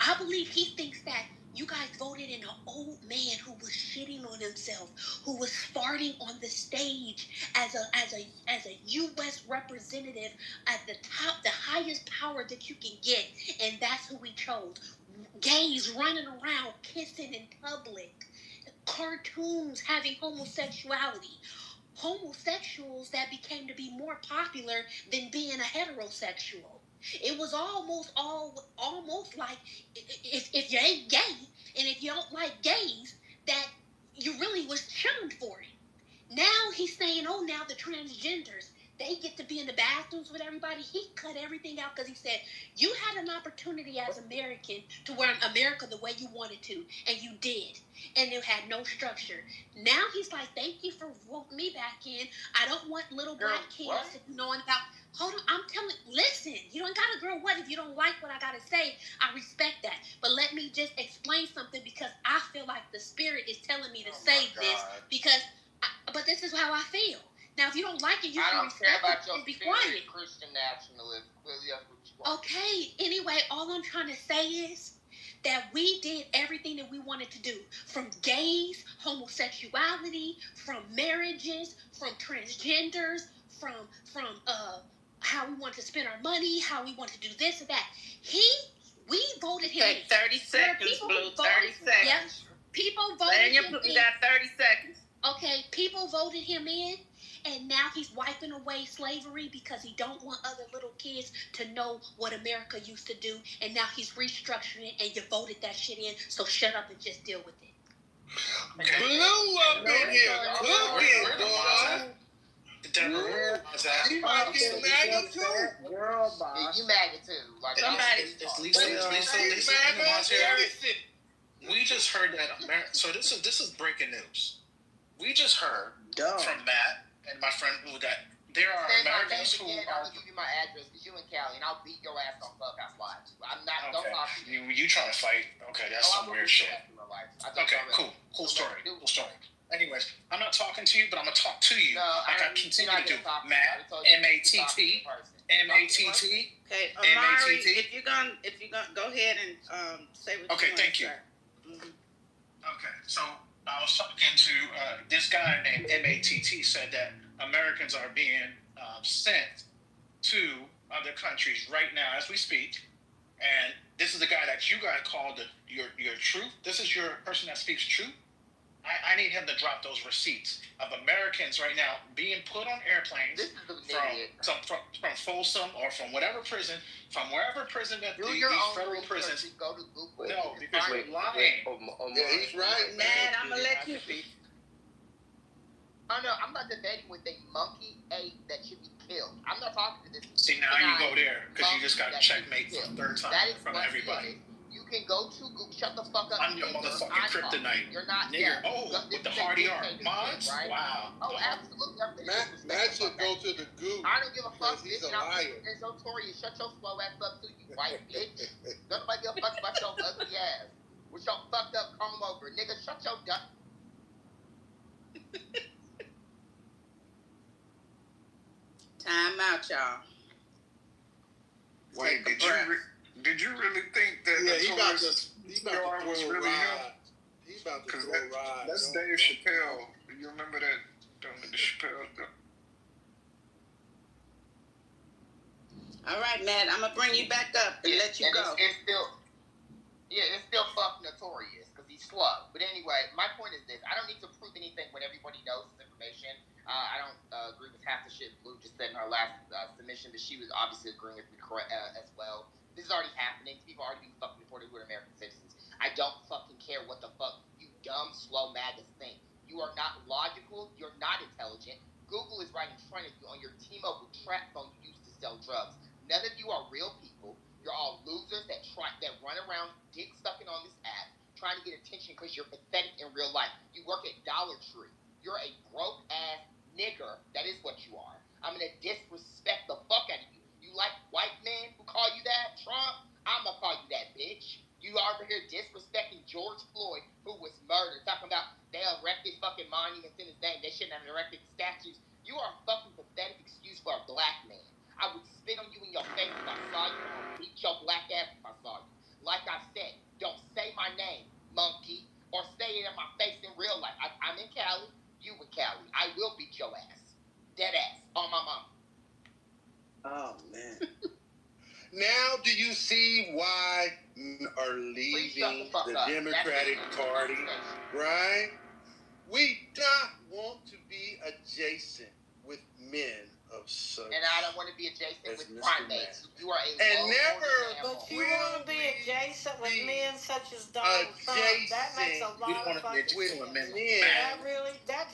I believe he thinks that you guys voted in an old man who was shitting on himself, who was farting on the stage as a U.S. representative at the top, the highest power that you can get, and that's who we chose. Gays running around kissing in public, cartoons having homosexuality, homosexuals that became to be more popular than being a heterosexual. It was almost like if you ain't gay and if you don't like gays, that you really was shunned for it. Now he's saying, oh, now the transgenders, they get to be in the bathrooms with everybody. He cut everything out because he said, you had an opportunity as American to run America the way you wanted to, and you did. And it had no structure. Now he's like, thank you for voting me back in. I don't want little black kids knowing about... Hold on, listen, you don't gotta grow what if you don't like what I gotta say. I respect that. But let me just explain something because I feel like the spirit is telling me to say this but this is how I feel. Now, if you don't like it, you can respect it and be quiet. Christian nationalist. Clearly, that's what you want. Okay, anyway, all I'm trying to say is that we did everything that we wanted to do. From gays, homosexuality, from marriages, from transgenders, from how we want to spend our money, how we want to do this and that. We voted him in. 30 seconds, Blue. 30 seconds. Yes, people voted him in. You got 30 seconds. Okay, people voted him in, and now he's wiping away slavery because he don't want other little kids to know what America used to do, and now he's restructuring it, and you voted that shit in, so shut up and just deal with it. Okay. Blue up in here cooking, boy. You MAGA too. Like Lisa We just heard that America. So this is breaking news. we just heard from Matt and my friend that there are Americans who are. I'll give you my address because you in Cali, and I'll beat your ass on Clubhouse Live. I'm not. Okay. Don't talk to me. You trying to fight? Okay, that's some weird shit. Okay, cool story. Anyways, I'm not talking to you, but I'm gonna talk to you like I continue to do. Matt, M-A-T-T, M-A-T-T. Okay, Amari, if you're gonna go ahead and say what you want. Okay, thank you. Okay, so I was talking to this guy named M-A-T-T said that Americans are being sent to other countries right now as we speak, and this is the guy that you guys called your truth. This is your person that speaks truth. I need him to drop those receipts of Americans right now being put on airplanes from Folsom or from whatever prison, from wherever prison that these federal prisons. Go to Google. No, because you're lying. Yeah, he's right. Man, I'm gonna let you speak. Oh no, I'm not debating with a monkey ape that should be killed. I'm not talking to this. See, now you go there because you just got checkmate for the third time from everybody. You can go to Google. Shut the fuck up. I'm your motherfucking kryptonite. You're not. Nigger. Oh, with the hardy R. Mods? Right? Wow. Oh, absolutely. Matt should go to the goop. I don't give a fuck. He's a liar. It's notorious. Shut your slow ass up too, you white bitch. Nobody give a fuck about your ugly ass. With your fucked up comb over. Nigga, shut your duck. Time out, y'all. Wait, did you really think that he about to was really him? He's about to throw ride. That's Dave Chappelle. Do you remember that? The Chappelle stuff? All right, Matt, I'm gonna bring you back up and let you go. It's still fuck notorious because he's slow. But anyway, my point is this: I don't need to prove anything when everybody knows this information. I don't agree with half the shit Blue just said in her last submission, but she was obviously agreeing with me as well. This is already happening. People are already being fucking reported who are American citizens. I don't fucking care what the fuck you dumb, slow MAGAs think. You are not logical. You're not intelligent. Google is right in front of you on your T-Mobile trap phone you use to sell drugs. None of you are real people. You're all losers that run around dick sucking on this app trying to get attention because you're pathetic in real life. You work at Dollar Tree. You're a broke ass nigger. That is what you are. I'm gonna disrespect the fuck out of you. You like white men who call you that, Trump? I'm gonna call you that, bitch. You over here disrespecting George Floyd, who was murdered, talking about they erected fucking monuments in his name. They shouldn't have erected statues. You are a fucking pathetic excuse for a black man. I would spit on you in your face if I saw you. I would beat your black ass if I saw you. Like I said, don't say my name, monkey, or say it in my face in real life. I'm in Cali. You in Cali. I will beat your ass. Dead ass. On my mama. Oh, man. Now do you see why men are leaving the Democratic Party, right? We don't want to be adjacent with men of such. And I don't want to be adjacent with primates. You are a But you want to be adjacent with men such as Donald Trump. That makes a lot of fucking sense. That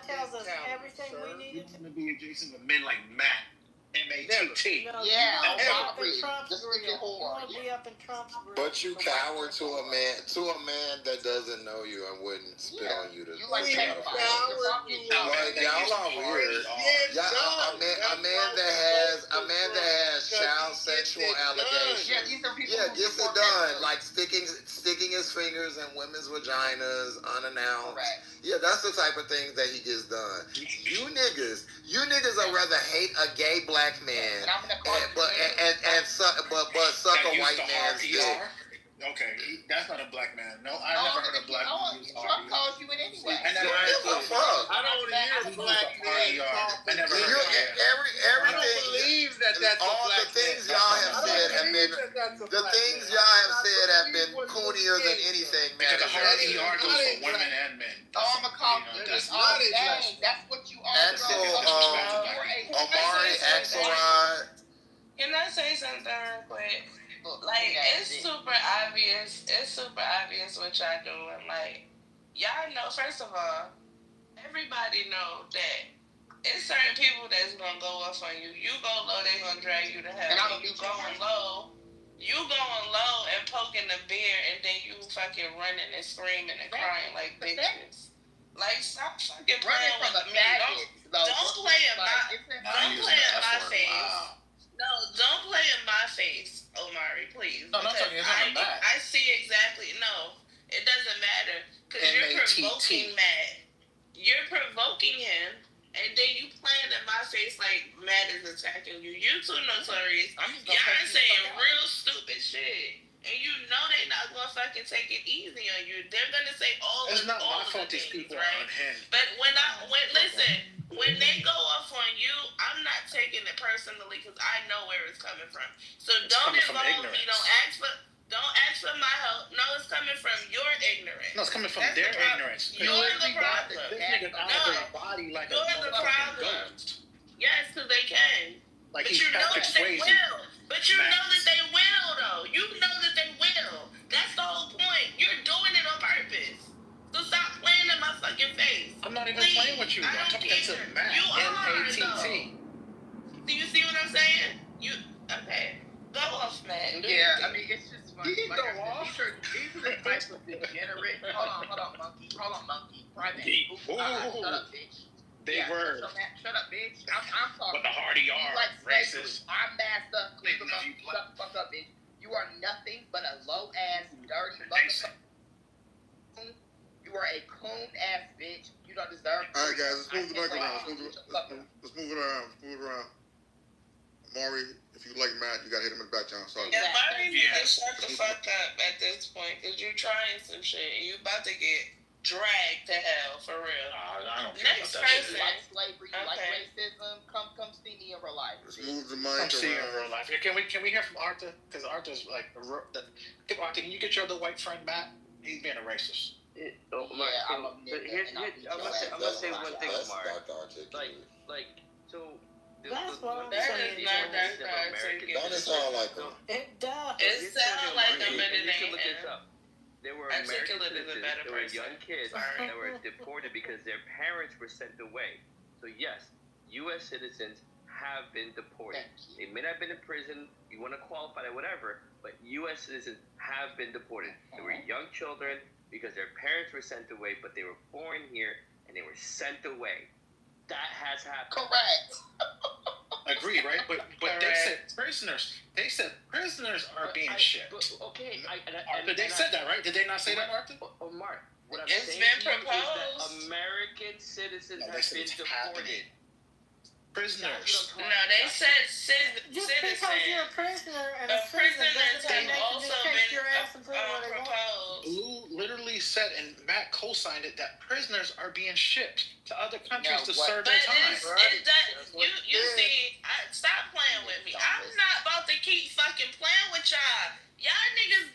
tells us everything we need. You want to be adjacent with men like Matt. M-A-T-T. No, you want to be up in Trump's grill. You want to be up in Trump's grill. But you cower to a man that doesn't know you and wouldn't spit on you. You like that? Y'all are weird. A man that has child sexual allegations. Gets it done. Like sticking his fingers in women's vaginas unannounced. Yeah, that's the type of things that he gets done. You niggas would rather hate a gay black man but suck a white man's dick. Okay, that's not a black man. No, I never heard a black man use Trump calls you it anyway. I never heard a I don't want to hear a black man talk. I never heard that. I don't believe that's all the things y'all have said have been coonier than anything, man. Because the hard ER goes for women and men. I'm a cop. That's what you are. Omari, Axelrod. Can I say something real quick? Like, it's super obvious what y'all doing. Like, y'all know, first of all, everybody know that it's certain people that's gonna go off on you. You go low, they gonna drag you to hell. And you going low and poking the bear, and then you fucking running and screaming and crying like bitches. Like, stop fucking playing with me. Don't play in my face. No, don't play in my face, Omari, please. No, because I see exactly. No, it doesn't matter. Because you're provoking Matt. You're provoking him, and then you playing in my face like Matt is attacking you. You too notorious. Y'all saying real stupid shit. And you know they not gonna fucking take it easy on you. They're gonna say all of the things, right? But when they go off on you, I'm not taking it personally because I know where it's coming from. So don't involve me. Don't ask for my help. No, it's coming from your ignorance. No, it's coming from their ignorance. You're the problem. This nigga out of their body like you're the problem. Yes, because they can. Like but you know that they will. But you know that they will, though. You know that they will. That's the whole point. You're doing it on purpose. So stop playing in my fucking face. I'm not even playing with you. I'm talking to Matt. You are, M-A-T-T. Do you see what I'm saying? Okay. Go off, man. Yeah, I mean, it's just funny. He like go off. These are the types of degenerate. Hold on, monkey. Private. Shut up, bitch. They were. Shut up, bitch. I'm talking. But the hardy are like racist. I'm masked up. Shut the fuck up, bitch. You are nothing but a low ass, dirty motherfucker. You are a coon ass bitch. You don't deserve. All right, guys, let's move the mic around. Let's move it around. Maury, if you like Matt, you gotta hit him in the back channel. Sorry. Yeah, Maury need to shut the fuck up at this point because you're trying some shit and you about to get dragged to hell for real. I don't care Next about that person. shit. Like slavery, like racism. Come see me in real life. Let's move the mic Come see you in around. real life. Can we hear from Arthur? Because Arthur's like Arthur, can you get your other white friend Matt? He's being a racist. I'm gonna say one thing, Omar. That's what I'm That saying. is not that bad. Don't it sound like him? It does. It sounds like a minute You can look this up. There were American Articulate is a citizens, better there were person. young kids Sorry. that were deported because their parents were sent away. So yes, U.S. citizens have been deported. They may not have been in prison, you want to qualify that, whatever, but U.S. citizens have been deported. They were young children because their parents were sent away, but they were born here and they were sent away. That has happened. Correct. Agreed, right? But they said prisoners. They said prisoners are being shipped. Okay, Arthur, they said that, right? Did they not say that, Arthur? Mark, what I'm It's saying been to you is proposed. that American citizens No, they have said been it's deported. happening. Prisoners. No, they said Just because you're a prisoner and a citizen doesn't mean they can just take your ass and put it where they want. proposed. Blue literally said, and Matt co-signed it, that prisoners are being shipped to other countries to serve But their time. you see, stop playing with me. I'm not about to keep fucking playing with y'all. Y'all niggas,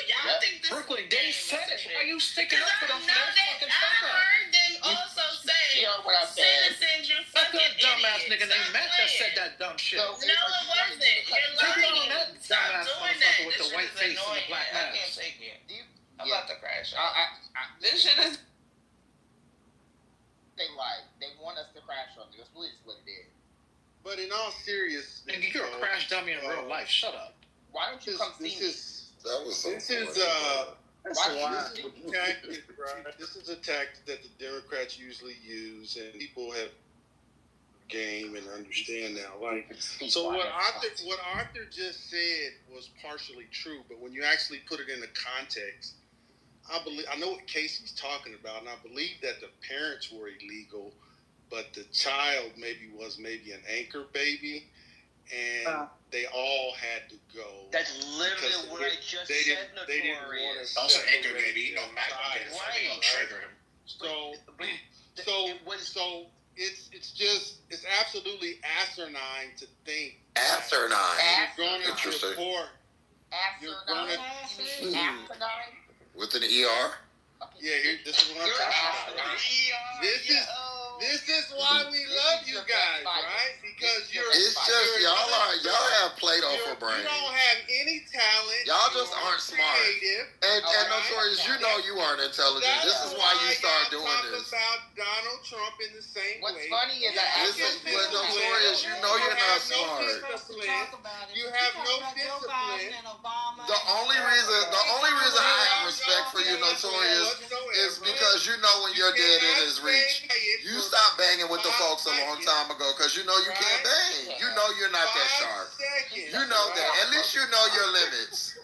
y'all think this Brooklyn, is they said it. Why are you sticking up for them? I know that I heard them also say citizens, you fucking dumbass idiots. nigga named Matt that said that dumb shit. No, it wasn't. You're lying. Stop doing that. With the white face and the black I can't mask. take it. I'm about to crash out. This shit is. They lie. They want us to crash on you. That's really what it is. But in all seriousness, Nigga, you're a crash dummy in real life. Shut up. Why don't you come see me? This is a tactic that the Democrats usually use, and people have game and understand now. Like, so what Arthur just said was partially true, but when you actually put it in the context, I know what Casey's talking about, and I believe that the parents were illegal, but the child was an anchor baby, and they all had to go. That's literally what I just said, Notorious. Also, anchor baby, Matt will trigger him. So it's absolutely asinine to think. Interesting. With an ER? Yeah, this is what I'm talking about. This is why we love you guys, right? Because y'all have Play-Doh for brains. You don't have any talent. Y'all just aren't smart. And Notorious, you know you aren't intelligent. This is why you start doing this. About Donald Trump in the same way. What's funny is Notorious, you know you're not smart. You have no discipline. The only reason I have respect for you, Notorious, is because you know when your dead end is reached. You stopped banging with the folks a long time ago because you know you can't bang. You know you're not that sharp. You know that. At least you know your limits.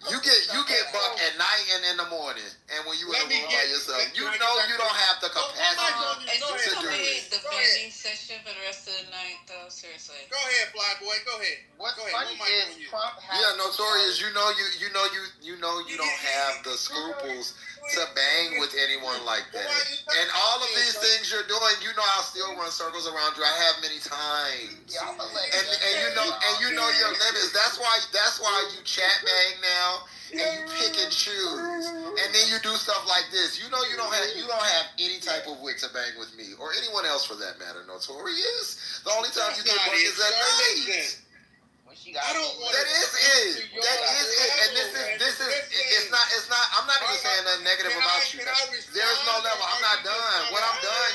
You get bucked at night and in the morning, and when you in the room by yourself, you know you don't have the capacity Is this to do gonna be it. the banging session for the rest of the night, though? Seriously. Go ahead, Flyboy. Go ahead. What's funny is Trump has Notorious. You know you don't have the scruples to bang with anyone like that. And all of these things you're doing, you know I'll still run circles around you. I have many times. And you know your limits. That's why you chat bang now and you pick and choose. And then you do stuff like this. You know you don't have any type of wit to bang with me or anyone else for that matter, Notorious. The only time you get bucked is at night. I don't want That is it. And this is it's not I'm not even saying nothing negative about you. There's no level. I'm not done. When I'm done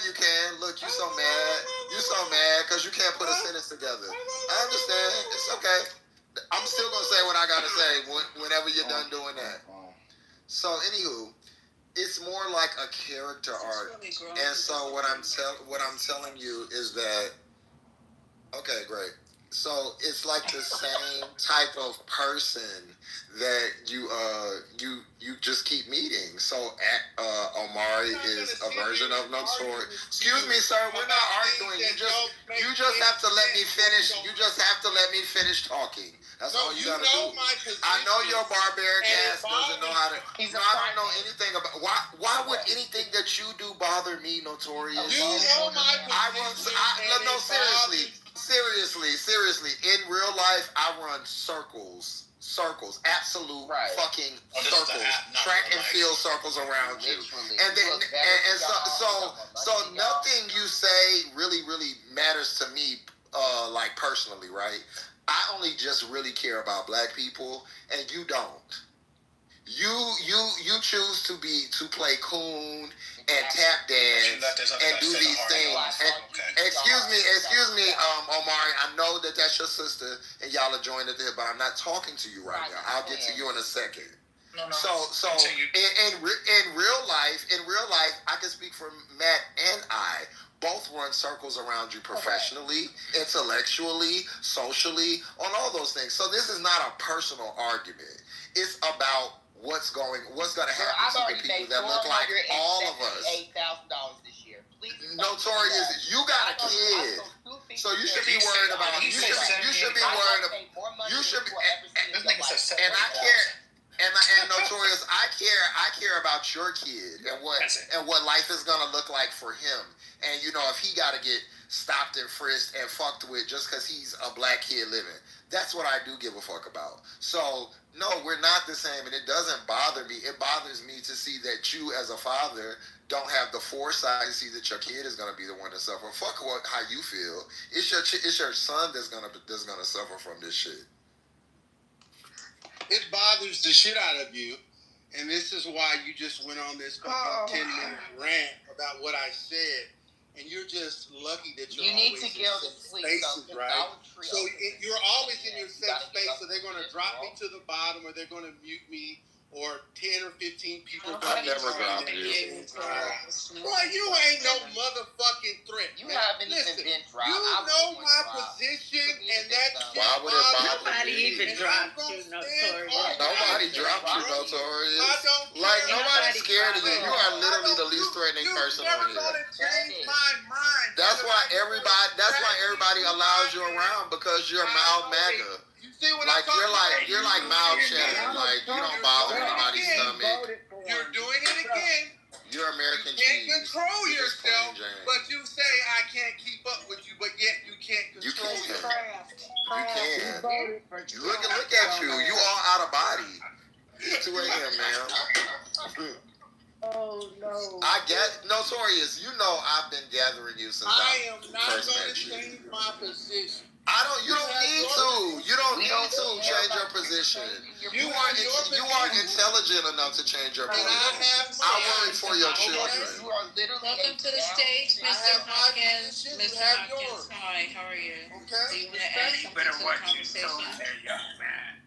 you can. Look, you so mad because you can't put a sentence together. I understand. It's okay. I'm still gonna say what I gotta say whenever you're done doing that. So anywho, it's more like a character arc. And so what I'm telling you is that okay, great. So it's like the same type of person that you just keep meeting. So Omari is a version of Notorious. Excuse me, sir, we're not arguing. You just have to let me finish. You just have to let me finish talking. That's all you gotta do. I know your barbaric ass doesn't know how to. I don't know anything about. Why would anything that you do bother me, Notorious? You know my position. No, seriously. In real life, I run circles, absolute fucking circles, track and field circles around you. And so nothing you say really matters to me, like personally, right? I only just really care about black people, and you don't. You choose to play coon and tap dance and do these things. And excuse me, Omari. I know that that's your sister, and y'all are joined at the hip, but I'm not talking to you right now. I'll get to you in a second. So in real life, I can speak for Matt and I. Both run circles around you professionally, intellectually, socially, on all those things. So this is not a personal argument. It's about what's going to happen to the people that look like all of us. $8,000 this year. Please. Notorious, you got a kid, so you should be worried about. You should be worried about. You should be. And I care. And Notorious, I care about your kid and what life is gonna look like for him. And you know, if he gotta get stopped and frisked and fucked with just because he's a black kid living, that's what I do give a fuck about. So no, we're not the same, and it doesn't bother me. It bothers me to see that you, as a father, don't have the foresight to see that your kid is gonna be the one to suffer. Fuck how you feel. It's your son that's gonna suffer from this shit. It bothers the shit out of you, and this is why you just went on this 10-minute rant about what I said, and you're just lucky that you're need always to in get safe spaces, right? So you're always in your safe space, so they're going to drop me to the bottom, or they're going to mute me, or 10 or 15 people. I never dropped you. Boy, you ain't no motherfucking threat. You haven't even been dropped. You know my position, and that shit. Why would it bother Nobody me? even dropped you, Notorious. Nobody dropped you, Notorious. Like, nobody's scared of you. You are literally the least threatening person on here. Change my mind. That's why everybody allows you around, because you're mild MAGA. Like you're like mild cheddar. Like you don't bother anybody's stomach. You're doing it again. You're American cheese. You can't cheese. control yourself, but you say I can't keep up with you, but yet you can't control yourself. You can. Look at you. You all out of body. 2 a.m., man. Oh no. I get Notorious. You know I've been gathering you since I am not first going met to you. change my position. You don't need to. You don't need to change your position. You aren't intelligent enough to change your position. I worry for your children. Welcome to the stage, Mr. Hawkins. Mr. Hawkins, hi, how are you? Okay. Do you want to add something to the conversation? There, young man.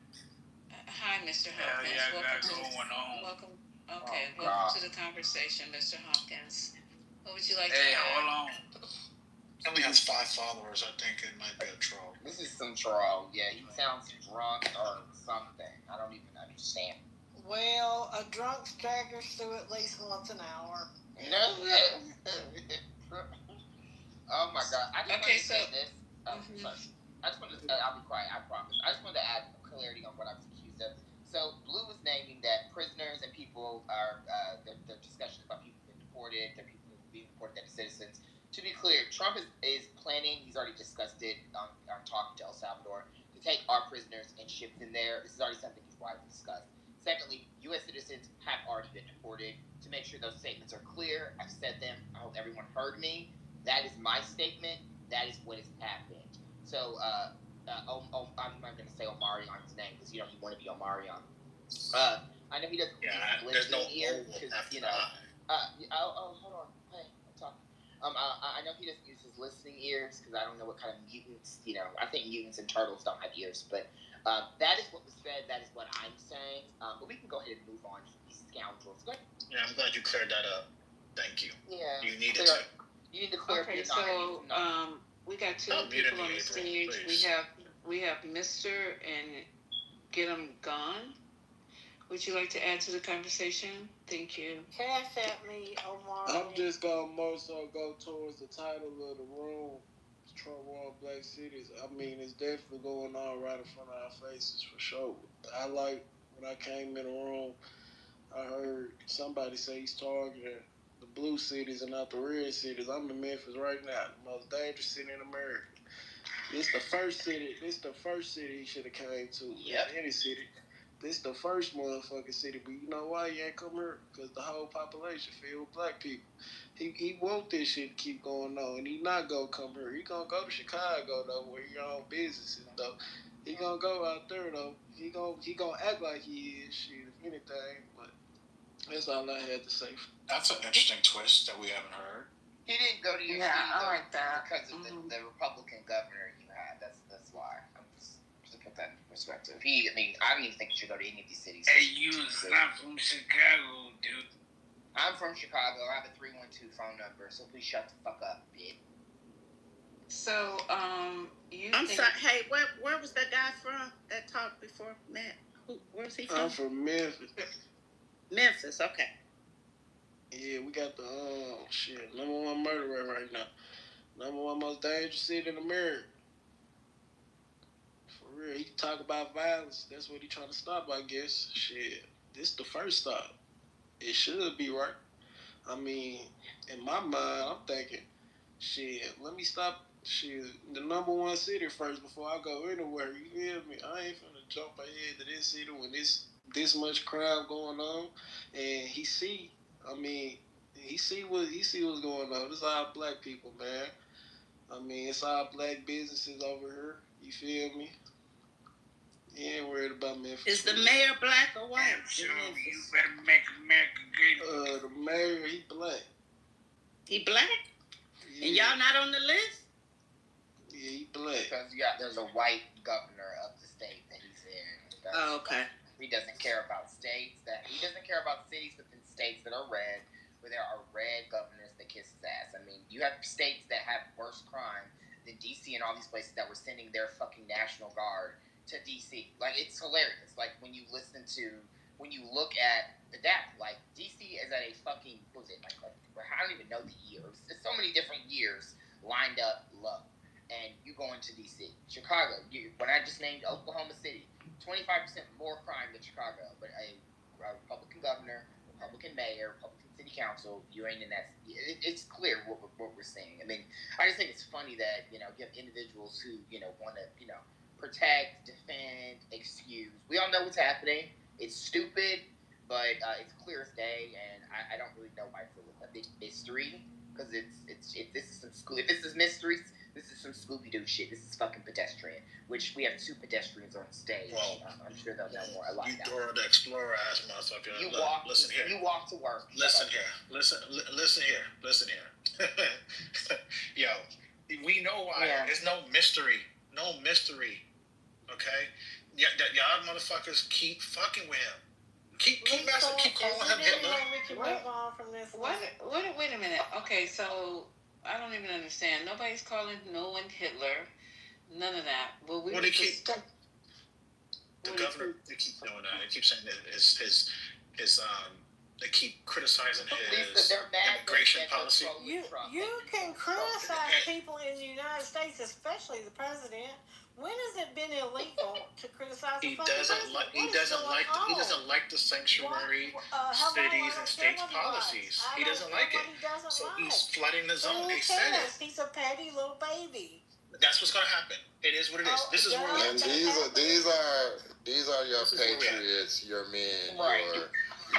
Hi, Mr. Hopkins. Welcome. Okay, welcome to the conversation, Mr. Hopkins. What would you like to add? Hold on. He only has 5 followers. I think it might be a troll. This is some troll. Yeah, he sounds drunk or something. I don't even understand. Well, a drunk staggers through at least once an hour. No. Oh my God. I just wanted to say this. Sorry. I just wanted to. I'll be quiet. I promise. I just wanted to add clarity on what I was accused of. So Blue was naming that prisoners and people are their discussions about people being deported, their people being deported, that are citizens. To be clear, Trump is planning. He's already discussed it on talking to El Salvador to take our prisoners and ship them there. This is already something he's widely discussed. Secondly, U.S. citizens have already been deported. To make sure those statements are clear, I've said them. I hope everyone heard me. That is my statement. That is what has happened. So, I'm not going to say Omarion's name because, he want to be Omarion. I know he doesn't there's no ear because, hold on. Hey, I'm talking. I know he doesn't use his listening ears because I don't know what kind of mutants, I think mutants and turtles don't have ears, but that is what was said. That is what I'm saying. But we can go ahead and move on. These scoundrels. Go ahead. Yeah, I'm glad you cleared that up. Thank you. Yeah. You needed to. You need to clear. Okay, so we got 2 people on the stage. We have Mr. and Get 'em Gone. Would you like to add to the conversation? Thank you. Cash at me, Omar. I'm just gonna more so go towards the title of the room. Trump won Black Cities. I mean, it's definitely going on right in front of our faces for sure. I like when I came in the room, I heard somebody say he's targeting the blue cities and not the red cities. I'm in Memphis right now, the most dangerous city in America. This the first city he should have came to. Yep. Any city. This the first motherfucking city, but you know why he ain't come here? Because the whole population filled with black people. He want this shit to keep going on, and he not gonna come here. He gonna go to Chicago though, where he own businesses though. He gonna go out there though. He gonna act like he is shit, if anything. But that's all I had to say. That's an interesting twist that we haven't heard. He didn't go to your city though, I like that. Because of the Republican governor you had. That's why. I'm just to put that in perspective. I don't even think you should go to any of these cities. Hey, you's not from Chicago, dude. I'm from Chicago. I have a 312 phone number, so please shut the fuck up, bitch. So, I'm sorry. Hey, where was that guy from that talked before Matt? Where's he from? I'm from Memphis. Memphis, okay. Yeah, we got the number 1 murderer right now. Number 1 most dangerous city in America. For real, he can talk about violence. That's what he trying to stop, I guess. Shit, this the first stop. It should be right. I mean, in my mind, I'm thinking, shit, let me stop. Shit, the number 1 city first before I go anywhere. You hear me? I ain't finna jump ahead to this city when this much crime going on, and he see what's going on. This is all black people, man. I mean, it's all black businesses over here. You feel me? He ain't worried about Memphis. Is the mayor black or white? So you better make America great. The mayor, he black. He black? Yeah. And y'all not on the list? Yeah, he black. Because there's a white governor of the state that he's in. Oh, okay. He doesn't care about states he doesn't care about cities within states that are red, where there are red governors that kiss his ass. I mean, you have states that have worse crime than DC and all these places that were sending their fucking National Guard to DC. Like, it's hilarious. Like, when you look at the data, like, DC is at a fucking, what was it, like I don't even know the years. There's so many different years lined up low. And you go into DC. Chicago, when I just named Oklahoma City, 25% more crime than Chicago, but a Republican governor, Republican mayor, Republican city council, you ain't in that. It's clear what we're seeing. I mean, I just think it's funny that, you have individuals who, want to, protect, defend, excuse. We all know what's happening. It's stupid, but it's clear as day, and I don't really know why it's a big mystery, because this is some school. If this is mysteries, this is some Scooby-Doo shit. This is fucking pedestrian, which we have 2 pedestrians on stage. Well, I'm sure they'll know more. You Dora the Explorer ass motherfucker. Listen here. You walk to work. Listen here. Yo, we know why. Yeah. There's no mystery. Okay, yeah, y'all motherfuckers keep fucking with him. Keep calling him Hitler. Wait a minute. Okay, so I don't even understand. Nobody's calling no one Hitler. None of that. Well, the governor. They keep doing that. They keep saying that his they keep criticizing his immigration policy. You can criticize people in the United States, especially the president. When has it been illegal to criticize the president? He doesn't like the sanctuary cities and states policies. He doesn't like it. So he's flooding the zone. They said it. He's a petty little baby. That's what's going to happen. It is what it is. This is where we are. And these are your patriots, your men,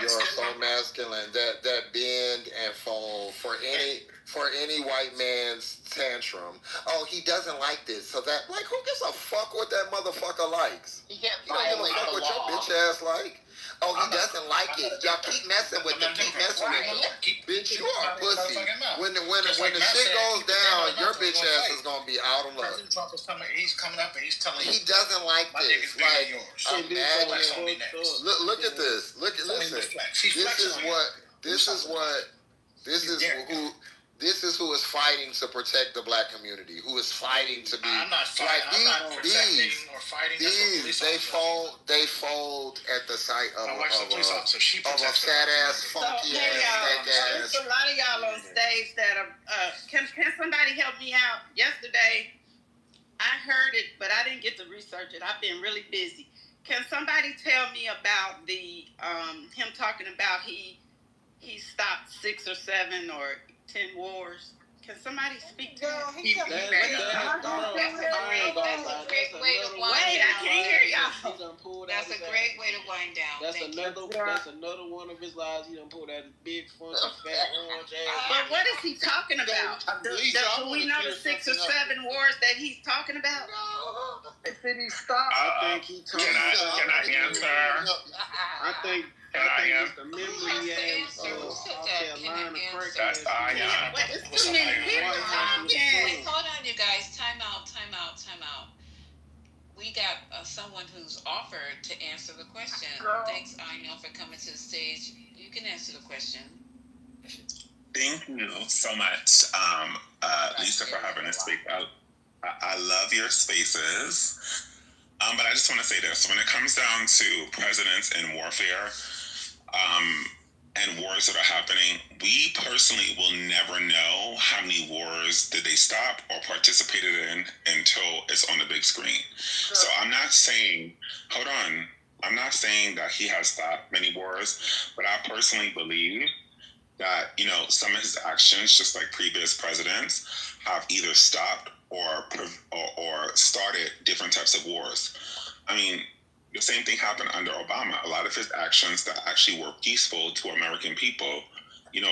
you're so masculine that bend and fold for any white man's tantrum. Oh, he doesn't like this, so that who gives a fuck what that motherfucker likes? He can't violate the law. What your bitch ass like? Oh, he doesn't like it. Y'all keep messing with him. Keep messing with him. Bitch, you are a pussy. When the shit goes down, your bitch ass is gonna be out of luck. President Trump is coming. He's coming up and he's telling you. He doesn't like this. Imagine. Look at this. Listen. This is who is fighting to protect the black community. Who is fighting to be? I'm not protecting or fighting. They fold at the sight of a fat ass, funky ass, neck ass. There's a lot of y'all on stage that are. Can somebody help me out? Yesterday, I heard it, but I didn't get to research it. I've been really busy. Can somebody tell me about the him talking about he stopped 6 or 7 or 10 wars? Can somebody speak to that? That's a great way to wind down. I can't hear y'all. That's a great way to wind down. That's another one of his lies. He done pulled that big funky fat orange ass. But what is he talking about? Do we know the 6 or 7 wars that he's talking about? They said he stopped. I think he talking about. Can I answer? I think it's the memory he has of Carolina crackers. That's I am. Wait, hold on, you guys. Time out. We got someone who's offered to answer the question. Thanks, Anya, for coming to the stage. You can answer the question. Thank you so much, Lisa, for having us speak. I love your spaces. But I just want to say this. When it comes down to presidents and warfare, and wars that are happening, we personally will never know how many wars did they stop or participated in until it's on the big screen. So I'm not saying that he has stopped many wars, but I personally believe that, some of his actions, just like previous presidents, have either stopped or started different types of wars. I mean, the same thing happened under Obama. A lot of his actions that actually were peaceful to American people,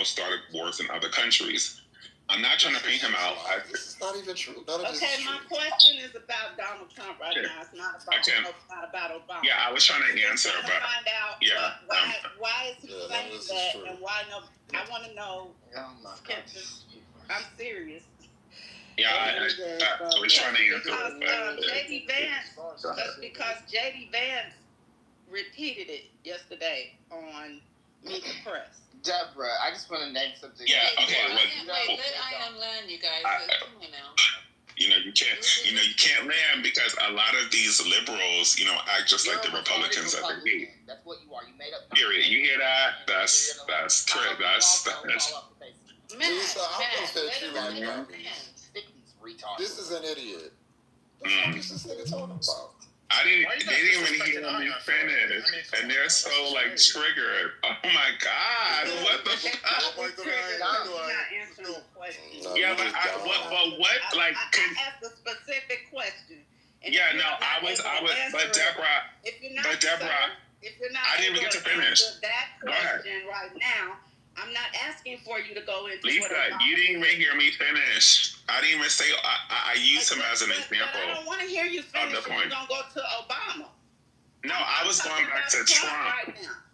started wars in other countries. I'm not trying to paint him out. This is not even true. My question is about Donald Trump right now. It's not about Obama. Yeah, I was trying to answer, but find out why is he saying that, and why no? I want to know. I'm serious. Yeah, I was trying to answer. Because J.D. Vance repeated it yesterday on Meet the Press. Deborah, I just want to name something. Yeah, okay. Let Ion learn, you guys. Come on now. You can't land because a lot of these liberals, act just like the Republicans that they hate. That's what you are. You made up. Period. You hear that? That's true. That's. Lisa, I'm gonna set you like that. This is an idiot. What is this nigga talking about? They didn't even hear me finish, and they're so triggered. Oh my God! What the fuck? Yeah, but what? I asked a specific question. But Deborah, if you're not I didn't even get to finish. That question right now. I'm not asking for you to go into Lisa, you didn't even hear me finish. I didn't even say I used him as an example. But I don't want to hear you finish. You're going to go to Obama. No, I was going back to Trump. Right now.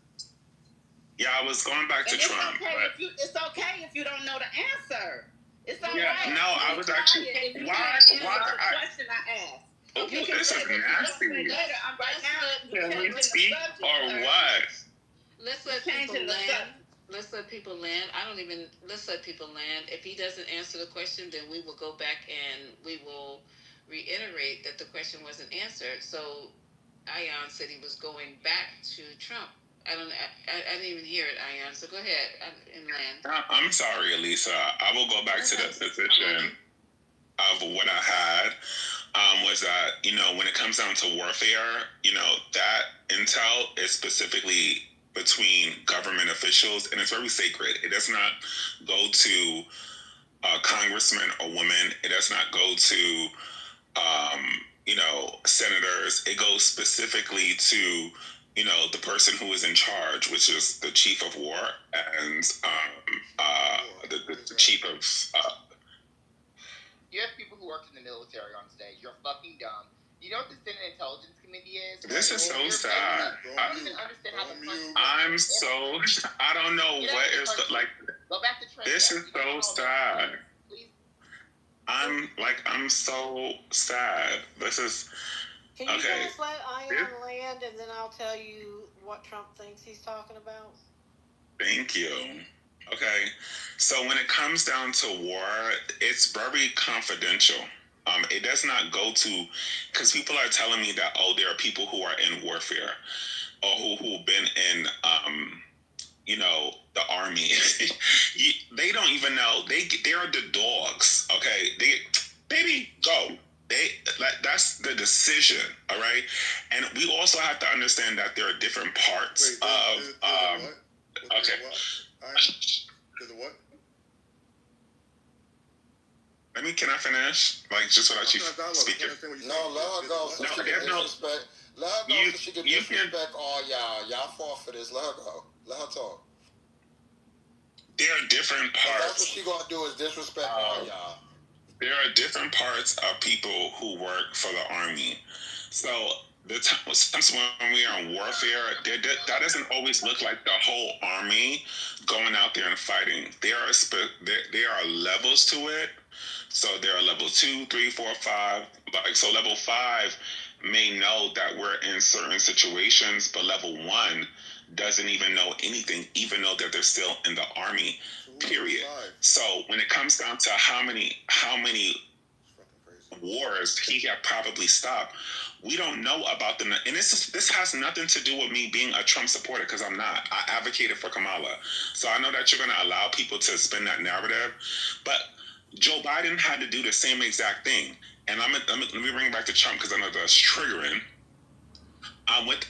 Yeah, I was going back to Trump. It's okay if you don't know the answer. It's all right. No, I was actually. Why? The question I asked. You can this is nasty. Later, I'm right now. Can we speak or what? Let's let people land. Let's let people land. Let's let people land. If he doesn't answer the question, then we will go back and we will reiterate that the question wasn't answered. So Ion said he was going back to Trump. I didn't even hear it, Ion. So go ahead and land. I'm sorry, Elisa. I will go back to the position of what I had. Was that, when it comes down to warfare, that intel is specifically between government officials, and it's very sacred. It does not go to a congressman or woman. It does not go to, senators. It goes specifically to, the person who is in charge, which is the chief of war and the chief of... You have people who worked in the military on stage. You're fucking dumb. You know what the Senate Intelligence Committee is? This is so sad. I don't know what is like. Go back to training. This is so sad. I'm so sad. This is. Can you guys let Ion land, and then I'll tell you what Trump thinks he's talking about? Thank you. Okay, so when it comes down to war, it's very confidential. It does not go to, because people are telling me that, there are people who are in warfare or who've been in, the army. They don't even know. They're the dogs. Okay, baby, go. That's the decision. All right, and we also have to understand that there are different parts of. Okay. To the what? Can I finish? Just what I keep speaking. No, let her go. So no, she there's can no. Disrespect. Let her go so she can disrespect all y'all. Y'all fought for this. Let her go. Let her talk. There are different parts. That's what she gonna do is disrespect all y'all. There are different parts of people who work for the army. So the times when we are in warfare, that doesn't always look like the whole army going out there and fighting. There are levels to it. So there are level 2, 3, 4, 5. So level 5 may know that we're in certain situations, but level 1 doesn't even know anything, even though that they're still in the army. Period. So when it comes down to how many wars he had probably stopped, we don't know about them. And this has nothing to do with me being a Trump supporter, because I'm not. I advocated for Kamala. So I know that you're going to allow people to spin that narrative. But Joe Biden had to do the same exact thing. And let me bring it back to Trump, because I know that's triggering. With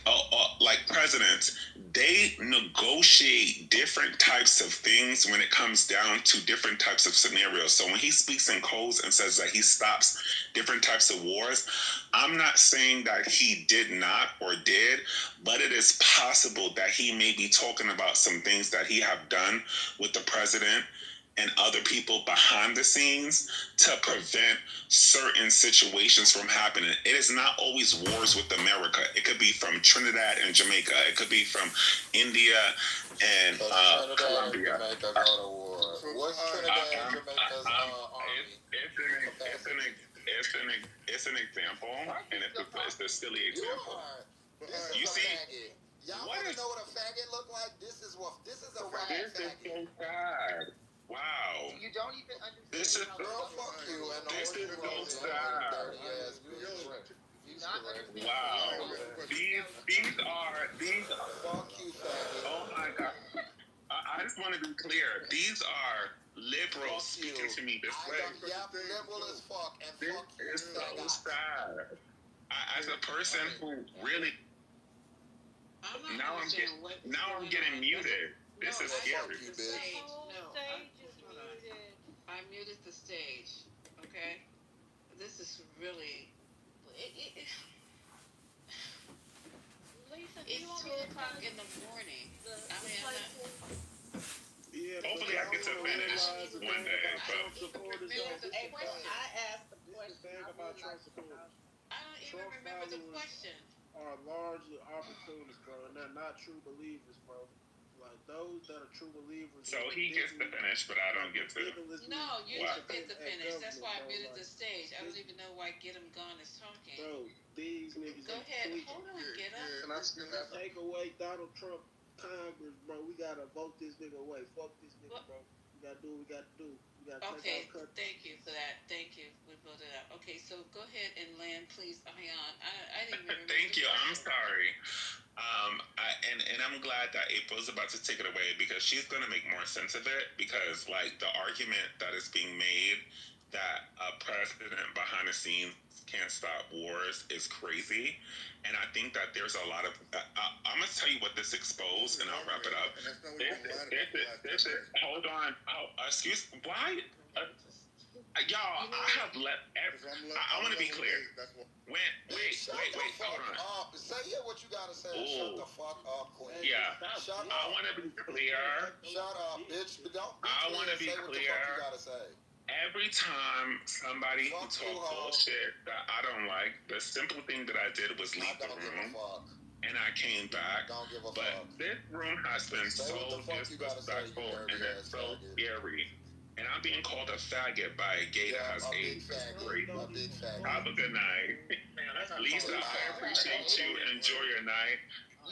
presidents, they negotiate different types of things when it comes down to different types of scenarios. So when he speaks in codes and says that he stops different types of wars, I'm not saying that he did not or did, but it is possible that he may be talking about some things that he have done with the president and other people behind the scenes to prevent certain situations from happening. It is not always wars with America. It could be from Trinidad and Jamaica. It could be from India and Colombia. Jamaica go to war. What's Trinidad and Jamaica's army? It's an example, and it's a silly example. You see, y'all want to know what a faggot look like? This is a faggot. This is so sad. Wow. You don't even understand. This is girl, fuck you. And this is so sad. Wow. These are. Fuck you, faggot. Oh my God. I just want to be clear. These are liberals speaking to me this way. Yep, liberal as fuck. And this fuck you. Is so sad. As a person who really. Now I'm getting muted. This is scary. I muted the stage. Okay, this is really. It's 2:00 in the morning. Hopefully I get to finish one day. I asked the question about Trump supporters. I don't even remember the question. Are largely opportunists, bro, and they're not true believers, bro. Like those that are true believers. So he gets to finish, but I don't get to. No, you don't get to finish. That's why I muted the stage. I don't even know why Get 'em Gone is talking. Bro, these niggas. Go ahead. Hold on, Get 'em. Take away Donald Trump Congress, bro. We gotta vote this nigga away. Fuck this nigga, bro. We gotta do what we gotta do. Okay, thank you for that. Thank you. We voted out. Okay, so go ahead and land, please, Ayan. I didn't even remember. Thank you. I'm sorry. And I'm glad that April's about to take it away because she's going to make more sense of it because, like, the argument that is being made that a president behind the scenes can't stop wars is crazy. And I think that there's a lot of... I'm going to tell you what this exposed, and I'll wrap it up. Hold on. Excuse... Why? Y'all, I have left... I want to be clear. Wait, hold on. Say what you gotta say. Shut the fuck up, Queen. Yeah. Shut up. I want to be clear. Shut up, bitch. I want to be clear. What the fuck you gotta say. Every time somebody talks bullshit that I don't like, the simple thing that I did was leave the room. And I came back. Don't give a but fuck. This room has been so disrespectful and it's so scary. And I'm being called a faggot by a gay that has AIDS. Great. Have a good night. Lisa, I appreciate you. Enjoy your night.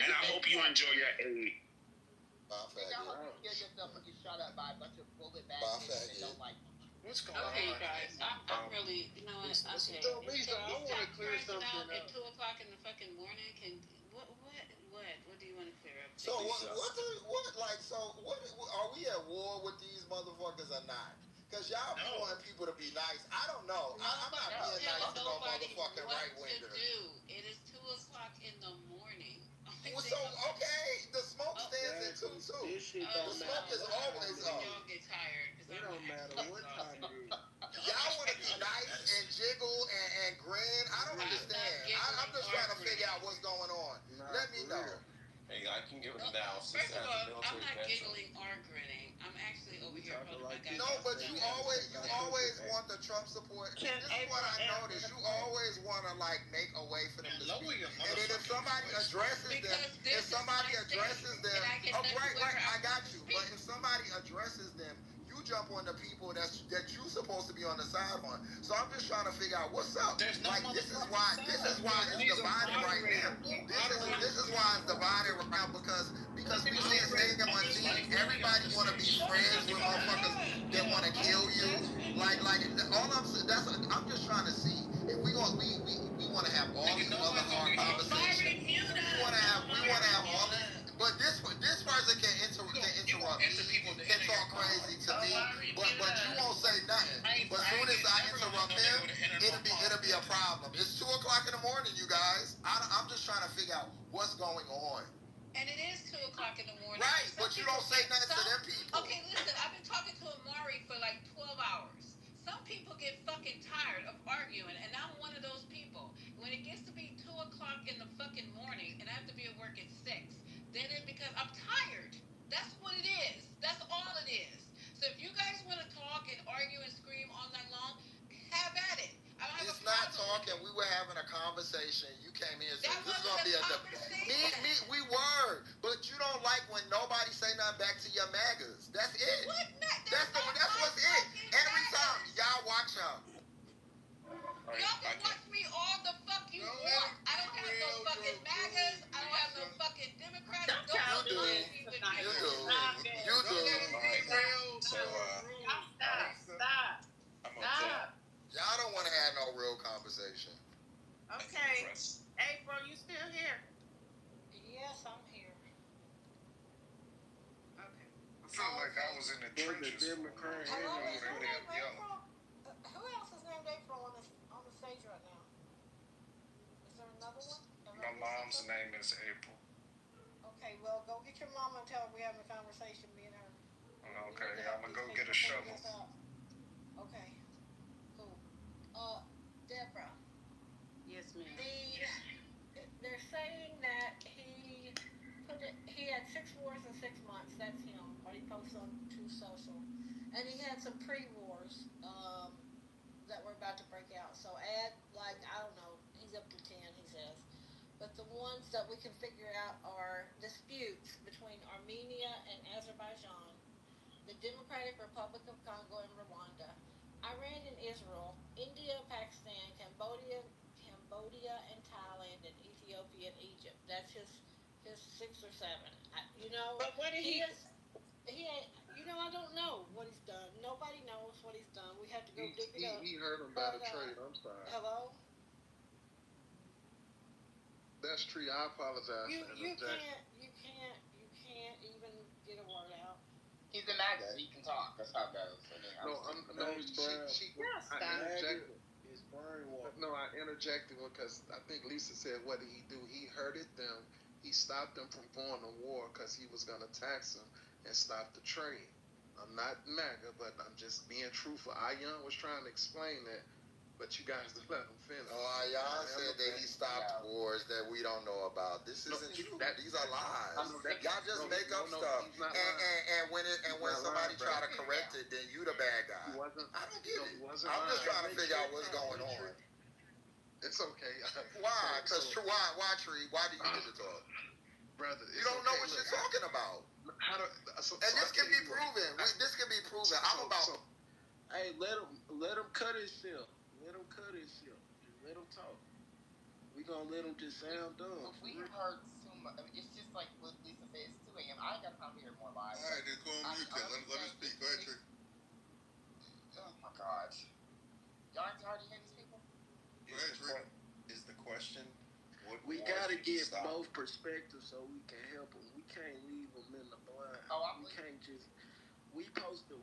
And I hope you enjoy your AIDS. What's going on? Okay, you guys. I'm really, you know what? Okay. So, Lisa, I want to clear something out. up. At 2 o'clock in the fucking morning? What do you want to clear up? So, what are we at war with these motherfuckers or not? Because y'all be wanting people to be nice. I don't know. I'm not being nice to no motherfucking right-winger. It is 2 o'clock in the morning. So, okay, the smoke stands at 2 too. The smoke is always up. Y'all get tired. It don't matter what time it is. Y'all want to be nice and jiggle and grin. I don't understand. I'm just trying to figure out what's going on. Let me know. Hey, I can give an analysis. First of all, I'm not giggling or grinning. I'm actually over here holding my guy. No, but you always want the Trump support. This is what I noticed. You always want to like make a way for them to speak. And then if somebody addresses them, oh right, I got you. But if somebody addresses them, you jump on the people that you supposed to be on the side on. So I'm just trying to figure out what's up. This is why it's divided right now. This is why it's divided right now because we can't stay on team. Everybody want to be friends with motherfuckers that want to kill you. Like all I'm just trying to see if we want to have all these other hard conversations. We want to have all this. But this person can interrupt me, can talk crazy to me, but you won't say nothing. But as soon as I interrupt him, it'll be a problem. It's 2 o'clock in the morning, you guys. I'm just trying to figure out what's going on. And it is 2 o'clock in the morning. Right, but you don't say nothing to them people. Okay, listen, I've been talking to Amari for like 12 hours. Some people get fucking tired of arguing, and I'm one of those people. When it gets to be 2 o'clock in the fucking morning, and I have to be at work at 6, then it's because I'm tired. That's what it is. That's all it is. So if you guys want to talk and argue and scream all night long, have at it. It's not talking. We were having a conversation. You came here and said this is gonna be a debate. We were, but you don't like when nobody say nothing back to your MAGAs. That's it. That's what's it. Every time y'all watch them. Y'all can watch me all the fuck you want. I don't have no fucking MAGAs. I don't have no fucking Democrats. You do. Stop. Y'all don't want to have no real conversation. Okay. April, you still here? Yes, I'm here. Okay. I felt like I was in the trenches. Who else is named April on the stage right now? Is there another one? My mom's name is April. Okay, well, go get your mama and tell her we're having a conversation, me and her. Okay, I'm going to go get a shovel. Okay, cool. Deborah. Yes, ma'am. They're saying that he had 6 wars in 6 months. That's him. What he posts on True Social. And he had some pre-wars that were about to break out. So add, like, I don't know, he's up to 10, he says. But the ones that we can figure out are disputes between Armenia and Azerbaijan, the Democratic Republic of Congo and Rwanda, Iran and Israel, India, Pakistan, Cambodia and Thailand, and Ethiopia and Egypt. That's his 6 or 7. But what did he? I don't know what he's done. Nobody knows what he's done. We have to go dig it up. He heard him about a trade. I'm sorry. Hello? That's true. I apologize. You can't even get a word out. He's a MAGA. He can talk. That's how it goes. I interjected because I think Lisa said, what did he do? He hurted them. He stopped them from going to war because he was going to tax them and stop the trade. I'm not MAGA, but I'm just being truthful. Ayan was trying to explain that, but you guys didn't let him finish. Ayan said that he stopped wars that we don't know about. This isn't true. These are lies. Y'all just make up stuff. And when somebody try to correct it, then you the bad guy. I don't get it. I'm just trying to figure out what's going on. It's okay. Why? Because why, Tree? Why do you get to talk? Brother, you don't know what you're talking about. And this can be proven. This can be proven. I'm about. Hey, let him cut himself. Let him cut himself. Just let him talk. We gonna let him just sound dumb. We heard too much. It's just like what Lisa said. It's 2 a.m. I ain't got time to hear more lies. All right, then go on mute. Let me speak. Go ahead, Trey. Oh my gosh. Y'all ain't tired of hearing these people? Go ahead, Trey. Is the question? We gotta get both perspectives so we can help them. We can't leave them in the blind. We can't just. We post to.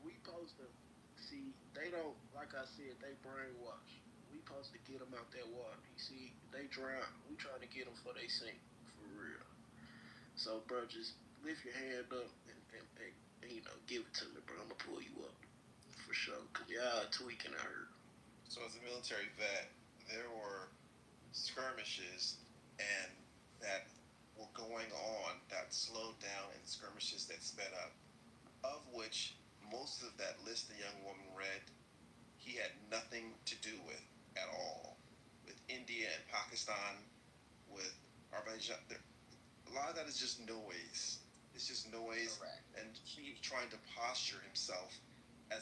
See, they don't. Like I said, they brainwash. We supposed to get them out that water. You see, they drown. We trying to get them before they sink, for real. So, bro, just lift your hand up and give it to me, bro. I'm gonna pull you up for sure. Cause y'all tweaking, I heard. So, as a military vet, there were skirmishes and that were going on that slowed down and skirmishes that sped up, of which most of that list the young woman read, he had nothing to do with at all. With India and Pakistan, with Azerbaijan, a lot of that is just noise. It's just noise. Correct. And he's trying to posture himself and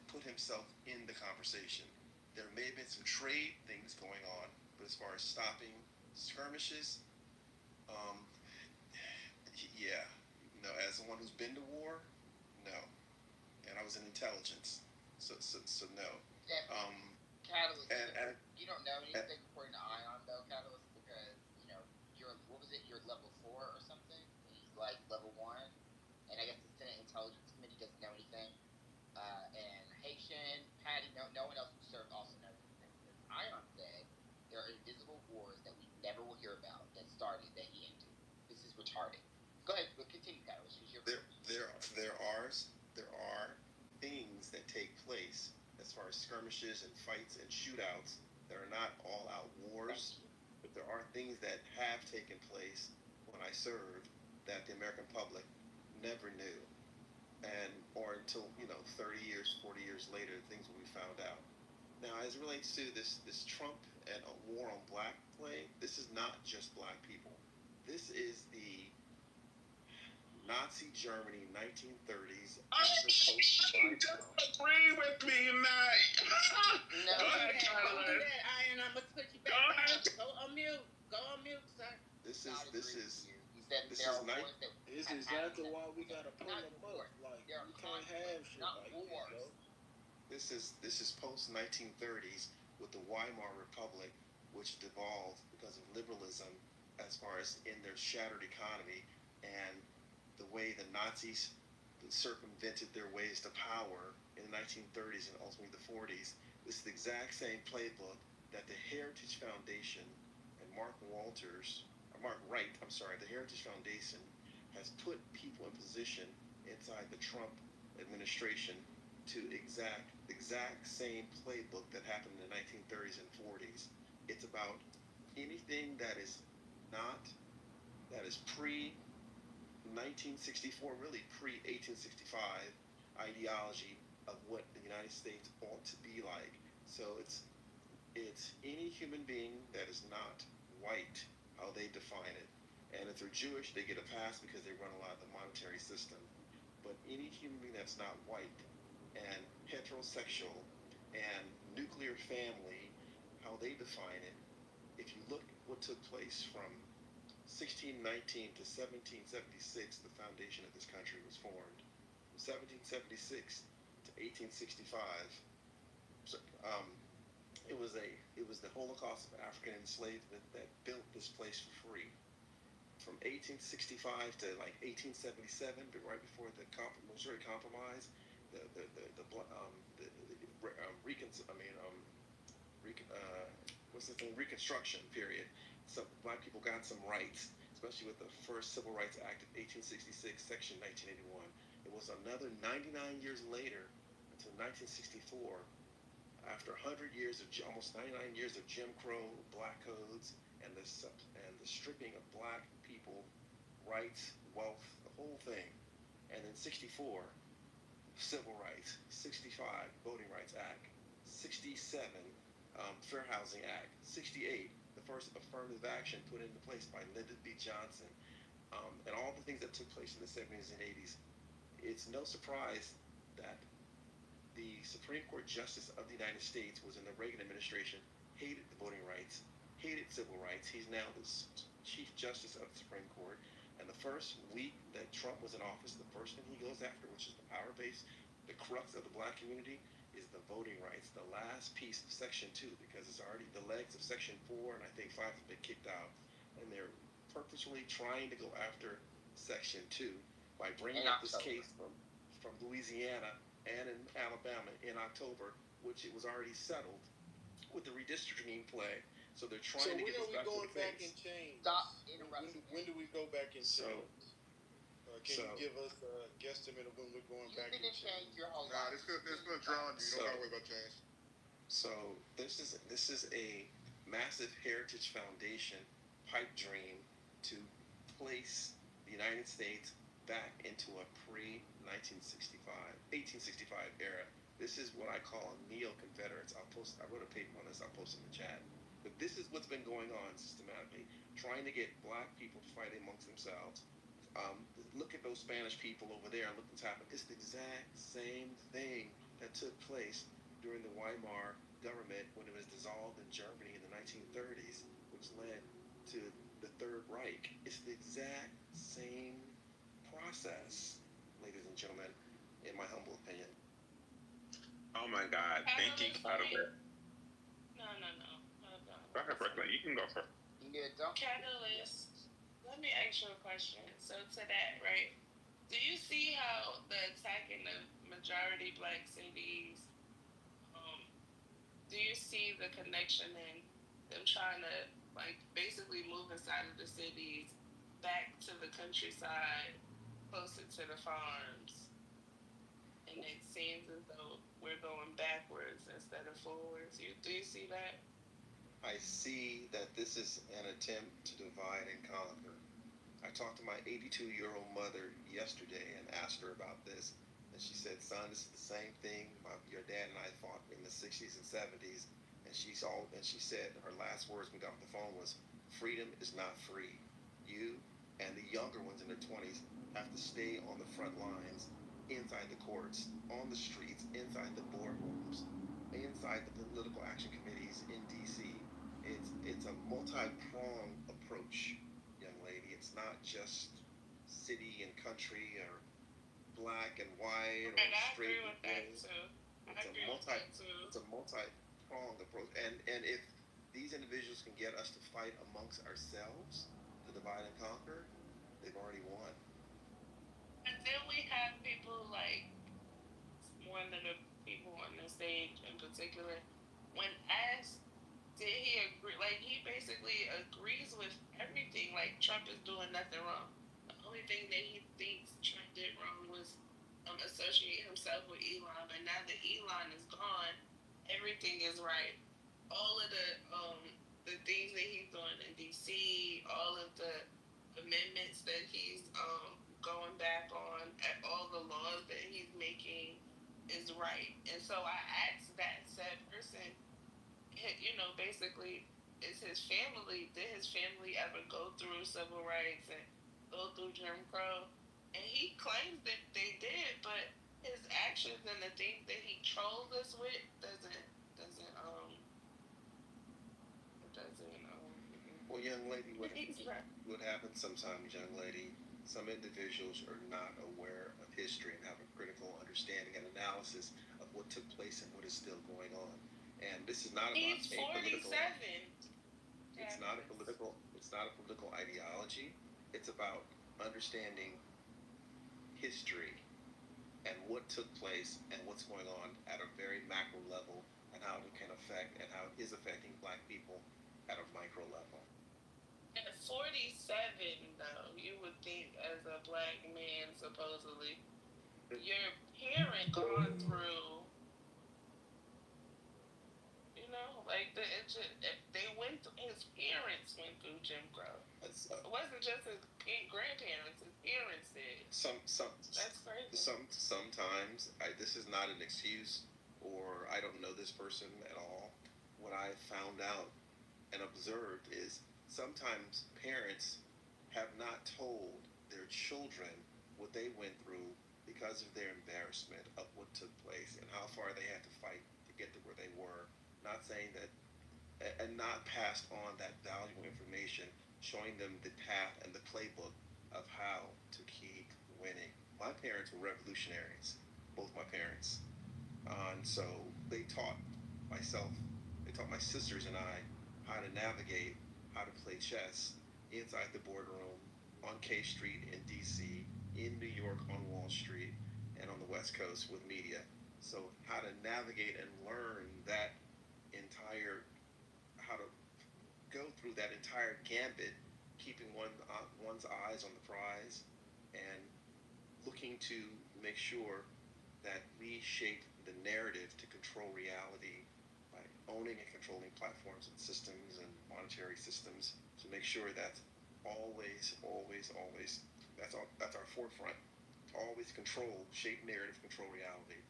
put himself in the conversation. There may have been some trade things going on, but as far as stopping skirmishes, as someone who's been to war, no. And I was in intelligence, so no. Catalyst. And you don't know anything according to Ion though, Catalyst, because you're You're level 4 or something. He's like level 1, and I guess the Senate Intelligence Committee doesn't know anything. And Haitian, Patty, no one else who served also knows anything. Ion said there are invisible wars that we never will hear about that started that he ended. This is retarded. Go ahead, continue, Catalyst. There are things that take place as far as skirmishes and fights and shootouts. There are not all-out wars, but there are things that have taken place when I served that the American public never knew, or until 30 years, 40 years later, things will be found out. Now, as it relates to this Trump and a war on black plague, this is not just black people. This is the Nazi Germany, 1930s. You just agree with me tonight. No, don't do that, Ian. I'm gonna put you back down. Go on mute, sir. This is exactly why we gotta pull them up. Like, you can't have shit like this, bro. This is post 1930s with the Weimar Republic, which devolved because of liberalism, as far as in their shattered economy and the way the Nazis circumvented their ways to power in the 1930s and ultimately the 40s. This is the exact same playbook that the Heritage Foundation and Mark Wright, the Heritage Foundation has put people in position inside the Trump administration to exact same playbook that happened in the 1930s and 40s. It's about anything that is pre-1964, really pre-1865 ideology of what the United States ought to be like. So it's any human being that is not white how they define it. And if they're Jewish, they get a pass because they run a lot of the monetary system. But any human being that's not white and heterosexual and nuclear family, how they define it, if you look what took place from 1619 to 1776, the foundation of this country was formed. From 1776 to 1865, it was the Holocaust of African enslavement that built this place for free. From 1865 to like 1877, but right before the Missouri Compromise, Reconstruction period. So black people got some rights, especially with the first Civil Rights Act of 1866, Section 1981. It was another 99 years later, until 1964, after 100 years of almost 99 years of Jim Crow, black codes, and the stripping of black people, rights, wealth, the whole thing. And then 64, Civil Rights, 65, Voting Rights Act, 67, Fair Housing Act, 68, the first affirmative action put into place by Lyndon B. Johnson, and all the things that took place in the 70s and 80s. It's no surprise that the Supreme Court Justice of the United States was in the Reagan administration, hated the voting rights, hated civil rights. He's now the Chief Justice of the Supreme Court. And the first week that Trump was in office, the first thing he goes after, which is the power base, the crux of the black community, is the voting rights, the last piece of Section 2, because it's already the legs of Section 4, and I think 5 have been kicked out. And they're purposefully trying to go after Section 2 by bringing up this case from Louisiana and in Alabama in October, which it was already settled with the redistricting play. So they're trying to get this back to the going back and change? Stop interrupting. When do we go back and change? Can you give us a guesstimate of when we're going back and change? Your whole Nah, it's gonna drown you. Don't gotta worry about change. So this is a massive heritage foundation pipe dream to place the United States back into a pre-1865 era. This is what I call neo-Confederates. I wrote a paper on this. I'll post in the chat. But this is what's been going on systematically, trying to get black people to fight amongst themselves. Look at those Spanish people over there. Look what's happened. It's the exact same thing that took place during the Weimar government when it was dissolved in Germany in the 1930s, which led to the Third Reich. It's the exact same process, ladies and gentlemen, in my humble opinion. Oh my God! Thank you, Kitover. No. Go ahead, Brooklyn. You can go first. Yeah, don't. Catalyst. Let me ask you a question. So to that, right? Do you see how the attack in the majority black cities? Do you see the connection in them trying to basically move inside of the cities back to the countryside, closer to the farms? And it seems as though we're going backwards instead of forwards. Do you see that? I see that this is an attempt to divide and conquer. I talked to my 82-year-old mother yesterday and asked her about this. And she said, son, this is the same thing your dad and I fought in the 60s and 70s. And she said her last words when we got off the phone was, freedom is not free. You and the younger ones in their 20s have to stay on the front lines, inside the courts, on the streets, inside the boardrooms, inside the political action committees in D.C. It's a multi-pronged approach, young lady. It's not just city and country or black and white or straight and gay. It's a multi-pronged approach. And if these individuals can get us to fight amongst ourselves to divide and conquer, they've already won. And then we have people like one of the people on the stage in particular, when asked, did he agree? Like, he basically agrees with everything. Like, Trump is doing nothing wrong. The only thing that he thinks Trump did wrong was associate himself with Elon. But now that Elon is gone, everything is right. All of the things that he's doing in D.C., all of the amendments that he's going back on, all the laws that he's making is right. And so I asked that said person, basically, is his family. Did his family ever go through civil rights and go through Jim Crow? And he claims that they did, but his actions and the things that he trolls us with doesn't. Well, young lady, what happens sometimes, young lady, some individuals are not aware of history and have a critical understanding and analysis of what took place and what is still going on. And this is not about He's 47. It's not a political ideology. It's about understanding history and what took place and what's going on at a very macro level and how it can affect and how it is affecting Black people at a micro level. At 47, though, you would think as a Black man, supposedly, your parent gone through, you know, like they went through, his parents went through Jim Crow. It wasn't just his grandparents, his parents did. That's crazy. Sometimes, this is not an excuse, or I don't know this person at all. What I found out and observed is sometimes parents have not told their children what they went through because of their embarrassment of what took place and how far they had to fight to get to where they were. Not saying that, and not passed on that valuable information, showing them the path and the playbook of how to keep winning. My parents were revolutionaries, both my parents. And so they taught my sisters and I how to navigate, how to play chess inside the boardroom, on K Street in DC, in New York on Wall Street, and on the West Coast with media. So how to navigate and learn that how to go through that entire gambit, keeping one's eyes on the prize and looking to make sure that we shape the narrative to control reality by owning and controlling platforms and systems and monetary systems to make sure that always that's our forefront. Always shape narrative, control reality,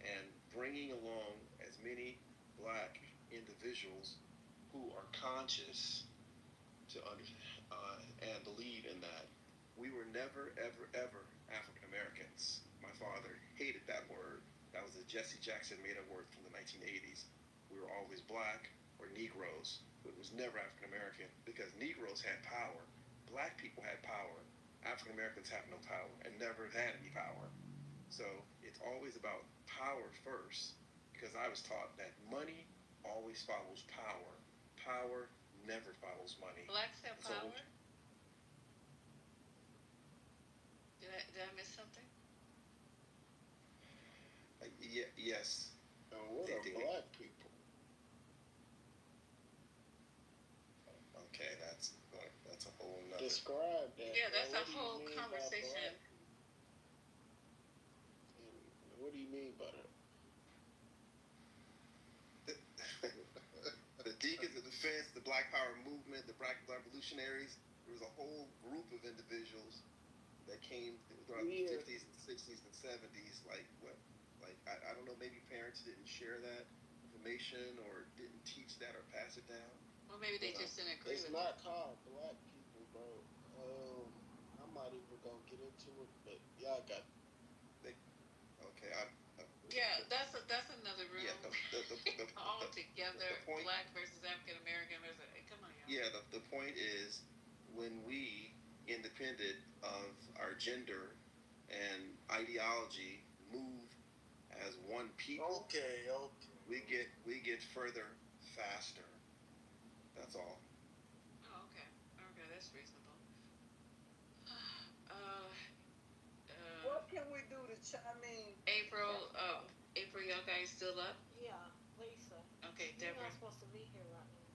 and bringing along as many Black individuals who are conscious and believe in that. We were never, ever, ever African Americans. My father hated that word. That was a Jesse Jackson made up word from the 1980s. We were always Black or Negroes, but it was never African American because Negroes had power. Black people had power. African Americans have no power and never had any power. So it's always about power first, because I was taught that money always follows power. Power never follows money. Blacks have power? Did I miss something? Yes. What are Black people? Okay, that's a whole nother. Describe that. Yeah, that's a whole conversation. What do you mean by that? The Deacons of Defense, the Black Power movement, the Black Revolutionaries, there was a whole group of individuals that came throughout the 50s and 60s and 70s. I don't know, maybe parents didn't share that information or didn't teach that or pass it down. Well, maybe they just didn't agree with it. It's not called Black people, bro. I'm not even going to get into it, but y'all got it. Okay, yeah, that's another room. Yeah, all together, Black versus African American versus. Come on, y'all. Yeah, the point is, when we, independent of our gender and ideology, move as one people. Okay. We get further faster. That's all. Oh, okay, that's reasonable. What can we do to April, y'all guys still up? Yeah, Lisa. Okay, You're Deborah. not supposed to be here right now.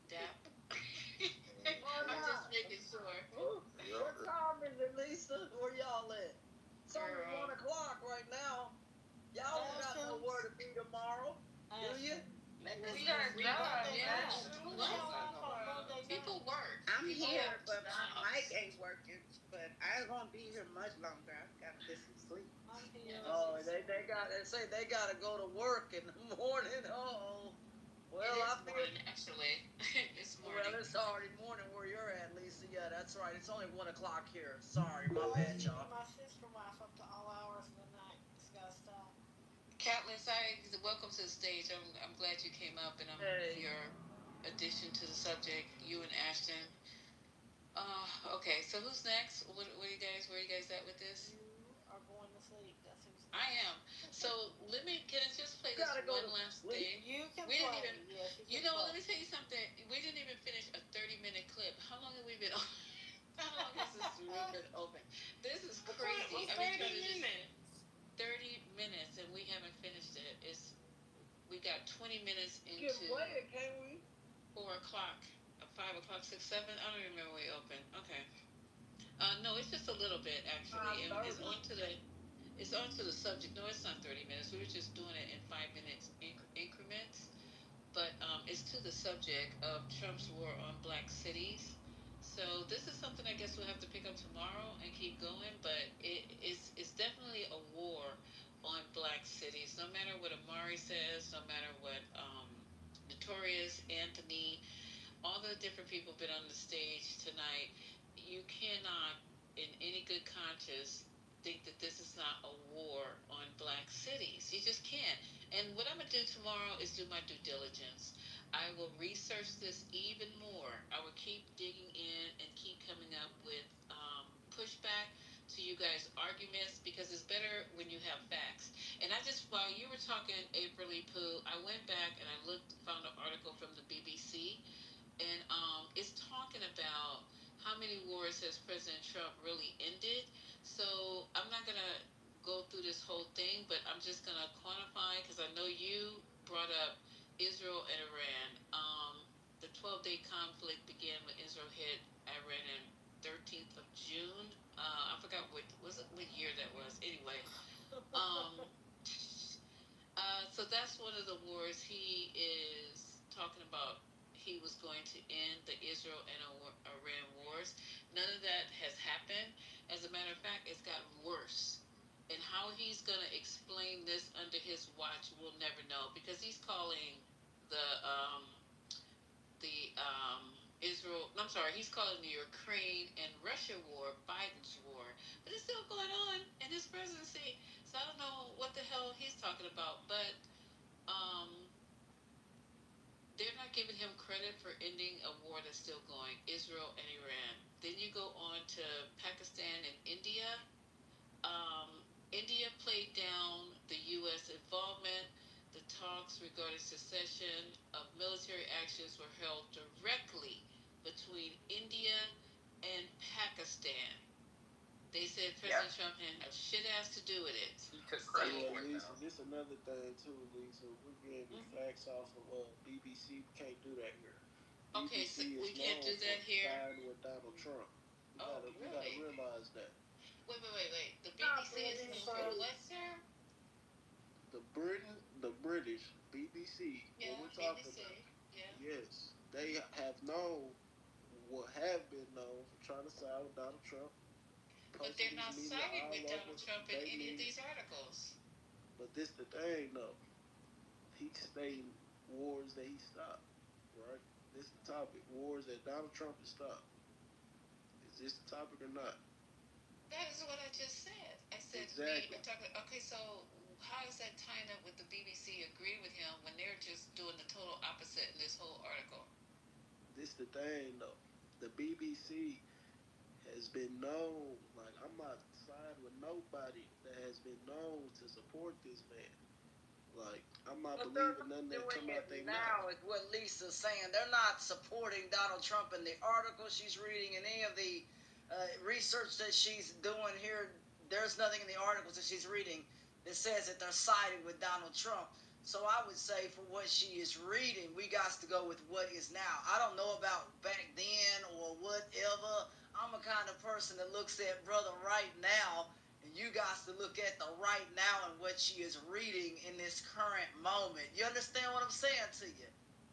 Deb. I'm just making sure. What time is it, Lisa? Where y'all at? It's only 1 o'clock right now. Y'all don't got nowhere to be tomorrow, do you? We got jobs, People work. I'm here, but my mic ain't working. But I won't be here much longer. I've got to get some sleep. Oh, they say they gotta go to work in the morning. Oh, Well, I feel morning, actually. It's morning. Well, it's already morning where you're at, Lisa. Yeah, that's right. It's only 1 o'clock here. Sorry, my bad, y'all. My sister wife up to all hours of the night. It's gotta stop. Catlin, welcome to the stage. I'm glad you came up, and your addition to the subject. You and Ashton. Okay. So who's next? Where are you guys at with this? You are going to sleep. That's who's next. I am. So can I just play this one last thing? You can we play. Didn't even, yes, you know, let me tell you something. We didn't even finish a 30-minute clip. How long have we been on? How long has this room been open? This is crazy. 30 minutes. 30 minutes, and we haven't finished it. We got 20 minutes into. Get away, can we? 4 o'clock, 5 o'clock, 6, 7. I don't even remember when we opened. Okay. No, it's just a little bit actually. It's onto the subject. No, it's not 30 minutes. We were just doing it in 5 minutes increments. But it's to the subject of Trump's war on black cities. So this is something I guess we'll have to pick up tomorrow and keep going. But it's definitely a war on black cities. No matter what Amari says, no matter what Notorious, Anthony, all the different people been on the stage tonight, you cannot, in any good conscience, think that this is not a war on black cities. You just can't. And what I'm going to do tomorrow is do my due diligence. I will research this even more. I will keep digging in and keep coming up with pushback to you guys' arguments, because it's better when you have facts. And while you were talking, April Pooh, I went back and I found an article from the BBC, and it's talking about how many wars has President Trump really ended. So I'm not going to go through this whole thing, but I'm just going to quantify, because I know you brought up Israel and Iran. The 12-day conflict began when Israel hit Iran on 13th of June. I forgot what year that was. Anyway, so that's one of the wars he is talking about. He was going to end the Israel and Iran wars. None of that has happened. As a matter of fact, it's gotten worse. And how he's going to explain this under his watch, we'll never know, because he's calling he's calling the Ukraine and Russia war Biden's war, but it's still going on in his presidency. So I don't know what the hell he's talking about, but they're not giving him credit for ending a war that's still going, Israel and Iran. Then you go on to Pakistan and India. India played down the U.S. involvement. The talks regarding cessation of military actions were held directly between India and Pakistan. They said President Trump had shit ass to do with it. Lisa, this another thing too, Lisa. We're getting the facts off of BBC. We can't do that here. Okay, so we can't do that here. With Donald Trump. We gotta realize that. Wait. The BBC is known for what, sir? The British BBC. Yeah, what we're talking BBC. About. Yeah. Yes, they have known what have been known for trying to side with Donald Trump. But they're not siding with Donald Trump in any of these articles. But this the thing, though. He stating wars that he stopped, right? This is the topic. Wars that Donald Trump has stopped. Is this the topic or not? That is what I just said. I said, exactly. Okay, so how is that tying up with the BBC agreeing with him when they're just doing the total opposite in this whole article? This the thing, though. The BBC has been known, like, I'm not siding with nobody that has been known to support this man. Like, I'm not believing nothing that come out their mouth. Now is what Lisa's saying. They're not supporting Donald Trump in the article she's reading and any of the research that she's doing here. There's nothing in the articles that she's reading that says that they're siding with Donald Trump. So I would say for what she is reading, we got to go with what is now. I don't know about back then or whatever. I'm a kind of person that looks at brother right now, and you guys to look at the right now and what she is reading in this current moment. You understand what I'm saying to you?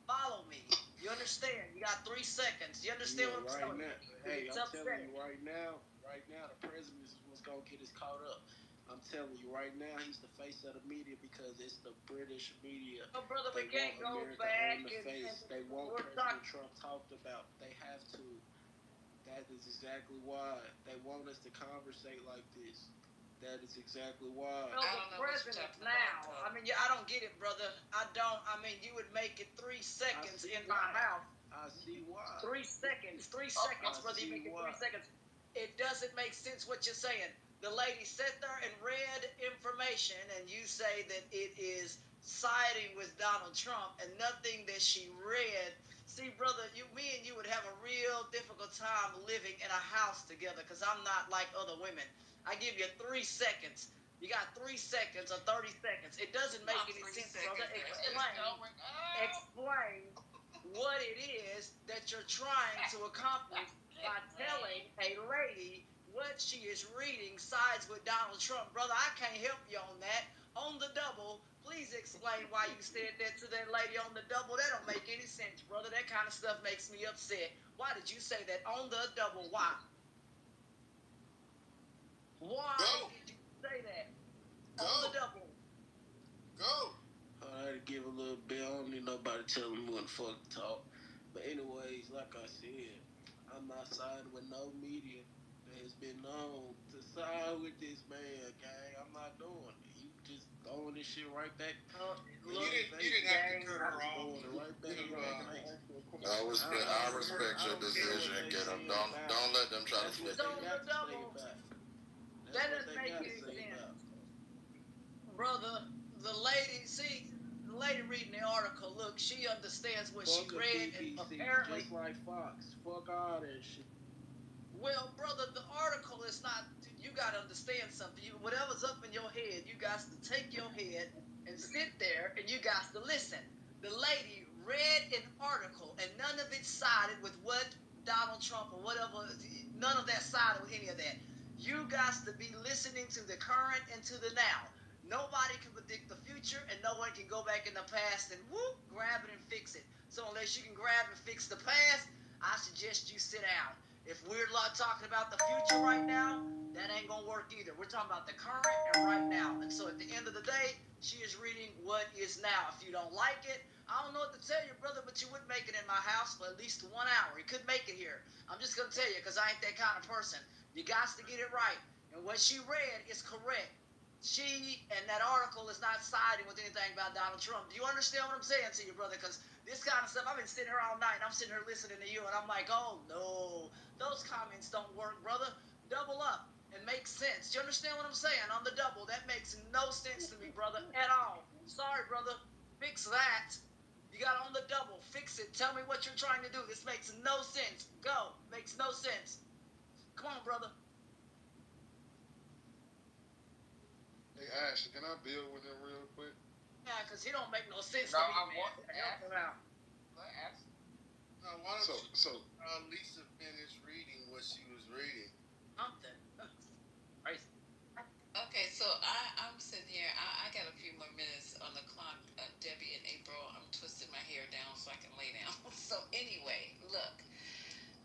Follow me. You understand? You got 3 seconds. You understand what I'm saying? Hey, I'm telling you right now, the president is what's going to get us caught up. I'm telling you right now, he's the face of the media because it's the British media. Oh, brother, They we can't go America back on the face. They want President Trump talked about. They have to. That is exactly why they want us to conversate like this. That is exactly why. No, the president now. I mean, I don't get it, brother. I don't. I mean, you would make it 3 seconds in my house. I see why. 3 seconds. 3 seconds, brother. You make it 3 seconds. It doesn't make sense what you're saying. The lady sat there and read information, and you say that it is siding with Donald Trump, and nothing that she read. See, brother, me and you would have a real difficult time living in a house together because I'm not like other women. I give you 3 seconds. You got 3 seconds or 30 seconds. It doesn't make any sense, brother. Explain what it is that you're trying to accomplish by telling a lady what she is reading sides with Donald Trump. Brother, I can't help you on that. On the double, please explain why you said that to that lady on the double. That don't make any sense, brother. That kind of stuff makes me upset. Why did you say that on the double? Why? Why did you say that? On the double. Go. I had to give a little bit. I don't need nobody telling me when the fuck to talk. But anyways, like I said, I'm not siding with no media that has been known to side with this man, gang. I'm not doing it. You just throwing this shit right back. You didn't have to cut her off. Right back in your face. I respect your decision, get them. Don't let them try to flip on the double. That doesn't make any sense. Brother, the lady reading the article, look, she understands what she read, and apparently... Just like Fox. Fuck all that shit. Well, brother, the article is not... You got to understand something. Whatever's up in your head, you got to take your head and sit there, and you got to listen. The lady read an article, and none of it sided with what Donald Trump or whatever... None of that sided with any of that. You got to be listening to the current and to the now. Nobody can predict the future, and no one can go back in the past and grab it and fix it. So unless you can grab and fix the past, I suggest you sit down. If we're talking about the future right now, that ain't gonna work either. We're talking about the current and right now. And so at the end of the day, she is reading what is now. If you don't like it, I don't know what to tell you, brother, but you wouldn't make it in my house for at least 1 hour. You couldn't make it here. I'm just gonna tell you, because I ain't that kind of person. You got to get it right. And what she read is correct. She and that article is not siding with anything about Donald Trump. Do you understand what I'm saying to you, brother? Because this kind of stuff, I've been sitting here all night, and I'm sitting here listening to you, and I'm like, oh, no, those comments don't work, brother. Double up and make sense. Do you understand what I'm saying? On the double, that makes no sense to me, brother, at all. Sorry, brother. Fix that. You got on the double. Fix it. Tell me what you're trying to do. This makes no sense. Go. Makes no sense. Come on, brother. Hey, Ashley, can I build with him real quick? Yeah, because he don't make no sense to me, man. Help him out. Why don't you Lisa finish reading what she was reading? Something. Crazy. Okay, so I'm sitting here. I got a few more minutes on the clock. Debbie and April, I'm twisting my hair down so I can lay down. So anyway, look.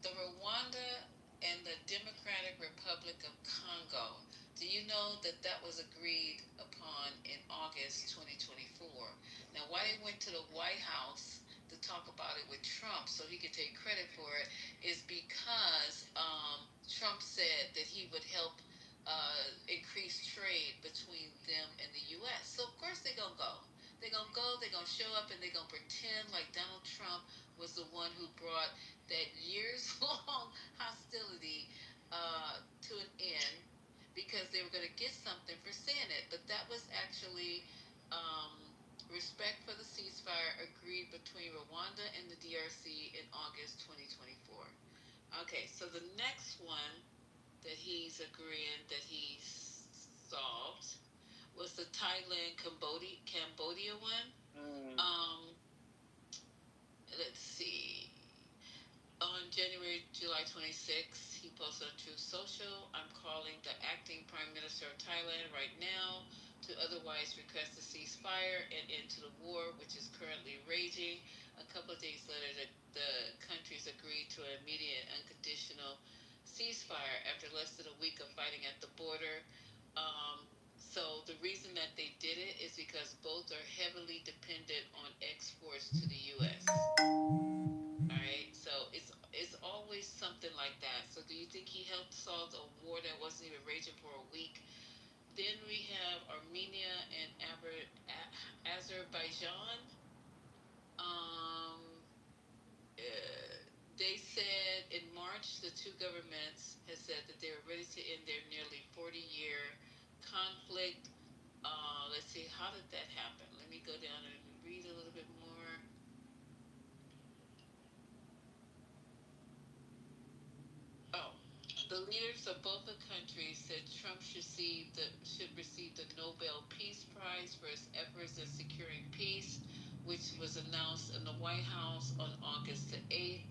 The Rwanda and the Democratic Republic of Congo. Do you know that was agreed upon in August 2024? Now, why they went to the White House to talk about it with Trump so he could take credit for it is because Trump said that he would help increase trade between them and the U.S. So, of course, they're going to go. They're going to go, they're going to show up, and they're going to pretend like Donald Trump was the one who brought that years-long hostility to an end, because they were going to get something for saying it. But that was actually respect for the ceasefire agreed between Rwanda and the DRC in August 2024. Okay, so the next one that he's agreeing that he solved was the Thailand-Cambodia one. Let's see. On July 26th, he posted on Truth Social, I'm calling the acting Prime Minister of Thailand right now to otherwise request a ceasefire and end to the war, which is currently raging. A couple of days later, the countries agreed to an immediate unconditional ceasefire after less than a week of fighting at the border. So the reason that they did it is because both are heavily dependent on exports to the U.S. All right, so it's always something like that. So do you think he helped solve a war that wasn't even raging for a week? Then we have Armenia and Azerbaijan. Um, they said in March the two governments had said that they were ready to end their nearly 40-year conflict. Let's see, how did that happen? Let me go down and read a little bit more. Oh, the leaders of both the countries said Trump should receive the Nobel Peace Prize for his efforts in securing peace, which was announced in the White House on August the 8th.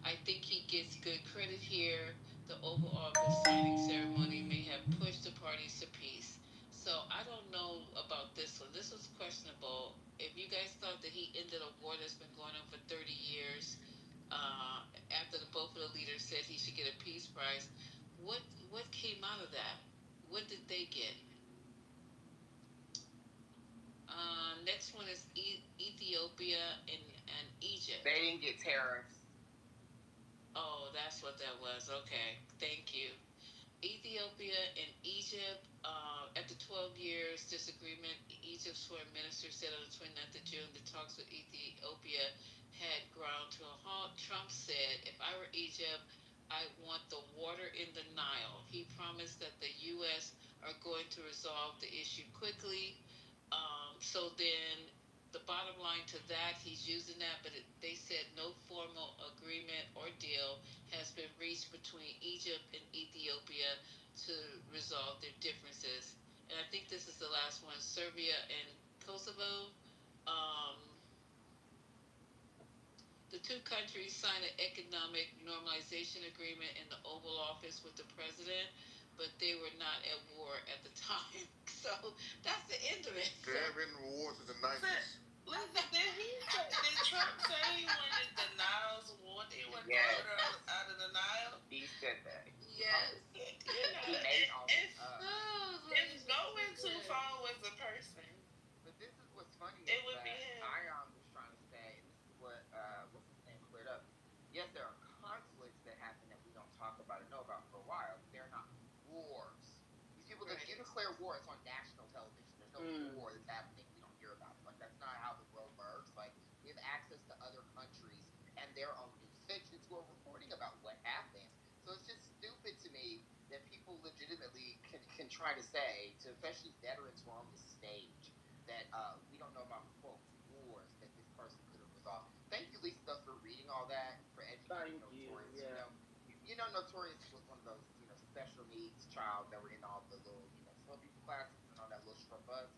I think he gets good credit here. The Oval Office signing ceremony may have pushed the parties to peace. So I don't know about this one. This was questionable. If you guys thought that he ended a war that's been going on for 30 years, after both of the leaders said he should get a peace prize, what came out of that? What did they get? Next one is Ethiopia and Egypt. They didn't get tariffs. Oh, that's what that was. Okay, thank you. Ethiopia and Egypt, after 12 years disagreement, Egypt's foreign minister said on the 29th of June the talks with Ethiopia had ground to a halt. Trump said, if I were Egypt, I want the water in the Nile. He promised that the U.S. are going to resolve the issue quickly. So then the bottom line to that, he's using that, but they said no formal agreement or deal has been reached between Egypt and Ethiopia to resolve their differences. And I think this is the last one, Serbia and Kosovo. The two countries signed an economic normalization agreement in the Oval Office with the president, but they were not at war at the time. So that's the end of it. They have been in war since the 90s. Listen, did Trump say he wanted the Nile's water? He wanted water out of the Nile? He said that. Yes. He made all this up. If going too far was a person. But this is what's funny. It would be him. Ion was trying to say, and this is what what's his name cleared up. Yes, there are conflicts that happen that we don't talk about or know about for a while, but they're not wars. These people that declare war, it's on national television. There's no war that's happening we don't hear about. Like, that's not how the world works. Like, we have access to other countries and their own news sections who are reporting about what happens. So it's just stupid to me that people legitimately can try to say, to especially veterans who are on the stage, that we don't know about, quote, wars that this person could have resolved. Thank you, Lisa, though, for reading all that, for educating Notorious. Yeah. You know, Notorious was one of those, special needs child that were in all the little, slow people classes and all that little short bus.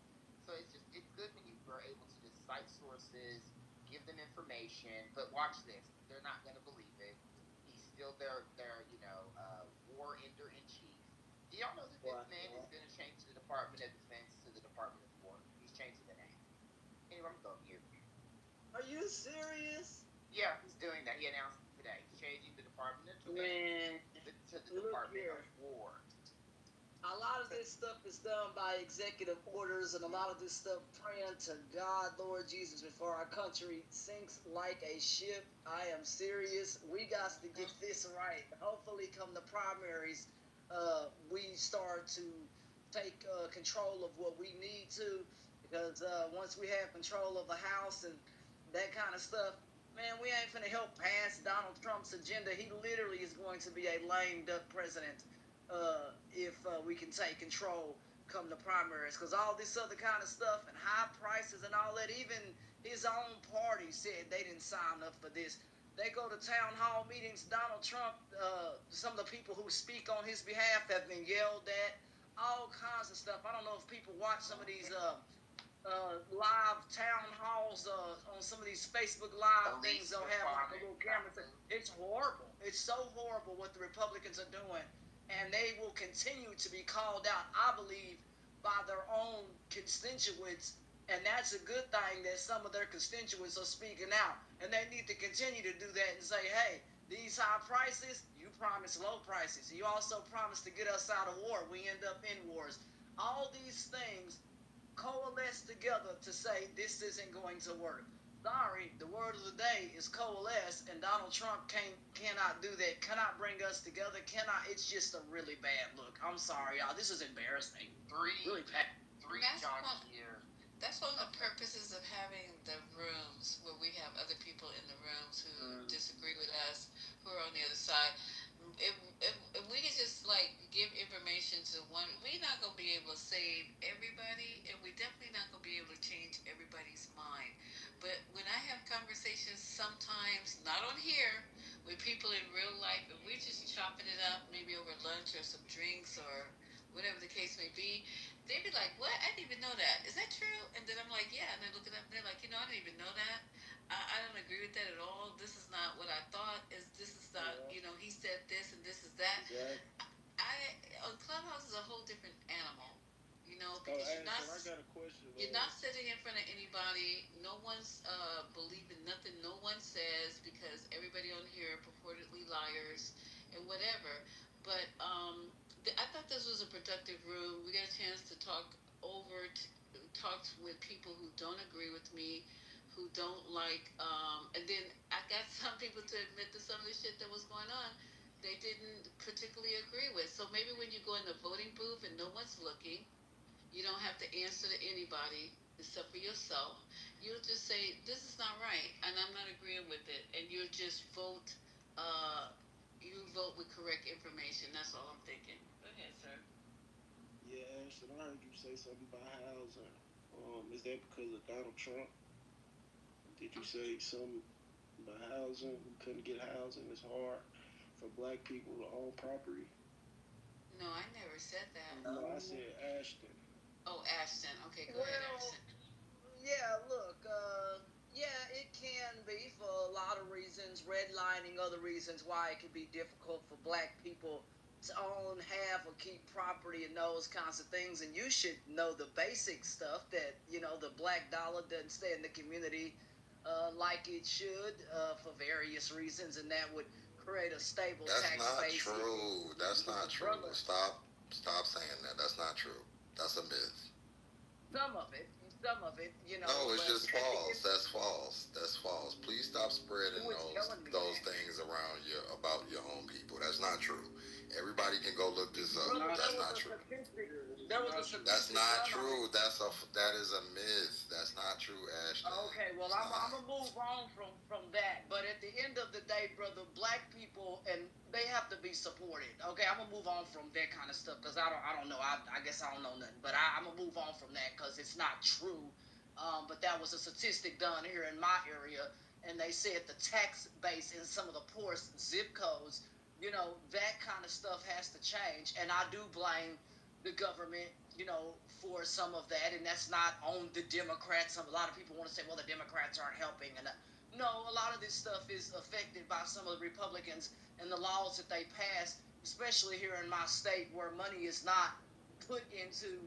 So it's good when you are able to just cite sources, give them information, but watch this. They're not going to believe it. He's still their war ender-in-chief. Do y'all know that this man is going to change the Department of Defense to the Department of War? He's changing the name. Anyway, I'm going here. Are you serious? Yeah, he's doing that. He announced it today. He's changing the Department of Defense to the Department of War. A lot of this stuff is done by executive orders, and a lot of this stuff praying to God, Lord Jesus, before our country sinks like a ship. I am serious. We got to get this right. Hopefully, come the primaries, we start to take control of what we need to, because once we have control of the House and that kind of stuff, man, we ain't finna help pass Donald Trump's agenda. He literally is going to be a lame duck president. If we can take control come the primaries, because all this other kind of stuff and high prices and all that, even his own party said they didn't sign up for this. They go to town hall meetings. Donald Trump, some of the people who speak on his behalf have been yelled at, all kinds of stuff. I don't know if people watch some of these live town halls on some of these Facebook Live things. They'll have like a little camera. It's horrible. It's so horrible what the Republicans are doing. And they will continue to be called out, I believe, by their own constituents. And that's a good thing that some of their constituents are speaking out. And they need to continue to do that and say, hey, these high prices, you promised low prices. You also promised to get us out of war. We end up in wars. all these things coalesce together to say this isn't going to work. Sorry, the word of the day is coalesce, and Donald Trump cannot do that, cannot bring us together, it's just a really bad look. I'm sorry, y'all. This is embarrassing. Really bad. That's one of the purposes of having the rooms where we have other people in the rooms who disagree with us, who are on the other side. If we could just like give information to one, we're not gonna be able to save everybody, and we're definitely not gonna be able to change everybody's mind. But when I have conversations, sometimes not on here, with people in real life, and we're just chopping it up, maybe over lunch or some drinks or whatever the case may be, they'd be like, "What? I didn't even know that. Is that true?" And then I'm like, "Yeah." And I look it up, and they're like, "I didn't even know that. I don't agree with that at all. This is not what I thought. This is not, he said this and this is that." Exactly. On Clubhouse is a whole different animal, because you're not sitting in front of anybody. No one's believing nothing no one says, because everybody on here are purportedly liars and whatever. But I thought this was a productive room. We got a chance to talk with people who don't agree with me, who don't like, and then I got some people to admit to some of the shit that was going on they didn't particularly agree with. So maybe when you go in the voting booth and no one's looking, you don't have to answer to anybody except for yourself. You'll just say, "This is not right, and I'm not agreeing with it," and you'll just vote. You vote with correct information. That's all I'm thinking. Go ahead, sir. Yeah, Ashton, I heard you say something about housing. Is that because of Donald Trump? Did you say something about housing? We couldn't get housing. It's hard for black people to own property. No, I never said that. No, I said Ashton. Oh, Ashton. Okay, go ahead, Ashton. Yeah, look, it can be for a lot of reasons, redlining, other reasons why it can be difficult for black people to own, have, or keep property and those kinds of things. And you should know the basic stuff that, the black dollar doesn't stay in the community like it should for various reasons, and that would create a stable tax base. That's not true. Stop saying that. That's not true. That's a myth. Some of it, No, it's just false. That's false. Please stop spreading those things around about your own people. That's not true. Everybody can go look this up. That's not true. That's not true. That is a myth. That's not true, Ashton. Okay, well, I'm gonna move on from that. But at the end of the day, brother, black people, and they have to be supported. Okay, I'm gonna move on from that kind of stuff because I don't know. I guess I don't know nothing. But I'm gonna move on from that because it's not true. But that was a statistic done here in my area, and they said the tax base in some of the poorest zip codes, that kind of stuff has to change. And I do blame the government, for some of that, and that's not on the Democrats. A lot of people want to say, well, the Democrats aren't helping, and no, a lot of this stuff is affected by some of the Republicans and the laws that they pass, especially here in my state, where money is not put into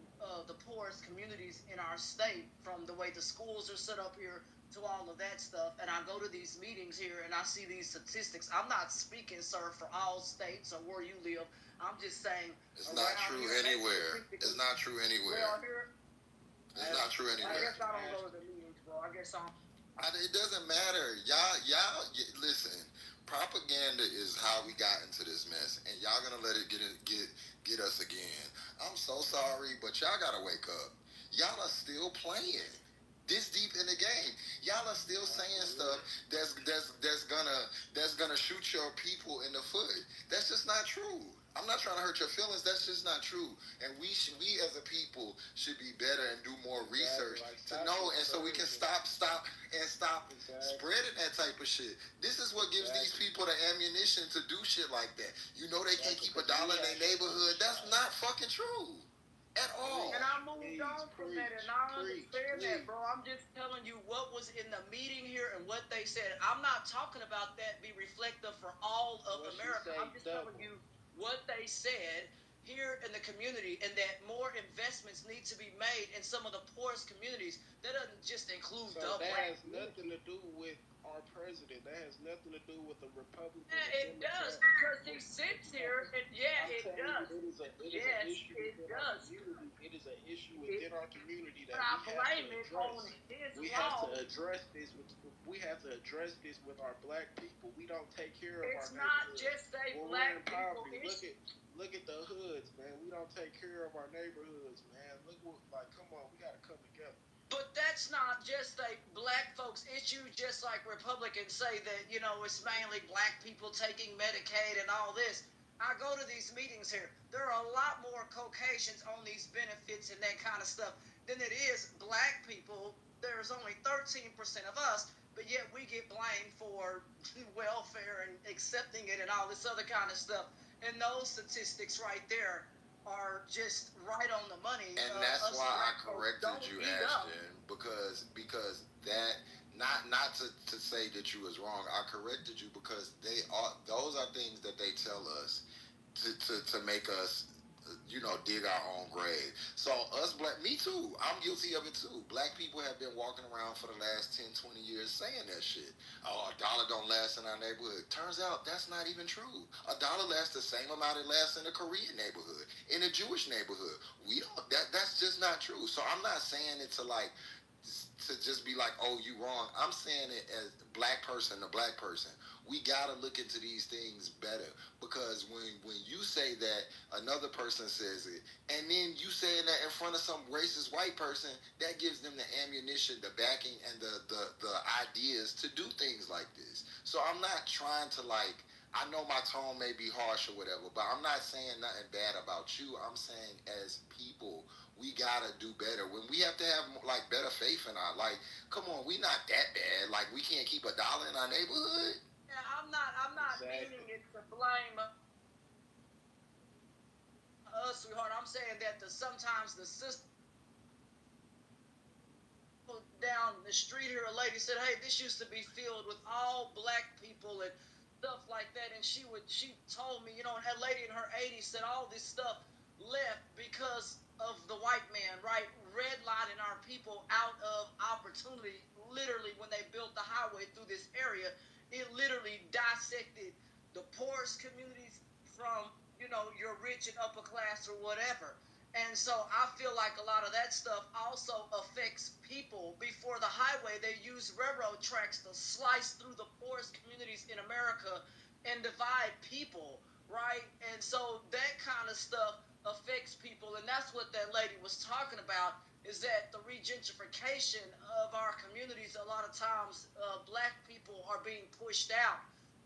the poorest communities in our state, from the way the schools are set up here to all of that stuff. And I go to these meetings here and I see these statistics. I'm not speaking, sir, for all states or where you live. I'm just saying it's not true anywhere. It's not true anywhere. It's not true anywhere. I guess I don't go to the meetings, bro. I guess it doesn't matter. Y'all listen. Propaganda is how we got into this mess, and y'all gonna let it get us again. I'm so sorry, but y'all gotta wake up. Y'all are still playing this deep in the game. Y'all are still saying stuff that's gonna shoot your people in the foot. That's just not true. I'm not trying to hurt your feelings. That's just not true. And we as a people should be better and do more research to know, and so we can stop spreading that type of shit. This is what gives these people the ammunition to do shit like that. They can't keep $1 in their neighborhood. That's not fucking true at all. And I moved on from that, and I understand that, bro. I'm just telling you what was in the meeting here and what they said. I'm not talking about that be reflective for all of America. I'm just telling you what they said here in the community, and that more investments need to be made in some of the poorest communities. That doesn't just include that has nothing to do with our president. That has nothing to do with the Republican. Yeah, it does, because he sits here, and it does. It is an issue within our community. It is an issue within our community that we have to address this. We have to address this with our black people. We don't take care of our neighborhood. It's not just a black people issue. Look at the hoods, man. We don't take care of our neighborhoods, man. Come on, we got to come together. But that's not just a black folks issue, just like Republicans say that, it's mainly black people taking Medicaid and all this. I go to these meetings here. There are a lot more Caucasians on these benefits and that kind of stuff than it is black people. There's only 13% of us, but yet we get blamed for welfare and accepting it and all this other kind of stuff. And those statistics right there are just right on the money. And that's why I corrected you, Ashton, because that not to say that you was wrong. I corrected you because those are things that they tell us to make us dig our own grave. So us me too. I'm guilty of it too. Black people have been walking around for the last 10, 20 years saying that shit. Oh, $1 don't last in our neighborhood. Turns out that's not even true. $1 lasts the same amount it lasts in a Korean neighborhood, in a Jewish neighborhood. That's just not true. So I'm not saying it to just be like, oh, you wrong. I'm saying it as black person to black person. We got to look into these things better, because when you say that, another person says it, and then you saying that in front of some racist white person, that gives them the ammunition, the backing, and the ideas to do things like this. So I'm not trying to I know my tone may be harsh or whatever, but I'm not saying nothing bad about you. I'm saying as people, we gotta do better. When we have to have better faith in our come on, we not that bad. We can't keep $1 in our neighborhood. Yeah, I'm not meaning it to blame us, sweetheart. I'm saying that sometimes the system down the street here, a lady said, hey, this used to be filled with all black people and stuff like that, and she told me, and that lady in her 80s said all this stuff left because of the white man, right, redlining our people out of opportunity. Literally, when they built the highway through this area, it literally dissected the poorest communities from, your rich and upper class or whatever. And so I feel like a lot of that stuff also affects people. Before the highway, they used railroad tracks to slice through the poorest communities in America and divide people, right? And so that kind of stuff affects people. And that's what that lady was talking about, is that the regentrification of our communities, a lot of times black people are being pushed out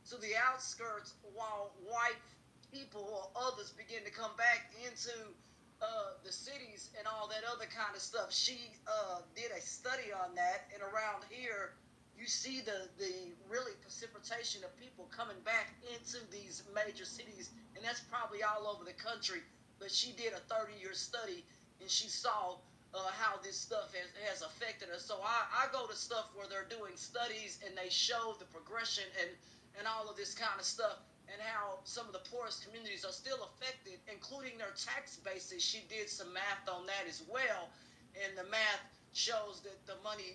to the outskirts while white people or others begin to come back into the cities and all that other kind of stuff. She did a study on that, and around here you see the really precipitation of people coming back into these major cities, and that's probably all over the country. But she did a 30-year study, and she saw how this stuff has affected us. So I go to stuff where they're doing studies and they show the progression and all of this kind of stuff, and how some of the poorest communities are still affected, including their tax bases. She did some math on that as well, and the math shows that the money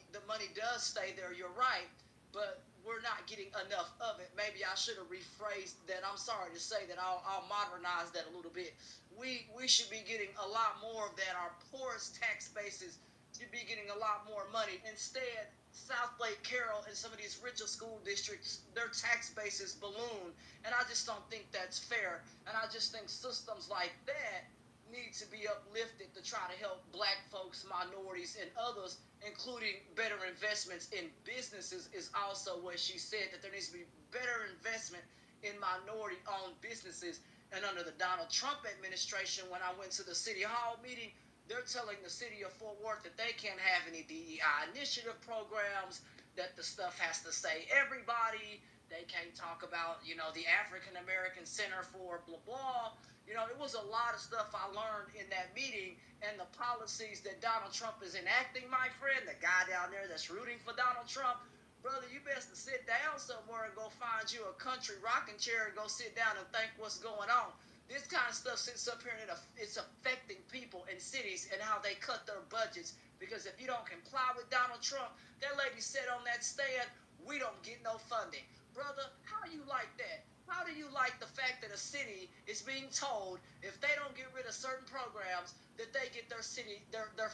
does stay there. You're right, but we're not getting enough of it. Maybe I should have rephrased that. I'm sorry to say that. I'll modernize that a little bit. We should be getting a lot more of that. Our poorest tax bases should be getting a lot more money. Instead, South Lake Carroll and some of these richer school districts, their tax bases balloon, and I just don't think that's fair. And I just think systems like that need to be uplifted to try to help black folks, minorities, and others, including better investments in businesses. Is also what she said, that there needs to be better investment in minority-owned businesses. And under the Donald Trump administration, when I went to the City Hall meeting, they're telling the city of Fort Worth that they can't have any DEI initiative programs, that the stuff has to say everybody. They can't talk about, the African American Center for blah, blah. It was a lot of stuff I learned in that meeting, and the policies that Donald Trump is enacting, my friend, the guy down there that's rooting for Donald Trump, brother, you best to sit down somewhere and go find you a country rocking chair and go sit down and think what's going on. This kind of stuff sits up here and it's affecting people in cities and how they cut their budgets. Because if you don't comply with Donald Trump, that lady said on that stand, we don't get no funding. Brother, how you like that? How do you like the fact that a city is being told if they don't get rid of certain programs that they get their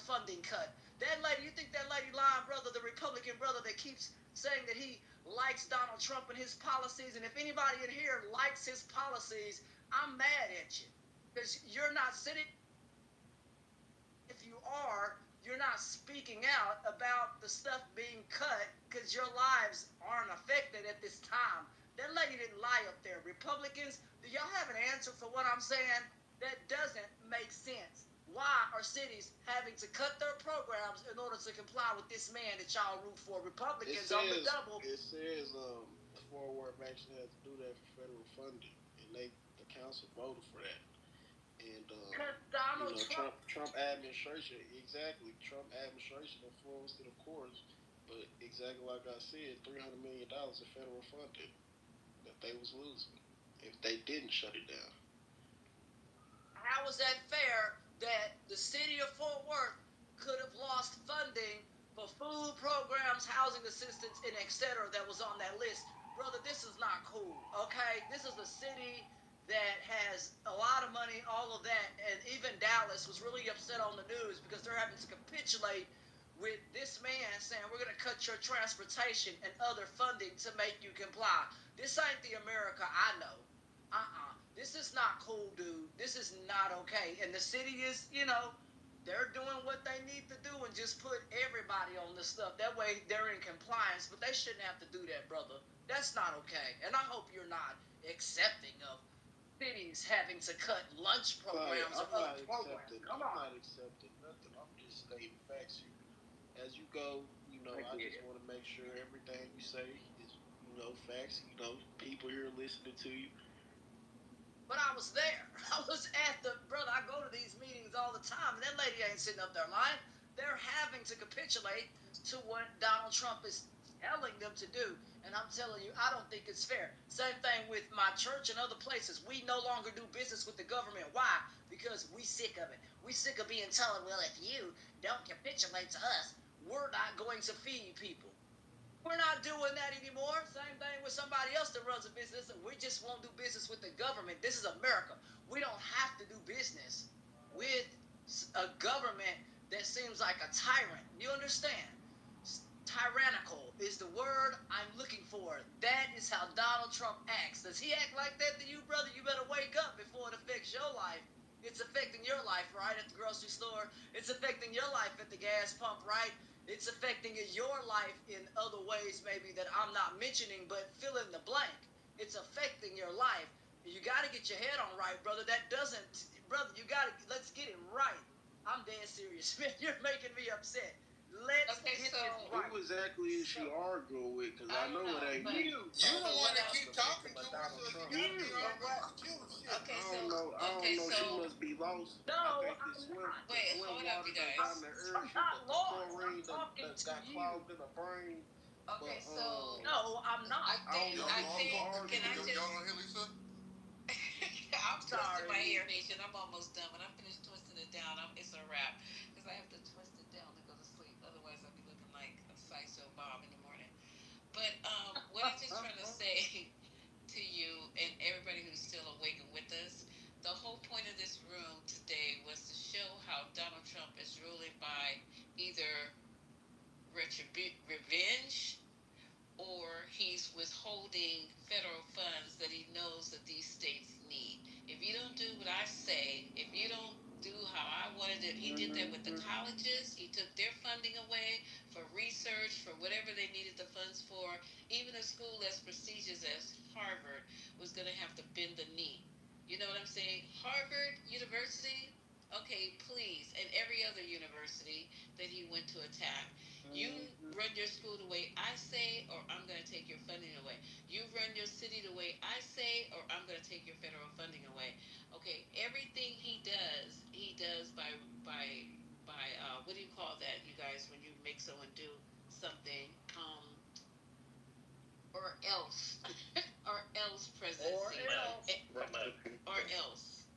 funding cut? That lady, you think that lady lying, brother, the Republican brother that keeps saying that he likes Donald Trump and his policies, and if anybody in here likes his policies, I'm mad at you because you're not sitting. If you are, you're not speaking out about the stuff being cut because your lives aren't affected at this time. That lady didn't lie up there. Republicans, do y'all have an answer for what I'm saying? That doesn't make sense. Why are cities having to cut their programs in order to comply with this man that y'all root for? Republicans on the double. It says Fort Worth actually has to do that for federal funding, and the council voted for that. And Donald Trump administration, Trump administration influenced it, of course, but exactly like I said, $300 million of federal funding that they was losing if they didn't shut it down. How is that fair that the city of Fort Worth could have lost funding for food programs, housing assistance, and etc. that was on that list? Brother, this is not cool, okay? This is a city that has a lot of money, all of that, and even Dallas was really upset on the news because they're having to capitulate with this man saying we're going to cut your transportation and other funding to make you comply. This ain't the America I know. This is not cool, dude. This is not okay. And the city is, they're doing what they need to do and just put everybody on this stuff. That way they're in compliance, but they shouldn't have to do that, brother. That's not okay. And I hope you're not accepting of cities having to cut lunch programs or other programs. I'm not accepting nothing. I'm just stating facts here. As you go, I just want to make sure everything you say is, facts. People here listening to you. But I was there. I was at brother, I go to these meetings all the time, and that lady ain't sitting up there lying. They're having to capitulate to what Donald Trump is telling them to do. And I'm telling you, I don't think it's fair. Same thing with my church and other places. We no longer do business with the government. Why? Because we sick of it. We sick of being told, well, if you don't capitulate to us, we're not going to feed people. We're not doing that anymore. Same thing with somebody else that runs a business. We just won't do business with the government. This is America. We don't have to do business with a government that seems like a tyrant. You understand? Tyrannical is the word I'm looking for. That is how Donald Trump acts. Does he act like that to you, brother? You better wake up before it affects your life. It's affecting your life, right, at the grocery store. It's affecting your life at the gas pump, right? It's affecting your life in other ways maybe that I'm not mentioning, but fill in the blank. It's affecting your life. You got to get your head on right, brother. Brother, let's get it right. I'm dead serious, man. You're making me upset. Let's get it right. Who exactly is she arguing with? Because I know it ain't you. You don't want to keep talking to her, so you got to be I don't know. She must be lost. No, I think it's wait, hold up, you guys. I'm not lost. I'm talking to got clogged in the brain. Okay, so no, I'm not. I think. Can I just? Y'all on here, Lisa? I'm twisting my hair, Nation. I'm almost done. When I finish twisting it down, it's a wrap because I have to twist it down to go to sleep. Otherwise, I'll be looking like a Sideshow Bob in the morning. But what I'm just trying to say to you and everybody who's still awake and with us, the whole point of this room today was to show how Donald Trump is ruling by either revenge or he's withholding federal funds that he knows that these states need. If you don't do what I say, if you don't do how I wanted it, he did that with the colleges. He took their funding away for research, for whatever they needed the funds for. Even a school as prestigious as Harvard was going to have to bend the knee. You know what I'm saying? Harvard University, okay, please, and every other university that he went to attack. You run your school the way I say, or I'm going to take your funding away. You run your city the way I say, or I'm going to take your federal funding away. Okay, everything he does by what do you call that, you guys, when you make someone do something, or else presidency. Or else.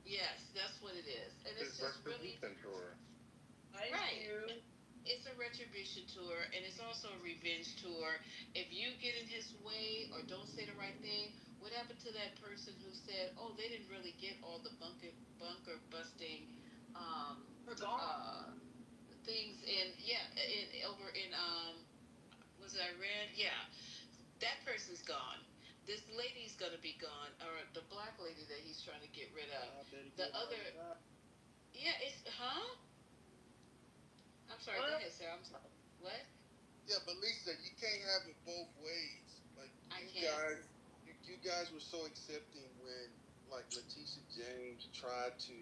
Yes, that's what it is. And it's just really... Right. It's a retribution tour, and it's also a revenge tour. If you get in his way or don't say the right thing, What happened to that person who said, "Oh, they didn't really get all the bunker busting things over in was it Iran? Yeah, that person's gone. This lady's gonna be gone, or the black lady that he's trying to get rid of. The other, it's I'm sorry. Go ahead, sir. I'm sorry. What? Yeah, but Lisa, you can't have it both ways. Like you guys were so accepting when, like, Letitia James tried to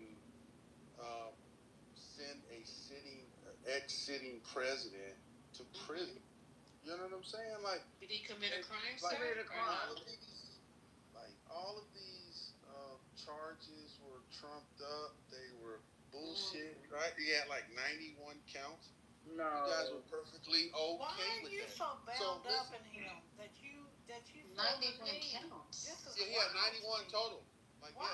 send a ex-sitting president to prison. You know what I'm saying? Like, did he commit a crime? Like, Committed a crime. All of these charges were trumped up. They were bullshit, right? He had like 91 counts. No. You guys were perfectly okay Why are with you that. so bound up in him that you 91 counts? Yeah, he had 91 total. Like, why?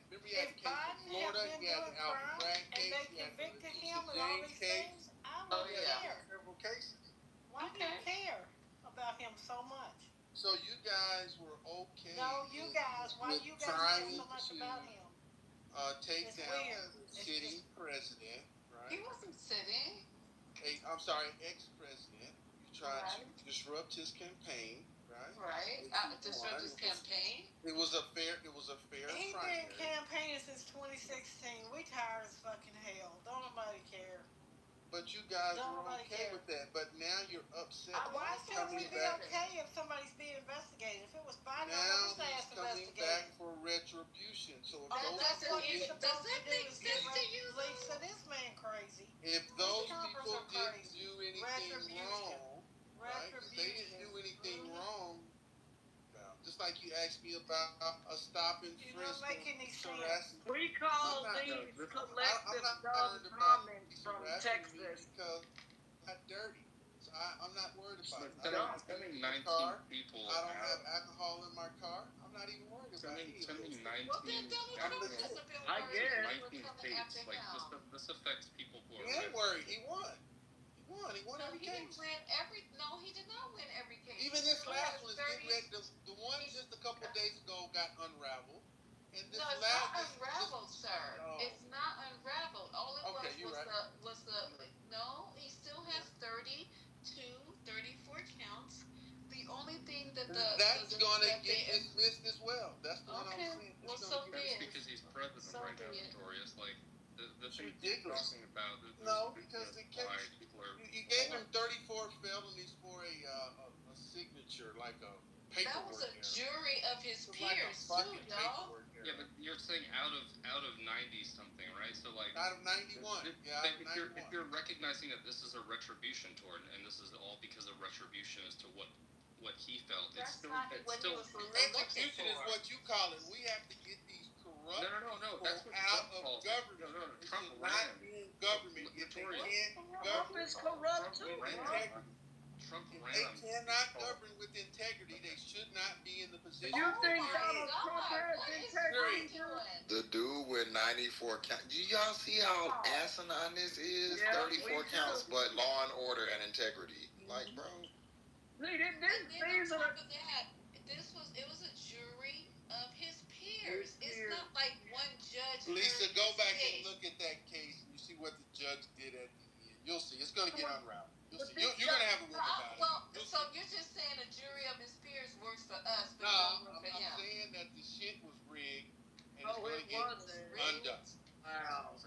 Remember he had the case in Florida, he had the Alvin Bragg case, and they he had the convicted him and all James these case. things. I don't care. Several cases. Why do you care about him so much? So you guys were okay. No, you guys. Why you guys care so much about him? Take down the sitting president, right? He wasn't sitting. Ex-president. You tried to disrupt his campaign, right? Right. Disrupt his campaign. It was a fair He primary. been campaigning since 2016. We tired as fucking hell. Don't nobody care. But you guys were okay with that. But now you're upset. Why should we be okay if somebody's being investigated? If it was Biden, now he's coming back for retribution. So if that's what you're supposed to do is get Lisa, this man crazy. If those people didn't do anything wrong, right? If they didn't do anything wrong, just like you asked me about a stop and frisk. We call these collective dumb comments from Texas. Because I'm not dirty. So I'm not worried about it. I don't 19 people. I don't have alcohol in my car. I'm not even worried about it. Sending 19 I guess. 19 states. Like, this affects people who are. He ain't worried. He won. He won every case. He did not win every case. Even this last one is getting ready. The one just a couple of days ago got unraveled. And this it's not unraveled, sir. Oh. It's not unraveled. All it was no, he still has 32, 34 counts. The only thing that that's going to get dismissed as well. That's the one I'm saying. Well, so it's because he's president right now, Notorious. Like, the thing he's talking about. No, because you gave him 34 felonies for a signature, like a paperwork. That was a jury of his peers, too, y'all. Yeah, but you're saying out of 90 something, right? So like out of 91. If you're recognizing that this is a retribution toward, and this is all because of retribution as to what he felt. Retribution is what you call it. We have to get these corrupt No. That's what out of government. No. Trump ran. Government. If they can't govern, is corrupt too. Trump ran. They cannot govern with integrity. They should not be in the position. You think Donald Trump has integrity? The dude with 94 counts. Do y'all see how asinine this is? 34 counts, but law and order and integrity. Like, bro. It was a jury of his peers. It's not like one judge. Lisa, go back and look at that case and you see what the judge did at the end. You'll see. It's going to get unraveled. You're going to have a look about it. Well, so you're just saying a jury of his peers works for us, but I'm saying that the shit was rigged and it's going to get undone. Wow.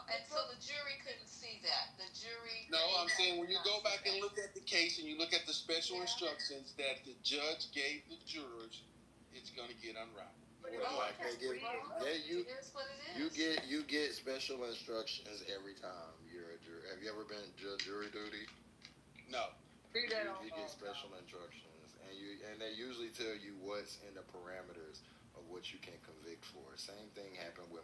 And so the jury couldn't see that. The jury. No, I'm saying when you go back and look at the case and you look at the special instructions that the judge gave the jurors, it's going to get unraveled. Like you get special instructions every time you're a jury. Have you ever been jury duty? No. You get special instructions, and they usually tell you what's in the parameters of what you can convict for. Same thing happened with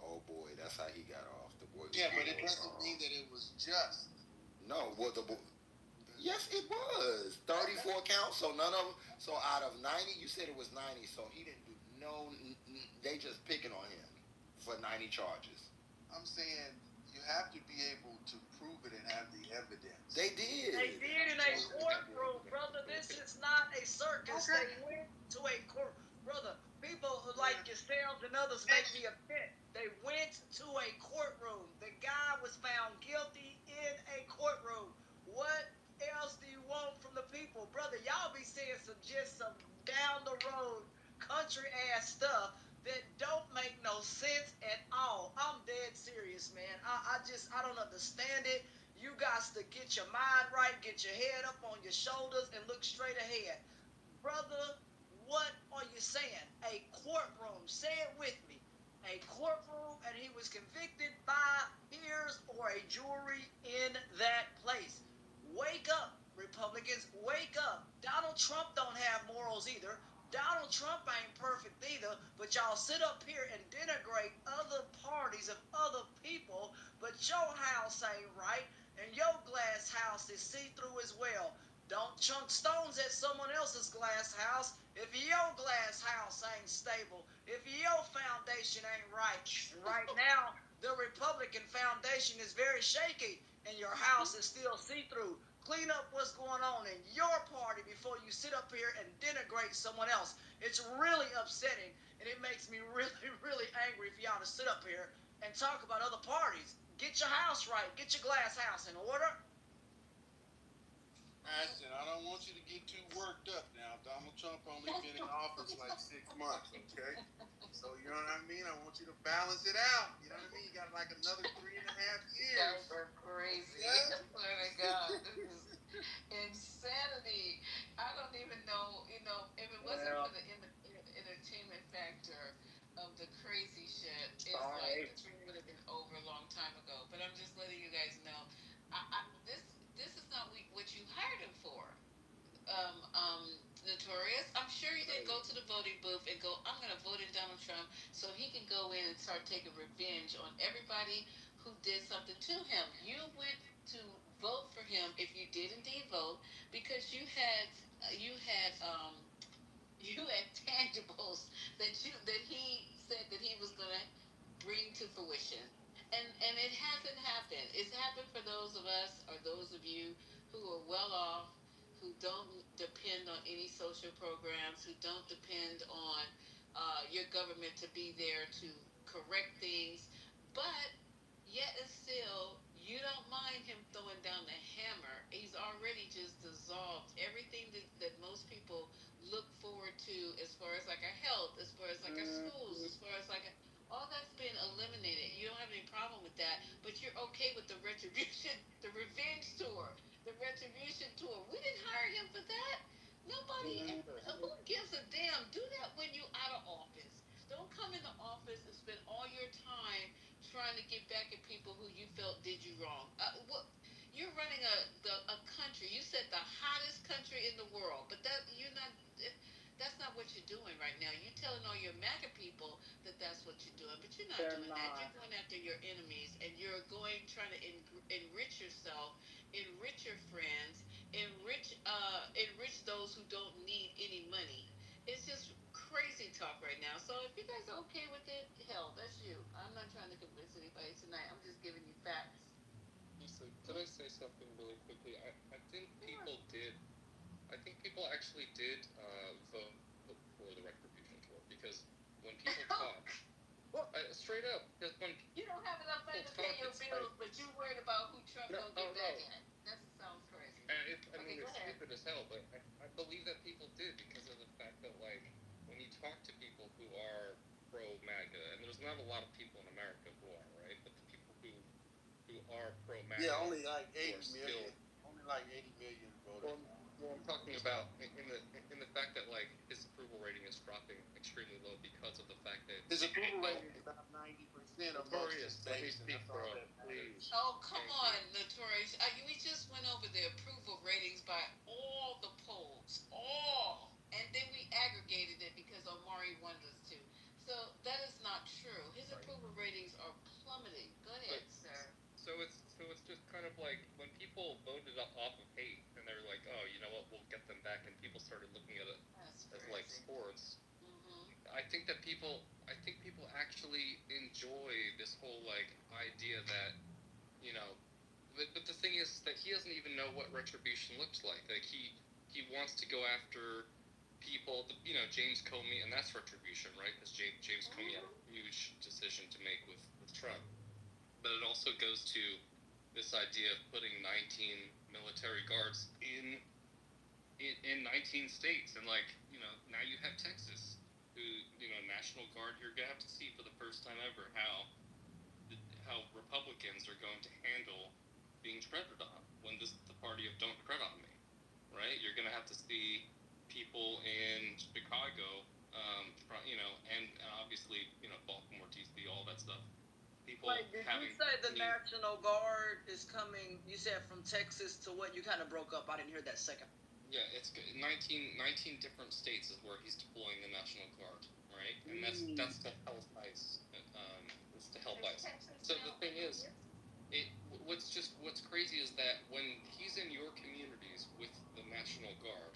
old boy. That's how he got off. The boy. Yeah, but it doesn't mean that it was just. No, yes, it was 34 counts. So none of them. So out of 90, you said it was 90. So he didn't do no. They just picking on him for 90 charges. I'm saying you have to be able to prove it and have the evidence. They did. They did in a courtroom, brother. This is not a circus. Okay. They went to a court, brother. People like yourselves and others make me upset. They went to a courtroom. The guy was found guilty in a courtroom. What else do you want from the people, brother? Y'all be saying some down the road country ass stuff that don't make no sense at all. I'm dead serious, man. I don't understand it. You got to get your mind right, get your head up on your shoulders, and look straight ahead. Brother, what are you saying? A courtroom. Say it with me. A courtroom, and he was convicted by peers or a jury in that place. Wake up, Republicans. Wake up. Donald Trump don't have morals either. Donald Trump ain't perfect either, but y'all sit up here and denigrate other parties of other people, but your house ain't right, and your glass house is see-through as well. Don't chunk stones at someone else's glass house if your glass house ain't stable, if your foundation ain't right. And right now, the Republican foundation is very shaky, and your house is still see-through. Clean up what's going on in your party before you sit up here and denigrate someone else. It's really upsetting, and it makes me really, really angry for y'all to sit up here and talk about other parties. Get your house right. Get your glass house in order. Ashton, I don't want you to get too worked up now. Donald Trump only been in office like 6 months, okay? So, you know what I mean? I want you to balance it out. You know what I mean? You got like another 3.5 years. Guys are crazy. Oh my God. This is insanity. I don't even know, if it wasn't for the entertainment factor of the crazy shit, it's like the dream would have been over a long time ago. But I'm just letting you guys know, this is not what you hired him for. Notorious. I'm sure you didn't go to the voting booth and go, I'm going to vote in Donald Trump so he can go in and start taking revenge on everybody who did something to him. You went to vote for him, if you did indeed vote, because you had tangibles that he said that he was going to bring to fruition. And it hasn't happened. It's happened for those of us or those of you who are well off, who don't depend on any social programs, who don't depend on your government to be there to correct things. But yet and still, you don't mind him throwing down the hammer. He's already just dissolved everything that most people look forward to as far as like our health, as far as like our schools, as far as like all that's been eliminated. You don't have any problem with that, but you're okay with the retribution, the revenge tour, the retribution tour. We didn't hire him for that. Nobody, who gives a damn? Do that when you're out of office. Don't come into office and spend all your time trying to get back at people who you felt did you wrong. You're running a country. You said the hottest country in the world, but you're not. That's not what you're doing right now. You're telling all your MAGA people that that's what you're doing, but you're not doing that. You're going after your enemies, and you're trying to enrich yourself, enrich your friends, enrich those who don't need any money. It's just crazy talk right now. So if you guys are okay with it, hell, that's you. I'm not trying to convince anybody tonight. I'm just giving you facts. Lisa, could I say something really quickly? I think people actually did vote for the retribution tour, because when people talk, straight up, because when you don't have enough money to pay your bills, but you're worried about who Trump gonna get back in it. That sounds crazy. I mean, it's stupid as hell, but I believe that people did, because of the fact that, like, when you talk to people who are pro-MAGA, and there's not a lot of people in America who are, right? But the people who are pro-MAGA, only like 80 million. Only like 80 million voters. Well, I'm talking about in the fact that, like, his approval rating is dropping extremely low because of the fact that his approval rating is about 90% of most states. Please. Oh, come on, Notorious. We just went over the approval ratings by all the polls, and then we aggregated it because Omari wanted us to. So that is not true. His approval ratings are plummeting. Go ahead, sir. So it's just kind of like when people voted off of hate, and they're like, oh, you know what, we'll get them back, and people started looking at it as like sports. I think people actually enjoy this whole like idea that know what retribution looks like. Like he wants to go after people, James Comey, and that's retribution, right? Because James Comey had a huge decision to make with Trump. But it also goes to this idea of putting 19 military guards in 19 states, and now you have Texas, who National Guard. You're gonna have to see for the first time ever how Republicans are going to handle being treaded on when this is the party of don't tread on me, right? You're gonna have to see people in Chicago, and obviously Baltimore, D.C., all that stuff. Wait, did you say the National Guard is coming? You said from Texas to what? You kind of broke up. I didn't hear that second. Yeah, it's 19 different states is where he's deploying the National Guard, right? And that's to help ICE. It's to help ICE. So the thing is, what's crazy is that when he's in your communities with the National Guard,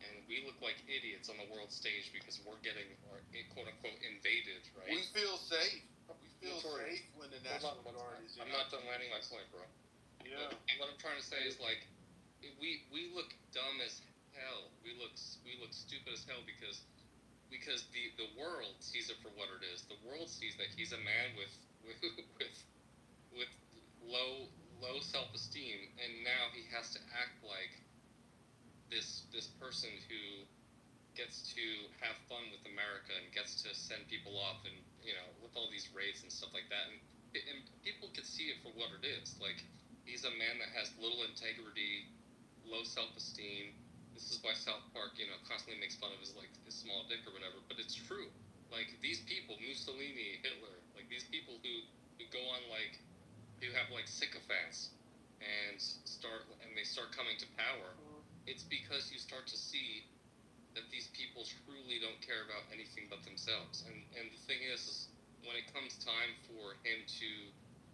and we look like idiots on the world stage because we're getting quote unquote invaded, right? We feel safe. We feel safe when the National Guard is in. I'm not done landing my point, bro. Yeah. What I'm trying to say is we look dumb as hell. We look stupid as hell because the world sees it for what it is. The world sees that he's a man with low self-esteem, and now he has to act like this person who gets to have fun with America and gets to send people off and with all these raids and stuff like that, and people can see it for what it is. Like, he's a man that has little integrity, low self-esteem. This is why South Park, constantly makes fun of his small dick or whatever. But it's true. Like, these people, Mussolini, Hitler, like these people who go on who have sycophants and they start coming to power. It's because you start to see that these people truly don't care about anything but themselves. And the thing is when it comes time for him to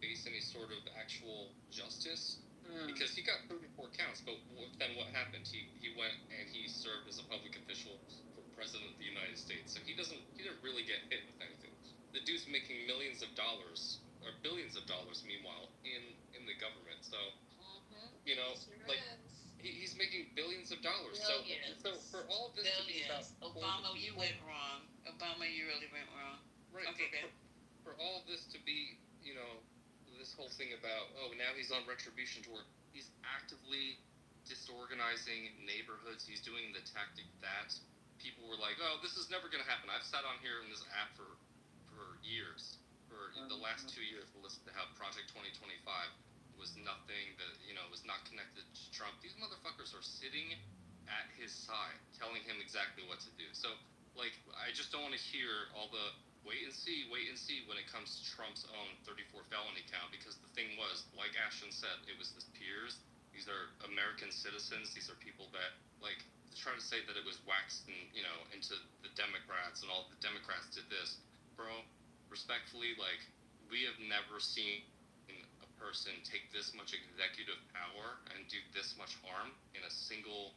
face any sort of actual justice. Because he got 34 counts, but then what happened? He went and he served as a public official for President of the United States. So he didn't really get hit with anything. The dude's making millions of dollars, or billions of dollars, meanwhile, in the government. So, he's making billions of dollars. Billions. So for all of this billions. to be about Obama, you went wrong. Obama, you really went wrong. Right. Okay, for all of this to be, this whole thing about, now he's on retribution tour. He's actively disorganizing neighborhoods. He's doing the tactic that people were like, this is never going to happen. I've sat on here in this app for years, for the last 2 years, to listen to how Project 2025 was nothing that, was not connected to Trump. These motherfuckers are sitting at his side, telling him exactly what to do. So, I just don't want to hear all the wait and see when it comes to Trump's own 34 felony count, because the thing was, like Ashton said, it was his peers. These are American citizens. These are people that, to try to say that it was waxed and, into the Democrats and all the Democrats did this. Bro, respectfully, we have never seen a person take this much executive power and do this much harm in a single,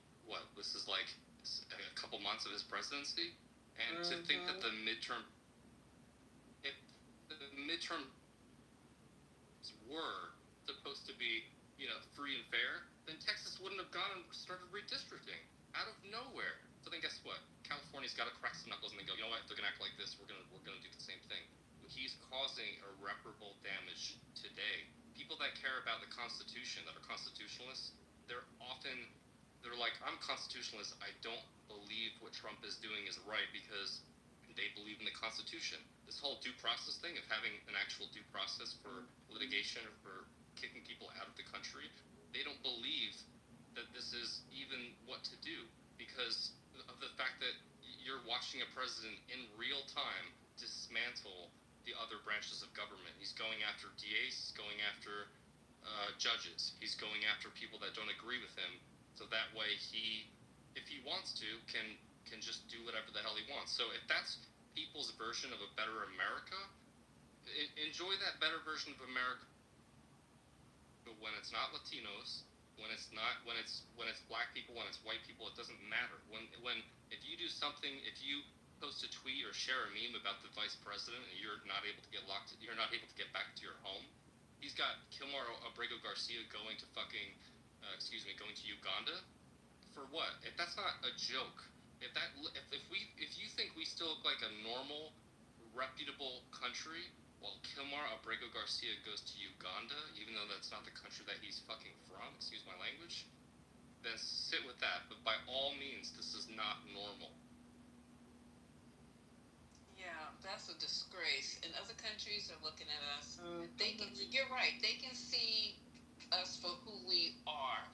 this is a couple months of his presidency. And to think that the midterm were supposed to be, free and fair, then Texas wouldn't have gone and started redistricting out of nowhere. So then guess what? California's got to crack some knuckles and they go, you know what? If they're gonna act like this, we're gonna do the same thing. He's causing irreparable damage today. People that care about the Constitution, that are constitutionalists, they're like, I'm constitutionalist. I don't believe what Trump is doing is right because they believe in the Constitution. This whole due process thing of having an actual due process for litigation or for kicking people out of the country, they don't believe that this is even what to do because of the fact that you're watching a president in real time dismantle the other branches of government. He's going after DAs, he's going after judges, he's going after people that don't agree with him, so that way he, if he wants to, can just do whatever the hell he wants. So if that's people's version of a better America, enjoy that better version of America. But when it's not Latinos, when it's black people, when it's white people, it doesn't matter. If you do something, if you post a tweet or share a meme about the vice president and you're not able to get back to your home, he's got Kilmar Abrego Garcia going to fucking going to Uganda for what? If that's not a joke, if you think we still look like a normal, reputable country, while Kilmar Abrego Garcia goes to Uganda, even though that's not the country that he's fucking from, excuse my language, then sit with that. But by all means, this is not normal. Yeah, that's a disgrace. And other countries are looking at us. You're right. They can see us for who we are.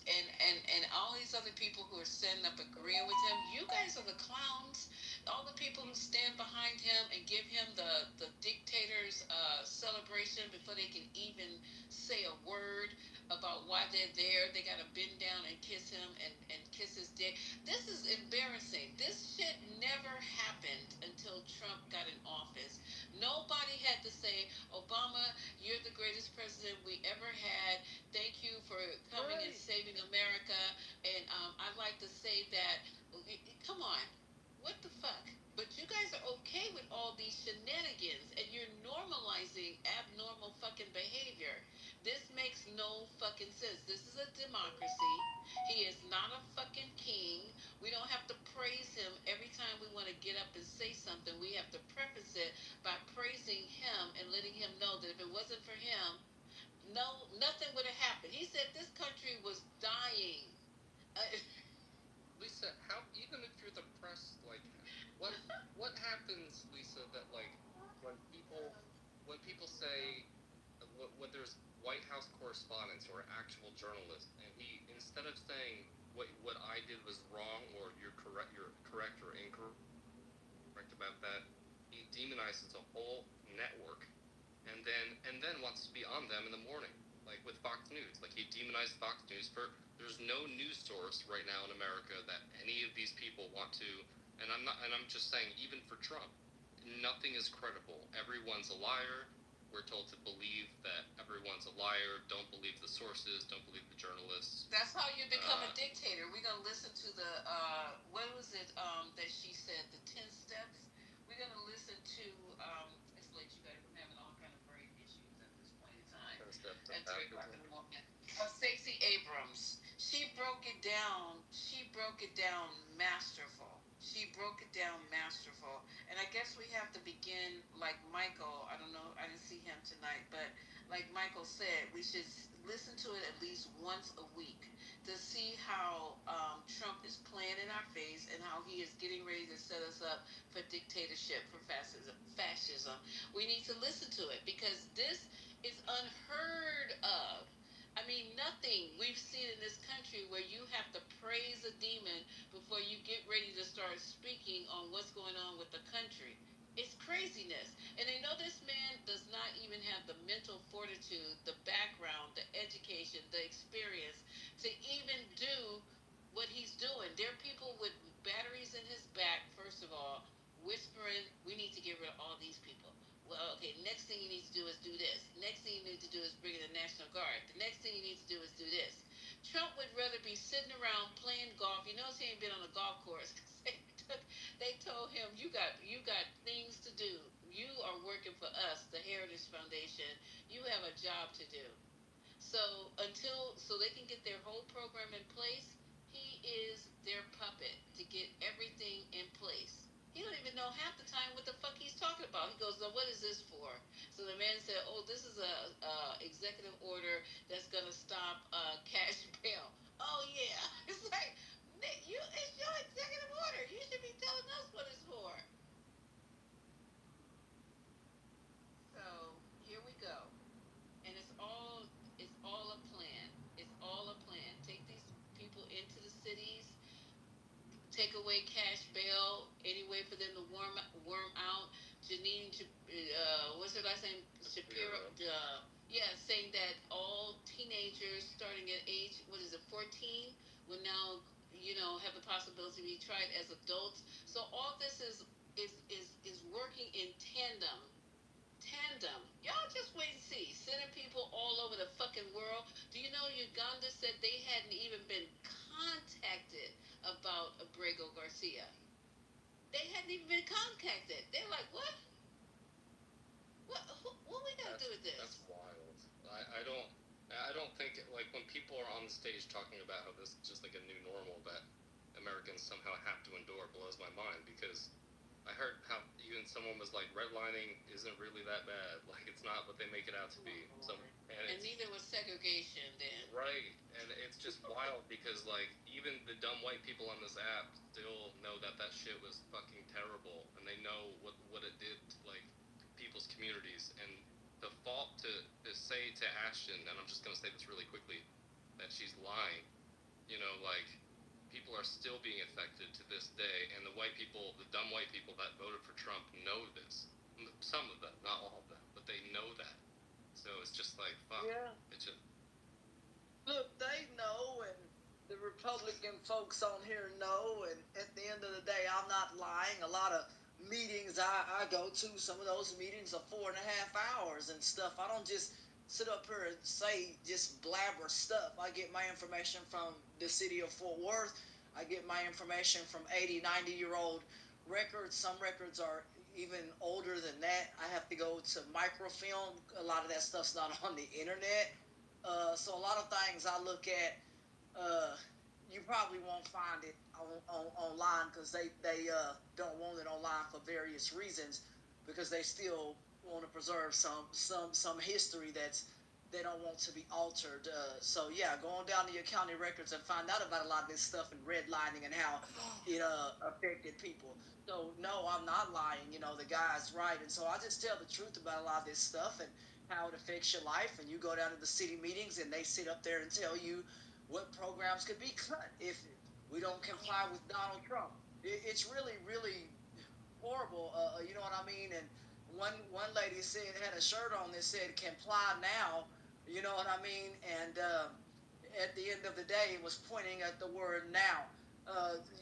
And all these other people who are standing up agreeing with him, you guys are the clowns. All the people who stand behind him and give him the dictator's celebration before they can even say a word about why they're there. They got to bend down and kiss him and kiss his dick. This is embarrassing. This shit never happened until Trump got in office. Nobody had to say, Obama, you're the greatest president we ever had. Thank you for coming and saving America. And I'd like to say that, come on, what the fuck? But you guys are okay with all these shenanigans, and you're normalizing abnormal fucking behavior. This makes no fucking sense. This is a democracy. He is not a fucking king. We don't have to praise him every time we want to get up and say something. We have to preface it by praising him and letting him know that if it wasn't for him, no, nothing would have happened. He said this country was dying. Lisa, how, even if you're the press, like, what happens, Lisa, that like when people say when there's White House correspondents or actual journalists, and he, instead of saying what I did was wrong or you're correct or incorrect about that, he demonizes a whole network. And then wants to be on them in the morning, like with Fox News. Like he demonized Fox News for. There's no news source right now in America that any of these people want to. And I'm just saying, even for Trump, nothing is credible. Everyone's a liar. We're told to believe that everyone's a liar. Don't believe the sources. Don't believe the journalists. That's how you become a dictator. We're gonna listen to the what was it that she said? The 10 steps. We're gonna listen to. It's late, you guys. I'm having all kind of brain issues at this point in time. At 3 o'clock in the morning. Stacey Abrams. She broke it down. Masterful. And I guess we have to begin like Michael. I don't know. I didn't see him tonight, but like Michael said, we should listen to it at least once a week to see how Trump is playing in our face and how he is getting ready to set us up for dictatorship, for fascism. We need to listen to it because this is unheard of. I mean, nothing we've seen in this country where you have to praise a demon before you get ready to start speaking on what's going on with the country. It's craziness. And they know this man does not even have the mental fortitude, the background, the education, the experience to even do what he's doing. There are people with batteries in his back, first of all, whispering, we need to get rid of all these people. Well, okay, next thing you need to do is do this. Next thing you need to do is bring in the National Guard. The next thing you need to do is do this. Trump would rather be sitting around playing golf. You notice he ain't been on a golf course. They told him, you got things to do. You are working for us, the Heritage Foundation. You have a job to do. So they can get their whole program in place, he is their puppet to get everything in place. He don't even know half the time what the fuck he's talking about. He goes, "Now what is this for?" So the man said, "Oh, this is a executive order that's gonna stop cash bail." Oh yeah, it's like, it's your executive order. You should be telling us what it's for. So here we go, and it's all a plan. It's all a plan. Take these people into the cities, take away cash bail, any way for them to worm out. Janine, what's her last name? Shapiro. Saying that all teenagers starting at age 14 will now have the possibility to be tried as adults. So all this is working in tandem. Y'all just wait and see. Sending people all over the fucking world. Do you know Uganda said they hadn't even been contacted about Abrego Garcia? They hadn't even been contacted. They're like, what? What we gotta do with this? That's wild. I don't think, like, when people are on the stage talking about how this is just like a new normal that Americans somehow have to endure blows my mind, because I heard how even someone was like, redlining isn't really that bad. Like, it's not what they make it out to be. And neither was segregation then. Right. And it's just wild because, like, even the dumb white people on this app still know that shit was fucking terrible. And they know what it did to, like, people's communities. And the fault to say to Ashton, and I'm just going to say this really quickly, that she's lying. You know, like, people are still being affected to this day, and the white people, the dumb white people that voted for Trump know this. Some of them, not all of them, but they know that. So it's just like, fuck. Yeah. It's just... Look, they know, and the Republican folks on here know, and at the end of the day, I'm not lying. A lot of meetings I go to, some of those meetings are 4.5 hours and stuff. I don't just sit up here and say just blabber stuff. I get my information from the city of Fort Worth. I get my information from 80, 90-year-old records. Some records are even older than that. I have to go to microfilm. A lot of that stuff's not on the internet. So a lot of things I look at, you probably won't find it online because they don't want it online for various reasons, because they still want to preserve some history they don't want to be altered. So yeah, going down to your county records and find out about a lot of this stuff and redlining and how it affected people. So no, I'm not lying. You know, the guy's right, and so I just tell the truth about a lot of this stuff and how it affects your life. And you go down to the city meetings and they sit up there and tell you what programs could be cut if we don't comply with Donald Trump. It's really, really horrible. You know what I mean? And one lady said, had a shirt on that said "comply now." You know what I mean? And at the end of the day, it was pointing at the word "now."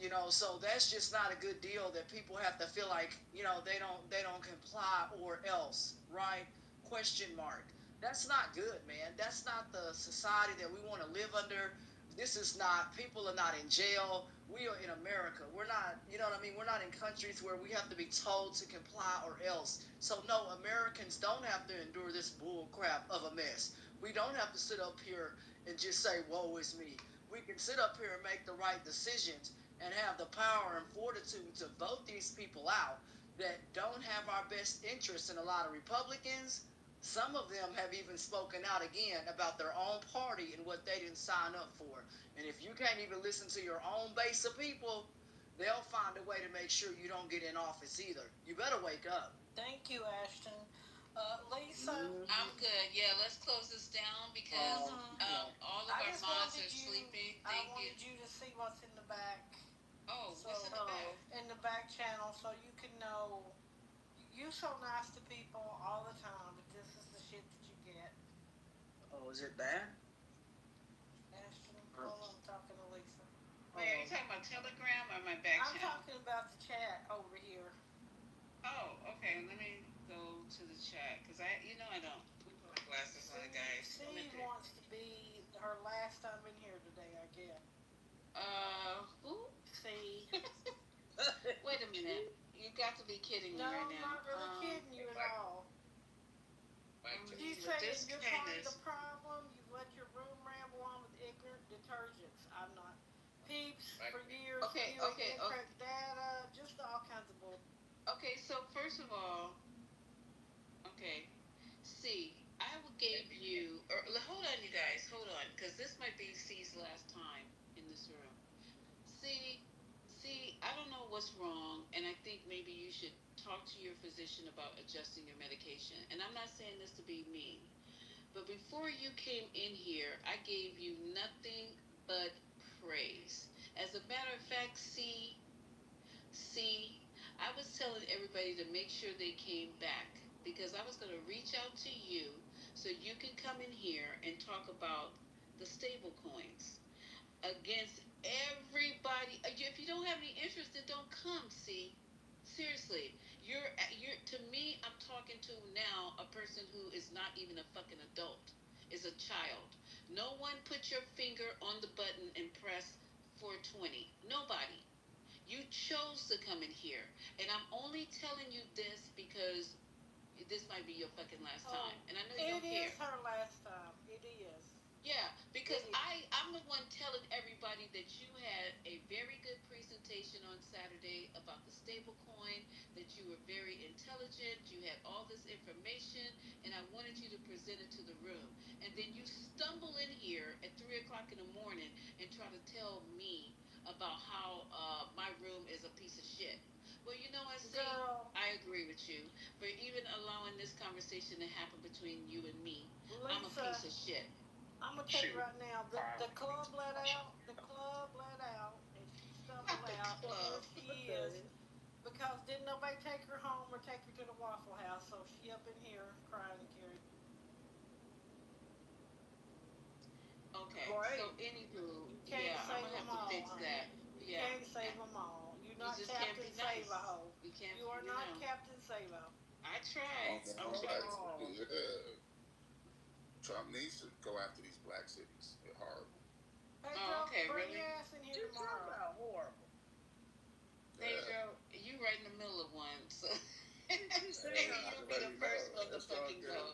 You know, so that's just not a good deal. That people have to feel like, you know, they don't comply or else, right? Question mark. That's not good, man. That's not the society that we want to live under. This is not. People are not in jail. We are in America. We're not, you know what I mean? We're not in countries where we have to be told to comply or else. So no, Americans don't have to endure this bull crap of a mess. We don't have to sit up here and just say, woe is me. We can sit up here and make the right decisions and have the power and fortitude to vote these people out that don't have our best interests. And a lot of Republicans, some of them have even spoken out again about their own party and what they didn't sign up for. And if you can't even listen to your own base of people, they'll find a way to make sure you don't get in office either. You better wake up. Thank you, Ashton. Lisa? I'm good. Yeah, let's close this down because all of our mods are sleeping. I wanted you to see what's in the back. Oh, what's in the back? In the back channel, so you can know. You're so nice to people all the time, but this is the shit that you get. Oh, is it bad? Ashton, hold on, I'm talking to Lisa. Wait, are you talking about Telegram or my back channel? I'm talking about the chat over here. Oh, okay. Let me go to the chat because I don't put my glasses on, guys. She wants to be her last time in here today, I guess. Who? See. Wait a minute. You got to be kidding me right now. No, I'm not really kidding you at all. You say you're part of the problem. You let your room ramble on with ignorant detergents. I'm not. Peeps for years. Okay. Incorrect data, just all kinds of bull. Okay, so first of all, see, I gave you. Hold on, you guys. Hold on, because this might be C's last time in this room. See, I don't know what's wrong, and I think maybe you should talk to your physician about adjusting your medication. And I'm not saying this to be mean, but before you came in here, I gave you nothing but praise. As a matter of fact, I was telling everybody to make sure they came back because I was going to reach out to you so you can come in here and talk about the stable coins against everybody. If you don't have any interest, then don't come. See, seriously, you're to me. I'm talking to now a person who is not even a fucking adult, is a child. No one put your finger on the button and press 420. Nobody. You chose to come in here, and I'm only telling you this because this might be your fucking last time, and I know you don't care. It is her last time. It is. Yeah, because I'm the one telling everybody that you had a very good presentation on Saturday about the stable coin, that you were very intelligent, you had all this information, and I wanted you to present it to the room. And then you stumble in here at 3 o'clock in the morning and try to tell me about how my room is a piece of shit. Well, you know what, see, I agree with you. For even allowing this conversation to happen between you and me, Lisa, I'm a piece of shit. I'm gonna tell you right now, the club let out. The club let out, and she stumbled out. And here she is, because didn't nobody take her home or take her to the Waffle House, so she up in here crying and carrying. Okay. Right. So anywho, You can't I'm save gonna have them to all, fix honey. that. You can't save them all. You're not You just can't Captain be nice. Save-A-Ho. You can't. You are not Captain Save-A-Ho. I tried. Trump needs to go after these black cities. They're horrible. Hey, Oh, okay, bring really? your ass in here tomorrow. Horrible. Pedro, you right in the middle of one, so you'll be the first one to fucking go.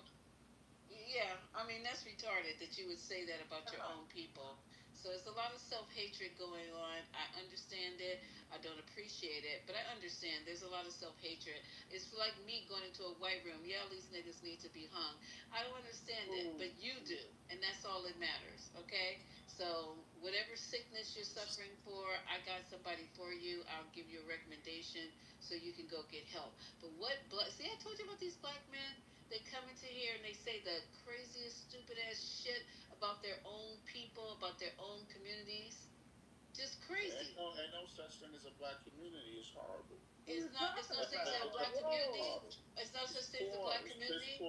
Yeah, I mean, that's retarded that you would say that about your own people. So it's a lot of self-hatred going on. I understand it. I don't appreciate it, but I understand there's a lot of self-hatred. It's like me going into a white room. Yeah, these niggas need to be hung. I don't understand it, but you do, and that's all that matters, okay? So whatever sickness you're suffering for, I got somebody for you. I'll give you a recommendation so you can go get help. But see, I told you about these black men. They come into here and they say the craziest, stupid ass shit about their own people, about their own communities. Just crazy. Ain't no such thing as a black community. It's horrible. It's no such thing as a black community. It's no such thing as a black community.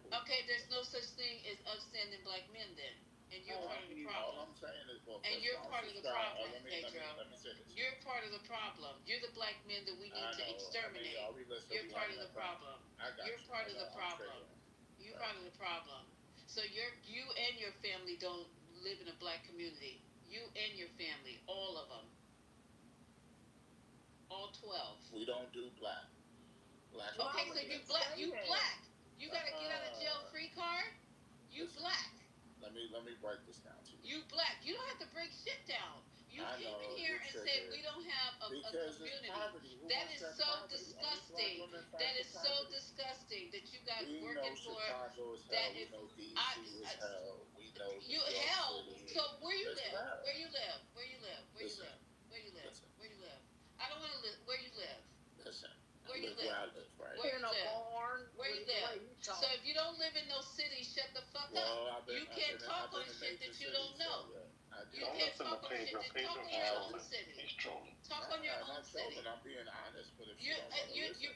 Okay, there's no such thing as upstanding black men then. And you're part of the problem. All I'm saying is, and you're part of the problem, Pedro. Let me say this. You're part of the problem. You're the black men that we need to exterminate. You're part of the problem. You're part of the problem. You're part of the problem. So you and your family don't live in a black community. You and your family, all of them. All 12. We don't do black. Okay, so you black. You black. You got a get out of jail free card? You black. Let me break this down to you. You black. You don't have to break shit down. You came in here and said we don't have a community. That is so disgusting. That is so disgusting that you guys working for. That is you hell. So where you live? Where you live? Where you live? Where you live? Where you live? Where you live? I don't want to live. Where you live? Listen. Where you live? Where I live, right? Where you live? Where you live? So if you don't live in those cities, shut the fuck up. You can't talk on shit that you don't know. You can't talk on shit that talk on your own city. Talk on your own city. I'm being honest, but if you're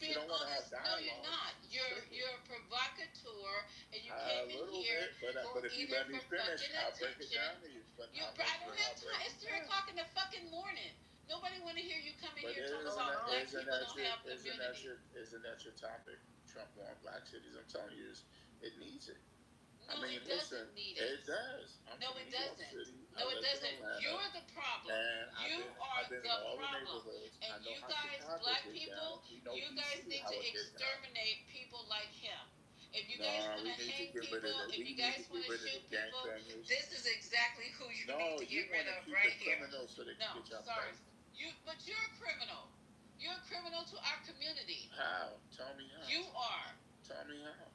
being honest. No, you're not. You're a provocateur, and you came in here but if you let me finish, I'll break it down to you. I don't have time. It's 3 o'clock in the fucking morning. Nobody want to hear you come in here talking about black people don't have community. Isn't that your topic? Trump wants black cities. I'm telling you, it needs it. No, it doesn't need it. It does. No, it doesn't. No, it doesn't. You're the problem. You are the problem. And you guys, black people, you guys need to exterminate people like him. If you guys want to hang people, if you guys want to shoot people, this is exactly who you need to get rid of right here. No, sorry. But you're a criminal. You're a criminal to our community. How? Tell me how. You are. Tell me how.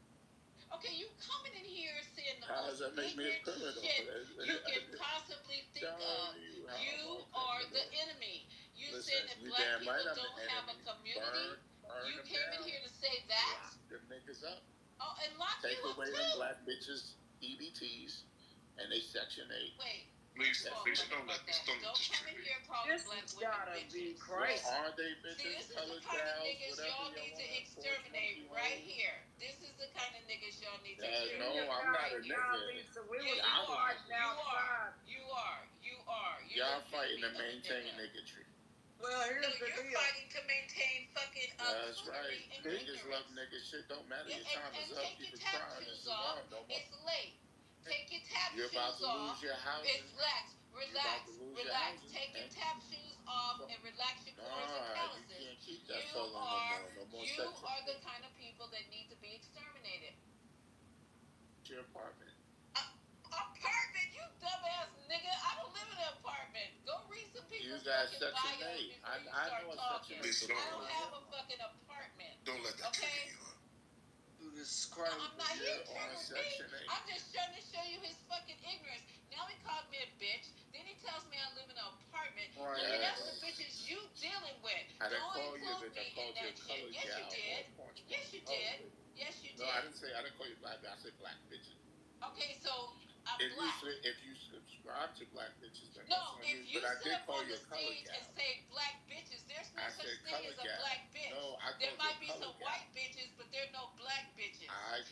Okay, you coming in here saying the how most does that make me a criminal? shit you can possibly think of. You are the enemy. You saying that black people don't have a community. You came in here to say that. Them niggas up. Oh, and lock Take you up away too. them black bitches, EBTs, and they Section 8. Wait. Please don't let this Don't come in here calling black women bitches. Are they bitches? See, this is the kind of niggas y'all need to exterminate right here. This is the kind of niggas y'all need to exterminate. No, I'm not a nigga. You are. Y'all fighting to maintain niggatry. Well, you're fighting to maintain fucking that's right. Niggas love nigga shit. Don't matter. Your time is up. Take your tap shoes off. It's late. Take your tap You're about to lose your house. Relax. Take your tap shoes off and relax your cords and calluses. You can't keep that fellow no more. No more you are the kind of people that need to be exterminated. Your apartment. Apartment? use that Section 8. I know a Section 8. I don't have a fucking apartment. Don't let that okay? Do this crime. No, I'm not here triggering me. I'm just trying to show you his fucking ignorance. Now he called me a bitch. Then he tells me I live in an apartment. Right. I mean, that's the bitches you dealing with. Don't include me in that shit. Yes, you did. Yes, you did. Yes, you did. No, I didn't call you black. I said black bitches. Okay, so I'm black. If you subscribe to black bitches, then no, if you but I sit did up call on you the a color stage gal. and say black bitches, there's no such thing as a gal. black bitch. No, I there might be color some gal. white bitches, but there are no black bitches.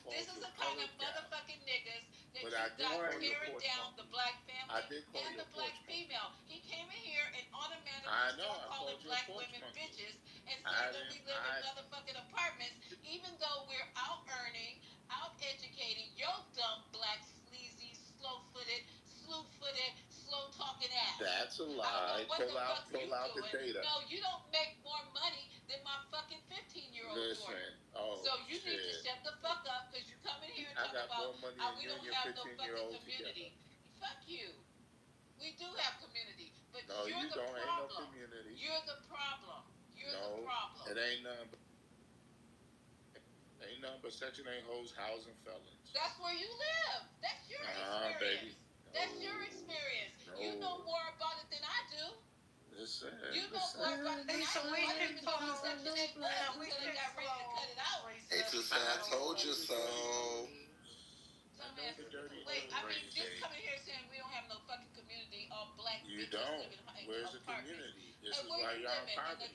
This is the kind of gal. motherfucking niggas that But you I did got call you a tearing porch down monkey. the black family and the black porch female. He came in here and automatically I know, started I calling called you a black porch women monkey. bitches and saying that we live in motherfucking apartments, even though we're out earning, out educating your dumb black sleazy, slow-footed, slew-footed, slow-talking ass. That's a lie. I don't know what Pull out the data. No, you don't make more money than my fucking 15-year-old Listen, daughter. So you need to shut the fuck up because you come in here and talk about how we don't have no fucking community. Fuck you. We do have community, but no, you're the don't. problem. Ain't no community. You're the problem. You're the problem. It ain't nothing. Ain't nothing but Section 8 hoes, housing felons. That's where you live. That's your experience. Baby. No, that's your experience. No. You know more about it than I do. Listen. You know more about it than I do. I didn't even know who Section 8 was until they got ready to cut it out. I told you so. Wait, I mean, just coming here saying we don't have no fucking community, all black you bitches don't. living in Where's the apartments. community? This and is why you're on poverty.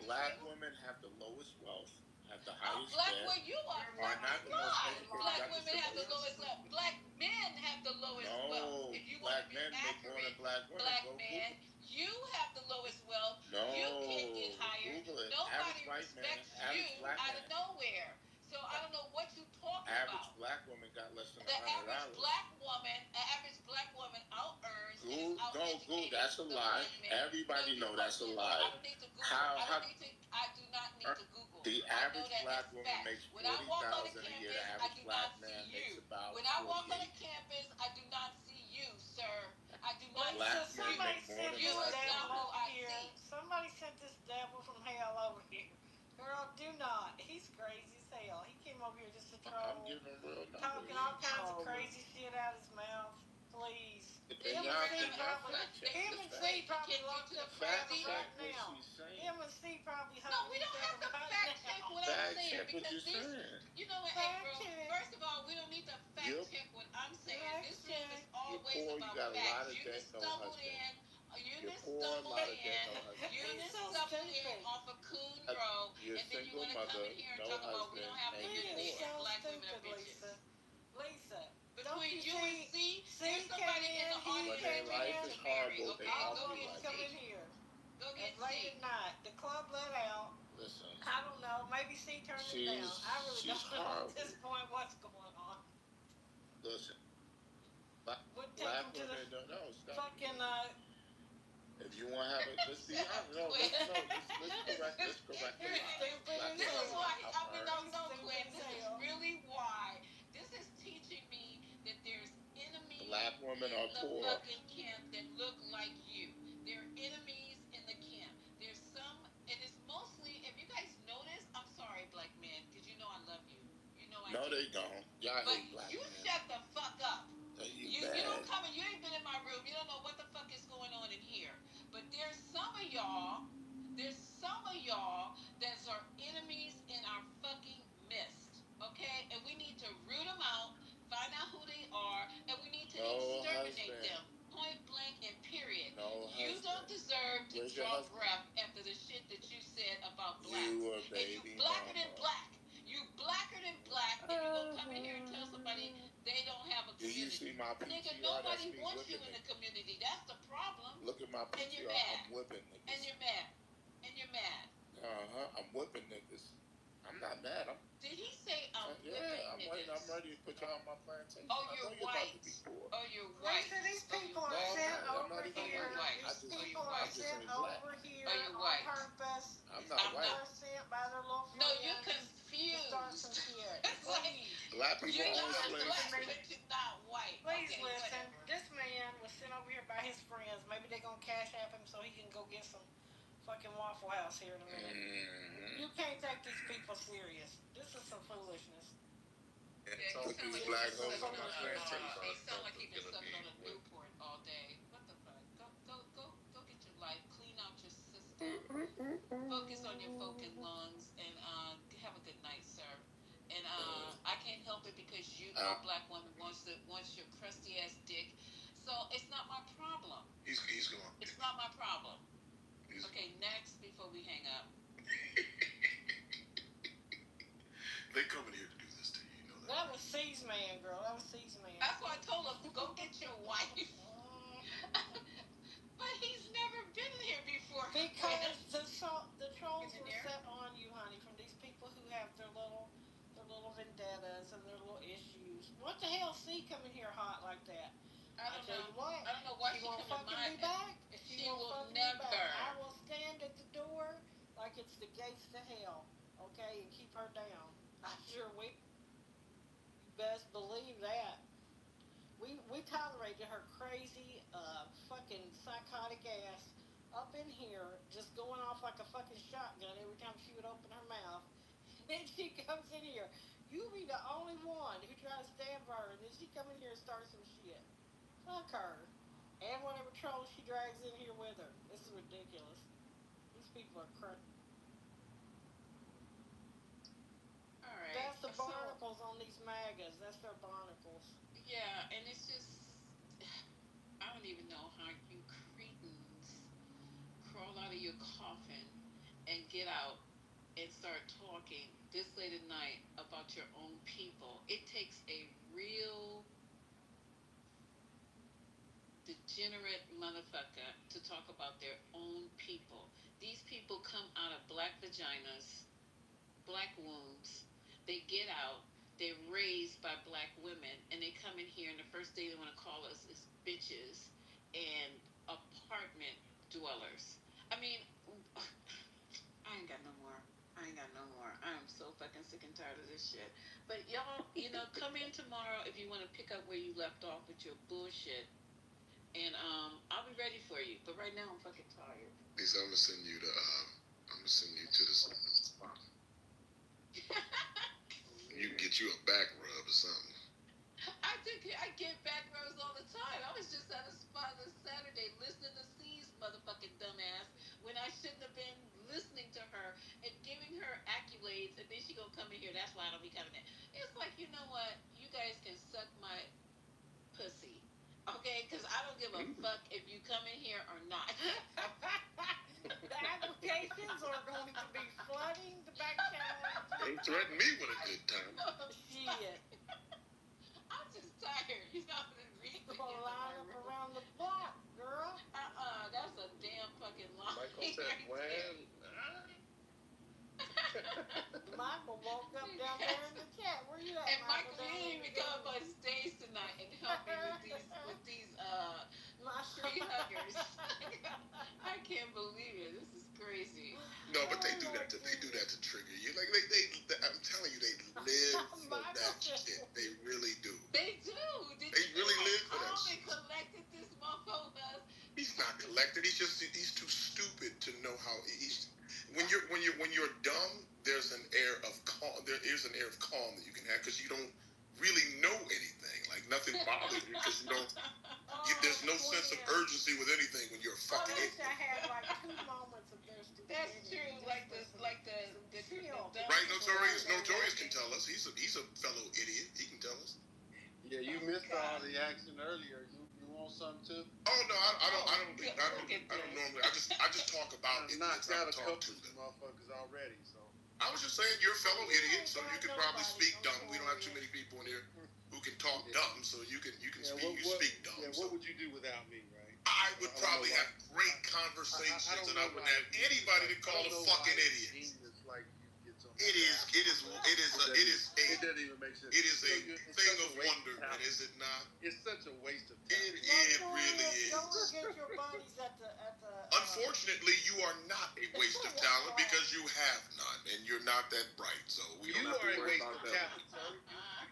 Black trailer? women have the lowest wealth, have the highest black debt. where you are, black not the most educated. Black women have the lowest wealth. Black men have the lowest wealth. If you want to be accurate, black man, you have the lowest wealth. No, you can't get hired. Nobody respects you out of nowhere. So I don't know what you talking about. Average black woman got less than $100. Average black woman out earns. That's a lie. Everybody know that's a lie. I don't need to Google. I do not need to Google. The average black woman makes $40,000 a year. The average black man makes about $48,000. When I walk on a campus, I do not see you, sir. I do not see you. Somebody sent this devil from hell over here. Girl, do not. He's crazy as hell. He came over here just to troll. I'm giving him real numbers. Talking all kinds of crazy shit out his mouth. Please. Him and C probably locked up forever right now. Him and C probably No, we don't have to fact check what I'm saying because this, you know what, April? First of all, we don't need to fact check what I'm saying. This room is always about facts. You just stumbled in. You just stumbled in off of Coon Row, and then you want to come in here and talk about we don't have community and black women are bitches. Lisa. Between you and C, there's somebody in the audience ready to marry. Okay, go get come in here. Go get late at night. The club let out. Listen. I don't know. Maybe C turned it down. I really don't know at this point what's going on. Listen. Black women don't know. Fucking if you want to have it, let's be honest. Let's correct it. This is why, Quinn. This is really why. This is teaching me that there's enemies black women in are the poor. fucking camp that look like you. There are enemies in the camp. There's some, and it's mostly, if you guys notice, I'm sorry, black men, because you know I love you. You know I No, do. they don't. Y'all But hate black you men. shut the fuck up. You don't come in, you ain't been in my room. You don't know what the fuck is going on in here. But there's some of y'all that are enemies in our fucking midst. Okay? And we need to root them out, find out who they are, and we need to exterminate them. Point blank and period. You don't deserve to draw breath after the shit that you said about blacks. And you blacker than black. You blacker than black, and you gonna come in here and tell somebody they don't have a community. Do you see my PTR? Nigga, nobody wants you in the community. That's the problem. Look at my PTR. And you're mad. I'm whipping niggas. And you're mad. I'm whipping niggas. I'm not mad. Did he say whipping niggas? I'm ready to put y'all on my plantation. Oh, you're white. You're white. Listen, these people are sent over here. These people are sent over here on purpose. I'm not white. They're sent by their local. No, you're confused. Start some shit. Black people you're own slaves. not white. Please listen. This man was sent over here by got his friends. Maybe they're gonna cash app him so he can go get some fucking Waffle House here in a minute. Mm-hmm. You can't take these people serious. This is some foolishness. Yeah, he sound like he's been sucking on a Newport all day. What the fuck? Go get your life. Clean out your system. Focus on your fucking lungs and have a good night, sir. And I can't help it because you, no black woman, wants your crusty ass dick. So it's not my problem. He's gone. It's not my problem. Okay, next before we hang up. They coming here to do this to you, you know that. That was C's man, girl. That was C's man. That's why I told him, go get your wife. But he's never been here before. Because the trolls were set on you, honey, from these people who have their little vendettas and their little issues. What the hell, C coming here hot like that? I don't know. What? I don't know why she won't fucking me back. She will never. I will stand at the door like it's the gates to hell, okay, and keep her down. I sure will. You best believe that. We tolerated her crazy, fucking psychotic ass up in here, just going off like a fucking shotgun every time she would open her mouth. Then she comes in here. You be the only one who tries to stand for her, and then she come in here and start some shit. Fuck her. And whatever trolls she drags in here with her. This is ridiculous. These people are crazy. Alright. That's the barnacles on these MAGAs. That's their barnacles. Yeah, and it's just, I don't even know how you cretins crawl out of your coffin and get out and start talking this late at night about your own people. It takes a real degenerate motherfucker to talk about their own people. These people come out of black vaginas, black wombs. They get out. They're raised by black women, and they come in here, and the first thing they want to call us is bitches and apartment dwellers. I mean, I ain't got no more. I am so fucking sick and tired of this shit. But y'all, come in tomorrow if you want to pick up where you left off with your bullshit. And I'll be ready for you. But right now I'm fucking tired. Lisa, I'm gonna send you to the spot. You can get you a back rub or something. I get back rubs all the time. I was just at a spot this Saturday listening to C's motherfucking dumbass when I shouldn't have been listening to her and giving her accolades, and then she gonna come in here. That's why I don't be coming in. It's like, you know what? You guys can suck my pussy. Okay, because I don't give a fuck if you come in here or not. The applications are going to be flooding the back channel. Don't threaten me with a good time. Shit. I'm just tired. You know, You're going to line up around the block, girl. That's a damn fucking lie. Michael said, when? Michael woke up down there in the chat. Where you at, and Michael didn't even come up on stage tonight and help me with these tree huggers. I can't believe it. This is crazy. No, but they do that to trigger you. Like I'm telling you, they live for that shit. They really do. They do. They really live for that shit. Collected this motherfucker. He's not collected. He's too stupid to know how he's. When you're dumb, there's an air of calm. There is an air of calm that you can have because you don't really know anything. Like nothing bothers you because you don't. There's no sense of urgency with anything when you're a fucking idiot. I had like 2 moments of their stupidity. That's true. Like the right? Notorious can tell us. He's a fellow idiot. He can tell us. Yeah, you missed all the action earlier. You want something too? Oh no, I don't normally. I just talk about it. Knocked out a couple of motherfuckers already. So I was just saying you're a fellow idiot, so you can probably speak dumb. We don't have too many people in here who can talk dumb, so you can speak dumb. Yeah, what would you do without me, right? I would probably have great conversations, and I wouldn't have anybody to call a fucking idiot. It doesn't even make sense. It is a thing of wonderment, is it not? It's such a waste of time. It really is. Don't forget your buddies at the Unfortunately, you are not a waste of talent because you have none, and you're not that bright. So we don't have to worry about that.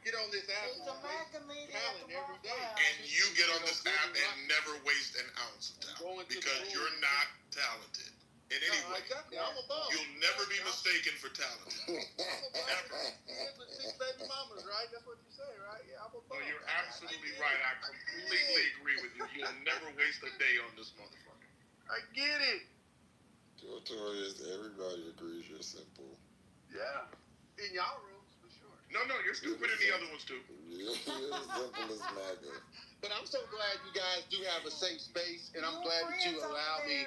Get on this app and waste talent every day. And you get on this app and never waste an ounce of talent because you're not talented in any way. Exactly. I'm a bum. You'll never be mistaken for talent. Never. With 6 baby mamas, right? That's what you say, right? Yeah, I'm a bum. No, you're absolutely right. I completely agree with you. You'll never waste a day on this motherfucker. I get it. Notorious, everybody agrees you're simple. Yeah. In y'all rooms, for sure. No, you're stupid in the other ones too. You're as simple as MAGA. But I'm so glad you guys do have a safe space, and I'm glad that you allow me.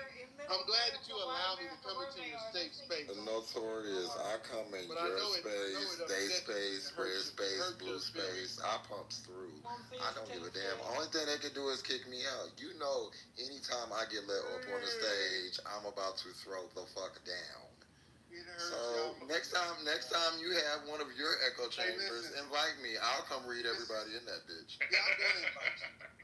I'm glad that you allow me to come into your safe space. Notorious, I come in your space, they space, red space, blue space. I pumps through. I don't give a damn. Only thing they can do is kick me out. You know, anytime I get let up on the stage, I'm about to throw the fuck down. So next time you have one of your echo chambers, invite me. I'll come read everybody in that bitch. Yeah,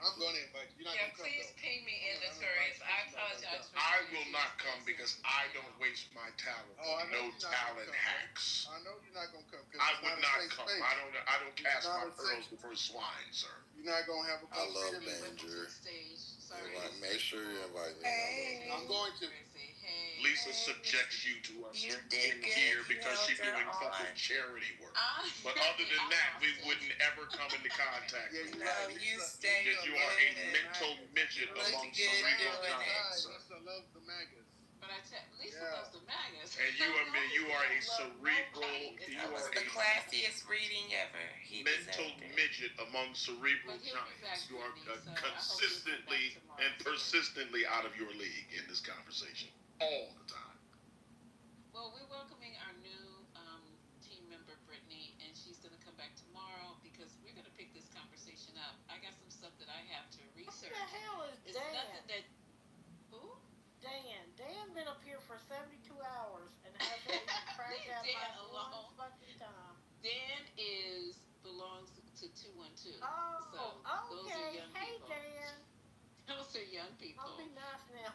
I'm gonna invite you. You're not gonna come, please ping me in, Notorious. I apologize for I will not come because I don't waste my talent on no talent hacks. I know you're not gonna come. I would not come. I don't cast my pearls before swine, sir. You're not gonna have a. I love danger. Make sure you invite me. Hey. I'm going to. Lisa subjects you to us in here because she's doing fucking charity work. But other than that, we wouldn't ever come into contact with you. Because you are a mental midget among cerebral giants. Lisa loves the MAGAs. But Lisa loves the MAGAs. And you are a cerebral, you are the classiest reading ever. Mental midget among cerebral giants. You are consistently and persistently out of your league in this conversation. All the time. Well, we're welcoming our new team member, Brittany, and she's going to come back tomorrow because we're going to pick this conversation up. I got some stuff that I have to research. What the hell is Dan? Nothing that... Who? Dan been up here for 72 hours and hasn't even cracked out my one fucking time. Dan belongs to 212. Oh, so okay. Those are young hey, people. Dan. Those are young people. I'll be nice now.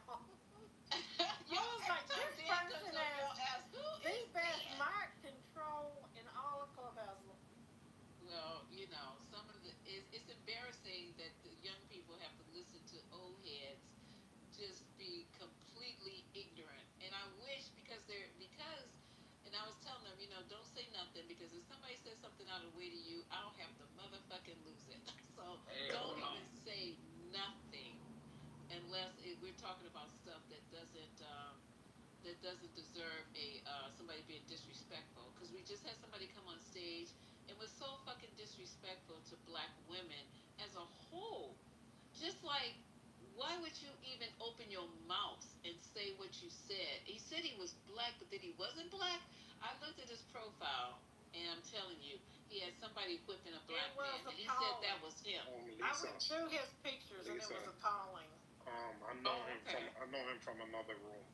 You was like, this person has the best mic control in all of Clubhouse. Well, some of it's embarrassing that the young people have to listen to old heads just be completely ignorant. And I wish and I was telling them, don't say nothing because if somebody says something out of the way to you, I'll have to motherfucking lose it. So don't even say nothing unless we're talking about stuff that doesn't deserve somebody being disrespectful. Because we just had somebody come on stage and was so fucking disrespectful to black women as a whole. Just like, why would you even open your mouth and say what you said? He said he was black, but then he wasn't black. I looked at his profile, and I'm telling you, he had somebody whipping a black man, and he said that was him. I went through his pictures, and it was appalling. I know him from another room.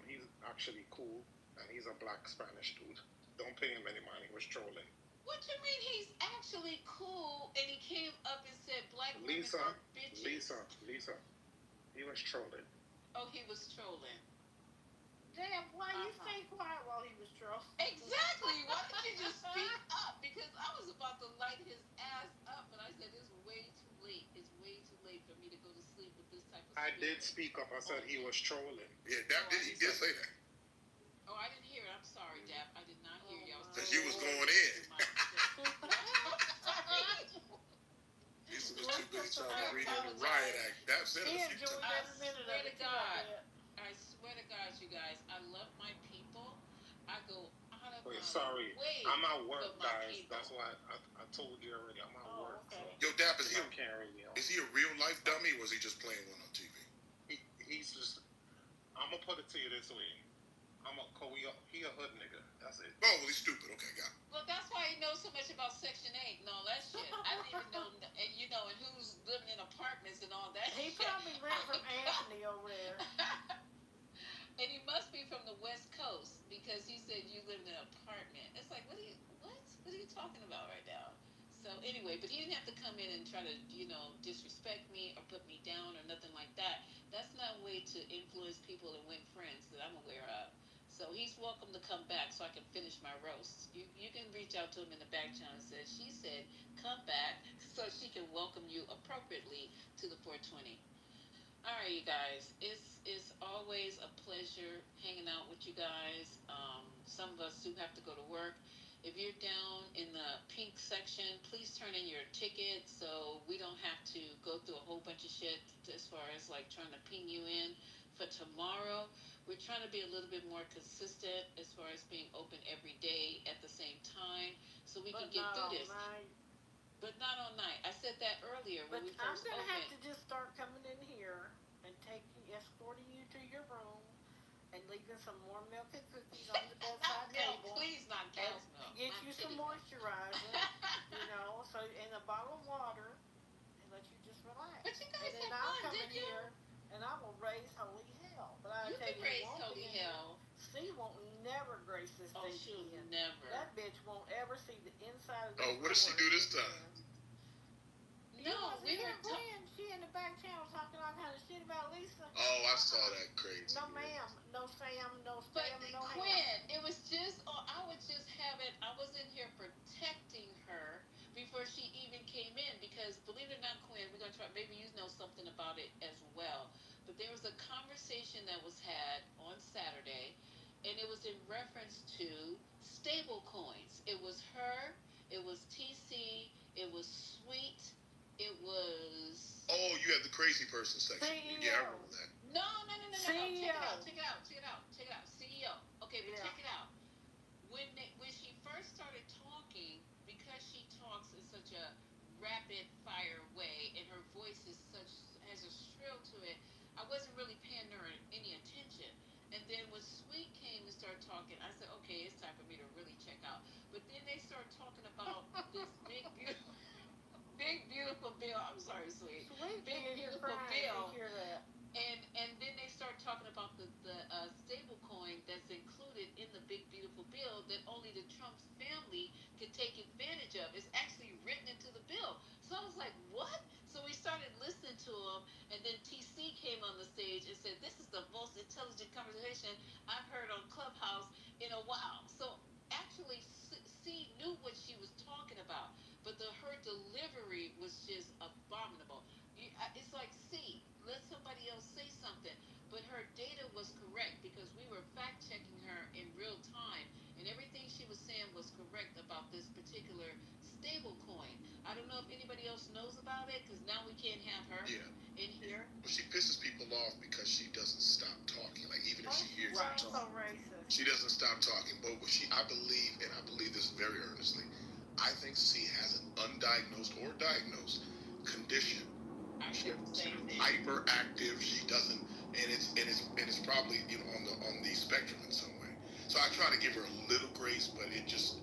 He's actually cool, and he's a black Spanish dude. Don't pay him any money. He was trolling. What you mean he's actually cool, and he came up and said black women are bitches? Lisa. He was trolling. Oh, he was trolling. Damn, why you stay quiet while he was trolling? Exactly. Why didn't you just speak up? Because I was about to light his ass up, but I said it's way too late. It's way too late for me to go to sleep with this type of I did speak up. I said he was trolling. Yeah, he did say that. Oh, I didn't hear it. I'm sorry, Dap. I did not hear you. Because you was going in. Lisa was too busy trying to read in the riot act. That's it. I swear to God. I swear to God, you guys. I love my people. I go out of my way. I'm at work, guys. That's why I told you already. I'm at work. Okay. Yo, Dap, is he a real life dummy or was he just playing one on TV? He's just. I'm gonna put it to you this way. He a hood nigga. That's it. Oh, well, he's stupid. Okay, got it. Well, that's why he knows so much about Section 8 and all that shit. I didn't even know, and who's living in apartments and all that He shit. probably ran from Anthony over there. And he must be from the West Coast because he said you live in an apartment. It's like, what are you talking about right now? So anyway, but he didn't have to come in and try to, disrespect me or put me down or nothing like that. That's not a way to influence people and win friends that I'm aware of. So he's welcome to come back so I can finish my roast. You can reach out to him in the back channel and say, she said can welcome you appropriately to the 420. All right, you guys. It's always a pleasure hanging out with you guys. Some of us do have to go to work. If you're down in the pink section, please turn in your ticket so we don't have to go through a whole bunch of shit as far as like trying to ping you in for tomorrow. We're trying to be a little bit more consistent as far as being open every day at the same time so we can get through this. But not all night. I said that earlier when we first opened. I'm gonna have to just start coming in here and escorting you to your room and leaving some more milk and cookies on the bedside table. Please, not cow's milk. Get you some moisturizer, so and a bottle of water, and let you just relax. But you guys and then I'll come in here and I will raise holy hell. But I tell you, raise holy hell. She won't never grace this thing again. Never. That bitch won't ever see the inside of this. Oh, what does she do this time? No, we were playing. She in the back channel talking all kind of shit about Lisa. Oh, I saw that crazy. No, ma'am. No, Sam. No, but Sam. No, Quinn, it was just, I was just having, I was in here protecting her before she even came in because, believe it or not, Quinn, we're going to try, maybe you know something about it as well. But there was a conversation that was had on Saturday, and it was in reference to stable coins. It was her, it was TC, it was Sweet. It was. Oh, you have the crazy person section. CEO. Yeah, I remember that. No. CEO. Check it out. CEO. Okay, but check it out. When she first started talking, because she talks in such a rapid fire way, and her voice has a shrill to it, I wasn't really paying her any attention. And then when Sweet came and started talking, I said, okay, it's time for me to really check out. But then they started talking about this big beautiful bill. I'm sorry, Sweet. Big beautiful bill. And then they start talking about the stable coin that's included in the big beautiful bill that only the Trump family can take advantage of. It's actually written into the bill. So I was like, what? So we started listening to him, and then TC came on the stage and said, this is the most intelligent conversation I've heard on Clubhouse in a while. So actually, C knew what she was talking about. But her delivery was just abominable. It's like, C, let somebody else say something. But her data was correct because we were fact-checking her in real time. And everything she was saying was correct about this particular stable coin. I don't know if anybody else knows about it because now we can't have her in here. Well, she pisses people off because she doesn't stop talking. Like, even if she hears them talk, she doesn't stop talking. But I believe this very earnestly, I think C has an undiagnosed or diagnosed condition. She's hyperactive. She doesn't, and it's probably on the spectrum in some way. So I try to give her a little grace, but it's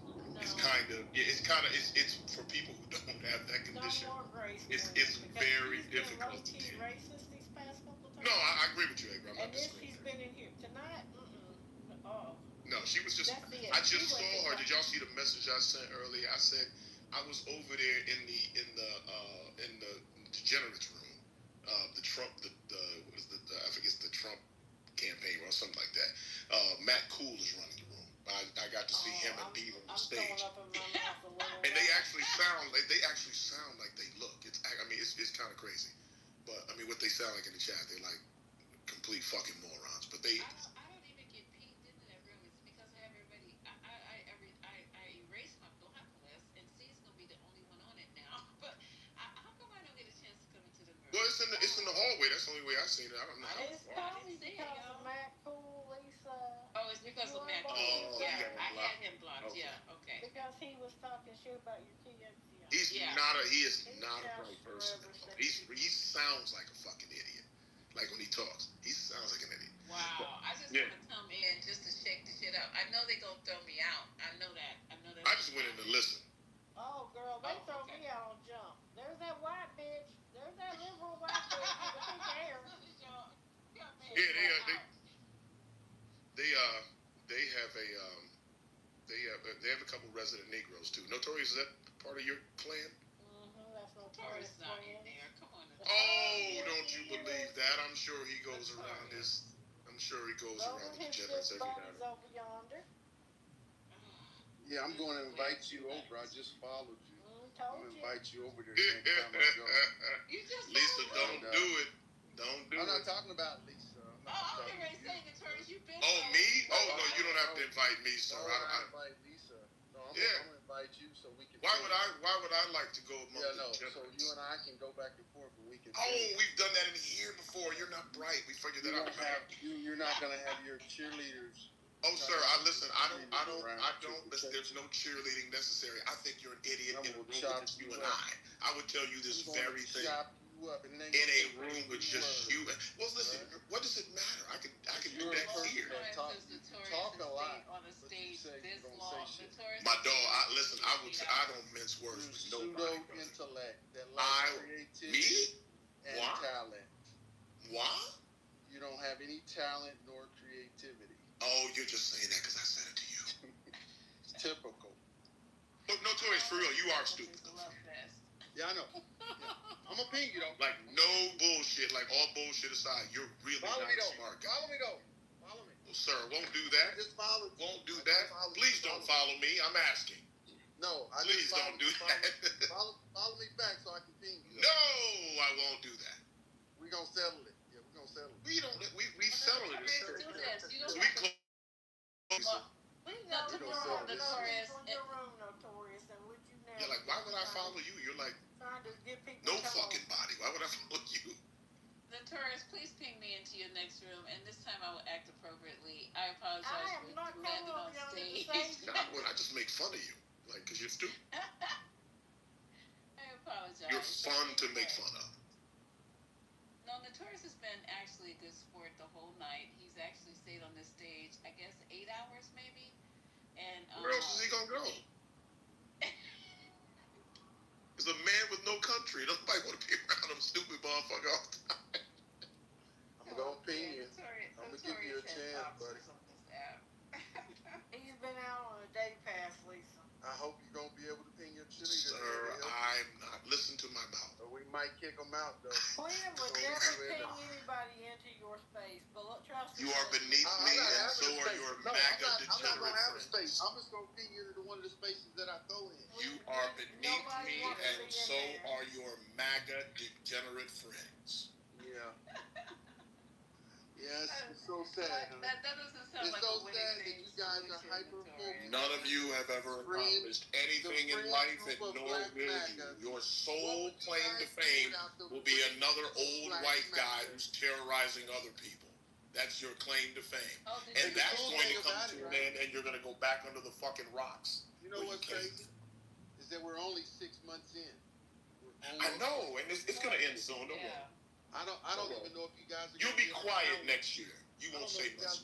for people who don't have that condition. It's very difficult to deal. No, I agree with you, April. I'm not disagreeing. She's been in here tonight. No, she was just. I just saw her. Did y'all see the message I sent earlier? I said I was over there in the degenerates room. The Trump, I forget the Trump campaign or something like that. Matt Cool is running the room. I got to see him and Beaver on stage, and they actually sound like they look. It's kind of crazy, but I mean, what they sound like in the chat, they're like complete fucking morons. But they. I don't even get pinged into that room. It's because I have everybody. I erased my block list, and C's gonna be the only one on it now. But how come I don't get a chance to come into the room? Well, it's in the hallway. That's the only way I've seen it. I don't know. It's probably because of Matt Cool, Lisa. Oh, it's because of Matt Cool. Yeah, I had him blocked. Okay. Yeah, okay. Because he was talking shit about your kids. He is not a bright person. He sounds like a fucking idiot. Like when he talks, he sounds like an idiot. Wow, I just want to come in just to shake the shit up. I know they gonna throw me out. I know that. I just went in to listen. Oh, girl, they throw me out on Jump. There's that white bitch. There's that liberal white bitch with the pink hair. They have a couple resident Negroes too. Notorious, is that part of your clan? That's Notorious not in there. Come on. Oh, don't you believe that? I'm sure he goes around this. I'm sure he goes around the degenerates every now and then. Over yonder. Yeah, I'm going to invite you over. I just followed you. told I'm you. gonna invite you over there next time I go. Lisa, don't do it. Don't do it. I'm not talking about Lisa. I'm getting ready to say, Notorious, you've been. Oh, me? Oh, no, you don't have to invite me, sir. No, I invite Lisa. No, I'm gonna invite you so we can. Why would I like to go among so you and I can go back and forth and we can. Oh, we've done that in here before. You're not bright. We figured that out. You're not gonna have your cheerleaders. Oh, sir, listen. I don't. Listen, there's no cheerleading necessary. I think you're an idiot in a room with just you and I. I would tell you this very thing. In a room with just you. Well, listen. What does it matter? I can do that here. Talk a lot on a stage this long. My dog. Listen. I don't mince words with nobody. Pseudo intellect that lacks creativity and talent. Why? You don't have any talent nor creativity. Oh, you're just saying that because I said it to you. It's typical. Look, Notorious, for real, you are stupid. Yeah, I know. Yeah. I'm gonna ping you though. Like, no bullshit. Like, all bullshit aside, you're really not a smart guy. Follow me though. Follow me. Well, sir, won't do that. Just follow. Won't do that. Please don't follow me. I'm asking. No, please don't do that. Follow me back so I can ping you. No, I won't do that. We're gonna settle it. Yeah, we're gonna settle it. We settled it. So we close. Notorious. And would you never? You're like, why would I follow you? You're like, no fucking body. Why would I follow you? Notorious, please ping me into your next room, and this time I will act appropriately. I apologize for landing on stage. I just make fun of you, like, because you're stupid. I apologize. You're fun to make fun of. No, Notorious has been actually a good sport the whole night. He's actually stayed on this stage, I guess, 8 hours maybe. And where else is he gonna go? He's a man with no country. Nobody want to be around him stupid motherfucker all the time. I'm gonna ping you. I'm gonna give you a chance, buddy. He's been out on a day pass, Lisa. I hope you're gonna be able to ping your cheerleader. Sir, I'm not. Listen to my mouth. Or we might kick him out, though. Quinn would never ping anybody into your space, but look, trust me. You are beneath me, and so are your MAGA degenerate I'm not gonna have a friends. space. I'm just gonna ping you into one of the spaces that I go in. You are beneath me, and so are your MAGA degenerate friends. Yeah. Yes, it's so sad. That doesn't sound like so a sad that you guys are hyperfocused. None of you have ever accomplished anything in life, and nor will you. Your sole claim to fame will be another old white guy who's terrorizing other people. That's your claim to fame. And that's going to come to an end, and you're going to go back under the fucking rocks. You know what's crazy? Is that we're only 6 months in. I know, and it's going to end soon. Don't worry. I don't even know if you guys are. You'll be quiet next year. You won't say much.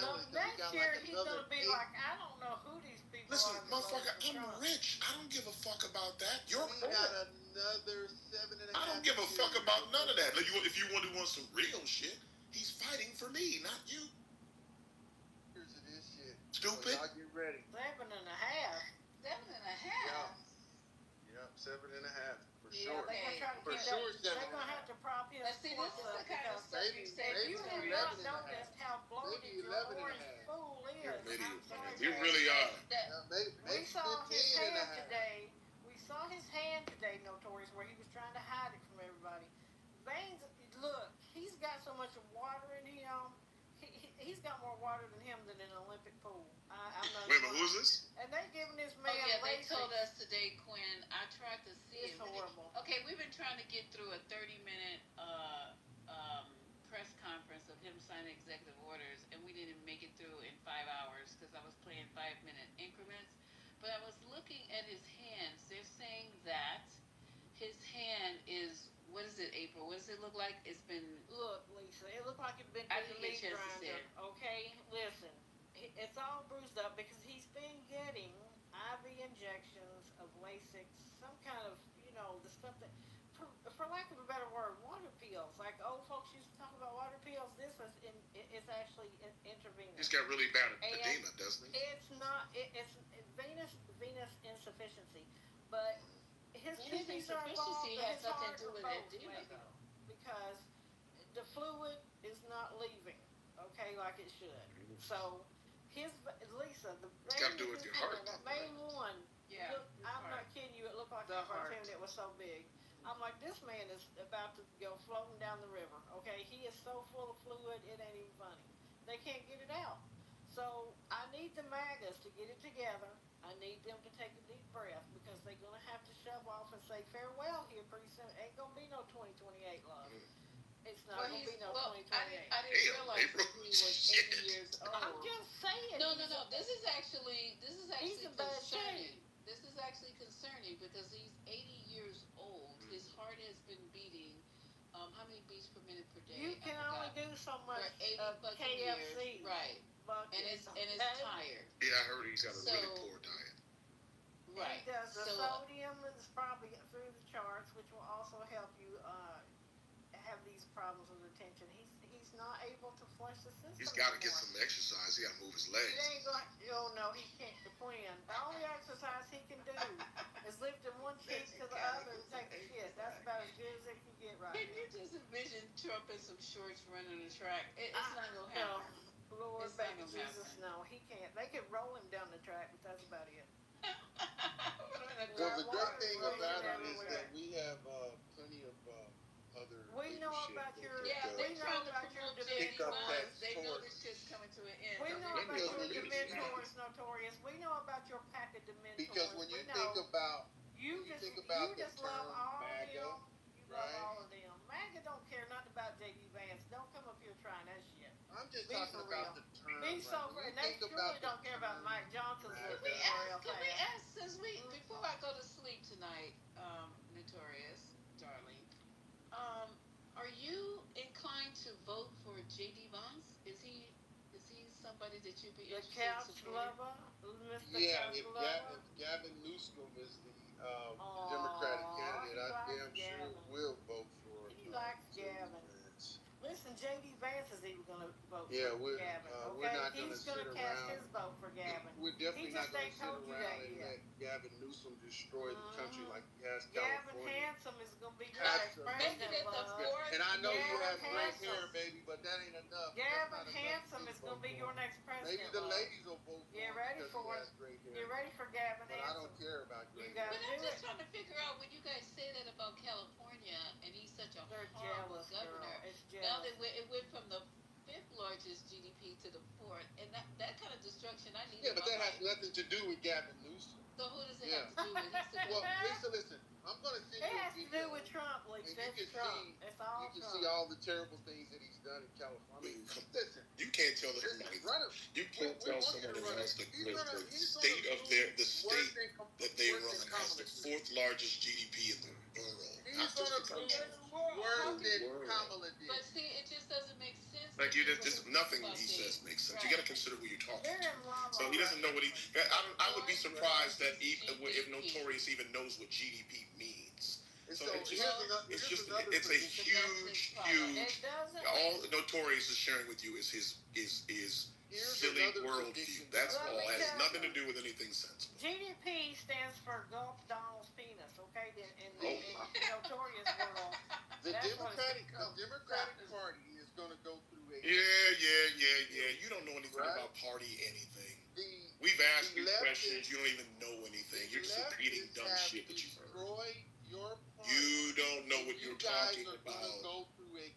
No, next year he's gonna be like, I don't know who these people Listen, are. motherfucker, I'm rich. I don't give a fuck about that. You're poor. Got another 7.5. I don't give a fuck about none of that. If you want to want some real shit, he's fighting for me, not you. Here's this shit. Stupid. I'll get ready. 7.5. 7.5. Yep, 7.5. For Yeah, sure. for sure, they're gonna have to prop his see, this is the kind of stuff you say. If you have not noticed how bloated your orange fool is, You really are. We saw his hand today. We saw his hand today, Notorious, where he was trying to hide it from everybody. Veins, look, he's got so much water in him. He's got more water than him than an Olympic pool. I'm not. Wait a minute, who is this? And they giving this man. They told us today, Quinn. I tried to see it's horrible. Okay, we've been trying to get through a 30-minute press conference of him signing executive orders, and we didn't make it through in 5 hours because I was playing 5-minute increments. But I was looking at his hands. They're saying that his hand is. What is it, April? What does it look like? It's been. Look, Lisa, it looked like it's been I through the didn't get a meat chance to see grinder. Okay, listen, it's all bruised up because he's been getting IV injections of Lasix, some kind of, the stuff that, for lack of a better word, water pills. Like old folks used to talk about water pills. This is it's actually intravenous. He's got really bad edema, doesn't he? It's not. It's venous insufficiency, but. His kidneys are involved, has his something heart to do with edema, though. Because the fluid is not leaving, okay, like it should. So, Lisa, the it's got to do with your heart. Main one I'm not kidding you. It looked like a cartoon. It was so big. I'm like, this man is about to go floating down the river. Okay, he is so full of fluid, it ain't even funny. They can't get it out. So I need the MAGAs to get it together. I need them to take a deep breath because they're gonna have to shove off and say farewell here pretty soon. Ain't gonna be no 2028 love. It's not gonna be no 2028. I didn't realize that he was 80 years old. I'm just saying. No. This is actually he's in bad concerning. shape. This is actually concerning because he's 80 years old. His heart has been beating. How many beats per minute per day? You can only do so much. For 80 KFC. Years. Right. And it's tired. Yeah, I heard he's got a really poor diet. Right. He does. The sodium is probably through the charts, which will also help you have these problems with retention. He's not able to flush the system. He's got to get some exercise. He got to move his legs. He ain't going. Oh no, he can't. The plan. The only exercise he can do is lifting one cheek to the other and take a shit. That's about as good as it can get right. Can you just envision Trump in some shorts running the track? It's not gonna happen. No. Lord, baby Jesus, no, he can't. They could roll him down the track, but that's about it. Well, the good thing about it is that we have plenty of other. We know about your. They know about your pick up that They know torch. this shit's coming to an end. We know about your Dementors, Notorious. We know about your pack of Dementors. Because when you think about you the just term love all MAGA, of them. You love all of them. MAGA don't care nothing about J.D. Vance. Don't come up here trying that shit. I'm just talking about the term. Be so and they surely don't care about Mike Johnson's. Can we ask before I go to sleep tonight, Notorious, darling, are you inclined to vote for J.D. Vance? Is he somebody that you'd be the interested in couch supporting? lover? Mr. Yeah, Couch if lover? Gavin Newsom is the Democratic candidate, I damn sure will vote for it. He likes Gavin. Listen, J.D. Vance is even going to vote for Gavin. We're not going to He's sit going to cast around. his vote for Gavin. We're definitely not going to sit told you around that and yet. let Gavin Newsom destroy the country like he has Gavin California. Handsome is going to be your next president, love. And I know you have gray Handsome. hair, baby, but that ain't enough. Gavin Handsome is going to be your next president. Maybe the ladies will vote for him ready because for he it. has gray hair. Get ready for Gavin But Handsome. I don't care about gray hair. But I'm just trying to figure out when you guys say that about California and he's such a horrible governor. Girl. It's jealous. Now that it went from the 5th largest GDP to the 4th, and that kind of destruction I need. Yeah, but that has nothing to do with Gavin Newsom. So who does it have to do with? Well, listen. I'm going to send it you has to do with Trump, Lisa. It's Trump. It's all you can Trump. see all the terrible things that he's done in California. I mean, listen. You can't tell somebody. You can't tell somebody else the state of the state that they run has the 4th largest GDP in the world. He's going to do worse than Kamala did. But see, it just doesn't make sense. Like just nothing he says makes sense. You got to consider who you're talking to. So he doesn't know what he. I would be surprised that if Notorious even knows what GDP means. So it's a huge. All Notorious is sharing with you is his silly worldview. That's all. It has nothing to do with anything sensible. GDP stands for Gulf Donald's penis. Okay, in Notorious world. The Democratic Party is going to go through a. Yeah. You don't know anything about party anything. We've asked you questions. You don't even know anything. You're just repeating dumb shit that you've heard. You don't know what you're talking about. Go through a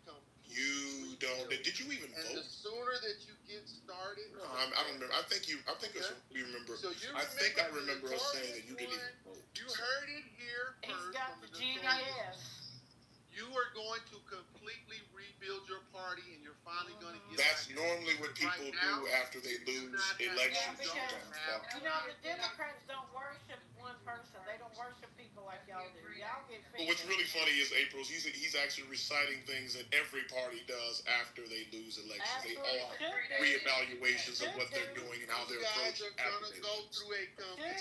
you don't. Did you even vote? And the sooner that you get started. No, I don't remember. I think you remember. So I think I remember us saying that you didn't even vote. You heard it here first. He's got the GDS. You are going to completely rebuild your party, and you're finally going to get. That's normally what people do after they lose elections. You know, the Democrats don't worship one person. They don't worship people like y'all do. Y'all get. But what's really funny is April's. He's actually reciting things that every party does after they lose elections. They all have reevaluations of what they're doing and how they're approaching after they lose.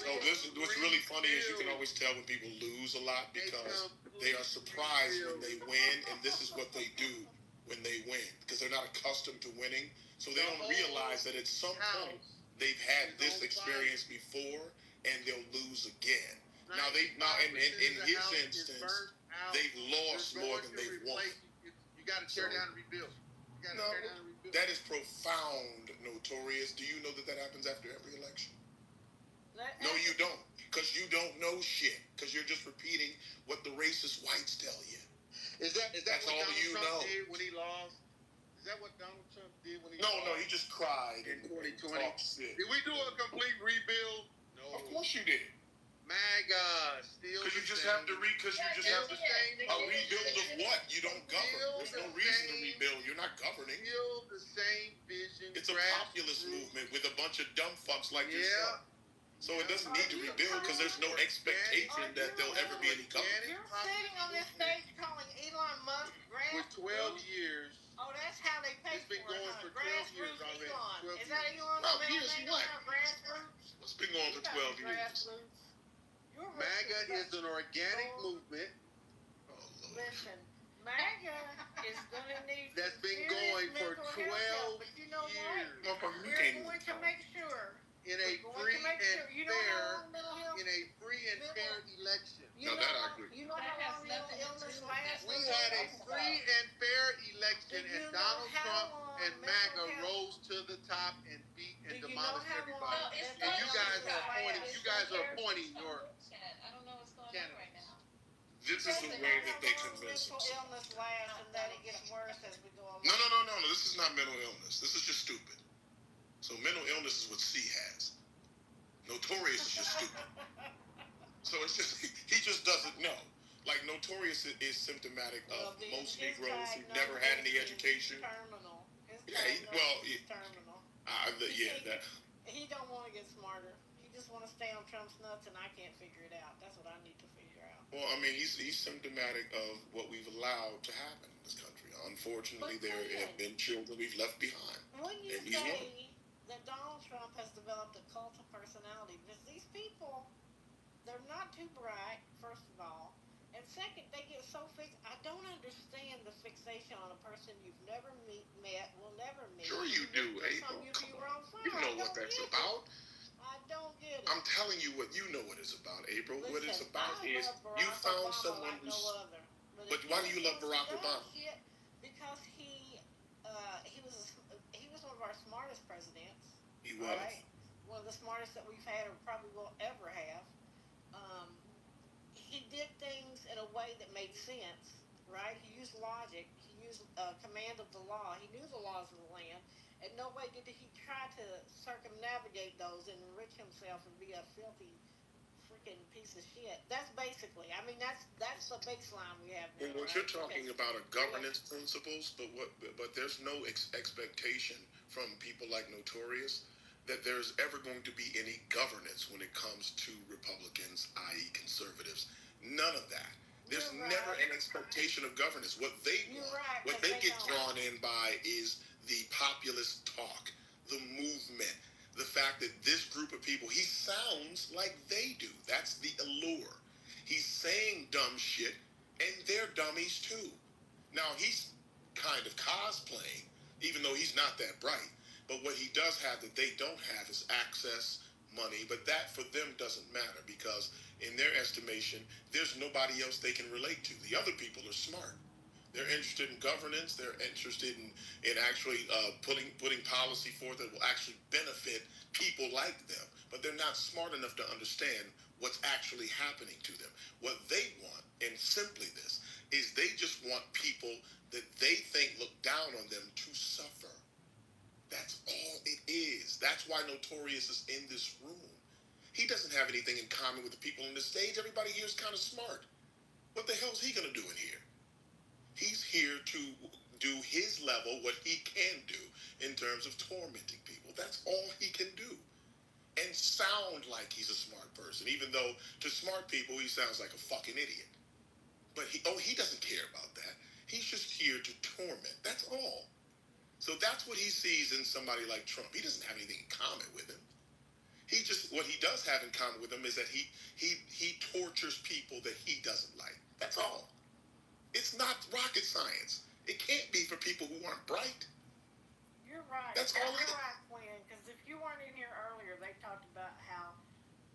So what's really funny is you can always tell when people lose a lot because they are surprised when they win, and this is what they do when they win because they're not accustomed to winning. So they don't realize that at some point they've had this experience before, and they'll lose again. Now in his instance, they've lost more than they've won. You got to tear down and rebuild. That is profound, Notorious. Do you know that happens after every election? No, you don't. Because you don't know shit. Because you're just repeating what the racist whites tell you. Is that That's what all Donald you Trump know. did when he lost? Is that what Donald Trump did when he No, lost? he just cried in 2020. Shit. Did we do a complete rebuild? No. Of course you did. MAGA, still. Because you just have to a rebuild of what? You don't govern. There's no reason to rebuild. You're not governing. Still the same vision. It's a populist movement with a bunch of dumb fucks like yourself. So it doesn't need to rebuild because there's no expectation that there'll ever be any government. You're sitting on this stage calling Elon Musk grassroots. For 12 years. Oh, that's how they pay for it. It's been going for 12 years already. Elon. Is that Elon? No, years what? Grassroots? It's been going for 12 years. MAGA is an organic movement. Oh, Lord. Listen, MAGA is going to need that's been going for 12 but you know years. What? We're going to make sure in a free and fair election. No, that I agree. You know how long mental illness lasts? We had a free and fair election, and Donald Trump and MAGA rose to the top and beat and demolished everybody. And you guys are pointing your. I don't know what's going on right now. This is the way that they convince mental illness lasts and that it gets worse as we go along. No. This is not mental illness. This is just stupid. So mental illness is what C has. Notorious is just stupid. So it's just he just doesn't know. Like Notorious is symptomatic of most Negroes who never had any education. Terminal. Terminal. He don't want to get smarter. He just want to stay on Trump's nuts, and I can't figure it out. That's what I need to figure out. Well, I mean, he's symptomatic of what we've allowed to happen in this country. Unfortunately, there have been children we've left behind. Wouldn't you say that Donald Trump has developed a cult of personality? Because these people, they're not too bright, first of all. And second, they get so fixed. I don't understand the fixation on a person you've never met, will never meet. Sure you do, April. You know what that's about. I don't get it. I'm telling you what you know what it's about, April. Listen, what it's about is you found someone who's... But why do you love Barack Obama? Because he was one of our smartest presidents. He was. Right? One of the smartest that we've had or probably will ever have. He did things in a way that made sense, right? He used logic. He used command of the law. He knew the laws of the land. And no way did he try to circumnavigate those and enrich himself and be a filthy freaking piece of shit. That's basically, that's the baseline we have now. Well, what you're talking about are governance principles, but there's no expectation from people like Notorious that there's ever going to be any governance when it comes to Republicans, i.e. conservatives. None of that. There's never an expectation of governance. What they want, what they get drawn in by is the populist talk, the movement, the fact that this group of people, he sounds like they do. That's the allure. He's saying dumb shit, and they're dummies too. Now, he's kind of cosplaying, even though he's not that bright. But what he does have that they don't have is access, money. But that for them doesn't matter because in their estimation, there's nobody else they can relate to. The other people are smart. They're interested in governance. They're interested in actually putting policy forth that will actually benefit people like them. But they're not smart enough to understand what's actually happening to them. What they want, and simply this, is they just want people that they think look down on them to suffer. That's all it is. That's why Notorious is in this room. He doesn't have anything in common with the people on the stage. Everybody here is kind of smart. What the hell is he going to do in here? He's here to do his level, what he can do in terms of tormenting people. That's all he can do. And sound like he's a smart person, even though to smart people, he sounds like a fucking idiot. But he doesn't care about that. He's just here to torment. That's all. So that's what he sees in somebody like Trump. He doesn't have anything in common with him. What he does have in common with him is that he tortures people that he doesn't like. That's all. It's not rocket science. It can't be for people who aren't bright. You're right. That's all. You're right, Quinn. Because if you weren't in here earlier, they talked about how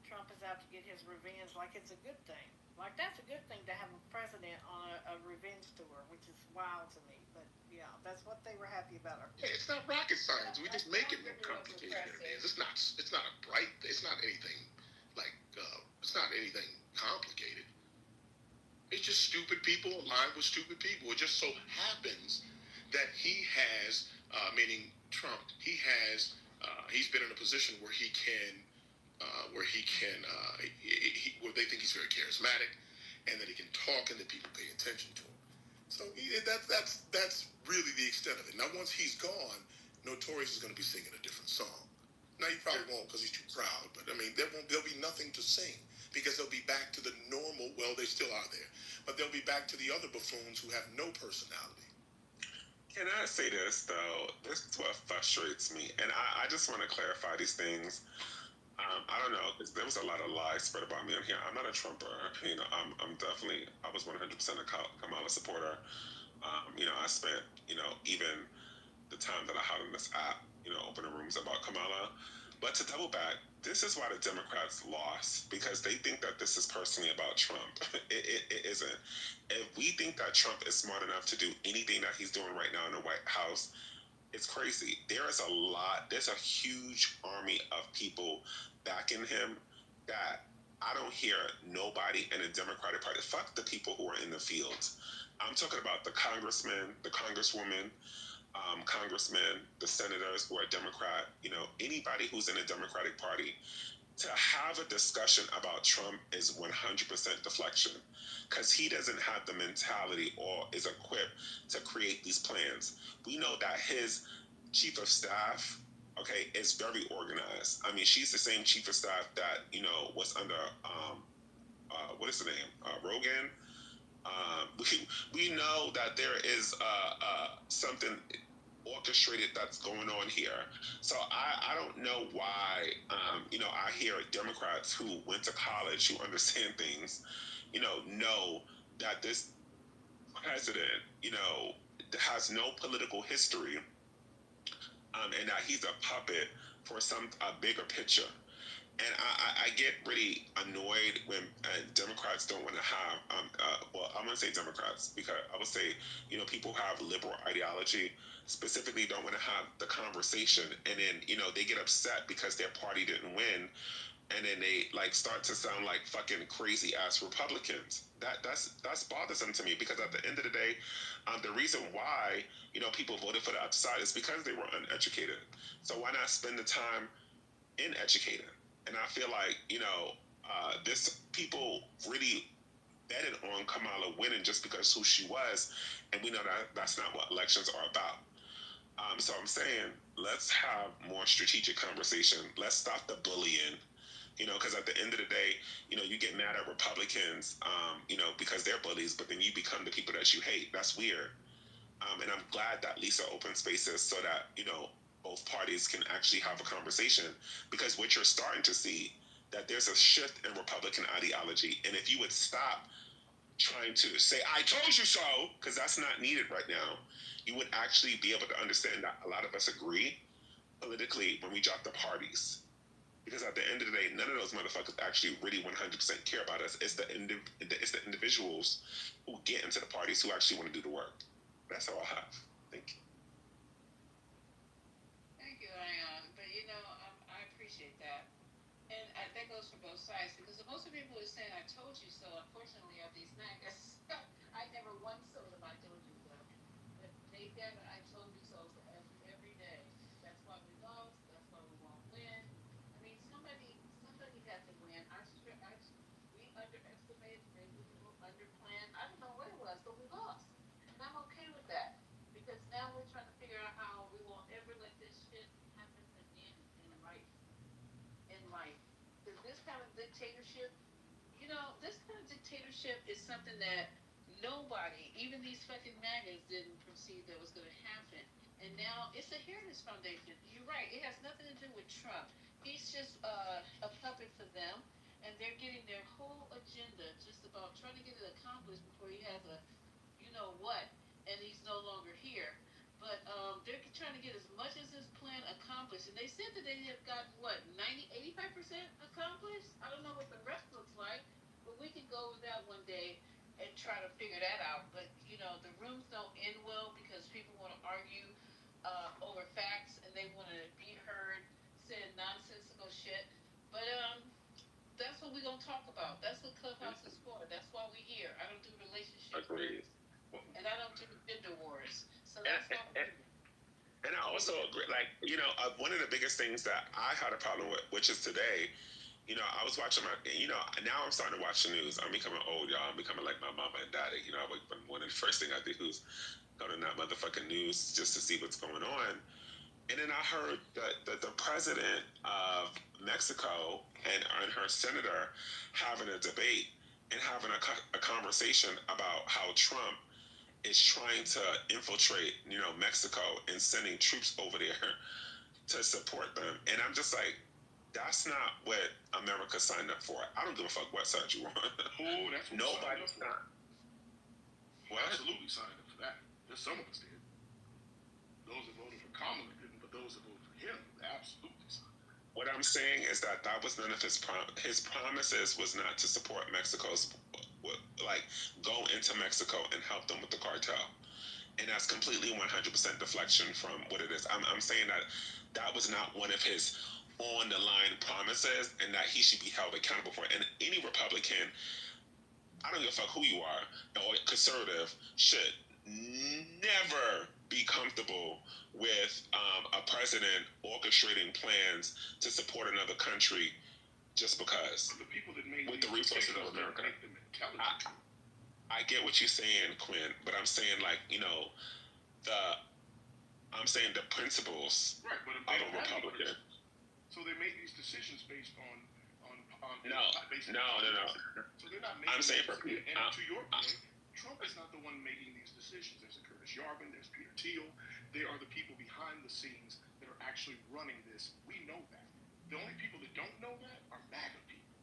Trump is out to get his revenge. Like it's a good thing. Like that's a good thing to have a president on a revenge tour, which is wild to me. But yeah, that's what they were happy about. Yeah, it's not rocket science. We just make it more complicated than it is. It's not a bright. It's not anything like It's not anything complicated. It's just stupid people aligned with stupid people. It just so happens that he has, meaning Trump, he's been in a position where he can, where they think he's very charismatic, and that he can talk, and that people pay attention to him. So that's really the extent of it. Now, once he's gone, Notorious is going to be singing a different song. Now, he probably won't because he's too proud, but I mean, there'll be nothing to sing because they'll be back to the normal. Well, they still are there, but they'll be back to the other buffoons who have no personality. Can I say this though? This is what frustrates me, and I just want to clarify these things. I don't know. There was a lot of lies spread about me on here. I'm not a Trumper. I'm definitely. I was 100% a Kamala supporter. I spent even the time that I had on this app, opening rooms about Kamala. But to double back, this is why the Democrats lost, because they think that this is personally about Trump. It isn't. If we think that Trump is smart enough to do anything that he's doing right now in the White House, it's crazy. There's a huge army of people backing him that I don't hear nobody in the Democratic Party. Fuck the people who are in the fields. I'm talking about the congressman, the congresswoman, congressmen, the senators who are Democrat, anybody who's in the Democratic Party. To have a discussion about Trump is 100% deflection, because he doesn't have the mentality or is equipped to create these plans. We know that his chief of staff, is very organized. I mean, she's the same chief of staff that, was under, what is the name? Rogan. We know that there is something orchestrated that's going on here. So I don't know why, I hear Democrats who went to college, who understand things, know that this president, has no political history, and that he's a puppet for a bigger picture. And I get really annoyed when Democrats don't want to have, I'm going to say Democrats, because I would say, people who have liberal ideology specifically don't want to have the conversation. And then, they get upset because their party didn't win. And then they start to sound like fucking crazy ass Republicans. That's bothersome to me, because at the end of the day, the reason why, people voted for the other side is because they were uneducated. So why not spend the time in educating? And I feel like, this people really betted on Kamala winning just because who she was, and we know that that's not what elections are about. So I'm saying, let's have more strategic conversation. Let's stop the bullying, because at the end of the day, you get mad at Republicans, because they're bullies, but then you become the people that you hate. That's weird. And I'm glad that Lisa opened spaces so that, both parties can actually have a conversation, because what you're starting to see, that there's a shift in Republican ideology. And if you would stop trying to say, I told you so, because that's not needed right now, you would actually be able to understand that a lot of us agree politically when we drop the parties. Because at the end of the day, none of those motherfuckers actually really 100% care about us. It's the individuals who get into the parties who actually want to do the work. That's all I have. Thank you. Appreciate that. And that goes for both sides, because most of the people are saying, I told you so. Unfortunately, of these niggas, I never once told them I told you so. But they get it, I told you so for every day. That's why we lost. That's why we won't win. I mean, somebody got to win. We underestimated, maybe we were underplanned. I don't know what it was, but we lost. And I'm okay with that, because now we're trying to figure out how we won't ever let this shit happen again in life. Because this kind of dictatorship, is something that nobody, even these fucking MAGAs, didn't perceive that was going to happen. And now it's a Heritage Foundation. You're right. It has nothing to do with Trump. He's just a puppet for them, and they're getting their whole agenda just about trying to get it accomplished before he has a what, and he's no longer here. But they're trying to get as much as his plan accomplished. And they said that they have gotten, 85% accomplished? I don't know what the rest looks like, but we can go over that one day and try to figure that out. But, the rooms don't end well because people want to argue over facts, and they want to be heard saying nonsensical shit. But that's what we're gonna talk about. That's what Clubhouse is for. That's why we're here. I don't do relationship Agreed. and I don't do gender wars. So that's why we're here. And I also agree, like, one of the biggest things that I had a problem with, which is today, I was watching now I'm starting to watch the news. I'm becoming old, y'all. I'm becoming like my mama and daddy. One of the first thing I do is go to that motherfucking news just to see what's going on. And then I heard that the president of Mexico and her senator having a debate and having a conversation about how Trump is trying to infiltrate, Mexico and sending troops over there to support them. And I'm just like, that's not what America signed up for. I don't give a fuck what side you on. Oh, that's what nobody's not. Well, absolutely signed up for that. There's some of us did. Those that voted for Kamala didn't, but those that voted for him absolutely signed up. What I'm saying is that was none of his promises was not to support Mexico's, go into Mexico and help them with the cartel. And that's completely 100% deflection from what it is. I'm saying that was not one of his on the line promises, and that he should be held accountable for it. And any Republican, I don't give a fuck who you are, or conservative, should never be comfortable with a president orchestrating plans to support another country just because. The people that made with the resources of America. I get what you're saying, Quinn, but I'm saying I'm saying the principles right, but of a Republican. So they make these decisions based on no. So they're not making. I'm saying for and to your point, Trump is not the one making these decisions. There's a Curtis Yarvin, there's Peter Thiel. They are the people behind the scenes that are actually running this. We know that. The only people that don't know that are MAGA people.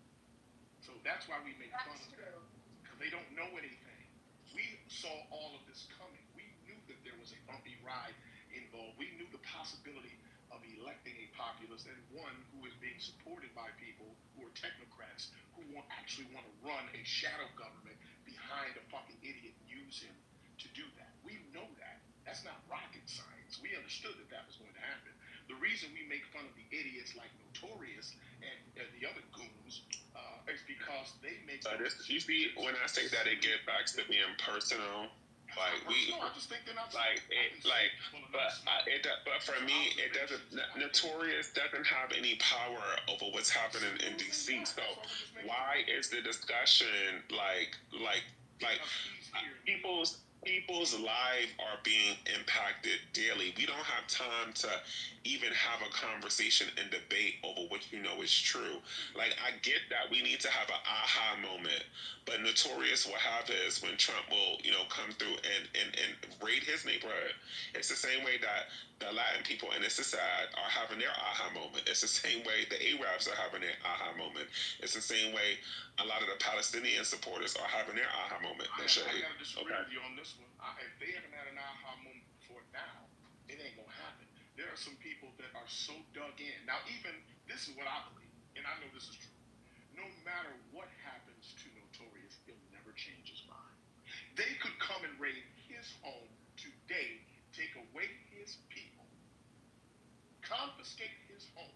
So that's why we make fun of them, because they don't know anything. We saw all of this coming. We knew that there was a bumpy ride involved. We knew the possibility of electing a populist and one who is being supported by people who are technocrats who actually want to run a shadow government behind a fucking idiot and use him to do that. We know that. That's not rocket science. We understood that was going to happen. The reason we make fun of the idiots like Notorious and the other goons is because they make. You see, when I say that, it gets back to being personal. I just think they're not but for me, it doesn't. Notorious doesn't have any power over what's happening in DC. So why is the discussion people's lives are being impacted daily? We don't have time to even have a conversation and debate over what is true. I get that we need to have an aha moment, but Notorious will have his when Trump will, come through and raid his neighborhood. It's the same way that the Latin people, and it's sad, are having their aha moment. It's the same way the Arabs are having their aha moment. It's the same way a lot of the Palestinian supporters are having their aha moment. I gotta disagree with you on this one. If they haven't had an aha moment before now, it ain't gonna happen. There are some people that are so dug in. Now, even this is what I believe, and I know this is true. No matter what happens to Notorious, he'll never change his mind. They could come and raid his home today, take away his people, confiscate his home,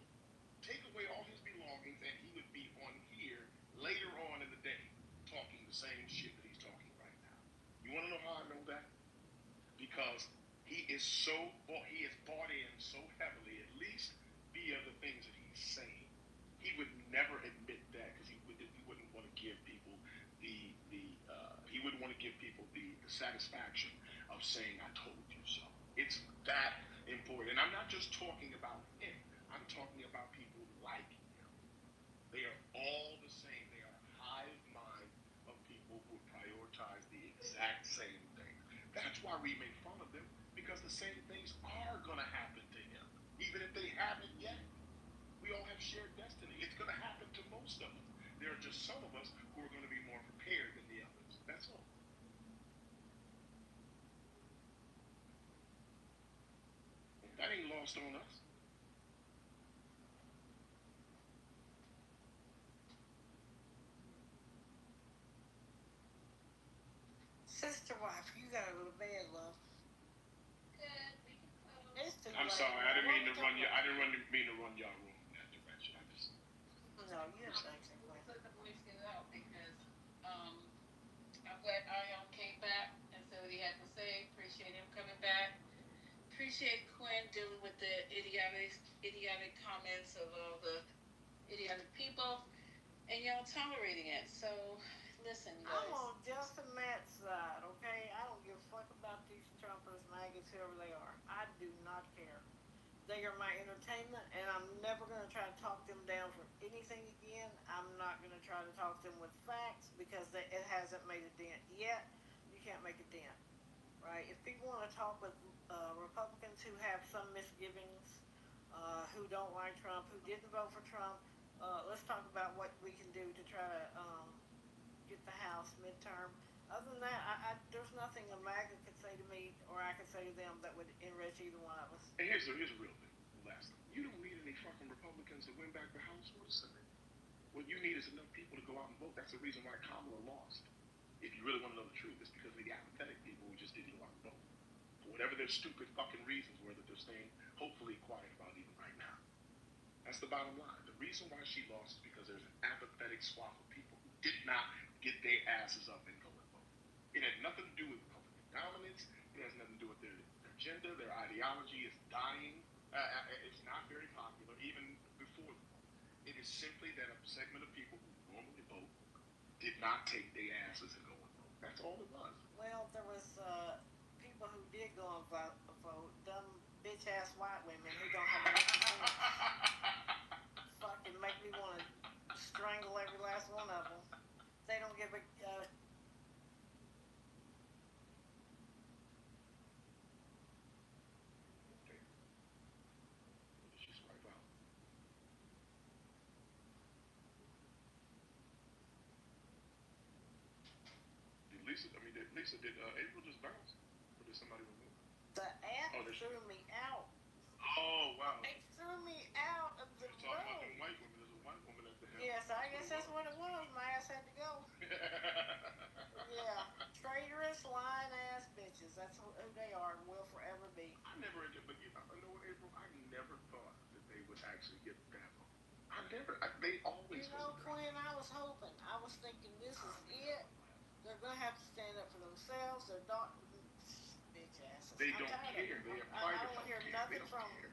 take away all his belongings, and he would be on here later on in the day talking the same shit that he's talking right now. You want to know how I know that? Because he is bought in so heavily, at least via the things that he's saying. He would never admit that because he wouldn't want to give people the satisfaction of saying I told you so. It's that important. And I'm not just talking about him. I'm talking about people like him. They are all the same. They are a hive mind of people who prioritize the exact same thing. That's why we make fun of them, because the same things are going to happen to him, even if they haven't yet. We all have shared destiny. It's going to happen to most of us. There are just some of us who are going to be more prepared than the others. That's all. That ain't lost on us. Sister wife, you got a little bad, love. I'm sorry, I didn't mean to run y'all room in that direction. No, you didn't think so. appreciate Quinn dealing with the idiotic comments of all the idiotic people, and y'all tolerating it. So, listen, guys. I'm on Justin Matt's side, okay? I don't give a fuck about these Trumpers, maggots, whoever they are. I do not care. They are my entertainment, and I'm never going to try to talk them down for anything again. I'm not going to try to talk them with facts because it hasn't made a dent yet. You can't make a dent, right? If people want to talk with Republicans who have some misgivings, who don't like Trump, who didn't vote for Trump, let's talk about what we can do to try to get the House midterm. Other than that, there's nothing a MAGA could say to me or I could say to them that would enrich either one of us. And here's a real thing. Last thing. You don't need any fucking Republicans to win back the House or the Senate. What you need is enough people to go out and vote. That's the reason why Kamala lost. If you really want to know the truth, it's because of the apathetic people who just didn't go out and vote. For whatever their stupid fucking reasons were that they're staying hopefully quiet about even right now. That's the bottom line. The reason why she lost is because there's an apathetic swath of people who did not get their asses up and go and vote. It had nothing to do with Republican dominance. It has nothing to do with their agenda. Their ideology is dying. It's not very popular, even before the vote. It is simply that a segment of people who normally vote did not take their asses and go and vote. That's all it was. Well, there was people who did go and vote, dumb bitch-ass white women who don't have anything to fucking make me want to strangle every last one of them. They don't give a... Lisa, did April just bounce? Or did somebody remove her? The app threw me out. Oh, wow. It threw me out of the room. Talking about them white women. There's a white woman at the helm. Yes, I guess that's what it was. My ass had to go. Yeah. Traitorous, lying-ass bitches. That's who they are and will forever be. I never, but you know what, April? I never thought that they would actually get that vote. They always... You know, Quinn, I was hoping. I was thinking this is it. They're going to have to stand up for themselves. They're not bitch asses. They don't care. I don't hear nothing from them.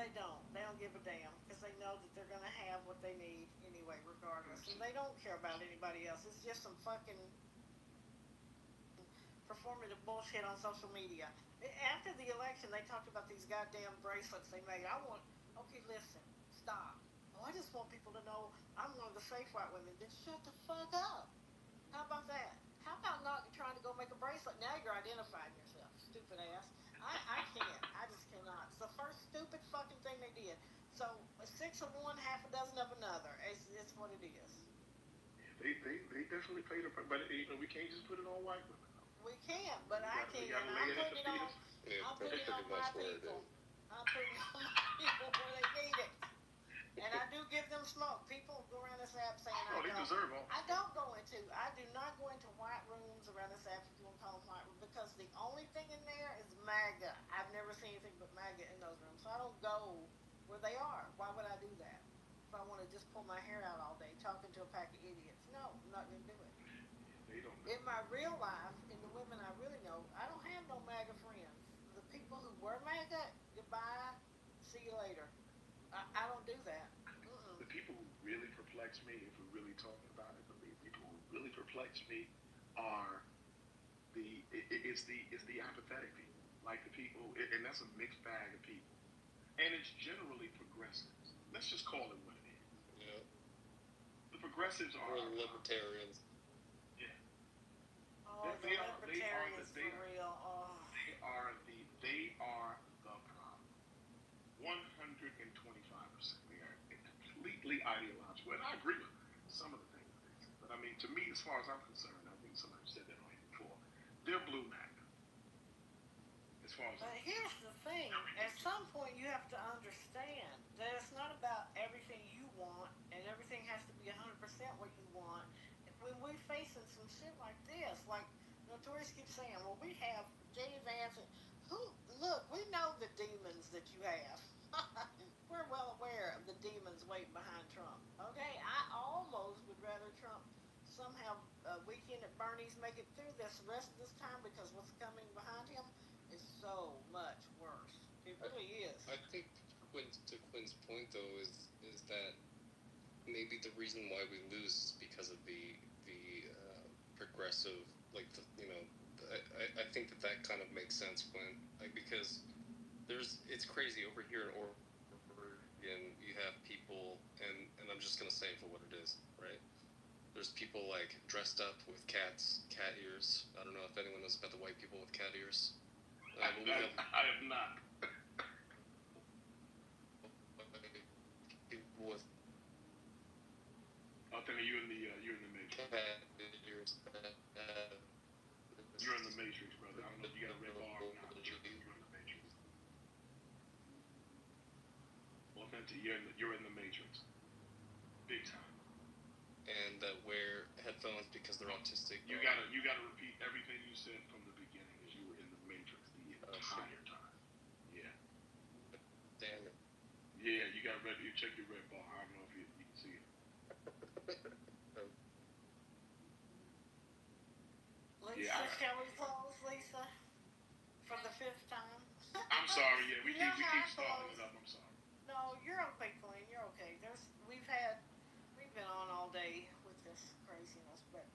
They don't. They don't give a damn because they know that they're going to have what they need anyway, regardless. And they don't care about anybody else. It's just some fucking performative bullshit on social media. After the election, they talked about these goddamn bracelets they made. Okay, listen. Stop. Oh, I just want people to know I'm one of the safe white women. Then shut the fuck up. How about that? How about not trying to go make a bracelet? Now you're identifying yourself, stupid ass. I can't. I just cannot. It's the first stupid fucking thing they did. So 6 of one, half a dozen of another. It's what it is. They definitely played a part, but we can't just put it on white women. We can, but I can't. I'm putting it on. I'm putting it on my people. I'm putting it on my people where they need it. And I do give them smoke. People go around this app saying they deserve all. I do not go into white rooms around this app if you want to call them white rooms because the only thing in there is MAGA. I've never seen anything but MAGA in those rooms. So I don't go where they are. Why would I do that? If I want to just pull my hair out all day talking to a pack of idiots. No, I'm not going to do it. They don't. In my real life, in the women I really know, I don't have no MAGA friends. The people who were MAGA, goodbye, see you later. I don't do that. The people who really perplex me, if we're really talking about it, the people who really perplex me are the apathetic people. Like the people, and that's a mixed bag of people. And it's generally progressives. Let's just call it what it is. Yeah. The progressives are libertarians. Yeah. Oh, they are for real. Oh. They are the problem. 125%. They are completely ideological. And I agree with some of the things they say. But I mean, to me, as far as I'm concerned, I think somebody said that on here before, they're blue MAGA. As far as but here's the thing. At some point, you have to understand that it's not about everything you want and everything has to be 100% what you want. When we're facing some shit like this, like Notorious keeps saying, well, we have J.D. Vance. Look, we know the demons that you have. We're well aware of the demons waiting behind Trump. Okay, I almost would rather Trump somehow Weekend at Bernie's make it through this rest of this time because what's coming behind him is so much worse. It really is. I think to Quinn's point though is that maybe the reason why we lose is because of the progressive, like I think that kind of makes sense, Quinn, like because it's crazy over here in Oregon. You have people, and I'm just gonna say it for what it is, right? There's people like dressed up with cat ears. I don't know if anyone knows about the white people with cat ears. I have not. People with I think you're in the matrix. cat ears. You're in the matrix, brother. I don't know if you got a red bar or not. You're in the matrix. Authentic, you're in the matrix. Big time. And that wear headphones because they're autistic. You gotta repeat everything you said from the beginning, as you were in the matrix the entire time. Yeah. Damn it. Yeah, you check your red bar. I don't know if you can see it. Lisa, shall we close, Lisa? For the 5th time? I'm sorry, yeah, we keep stalling it up, I'm sorry. No, you're okay, Glenn, you're okay. We've been on all day with this craziness, but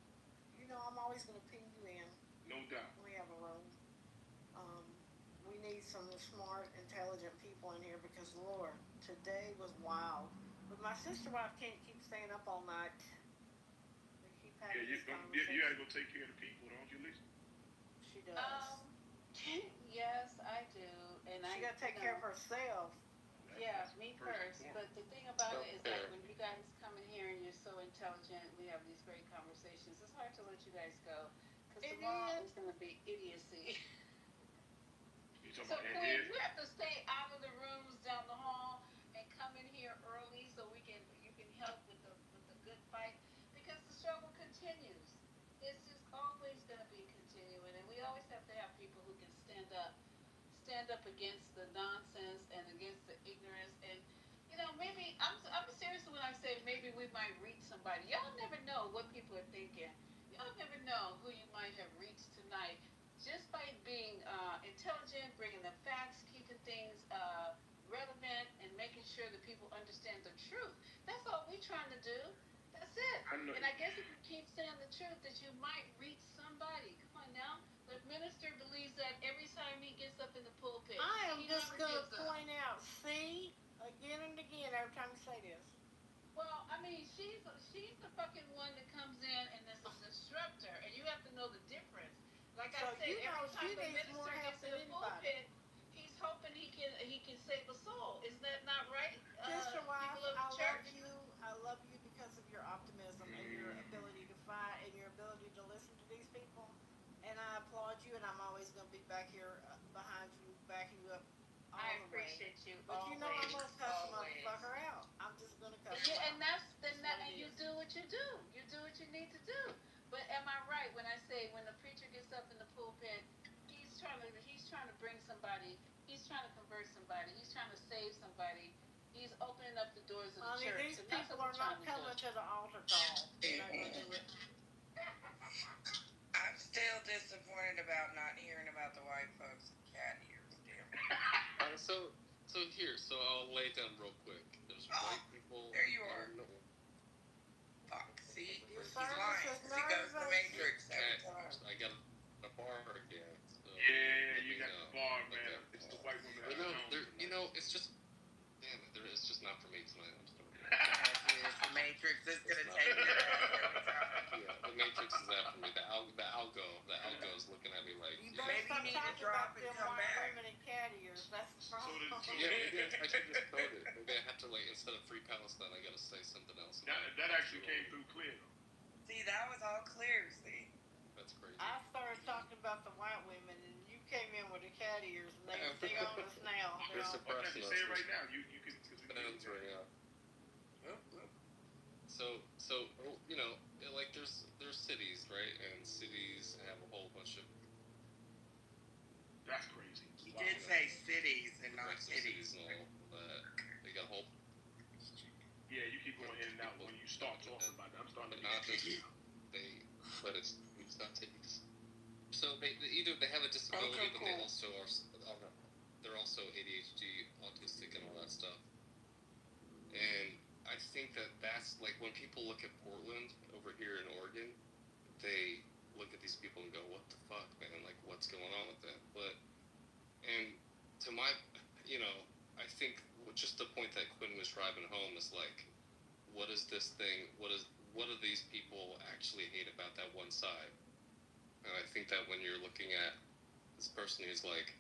I'm always gonna ping you in. No doubt. We have a room. We need some smart, intelligent people in here because Lord, today was wild. But my sister wife can't keep staying up all night. We keep having you gotta go take care of the people, don't you, Lisa? She does. Yes, I do, and she gotta take care of herself. Yeah, me first. But the thing about it is that when you guys come in here and you're so intelligent, we have these great conversations. It's hard to let you guys go because tomorrow is going to be idiocy. So Quinn, you have to stay out of the rooms down the hall and come in here early so you can help with the good fight because the struggle continues. It's just always going to be continuing, and we always have to have people who can stand up against the nonsense and against the ignorance. And maybe I'm serious when I say maybe we might reach somebody. Y'all never know what people are thinking. Y'all never know who you might have reached tonight just by being intelligent, bringing the facts, keeping things relevant, and making sure that people understand the truth. That's all we're trying to do. That's it. And I guess if you keep saying the truth, that you might reach somebody. Come on now. The minister believes that every time he gets up in the pulpit. I am just going to point out, see, again and again, every time you say this. Well, I mean, she's the fucking one that comes in and is a disruptor, and you have to know the difference. Like I said, every time the minister gets in the pulpit, he's hoping he can save a soul. Is that not right? Sister wife, I love you because of your optimism and your ability to fight and your ability to listen to these people. And I applaud you, and I'm always going to be back here behind you, backing you up. I appreciate you. But I'm going to cuss the motherfucker out. I'm just going to cuss him out. And you do what you do. You do what you need to do. But am I right when I say when the preacher gets up in the pulpit, he's trying to bring somebody, he's trying to convert somebody, he's trying to save somebody. He's opening up the doors of the church. These people are not coming to the altar call. I'm still disappointed about not hearing about the white folks with cat ears. Damn. So I'll lay it down real quick. There's white people. There you are. Fuck. See, he's lying. He goes to the Matrix every time. I got a bar again. So you got the bar, man. It's the white woman. It's just. Damn it! It's just not for me tonight. I'm sorry. The Matrix is gonna take it every time. Yeah, the Matrix is after me. The algo is looking at me like. Maybe you need to drop and come back. Women and cat ears. That's the problem. Yeah, maybe I should just code it. Maybe I have to instead of Free Palestine, I gotta say something else. That actually came through clear. See, that was all clear. See. That's crazy. I started talking about the white women, and you came in with the cat ears, and they on us now. They're suppressing us. Say it right now. You can. That's right. Yeah. So like there's cities, right? And cities have a whole bunch of. That's crazy. He did say cities and not cities. And all, but they got a whole. Yeah, you keep going in and out when you start talking about that. I'm starting to but it's not taking. So they either they have a disability, but they also also are. They're also ADHD, autistic, and all that stuff. And I think that's like when people look at Portland over here in Oregon, they look at these people and go, "What the fuck, man? Like, what's going on with them?" And to my, I think just the point that Quinn was driving home is like, what is this thing? What do these people actually hate about that one side? And I think that when you're looking at this person who's like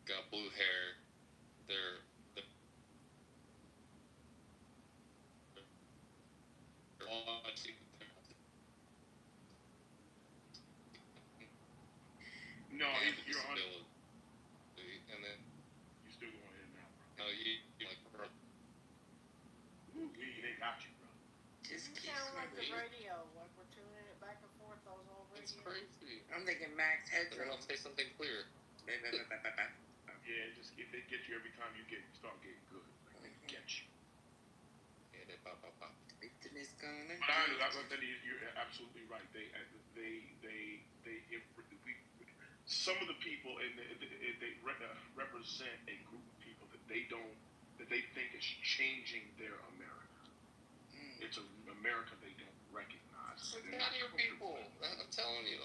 got blue hair, they're all No, you're on. And then You still going in now, bro. no, you like, bro. They got you, bro. Just You sound like the keep radio, like we're tuning it back and forth those old It's radios. crazy. I'm thinking Max And then I'll headphones. say something clear. Yeah, just if they get you every time you start getting good, like they get you. Yeah, they pop. Victim is gonna. But I you're absolutely right. Some of the people they represent a group of people that they think is changing their America. It's an America they don't recognize. The cat ear people. I'm telling you.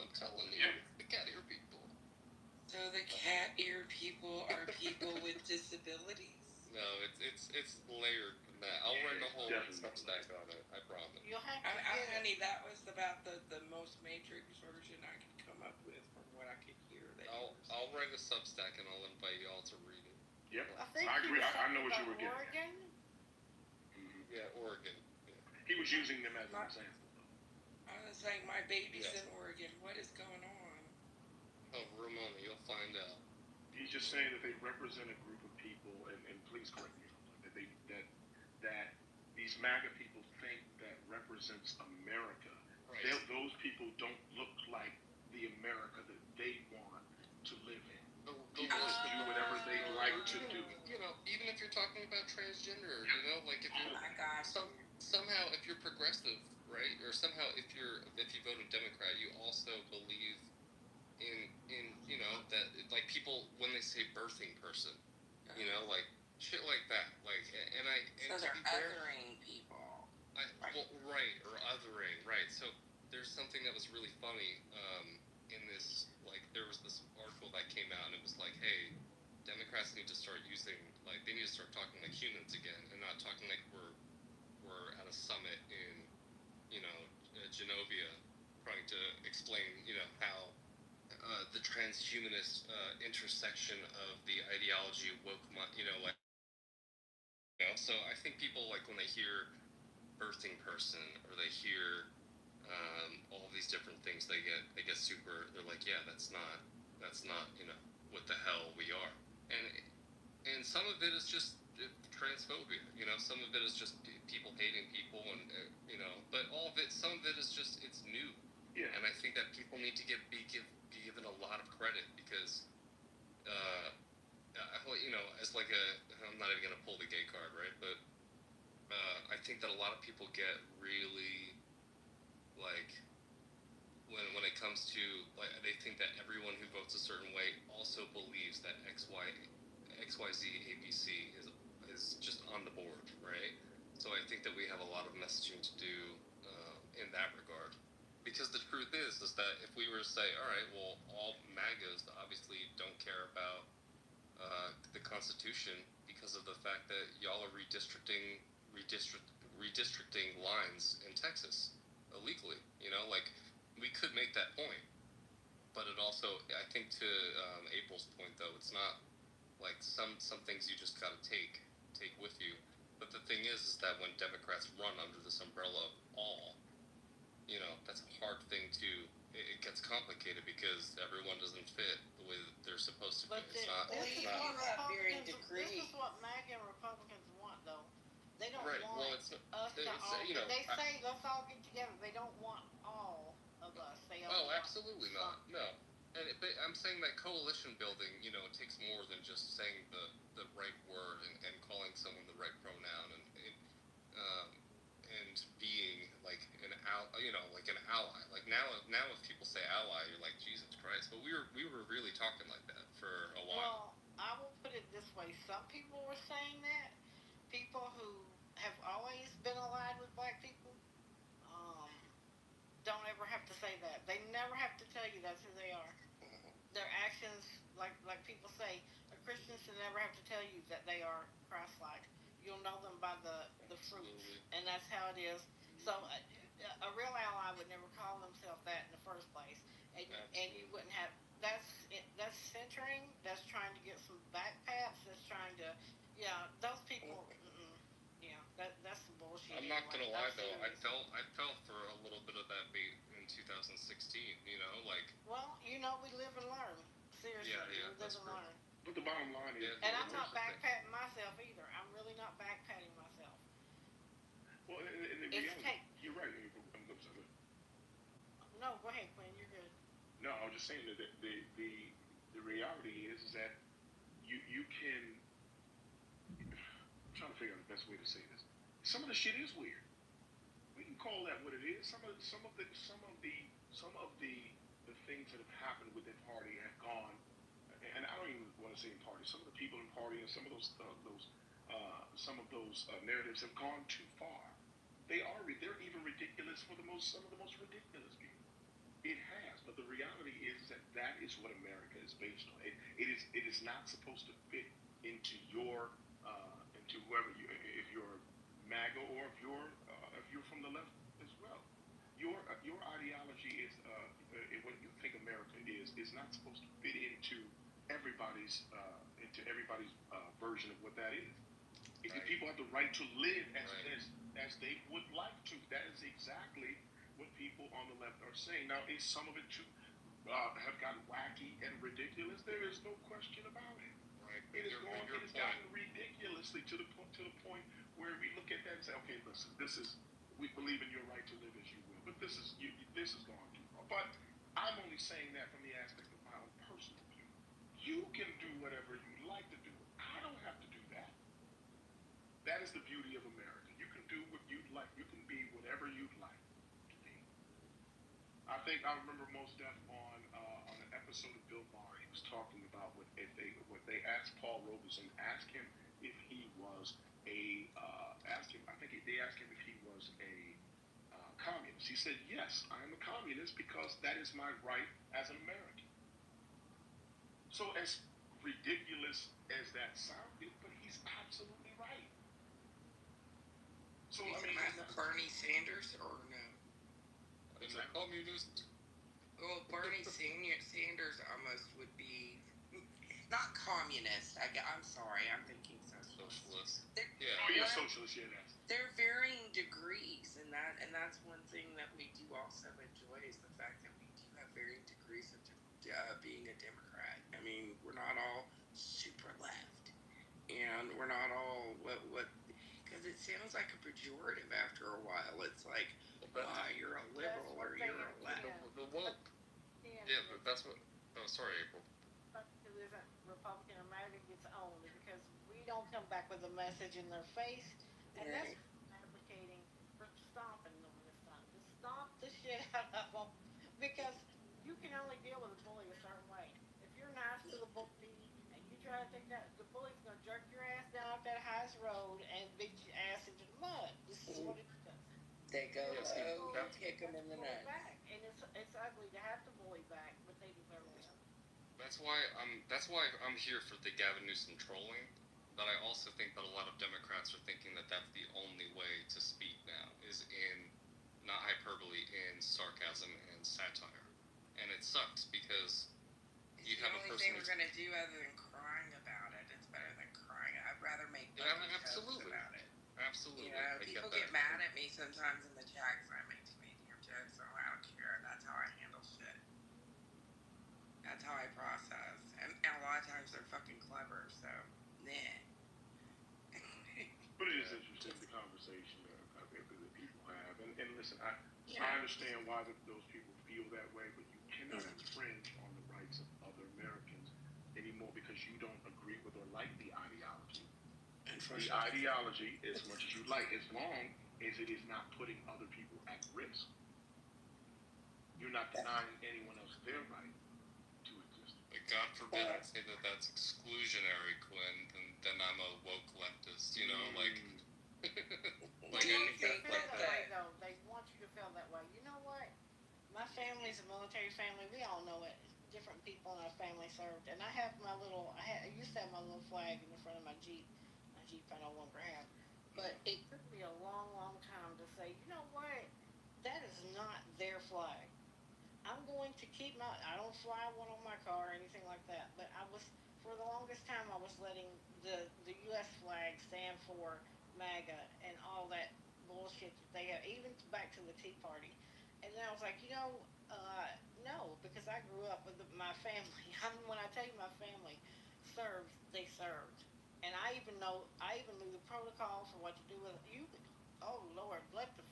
Yeah. The cat ear people. So the cat ear people are people with disabilities. No, it's layered than that. I'll write a whole Substack on it. I promise. You'll have to Honey, that was about the most Matrix version I could come up with from what I could hear. I'll write a Substack and I'll invite you all to read it. Yep. think I agree. I know what you about were getting. Oregon? Mm-hmm. Yeah, Oregon. Yeah. He was using them as an example. I was like, my baby's Yes. in Oregon. What is going on? Oh, Ramona, you'll find out. He's just saying that they represent a group of people, and please correct me if I'm wrong, that these MAGA people think that represents America. Right. Those people don't look like the America that they want to live in. People do whatever they like to do. Even if you're talking about transgender, like if you're Oh my gosh. somehow if you're progressive, right, or somehow if you vote a Democrat, you also believe in that like people when they say birthing person, like shit like that, like So they're othering people. Right, or othering, right. So there's something that was really funny in this, like there was this article that came out and it was like, hey, Democrats need to start using, like they need to start talking like humans again and not talking like we're at a summit in Genovia trying to explain how the transhumanist intersection of the ideology of woke, so I think people like when they hear birthing person or they hear all these different things, they get super. They're like, yeah, that's not what the hell we are, and some of it is just transphobia. Some of it is just people hating people, and but all of it, some of it is just it's new. Yeah. And I think that people need to be given a lot of credit because, as like I'm not even gonna pull the gay card, right? But I think that a lot of people get really like when it comes to like they think that everyone who votes a certain way also believes that XYZ ABC is just on the board, right? So I think that we have a lot of messaging to do in that regard. Because the truth is that if we were to say, all right, well, all MAGAs obviously don't care about the Constitution because of the fact that y'all are redistricting lines in Texas illegally. Like we could make that point, but it also, I think, to April's point though, it's not like some things you just gotta take with you. But the thing is that when Democrats run under this umbrella of all, that's a hard thing to. It gets complicated because everyone doesn't fit the way that they're supposed to fit. This is what MAGA and Republicans want, though. They don't right. want Well, us to all. They say let's all get together. They don't want all of us. They all want absolutely not. No. But I'm saying that coalition building, it takes more than just saying the right word and calling someone the right pronoun and being like an ally. Like now if people say ally, you're like Jesus Christ. But we were really talking like that for a while. Well, I will put it this way. Some people were saying that. People who have always been allied with black people um, don't ever have to say that. They never have to tell you that's who they are. Their actions, like people say, a Christian should never have to tell you that they are Christ-like. You'll know them by the fruits, and that's how it is. So a real ally would never call themselves that in the first place, and you wouldn't have. That's centering. That's trying to get some backpats. That's trying to, those people. Yeah, that's some bullshit. I'm not gonna lie though, I felt for a little bit of that bait in 2016. You know, like. Well, we live and learn. Seriously, we live and learn. But the bottom line is, and I'm not backpatting myself either. I'm really not backpatting myself. Well, in reality, you're right. No, go ahead, Quinn. You're good. No, I was just saying that the reality is that you can. I'm trying to figure out the best way to say this. Some of the shit is weird. We can call that what it is. Some of the things that have happened within party have gone, and I don't even want to say in party. Some of the people in party and some of those narratives have gone too far. They're even ridiculous for some of the most ridiculous people. It has, but the reality is that is what America is based on. It is not supposed to fit into into whoever if you're MAGA or if you're from the left as well. Your ideology is what you think America is not supposed to fit into everybody's version of what that is. People have the right to live as they would like to. That is exactly what people on the left are saying. Now, is some of it too have gotten wacky and ridiculous? There is no question about it. Right. It has gotten ridiculously to the point where we look at that and say, okay, listen, we believe in your right to live as you will, but this is gone too far. But I'm only saying that from the aspect of my own personal view. You can do whatever you like to do. I don't have to do that. That is the beauty of America. You can do what you'd like. You can be whatever you'd like to be. I remember Mos Def on an episode of Bill Maher. He was talking about what they asked Paul Robeson, asked him if he was they asked him if he was a communist. He said, yes, I am a communist because that is my right as an American. So as ridiculous as that sounded, but he's absolutely right. So Bernie Sanders or no? Is that communist? Well, Bernie Sanders almost would be not communist. I'm sorry, I'm thinking socialist. Socialist, yeah. They're varying degrees, and that's one thing that we do also enjoy is the fact that we do have varying degrees of being a Democrat. I mean, we're not all super left, and we're not all what because it sounds like a pejorative after a while. It's like, you're a liberal or you're a left. The woke. Yeah, but that's what. Oh, sorry, April. Republican America gets owned because we don't come back with a message in their face, and that's advocating for stomping them this time. Just stomp the shit out of them because you can only deal with a bully a certain way. If you're nice to the bully and you try to think that the bully's gonna jerk your ass down off that highest road and beat your ass into the mud. This is what it does. They go kick them in the nuts. And it's ugly to have to bully back, but they deserve it. That's why I'm here for the Gavin Newsom trolling. But I also think that a lot of Democrats are thinking that that's the only way to speak now is in not hyperbole, in sarcasm and satire, and it sucks because you have a person. The only thing we're gonna do other than crying about it, it's better than crying. I'd rather make jokes about it. Absolutely. People get mad at me sometimes in the chat because I make too many damn jokes, so I don't care. That's how I handle shit. That's how I process. And a lot of times they're fucking clever, so, nah. But it is interesting, the conversation that people have. And listen, I understand why those people feel that way, but you cannot infringe on the rights of other Americans anymore because you don't agree with or like the ideology. The ideology, as much as you like, as long as it is not putting other people at risk. You're not denying anyone else their right to exist. But God God forbid I say that that's exclusionary, Quinn, then I'm a woke leftist, you know, like. Like I think that way though. They want you to feel that way. You know what? My family's a military family. We all know it. Different people in our family served, and I have my little. I used to have my little flag in the front of my Jeep. My Jeep I no longer have, but it took me a long, long time to say, you know what? That is not their flag. I'm going to keep my. I don't fly one on my car or anything like that. But I was for the longest time I was letting the U.S. flag stand for MAGA and all that bullshit that they have, even back to the Tea Party. And then I was like, uh, no, because I grew up with my family. When I tell you my family served, they served, and I even knew the protocol for what to do with you. Oh Lord, let the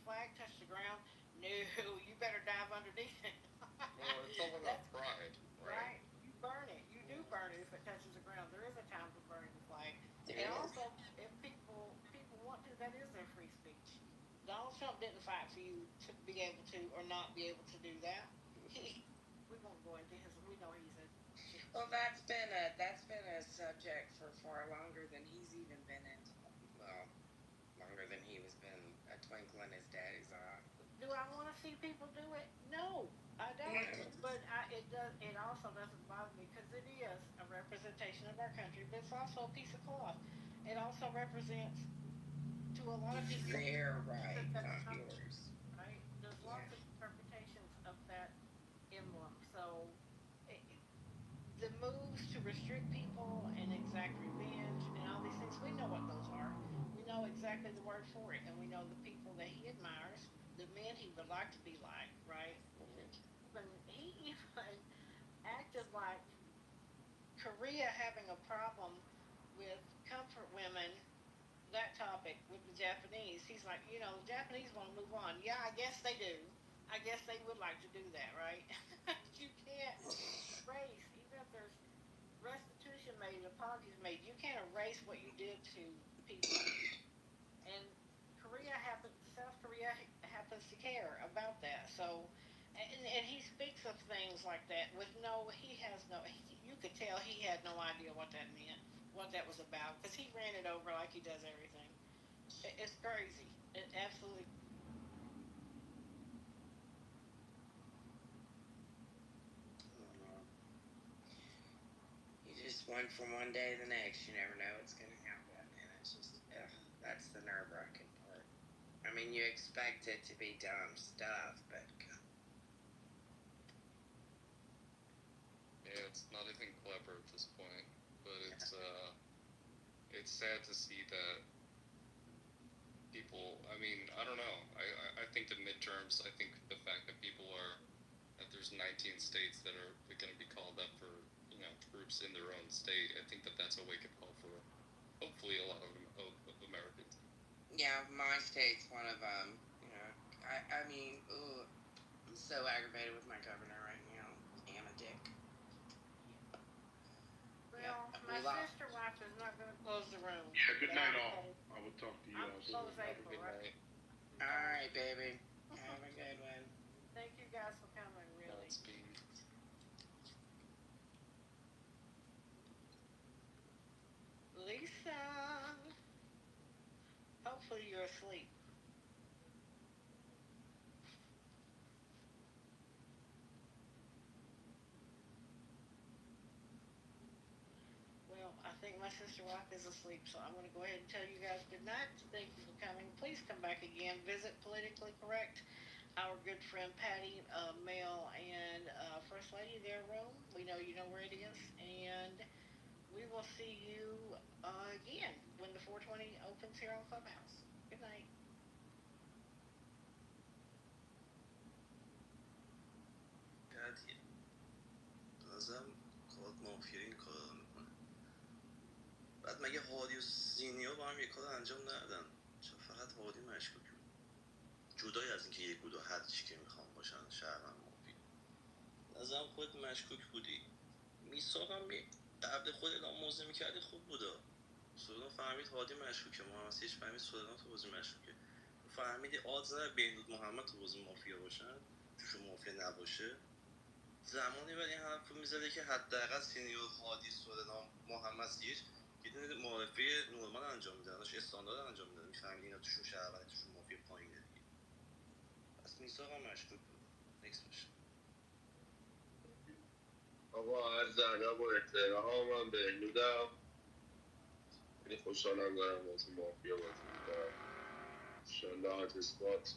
flag touch the ground. No, you better dive underneath it. Well, it's all about pride, right? Right. You burn it. You do burn it if it touches the ground. There is a time for burning the flag. There And is. also, if people want to, that is their free speech. Donald Trump didn't fight for you to be able to or not be able to do that. We won't go into his. We know he's a. Well, that's been a subject for far longer than he's even been in. Well, longer than he was been a twinkle in his daddy's eye. Do I want to see people do it? No, I don't. But it does. It also doesn't bother me because it is a representation of our country, but it's also a piece of cloth. It also represents to a lot of people their right, that's not yours. Right? There's lots of interpretations of that emblem. So the moves to restrict people and exact revenge and all these things, we know what those are. We know exactly the word for it, and we know the people that he admires, the men he would like to be like, right? But he even acted like Korea having a problem with comfort women, that topic with the Japanese. He's like, the Japanese want to move on. Yeah, I guess they do. I guess they would like to do that, right? You can't erase, even if there's restitution made, apologies made, you can't erase what you did to people. And South Korea happens to care about that. So, and he speaks of things like that with you could tell he had no idea what that meant, what that was about, because he ran it over like he does everything. It's crazy. It absolutely. You just went from one day to the next. You never know what's going to happen, and it's just that's the nerve-wracking part. I mean, you expect it to be dumb stuff, but. Yeah, it's not even clever at this point, but it's sad to see that people. I mean, I don't know. I think the midterms. I think the fact that that there's 19 states that are going to be called up for troops in their own state. I think that's a wake-up call for hopefully a lot of Americans. Yeah, my state's one of them. I mean, I'm so aggravated with my governor right now. Damn a dick. Well, my sister wife is not going to close the room. Yeah, good night all. I will talk to you all soon. Close April, right? All right, baby. Have a good one. Thank you guys for coming, really. Lisa, hopefully you're asleep. Well, I think my sister wife is asleep, so I'm going to go ahead and tell you guys good night. Thank you for coming. Please come back again. Visit Politically Correct. Our good friend Patty, Mel, and First Lady, their room. We know you know where it is, and we will see you again when the 420 opens here on Clubhouse. Good night. قدیه بازم خود مافیایی این کار رو میکنه. بعد مگه هادی و سینیور با هم یک کار انجام ندادن؟ چون فقط هادی مشکوک بود، جدای از اینکه یک و دو هر چی که میخوام باشن شهروند مافی. نظرم خود مشکوک بودی. میساقم قبل خود اعلام موضع میکردی خوب بودا. سورنا فهمید هادی مشکوکه، محمد سیش فهمید سورنا تو بازی مشکوکه. فهمیدی آدز نداره بهنود محمد تو بازی مافیا باشن، توشون مافیا نباشه. زمانی ولی این حرف رو میزده که حداقل سینیور هادی سورنا محمد سیش یه دونه معرفه نرمال انجام میدن، داشت استاندارد انجام میدن، میفهمید اینا توشون شهروندی توشون مافیا پایینه دیگه. پس میثاق هم مشکوک بود. نکس باشه. آقا عرض ادب و احترام، من بهنودم. خیلی خوشحالم دارم بازی مافیا بازی میکنم. انشالله اثبات.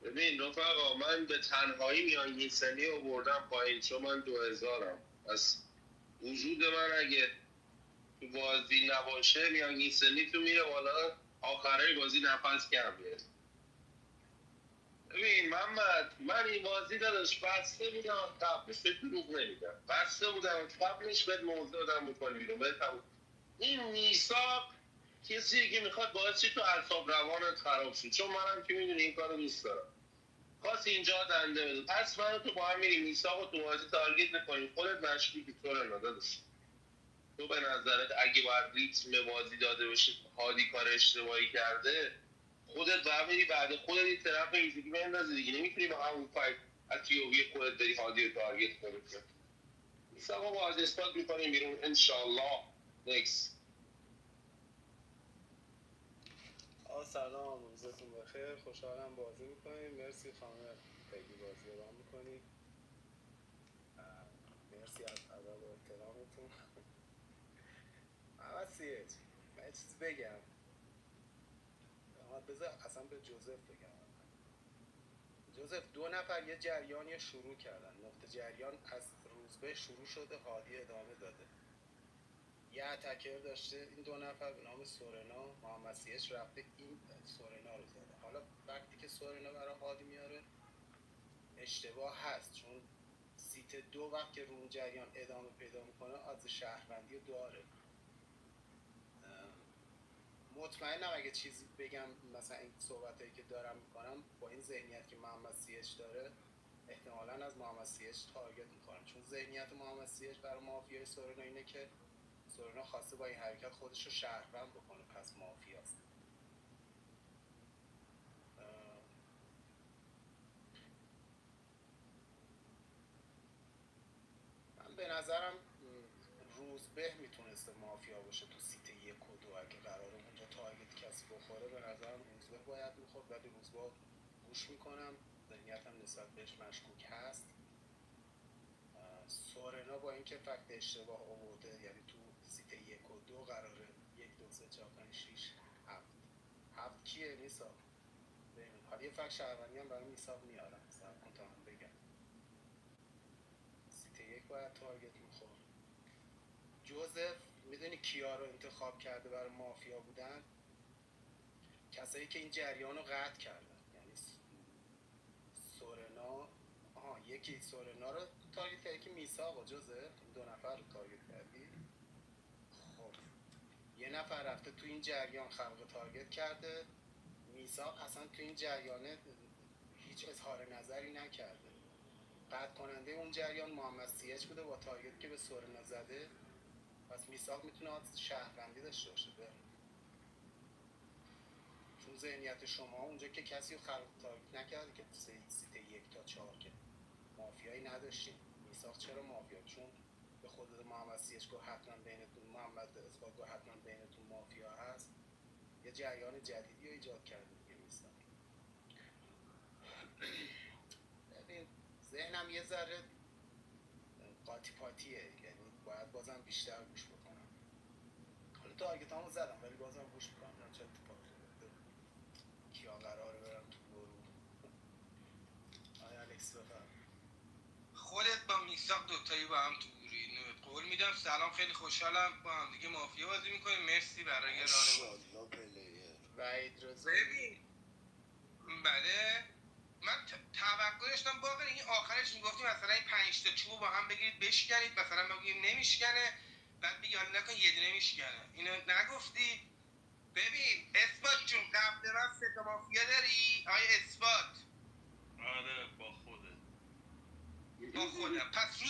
ببین رفقا، من به تنهایی میانگین سنی رو بردم پایین، چون من 2000م. پس وجود من اگه تو بازی نباشه میانگین سنی تو میره بالا، آخرای بازی نفس کم میاد. ببین محمد، من این بازی داداش بسته بودم قبلش، به دروغ نمیگم، بسته بودم قبلش بهت موضوع دادم بکنی بیرون. بهتم این میثاق کسی که میخواد باعث تو اعصاب روانت خراب شد، چون منم که میدونی این کارو دوست دارم. خواست اینجا دنده بده، پس منو تو با هم میریم میثاق رو تو بازی تارگت میکنیم. خودت مشکوکی طور ندادش. تو به نظرت اگه باید ریتم بازی داده بشه هادی کار اشتباهی کرده، خودت باید بری بعد خودت این طرف ایزگی بندازی دیگه. نمیتونی با همون فایت از پیووی خودت بری هادی رو تارگت کنی. میثاق رو با از اثبات میکنیم بیرون انشالله. نکس. سلام، روزتون بخیر. خوشحالم بازی میکنیم. مرسی خانم پیگی بازی رو میکنیم. مرسی از ادب و احترامتون. محمد سیج، من یه چیز بگم. بذار اصلا به جوزف بگم. جوزف، 2 نفر یه جریانی شروع کردن. نقطه جریان از روزبه شروع شده، هادی ادامه داده. یه اتکر داشته این 2 نفر به نام سورنا، محمد سیج رفته این سورنا رو زده. حالا وقتی که سورنا برای هادی میاره اشتباه هست، چون سیت 2 وقت که رون جریان ادامه پیدا میکنه آدز شهروندی رو داره. مطمئنم اگه چیزی بگم مثلا این صحبتایی که دارم میکنم با این ذهنیت که محمد سیج داره احتمالاً از محمد سیج تارگت میخورم، چون ذهنیت محمد سیج برای مافیای سورنا اینه که سورنا خواسته با این حرکت خودش رو شهروند بکنه، پس مافیاست. من به نظرم روزبه میتونسته مافیا باشه تو سیت 1 و 2. اگه قراره اونجا تارگت کسی بخوره به نظرم روزبه باید میخورد، ولی روزبه گوش میکنم، ذهنیتم نسبت بهش مشکوک هست. سورنا با اینکه فکت اشتباه آورده، یعنی تو سیت 1 و 2 قراره 1 2 3 4 5 6 7 کیه میثاق؟ ببین حالا یه فکت شهروندی هم برای میثاق میارم، مثلا تا هم بگم سیت 1 باید تارگت میخورد. جوزف میدونی کیا رو انتخاب کرده برای مافیا بودن؟ کسایی که این جریان رو قطع کردن. یعنی سورنا، یکی سورنا رو تارگت کردی که میثاق و جوزف، این 2 نفر رو تارگت کردی. خب یه نفر رفته تو این جریان خلق تارگت کرده، میثاق اصلا تو این جریان هیچ اظهار نظری نکرده. قطع کننده اون جریان محمد سیج بوده با تارگت که به سورنا زده، پس میثاق میتونه شهروندی داشته باشه. چون ذهنیت شما اونجا که کسی رو خلق تارگت نکرده که سیت 1 تا 4 که مافیایی نداشتیم. میثاق چرا مافیا؟ چون به خود محمد سیج گفت حتما بینتون، محمد اثبات گفت حتما بینتون مافیا هست. یه جریان جدیدی رو ایجاد کرده دیگه میثاق. ببین ذهنم یه ذره قاطی پاتیه، یعنی باید بازم بیشتر گوش بکنم. حالا تارگتامو زدم ولی بازم گوش میکنم چه اتفاقی میفته، کیا قراره برم تو گروه. آیا الکس بفرم. خودت با میثاق دوتایی با هم تو گروهی. قول میدم. سلام، خیلی خوشحالم با هم دیگه مافیا بازی میکنیم. مرسی برای راهنمایی. وحید رضا. ببین بله، من توقع داشتم باقر این آخرش میگفتی مثلا این 5 تا چوب با هم بگیرید بشکنید، مثلا بگیم نمیشکنه، بعد بگی حالا نکن یه دونه میشکنه. اینو نگفتی. ببین اثبات جون، قبل من 3 تا مافیا داری؟ آیا اثبات؟ آره با خودت. با خودم. پس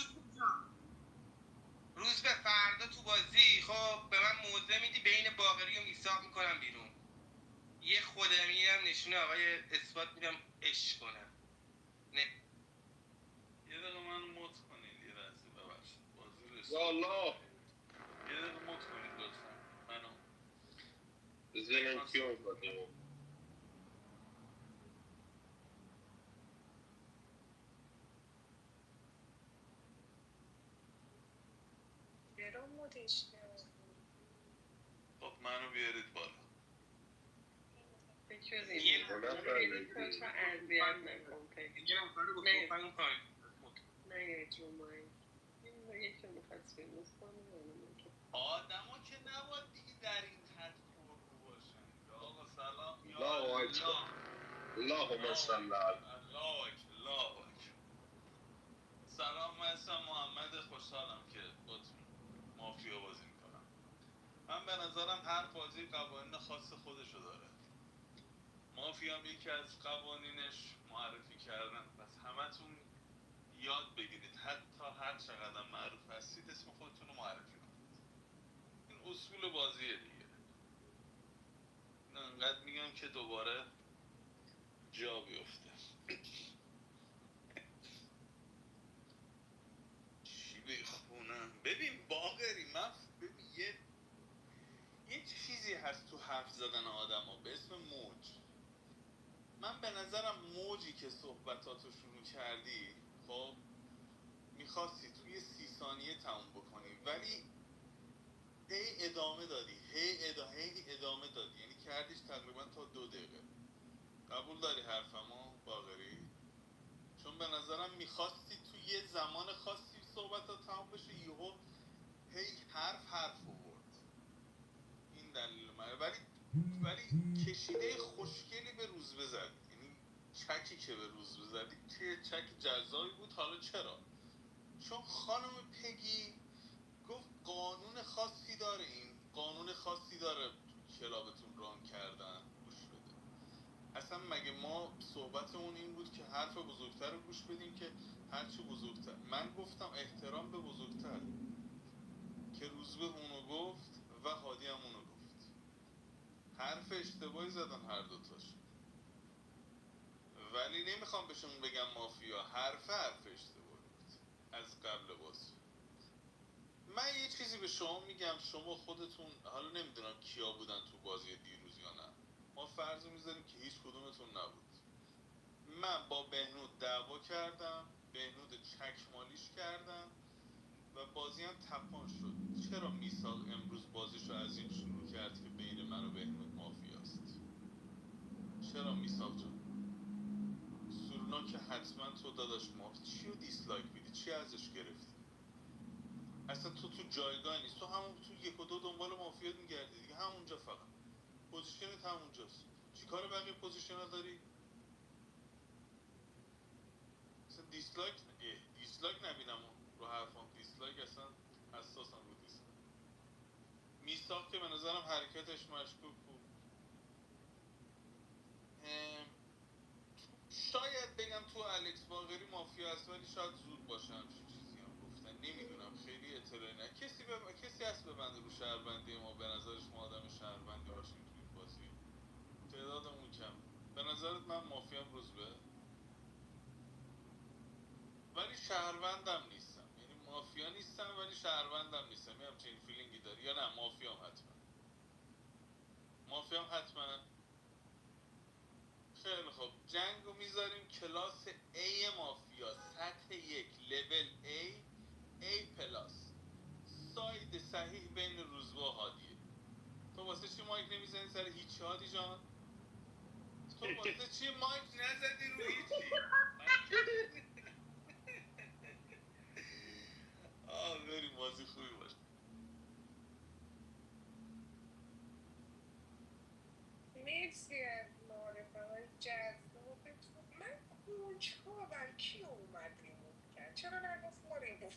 روز به فردا تو بازی خب به من موضع میدی، بین باقری و میثاق میکنم بیرون. یه خودمی هم نشونه آقای اثبات میدم عشق کنم. یه دقیقه من مت والله یه دقیقه مت کنید لطفا منو. بزنم کیو کنیم چرا مودش کردی؟ خب منو بیارید بالا. فکر خیلی کچا اذیت نکن پیگی. نه یه جمعه یکی رو میخواست فیلموز کنه آدما که نباید دیگه در این حد پررو باشن. آقا سلام یا الله اکبر اللهم صل علی الله اکبر الله اکبر. سلام، من اسمم محمد، خوشحالم که باتون مافیا بازی میکنم. من به نظرم هر بازی قوانین خاص خودشو داره. مافیا هم یکی از قوانینش معرفی کردن. پس همتون یاد بگیرید حتی هر چقدر معروف هستید اسم خودتون رو معرفی کنید. این اصول بازیه دیگه. انقدر میگم که دوباره جا بیفته. چی بخونم؟ ببین باقری من ببین یه چیزی هست تو حرف زدن آدم ها به اسم موج. من به نظرم موجی که صحبتاتو شروع کردی خب میخواستی توی 30 ثانیه تموم بکنی ولی هی ادامه دادی هی ادامه دادی، یعنی کردیش تقریبا تا 2 دقیقه. قبول داری حرفمو باقری؟ چون به نظرم میخواستی توی یه زمان خاصی صحبتات تموم بشه یهو هی حرف آورد. این دلیل من. ولی کشیده خوشگلی به روز بزد، یعنی چکی که به روز بزدی که چک جزایی بود. حالا چرا؟ چون خانم پگی گفت قانون خاصی داره، این قانون خاصی داره تو کلابتون ران کردن. گوش بده. اصلا مگه ما صحبتمون این بود که حرف بزرگتر رو گوش بدیم که هرچی بزرگتر. من گفتم احترام به بزرگتر، که روزبه اونو گفت و هادی هم اونو گفت. حرف اشتباهی زدن هر دوتاش، ولی نمیخوام بهشون بگم مافیا. حرف اشتباهی بود از قبل بازی. من یه چیزی به شما میگم، شما خودتون حالا نمیدونم کیا بودن تو بازی دیروز یا نه، ما فرض میذاریم که هیچ کدومتون نبود. من با بهنود دعوا کردم، بهنود چکمالیش کردم و بازی هم تپان شد. چرا میساق امروز بازیشو از این شروع کرد که بین من و بهنود مافیاست؟ چرا میساق جان؟ سورنا که حتما تو داداش چی رو دیسلایک میدی؟ چی ازش گرفتی؟ اصلا تو جایگاه نیست. تو همون تو 1 و 2 دنبال مافیا میگردی دیگه، همونجا فقط پوزیشنت همونجاست. چیکار بقیه پوزیشن‌ها داری؟ اصلا دیسلایک نبینم رو حرفام. دیسلایک اصلا حساسم رو دیسلایک. میساق که به نظرم حرکتش مشکوک بود. شاید بگم تو الکس باقری مافیا هست ولی شاید زود باشه همچین چیزی هم گفتن. نمیدونم، خیلی اطلاعی نه. کسی هست ببنده رو شهروندی ما؟ به نظرش ما آدم شهروندی باشیم تو این بازی؟ تعدادمون کم. به نظرت من مافیام روزبه؟ ولی شهروندم نیستم، یعنی مافیا نیستم ولی شهروندم نیستم. یه همچین فیلینگی داری یا نه؟ مافیام حتما. مافیام حتما. خیلی خوب، جنگ رو میذاریم کلاس A مافیا، سطح 1 لول A پلاس. ساید صحیح بین روزبه و هادیه. تو واسه چی مایک نمیزنی سر هیچ هادی جان؟ تو واسه چی مایک نزدی رو هیچی؟ بریم بازی خوبی باشه. مرسی از معرفه های جذابتون. من کجا و کی اومد ریموف کرد؟ چرا نگفت ما ریموف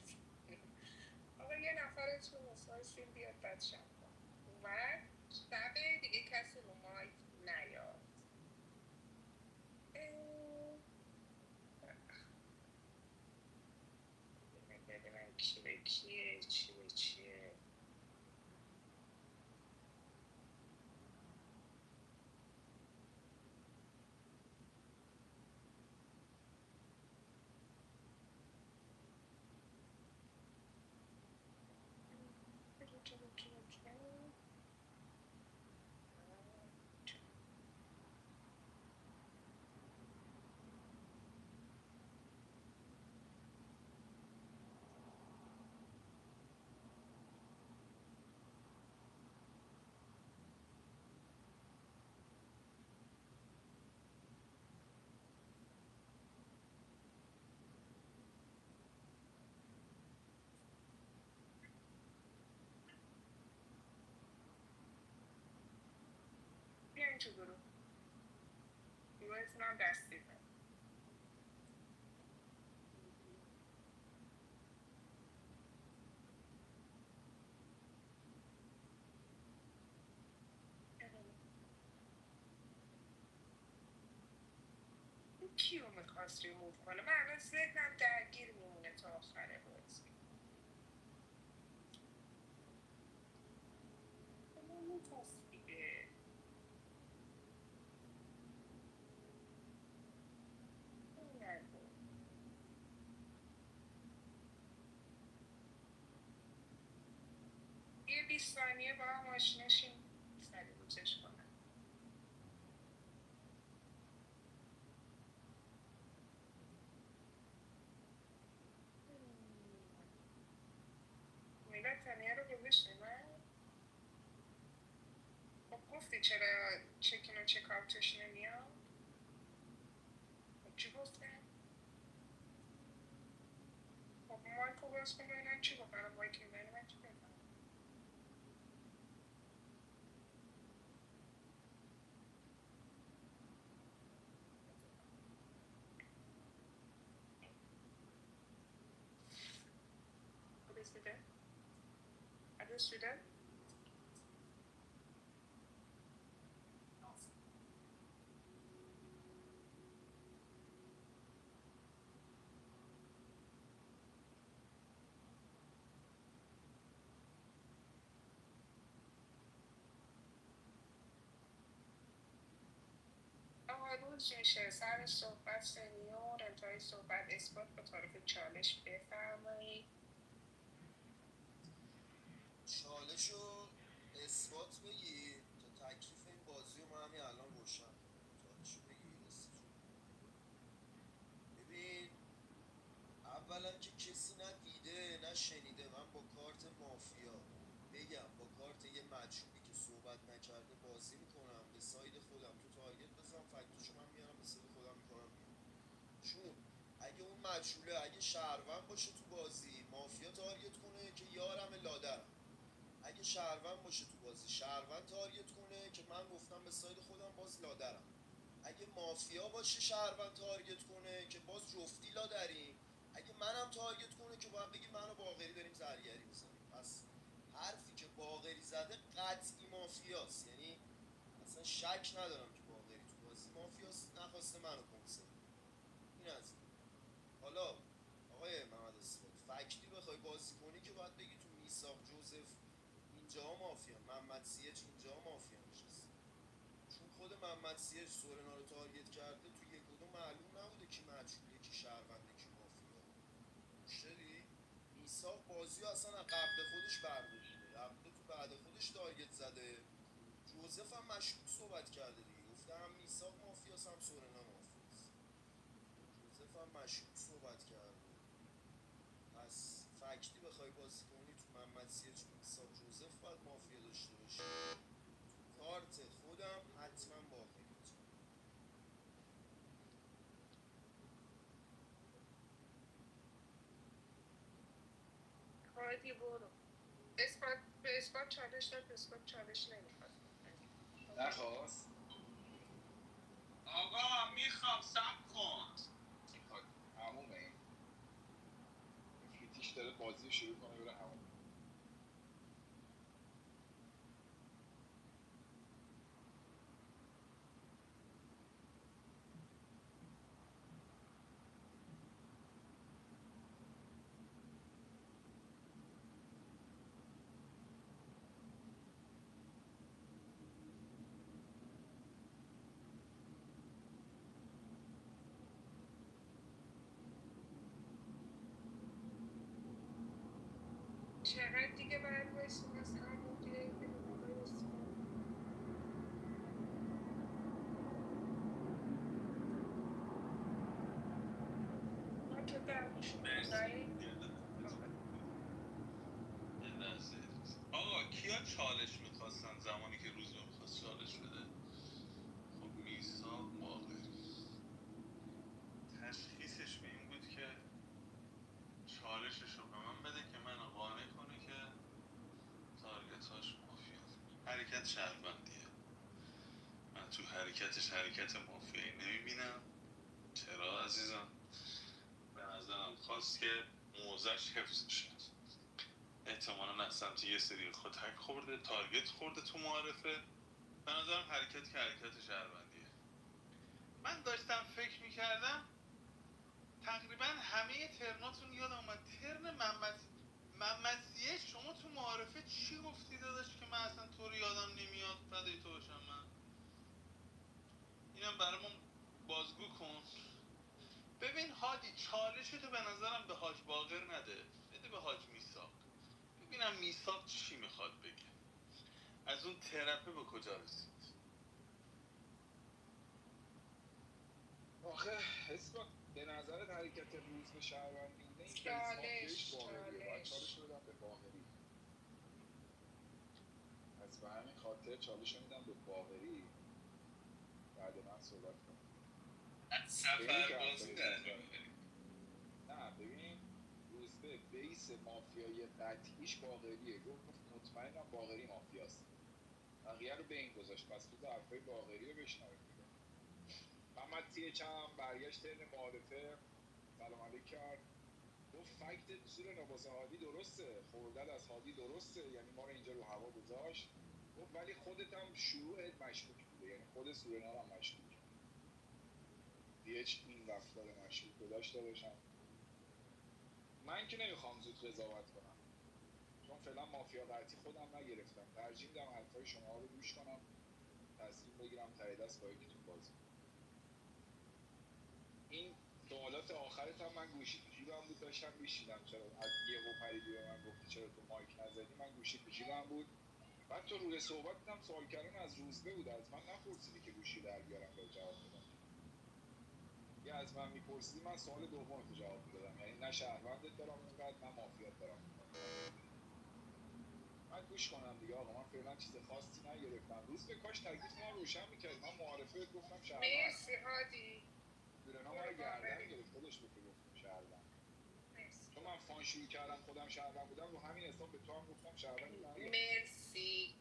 آقا یه نفرتون میخواستیم بیاد بعد شب کن اومد شبه دیگه کسی رو مایک نیاد. ببینم کی به کیه چی به چیه. بریم تو گروه. گروهتون هم دستی کن. کیو میخواست ریموو کنه؟ من الان ذهنم درگیر میمونه تا آخر بازی. میخواست دیگه. نگو. یه 20 ثانیه با هم آشنا شیم، سری روزش کنم. میلاد تنیه رو گذاشتی من؟ خب گفتی چرا چکین و چک آوتش نمیاد؟ خب چی گفتم؟ خب مایکو باز کن ببینم چی گفت. الان مایک میزنی من چی بفهم؟ رسیده؟ رسیده؟ آقا روز میشه. سر صحبت سنیور، انتهای صحبت اثبات با تعارف چالش بفرمایید. چالشو اثبات بگیر تا تکلیف این بازی رو ما همین الان روشن کنیم. چالشو بگیر ببین، اولا که کسی نه دیده نه شنیده من با کارت مافیا بگم با کارت یه مجهولی که صحبت نکرده بازی میکنم، به ساید خودم تو تارگت بزنم، فکتوشو من میارم، به ساید خودم میکنم بیرون. چون اگه اون مجهوله اگه شهروند باشه تو بازی مافیا تارگت کنه که یارم لادرم، اگه شهروند باشه تو بازی شهروند تارگت کنه که من گفتم به ساید خودم باز لادرم، اگه مافیا باشه شهروند تارگت کنه که باز جفتی لادریم، اگه منم تارگت کنه که باید بگی من و باقری داریم زرگری میزنیم. پس حرفی که باقری زده قطعی مافیاست، یعنی اصلا شک ندارم که باقری تو بازی مافیاست، نخواسته منو کنسه بده. این از این. حالا آقای محمد اثبات فکتی بخوای بازی کنی که باید بگی تو میساق جوزف اینجا مافیا، محمد سیج اینجا مافیا نشسته. چون خود محمد سیج سورنا رو تارگت کرده، تو یک و دو معلوم نبوده کی مجهوله کی شهرونده کی مافیا. مشتری میساق بازی رو اصلا از قبل خودش برداشته، رفته تو بعد خودش تارگت زده. جوزف هم مشکوک صحبت کرده دیگه، گفته هم میساق مافیاست هم سورنا مافیاست. جوزف هم مشکوک صحبت کرده. پس فکتی بخوای بازی کنی تو محمد سیج میساق جوزف باید مافیا داشته باشی. کارت خودم حتما باقی می‌کنم. هادی برو. اثبات به اثبات چالش داد. اثبات چالش نمیخواد. نخواست. آقا میخوام سب کن. میخواد عمومه این فیتیش داره بازی شروع کنه بره همون. چقدر دیگه باید بایستیم از همون دیگه بایستیم. ما تو درموشیم بودایی؟ آقا کیا چالش میخواستن زمانی که روز میخواست چالش بده؟ خب میساق باقری تشخیصش به این بود که چالشش رو به من بده که من قانع کنه که تارگتاش مافیا. حرکت شهروندیه. من حرکتش حرکت مافیایی نمیبینم. چرا عزیزم؟ به نظرم خواست که موزش حفظ شه. احتمالا از سمت یه سری خودک خورده، تارگت خورده تو معارفه. به نظرم حرکت که حرکت شهروندیه. من داشتم فکر میکردم تقریبا همه ترناتون یاد اومد. ترن محمدیه شما تو معارفه چی گفتی داداش که من اصلا تو رو یادم نمیاد؟ فدای تو باشم من. اینم برامون بازگو کن. ببین هادی چالشتو به نظرم به حاج باقر نده، بده به حاج میساق. ببینم میساق چی میخواد بگه، از اون ترپه به کجا رسید. آخه اثبات به نظرت حرکت روز به شهروندی بوده؟ این بیس مافیایش باقریه، باید چالش رو بدم به باقری. از به همین خاطر چالش رو میدم به باقری بعد من صحبت کنم. سفربازی در نه ببین، روز به بیس مافیایی قطعیش باقریه. گفت مطمئنم باقری مافیاست، بقیه رو به این گذاشت. پس تو حرفای باقری رو بشنویم دیگه. محمد تیچم برگشت ترن معارفه سلام علیک کرد، گفت فکت زیر نواسه هادی درسته، خوردن از هادی درسته، یعنی ما رو اینجا رو هوا گذاشت. گفت ولی خودت هم شروعت مشکوک بوده، یعنی خود سورنا هم مشکوک. دیگه این رفتار مشکوک رو داشته باشم. من که نمیخوام زود قضاوت کنم چون فعلا مافیا قطعی خودم نگرفتم. ترجیح میدم حرفای شما رو گوش کنم، تصمیم بگیرم ته دست با یکیتون بازی. این سوالات آخرت هم من گوشی تو جیبم بود داشتم میشیدم، چرا از یهو پریدی به من گفتی چرا تو مایک نزدی؟ من گوشی تو جیبم بود. بعد تو روی صحبت دیدم سوال کردن از روزبه بود، از من نپرسیدی که گوشی در بیارم به جواب بدم. یا از من میپرسیدی من سوال دوم تو جواب میدادم، یعنی نه شهروندت دارم اونقدر نه مافیات دارم. من گوش کنم دیگه آقا، من فعلا چیز خاصی نگرفتم. روزبه کاش تکلیف ما روشن میکرد. من معارفه گفتم شهروند. مرسی هادی. سورنا ما رو گردن گرفت، خودش به تو گفتم شهروند. چون من فان شروع کردم خودم شهروند بودم، رو همین حساب به تو هم گفتم شهروند. مرسی.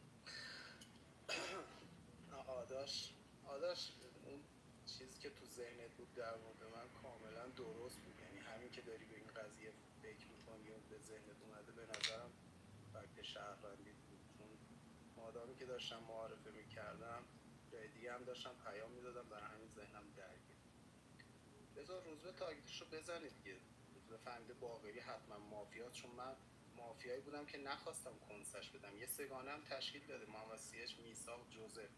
آداش اون چیزی که تو ذهنت بود در مورد من کاملا درست بود. یعنی همین که داری به این قضیه فکر میکنی و به ذهنت اومده به نظرم فکت شهروندی بود. چون مادامی که داشتم معارفه میکردم جای دیگه هم داشتم پیام میدادم، برای همین ذهنم درگیر. بذار روزبه تارگتشو بزنید دیگه. روزبه فهمیده باقری حتما مافیاست، چون من مافیایی بودم که نخواستم کنسش بدم. یه سگانه هم تشکیل داده، محمد سیش، میساق، جوزف.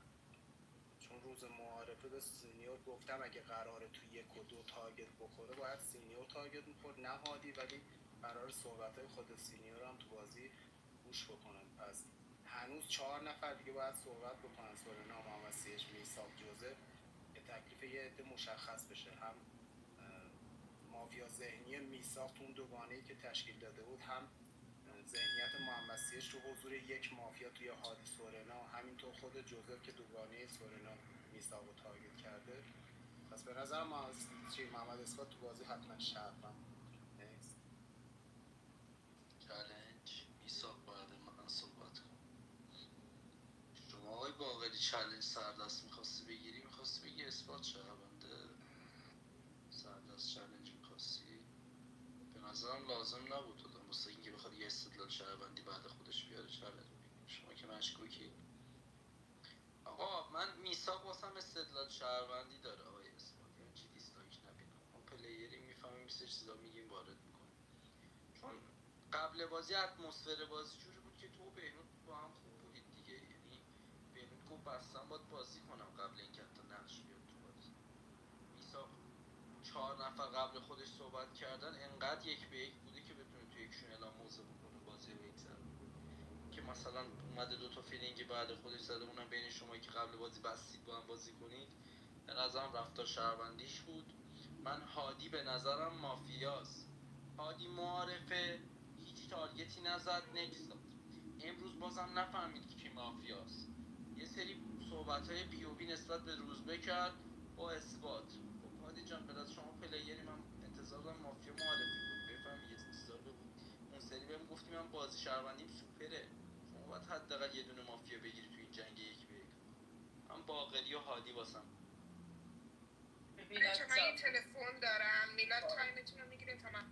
چون روز معارفه به سینیور گفتم اگه قراره تو 1 و 2 تارگت بخوره باید سینیور تارگت میخورد نه هادی، ولی قرار صحبتهای خود سینیور هم تو بازی گوش بکنم. پس هنوز 4 نفر دیگه باید صحبت بکنن، سورنا، محمد سیش، میساق، جوزف، که تکلیف یه عده مشخص بشه. هم مافیا ذهنی میساق تو اون دوگانه‌ای که تشکیل داده بود، هم ذهنیت محمد سیش تو حضور یک مافیا توی هادی سورنا، همینطور خود جوزف که دوگانه سورنا میساق رو تارگت کرده. پس به نظر محمد اثبات تو بازی حتما شهروند بود. چالنج میساق بعد من صحبت کن. شما آقای باقری چالنج سردست میخواستی بگیری، میخواستی بگی اثبات شهرونده؟ سردست چالنج میخواستی؟ به نظرم لازم نبود دادم واسه اینکه بخواد یه استدلال شهروندی بعد خودش بیاره چالنج بگیری. شما که مشکوکی. آقا من میساق واسم استدلال شهروندی داره آقای اثبات، یعنی چی دیسلایک نبینم. ما پلیری میفهمیم میسه چیزا میگیم وارد میکنیم. چون قبل بازی اتمسفر بازی جوری بود که تو و بهنود با هم خوب بودید دیگه. یعنی بهنود گفت بستم باید بازی کنم قبل اینکه حتی نقش بیاد تو بازی. میساق 4 نفر قبل خودش صحبت کردن، انقدر 1 به 1 بوده که بتونه تو یکشون اعلام موضع بکنه، بازی رو بگذره. که مثلا اومده 2 تا فیلینگی بعد خودش زده، اونم بین شما که قبل بازی بستید با هم بازی کنید. به نظرم رفتار شهروندیش بود. من هادی به نظرم مافیاست. هادی معارفه هیچ تارگتی نزد، نکس داد. امروز بازم نفهمید کی مافیاست. یه سری صحبت‌های پی او وی نسبت به روزبه کرد با اثبات. خب هادی جان برات شما پلیری، من انتظار دارم مافیا معرفی کنی، بفهمی یه چیزا رو بگو. اون سری بهم گفتی من بازی شهروندیم سوپره. شما باید حداقل یه دونه مافیا بگیری تو این جنگ 1 به 1. من باقری و هادی واسم. بچه من یه تلفن دارم، میلاد تایمتون رو میگیرین تا من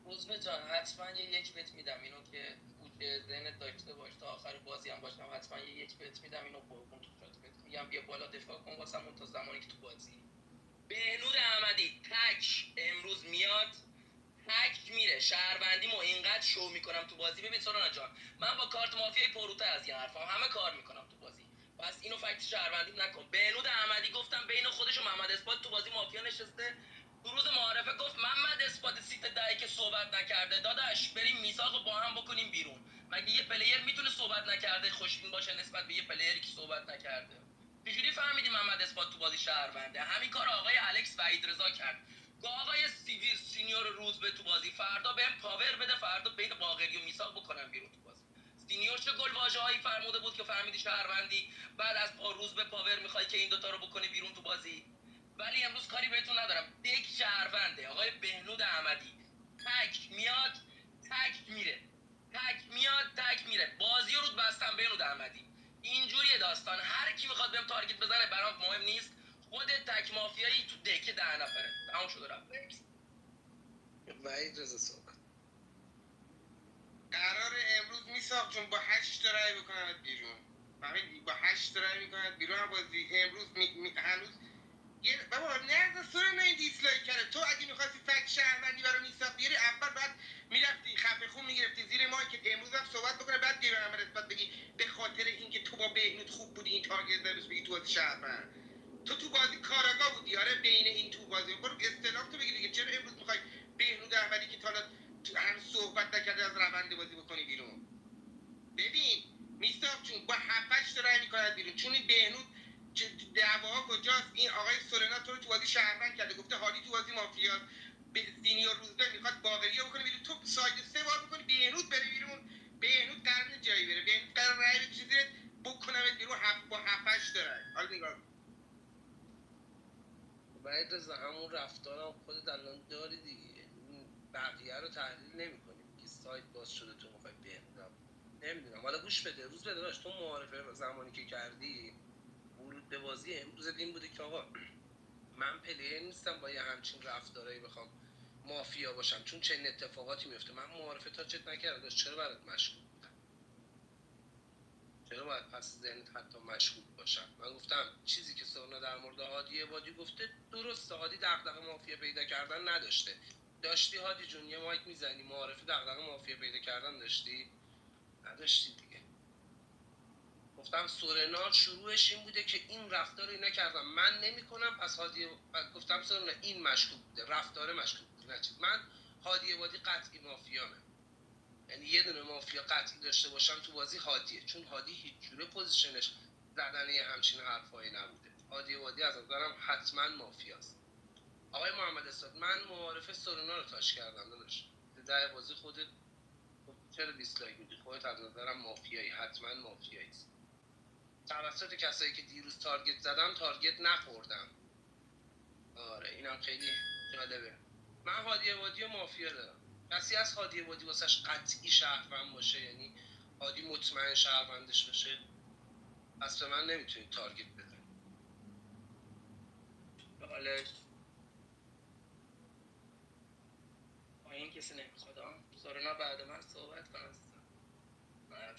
روزبه جان حتما یه یک بهت میدم، اینو که گوشه ذهنت داشته باش تا آخر بازی هم باشم، حتما یه یک بهت میدم، اینو قربون تو شد بهت میگم بیا بالا دفاع کن واسمون تا زمانی که تو بازی. بهنود احمدی تک امروز میاد تک میره، شهروندیمو اینقدر شو میکنم تو بازی. ببین سرانا جان، من با کارت مافیای پروته از این حرفام همه کار میکنم تو بازی، پس اینو فکت شهروندیم نکن. بهنود احمدی گفتم بین خودش و محمد اثبات تو بازی مافیا نشسته، تو روز معارفه گفت محمد اثبات سیت دهی که صحبت نکرده داداش بریم میثاقو با هم بکنیم بیرون. مگه یه پلیر میتونه صحبت نکرده خوشبین باشه نسبت به یه پلیری که صحبت نکرده؟ چجوری فهمیدی محمد اثبات تو بازی شهرونده؟ همین کار آقای الکس وحید رضا کرد. گفت آقای سیویر سینیور روزبه تو بازی فردا بهم پاور بده، فردا بین باقری و میثاق بکنم بیرون تو بازی. سینیور چه گلواژه‌هایی فرموده بود که فهمیدی شهروندی، بعد از روزبه پاور میخوای که این دوتا رو بکنی بیرون تو بازی. ولی امروز کاری بهتون ندارم، دک شهرونده. آقای بهنود احمدی تک میاد تک میره، تک میاد تک میره. بازی رو بستم بهنود احمدی. اینجوریه داستان، هر کی میخواد بهم تارگت بزنه برام مهم نیست، خودت تک مافیایی تو دکه 10 نفره تمام شده رفت. وحید رضا صحبت. قرار امروز میثاق جون با 8 تا رای بکننت بیرون. فهمیدی؟ با 8 تا رای میکننت بیرون از بازی. امروز هنوز بابا نه سر این دیسلایک کرده. تو اگه می‌خواستی فکت شهروندی برای میثاق بیاری اول بعد میرفتی خفه خون میگرفتی زیر مایکت، امروز هم صحبت بکنه بعد بیای به من نسبت بگی به خاطر اینکه تو با بهنود خوب بودی این تارگت داشت بگی تو بازی شهروند. تو بازی کاراگاه بودی آره، بین این تو بازی برو استلام تو بگیر دیگه. چرا امروز میخوای بهنود احمدی که تا حالا هم صحبت نکرده از روند بازی بکنی بیرون؟ ببین میثاق جون با 7 تا رای میکنه بیرون، چون این بهنود دعواها کجاست؟ این آقای سورنا تو رو تو بازی شهروند کرده، گفته هادی تو بازی مافیاست، به سینیور روزبه میخواد باقری رو بکنه بیرون، تو ساید 3 بار میکنی بهنود بره بیرون. بهنود قرار جایی بره، بهنود قرار رای بکشه زیرت بکنمت بیرون با 7 تا رای. حالا نگاه وحید رضا همون رفتارم خودت الان داری دیگه، بقیه رو تحلیل نمی‌کنیم که سایت باز شده تو میخوای بهنودم نمیدونم. حالا گوش بده روز بده داشت، تو معارفه زمانی که کردی ورود به بازی امروز این بوده که آقا من پلیر نیستم با یه همچین رفتارایی بخوام مافیا باشم، چون چنین اتفاقاتی میفته. من معارفه تاچت نکردم داشت، چرا برات مشکوک بودم؟ چرا باید پس ذهنت حتی مشکوک باشم؟ من گفتم چیزی که سورنا در مورد هادی عبادی گفته درسته، هادی دغدغه مافیا پیدا کردن نداشته. داشتی هادی جون یه مایک میزنی معارفه دغدغه مافیا پیدا کردن داشتی؟ نداشتی دیگه. گفتم سورنا شروعش این بوده که این رفتار رو نکردم من نمی‌کنم، پس هادی گفتم سورنا این مشکوک بوده، رفتار مشکوک بوده. نه چیز، من هادی عبادی قطعی مافیامه، یعنی یه دونه مافیا قطعی داشته باشم تو بازی هادیه، چون هادی هیچ جوره پوزیشنش زدن یه همچین حرفایی نبوده. هادی عبادی از نظرم حتما مافیاست. آقای محمد اسد من معارفه سورنا رو تاش کردم داداش، در بازی خودت چرا دیسلایک میدی؟ خودت از نظرم مافیایی، حتما مافیایی. توسط کسایی که دیروز تارگت زدم تارگت نخوردم. آره اینم خیلی جالبه. من هادی عبادی و مافیا دارم. کسی از هادی عبادی واسش قطعی شهروند باشه، یعنی هادی مطمئن شهروندش باشه، پس به من نمیتونید تارگت بزنید. حالش این کسی نمیخواد سورنا بعد من صحبت کنم.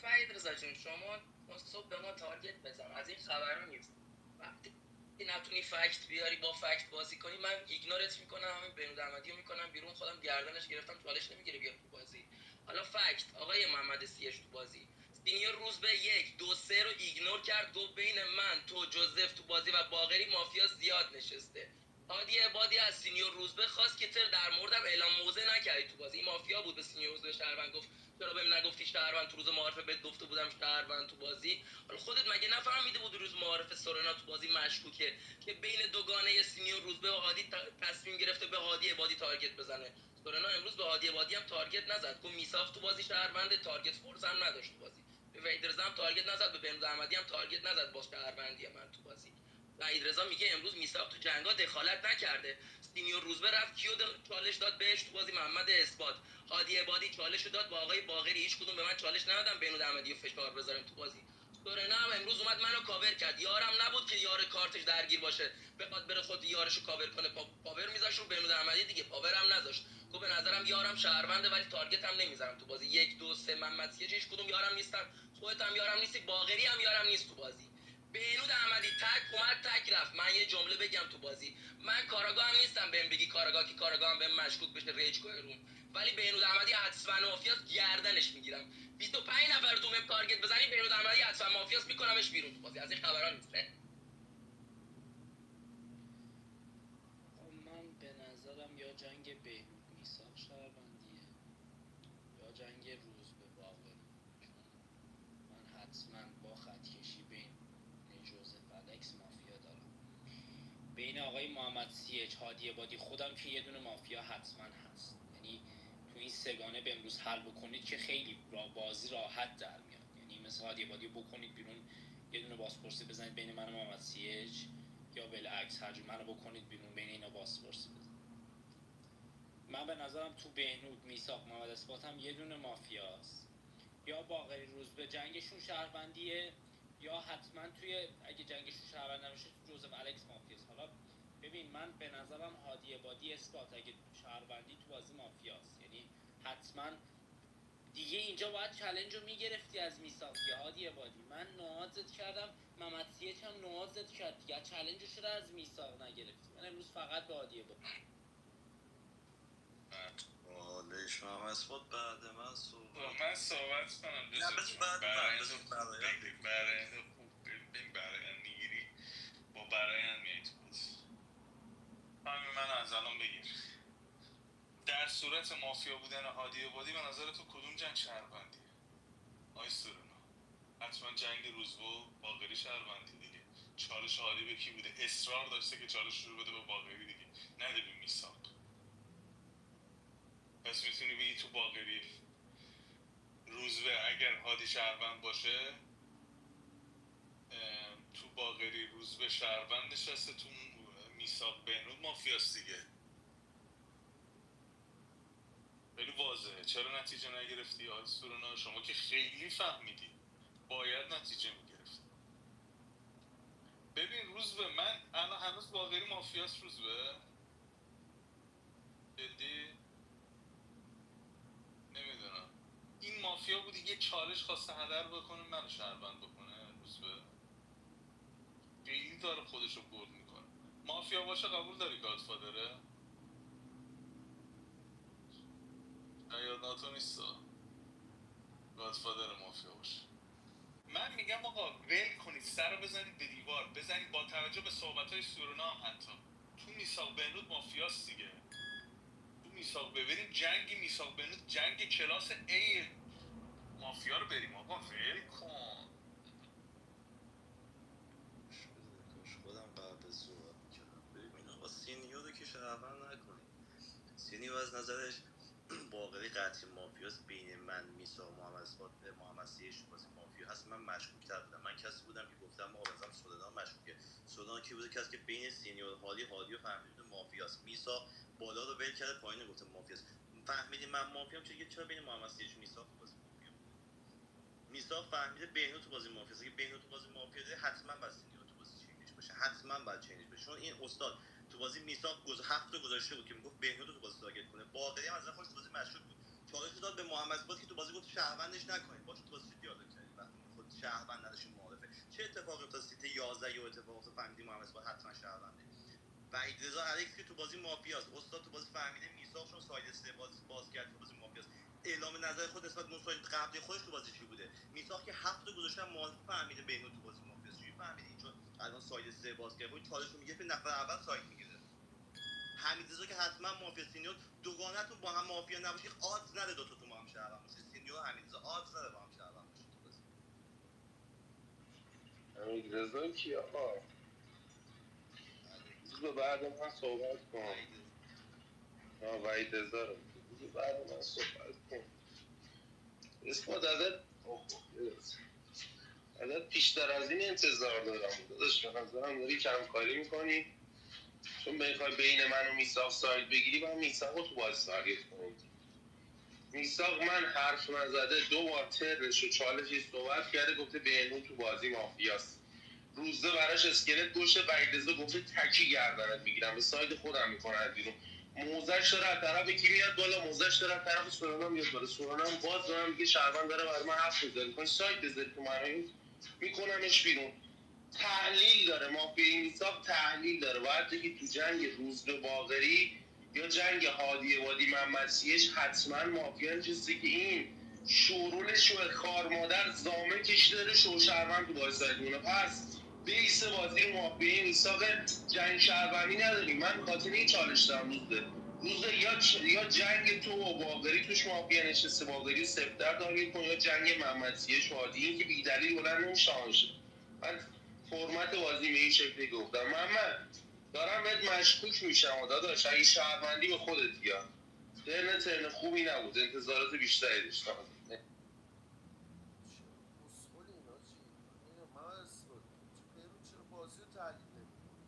وحید رضا جون شما صبح به ما تارگت بزن، از این خبرها نیست. وقتی نتونی فکت بیاری با فکت بازی کنی من ایگنورت میکنم، همین بهنود احمدی رو میکنم بیرون. خودم گردنش گرفتم چالش نمیگیره بیاد تو بازی. حالا فکت آقای محمد سیش تو بازی سینیور روز به 1 2 3 رو ایگنور کرد، گفت بین من تو جوزف تو بازی و باقری مافیا زیاد نشسته. هادی عبادی از سینیور روزبه خواست که در موردم اعلام موضع نکردی تو بازی. این مافیا بود به سینیور روزبه شهروند گفت چرا بهم نگفتی شهروند؟ تو روز معارفه بهت گفته بودم شهروند تو بازی. حالا خودت مگه نفهمیده بود روز معارفه سورنا تو بازی مشکوکه که بین دوگانه سینیور روزبه و هادی تصمیم گرفته به هادی عبادی تارگت بزنه؟ سورنا امروز به هادی عبادی هم تارگت نزد، گفت میثاق تو بازی شهروند، تارگت فورس هم نداشت تو بازی. به وحید رضا هم تارگت نزد، به بهنود احمدی هم تارگت نزد با شهروندی من تو بازی. وحید رضا میگه امروز میثاق تو جنگا دخالت نکرده. سینیور روزبه رفت کیو چالش داد بهش تو بازی؟ محمد اثبات. هادی عبادی چالش داد با آقای باقری، هیچ کدوم به من چالش ندادن بهنود احمدی رو فشار بذاریم تو بازی. سورنا هم امروز اومد منو کاور کرد، یارم نبود که یار کارتش درگیر باشه بخواد بره خود یارشو کاور کنه. پاور میذاش رو بهنود احمدی دیگه، پاورم نذاشت. گفت به نظرم یارم شهرونده ولی تارگت هم نمیذارم تو بازی. 1 2 3 محمد سیج هیچ کدوم یارم نیستن، خودت هم یارم نیستی، باقری هم یارم نیست تو بازی. بهنود احمدی تک اومد تک رفت. من یه جمله بگم تو بازی، من کاراگاه هم نیستم بهم بگی کاراگاه که کاراگاه هم بهم مشکوک بشه ریج کنه روم، ولی بهنود احمدی حتما مافیاست، گردنش میگیرم. 25 نفر تو بهم تارگت بزنی بهنود احمدی حتما مافیاست، میکنمش بیرون تو بازی. از این خبرا نیست. من به نظرم یا جنگ بهنود میثاق شهروندیه یا جنگ روز به باقری، چون من حتما با خطکشی بین جوزف الکس مافیا دارم. بین آقای محمد سیج هادی عبادی خودم که یه دونه مافیا حتما هست. یعنی تو این سگانه به امروز حل بکنید که خیلی بازی راحت در میاد. یعنی مثل هادی عبادی بکنید بیرون، یه دونه بازپرسی بزنید بین من و محمد سیج، یا بالعکس هر جور منو بکنید بیرون بین اینا بازپرسی بزنید. من به نظرم تو بهنود میثاق محمد اثبات هم یه دونه مافیاست. یا باقری روز به جنگشون شهروندیه یا حتما توی اگه جنگشون شهروند نمیشه تو جوزف الکس مافیاست. حالا ببین من به نظرم هادی عبادی اثبات اگه شهروندی تو بازی مافیاست. یعنی حتما دیگه اینجا باید چالش رو میگرفتی از میثاق یا هادی عبادی. من نوازت کردم، محمد سیج هم نوازت کرد دیگه، چالش رو از میثاق نگرفتی. من امروز فقط به هادی عبادی. حالش محمد اثبات بعد من صحبت من صحبت کنم. نه بس بعد برآینده خوب ببین، برآیند میگیری با برآیند میای تو بازی. همین من از الان بگیر، در صورت مافیا بودن هادی عبادی به نظر تو کدوم جنگ شهروندیه؟ آی سورنا حتما جنگ روزبه و باقری شهروندی دیگه. چالش هادی به کی بوده؟ اصرار داشته که چالش رو بده به باقری دیگه، نده به میثاق. پس میتونی بگی تو باقری روزبه اگر هادی شهروند باشه، تو باقری روزبه شهروند نشسته، تو میثاق بهنود مافیاست دیگه. خیلی واضحه. چرا نتیجه نگرفتی آقای سورنا؟ شما که خیلی فهمیدی، باید نتیجه میگرفتی. ببین روزبه، من الان هنوز باقری مافیاست. روزبه جدی نمیدونم، این مافیا بودی یه چالش خواسته هدر بکنه منو شهروند بکنه. روزبه خیلی داره خودشو برد میکنه. مافیا باشه قبول داری گادفادره؟ یا ناتو نیستا، گادفادر مافیا باشه. من میگم آقا ول کنید، سر رو بزنید به دیوار، بزنید با توجه به صحبت‌های سورنا هم حتی تو میثاق بهنود مافیاست دیگه. تو میثاق ببریم جنگ میثاق بهنود جنگ کلاس A مافیا رو بریم آقا ول کن. خودم قبل صحبت میکردم. ببین آقا سینیور رو که شهروند نکنید. سینیور از نظرش باقری قطعی مافیاست. بین من میثاق محمد اثبات محمد سیج تو بازی مافیا هست. من مشکوک‌تر بودم. من کسی بودم که گفتم آقا بازم سودان مشکوکه. سودان کی بوده؟ کسی که بین سینیور هادی رو فهمیده مافیاست. میثاق بالا رو ول کرده پایین گفته مافیاست. فهمیدی من مافیام چرا بین محمد سیج میثاق تو بازی مافیا بوده؟ میثاق فهمیده بهنود تو بازی مافیاست. اگه بهنود تو بازی مافیا ده حتما باید سینیور تو بازی چینش باشه. حتما باید چینش بشه. چون این استاد تو بازی میثاق هفت تا گذاشته بود که میگفت بهنود رو تو بازی تارگت کنه. باقری هم از خودش تو بازی مشکوک بود. چالش داد به محمد اثبات که تو بازی گفت شهروندش نکنید. باشه تو بازی دیالوگ کردید. وقتی خود شهروند نداشت معارفه. چه اتفاقی افتاد سیت 11 یا اتفاق افتاد فهمیدی محمد اثبات حتما شهرونده؟ وحید رضا الکس که تو بازی مافیاست. استاد تو بازی فهمیده میثاق چون ساید سه باز کرد تو بازی مافیاست. اعلام نظر خود نسبت به ساید قبلی خودش تو بازی چی بوده؟ میثاق که هفت تا گذاشتن معارفه فهمیده بهنود تو بازی مافیاست. چی فهمیدی اینجا الان ساید سه باز کرد؟ خود چالش میگه نفر اول ساید میگیره. حمیدرضا که حتما مافیا. سینیور دوگانتون با هم مافیا نباشید آدز نره دو تا تو با هم شهروند باشید. سینیور و حمیدرضا آدز نره با هم شهروند باشید تو بازی. حمیدرضا کی آقا؟ بذار بعد من صحبت کن. وحید رضا رو بذار بعد من صحبت کن. اثبات ازت بیشتر از این انتظار دارم. داداش به نظرم داری کمکاری میکنی، چون بخوای بین من و میثاق ساید بگیری باید میثاق رو تو بازی تارگت کنی. میساق من حرف نزده 2 بار ترنش و چالشی صحبت کرده گفته بهنود تو بازی مافیاست. روزه براش اسکلت گوشه وحیدرضا گفته تکی گردنت میگیرم به ساید خودم میکنن بیرون. موزش داره از طرف کی میاد بالا؟ موزش داره از طرف سورنا میاد بالا. سورنا هم باز دارم میگه شهروند داره برای من حرف میزنه میخوای ساید بذاری تو من میکنمش بیرون. تحلیل داره مافیا میساق تحلیل داره. باید بگی تو جنگ روزبه باقری یا جنگ هادی وادی محمدسیش حتما مافیا نشسته که این شورول شو خار مادر زامه کشیده داره شو شهروند تو بازی سایدونه. پس بیس بازی رو مافیا میساق جنگ شهروندی نداریم. من خاطر این چالش دارم روزه یا جنگ تو و باقری توش مافیا نشسته باقری سفتر دارید کن یا جنگ محمدسیش هادی این که بیدلیل بلند نمیشه. من فرمت بازی به این شکلی گفتم. محمد دارم بهت مشکوک میشم داداش اگه شهروندی به خودت بیار. ترن خوبی نبود انتظارات بیشتری داشتم. مسخول اینا چی؟ من اسفاد پیرو چرا بازی رو تحلیل نمی‌کنی؟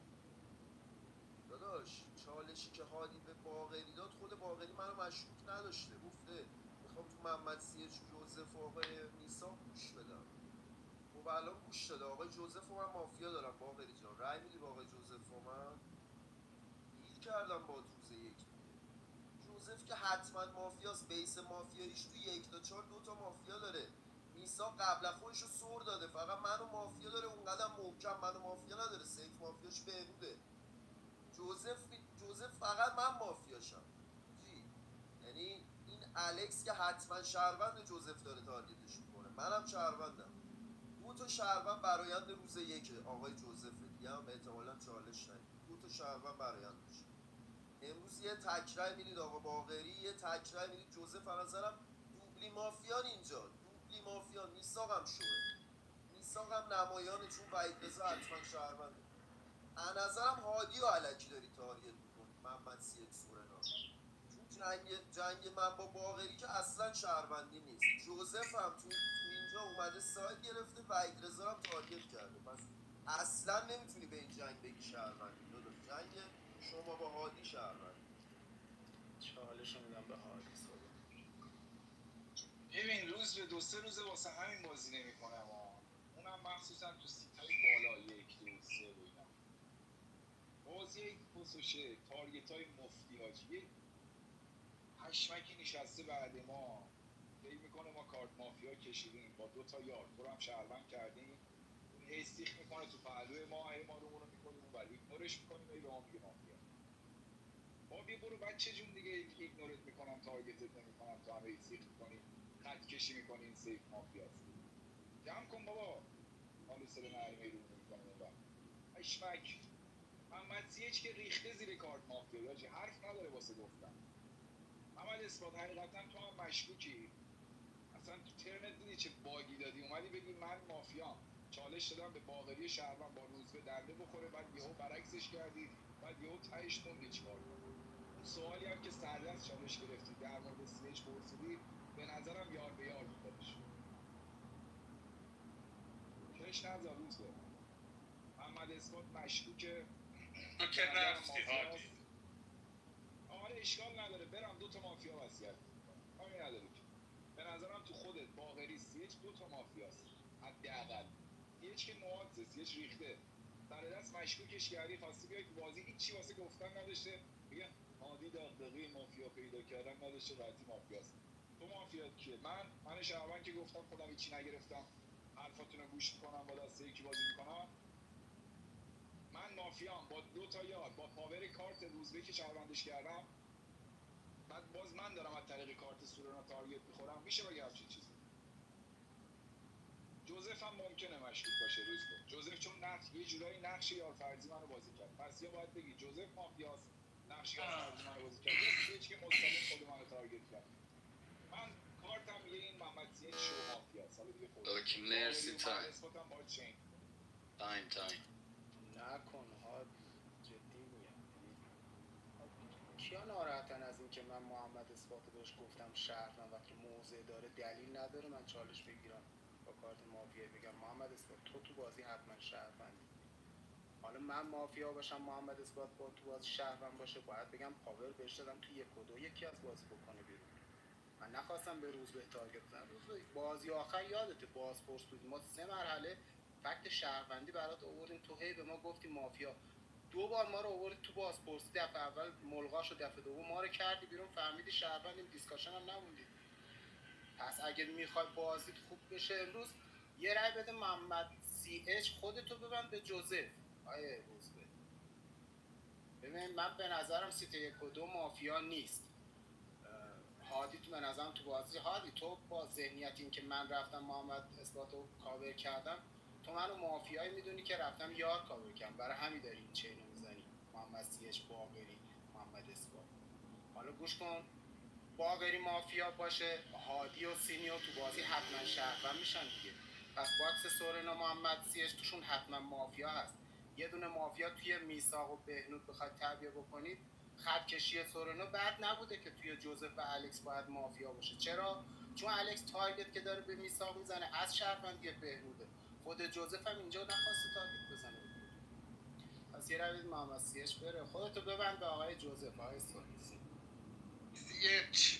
داداش چالشی که هادی به باقری داد خود باقری منو مشکوک نداشته گفته میخوام تو محمد سیج جوزف و آقای میساق گوش بدم. خب الان گوش داده آقای جوزف و من مافیا دارم باقری جان رأی میدی با آقای جوزف و من دیل کردم با روز یک دیگه. جوزف که حتما مافیاست بیس مافیاییش تو 1 تا 4 2 تا مافیا داره. میساق قبل از خودش رو سر داده فقط منو مافیا داره اونقدر محکم منو مافیا نداره سیف مافیاش بهنوده. جوزف فقط من مافیاشم جی. یعنی این الکس که حتما شهروند جوزف داره تارگتش میکنه منم شهروندم. 2 تا شهروند برایند روز یک آقای جوزف دیگه هم احتمالاً چالش نگید. 2 تا شهروند برایند میشه. امروز یه تکرای میدید آقا باقری یه تکرای میدید جوزف. از نظرم دوبلی مافیان اینجا دوبلی مافیان. میساقم شوه میساقم نمایانه چون وحیدرضا حتما شهرونده. از نظرم هادی و علکی داری تارگت میکنی محمد سید سورنا چون جنگ من با باقری که اصلا شهروندی نیست. جوزف هم تو اینجا اومده سایت گرفته وحیدرضا هم تارگت کرده. پس اصلا نمیتونی به این جنگ بگی شهروندی داداش. جنگ شما با هادی شهروندی. چالشو میدم به هادی صحبت. ببین روز به 2-3 روزه واسه همین بازی نمی‌کنم اونم مخصوصا تو سیتای بالا 1 2 3 و اینا بازی کسوشه تارگتای مفتی حاجی. پشمکی نشسته بعد ما فکر میکنه ما کارت مافیا کشیدیم با 2 تا یار تو هم شهروند کردیم اون استیخ میکنه تو پهلوی ما ما رو میکنیم اون ولی ایگنورش میکنیم ای به ما میگه مافیا. با بیا برو بچه جون دیگه ایگنورت میکنم تارگتت نمیکنم تو همه استیخ میکنی خط کشی میکنی این سیف مافیاست. جمع کن بابا حالا سر نرمه رو میکنیم اون پشمک محمد سیچ که ریخته زیر کارت مافیا یاجی حرف نداره واسه گفتن. محمد اثبات حقیقتا تو هم مشکوکی. اصلا تو ترنت دیدی چه باگی دادی اومدی بگی من مافیام چالش دادم به باقری شهروند با روزبه دنده بخوره بعد یهو برعکسش کردی بعد یهو تهش موندی چیکار کنی. اون سوالی هم که سردست چالش گرفتی در مورد سیچ پرسیدی به نظرم یار به یار بودش. کش نذار روزبه. محمد اثبات مشکوکه. تو که رفتی هادی. آره اشکال نداره برم 2 تا مافیا وصیت می‌کنم. کاری نداره که. به نظرم تو خودت باقری سیچ 2 تا مافیاست. حداقل. سیچ که نوازه سیچ ریخته. سر دست مشکوکش کردی خواستی بیای تو بازی هیچی واسه گفتن نداشته. میگه هادی دغدغه مافیا پیدا کردن نداشته قطعی مافیاست. تو مافیات کیه؟ من شهروند که گفتم خودم هیچی نگرفتم. حرفاتونو گوش میکنم با دسته یکی بازی میکنم. من مافیام با 2 تا یار با پاور کارت روزبه که شهروندش کردم بعد باز من دارم از طریق کارت سورنا تارگت میخورم میشه بگه همچین چیزی. جوزف هم ممکنه مشکوک باشه روزبه. جوزف چون یه جورایی نقش یار فرضی منو بازی کرد پس یا باید بگی جوزف مافیاست نقش یار فرضی منو بازی کرد یا هیچ که مستقیم خود منو تارگت کرد. من کارتم میگه این محمد سیچ شو مافیاست. حالا دیگه خودت اوکی مرسی تایم نکن هادی جدی میگم. کیا ناراحتن از این که من محمد اثباتو بهش گفتم شهروند وقتی موضع داره دلیل نداره من چالش بگیرم با کارت مافیا بگم محمد اثبات تو بازی حتما شهروندی. حالا من مافیا باشم محمد اثبات با تو بازی شهروند باشه باید بگم پاور بهش دادم تو 1 و 2 یکی از بازی بکنه بیرون. من نخواستم به روز به تارگت بزنم. روز به بازی آخر یادته بازپرس بود، ما 3 مرحله فکت شهروندی برات آوردیم، تو هی به ما گفتی مافیا. 2 بار ما رو آوردی تو بازپرسی، دفعه اول ملغاشو، دفعه دوم ما رو کردی بیرون، فهمیدی شهروندیم، دیسکاشن هم نموندی. پس اگه میخوای بازیت خوب بشه امروز یه رای بده محمد سی اچ، خودتو ببند به جوزف. آیه روزبه ببین، من به نظرم سیت 1 و 2 مافیا نیست. هادی تو به نظرم تو بازی، هادی تو با ذهنیت این که من رفتم محمد اثباتو کاور کردم، تو منو مافیایی میدونی که رفتم یار کاور کردم، برای همین داری این چینو میزنی محمد سی اچ باقری محمد اثبات. حالا گوش کن، باقری مافیا باشه هادی و سینیور تو بازی حتما شهروند میشن دیگه. پس باکس سورنا محمد سیش توشون حتما مافیا هست. یه دونه مافیا توی میثاق و بهنود بخواد تعبیه بکنید، خط کشی سورنا بد نبوده که توی جوزف و الکس باید مافیا باشه. چرا؟ چون الکس تارگت که داره به میثاق میزنه از شهروندی بهنوده، خود جوزف هم اینجا نخواسته تارگت بزنه. پس یه روید محمد سیش بره، خودتو ببند به آقای جوزف. آقای سورنا سیچ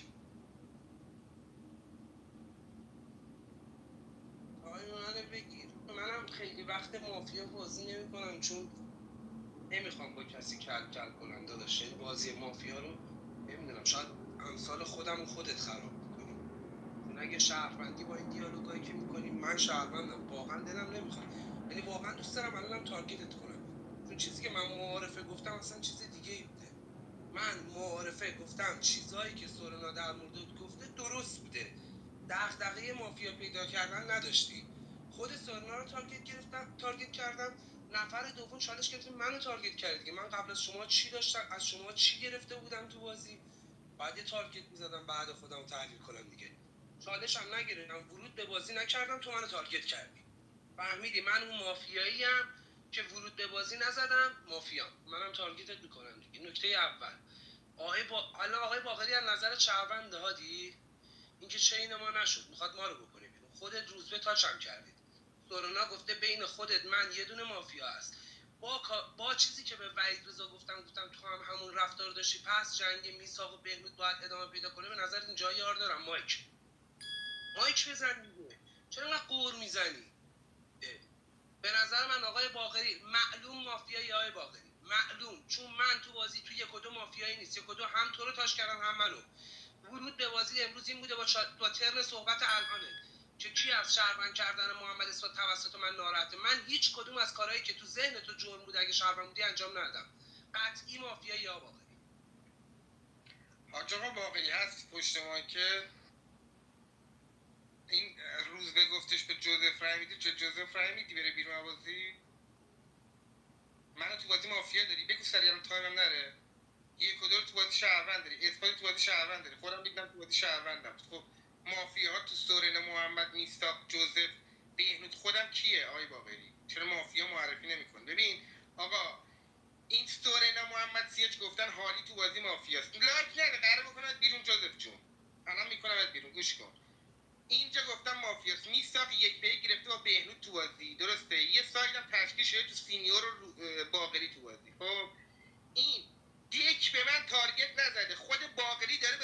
آقای منو بگیر. منم خیلی وقت مافیا بازی نمی کنم چون نمیخوام با کسی کل کنم داداش. این بازی مافیا رو نمیدونم، شاید امثال خودم و خودت خراب میکنیم. چون اگه شهروندی با این دیالوگایی که میکنیم، من شهروندم واقعا دلم نمیخواد، یعنی واقعا دوست دارم الانم تارگتت کنم، چون چیزی که من معارفه گفتم اصلا چیز دیگه ای بوده. من معارفه گفتم چیزایی که سورنا در مورد گفته درست بوده، دغدغه مافیا پیدا کردن نداشتی. خود سورنا رو تارگت کردم. نفر دوم چالش گرفتیم منو تارگت کردی. من قبل از شما چی داشتم، از شما چی گرفته بودم تو بازی؟ بعد یه تارگت میزدم بعد خودم رو تحلیل کنم دیگه. چالش هم نگرفتم، ورود به بازی نکردم، تو منو تارگت کردی. فهمیدی من اون مافیایی ام که ورود به بازی نزدم، مافیام. منم تارگتت میکنم دیگه. نکته اول، آقای باقری از نظر شهروند هادی اینکه چین ما نشد، میخواد ما رو بکنه بیرون. خودت روزبه تاچم کردید. سورنا گفته بین خودت من یه دونه مافیا هست. با چیزی که به وحید رضا گفتم تو هم همون رفتار داشتی، پس جنگ میثاق و بهنود باید ادامه پیدا کنه. به نظر اینجا یار دارم. مایک بزن دیگه، چرا انقدر قور میزنی؟ به نظر من آقای باقری معلوم مافیایی. آقای باقری معلوم، چون من تو بازی تو 1 و 2 مافیایی نیست. 1 و 2 هم تو رو تاش کردم هم منو. ورود به بازی امروز این بوده با ترن صحبت الانه که کی از شهروند کردن محمد اسفاد توسط من ناراحته. من هیچ کدوم از کارهایی که تو ذهن تو جرم بود اگه شهروند بودی انجام ندادم. قطعی مافیایی یا باقری. حاج آقا باقری هست پشت ما که این روز به گفتش به جوزف رای میدی، جوزف رای میدی بره بیرون بازی؟ منو تو بازی مافیا داری؟ بگو سریع، تایمم نره. 1 و 2 تو بازی شهروند داری، اثبات تو بازی شهروند داری، خودم دیدم تو بازی شهروندم. خب مافیاها تو سورنا محمد میثاق جوزف بهنود خودم کیه آقای باقری؟ چرا مافیا معرفی نمی‌کنی؟ ببین آقا، این سورنا محمد سیاج گفتن حالی تو بازی مافیاست. لایک نده، قراره بکنم بیرون جوزف جون. الان میکنمت بیرون، گوش کن. اینجا گفتم مافیاست. میثاق 1 به 1 گرفته با بهنود تو بازی، درسته؟ یه سایدم تشکیل شده تو سینیور و باقری تو بازی. خب این دیک به من تارگت نزده، خود باقری داره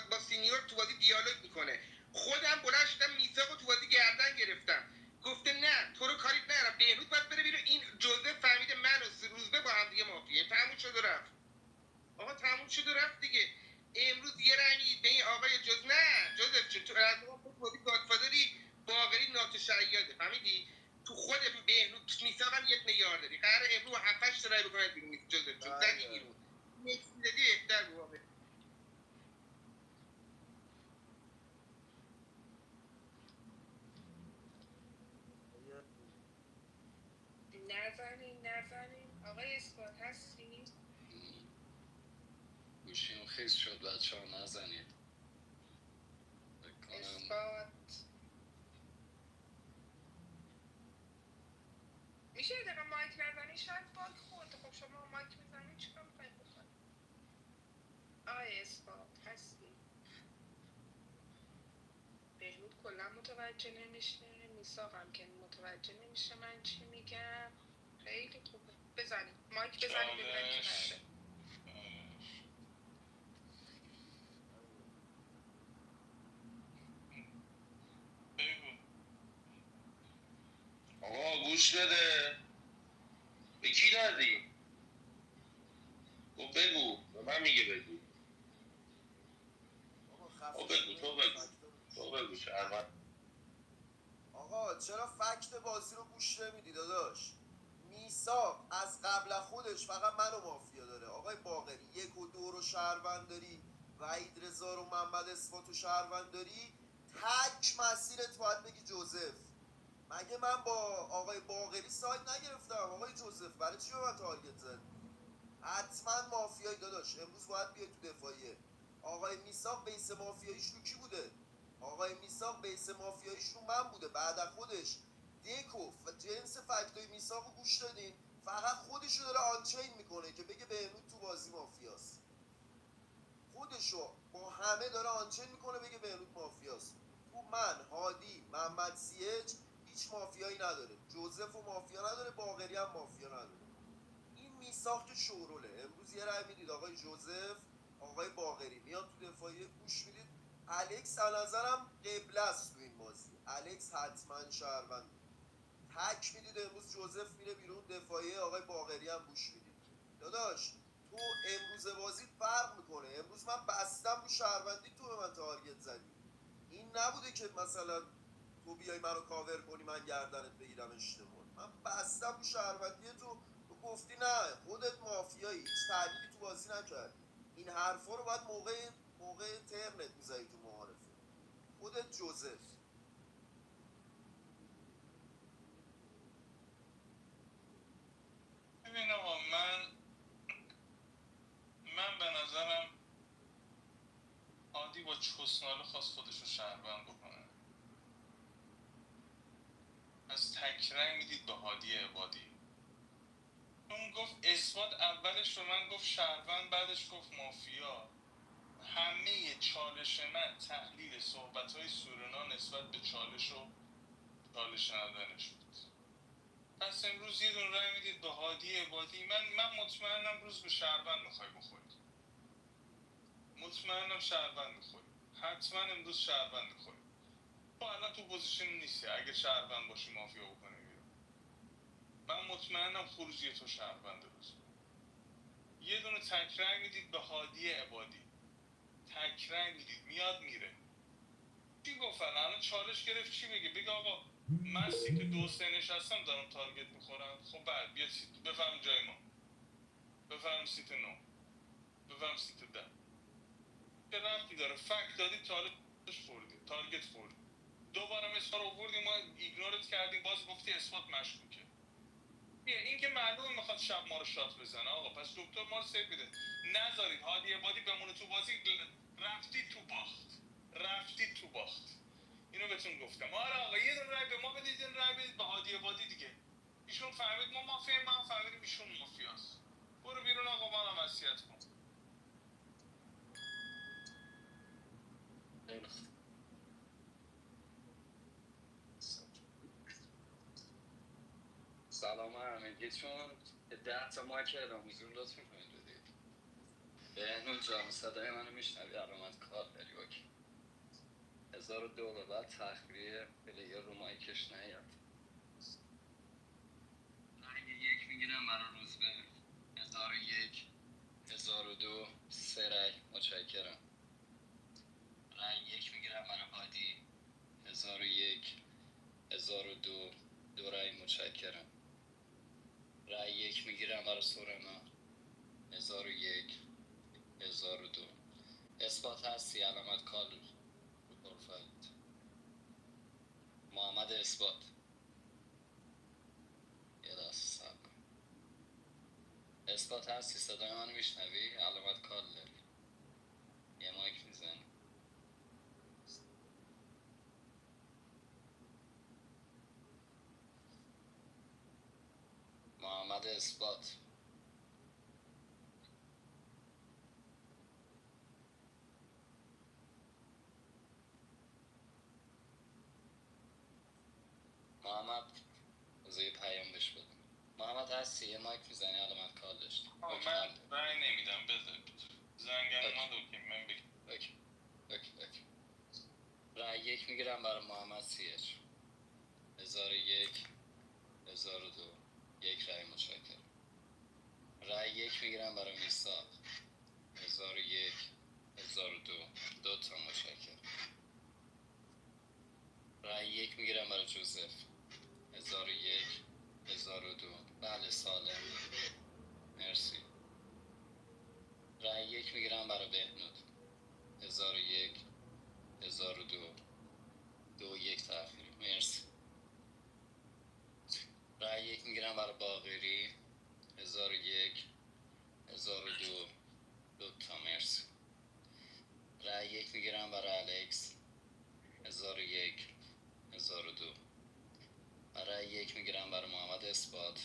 با سینیور تو بازی دیالوگ میکنه. خودم بلند شدم میثاقو تو بازی گردن گرفتم، گفته نه تو رو کاریت ندارم، بهنود باید بره بیرون. این جوزف فهمیده من و روزبه با هم دیگه مافیه. تموم شد و رفت. آقا تموم شد و رفت دیگه. امروز یه رنگ میدید به این آقای نه جوزف چون تو از تو بازی گادفادری، باقری ناتوشیاده، فهمیدی؟ تو خود بهنود میثاق هم یه یار داری. قرار امروز 7 تا رای بکنید بیرون جوزف چون زدی بیرون. نکس میدادی بهتر بود. نزنین آقای اثبات هستی؟ گوشیم خیس شد بچه ها، نزنید. اثبات میشه یه دقیقه مایک نزنی؟ شاید باگ خورده. خب شما مایک میزنی چیکار میخواید بکنی؟ آقای اثبات هستی؟ بهنود کلا متوجه نمیشه، میثاق هم که متوجه نمیشه من چی میگم. خیلی خوبه، بزنید مایک بزنید ببینم کی قراره. گوش بده. به کی دادی؟ بگو. به من میگه بگو. تو بگو شهروند. آقا چرا فکت بازی رو گوش نمیدی داداش؟ میساق از قبل از خودش فقط منو مافیا داره. آقای باقری 1 و 2 رو شهروند داری، وحید رضا رو محمد اثبات رو شهروند داری، تک مسیرت باید بگی جوزف. مگه من با آقای باقری ساید نگرفتم؟ آقای جوزف برای چی به من تارگت زد؟ حتما مافیایی داداش، امروز باید بیای تو دفاعیه. آقای میساق بیس مافیاییش رو کی بوده؟ آقای میساق بیس مافیاییش رو من بوده. بعد از خودش دکو و جنس فکتای میساق رو گوش دادین، فقط خودش رو داره آنچین میکنه که بگه بهنود تو بازی مافیاست. خودشو با همه داره آنچین میکنه بگه بهنود مافیاست. تو من، هادی، محمد سیج هیچ مافیایی نداره. جوزف و مافیا نداره، باقری هم مافیا نداره. این میساخت شوروله. امروز یه رای میدید آقای جوزف، آقای باقری میاد تو دفاعی، گوش میدید. الکس از نظرم قبله است تو این بازی. الکس حتما شهروند. تک میدید امروز جوزف میره بیرون، دفاعی آقای باقری هم گوش میدید. داداش تو امروز بازی فرق میکنه. امروز من بستم رو شهروندی، تو به من تارگت زدی. این نبوده که مثلا تو بیای منو کاور کنی من گردنت بگیرم اشتباه. من بستم رو شهروندی تو گفتی نه خودت مافیایی، هیچ تحلیلی تو بازی نکردی. این حرفا رو باید موقع ترنت میزنی تو معارفه. خودت جوزف. ببین آقا من به نظرم عادی با چسناله خواست خودش رو شهروند بکنه. از تکرای میدید به هادی عبادی. اون گفت اثبات اولش به من گفت شهروند، بعدش گفت مافیا. همه چالش من تحلیل صحبت‌های سورنا نسبت به چالش و چالش ندارش بود. پس امروز یه دون رای میدید به هادی عبادی. من مطمئنم روز به شهروند میخوای بخورید. مطمئنم شهروند میخوری. حتما امروز شهروند میخوری. تو الان تو پوزیشن نیستی اگه شهروند باشی مافیا بکنی بیرون. من مطمئنم خروجی تو شهرونده روز. یه دونه تکرای میدید به هادی عبادی. تکرای میدید میاد میره. چی گفت الان چالش گرفت چی بگه آقا من سیت 2 3 نشستم دارم تارگت میخورم. خب بعد بیا سیت بفهم جای ما. بفهم سیت 9. بفهم سیت 10. چه رفتی داره؟ فکت دادی چالش خوردی. تارگت خوردی. دوباره مثال آوردیم ما ایگنورت کردیم، باز گفتی اثبات مشکوکه. این که معلومه میخواد شب ما رو شات بزنه. آقا پس دکتر ما رو سیو بده. نذارید هادی عبادی بمونه تو بازی. رفتید تو باخت. اینو بهتون گفتم. آره آقا یه دونه رای به ما بدید، یه رای بدید به هادی عبادی دیگه. ایشون فهمید ما مافیا، من فهمیدیم ایشون مافیاست. برو بیرون آقا، ما رو وصیت کن. سلام همگیتون. 10 تا مایک اعلام حضور لطف می‌کنید بدید. بهنود جان صدای منو میشنوی؟ علامت کار داری؟ اوکی. 1002 به بعد تخلیه پلیر رو مایکش نیاد. رنگ یک میگیرم برای روز به 1001 1002 3 رای. متشکرم. رای یک میگیرم برای هادی 1001 1002 2 رای. متشکرم. رای یک میگیرم برای سورنا 1001 1002. اثبات هستی؟ علامت کال رو پروفایلت. محمد اثبات یه دست صبر کن. اثبات هستی؟ صدای منو میشنوی؟ علامت کال داری، یه مایک میزنی. محمد اثبات. محمد بذار یه پیام بهش بدم. محمد هستی؟ یه مایک میزنی؟ علامت کال داشتی. من رای نمیدم بذارید. زنگم اومد اوکی من بگم. اوکی. رای یک میگیرم برای محمد سیچ 1001 1002 یک رأی. متشکرم. رأی یک میگیرم برای میثاق 1001 1002 دو تا. متشکرم. رأی یک میگیرم برای جوزف 1001 1002 بله سالم. مرسی. رأی یک میگیرم برای بهنود 1001 1002 دو یک تأخیری. مرسی. رأی یک میگیرم برای باقری 1001 1002 دو تا. مرسی. رأی یک میگیرم برای الکس 1001 1002. رأی یک میگیرم برای محمد اثبات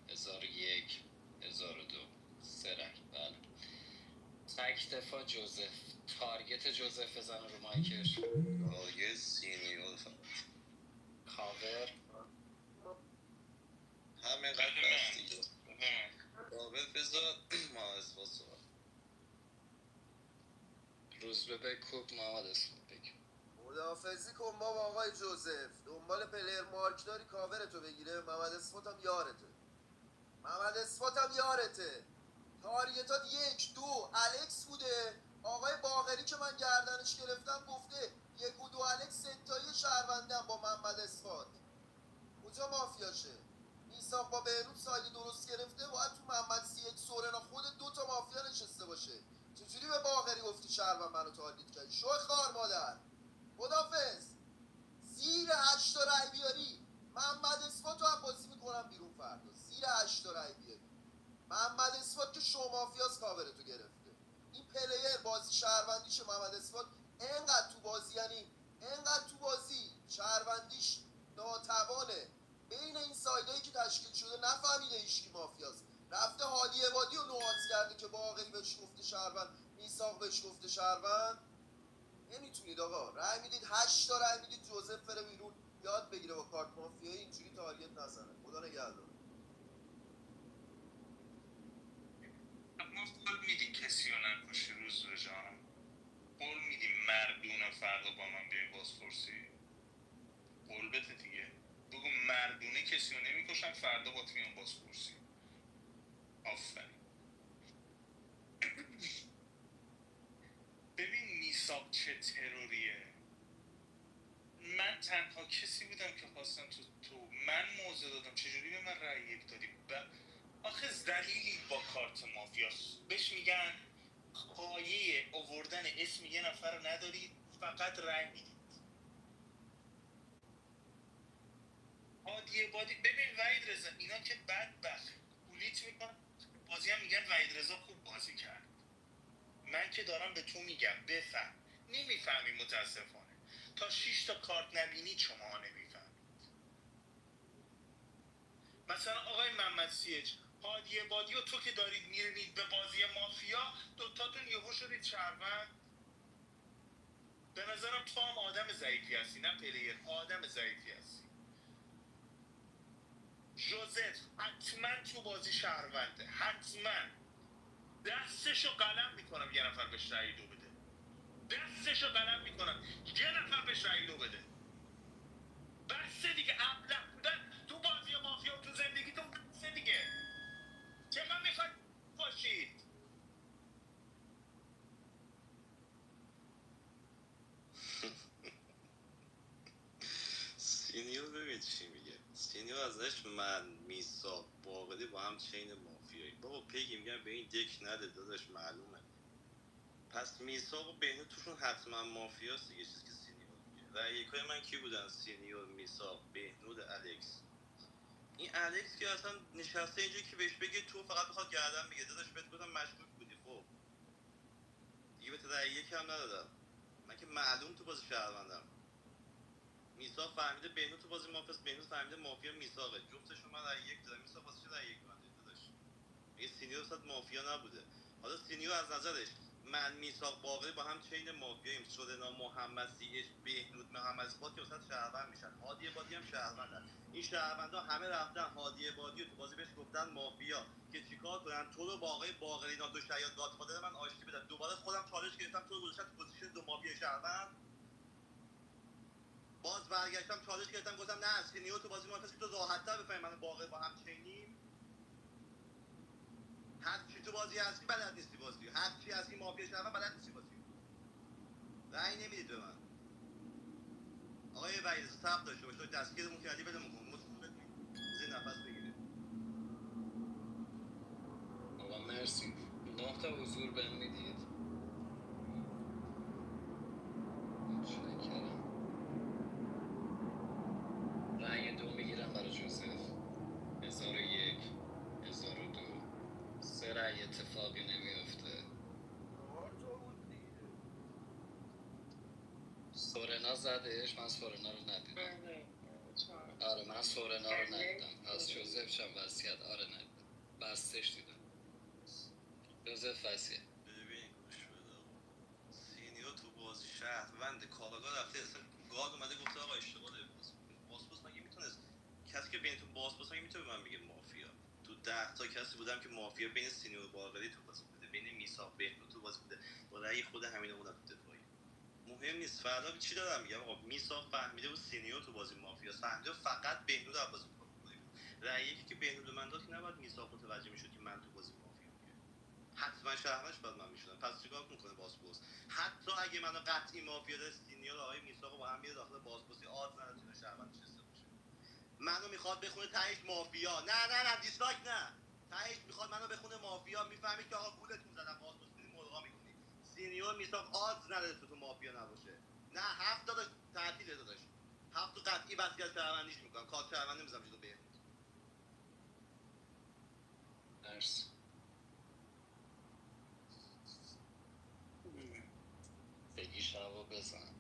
1001 1002 سه رأی. بله. تک دفاع جوزف. تارگت جوزف بزن رو مایکش. تارگت سینیور فقط. کاور همینقدر بس دیگه. کاور بذار ما اثبات صحبت. روز به بکوب محمد اثبات بکوب. خداحافظی کن بابا آقای جوزف. دنبال پلیر مارک داری کاورتو بگیره. محمد اثبات هم یارته. محمد اثبات هم یارته. تارگتات 1 2 الکس بوده. آقای باقری که من گردنش گرفتم گفته 1 و 2 الکس ستایی شهروندن با محمد اثبات. کجا مافیاشه؟ میثاق با بهنود سایدی درست گرفته. باید تو محمد سیک سورنا خود 2 تا مافیا نشسته باشه. چجوری به باقری گفتی شهروند منو تارگت کردی؟ شو خار مادر. خدافظ. زیر 8 تا رای بیاری محمد اثبات رو بازی میکنم بیرون فردا. زیر 8 تا رای بیاری محمد اثبات که شو مافیاس کاورتو گرفته. این پلیر بازی شهروندیش محمد اثبات انقدر تو بازی، یعنی انقدر تو بازی شهروندیش ناتوانه بین این سایدایی که تشکیل شده نفهمیده هیچکی مافیاست. رفته هادی عبادی رو نوآت کرده که باقری بهش گفته شهروند، میثاق بهش گفته شهروند. نمیتونید آقا رای میدید 8 تا رای میدید جوزف بره بیرون یاد بگیره با کارت مافیایی اینجوری تارگت نزنه. خدا نگهدار. ما قول میدی کسی رو نکشی روز به جان؟ قول میدی مردونه فردا با من بیای بازپرسی؟ قول بده دیگه. بگو مردونه کسی رو نمیکشم فردا با میام بازپرسی. آفرین. ببین میثاق چه تروریه. من تنها کسی بودم که خواستم تو من موضع دادم. چجوری به من رأی یک دادی؟ آخه ذلیلی با کارت مافیاست. بهش میگن پایه آوردن اسم یه نفر رو ندارید، فقط رأی میدید. هادی عبادی ببین وحید رضا اینا که بدبخت گولیت میکنن بازی هم میگن وحید رضا خوب بازی کرد. من که دارم به تو میگم بفهم. نمیفهمی متاسفانه. تا 6 تا کارت نبینید شما نمیفهمید. مثلا آقای محمد سیج هادی عبادی و تو که دارید میرینید به بازی مافیا، دوتاتون یهو شدید شهروند. به نظرم تو هم آدم ضعیفی هستی، نه پلیر، آدم ضعیفی هستی. جوزف حتما تو بازی شهرونده، حتما. دستشو قلم میکنم یه نفر بهش رأی دو بده. دستشو قلم میکنم یه نفر بهش رأی دو بده. بس دیگه. ابله بودن تو بازی مافیا تو زندگیتون بس دیگه. چقدر میخواید باشید؟ سینیور ببین چی میگه. سینیور ازش من میثاق باقری با هم چین مافیایی. بابا پیگی میگن به این دک نده داداش معلومه. پس میثاق و بهنود توشون حتما مافیاست دیگه. چیزی که سینیور میگه. رأی یکای من کی بودن؟ سینیور، میثاق، بهنود، الکس. این الکس که اصلا نشسته اینجا که بهش بگه تو فقط بخواد گردن بگه. داداش بهت گفتم مشکوک بودی. خب دیگه بهت رأی یک هم ندادم. من که معلوم تو بازی شهروندم. میثاق فهمیده بهنود تو بازی مافیاست، بهنود فهمیده مافیا میثاقه. جفتشون من رأی یک دادم. میثاق واسه چه رأی یک دادی داداش؟ میگه سینیور صد مافیا نبوده. حالا سینیور از نظرش من میثاق باقری با هم چین مافیاییم. سورنا محمد سیش بهنود محمد اثبات که واسه شهروند میشن. هادی عبادی هم شهروندن. این شهروندا همه رفتن هادی عبادی رو تو بازی بهش گفتن مافیا که چیکار کنن؟ تو رو با آقای باقری ناتو شیاد گادفادر من آشتی بدن. دوباره خودم چالش گرفتم تو رو گذاشتم تو پوزیشن دو مافیا شهروند. باز برگشتم چالش گرفتم گفتم نه سینیور تو بازی مافیاست که تو راحت‌تر بفهمی من و باقر با هم چینیم. هر چی تو بازی هستی بلد نیستی بازی، هر چی هستی مافیا شهروند بلد نیستی بازی. رأی نمیدید به من. آقای وحید صبر داشته باش، تو دستگیرمون کردی ولمون کن. مصطفی زین نفس بگیره. آقا مرسی. 9 تا حضور بهم میدید. متشکرم. رأی 2 میگیرم برای جوزف. 1001 1002 3 رأی اتفاقی نمیفته. سورنا زدش، من سورنا رو ندیدم. آره من سورنا رو ندیدم، پس جوزف شم وصیت. آره ندیدم، بستش دیدم. جوزف وصیت. ببین گوش بده آقا. سینیور تو بازی شهروند کاراگاه رفته اصلا گاد اومده گفته آقا اشتباه داری باسپورس مگه میتونست کسی که بینتون باسپورس مگه میتونه به من بگه مافیا؟ تو 10 تا کسی بودم که مافیا بین سینیور و باقری تو بازی بوده، بین میثاق بهنود تو بازی بوده، با رأی خود همین اومدن تو دفاعی. مهم نیست فردا چی دارم میگم آقا. میثاق فهمیده بود سینیور تو بازی مافیاست، فهمیده فقط بهنود از بازی بکنه. رأی یکی که بهنود من داد که نباید میثاق متوجه میشد که من تو بازی مافیا حتما شهرش باید من میشدم. پس چیکار میکنه باسپورس؟ حتی اگه منو قطعی مافیا داره سینیور آقای میثاق با هم میره داخل باسپورسی، آد نداره شهروند نشسته باشه. منو میخواد بخونه تهش مافیا. نه دیسلایک نه. تهش میخواد منو بخونه مافیا. میفهمید که آقا گولتون زدم باسپورس ملغا میکنی. سینیور میثاق آد نداره تو مافیا نباشه. نه 7 داداش تعطیل داداش. 7 تو قطعی وصیت شهروندیش میکنم. کارت شهروندی میذارم جلو بهنود. مرسی. بگی شبو بزن.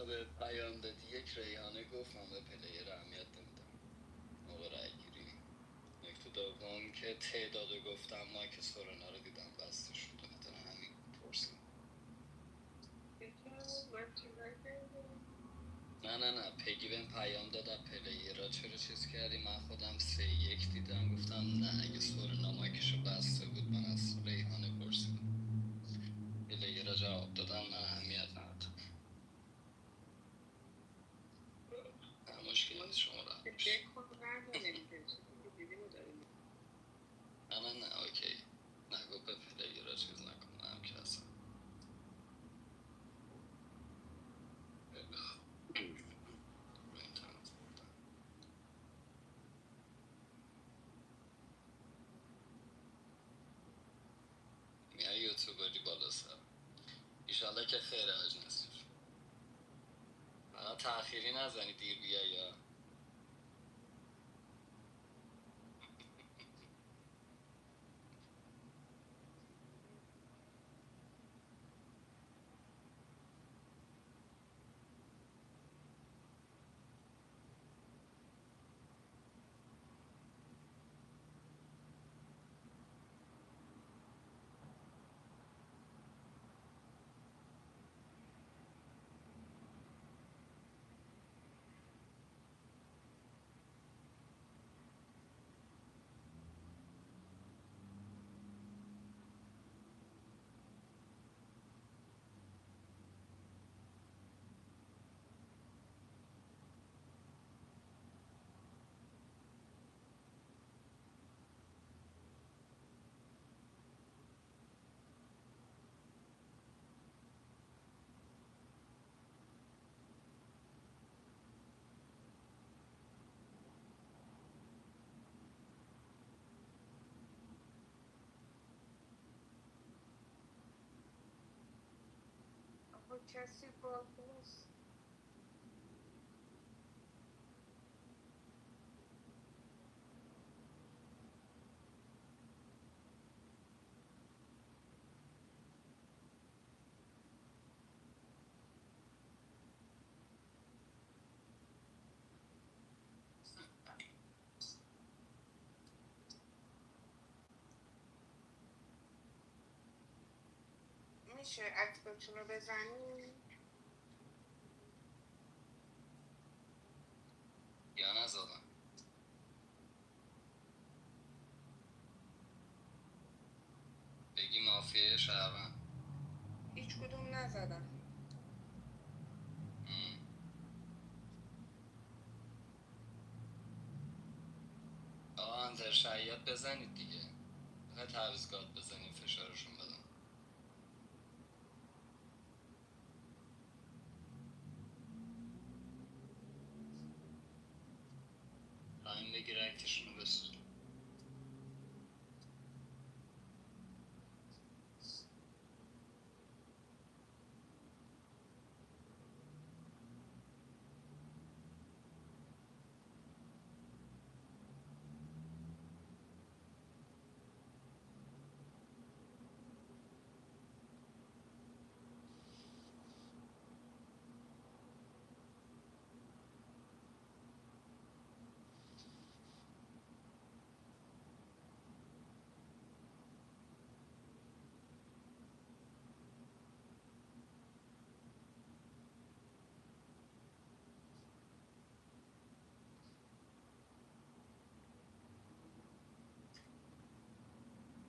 به پیام دادی یک ریحانه گفت من به پلیر اهمیت نمیدم موقع رای گیری. نکته دوم که تعداد گفتم مایک سورنا رو دیدم بسته شد، بخاطر همین پرسیدم. نه پگی بهم پیام داد پلیرها چرا چیز کردی، من خودم 3-1 دیدم گفتم نه اگه سورنا مایکشو بسته بود من از ریحانه پرسیدم. پلیرها جواب دادم من اهمیت ندادم. مشکل نیست شما رفت باشید. نه اوکی. نگو به پلیرها چیز نکن هم که اصلا. میای یوتیوبری بالا سر ایشالله که خیر حاج نصیر. فقط تأخیری نزنی دیر بیای یا کسی باز میشه اکتاتون رو بزنید یا نزدم. بگی مافیای شهروند. هیچ کدوم نزدم. هانتر شاید بزنید دیگه. فقط تعویضگاه بزنید فشارشون بدن. تایم بگیر اکتشون رو بسون.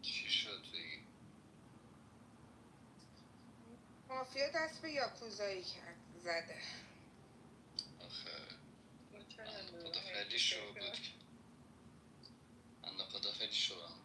چی شد بگی؟ مافیا دست به یاکوزایی کرد زده. آخه خدا خیلی شو بود که بنده خدا خیلی شو هم.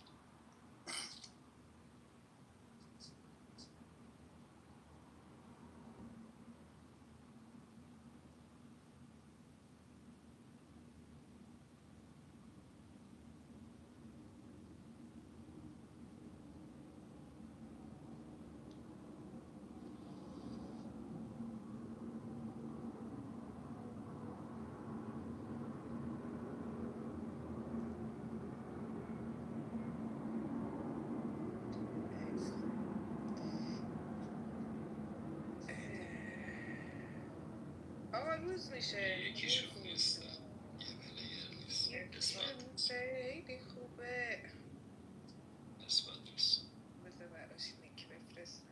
آقا روز میشه. یکیشون نیستم یه پلیر نیست اثبات خیلی خوبه. اثبات نیست. بذار براش لینک بفرستم.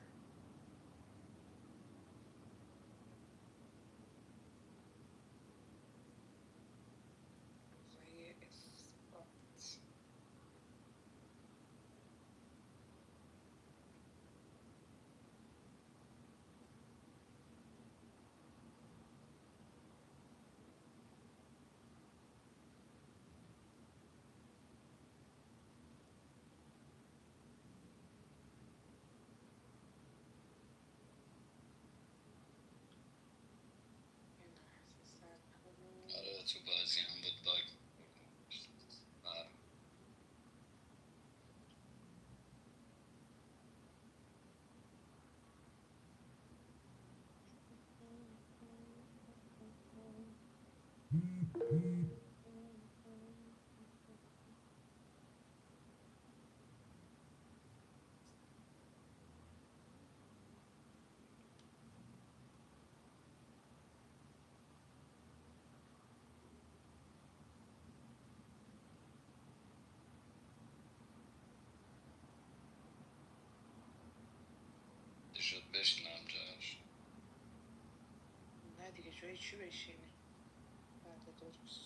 آقای اثبات. آره تو بازی هم بود باگ. آره. شد بشینم جاش. نه دیگه جایی چی بشینی بعد 2 روز.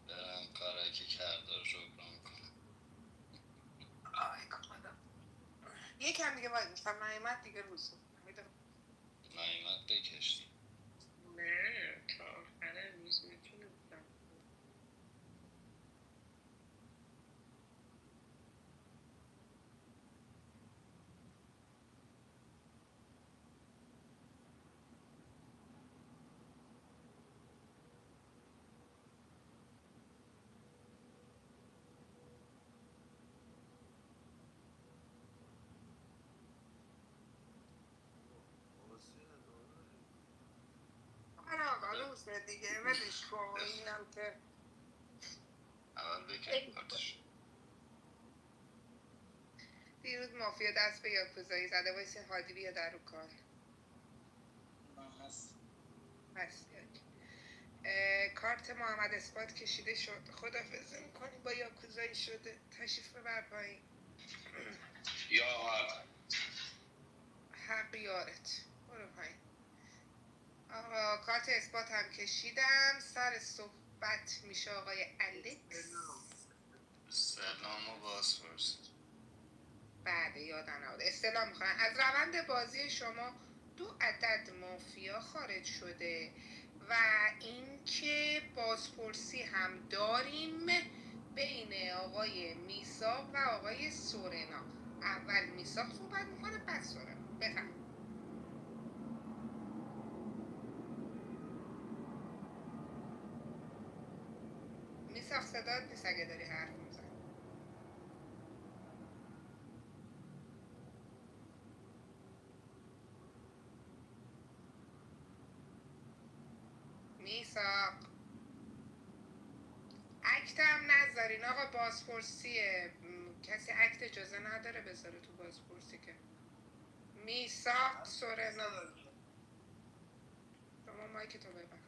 برم کاری که کرده رو جبران کنم. آی خدا. یکم دیگه باید میستم نایمت دیگه روز میدونم. نایمت بکشی. نه تا آخر روز میتونم. آقا روز دیگه ولش کن. اینم که اول بکن کارتش. دیروز مافیا دست به یاکوزایی زده. وایسی هادی بیا در رو کار. هست کارت محمد اثبات کشیده شد. خداحافظی میکنیم با یاکوزایی شده. تشریف ببر پایین. یا حق حق یارت. برو پایین. آقا کارت اثبات هم کشیدم. سر صحبت میشه آقای الکس. سلام و بازپرس. بله یادم نبود. استلام میخوام. از روند بازی شما 2 عدد مافیا خارج شده و اینکه بازپرسی هم داریم بین آقای میساق و آقای سورنا. اول میساق صحبت میکنه بعد سورنا. بفهم. میساق صدات نیست اگه داری حرف میزنی. میساق اکت هم نذارین آقا، بازپرسیه. کسی اکت اجازه نداره بذاره تو بازپرسی که. میساق سورنا شما مایک تو ببر.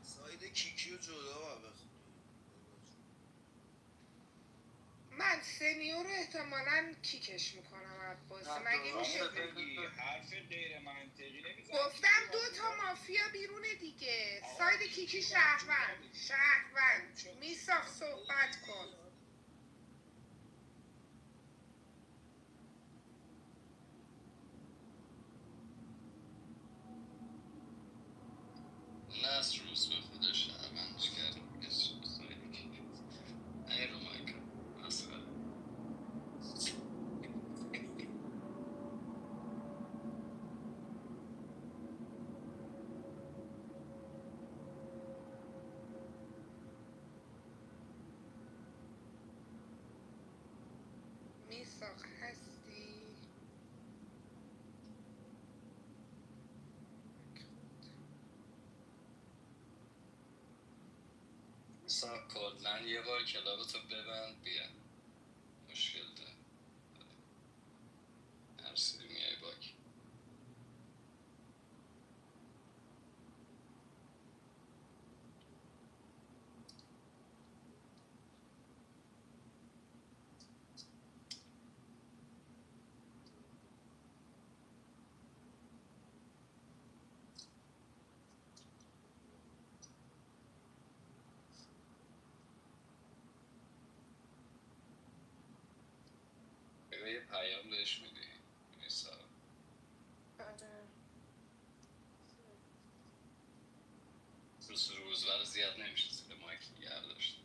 ساید کیکی و جدا باید بخونی. من سنیور رو احتمالاً کیکش میکنم عباسی. مگه میشه حرف غیر منطقی نمیزنی. گفتم 2 تا مافیا بیرونه دیگه. ساید کیکی شهروند. میساق صحبت کن. نه از روز به خودش شهروندش کرد میگه سایدی که نه رو مایک مسئله میساق هستی؟ مثلا کلا یه بار کلابتو ببند بیا مشکل داره هر سری میای باک یه پیام بهش میدی میسا روزبر زیاد نمیشه زیر مایک نگه داشت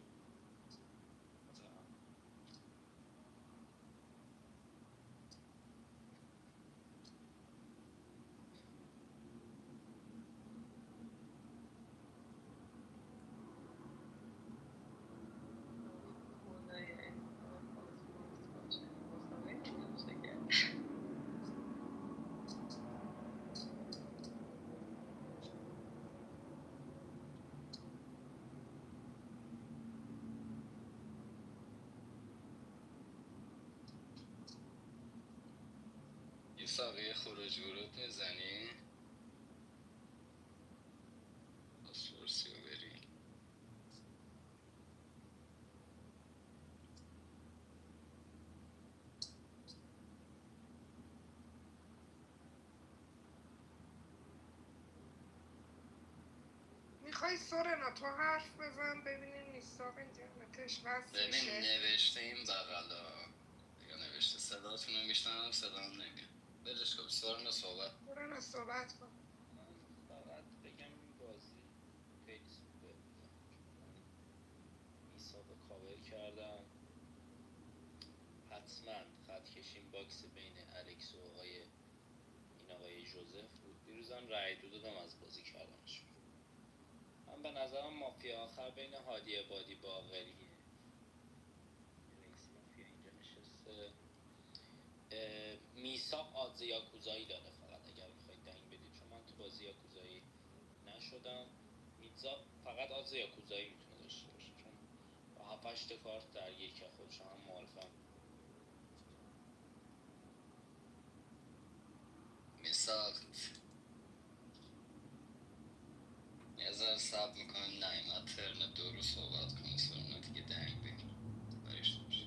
یه ساقه خروج ورود میزنی بازپرسی رو بری میخوای سورنا تو حرف بزن ببینیم میساق اینترنتش وصل میشه. ببین نوشته این بغلا یا نوشته صداتون رو میشنم صدام نمیاد بلش کن سورنا صحبت کن. فقط بگم این بازی خیلی سوپر بودم میساق کاور کردم حتما خط کشیم باکس بین الکس و آقای جوزف بود. دیروزم رای دو دادم از بازی کردمش. من به نظرم مافیا آخر بین هادی عبادی باقریه. رئیس مافیا اینجا نشسته. میساق آدز یاکوزایی داره فقط اگر میخواید دنگ بدید چون من تو بازی یاکوزایی نشدم. میساق فقط آدز یاکوزایی میتونه داشته باشه چون با 7-8 کارت درگیر که خودش هم معرفم. میساق یه ذره صبر میکنی نایمت ترن دو رو صحبت کنی سرنا دیگه دنگ بگیر باریش نمیشه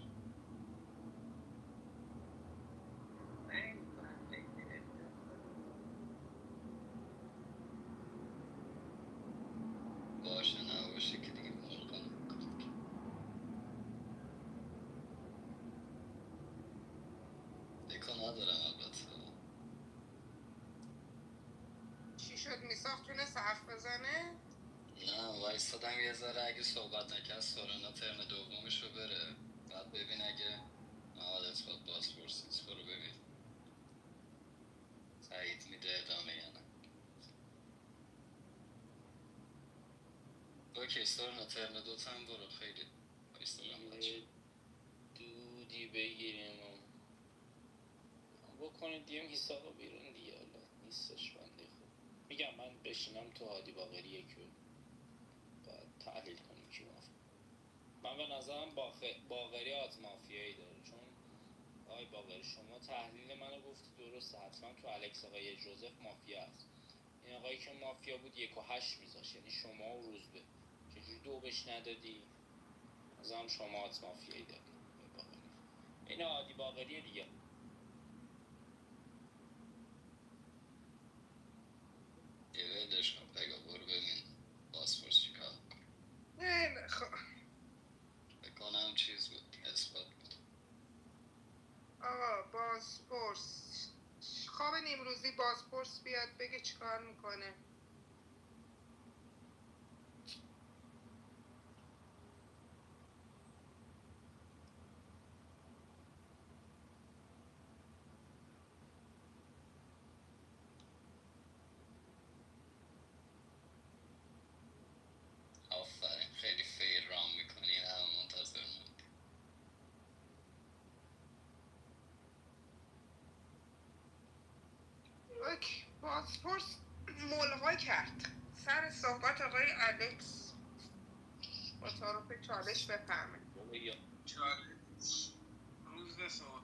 باشه نباشه که دیگه ملقا نمیکنم دکو ندارم البته. چی شد میساخت تونست حرف بزنه؟ نه وایستادم یه ذره اگه صحبت نکرد سورنا ترن دومشو بره بعد ببین اگه محمد اثبات بازپرسیت برو ببین سعید میده ادامه یا نه. اوکی سورنا ترن دوتم برو خیلی وایستادم بچه دودی بگیریم و بکنید دیگه حسابو بیرون دیگه. حالا نیستش بنده خود میگم من بشینم تو هادی باقری یکی باید تحلیل کنیم کی مافیا. من به نظرم باقری آز مافیایی داره چون آقای باقری شما تحلیل منو گفتی درسته حتما تو الکس آقای جوزف مافیا هست. این آقایی که مافیا بود 1.8 میذاشت یعنی شما و روزبه چجوری 2 بهش ندادی؟ نظرم شما آز مافیایی داری باقری. این هادی باقری دیگه یه ولش کن بگو برو ببین پاسپورت چیکار نه بکنم چیز بود اثبات بود. آقا بازپرس خواب نیمروزی بازپرس بیاد بگه چیکار میکنه. آفرین خیلی فیر رام میکنی همه منتظر موندی. اوکی بازپرس ملغا کرد سر صحبت آقای الکس با تعارف چالش بفرمه. چالش روز به صحبت.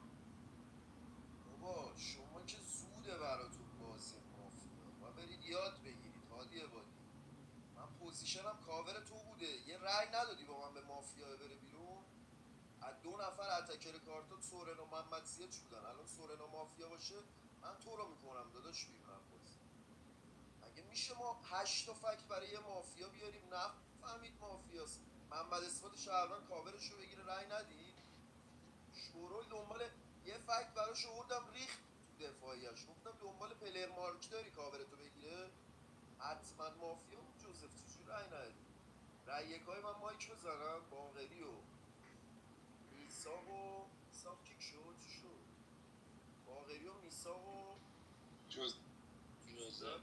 بابا شما که زوده براتون بازی مافیا و برید یاد بگیرید هادی عبادی. من پوزیشنم کاور تو بوده یه رأی ندادی با من به مافیا بره بیرون. از 2 نفر اتکر کارتات سورن و محمد سیچ بودن. الان سورن و مافیا باشه من تو رو میکنم داداش بیرونم بازی. مگه میشه ما 8 تا فکت برای یه مافیا بیاریم نفهمید مافیاست. محمد اثبات شهروند کاورش رو بگیره رأی ندید. شورول دنبال یه فکت براش آوردم ریخت تو دفاعیش. گفتم دنبال پلر مارک داری کاورتو بگیره. حتما مافیا بود جوزف چجوری رأی ندید. رأی یکای من مایک بزنم باقری و میساق و میساق کیک شد چی شد باقری و میساق و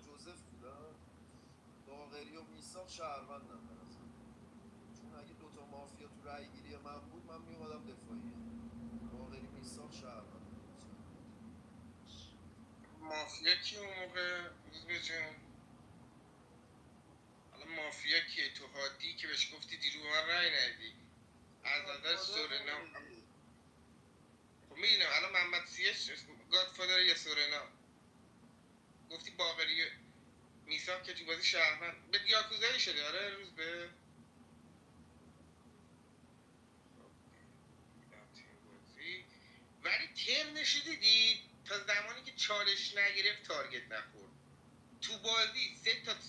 جوزف بودن. باقری و میساق شهروندم به نظر چون اگه 2 تا مافیا تو رأی گیری من بود من میومدم دفاعیه. باقری میساق شهروندم. مافیا کی اون موقع روز به جون؟ حالا مافیا کیه تو هادی که بهش گفتی دیرو من رای ندی از نظر سورنا. خب میدونم الان محمد سیش گادفادر یا سورنا گفتی باقری میساق که تو بازی شهرمند به یاکوزایی شده آره روز به ولی ترنشی دیدی تا زمانی که چالش نگرفت تارگت نخورد تو بازی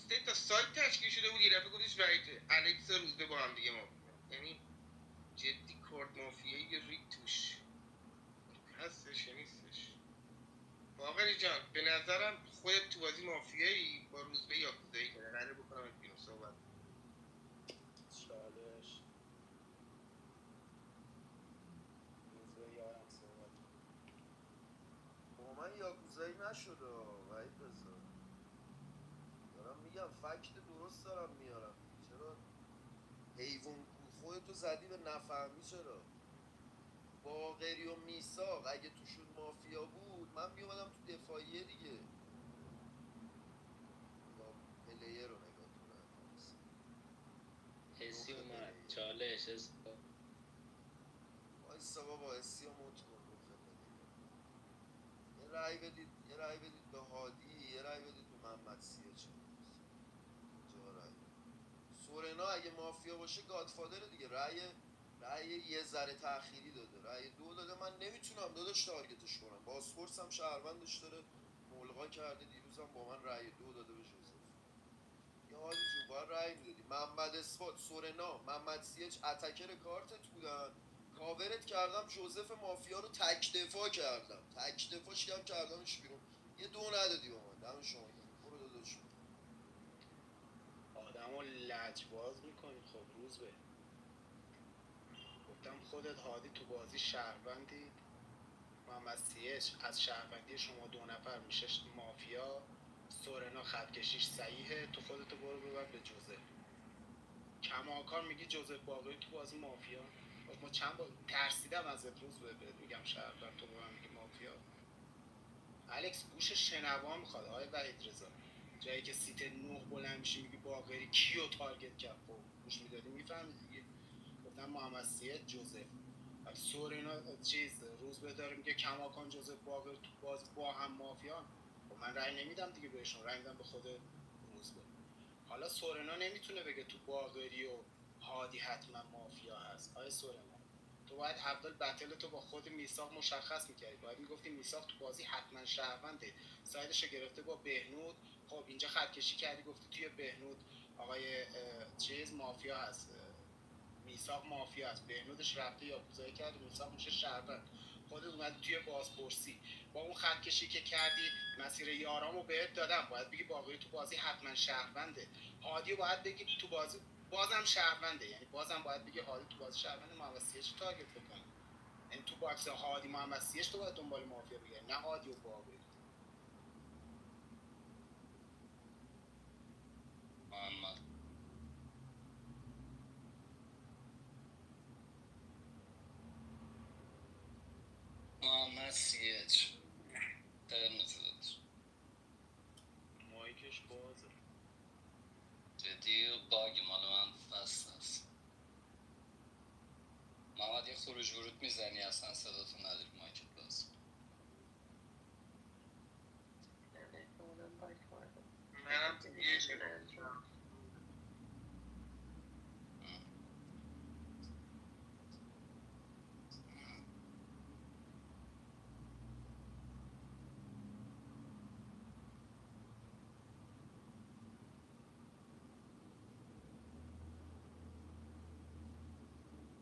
سه تا سایت تشکیل شده بود یه دفعه گفتش رایت الکس روزبه با هم دیگه مافیا. یعنی جدی کارت مافیایی ریک توش هستش یا نیستش. باقری جان به نظرم خودت تو بازی مافیایی با روزبه یاکوزایی کنه قراره بکنم بیرون صحبت. چالش روزبه یارم صحبت. با من یاکوزایی نشده وحید رضا. دارم میگم فکت درست دارم میارم. چرا حیوان خودتو زدی به نفهمی؟ چرا باقری و میساق اگه توشون مافیا بود من میومدم تو دفاعیه دیگه. نگاه پلیر رو نگاه کنم حسی اومد چالش وایسا بابا حسی رو موت کن رو پلیر. یه رأی بدید به هادی یه رأی بدید به محمد سیچ. سورنا اگه مافیا باشه گادفادر دیگه. رأی یه ذره تأخیری داده رأی 2 داده. من نمیتونم داداش تارگتش کنم. باسپورس هم شهروندش داره ملغا کرده. دیروزم با من رأی 2 داده به جوزف. یا هادی جون باید رأی میدادی. محمد اثبات سورنا محمد سیچ اتکر کارتت بودن کاورت کردم، جوزف مافیا رو تک دفاع کردم، تک دفاعش کردمش بیرون، یه دو ندادی به من. دم شما گرم. برو داداش. آدمو لجباز میکنید. خب روز به گفتم خودت هادی تو بازی شهروندید، محمد سیش از شهروندی شما دو نفر میشه مافیا، سورنا خط کشیش صحیحه، تو خودتو برو ببر به جوزف. کماکان میگی جوزف باقری تو بازی مافیا. خب ما چند بار ترسیدم ازت روز به بهت میگم شهروند، تو به من میگی مافیا. الکس گوش شنوا میخواد آقای وحید رضا، جایی که سیت 9 بلند میشی میگی باقری کیو تارگت کرد، خب گوش میدادی میفهمی دیگه. گفتم محمد سید جوزف، سورینا چیز روز به داره میگه کماکان جوزف باقری تو باز با هم مافیان. خب من رأی نمیدم دیگه بهشون، رأی میدم به خود روز به. حالا سورنا نمیتونه بگه تو باقری و هادی حتما مافیا هست. آیا سورنا تو باید اول بتل تو با خود میثاق مشخص میکردی، باید میگفتی میثاق تو بازی حتما شهرونده، سایدش گرفته با بهنود. خب اینجا خط کشی کردی گفتی توی بهنود آقای چیز مافیا هست، میثاق مافیا هست، بهنودش رفته یاکوزایی کرده، میثاق میشه شهروند. خودت اومدی توی بازپرسی با اون خط کشی که کردی مسیر یارامو بهت دادم، باید بگی باقری تو بازی حتما شهرونده. هادی باید بگی تو بازی بازم شهرونده، یعنی بازم باید بگی هادی تو بازی شهرونده، محمد سیاج تارگت بکنی. یعنی تو باکس هادی محمد سیاج تو باید دنبال مافیا بگردی، نه هادی و باقری. محمد سیاج ترنت داد مایکش بازه. جدی باگ مال من بسته است. محمد یه خروج ورود میزنی؟ اصلا صداتو نداری، مایکت باز. منم یه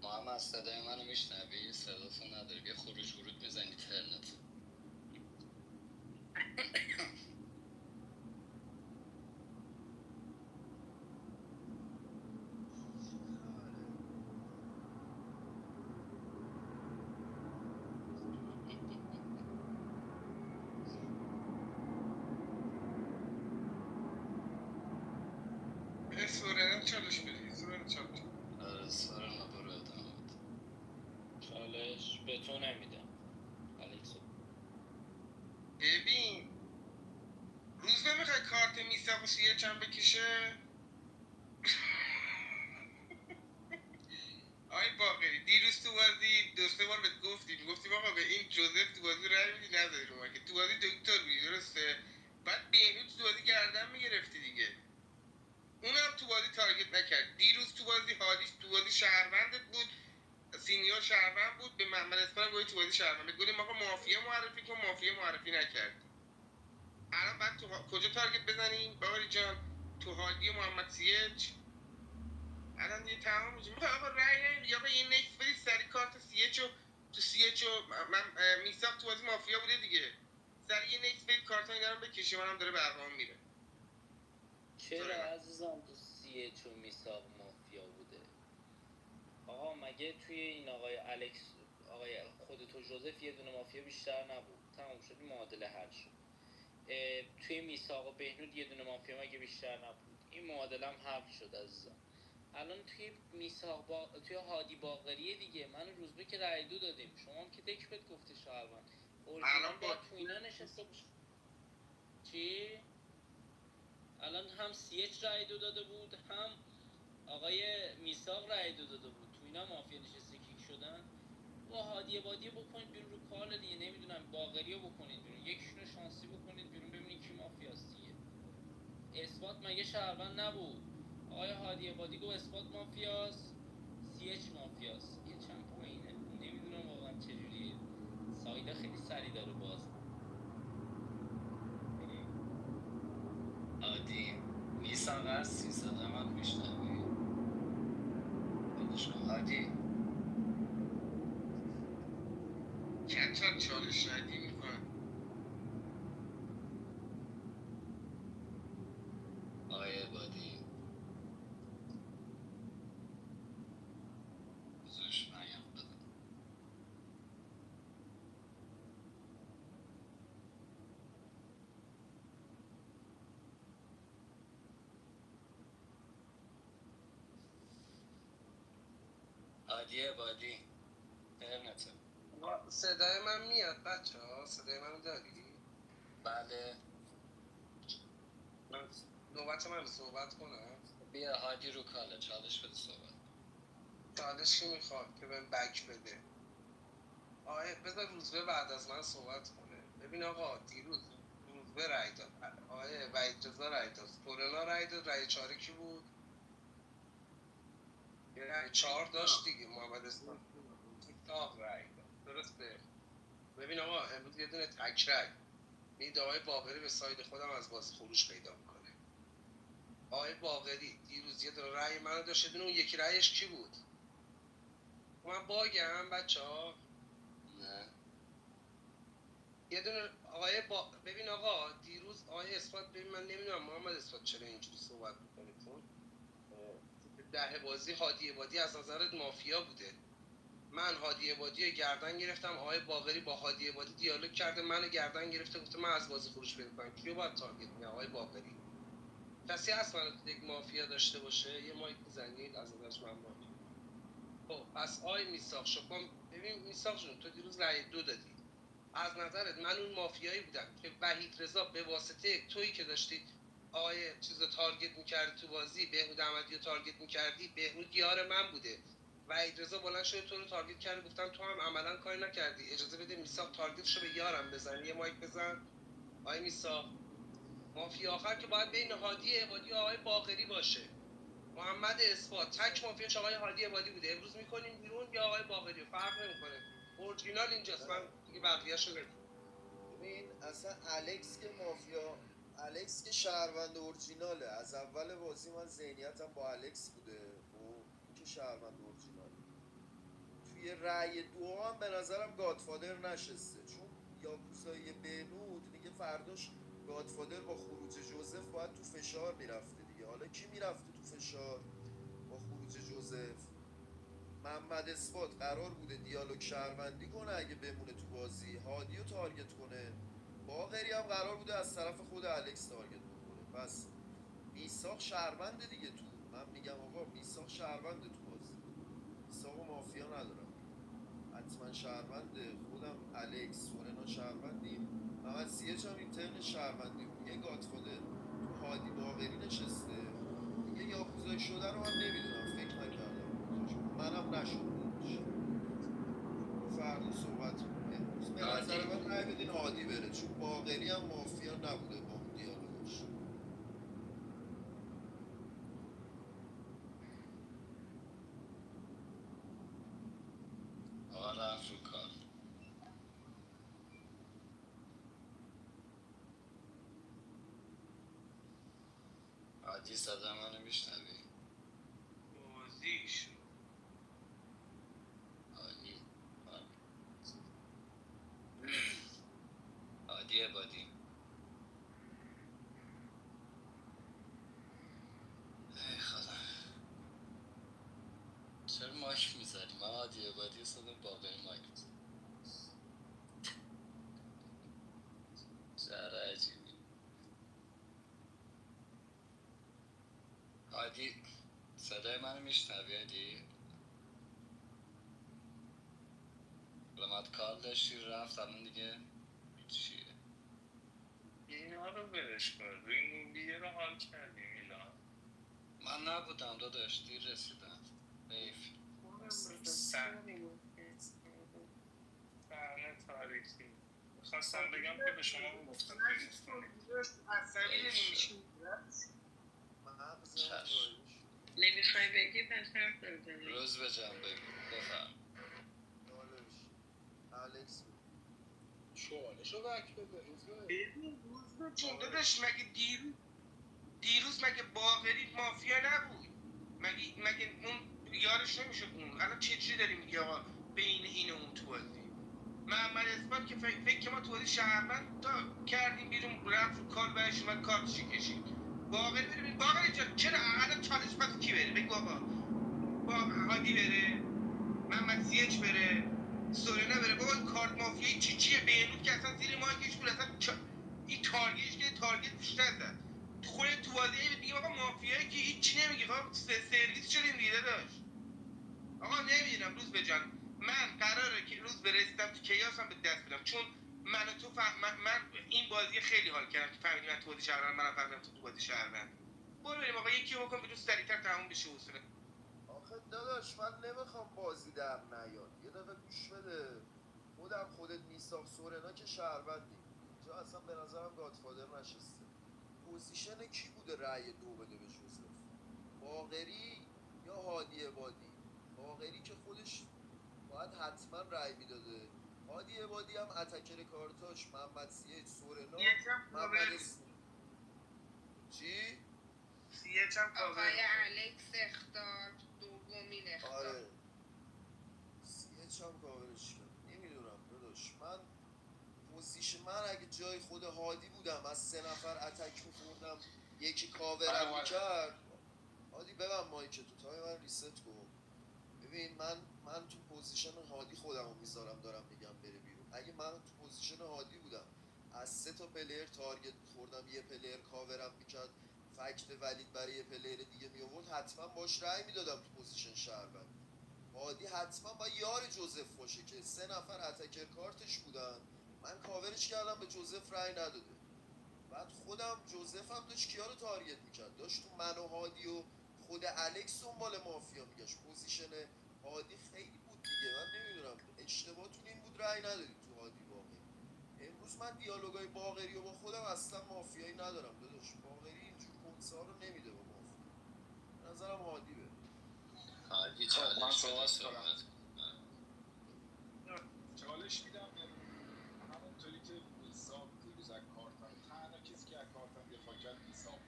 محمد صدای منو میشنوی؟ صداتو نداری، یه خروج ورود میزنی ترنت. سورنا چالش بدی، سورنا چالش. آره سارنا برو ادامه بده. چالش به تو نمیدم الکسو. ببین روز نمیخوای کارت میثاقش یه چند بکشه. آی باقری دیروز تو بازی دو سه بار بهت گفتیم آقا به این جوزف تو بازی رای میدی، نداری رو که تو بازی دکتر بودی درسته. بعد بهنود تو بازی گردن میگرفتی دیگه، اونم تو بازی تارگت نکرد. دیروز تو بازی هادیش تو بازی شهروندت بود، سینیور شهروند بود، به محمد اسپانم گفتی تو بازی شهروند، گفتیم آقا مافیا معرفی کن، مافیا معرفی نکرد. الان بعد تو کجا تارگت بزنیم باقری جان؟ تو هادی و محمد سیج الان دیگه تمام میشه. میخوای آقا رأی نمیدی، آقا یه نکس بدید سری کارت سیچو تو سیچو من میثاق تو بازی مافیا بوده دیگه، سری یه نکس بدید کارت اینا رو بکشه، منم داره برنامه میره. چرا عزیزم تو سیچ و میثاق مافیا بوده؟ آقا مگه توی این آقای الکس، آقای خودت و جوزف یه دونه مافیا بیشتر نبود؟ تمام شد، معادله حل شد. توی میثاق و بهنود یه دونه مافیا مگه بیشتر نبود؟ این معادله هم حل شد عزیزم. الان توی توی هادی باقریه دیگه، من و روزبه که رای دو دادیم، شما هم که دک بهت گفته شهروند، اورجینال باید تو اینا نشسته باشه. چی؟ الان هم سیچ رای دو داده بود، هم آقای میثاق رای دو داده بود، تو اینا مافیا نشسته کیک شدن. با هادی بادی بکنید بیرون، رو کال دیگه نمیدونم باقری رو بکنید بیرون، یکیشونو شانسی بکنید بیرون ببینید کی مافیاست دیگه. اثبات مگه شهروند نبود؟ آقای هادی بادی گفت اثبات مافیاست، سیچ مافیاست، یه چند پایینه، نمیدونم واقعا چجوریه، سایدا خیلی سری داره باز. هادی میثاق هستی؟ صدا من میشنوی؟ هادی چالش ردی میکنم. آیه بادی زوش پیام بدم. عادی بادی اینترنته. صدای من میاد بچه ها؟ صدای من داری؟ بله نوبت من صحبت کنم؟ بیا هادی رو کاله چالش بده صحبت. چالش کی میخواد که بهم بک بده؟ بذار روزبه بعد از من صحبت کنه. ببین آقا دیروز روزبه رای داد، وحید رضا رای داد، کرونا رای داد، رای چهاره کی بود؟ یه رای 4 داشت دیگه، محمد اسلام تیکتاق رای داد، درسته؟ ببین آقا امروز یه دونه تک رای میده آقای باقری، به ساید خودم از بازی خروج پیدا میکنه. آقای باقری دیروز یه دونه رای منو داشت، یه دونه اون یکی رایش کی بود؟ من باگم بچه ها؟ نه یه دونه ببین آقا دیروز آقای اثبات، ببین من نمیدونم محمد اثبات چرا اینجوری صحبت میکنی، چون ده بازی هادی عبادی از نظرت مافیا بوده. من هادی عبادی رو گردن گرفتم، آقای باقری با هادی عبادی دیالوگ کرده، منو گردن گرفته، گفته من از بازی خروج پیدا کنم. کیو باید تارگت کنم؟ آقای باقری. کسی هست منو تو یک مافیا داشته باشه؟ یه مایک بزنید از ازش ممنون. خب پس آقای میثاق شما، ببین میثاق جون تو دیروز رأی 2 دادی، از نظرت من اون مافیایی بودم که وحید رضا به واسطه تویی که داشتی آقای چیزو تارگت می‌کردی تو بازی، بهنود احمدی رو تارگت می‌کردی، بهنود یار من بوده، وحید رضا بلند شده تو رو تارگت کرد، گفتم تو هم عملاً کاری نکردی، اجازه بده میثاق تارگتشو به یارم بزنی. یه مایک بزن آقای میثاق. مافیا آخر که باید بین هادی عبادی و آقای باقری باشه. محمد اثبات تک مافیاش آقای هادی عبادی بوده، امروز می‌کنیم بیرون یا آقای باقری، فرق نمی‌کنه. اورجینال اینجاست، من دیگه بقیه‌شو ببین اصلا الکس که شهروند اورجیناله. از اول بازی من ذهنیتم با الکس بوده. خب این که شهروند اورجیناله. توی رأی دو هم به نظرم گادفادر نشسته، چون یاکوزای بهنود میگه فرداش گادفادر با خروج جوزف باید تو فشار میرفته دیگه. حالا کی میرفته تو فشار با خروج جوزف؟ محمد اثبات قرار بوده دیالوگ شهروندی کنه اگه بمونه تو بازی، هادی رو تارگت کنه. باقری هم قرار بوده از طرف خود الکس تارگت بکنه. پس میساق شهرونده دیگه. من میگم آقا میساق شهرونده تو بازی. میساق و مافیا ندارم، حتما شهرونده. خودم الکس سورنا شهروندیم. محمد سیهچ هم اینترن شهروندی بود. یه گادفادر تو هادی باقری نشسته دیگه. یاکوزایی شده رو من نمیدونم، فکر نکردم یاکوزایی شده، منم نشده داداش. فردا صحبت کنم. امروز به نظر من رای بدین هادی بره، چون باقری هم مافیا نبوده با اون دیالوگش. آقا رفت رو کار. عادی صدا منو میشنوی؟ بازیش عادی عادی عبادی ای خدا چرا مایک میزنی؟ من عادی عبادی صدا باقری مایک میزنی. شهر عجیبی. عادی صدای منو میشنوی عادی؟ لامد کار داشتی رفت الان دیگه چیه؟ اینا رو برش کن، رینگیه رو حال کردیم اینا. من نبودم داداش، دیر رسیدم. حیف. صحنه تاریخی خواستم بگم که به شما گفتم عصبی نمیشون. چشم. نمیخوای بگی پس حرف نزنی. روز به جان بگو بفهم. الکس چالشو بک بده روزبه. روزبه جون داداش، مگه دیروز مگه باقری مافیا نبود؟ مگه اون یارش نمیشد اون؟ الان چجوری داری میگی آقا بین این و اون تو بازی؟ محمد اثبات که فکر که ما تو بازی شهروند تا کردیم بیرون رفت رو کال برش اومد کارتشو کشید. باقری ببین باقری جان چرا الان چالش پس کی بره؟ بگو آقا. با هادی بره، محمد سیچ بره، سورنا بره. بابا این کارت مافیایی چیه؟ بهنود که اصلا زیر مایکش بود، اصلا این تارگتش که تارگت بیشتر زد. خود تو بازی میگه آقا مافیایی که هیچ نمیگه. خب سرویس شدیم دیگه داشت. آقا نمیدونم روز به جان، من قراره که روز برسیدم تو کیاس هم به دست بدم، چون من و تو من این بازی خیلی حال کردم که فهمیدی من تو بازی شهروند، منم فهمیدم تو بازی شهروند. برو بریم آقا یکی رو بکن بیرون سریعتر تموم بشه حوصله. آخه داداش من نمیخوام بازی در نیاد، یه دقیقه گوش بده. خودت میساق سورنا که شهروندی، اینجا اصلا به نظرم گادفادر نشسته. پوزیشن کی بوده رأی دو بده به جوزف؟ باقری یا هادی عبادی؟ باقری که خودش باید حتما رأی میداده. هادی عبادی هم اتکر کارتاش محمد سیه سورنا محمد چی؟ سیچ هم آقای الکس اختار دومین اختار. آره سیه هم کاورش کرد. نمیدونم داداش، من اگه جای خود هادی بودم از 3 نفر اتک می‌خوردم یکی کاورم میکرد. هادی ببن مایک تو تا من ریست کن. ببین من تو پوزیشن هادی خودمو میذارم دارم میگم بره بیرون. اگه من تو پوزیشن هادی بودم از 3 تا پلیر تارگت می‌خوردم، یه پلیر کاورم میکرد، فکت ولید برای یه پلیر دیگه می آورد، حتما باش رأی میدادم تو پوزیشن شهروند. هادی حتما با یار جوزف باشه که 3 نفر اتکر کارتش بودن، من کاورش کردم به جوزف رأی نداده. بعد خودم جوزف هم داشت کیا رو تارگت میکرد، داشت تو من و هادی و خود الکس دنبال مافیا میگشت. پوزیشن هادی خیلی بود دیگه. من نمیدونم اشتباهتون این بود رأی ندادید تو هادی باقری. امروز من دیالوگای باقری و با خودم اصلا مافیایی ندارم داداش. باقری اینجور کنسا رو نمیده با مافیا. به نظرم هادی بره. هادی من چالش چالش میدم همونطوری که میساق دیروز از کارتم، تنها کسی که از کارتم دفاع کرد میساق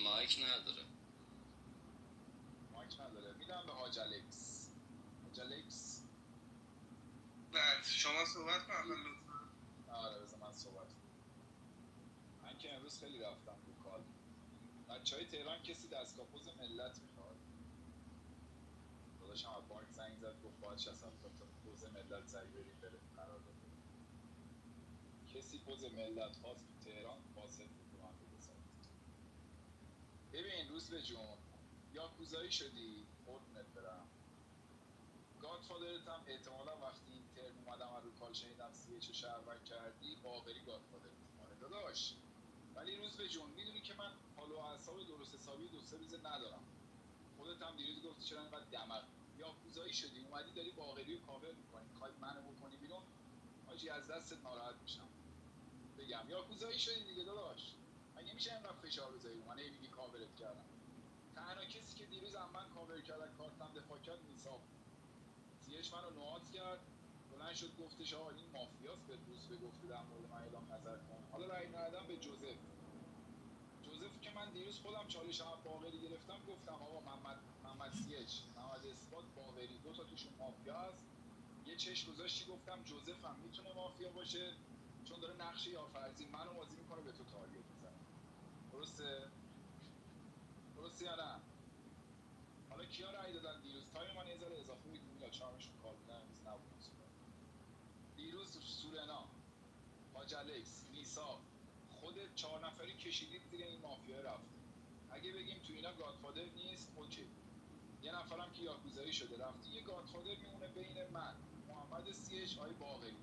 مایک نداره. میدم به حاج الکس. بعد شما صحبت کن اول لطفا. آره بذار من صحبت کنم. من که امروز خیلی رفتم رو کال. بچهای تهران کسی دستگاه‌پوز ملت میخواد؟ داداشم از بانک زنگ زد گفت باید 60 تا پوز ملت سری بریم بره قرار داده. کسی پوز ملت خواست تو تهران واسه تو من بگذارد. ببین روز به جون، یاکوزایی شدی قربونت برم. گادفادرت هم احتمالا وقتی این ترم اومدم رو کال شنیدم CH شهروند کردی باقری گادفادر میمونه داداش. ولی روز به جون میدونی که من حال و اعصاب درست حسابی 2-3 روز ندارم. خودت هم دیروز گفتی چرا اینقدر دماغ. یاکوزایی شدی اومدی داری باقری رو کاور میکنی، میخوای منو بکنی بیرون، حاجی از دستت ناراحت میشم. بگم یاکوزایی شدی دیگه داداش. مگه میشه اینقدر فشار بذاری من هی میگی کاورت کردم؟ تنها کسی که دیروز هم من کاور کرد کارتم دفاع کرد میساق. سیش منو نوآت کرد، بلند شد گفتش آقا این مافیاست، به روز به گفته در مورد من اعلام نظر کن. حالا رأی ندادم به جوزف که من دیروز خودم چالش هم باقری گرفتم، گفتم آقا محمد سیچ محمد اثبات باقری 2 تا توشون مافیا هست. یه چش گذاشتی گفتم جوزف هم میتونه مافیا باشه چون داره نقش یارفرزی منو بازی میکنه به تو تارگت میزنه. درسته یا نه؟ حالا کیا رأی دادن دیروز؟ تایم من یه ذره اضافه بود میاد چهارمشون کار بودن امروز نبودن. دیروز سورنا، حاج الکس، میساق، خودت 4 نفری کشیدید زیر این مافیا رفت. اگه بگیم تو اینا گادفادر نیست اوکی. یه نفرم که یاکوزایی شده رفته، یه گادفادر میمونه بین من، محمد CH، آی باقری.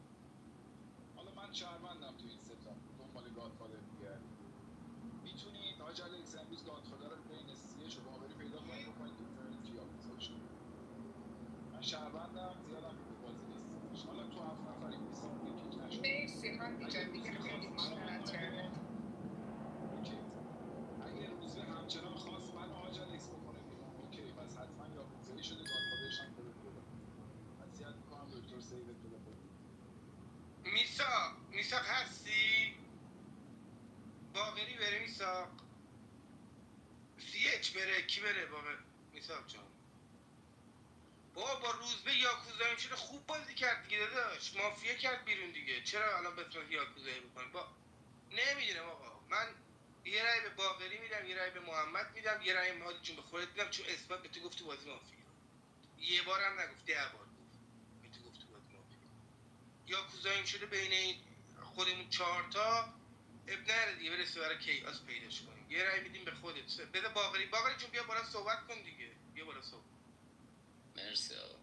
حالا من شهروندم تو این سه تا دنبال گادفادر میگردم. میتونید حاج الکس امروز گادفادر رو بین CH و باقری پیدا کنید بکنید تو فرند که یاکوزایی شده. من شهروندم زیادم تو بازی نیست. حالا تو 7 نفری میساق یکی نشد. مرسی هادی جان دیگه خیلی بیشتر از ترنت. اوکی. اگه روزبه همچنان خواست منو حاج الکس بکنه بیرون اوکی، پس حتما یاکوزایی شده گادفادرش هم بره بیرون. وصیت می‌کنم دکتر سیوت بده بره. میساق هستی؟ باقری بره میساق. CH بره کی بره باقری؟ میساق جان با روزبه یاکوزایی شده خوب بازی کرد دیگه داداش، مافیا کرد بیرون دیگه، چرا الان بتونه یاکوزایی بکنه؟ با نمیدونم آقا، من یه رای به باقری میدم، یه رای به محمد میدم، یه رای مهادی جون به خودت میدم، چون اثبات به تو گفت تو بازی مافیا. یه بارم نگفت، 10 بار گفت به تو گفت تو بازی مافیا. یاکوزایی شده بین خودمون 4 تا، اب نره دیگه، برسه برای کیاس پیداش کنیم. یه رای میدیم به خودت، بده باقری. باقری جون بیا بالا صحبت کن دیگه، بیا بالا صحبت. مرسی آقا.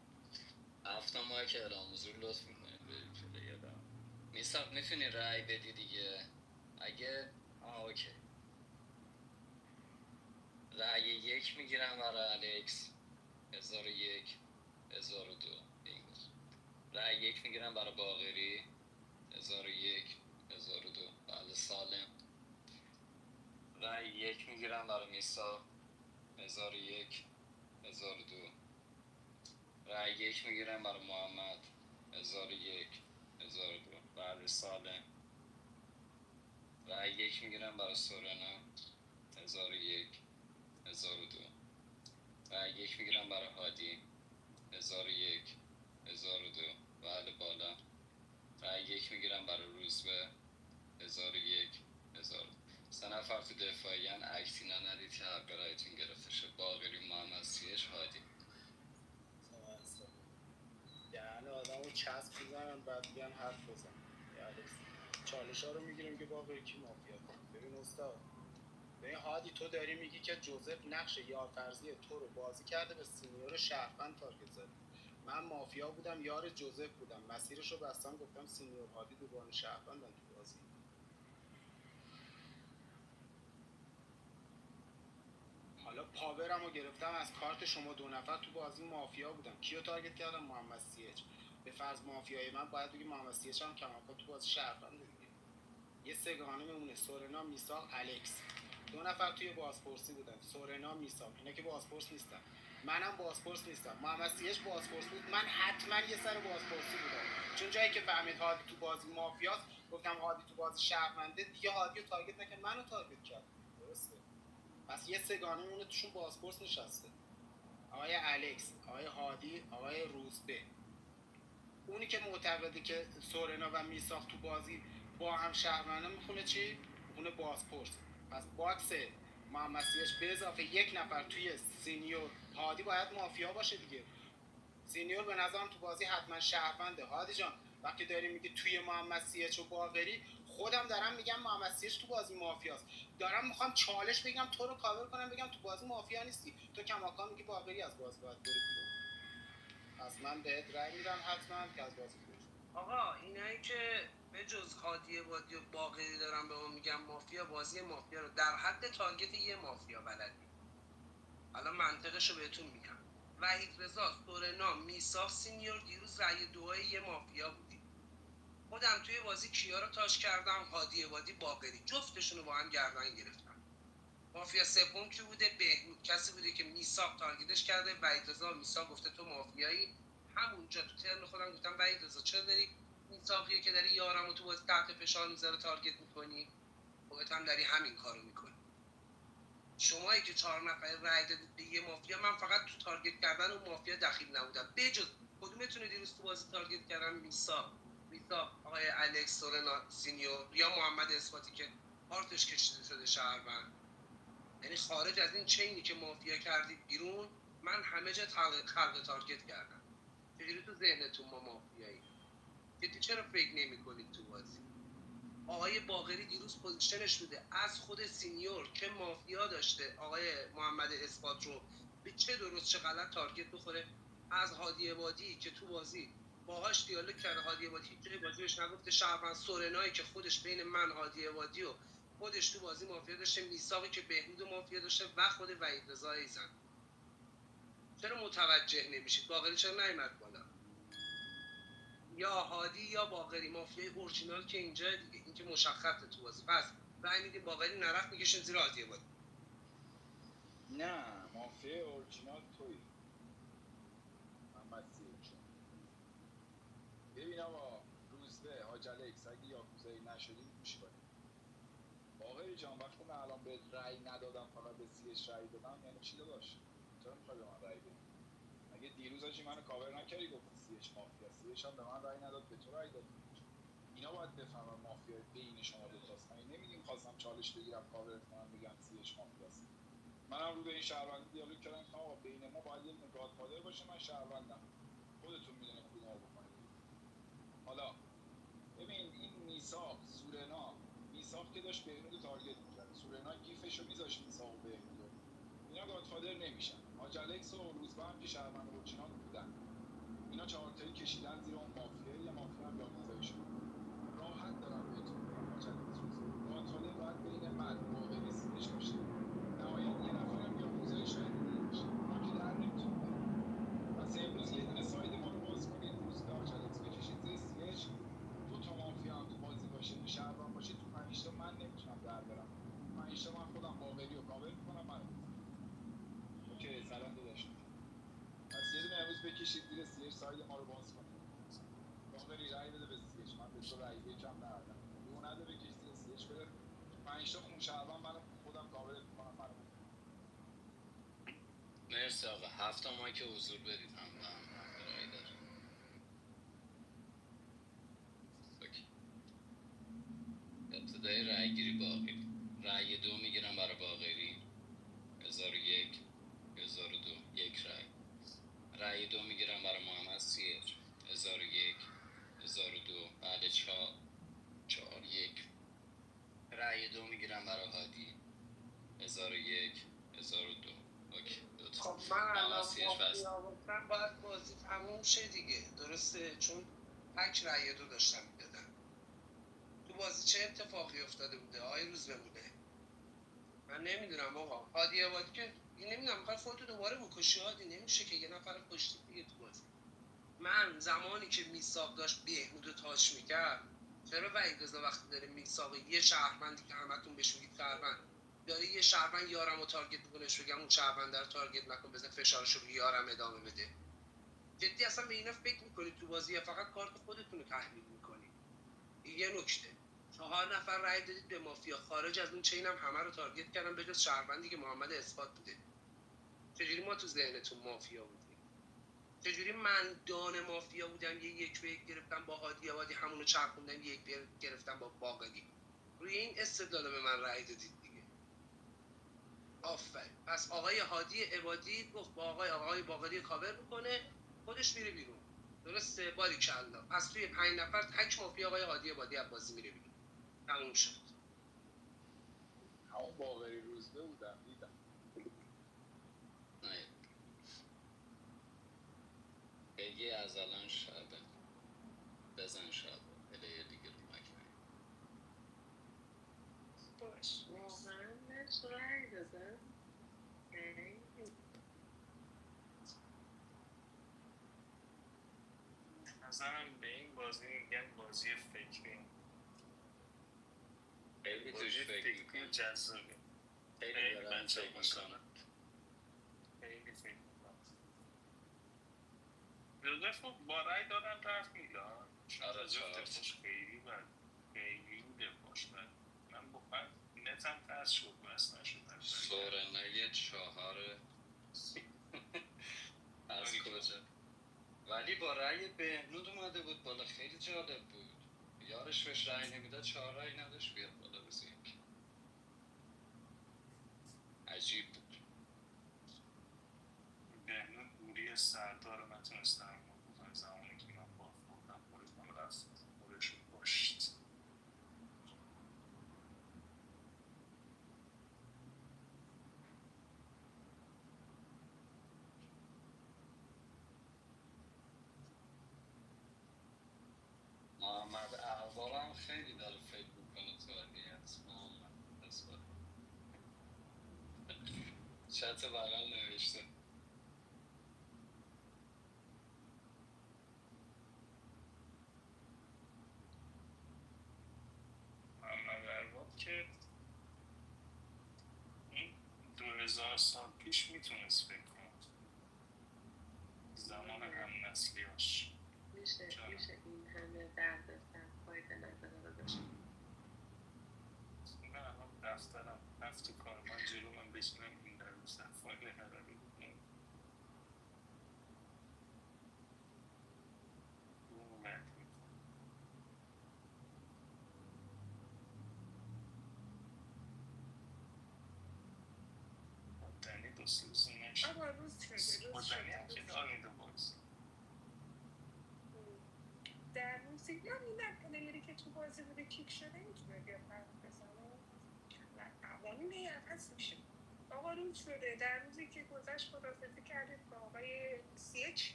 7 ماه که اعلام حضور لطف میکنید برید جلوی آدم. میساق میتونی رأی بدی دیگه اگه اوکی. رأی 1 میگیرم برای الکس 1001 1002 بینگوز. رأی 1 میگیرم برای باقری 1001 1002 بله سالم. رأی 1 میگیرم برای میساق 1001 1002. رأی 1 میگیرم برای محمد 1001 1002 بله سالم. رأی 1 میگیرم برای سورنا 1001 1002. رأی 1 میگیرم برای هادی 1001 1002 بله بالا. رأی 1 میگیرم برای روزبه 1001 1002. 3 نفر تو دفاعیان، اکتینا ندید که حق رأیتون گرفته شد. باقری، محمد سیش، هادی. یعنی آدم رو چسب میزنن بعد بیان حرف بزن. یعنی چالش ها رو میگیریم که باقی کی مافیا کنه. ببین استاد، ببین هادی، تو داری میگی که جوزف نقش یار فرضی تو رو بازی کرده، به سینیور شهروند تارگت زده. من مافیا بودم، یار جوزف بودم، مسیرشو بستم، گفتم سینیور هادی دوگان شهروندن تو بازی. حالا پاورمو گرفتم از کارت شما 2 نفر تو بازی مافیا بودم. کیو تارگت کردم؟ محمد سیچ. به فرض مافیای من باید بگی محمد سیچ هم کماکان تو بازی شهروند دیگه. یه سگانه میمونه سورنا، میساق، الکس. 2 نفر توی بازپرسی بودن، سورنا، میساق. اینا که بازپرس نیستن. منم بازپرس نیستم. محمد سیچ بازپرس بود، من حتما یه سر بازپرسی بودم. چون جایی که فهمید هادی تو بازی مافیاست، گفتم هادی تو بازی شهرونده دیگه. هادی رو تارگت نکرد، منو تارگت کرد. درسته؟ پس یه سگانه مونه توشون بازپرس نشسته، آقای الکس، آقای هادی، آقای روزبه. اونی که معتقده که سورنا و میساق تو بازی با هم شهرونده میخونه چی؟ میخونه بازپرس. پس باکس محمد سیاش به اضافه 1 نفر توی سینیور هادی باید مافیا باشه دیگه. سینیور به نظرم تو بازی حتما شهرونده. هادی جان وقتی داری میگی توی محمد سیاچ و باقری، خودم دارم میگم محمد سیاچ تو بازی مافیاست. دارم میخوام چالش بگم تو رو کاور کنم، بگم تو بازی مافیا نیستی. تو کماکان میگی باقری از بازی باید بره بیرون. پس من بهت رأی میدم حتما که از بازی خروج. آقا اینایی که به جز هادی وادی و باقری دارن به اون میگم مافیا، بازی مافیا رو در حد تارگت یه مافیا بلدی. الان منطقش رو بهتون میگم. وحید رضا، سورنا، میساق، سینیور دیروز رأی دوهای یه مافیا بودی. خودم توی بازی کیا رو تاچ کردم؟ هادی وادی، باقری، جفتشون رو با هم گردن گرفتم. مافیا سوم کی بوده؟ بهنود. کسی بوده که میساق تارگتش کرده، وحید رضا میساق گفته تو مافیایی. همونجا تو ترن خودم گفتم وحید رضا چرا داری میساقیه که داری یارمو تو بازی تحت فشار میذاره تارگت میکنی؟ خودت هم داری همین کارو میکنی. شمایی که 4 نفر رای دادید به یه مافیا، من فقط تو تارگت کردن اون مافیا دخیل نبودم. بجز کدومتون دیروز تو بازی تارگت کردم؟ میساق، آقای الکس، سورنا، سینیور یا محمد اثباتی که کارتش کشیده شده شهروند. یعنی خارج از این چینی که مافیا کردید بیرون، من همه جا خلق تارگت کردم. چجوری تو ذهنتون ما مافیایی؟ جدی چرا فکر نمی‌کنید تو بازی؟ آقای باقری دیروز پوزیشنش بوده از خود سینیور که مافیا داشته آقای محمد اثبات رو به چه درست چه غلط تارگت بخوره، از هادی عبادی که تو بازی باهاش دیالوگ کرده، هادی عبادی هیچ جای بازی بهش نگفته شهروند، سورنایی که خودش بین من، هادی عبادی و خودش تو بازی مافیا داشته، میساقی که بهنود و مافیا داشته و خود وحید رضا ایزن. چرا متوجه نمیشید؟ باقری چرا نیومد بالا؟ یا هادی یا باقری، مافیای اورجینال که اینجا دیگه، این که مشخصه تو بازی. پس رای میدیم باقری، نرفت میکشین زیر هادی عبادی. نه، مافیای اورجینال توی محمد سیچ. ببین آقا، روزبه، حاج الکس، اگه یاکوزایی نشدید گوش کنید. باقری جان وقتی من الان به رأی ندادم، فقط به سیش رأی دادم، یعنی چی داداش؟ چرا میخوای به من رأی بدی؟ مگه دیروز آجی منو کاور نکردی گفتی سیش مافیا، سیش هم به من رای نداد، به تو رای داد. اینا باید بفهمن مافیا بین شما دوتاست. من نمیدونم خواستم چالش بگیرم کاورت کنم بگم سیش مافیاست. منم رو به این شهروندی دیالوگ کردم که آقا بین ما باید یه گادفادر باشه، من شهروندم، خودتون میدونید کدومو بکنید. حالا ببین این میثاق که داشت بهنود تارگت می‌کرد، سورنا گیفشو میذاشت میثاق و بهنود، اینا گادفادر نمیشن. حاج الکس و روزبه هم که شهروند اورجینال بودن، اینا چهارتایی کشیدن زیر اون مافیا، یه مافیا هم یاکوزایی شد. راحت دارم بهتون میگم حاج الکس گادفادر باید بین من باقری سیدش باشه، نهایت یه نفرم یاکوزایی شاید دیده باشه، ما که در نمیتونیم بریم. پس امروز یه دونه ساید ما رو باز کنید، روزبه حاج الکس بکشید زیر سیدش. دو تا مافیا هم تو بازی باشه، یه شهروند باشه، تو 5 تا من نمیتونم در برم. 5 تا من خودم باقری رو کاور میکنم، منو اوکی سلام داداش. پس یه دونه امروز بکشید زیر سیش، ساید ما رو باز کنید. باقری رای بده به سیش، من به تو رای یکم ندادم، دو نده بکش زیر سیش بره. 5 تا خون شهروند منو خودم کاور میکنم، منو مرسی آقا. 7 تا مایک حضور بدید هم رای داره. اوکی. ابتدای رای گیری باقری. رای 2 میگیرم برای باقری 1001 1002 یک رای. رای 2 میگیرم برای محمد سیر 1001 1002 بعد 4 1. رای 2 میگیرم برای هادی 1001 1002 اوکی. خب من الان مافیا باشم باید بازی تموم شه دیگه، درسته؟ چون تک رأی 2 داشتم میدادم. تو بازی چه اتفاقی افتاده بوده آقای روز بمونه؟ من نمیدونم آقا. هادی عبادی که نمیدونم میخواد خودتو دوباره بکشی. هادی نمیشه که، یه نفر کشتی دیگه تو بازی. من زمانی که میثاق داشت بهنود رو تاچ میکرد، چرا وحید رضا وقتی داره میثاق یه شهروندی که همتون بهش میگید شهروند داره یه شهروند یارم رو تارگت میکنه، بگم اون شهروند رو تارگت نکن، بزن فشارش رو یارم ادامه بده؟ جدی اصلا به اینا فکر میکنید تو بازی یا فقط کارت خودتون رو تحلیل میکنید؟ یه نکته، 4 نفر رای دادید به مافیا، خارج از اون چینم همه رو تارگت کردم به جز شهروندی که محمد اثبات بوده. چجوری ما تو ذهنتون مافیا بودیم؟ چجوری من دان مافیا بودم یه یک به یک گرفتم با هادی عبادی، همونو چرخوندم یک به یک گرفتم با باقری؟ روی این استدلال به من رای دادید دیگه. آفرین. پس آقای هادی عبادی گفت با آقای باقری کاور میکنه، خودش میره بیرون. درسته؟ باریکلا. پس توی 5 نفر تک مافیا آقای هادی عبادی از بازی میره بیرون. تموم شد. همون باقری روزبه بودم دیدم. نه بگی از الان شبه بزن شب پلیر دیگه رو مک نید. باش واقعا بهش رای دادم. نظرم به این بازی میگن بازی فکری. خیلی توش فکر میکنم، جذابه. خیلی دارم فکر میکنم. خیلی فکر میکنم. جوزف با رای دادن رفت میلان. آره جفتش خیلی بد، خیلی دفاعش بد. من با نتم ترس شد بس نشد. سورنا یه 4 از کجا؟ ولی با رأی بهنود اومده بود بالا، خیلی جالب بود. یارش بهش رأی نمیداد، 4 رأی نداشت بیاد بالا روز یک. عجیب بود. بهنود بوری سردار رو نتونستم بکنم زمانی که من با خوردم خودم رفت خودش رو کشت. محمد احوال هم خیلی داره فکر میکنه تو علیت. محمد اثبات چت بغل نوشته محمد احوال که این 2000 سال پیش میتونست فکر کنه، زمان هم نسلیاش. میشه این همه درد دستن فایده نداره رو داشت. من الان دفترم رفت تو کار من جلو من بشنم این در روز فایده نداره. شده با زنی هم که داریم دو باز در روزی یا میدن پلیری که تو بازی بوده کیک شده میتونه بیا فرق بزنه نه قوانین عوض میشه آقا روز شده در روزی که گذشت خداحافظی کردیم با آقای سیچ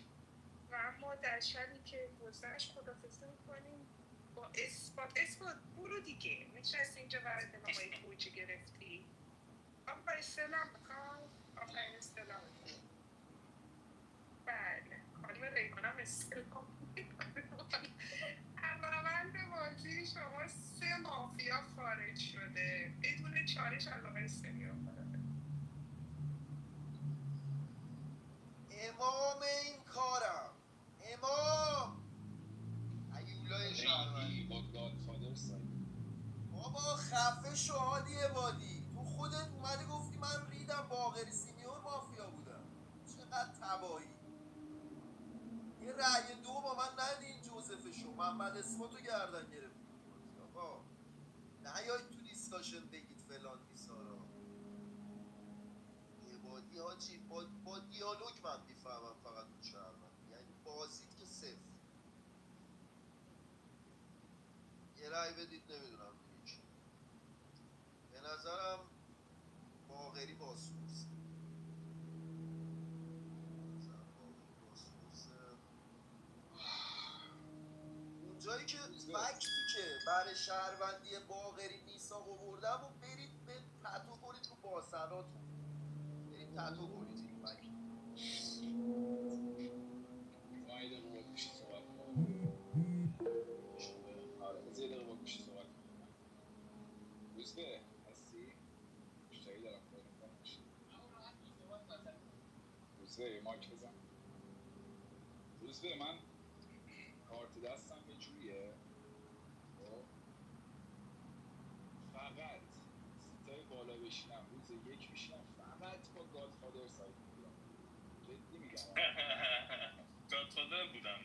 و اما در شبی که گذشت خداحافظی میکنیم با اثبات برو دیگه نشستی اینجا برای آقای کوچی گرفتی آقا استلام میخوای آخرین استلام بله خانم ریحانه هم استلام از روند بازی شما 3 مافیا خارج شده بدون چالش از آقای سمیار امام این کارم امام ایولای شهروندی با گادفادر سایت بابا خفه شو هادی عبادی تو خودت اومدی گفتی من ریدم باقری سینیور مافیا بودم چقدر تباهی یه رأی 2 با من ندین جوزف شو محمد اثباتو گردن گرفتی تو بازی آقا نیاید تو دیسکاشن بگید فلان بیسارا عبادی حاجی با دیالوگ من میفهمم فقط اون شهروند یعنی بازید که صفر یه رأی بدید نمیدونم دیگه کی به نظرم باقری باسپورسه اونجایی که فکتی که برای شهروندی باقری میساق آوردم و برید به تتو کنید رو باسناتون برید تتو کنید این فکت مایده رو با گوشی صحبت کنم آره بذار یه دقیقه با گوشی صحبت کنم روزبه هستی؟ مشتری دارم خیلی میکنم روزبه یه مایک بزن روزبه من کارت دستم یه جوریه فقط سیتای بالا بشینم روز یک بشینم فقط با گادفادر سایت میگیرم جدی میگم گادفادر بودم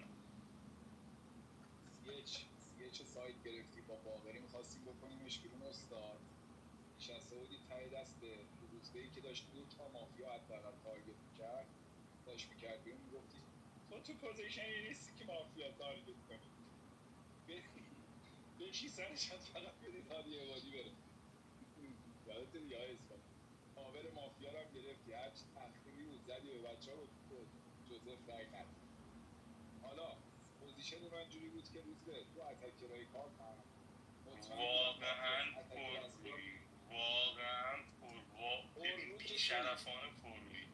سیچ سایت گرفتی با باقری میخواستیم بکنیمش بیرون استاد نشسته بودی ته دست روزبه‌ای که داشت 2 تا مافیا حداقل تارگت میکرد داشت میکرد بیرون میگفتی تو پوزیشنی نیستی که مافیا تارگت کنی بشی سرش فقط بدید هادی عبادی بره یادت دیگه های اسفاد پاور مافیا رو هم گرفتی هرچی تخریبی بود زدی به بچه ها رو جوزف رای ندی حالا پوزیشن من جوری بود که روز به تو اتکرهای کار کنم واقعا پررویی واقعا ببین بیشرفانه پررویی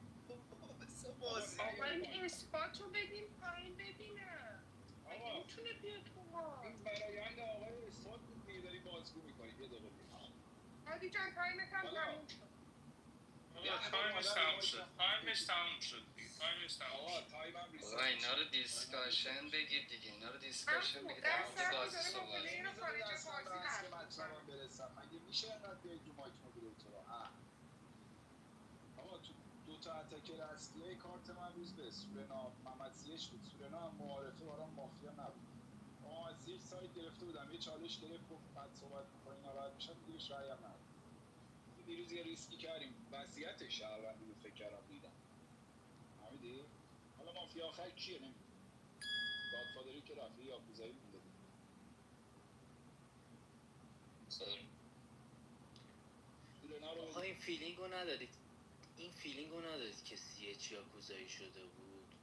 آقای اثبات رو بدیم پایین ببینم مگه میتونه بیاد تو ما این برایند آقای اثبات بود دیگه داری بازگو میکنی یه دقیقه بیاد هادی جان تایمت هم تموم شد تایمش تموم شد آقا تایمم ریست آقا اینا رو دیسکاشن بگید دیگه اینا رو دیسکاشن بگید در مورد بازی صحبت برسم مگه میشه انقدر بیاید رو مایک مدیریتورا آقا تو 2 تا اتکر اصلیه کارت من روز به سورنا محمد سیچ بود سورنا هم معارفه برام مافیا نبود محمد سیچ سایت گرفته بودم یه چالش گرفت گفت بعد صحبت می‌کنی ناراحت میشم دیگه بهش رأی هم ندادم دیروز یه ریسکی کردیم وصیت شهروندی بود فکر کردم دیدم فهمیدی حالا مافیا آخر کیه نمیدونم گادفادری که رفته یاکوزایی مونده بود آقا این فیلینگو ندارید که سیچ یاکوزایی شده بود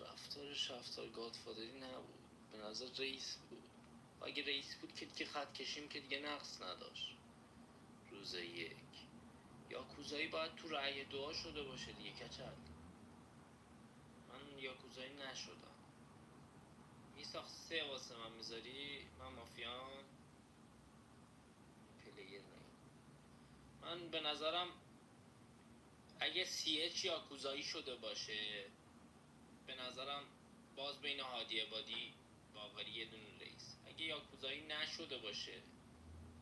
رفتارش رفتار گادفادری نبود به نظر رئیس بود اگه رئیس بود که خط کشیم که دیگه نقص نداشت روز یک یاکوزایی باید تو رأی 2 شده باشه دیگه کچل من یاکوزایی نشدم میساخت 3 واسه من میذاری من مافیام پلیر نیم من به نظرم اگه CH یاکوزایی شده باشه به نظرم باز بین هادی عبادی باقری یه دونه رئیس اگه یاکوزایی نشده باشه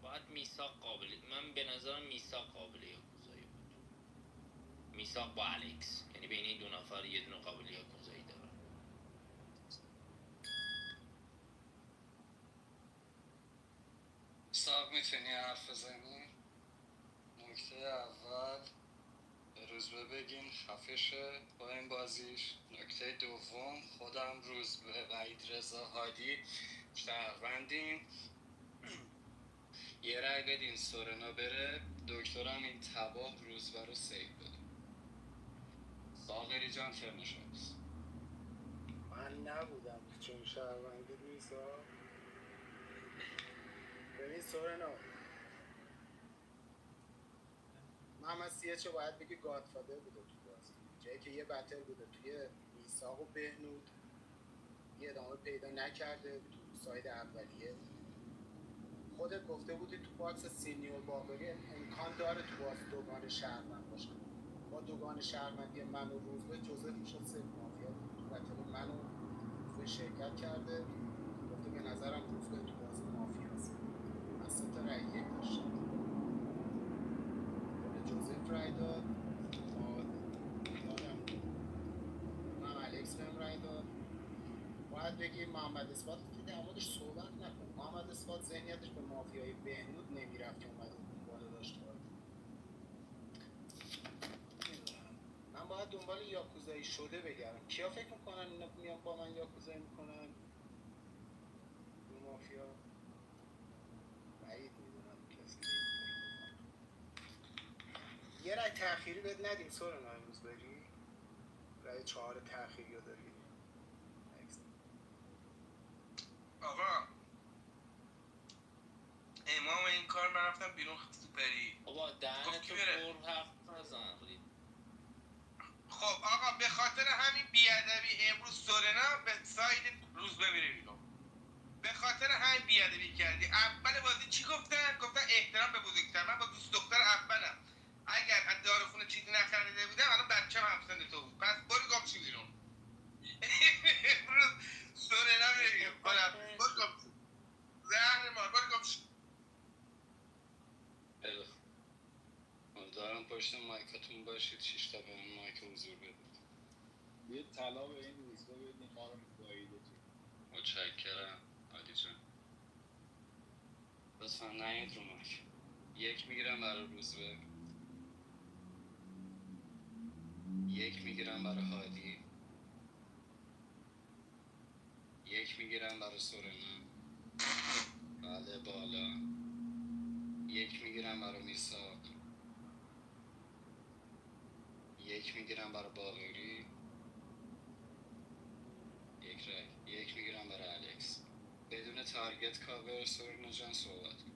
باید میساق من به نظرم میساق قابل یاکوزایی بود میساق با الکس یعنی بین این 2 نفر یه دونه قابل یاکوزایی داره میساق میتونی حرف بزنی؟ نکته اول روزبه بگین خفشه با این بازیش. نکته دوم خودم روزبه وحید رضا هادی شهروندیم. یه رای بدین سورنا بره، دکترم این تباه روزبه رو سیو بده. ساغری جان فرمش هست. من نبودم چون شهروندی نیسا. ببین سورنا، محمد سیچه باید بگی گادفادر بوده تو بازی، جایی که یه بتل بوده توی میثاق و بهنود، یه ادامه پیدا نکرده تو ساید اولیه. خودت گفته بودی تو باکس سینیور باقری امکان داره تو باز دوگان شهروند باشه. با دوگان شهروندی من و روزبه جوزف میشد سیف مافیا تو بتل من و روزبه شرکت کرده، گفته به نظرم روزبه تو بازی مافیاست. من 3 تا رأی یک داشتم، خود جوزف رأی داد، من الکس بهم رأی داد. باید بگی محمد اثبات که در موردش صحبت نکن. محمد اثبات ذهنیتش به مافیای بهنود نمیرفت که اومده بود بالا داشت کار. من باید دنبال یاکوزایی شده بگردم. کیا فکر میکنن اینا میان با من یاکوزایی میکنن؟ دو مافیا بعید میدونم کسی. یه رای تأخیری بهت ندیم سورنا امروز بری؟ رای 4 تأخیری رو داری؟ آقا امام این کار من رفتم بیرون سوپری. بابا دهنتو پر حرف نزن. خب آقا به خاطر همین بیادبی امروز سورنا به ساید روز بمیره بیرون. به خاطر همین بیادبی کردی. اول بازی چی گفتن؟ گفتن احترام به بزرگتر. من با دوست دختر اولم اگر از داروخونه چیزی نخریده بودم الان بچه‌م همسن تو بود. پس برو گم شو بیرون. امروز سورنا میره بیرون. برو گم شو. زهر مار برو گم شو. امیدوارم پشت مایکاتون باشید. 6 تا به اون مایک حضور بدید. یه طلا به این روزبه بدین ما رو گاییده تو. متشکرم عادی جان. لطفا نیاید رو مایک. 1 میگیرم برای روزبه، 1 میگیرم برای هادی، 1 میگیرم برای سورنا. بله بالا. 1 میگیرم برای میثاق، 1 میگیرم برای باقری، 1 رای. 1 میگیرم برای الکس. بدون تارگت کاور سورنا جان صحبت کن.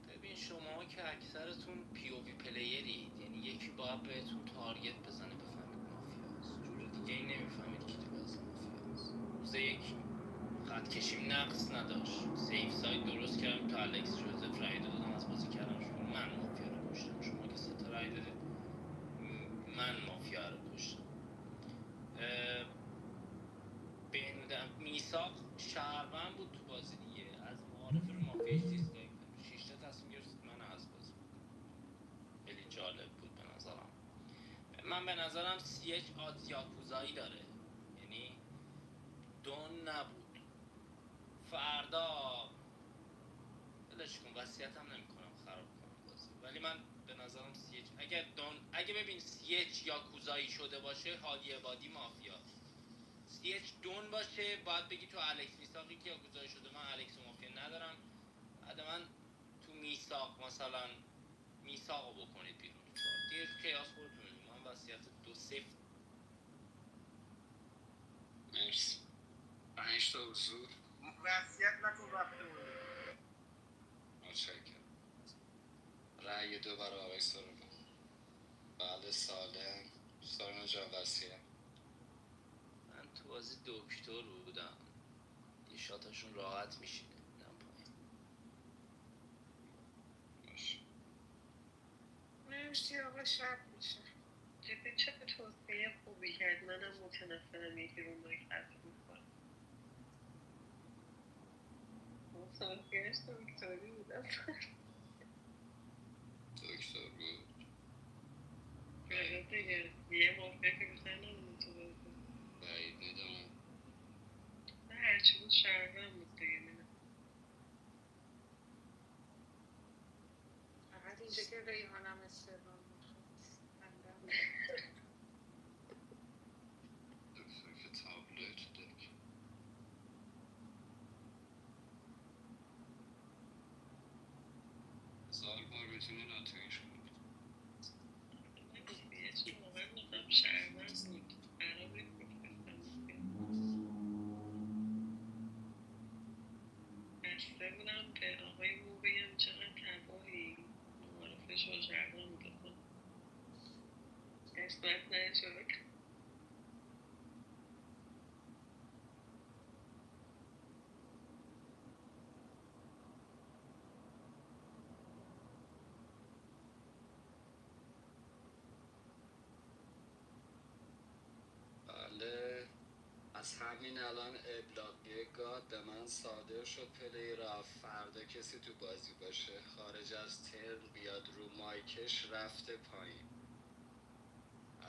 ببین شما که اکثرتون پی او وی پلیرید، یعنی یکی باید بهتون تارگت بزنه بفهمید مافیاست، جور دیگه ای نمیفهمید کی تو بازی مافیاست. روز یک خط کشیم نقص نداشت، سیف سایت درست کردم تا الکس جوزف رای دادم از بازی کردم شما من مافیا رو کشتم. شما که 3 تا رای دادید من مافیا رو کشتم. بهنودم میثاق شهروند بود تو بازی دیگه، از معارف رو مافیاش دیسلایک داد. 6 تا تصمیم گرفت من از بازی بکنم. خیلی جالب بود به نظرم. من به نظرم سیچ آدز یاکوزایی داره، یعنی دون نبود. فردا بلش کن، وصیت هم نمی کنم خراب کنم بازی، ولی من به نظرم سیچ اگه ببین سیچ یاکوزایی شده باشه هادی عبادی مافیاست. سیچ دون باشه باید بگی تو الکس میثاقی که یاکوزایی شده. من الکس و مافیا ندارم. بعد من تو میثاق مثلا میثاقو بکنید بیرون. دیگه کیاس خودتون میدونید. من وصیت 2-0. مرسی. 5 تا حضور. وصیت نکن وقتمون. متشکرم. رأی 2 برای آقای سورنا. بله سالم. سورنا جان وصیت. من تو بازی دکتر بودم، یه شاتشون راحت میشینه. میدم پایین. باشه. مرسی آقا شب میشه. جدی چه توصیه خوبی کرد. منم متنفرم یکی رو مایک حرف میکنم. مصافیهش دکتری بودم. دکتر بود. دیگه یه مافیا که بیشتر نمونه تو بازی. بعید میدونم. نه هرچی بود شهروند بود دیگه. فقط اینجا که ریحانم استعلام هزار بار بتونی ناتویش کنی. چون واقعا میخوام شهروند بود قراره بسته بودم به آقای مو بگم چقدر تباهی معارفش رو شهروند بودم قسمت نشد. بله، از همین الان ابلاغیه گاد به من صادر شد. پلی را فردا کسی تو بازی باشه خارج از ترم بیاد رو مایکش رفته پایین.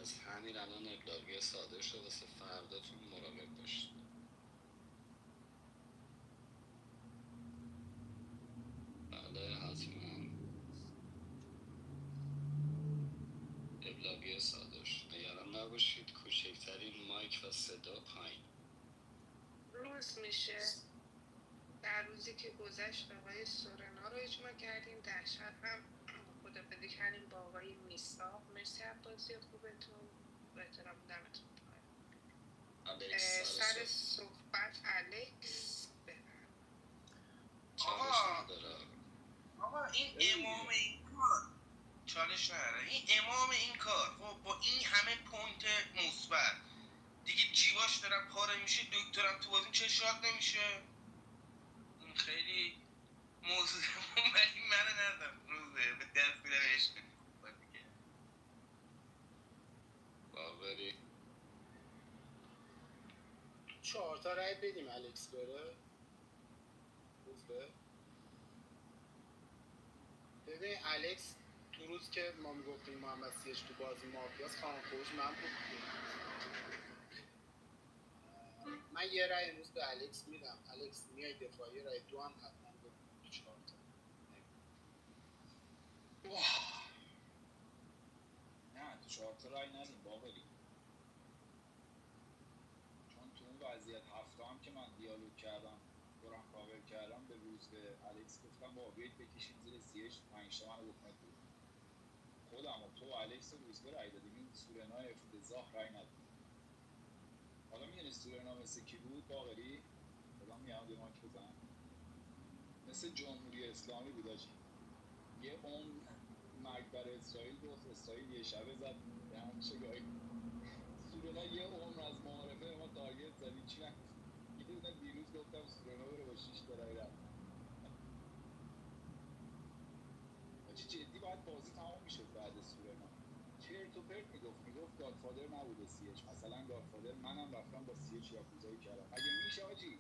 از همین الان ابلاغیه صادر شد واسه فرداتون مراقب باشید. بله حتما ابلاغیه صادر شد. نگران نباشید، کوچکترین مایک و صدا پایین. روز میشه. در روزی که گذشت آقای سورنا رو اجماع کردیم، در شب هم خداحافظی کردیم با آقای میساق. مرسی از بازی خوبتون، با احترام دمتون پایین. سر صحبت الکس بفرمایید. آقا این امام این کار چالش نداره. این امام این کار خب با این همه پوینت مثبت دیگه جیواش دارم پاره میشه، دکترم تو بازی چه شاد نمیشه؟ این خیلی موضوع ولی منو ندم روزه به دست میدم عشق باوری 4 تا رای بدیم الکس بره. روزبه ببین الکس تو روز که ما میگفتیم محمد سیاج تو بازی مافیاس خانم خروج من بود. من یه رای امروز به الکس میدم. الکس میای دفاعی، رای 2 هم حتما به 4 تا. نه تو 4 تا رای ندیم باقری، چون تو اون وضعیت هفته هم که من دیالوگ کردم دورم کاور کردم به روز به الکس گفتم با بیایید بکشید زیر سیش 5 تا منو بکنید بود. خودم و تو و الکس و روز به رای دادیم، این سورنا افتضاح رای ندادیم. حالا میدونی سورنا مثل کی بود باقری؟ خودم میام یه ماک بزن، مثل جمهوری اسلامی بود آجی. یه اون مرگ بر اسرائیل گفت، اسرائیل یه شبه زد به همون چگاهی. سورنا یه عمر از معارفه ما تارگت زدی چی نگفت. یه دونه دیروز گفتم سورنا بره با 6 تا رای رفت. آجی جدی باید بازی تمام میشد بعد سورنا. چرت و پرت میگفت گادفادر نبوده سیچ، مثلا گادفادر منم رفتم با سیچ یاکوزایی کردم. مگه میشه آجی؟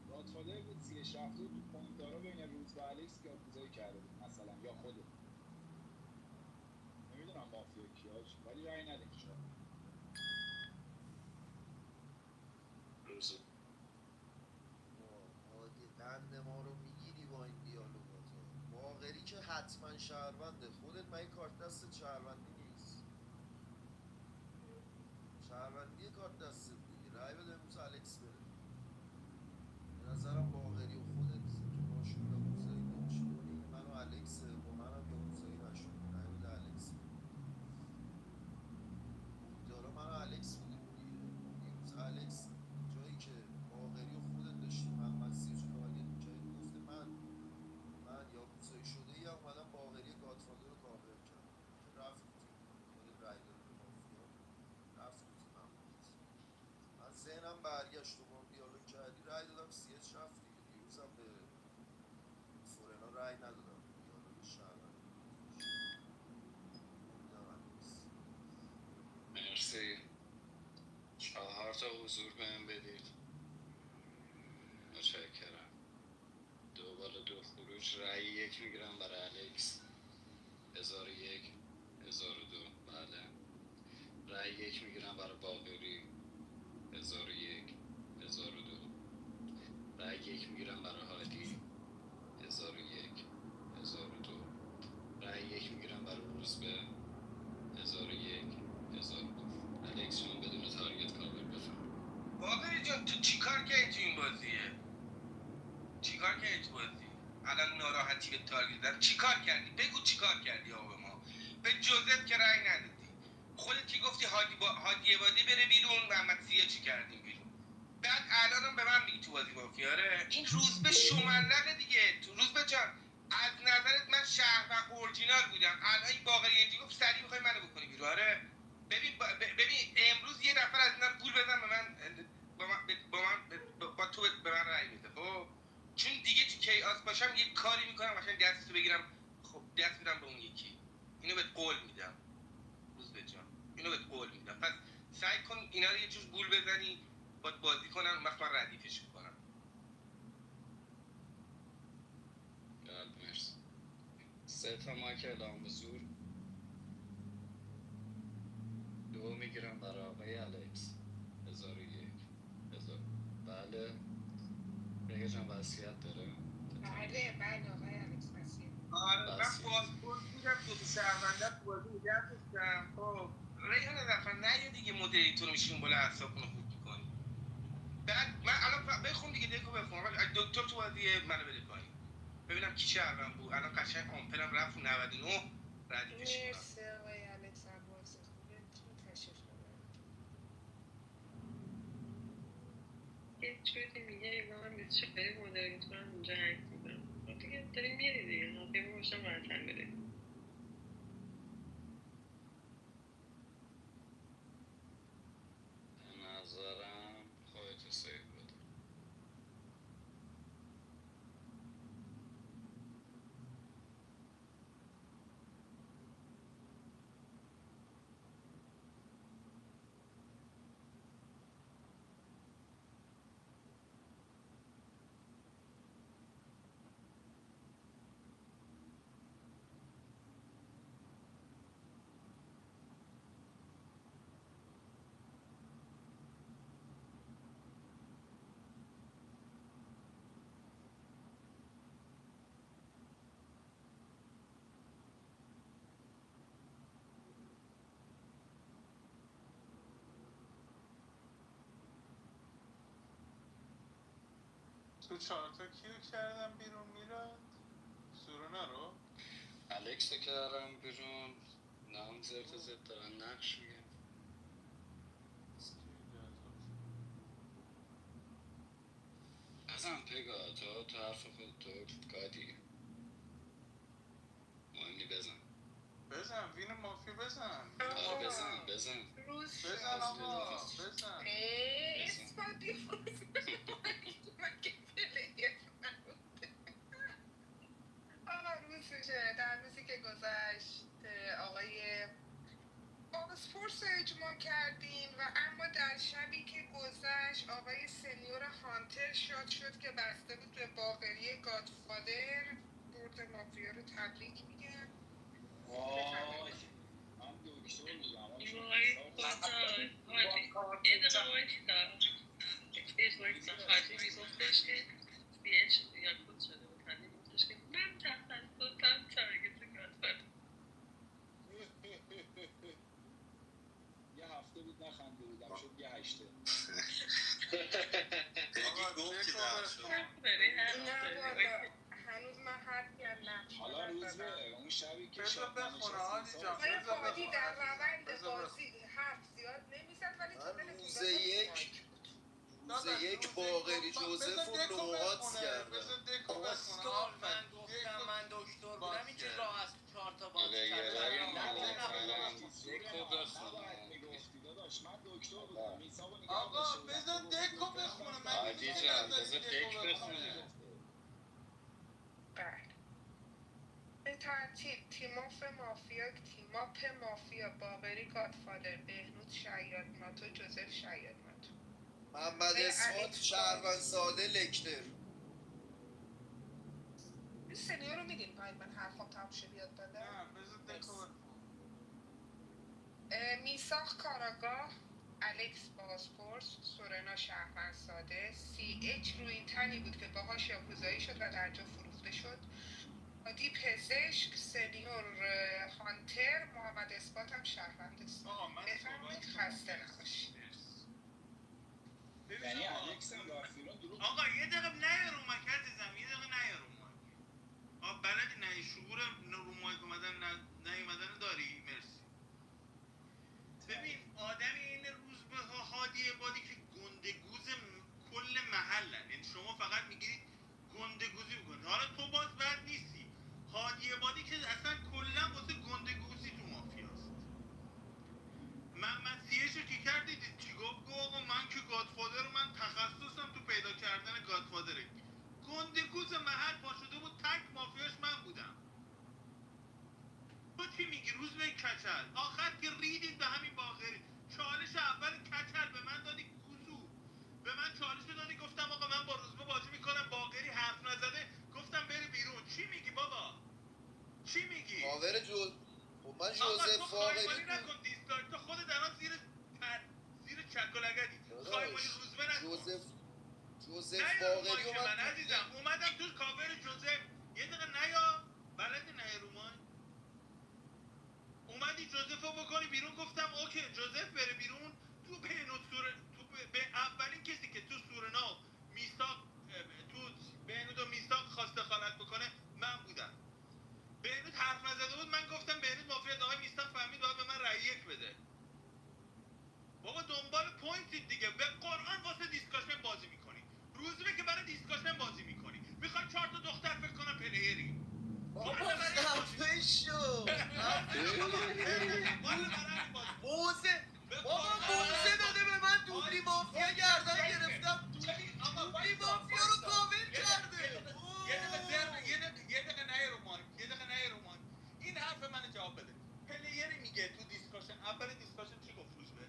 گادفادر بود سیچ رفته تو پوینتارا بین روز و الکس یاکوزایی کرده بود مثلا، یا خودت. نمیدونم مافیا کی آجی، ولی رای ندیم شما. روز عادی قند ما رو میگیری با این دیالوگاتو. باقری که حتما شهرونده. خودت من کارت دست شهروندی نیست؟ شهروندی کارت دستت دیگه. رای بده امروز الکس بره. به نظرم باقری و خودت تو باشون یاکوزایی نمیشه. این من و الکسه، با منم یاکوزایی نشده. رای بده الکس بره. دارا من و الکس بودیم دیگه. امروز الکس جایی که باقری و خودت داشتی محمد سیج تارگت می‌کردی گفته من یاکوزایی شده ای اومدم باقری گادفادر رو کاور کردم که رفت تو تیم خودت رای دادی به مافیا، رفت تو تیم من ذهنم برگشت و با هم دیالوگ کردی رای دادم سیج رفت دیگه. دیروزم به سورنا رای ندادم دیالوگ شهروندی نمیدونم الکس. مرسی. 4 تا حضور بهم بدید. متشکرم. 2 بالا 2 خروج. رأی 1 میگیرم برای الکس 1001 1002. بله. رأی 1 میگیرم برای باقری 1001 1002. رأی 1 میگیرم برای هادی 1001 1002. رأی 1 الان ناراحتی به تارگت زدم. چیکار کردی؟ بگو چیکار کردی آقا به ما؟ به جوزف که رأی ندادی. خودت که گفتی هادی عبادی بره بیرون، محمد سیا چی کردیم بیرون. بعد الانم به من میگی تو بازی مافیاره. این روزبه شوملقه دیگه. تو روزبه جان از نظرت من شهر و اورجینال بودم، الان این باقری اینجا گفت سریع میخوای منو بکنی بیرون. آره ببین امروز یه نفر از اینا گول بزن به من، با تو به من رأی بده. خب چون دیگه تو کیاس باشم یه کاری میکنم عشان دستتو بگیرم، خب دست میدم به اون یکی. اینو بهت قول میدم روزبه جان، اینو بهت قول میدم. پس سعی کن اینا رو یه جور گول بزنی باید بازی کنن، اون وقت من ردیفش میکنم. مرسی. 3 تا مایک اعلام حضور. 2 میگیرم برای آقای الکس. 1001 1000. بله. رگه جان وصیت داره؟ بله آقای الکس وصیت. آره من پاسپورت بودم، دو تا شهرونده تو بازی نگه داشتم. خب ریحان دفعه نه دیگه مدریتور میشیم بالا اعصابمون رو خورد میکنی. بعد من الان بخون دیگه دکو بخون. دکتر تو بازی منو بده پایین ببینم کی شهروند بود. الان قشنگ آمپرم رفت 99 ردیفش کنم. مرسی آقای الکس عباسی خوبه تشریف ببرید. یه چیزی میگه اینا هم نیست شده مدرنیتورم اونجا هنگ میدن دیگه داریم میری دیگه ناقیمه باشم راحتن بریم. به نظرم خودتو سیو بده. تو 4 تا کیو کردم بیرون میراد؟ سورونا رو؟ الکس رو کردم بیرون. نام زرت زد دارن نقش میگن. بزن پگاه تو حرف خود تو گادی مهمی بزن وین مافیا بزن. آره بزن بزن آقا بزن. اثباتی من که پلیر آقا روز میشه. در روزی که گذشت آقای بازپرس رو اجماع کردیم و اما در شبی که گذشت آقای سنیور هانتر شاد شد که بسته بود به باقری گادفادر. برد مافیا رو تبریک میگم. وای من دکتر بودم وای خدا یه دقیقه وایستا خاطی میگفتش که بیش یا خود شده بود خاطی میگفتش که من تخصصم تارگت گادفادر. یه هفته بود نخنده بودم شد یه هشته. هنوز من حرفی از نقش حالا روز به اون شبی که شب بخونه هادی جان. آقای هادی در روند بازی حرف زیاد نمیزد ولی تو دلتون روز یک باقری جوزف رو نوعات کردم. اسکال من گفتم من دکتر بودم این چیز راه از 4 تا بازی کردم. دکو بخونه من دکتر بودم میساقو نگه آقا بذار دکو بخونه. عادی جان بذار دک بخونه. به ترتیب تیماپ مافیا باقری گادفادر، بهنود شیاد ناتو، جوزف شیاد ناتو، محمد اثبات شهروند ساده لکتر. سنیور رو میدین پایین من حرفام تموم شه بیاد بالا. نه بذار دکو بخونه. میساق کاراگاه، الکس بازپرس، سورنا شهروند ساده، CH روی این تنی بود که باهاش یاکوزایی شد و در جا فروخته شد، هادی پزشک، سنیور هانتر، محمد اثبات هم شهروند ساده. بفرمایید خسته نباشید. یعنی الکس هم رفت بیرون دروغ. آقا یه دقیقه نیا رو مایک عزیزم، یه دقیقه نیا رو مایک. من چالش دادی گفتم آقا من با روزبه بازی میکنم، باقری حرف نزده گفتم بری بیرون. چی میگی بابا؟ چی میگی؟ کاور خب من آقا جوزف تو باقری خایمالی نکن دیسلایک، تو خودت الان زیر چک و لگدی. خایمالی روزبه نکن. جوزف باقری و من عزیزم اومدم تو کاور جوزف، یه دقیقه نیا، بلدی نه رو مای اومدی جوزف رو بکنی بیرون، گفتم اوکی جوزف بره بیرون. تو بهنود سوره، به اولین کسی که تو سورنا میثاق، تو بهنود و میثاق خواسته خالت بکنه من بودم. بهنود حرف نزده بود، من گفتم بهنود مافیات، آقای میثاق فهمید باید به من رأی یک بده. بابا دنبال پوینت دیگه، به قرآن واسه دیسکاشن بازی میکنی، روزبه که برای دیسکاشن بازی میکنی، میخوای 4 تا دختر فکر کنم پلیری. بابا خفه شو موزه داده به من، دوبلی مافیا گردن گرفتم، دوبلی مافیا رو کاور کرده. یه دقیقه نه رو مایک. این حرف من جواب بده. پلیری میگه تو دیسکاشن، اول دیسکاشن چی گفت روزبه؟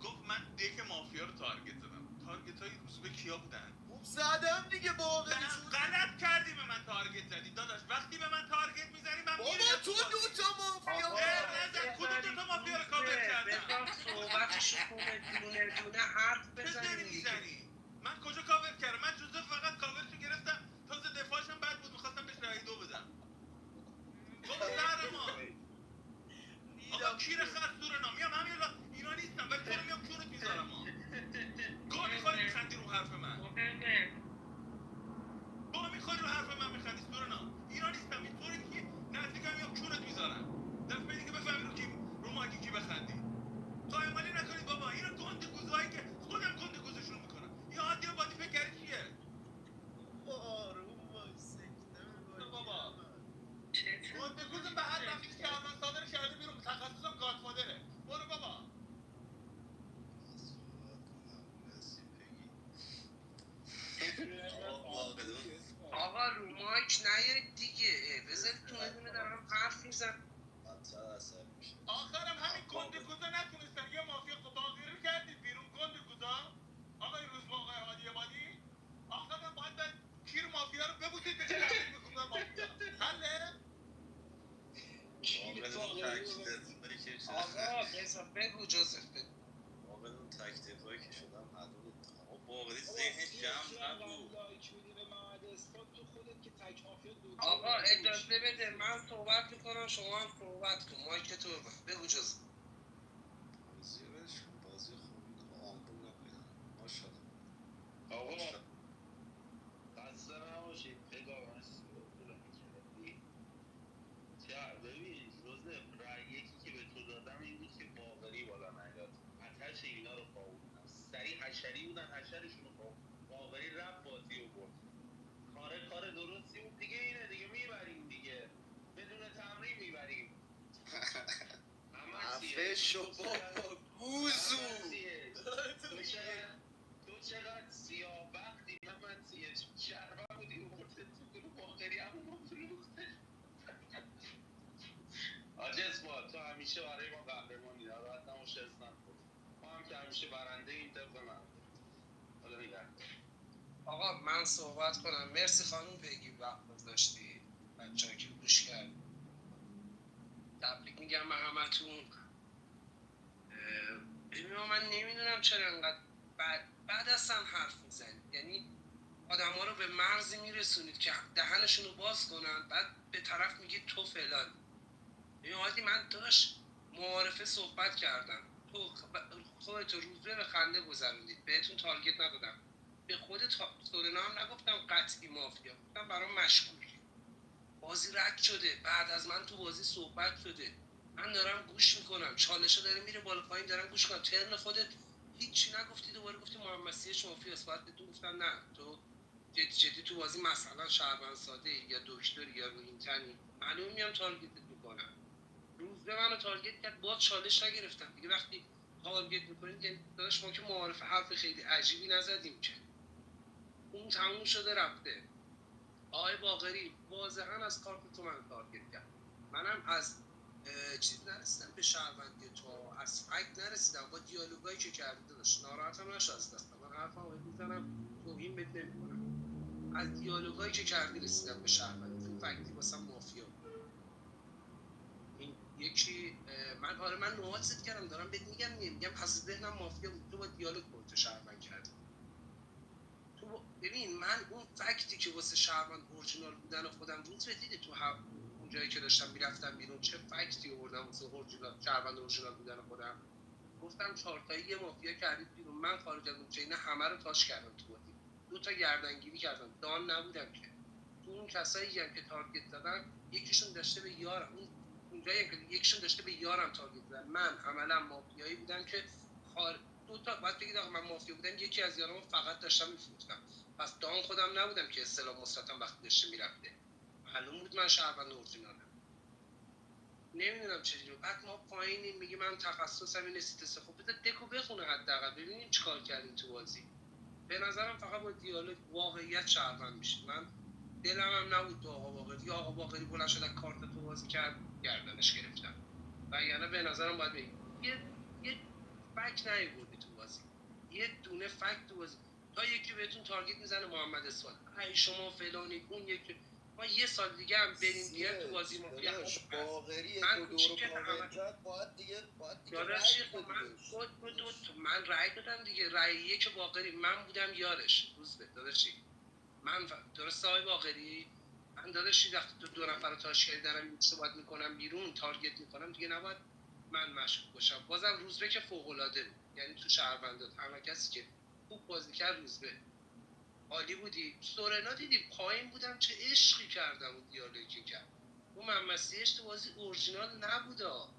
گفت من دک مافیا رو تارگت زدم. تارگت های روزبه کیا بودن؟ خوب زدم دیگه باقری جون. غلط کردی به من تارگت زدی داداش. وقتی به من تارگت میزنی من بابا تو دوتا مافیا کدوم دوتا مافیا رو کاور کردم؟ بذار صحبتشو کنه دونه حرف بزنیم میزنی. من کجا کاور کردم؟ من جوزف فقط کاورشو گرفتم، تازه دفاعشم بد بود، میخواستم بهش رای 2 بدم. بابا زهر ما آقا کیر خستور میام همین اینا نیستم، ولی تو رو میام کونت میذارم. گوه میخوری میخندی رو حرف من، گوه میخوری رو حرف من میخندی سورنا. اینا نیستم، این طوری که نزدیکم میام کونت میذارم. دفعه دیگه بفهمی رو ماگی کی بخندی. قایمالی نکنید بابا، اینا گنده گوزهایی که خودم گنده گوزشون میکنم. این عادی رو بازی فکر کردی چیه؟ آروم باش، سکته می‌کنی بابا گنده گوز به هر رفتی شهرمن صادر کرده بیرون، تخصصم گادفادره. برو بابا. آقا رو مایک نیاید دیگه، بذارید دونه دارم حرف میزن. آخرم همین گنده گوزا نتونستن یه مافیا باقی رو کردید بیرون. گنده گوزا آقای روزبه، آقای هادی عبادی، آخرم باید به کیر مافیا رو ببوسید به چه تحلیل میکنن مافیا. حله؟ آقا بذار بگو جوزف بگو. واقعا اون تکتیفایی که شدم حدود اما باقری ذهنش جمع نبود. آقا اجازه بده من صحبت میکنم، شما هم صحبت کن. مایک تو بگو جوزف. بازی خوب آمبول نکنید ماشاءالله. آقا خسته نباشید. خدا ببین جوزف، رأی یکی که به تو دادم این بود که باقری بالا نیاد، آتش اینا رو خوابوندم، سریع حشری بودن حشرشون رو خواب، باقری رفت بازی رو برد. کار درستی بود دیگه، اینه دیگه میبریم دیگه، بدون تمرین میبریم. عفه شو بابا گوزو. تو چقدر سیاه وقتی من شربه بودی برده تو گروه باقری همون فروخته. آجز با تو همیشه برای ما قهرمانی، ناراحت نباش، حس نکن، ما هم که همیشه برنده این طبق من. حالا نگرد آقا من صحبت کنم. مرسی خانم بگی وقت گذاشتی، بچه‌ها که گوش کرد. تبریک میگم به همتون. ببین من نمیدونم چرا انقدر بعد اصلا حرف میزنید، یعنی آدم ها رو به مرزی میرسونید که دهنشون رو باز کنن، بعد به طرف میگید تو فلان. ببین عادی من داشت معارفه صحبت کردم، تو خودت روزبه به خنده گذروندید، بهتون تارگت ندادم، به خودت سورنا هم نگفتم قطعی مافیا، گفتم برام مشکوکی. بازی رد شده، بعد از من تو بازی صحبت شده، من دارم گوش میکنم، چالشا داره میره بالا پایین، دارم گوش کنم. ترن خودت هیچی نگفتی، دوباره گفتی محمد سیاش مافیاست. بعد بهتون گفتم نه، تو جدی تو بازی مثلا شهروند ساده یا دکتر یا روینتنی، معلومه میام تارگتت میکنم. روز به منو تارگت کرد، باز چالش نگرفتم دیگه. وقتی تارگت میکنید یعنی داداش ما که معارف حرف خیلی عجیبی نزدیم که، اون تموم شده رفته. آقای باقری واضحا از کارت تو من تارگت کرد، منم از چیز نرسیدم به شهروندی تو، از فکت نرسیدم، با دیالوگایی که کردی داشت ناراحتم نشو از دستم. من حرفمو میزنم، توهین بهت نمیکنم. از دیالوگایی که کردی رسیدم به شهروندی. تو فکتی واسم مافیا. این یکی من نوازت کردم، دارم بهت میگم پس ذهنم مافیا بود، تو با دیالوگ خودت شهروند کردی. تو ببین من اون فکتی که واسه شهروند اورجینال بودن خودم روز دیدی تو اون جایی که داشتم میرفتم بیرون چه فکتی آوردم واسه اورجینال شهروند اورجینال بودن خودم. گفتم 4 تایی یه مافیا کردید بیرون، من خارج از اون چینه همه رو تاچ کردم تو بازی. 2 تا گردنگیری کردم، دان نبودم که. تو اون کسایی هم که تارگت زدن یکیشون داشته به یارم، اونجایی که یکیشون داشته به یارم تارگت زدن. من عملا مافیایی بودم که 2 تا بعد بگید آقا من مافیا بودم، یکی از یارامو فقط داشتم میفروختم. پس دان خودم نبودم که اصطلاح مثبتم وقتی داشته میرفته. معلوم بود من شهروند اورجینالم. نمیدونم چجوری. بعد ما پایینیم میگه من تخصصم اینه سیتسه. خب بذار دکو بخونه حداقل ببینیم چیکار کردین تو بازی. به نظرم فقط با دیالوگ واقعیت شهروند میشه. من دلم هم نبود تو آقا باقری بلند شد از کارت تو بازی کرد، گردنش گرفتم. و یعنی به نظرم باید بگیم یه فک نیوردی تو بازی، یه دونه فک تو بازی. تا یکی بهتون تارگت میزنه محمد اسفاد، ای شما فلانید، اون یکی ما یه سال دیگه هم بریم دیگه تو بازی مافیا باقری من کوچیک کاور کرد، باید دیگه من رأی دادم دیگه. رأی یک باقری من بودم یارش. روز به داداشی من درست های باقری من داداشی وقتی تو 2 نفر رو تاش کردی دارم صحبت میکنم بیرون تارگت میکنم دیگه، نباید من مشکوک باشم. بازم روزبه که فوق العاده بود، یعنی تو شهروندات همه کسی که خوب بازی کرد روزبه عالی بودی. سورنا دیدی پایین بودم چه عشقی کردم اون دیالوگی کرد. اون ممسیش تو بازی اورجینال نبودا،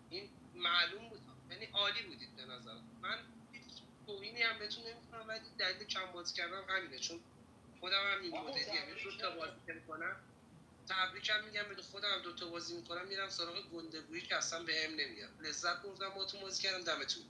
این معلوم بود. یعنی عالی بودید به نظر من. هیچ توهینی هم بهتون نمی‌کنم، ولی دلیل کم بازی کردم همینه، چون خودم هم این مدلی یعنی 2 تا بازی می‌کنم. تبریکم میگم به خودم، 2 تا بازی می‌کنم میرم سراغ گندگویی که اصلا بهم نمیاد. لذت بردم باهاتون بازی کردم. دمتون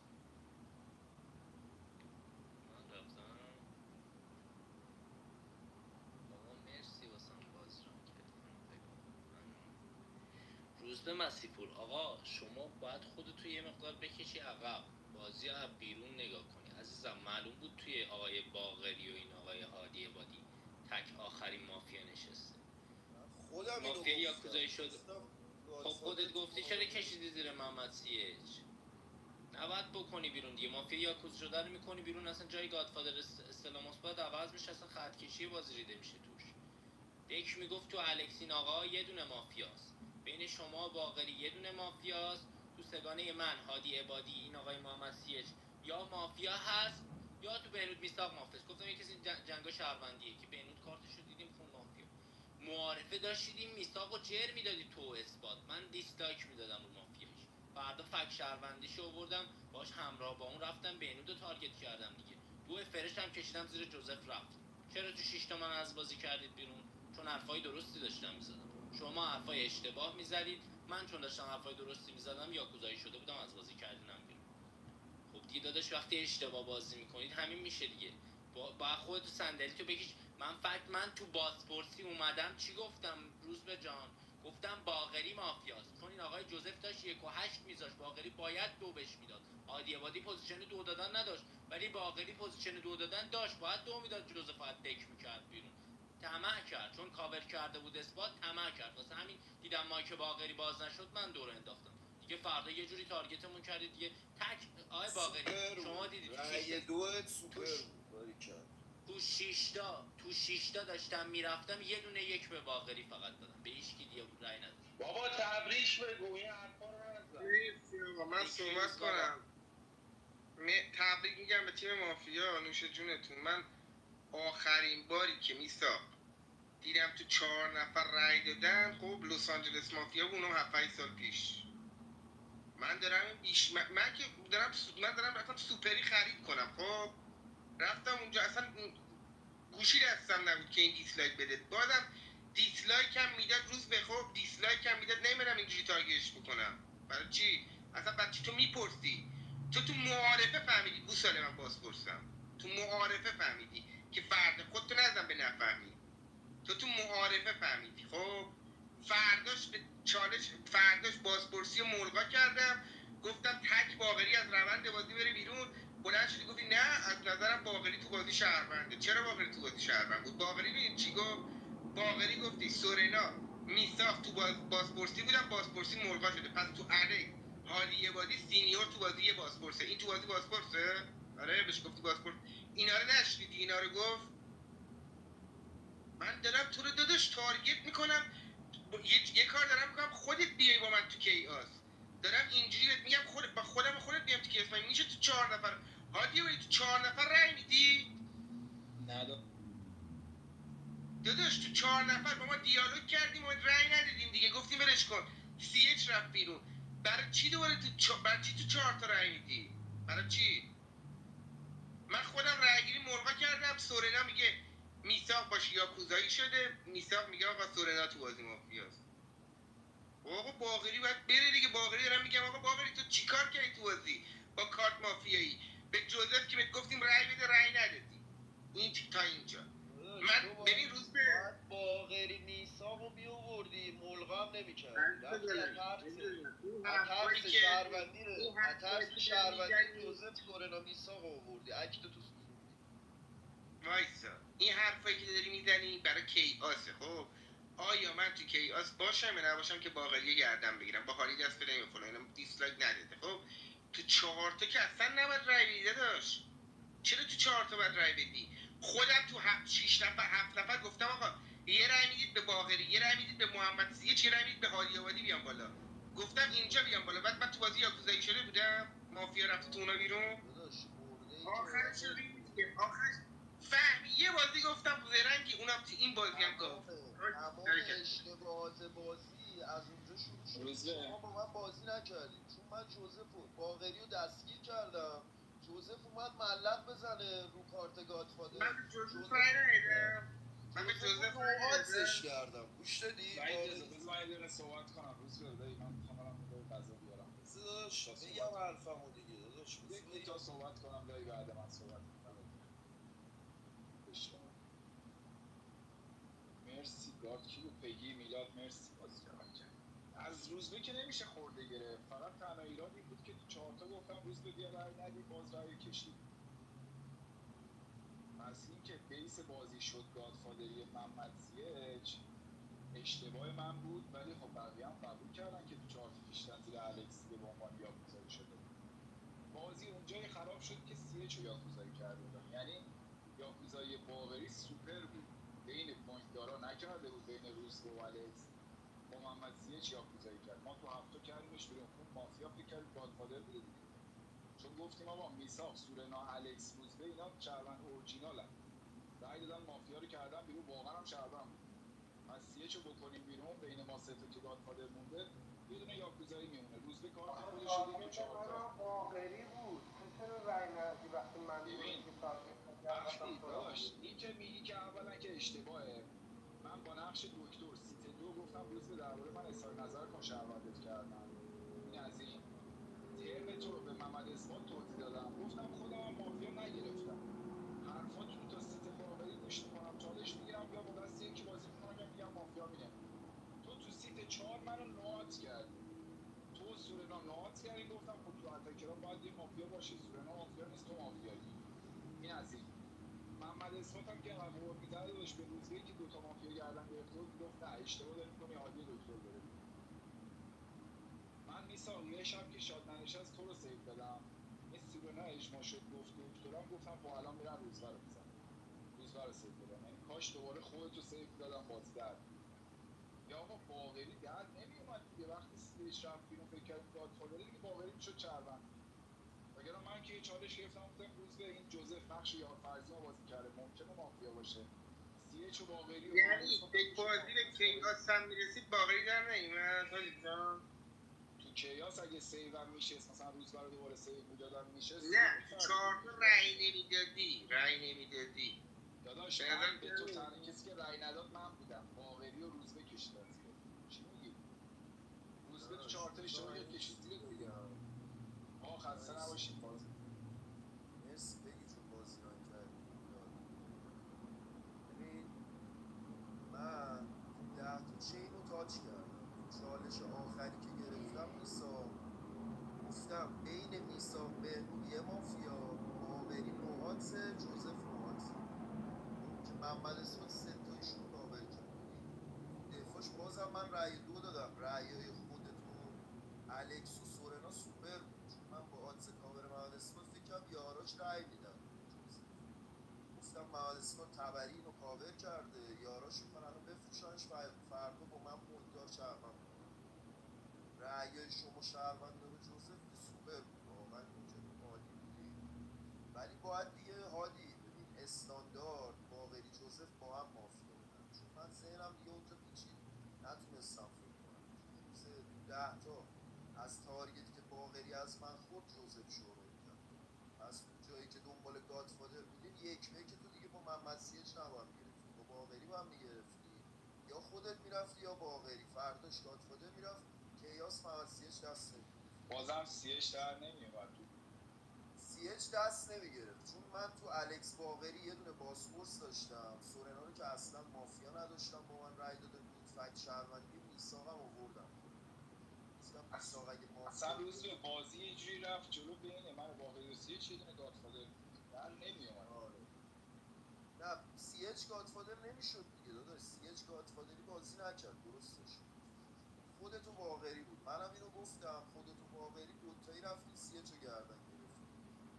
روزبه مسیپور آقا شما باید خودتو یه مقدار بکشی عقب، بازی از بیرون نگاه کنی عزیزم. معلوم بود توی آقای باقری و این آقای هادی عبادی تک آخرین مافیا نشسته. مافیا یاکوزایی شد. خب خودت گفتی چرا کشیدی زیر محمد سیج؟ نباید بکنی بیرون دیگه. مافیا یاکوز شده رو میکنی بیرون، اصلا جای گادفادر استلام مثبت عوض میشه، اصلا خط کشی بازی ریده میشه توش. دک میگفت تو الکسین آقا یه دونه مافیاست، بین شما باقری یه دونه مافیاست، تو سگانه من هادی عبادی این آقای محمد سیج یا مافیا هست یا تو بهنود میثاق مافیاست. گفتم یه کسی جنگا شهروندیه که بهنود کارتشو دیدیم خون مافیا. معارفه داشتید میثاقو جر میدادی تو اثبات، من دیسلایک میدادم رو مافیاش. فردا فک شهروندیشو آوردم باش همراه با اون رفتم بهنودو تارگت کردم دیگه. دو فرش هم کشیدم زیر جوزف رفت. چرا تو 6 تا من از بازی کردید بیرون؟ چون حرفای درستی داشتم میزدم. شما حرفای اشتباه میزدید، من چون داشتم حرفای درستی میزدم یاکوزایی شده بودم از بازی کردینم بیرون. خب دیگه داداش وقتی اشتباه بازی میکنید همین میشه دیگه. با خودت صندلی تو بکش. من تو بازپرسی اومدم چی گفتم روزبه جان؟ گفتم باقری مافیاست، چون این آقای جوزف داشت 1 و 8 میذاشت، باقری باید 2 بهش میداد. هادی عبادی پوزیشن 2 دادن نداشت، ولی باقری پوزیشن 2 دادن داشت، باید 2 میداد. جوزف باید دک میکرد بیرون. طمع کرد، چون کاور کرده بود اثبات، طمع کرد. واسه همین دیدم مایک باقری باز نشد من دور انداختم دیگه. فردا یه جوری تارگتمون کردید دیگه. تک آقای باقری شما دیدید رأی 2 سوپر بود. تو 6 تا داشتم میرفتم یه دونه 1 به باقری فقط دادم، به هیچ کی دیگه رأی ندادم. بابا تبریک بگو این حرفا رو نزن. من صحبت کنم. تبریک میگم به تیم مافیا، نوش جونتون. من آخرین باری که دیدم تو 4 نفر رای دادن، خب لس آنجلس مافیا بود، اونم 7 سال پیش. من دارم رفتم سوپری خرید کنم. خب رفتم اونجا، اصلا گوشی دستم نبود که این دیسلایک بده. بازم دیسلایک هم میداد روز به، خب دیسلایک هم میداد، نمیرم اینجوری تارگتش بکنم. برای چی؟ اصلا بچه تو میپرسی، تو معارفه فهمیدی گوساله من باز پرسم، تو معارفه فهمیدی که فردا خودتو نزن به نفهمی، تو معارفه فهمیدی. خب فرداش بازپرسی و ملغا کردم، گفتم تک باقری از روند بازی بره بیرون. بلند شدی گفتی نه از نظرم باقری تو بازی شهرونده. چرا باقری تو بازی شهروند بود؟ باقری ببین چی گفت. باقری گفتی سورنا میساق تو بازپرسی بودن، بازپرسی ملغا شده، پس تو الکس هادی عبادی سینیور تو بازی یه بازپرسه. این تو بازی بازپرسه؟ آره بهش گفتی بازپرس. اینا رو نشنیدی اینا رو گفت؟ من دارم تو رو داداش تارگت میکنم، یه کار دارم میکنم خودت بیای با من تو کیاس. دارم اینجوری بهت میگم با خودت بیام تو کیاس. من میشه تو 4 نفر هادی عبادی تو 4 نفر رای میدی؟ داداش تو 4 نفر با ما دیالوگ کردیم و رای ندیدیم دیگه، گفتیم ولش کن. سی اچ رفت بیرون. برای چی دوباره برای چی تو 4 تا رای میدی؟ برای چی؟ من خودم رایگیری ملغا کردم. سورنا میگه میساق باش یاکوزایی شده، میساق میگه آقا سورنا تو بازی مافیاست. آقا باقری باید بره دیگه. باقری دارم میگم آقا باقری تو چیکار کردی تو بازی با کارت مافیایی؟ به جوزف که بهت گفتیم رای بده رای ندادی. این تا اینجا. من ببین روز به باقری میساقو میووردی ملغا هم نمی‌کردی. رفتی اترس شهروندی جوزف سورنا میساقو آوردی. اکت تو سوزوندی. وایسا این حرفایی که داری میزنی برای کیاسه. خب آیا من تو کیاس باشم یا نباشم که باقری گردن بگیرم با حالی دست بدم یا فلان؟ اینم دیسلایک نداده. خب تو 4 تا که اصلا نباید رای بدی داشت. چرا تو 4 تا باید رای بدی؟ خودم تو 6 نفر 7 نفر گفتم آقا یه رای میدید به باقری، یه رای میدید به محمد سیچ، یه رای میدید به هادی عبادی بیام بالا. گفتم اینجا بیام بالا. بعد من تو بازی یاکوزایی شده بودم، مافیا رفت تو اونا بیرون. آخرش دیگه آخرش فهمی یه بازی گفتم زرنگی، اونم تو این بازی هم گفت. تمام اشتباهات بازی از اونجا شروع شد. شما با من بازی نکردید چون من جوزف و باقری رو دستگیر کردم. جوزف اومد ملق بزنه رو کارت گادفادر. من به جوزف رای ندادم. من به جوزف نوعاتش کردم. گوش دادی؟ بذار یه دقیقه صحبت کنم. روز به دایی من میخوام برم به غذا بیارم. داداش بگم حرفمو دیگه داداش. یک تا صحبت کنم دایی بعد من صحبت کنم. مرسی گارد و پگی میلاد مرسی بازی از روزبه که نمیشه خورده گرفت. فقط تنها ایرادی بود که تو 4 تا گفتم روزبه بیا رای ندی، باز رای کشید. از این که بیس بازی شد گادفادری محمد سیچ اشتباه من بود، ولی خب بقیه هم قبول کردن که تو 4 تا کشیدن زیر الکس به عنوان یاکوزایی شده. بازی اونجای خراب شد که سیچ رو یاکوزایی کرده بودن. یعنی یاکوزایی باقری سوپر بود، بین پوینت دارا نکرده بود، بین روزبه و الکس با محمد سیچ یاکوزایی کرد. ما تو هفته کردیمش بیرون، خون مافیا فکر کرد گادفادر بوده دیگه، چون گفتیم آقا میساق سورنا الکس روزبه اینا شهروند اورجینالن، رای دادن مافیا رو کردن بیرون، واقعا هم شهروند بود. پس سیچو بکنیم بیرون، بین ما سه تا که گادفادر مونده یه دونه یاکوزایی میمونه. روزبه کارت خودش رو دیگه 4 تا باقری بود. چرا رای ندادی وقتی من وقتی داشت این که میگی که اولا که اشتباهه. من با نقش دکتر سیت 2 گفتم روز به درباره من اظهار نظر کن، شهروندت کردم. این از این ترم تو رو به محمد اثبات توضیح دادم، گفتم خودم هم مافیا نگرفتم، حرفاتون تا سیت باقری گوش میکنم، چالش میگیرم یا با دست یکی بازی میکنم یا میگم مافیا میگم. تو سیت 4 منو نوات کردی، تو سورنا نوات کردی. گفتم خب تو اتاکرام باید یه مافیا باشه، سورنا مافیا نیست تو مافیایی. این از این. محمد اثبات هم که قبول می‌داده داشت به روزی که دوتا مافیا گردن گرفته بود، گفت نه اشتباه داری می‌کنی، عادی دکتر بره. من میساق یه شب که شاد ننشست تو رو سیو دادم، این سورنا اجماع شد گفت دکترم، گفتم خب الان میرم روزبه رو میزنم، روزبه رو سیو دادم. یعنی کاش دوباره خودتو سیو دادم بازی در یا آقا باقری در نمیومد دیگه. وقتی سیش رفت بیرون فکر کردیم گادفادر دیگه، باقری میشد چربند. وگرنه من که یه چالش گرفتم گفتم روز به این جوزف نقش یار فرضی بازی کرده، ممکنه مافیا باشه. سیچ و باقری و یعنی به بازی به کیاس هم میرسید باقری در نمیمد حالی جان. تو کیاس اگه سیو هم میشست، مثلا روز برای دوباره سیو میدادم میشست، نه 4 تا رای نمیدادی داداش. من به تو تنها کسی که رای نداد من بودم، باقری و روزبه کشیدن زیر. چی میگی؟ روزبه تو 4 تا اشتباه کشید زیر دیگه. ما خسته نباشیم بازی. مرسی بگی چون بازی ران کردی. ببین من 10 تا چین رو تاچ کردم. چالش آخری که گرفتم میساق، گفتم بین میساق بهنود یه مافیا، محمد اسمت 3 تایشون رو کاور کرد. دفاعش بازم من رأی 2 دادم. رأیای خودت و الکس و سورنا سوپر بود، چون من با آدز کاور محمد اسمت فکرم یاراش رأی میدن. گفتم محمد اسمت تبری اینو کاور کرده، یاراش میخوان الان بفروشنش، فردا با من مددار شهروند کنم. رأیای شما شهروندار جوزف که سوپر بود، واقعا اینجا عالی بودی. ولی باید دیگه هادی ببین استاندارد باقری جوزف با هم مافیا بودن، چون من ذهنم دیگه اونجا پیچید، نتونستم فکر کنم. روز 10 تا از تارگتی که باقری از من خورد جوزف شروع کرد. پس جایی که دنبال گادفادر بودیم یک تو دیگه با محمد سیج نباید میگرفتی، با باقری با هم میگرفتی، یا خودت میرفتی یا باقری. فرداش گادفادر میرفت کیاس، محمد سیج دست نمیگرفت. بازم سیش در نمیومد تو سیج دست نمیگرفت، چون من تو الکس باقری یه دونه باسپورس داشتم. سورنا رو که اصلا مافیا نداشتم، با من رای داده بود. فکت شهروندی میساقم آوردم. میساق اگه اصلا روز به بازی یه جوری رفت جلو بین من و باقری و سیچ یه دونه گادفادر در نمیومد. نه سیچ گادفادر نمیشد دیگه داداش، سیچ گادفادری بازی نکرد درستش. خودتو باقری بود، منم اینو گفتم، خودتو باقری دوتایی رفتین سیچ رو گردن گرفتیم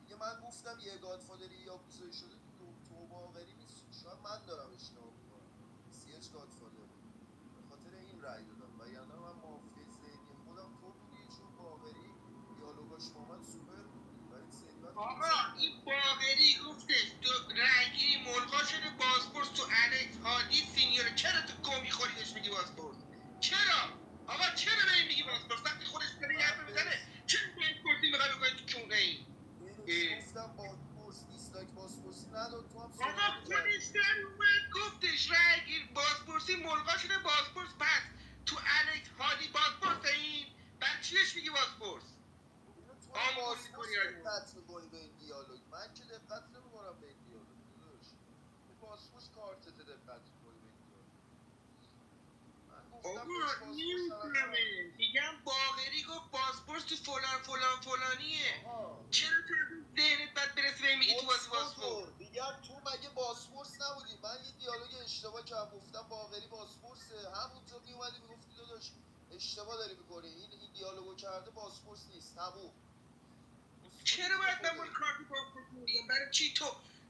دیگه. من گفتم یه گادفادری یا کوزایی شده تو باقری نیست، شاید من دارم اشتباه میکنم، سیچ گادفادر به خاطر این رأی دادم. و یعنی من مافیای ذهنی خودم تو بودی، چون باقری دیالوگاش با من سوپر بود. ولی ثروت آقا این باقری گفتش تو رأیگیری ملغا شده بازپرس تو الکس هادی سینیور. چرا تو گو میخوری بهش میگی بازپرس؟ چرا؟ آقا چرا بهش میگی بازپرس وقتی خودش داره یه حرف میزنه؟ چرا بازپرسی میخوای بکنی تو کونه این؟ گفتم بازپرس دیسلایک بازپرسی نداد، تو هم آقا خودش در اومد گفتش رأیگیر بازپرسی ملغا شده بازپرس، پس تو الکس هادی بازپرس این بعد چیش میگی بازپرس؟ آمبول میکنی دقت میکنی به این دیالوگ، من که دقت نمیکنم به این دیالوگ داداش. تو بازپرس کارتت دقت میکنی به این دیالوگ. من گفتم آقا نمیفهمه، میگم باقری گفت بازپرس تو فلانیه. چرا تو ذهنت باید برسی به میگی تو بازی بازپرس؟ میگم تو مگه بازپرس نبودی؟ من یه دیالوگ اشتباه کردم، گفتم باقری بازپرسه، همونجا میومدی میگفتی داداش اشتباه داری میکنی، این دیالوگو کرده بازپرس نیست. تموم. چرا باید من با کارت بازپرس میگم؟ برای چی تو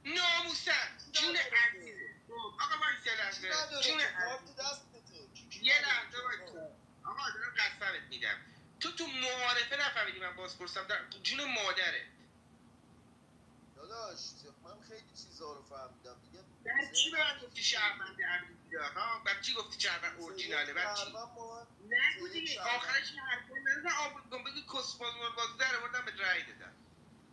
ناموسن جون عزیزه؟ آقا وایس یه لحظه، جون یه لحظه وایس. آقا دارم قسمت میدم تو معارفه نفهمیدی من بازپرسم، در جون مادره داداش. من خیلی چیزا رو فهمیدم دیگه. در چی به من گفتی شهروند عبدی ها؟ بر چی گفتی شهروند اورجیناله؟ بر چی؟ نگو دیگه آخرش یه حرفا نزن آمون کن بگی کسباز مربازی در آوردم به رأی دادم.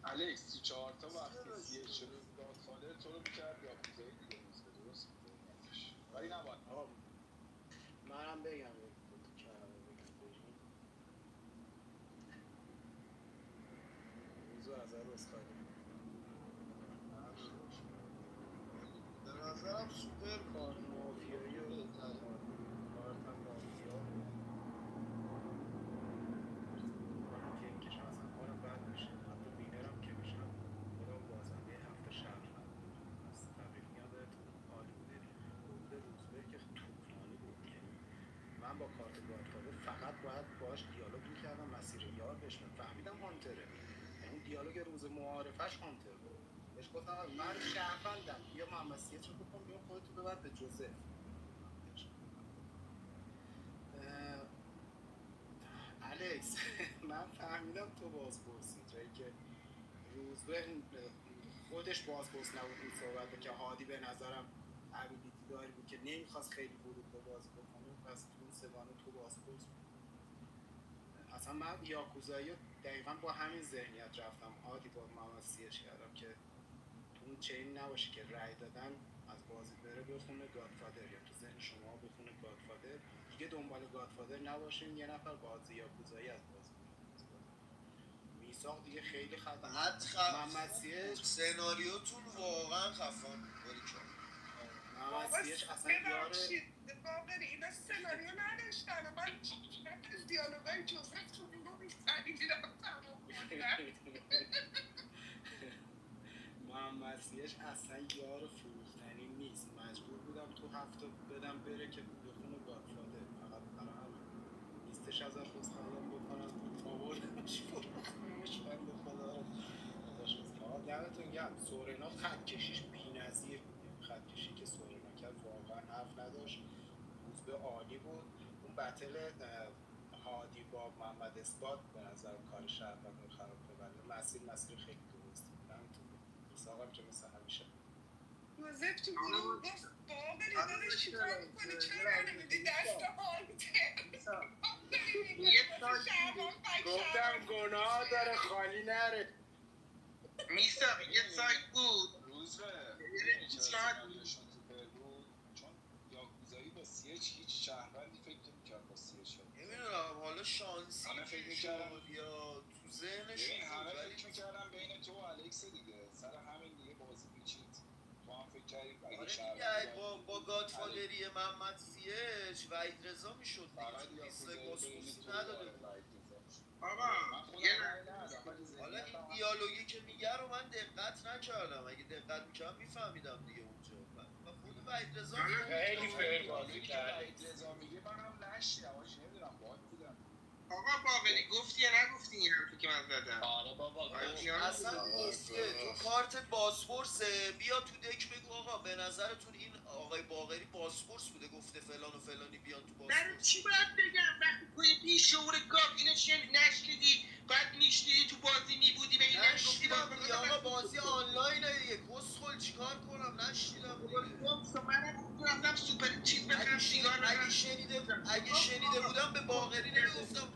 الکس تو 4 تا وقتی سیه شده گادفادر تو رو میکرد یا کوزایی دیگه روز به درست میکنی، ولی نباید. منم بگم کلمه بگم بریم روزو از عذرخواهی به نظرم سوپر کار مافیایی و کارتم مافیا بود. کنم که اینکشم اصلا کارم بد میشه، حتی وینرم که میشم خودم بازنده هفته شهر از تبریک میگم بهتون، عالی بودید. بود روزبه که توفانی بود، یعنی من با کارت گادفادر فقط باید باهاش دیالوگ میکردم، مسیر یار بهش فهمیدم هانتره، یعنی اون دیالوگ روز معارفش هانتر بود. بهش گفتم من شهروندم بیا محمد سیت رو بکن بیا خودتو ببر به جوزف. الکس من فهمیدم تو بازپرسی، جایی که روزبه خودش بازپرس نبود این صحبت که هادی به نظرم ابیلیتی داری بود که نمیخواست خیلی ورود به بازی بکنه، پس تو اون سگانه تو بازپرس بود. اصلا من یاکوزایی دقیقا با همین ذهنیت رفتم هادی با محمد سیش کردم که تو اون چین نباشه که رای دادن از بازی بره بخونه گادفادر، یا تو ذهن شما بخونه گادفادر دیگه دنبال گادفادر نباشین، یه نفر بازی یاکوزایی از بازی میساق دیگه خیلی خطرناک. محمد سیج سناریوتون واقعا خفن بود. محمد سیج اصلا یار باقری اینا سناریو نداشتن و من دیالوگای جوزف تو رو می‌سنی میرم محمد سیج اصلا یار فروختنی نیست، مجبور تو هفته بدم بره که بخونه گادفادر، فقط برای همین لیستش ازت بستنم بکنم آوردمش بخونمش. بنده خدا رو خداش بسپار. دمتون گرم. سورنا خط کشیش بی‌نظیر بود، خط کشی که سورنا کرد واقعا حرف نداشت. روز به عالی بود. اون بتل هادی با محمد اثبات به نظر کار شهروند رو خراب کرد، ولی مسیر خیلی درستی بود. دمتون گرم. میساقم که مثل همیشه وظیف تو گروه گفت باقری داداش چیکار میکنی؟ چرا نمیدی دست گفتم گناه داره خالی نره. میساق یه سایت بود روز به نشون تو پر بود، چون یاکوزایی با سیچ هیچ شهروندی فکر نمی‌کرد با سیچ نمیدونم حالا شانسی همه فکر شد می‌کردن یا تو ذهنشون همه بود، ولی فکر می‌کردن بین تو و الکس دیگه، سر همین دیگه بازی پیچید. تو هم فکر کردی اگه آره شهروندی دیگه با گادفادری محمد سیچ وحید رضا میشد فقط دیگه، لیست یاکوزایی باسپورسی بین تو نداده و بود. وحید رضا می‌شد. آقا من خودم یه رأی ندادم ولی حالا این ذهنیتم دیالوگی که میگه رو من دقت نکردم، اگه دقت میکردم میفهمیدم دیگه اونجا. و خود وحید رضا خیلی فیر بازی دیالوگی که کرد. وحید رضا میگه منم نشیدم، آجی نمیدونم باید بودم. آقا باقری گفتی یا نگفتی این حرفی که من زدم؟ آره بابا اصلا گفته تو کارت باسپورسه، بیا تو دک بگو آقا به نظرتون این آقای باقری باسپورس بوده، گفته فلان و فلانی بیان تو برای باسپورس. چی باید بگم وقتی توی بیشعور گاف اینو نشنیدی باید میشنیدی تو بازی میبودی به این نمیگفتی نشیدم دیگه آقا، بازی آنلاینه دیگه، کسخل چیکار کنم، نشیدم دیگه. منم رفتم سوپر چیز بخرم سیگار اگه شنیده بودم به باقری نمیگفتم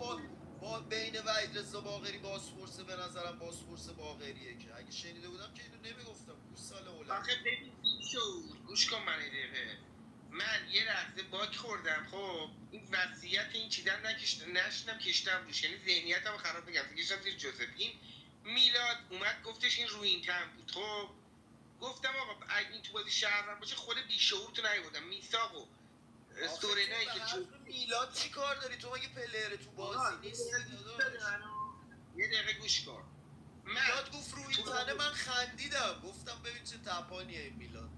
با بین وحید رضا باقری باسپورس، به نظرم باسپورس باقریه، که اگه شنیده بودم که اینو نمیگفتم. گوساله اولاد. آخه ببین بیشعور گوش کن من دقیقه، من یه لحظه باک خوردم. خب این وصیت این چیدن نشنم کشتم روش، یعنی ذهنیتم رو خراب بگم کشتم زیر جوزف. این میلاد اومد گفتش این روی این تن بود. خب گفتم آقا اگه این تو بازی شهروند باشه خود بیشعور تو نیوردم. میثاق و سورنایی که میلاد چی کار داری تو؟ مگه پلیر تو بازی نیستی داداش؟ یه دقیقه گوش کن. میلاد گفت روی این تنه، من خندیدم گفتم ببین چه تپانیه این میلاد.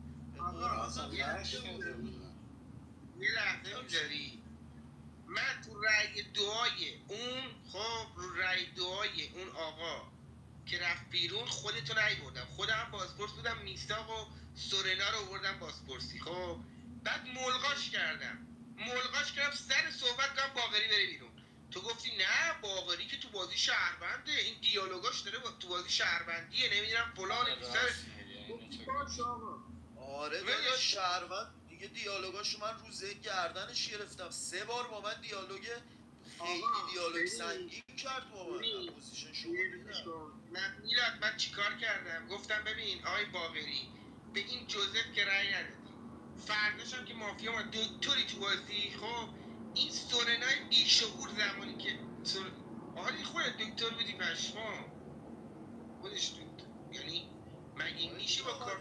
یه لحظه میذاری من تو رأی دعای اون، خب رو رأی دعای اون آقا که رفت بیرون خودتو نیوردم، خودم بازپرس بودم، میثاق و سورنا رو آوردم بازپرسی. خب بعد ملغاش کردم سر صحبت کردم باقری بره بیرون. تو گفتی نه باقری که تو بازی شهرونده، این دیالوگاش داره تو بازی شهروندیه، نمیدونم فلان بیسار. آره داداش شهروند دیگه، دیالوگاشو من روزه گردنش گرفتم 3 بار با من خیلی دیالوگ سنگین کرد با من. پوزیشن شما من میلاد من چیکار کردم؟ گفتم ببین آقای باقری به این جوزف که رأی ندادی، فرداش هم که مافیا ما دکتری تو بازی. خب این سورنای بیشعور زمانی که آره خودت دکتر بودی پشما، خودش دکتر، یعنی مگه میشه با کار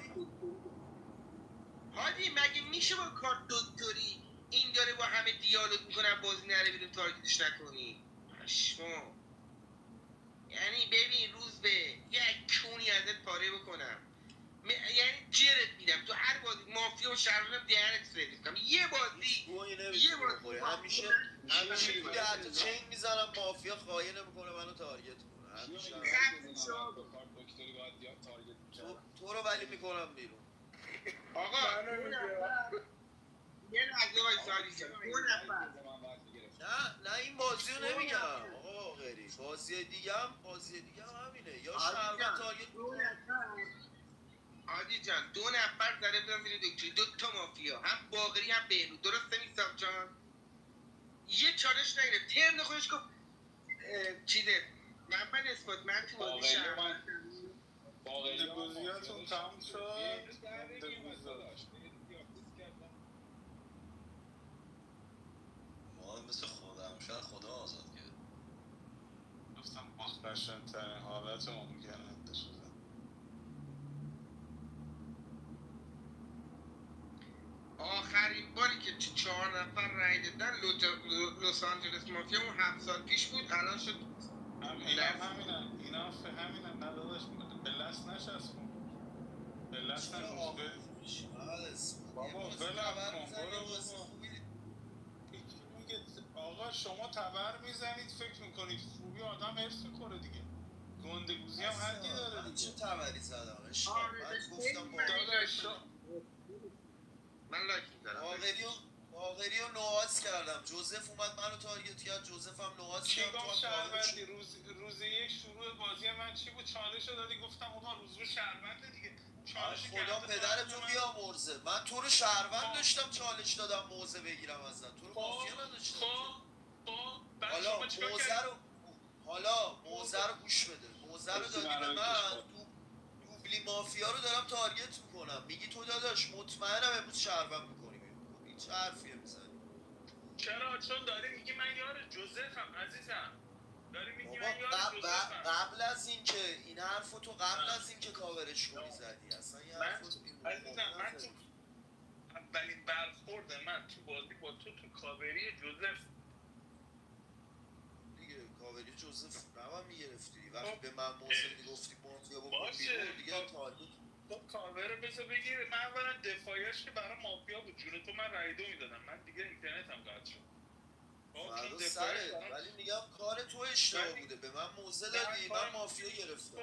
هادی مگه میشه با کار دکتری این داره با همه دیالوگ میکنه بازی نره بیرون تارگتش نکنی؟ پشما. یعنی ببین روز به یک کونی ازت پاره بکنم، یعنی جرت میدم تو هر بازی مافیا و شهروندم دهنت سرویس کنم. یه بازی همیشه تو ده چین میزنم مافیا خواهی نمیکنه منو تارگت کنه. تو رو ولی میکنم بیرون. آقا یه لحظه وایسا، نه این بازی رو نمیگم آقا غیری، بازی دیگه هم همینه، یا شهروند تارگت میکنه. عادی جان 2 نفر زده بودن زیر دکتری، 2 تا مافیا، هم باقری هم بهنود، درسته میثاق جان؟ یه چالش نگیره ترن خودش گفت چیزه محمد اثبات من تو بازی شهروند بازیاتون تموم شد. ما مثل خودم شاید خدا آزاد کرد. گفتم مخبرشن ترین حالت ممکنه شده. آخرین باری که 4 نفر رای دادن لس آنجلس مافیا اون 7 سال پیش بود، الان شد اینا همینن نداداش به لست نشست به لست روزبه بابا ولم کن برو بابا. میگه آقا شما تبر میزنید فکر میکنید خوبی آدم حرف میکنه دیگه. گندگوزی هم حدی داره من دیگه. چه تبری زدم عشقم؟ من گفتم من لایک میزنم باقری رو نواز کردم. جوزف اومد منو تارگت کرد، جوزف هم نواز چی کرد. گفت شهروندی؟ روز یک شروع بازی من چی بود؟ چالش رو دادی گفتم آقا روزبه شهرونده دیگه. خدا پدرتو بیامرزه. من تو رو شهروند داشتم چالش دادم موزه بگیرم ازت. تو رو مافیا نداشتم. حالا موزه رو گوش بده. موزه رو دادی به من، دوبلی مافیا رو دارم تارگت میکنم. میگی تو داداش مطمئنم امروز شهروند میکنی بیرون. هیچ حرفیه میزنی؟ چرا؟ چون داری میگی من یار جوزفم عزیزم. داری میگی من یار جوزفم. قبل از اینکه این حرفو تو قبل از اینکه کاورش کنی زدی. اصلا یه حرفو عزیزم من تو اولین برخورد من تو بازی با تو کاوری جوزف دیگه. کاوری جوزف رو میگرفتی وقتی به من موزه میگفتی مافیا بکن بیرون دیگه. تارگت خب کاور بذار بگیر. من اولا دفاعیش که برای مافیا بود. جون تو من رای 2 میدادم. من دیگه اینترنتم قطع شد. فردا سره. ولی میگم کار تو اشتباه بوده. به من موزه دادی، من مافیا گرفتم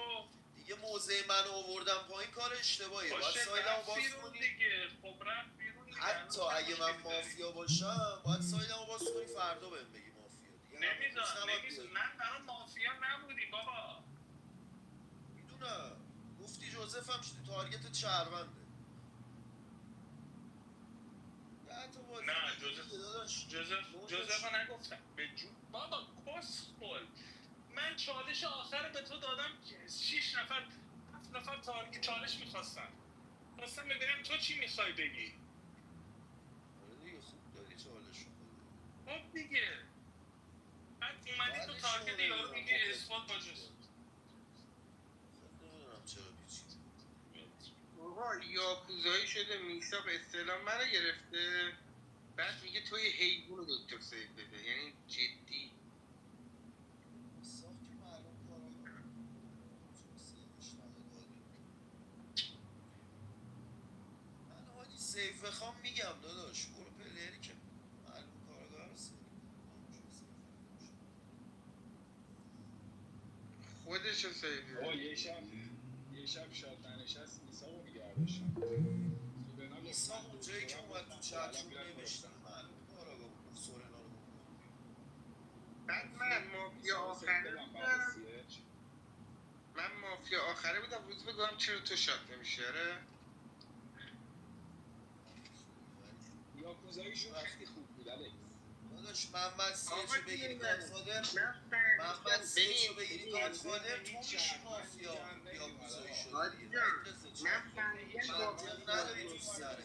دیگه. موزه من آوردم پایین کار اشتباهیه. باید سایدمو باز کنی دیگه. خب رفت بیرون دیگه. حتی اگه من مافیا باشم باید سایدمو باز کنی فردا بهم بگی مافیا دیگه. نمیذارم. من برای مافیا نبودی بابا. میدونم گفتی جوزفم تارگت شهرونده. نه جوزف نگفتم به جون بابا کسخل. من چالش آخر به تو دادم 6 نفر 7 نفر تارگت چالش میخواستم ببینم تو چی میخوای بگی. دیگه خوب دادی چالش. خب دیگه بعد اومدی تو تارگت یارو میگی اثبات با جوزف. نمیدونم چرا پیچید. آقا یاکوزایی شده میثاق استعلام منو گرفته بعد میگه توی حیوان رو دکتر سیف بده. یعنی جدی میثاق که معلوم کارا من حاجی سیف بخوام میگم داداش برو پلیری که معلوم کارگاه رو سیف خودشو سیف بابا یه شب شاد ننشست میثاقو نگردش. میثاق اونجایی که اومد تو چتروم نوشتن معلوم کارگاه بود. سورنا رو بعد من مافیا آخره بودم روز بگم چرا تو شاد نمیشه. یاکوزاییشون خیلی خوب بود الکس. داداش محمد سیچو بگیری گادفادر، محمد سیچو بگیری گادفادر تو میشی مافیا یاکوزایی شده دیگه. منطق نداری تو سرت.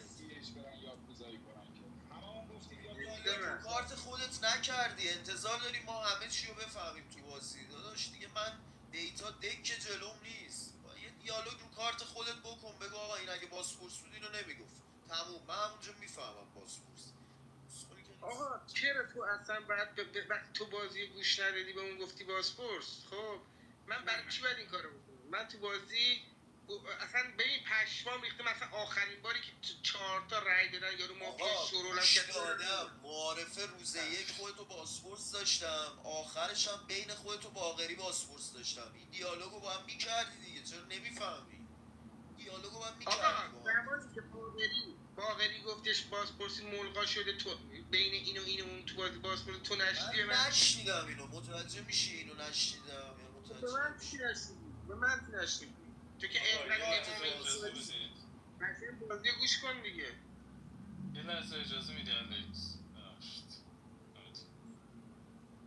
تو کارت خودت نکردی انتظار داری ما همه چی رو بفهمیم تو بازی. داداش دیگه من دیتا دک جلوم نیست. یه دیالوگ رو کارت خودت بکن بگو آقا این اگه باسپورس بود اینو نمیگفت تموم. من همونجا میفهمم باسپورس. آقا چرا تو اصلا بعد وقتی تو بازی گوش ندادی به اون گفتی باسپورس؟ خب من برای چی باید این کارو بکنم؟ من تو بازی اصلا ببین پشمام ریخته. مثلا آخرین باری که 4 تا رای دادن یارو مافیا شورولم دادم معارفه روز یک خودتو باسپورس داشتم، آخرش هم بین خودتو باقری باسپورس داشتم. این دیالوگو با هم میکردی دیگه. چرا نمیفهمی؟ دیالوگو با هم میکردی. آقا زمانی که باقری گفتش بازپرسی ملغا شده تو بین اینو اون تو بازی بازپرس تو نشیدی. من نشیدم اینو. متوجه میشی اینو نشیدم یا متوجه نمیشی؟ به من چی نشیدی؟ تو که بازی گوش کن دیگه. یه لحظه اجازه میدی الکس؟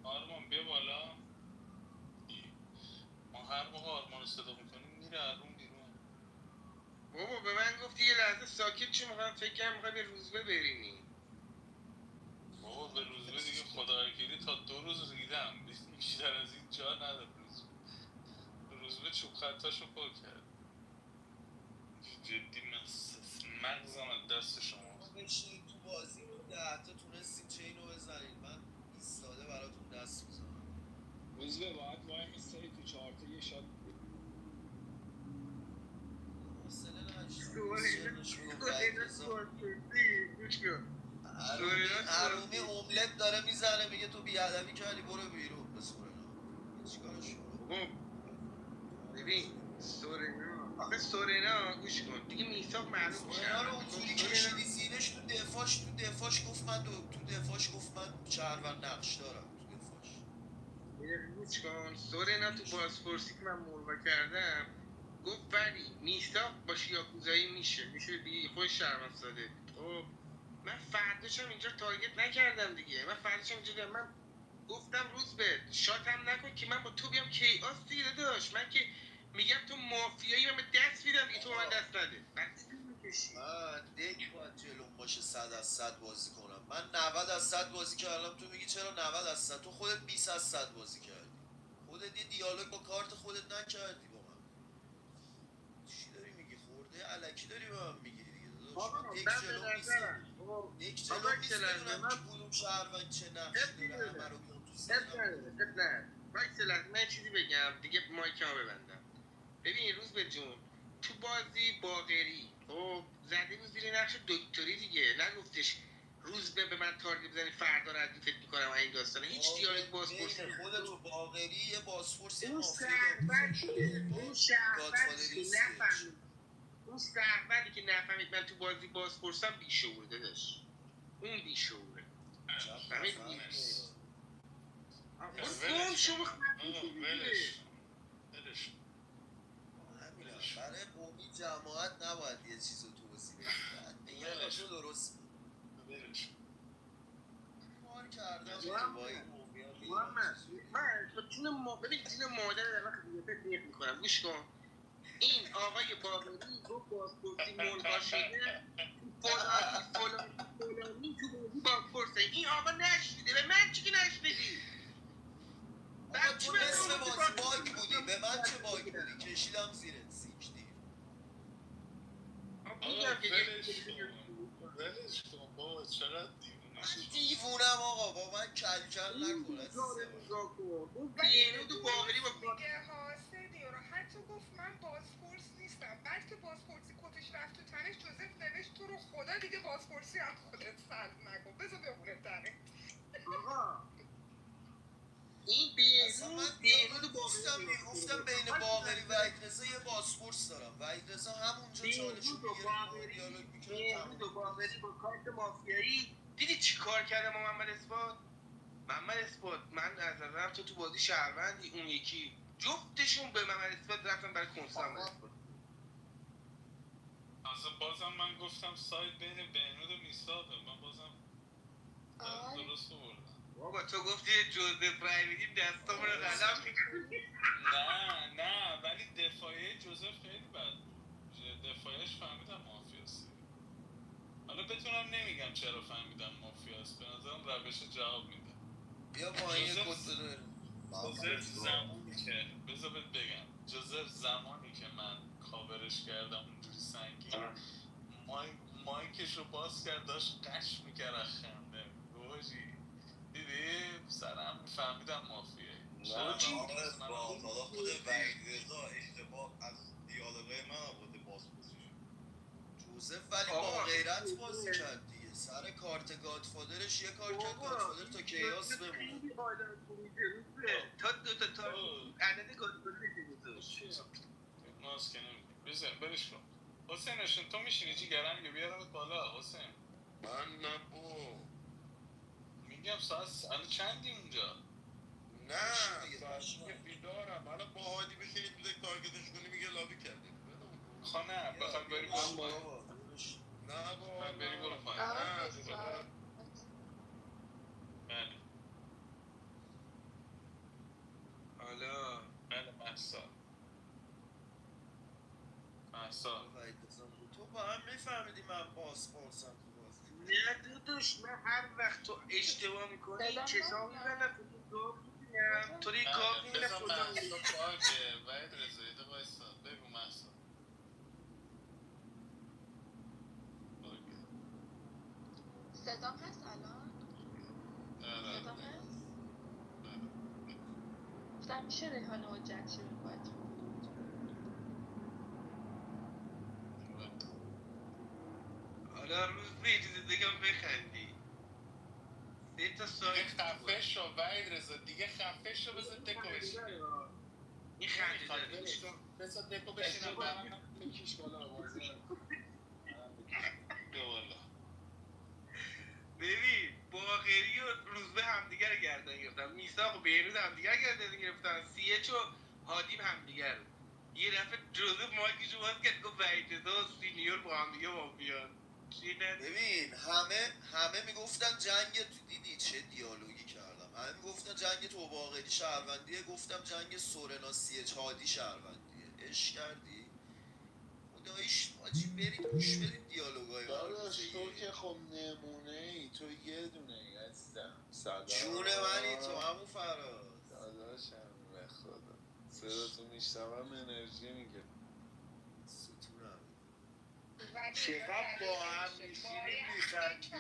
آرمان بیا بالا. ما هر موقع آرمان رو صدا میکنیم میره آروم بیرون. بابا به من گفتی یه لحظه ساکت چی میخوام فکر کنم میخوای به روزبه برینی. بابا به روزبه دیگه خداوکیلی تا 2 روز ریدم. بیشتر از این جا نداره. روزبه چوب خطاشو پر کرد. جدی مغزم از دست شما. بشینید تو بازی تو 10 تا تونستیم چینو بزنید. من ایستاده براتون دست میزنم. روزبه باید وای میستایی تو 4 تا یه شات حوصله سرش میگفت وحید رضا حرومی اوملت داره میزنه میگه تو بیادبی کردی برو بیرون به سورنا چیکارش کنم ببین سورنا گوش کن دیگه میثاق معلوم میشه سورنا رو اونجوری کشیدی زیرش تو دفاعش گفت من شهروند نقش دارم تو دفاعش گوش کن سورنا تو بازپرسی که من ملغا کردم گفت ولی میثاق با یاکوزایی میشه دیگه خودش شهروند ساده خب من فرداشم اینجا تارگت نکردم دیگه من گفتم روز به شاتم نکن که من با تو بیام کیاس دیگه داشت من که میگم تو مافیایی من به دست میدم دیگه تو من دست نده من دک باید جلوم باشه 100% بازی کنم من 90% بازی کردم تو میگی چرا 90% تو خودت 20% بازی کردی خودت یه دیالوگ با کارت خودت نکردی با من چی داری میگی خورده الکی داری به من میگیری دیگه داداش من دک جلوم نیست بدونم که کدوم شهروند چه نقشی داره همه رو بیام تو ذهنم من چیزی بگم دیگه مایکمو ببندم ببین روز به جون تو بازی باقری خب زده بود زیر نقش دکتری دیگه نگفتش روز به من تارگت بزنی فردا ردی فکر میکنم این داستانه هیچ دیالوگ بازپرسی خودت تو باقری یه بازپرسی اون شهروندی که نفهمید من تو بازی بازپرسم بیشعوره داشت اون بیشعوره فهمید برای قومی جماعت نباید یه چیز رو توضیح بدید یه تو درست کار کردم با این ببین جون مادر در وقت دیگه میکنم گوش کن این آقای باقری گفت بازپرسی ملغا شده فلانی تو بازی بازپرسه این آقا نشنیده به من چی که نشنیدی تو نصف بازی باگ بودی به من چه باگ بودی کشیدم زیرت سیک دیر ولش کن بابا چقدر دیوونم آقا با من کلکل نکن بیرون تو باقری با میگه حاسدی رو حتی گفت من بازپرس نیستم بعد که بازپرسی کتش رفت تو تنش جوزف نوشت تو رو خدا دیگه بازپرسی هم خودت سلب نکن بذار بمونه تنه این بیرون گفتم بین باقری و وحید رضا یه بازپرس دارم وحید رضا همونجا چالشو میگیره دیالوگ میکنه باقری با کارت مافیایی دیدی چی کار کرده با محمد اثبات من از نظرم تو بازی شهروندی اون یکی جفتشون به محمد اثبات رفتن برای کنسه محمد اثبات اصلا بازم من گفتم سایت بین بهنود و میثاقه من بازم درست بردم بابا تو گفتی جوزف رای بدیم دستامون رو قلم نه ولی دفاعی جوزف خیلی بد دفاعیش فهمیدم مافیاست حالا بتونم نمیگم چرا فهمیدم مافیاست به نظرم روش جواب میده بیا با این کد بده جوزف زمانی که من کاورش کردم اونجوری سنگین مایکش رو باز کرد داشت قش میکرد از خنده گوشی دیدی سرم فهمیدم مافیه حالا خود وحید رضا اشتباه از دیالوگای من آورده بازپرسیش جوزف ولی با غیرت بازی کرد دیگه سر کارت گادفادرش یه کار کرد گادفادر تا کیاس بمونه تا عدد گادفادرش ماسک نمیدیم برش کن حسین اشون تو میشینی چی گرم یه بیارمت بالا حسین من نبو میگم ساعت چندی اونجا نه ساعتی که بیدارم حالا با هادی بشینید بوده تارگتش کنی میگه لابی کردیم نه بخواد بری برو پایین نه با بری برو پایین بله حالا بله محسا تو با هم میفهمیدی من بازپرسم تو بازی نه داداش من هر وقت تو اشتباه میکنی چشام میزنم تو دیگه کار میکنم بزن محسا پاکه وحید رضا یه دقیقه وایسا بگو محسا صدام هست الان؟ صدام هست؟ گفتم میشه ریحانه حجتی رو باید حالا روز به اجازه بگم بخندی 3 تا سایت خفه شو وحید رضا دیگه خفه شو بذار دکو بشینه این خنده نمیخواد داره ولش کن بذار دکو بشینم برم بکش بالا بازی بیا بالا ببین باقری و روزبه همدیگه رو گردن گرفتن میثاق و بهروز همدیگه رو گردن گرفتن CH و هادی همدیگه رو یه دفعه جوزف مایکشو باز کرد گفت وحید رضا و سینیور با همدیگه مافیان ببین همه میگفتن جنگ تو دیدی چه دیالوگی کردم همه میگفتن جنگ تو باقری شهروندیه گفتم جنگ سورنا CH هادی شهروندیه عشق کردی خداییش آجی برید گوش بدید دیالوگای داداش تو که خب نمونه ای تو یه دونه ای عزیزم سلام جون منی تو همون فراز داداشم به خدا صداتو میشنوم انرژی میگه ستونم چقدر با هم میشینیم میخندیم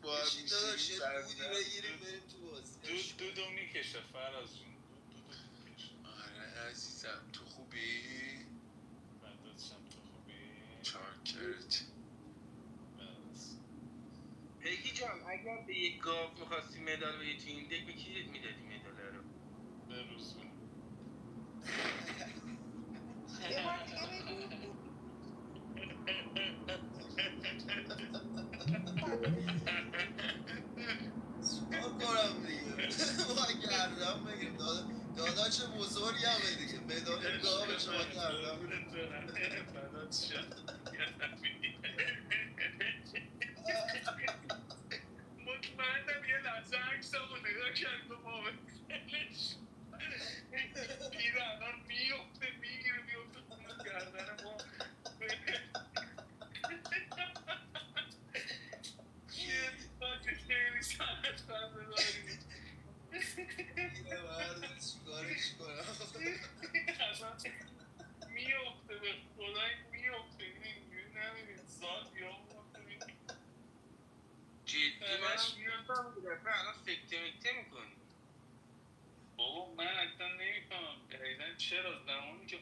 با هم بشین داداش میشینیم یه دودی بگیریم بریم تو بازی دودو میکشه فراز جون دودو میکشه آره عزیزم تو خوبی؟ بندازشم تو خوبی؟ چاکرت پگی جان اگر به یک گاو میخواستی مدال بدی تو این دک به کی میدادی مدال رو؟ به روزو چیکار کنم دیگه باید گردم بگیم داداش بزرگی همه دیگه مدال گاو شما گردم مطمئنم یه لحظه عکسمو نگاه کرد و باورش پیرهنان میفته میگیره میفته خونه گردن ما یه تاجه خیلی سرت خنده داری میره مردم چیکارش کنم اصلا میفته به خدای میفته اینجوری نمیدید سال بیامفته جدی منم میاندم که دفعه الان سکته مکته میکنی بابا من اصلا نمیفهمم دقیقا چرا زمانی که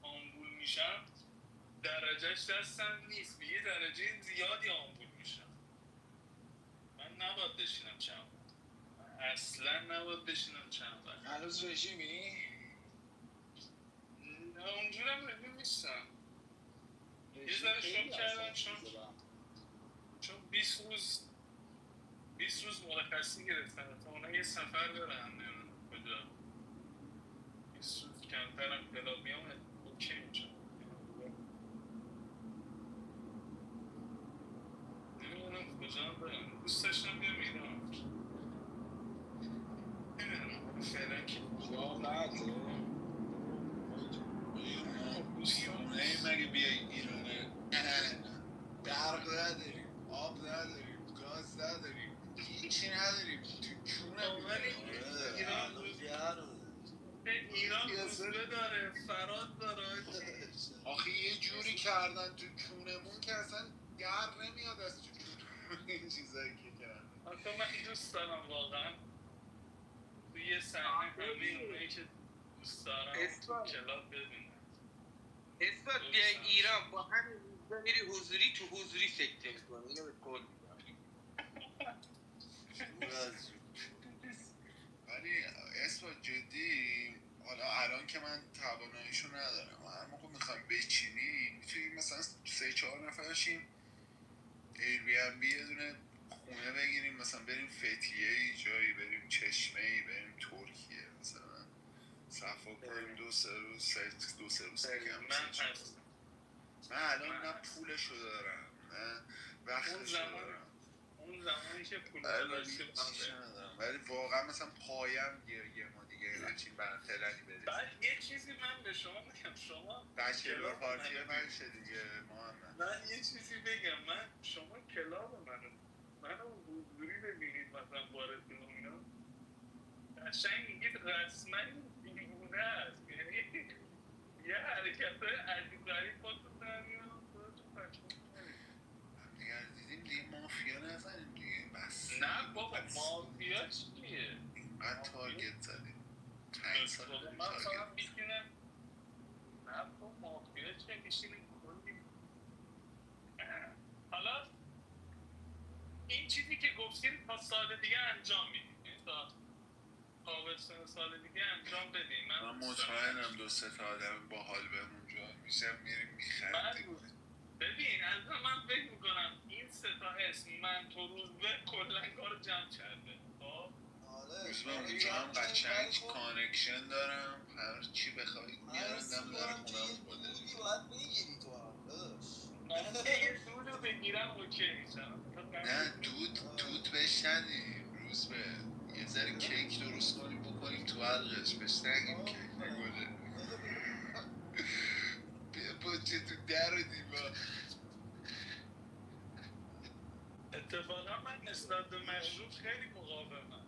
آمبول میشم درجهش دستم نیست به یه درجه زیادی آمبول میشم من نباید بشینم چند وقت من اصلا نباید بشینم چند وقت هنوز رژیمی؟ نه اونجورم رژیم نیستم یه ذره شک کردم چون 20 روز مرخصی گرفتم تا اونا یه سفر دارم نمیدونم کجا 20 روز کمترم کلاب میام اوکی میشم نمیدونم کجا هم برم دوست داشتم بیام ایران نمیدونم فعلا که جا قدره بیرونه مگه بیایی ایرانه برق نداریم آب نداریم گاز نداریم هیچی نداریم تو ایران روزبه داره فراد داره آخه یه جوری کردن تو کونمون که اصلا گر نمیاد از تو کونمون این چیزایی که کردن آخه من دوست دارم واقعا تو یه صحنه همه اونایی که دوست دارم تو کلاب ببینن اثبات بیای ایران با همین روزبه میری حضوری تو حضوری سکته میکنی اینو به کل ولی اثبات جدی حالا الان که من تواناییشو ندارم هر موقع میخوایم بچینی میتونیم مثلا 3-4 نفر شیم ایر بی ام بی یه دونه خونه بگیریم مثلا بریم فتیه جایی بریم چشمه ای بریم ترکیه مثلا صفا کنیم 2-3 روز تکم من الان نه پولشو دارم نه وقتشو دارم اون زمانی که پول داشتی ندارم ولی واقعا مثلا پایم یه ما دیگه همچین برنتلنی بریم بعد یه چیزی من به شما میگم شما بچلور پارتی منشه دیگه محمد من یه چیزی بگم شما کلاب منو حضوری ببینید مثلا باردون اینا قشنگ میگید رسما دیوونه است یعنی یه حرکت‌های عجیب غریب باتون در میان خودتون پشمون دیگر دیدیم دیگه مافیا نزنیم دیگه بس نه بابا مافیا چیه؟ اینقدر تارگت زدیم 5 سال من فقط میشینم نه بابا مافیا چیه میشینیم کلی این چیزی که گفتیم تا سال دیگه انجام میدیم، تا تابستون سال دیگه انجام بدیم. من مطمئنم 2-3 تا آدم باحال به اونجا میشم میریم میخندیم. ببین از من فکر میکنم این 3 تا اسم من تو روزبه کلا کارو جمع کرده. خب روزبه اونجا هم قشنگ کانکشن دارم، هر چی بخوایی میارندم در خونم خودت. باید بگیری تو هم داداش. من یه دودو بگیرم اوکی میشم. نه دود بهش ندیم روزبه، یه ذره کیک درست کنیم بکنیم تو حلقش، بهش نگیم کیک نگوله. بیا بچه تو در و دیوار. اتفاقا من نسبت به مشروب خیلی مقاومم،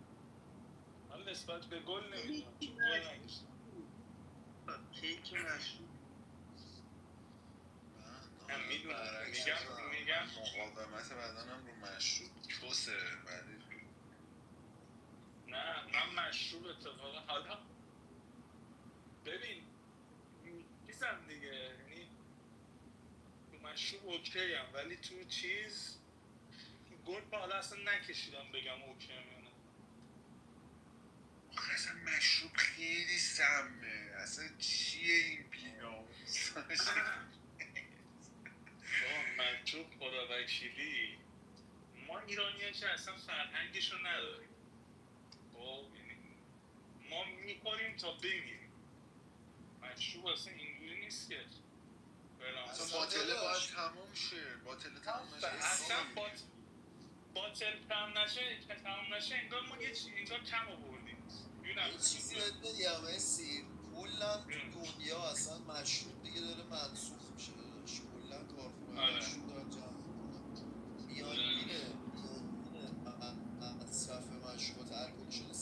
حالا نسبت به گل نمیدونم چون گل نگیشتم. کیک مشروب میگم مقاومت بدنم رو مشروب چوسه، ولی نه من مشروب اتفاقا حالا ببین چیزم دیگه، یعنی تو مشروب اوکی هم ولی تو چیز گل با حالا اصلا نکشیدم بگم اوکی هم یا نه. آخه اصلا مشروب خیلی سمه، اصلا چیه این بیناموس؟ مشروب خدا وکیلی ما ایرانی ها که اصلا فرهنگشو نداریم. خب ما میکنیم تا بمیریم. مشروب اصلا اینجوری نیست که اصلا باطله باید تموم شه، باطله تموم نشه. اصلا باطل تموم نشه انگار ما اینجا کم آوردیم. یه چیزی بهت بگم اسیر، کلا تو دنیا اصلا مشروب دیگه داره منسوخ میشه داداش. کلا کارخونه مشروب دارن جمع میکنن، میان میره مصرف مشروبات الکلی شده 30%.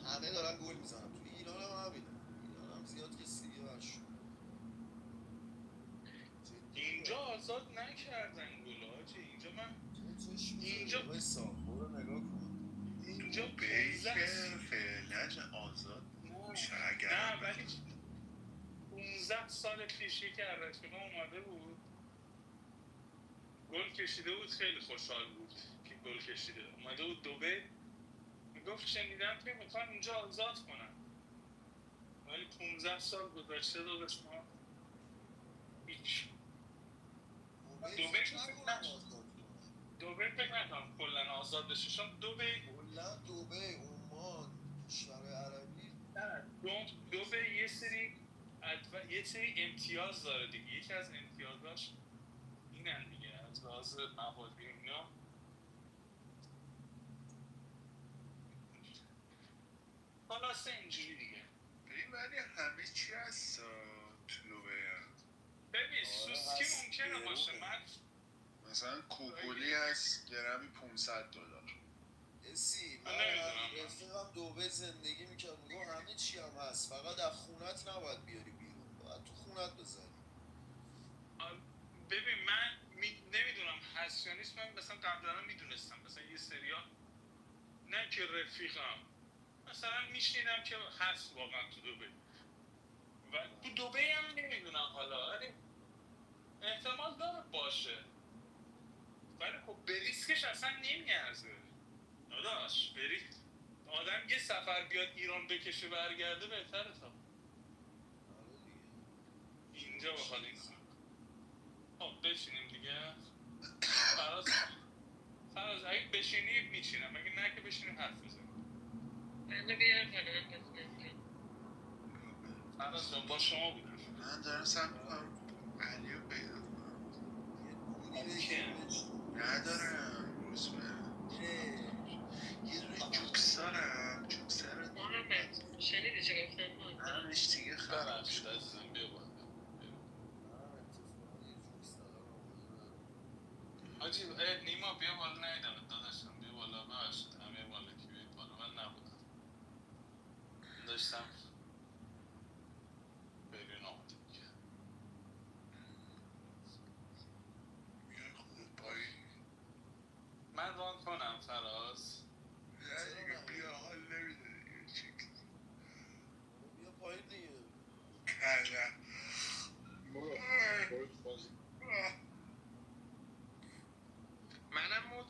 همه دارن گل میزنن. تو ایران هم همینه، ایران هم زیاد کسی دیگه مشروب اینجا آزاد نکردن گلاج. اینجا من اینجا برو نگاه کن. اینجا بیکر فعلا آزاد میشه اگر نه ولی 15 سال پیش یکی از رفیقا اومده بود گل کشیده بود، خیلی خوشحال بود که گل کشیده. اومده بود دبی، میگفت شنیدم که میخوان اینجا آزاد کنن، ولی 15 سال گذشته داداش ما هیچ. دبی فکر نکنم کلن آزاد بشه، چون دبی کلا دبی عمان کشور عربی دبی یه سری امتیاز داره دیگه. یکی از امتیازاش اینن دیگه، از لحاظ موادی اینا خلاصه اینجوری دیگه. ببین ولی همه چی هست تو دبی هم. ببین سوسکی ممکنه باشه، من مثلا کوکولی هست گرمی $500. اسی من رفیقم دبی زندگی میکرد، میگو همه چی هم هست، فقط از خونت نباید بیاری بیرون، باید تو خونت بزنی. ببین من نمیدونم هست یا نیست. من مثلا قبلا میدونستم مثلا یه سریا نه که رفیقم مثلا میشنیدم که هست واقعا تو دبی و تو دبی هم نمیدونم حالا، ولی احتمال داره باشه، ولی خب به ریسکش اصلا نمیارزه داداش. بری آدم یه سفر بیاد ایران بکشه برگرده بهتره تا اینجا بخواد این خب بشینیم دیگه. فراز اگه بشینی میچینم، اگه نه که بشینیم حرف بزنیم. بله بیار کنم فراز جان با شما بودم. من دارم سعی میکنم علی رو پیدا کنم. ندارم روزبه یه دونه جوکس دارم. جوکس دارم محمد شنیدی چه گفتم؟ همش دیگه خراب شد. عزیزم بیا بالا. حاجی نیما بیا بالا. نیدم داداشم بیا بالا. ببخشید امیر مالکی بیا بالا. من نبودم داشتم برین آمده دیگه. میای خودت پایی من ران کنم فراز. نه دیگه بیا حال نمیده دیگه چیکس بیا پایین دیگه. کلا منم مود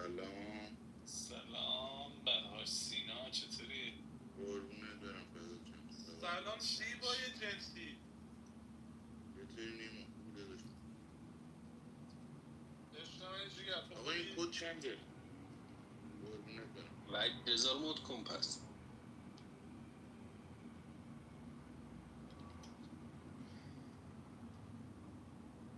سلام. سلام برای سینا، چطوری؟ قربونت برم فدات شم. سلام زیبای جنسی. چطوری نیما؟ خوبی داداش؟ عشق جیگر تو آقا این خوبی؟ کد چنده؟ قربونت برم. وحید رضا رو مد کن پس.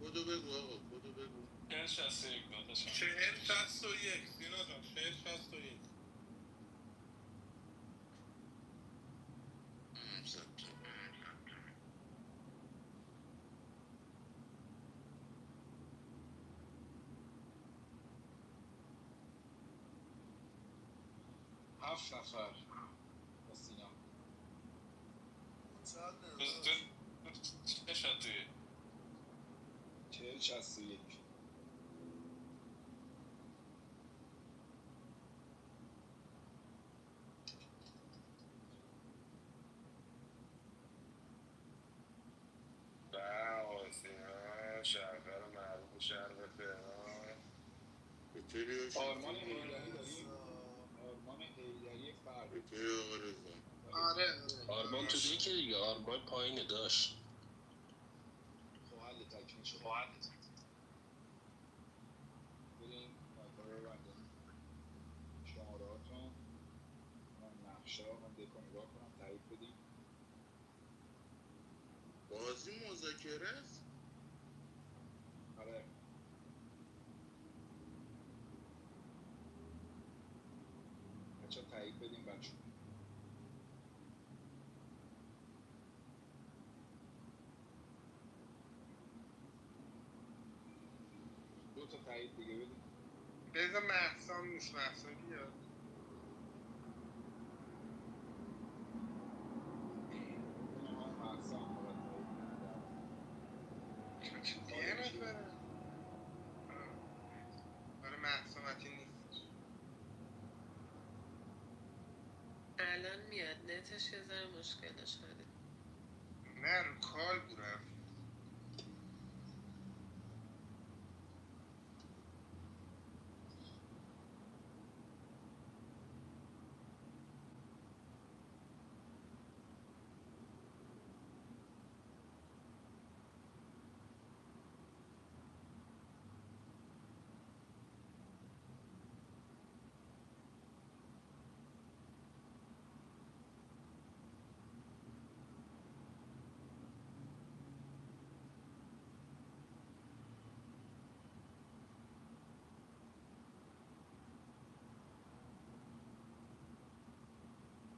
کدو بگو آقا، کدو بگو. 4061 داداشم. 4061 سینا جان، 4061. هفت نفر با سینا. چه شدی؟ 4061. سینا شهرگر معروف شهر تهران. چطوری آرمان حیدری داریم؟ آرمان حیدری فرد. چطوری آقا رضا؟ آره آرمان تو دیگه دیگه آرمان پایینه داشت. خب حل تکمیل شد. بریم مایکا رو ببندیم. شماره هاتون من نقشه ها من دکو نگاه کنم تایید بدیم. بازی مذاکره است؟ آره بچه تایید بدیم بچه. دو تا تایید دیگه بدیم. بذار محسان نیست، محسان بیاد. یه نفره برای محسان متین نیست. الان میاد، نتش یه ذره مشکل داره. نه رو کال بودم.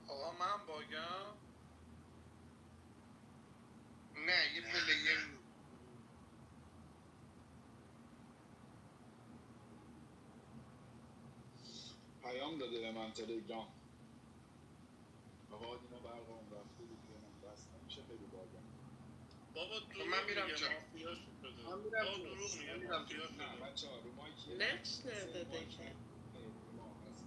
آقا من باگم؟ نه یه پلیر پیام داده به من تلگرام. آقا دیما برقمون رفته دیگه من بس نمیشه خیلی باگم. بابا دروغ من میرم میگه، جا. مافیا شده. من میرم بابا جا. دروغ میگه، من میرم مافیا جا. نه شده. بچه ها رو مایک یه نشنده که نیما هست.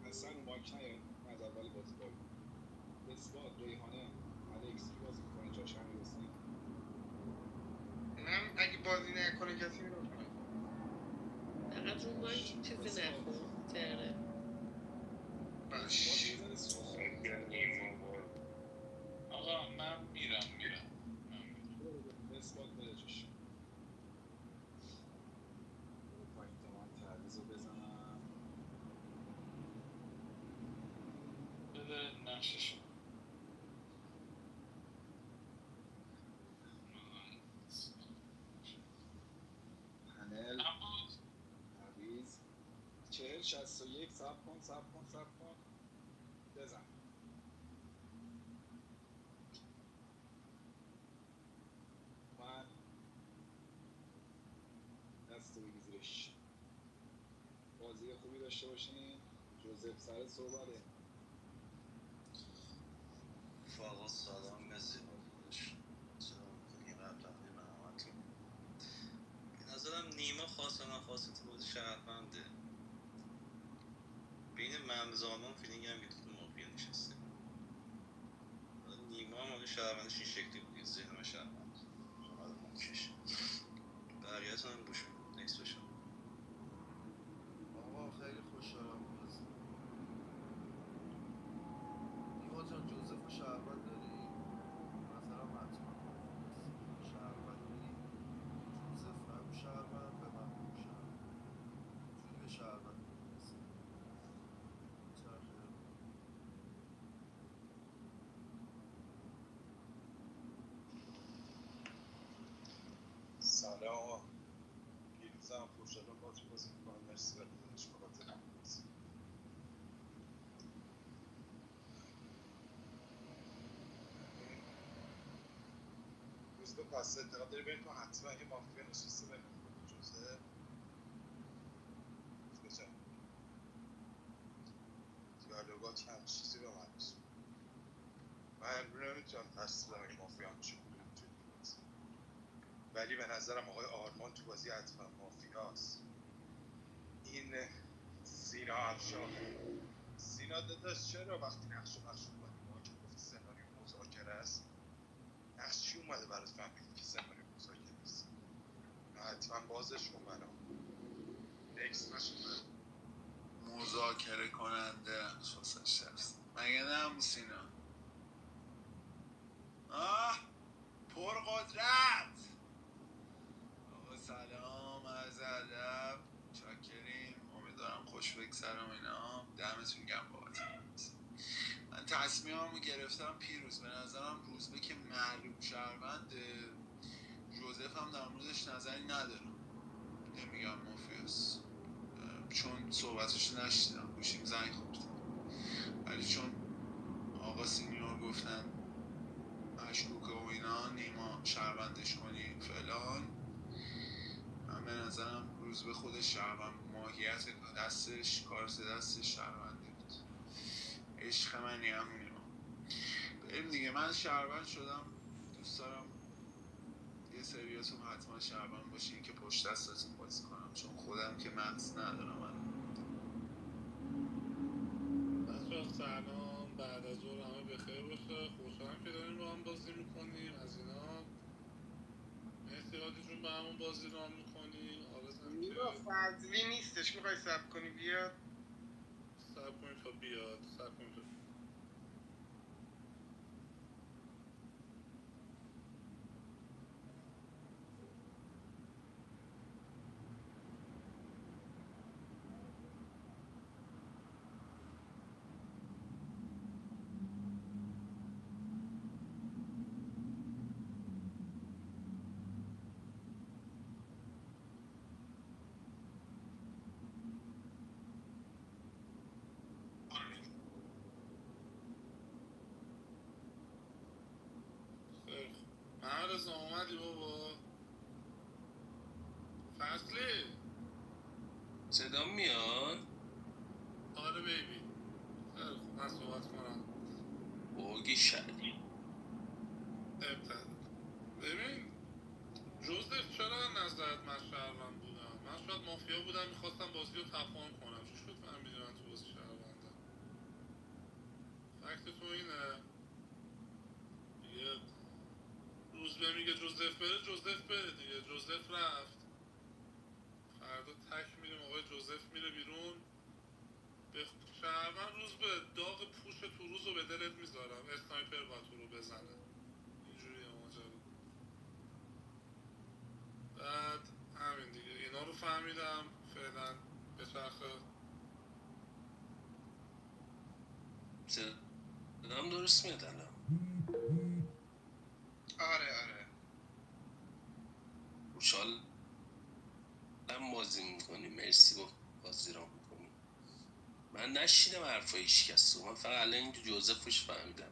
اصلا رو مایک نیاین. من از اول بازی باگم. اثبات ریحانه الکس کی بازی میکنه جاش همین رسید. من اگه بازی نکنه کسی میرم کنم. فقط رو مایک چیزی نخون تره. باش آقا من میرم. اثبات بره جاش. پایین تا من تعویض رو بزنم. بده نقششو. پنل تعویض 4061 صبر کن بزن. من دست بگی زیرش. بازی خوبی داشته باشین. جوزف سر صحبته. رفقا سلام، مرسی بازیش سلام کنی قبل تقدیم همتون. به نظرم نیما خواسته نخواسته تو بازی شهرونده. بین ممزامان فیلینگ هم یه تو مافیا نشسته. نیما هم اگه شهروندش این شکلی بود ذهن من شهروند شما مکش بقیه‌تون هم گوش می‌کنم. نکس باشم. آقا عرضم خوشحالم با تو بازی میکنم. مرسی داداش بابت بازی. روز به پس اعتقاد داری بین تو حتما یه مافیا نشسته بین خود جوزه روز به جان دیالوگات هم چیزی به من نیست. من نمیتونم تصدیل این مافیا هم چون ولی به نظرم آقای آرمان تو بازی حتما مافیاست. این سینا افشار سینا داداش چرا وقتی نقش اومدی ما که گفتی سناریو مذاکره است نقش چی اومده برات فهمیدی که سناریو مذاکره است؟ حتما بازش کن برام نکس باشه. مذاکره کننده واسش هست مگه نه همون سینا؟ پرقدرت. آقا سلام، عرض ادب، چاکریم، امیدوارم خوش بگذرم اینا. دمتون گرم بابت من تصمیممو گرفتم پیروز. به نظرم روزبه که معلوم شهرونده، جوزف هم در موردش نظری ندارم، نمیگم مافیاس چون صحبتش نشیدم، گوشیم زنگ خورد، ولی چون آقا سینیور گفتن مشکوکه و اینا، نیما شهروندش کنی فلان، من به نظرم روز به خودش شهروند، ماهیت دستش، کارت دستش شهروندی بود. عشق منی هم نیما. بریم دیگه، من شهروند شدم، دوست دارم یه سریاتون حتما شهروند باشین که پشت دستتون بازی کنم، چون خودم که مغز ندارم. بچه‌ها سلام، بعد از ظهر همه بخیر باشه. خوشحالم که داریم با هم بازی میکنیم. از اینا مرسی هادی جون با همون بازی رو هم میکنی. آرزم که فضلی نیستش، میخوای سب کنی بیاد؟ سب کنید تا بیاد، سب کنید تا محمد رضا اومدی بابا؟ فصلی صدا میاد؟ آره بیبی. خیلی خوب، من صحبت کنم. بوگی شدی ابتدا ببین جوزف، چرا نظرت من شهروند بودم؟ من شاید مافیا بودم میخواستم بازی رو تپان کنم. چی شد فهمیدی من تو بازی شهروندم؟ فکت تو اینه دیگه. روزبه میگه جوزف بره، جوزف بره دیگه. جوزف رفت، فردا تک میریم آقای جوزف میره بیرون. به شهروند روزبه داغ پوش تو روز رو به دلت میذارم، اسنایپر با تو رو بزنه. اینجوریه ماجرا. بعد همین دیگه، اینا رو فهمیدم. فعلا به چرخه. صدام درست میاد الان؟ آره خوشحال هم بازی میکنی، مرسی با بازی رو میکنی. من نشیدم حرفای هیچ من فقط الان اینجا جوزفش فهمیدم،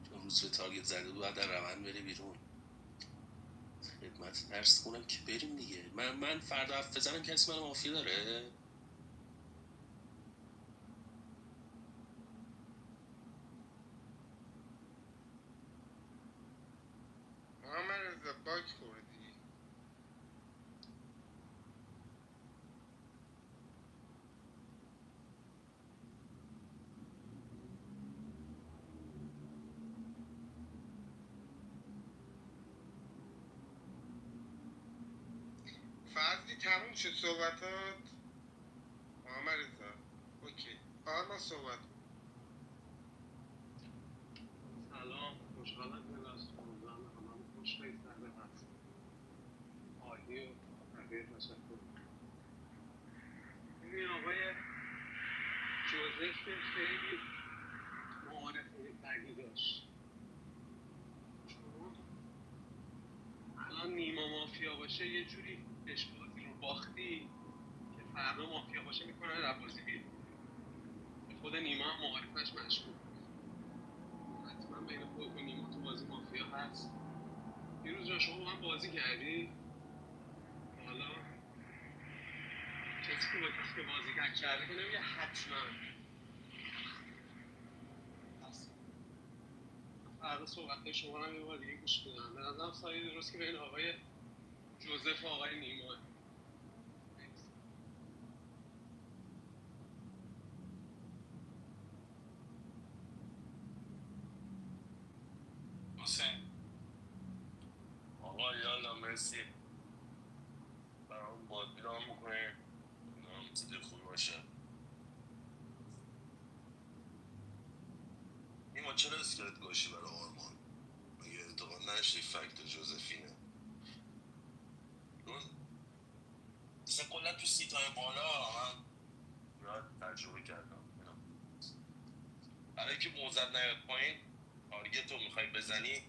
چون روز به تارگت زده بود باید در روند بره بیرون. خدمت درس کنم که بریم دیگه. من فردا حرف بزنم کسی من مافیا داره؟ محمد رضا باک خوردی. فضلی تموم شد صحبتات؟ محمد رضا اوکی، آرمان صحبت. سلام، خوشحالم که دست کنم همه خوش بگذره. هست عالی و بقیه تشکر. این آقای جوزف که خیلی معارفه بدی داشت، چون الان نیما مافیا باشه یه جوری بهش بازی رو باختی که فردا مافیا باشه میکنن از بازی بیرون. خود نیما هم معارفش مشکوک حتما بین خود و نیما تو بازی مافیا هست. دیروز جان شما با من بازی کردی؟ حالا کسی که با کسی که بازی کرده که نمیگه حتما. پس فردا صحبت شما رو هم یه بار دیگه گوش بدم. به نظرم سایه درست که بین آقای جوزف و آقای نیما. حسین آقا یالا مرسی برام بازی رام میکنه نام چیز خوبی باشه. نیما چرا اسکلت گوشی برای آرمان؟ مگه اعتقاد نشتی فکت جوزفینه؟ چون اصلا کلا تو سیتای بالا من یاد تجربه کردم برای که موزد نیاد پایین تارگت رو میخوای بزنی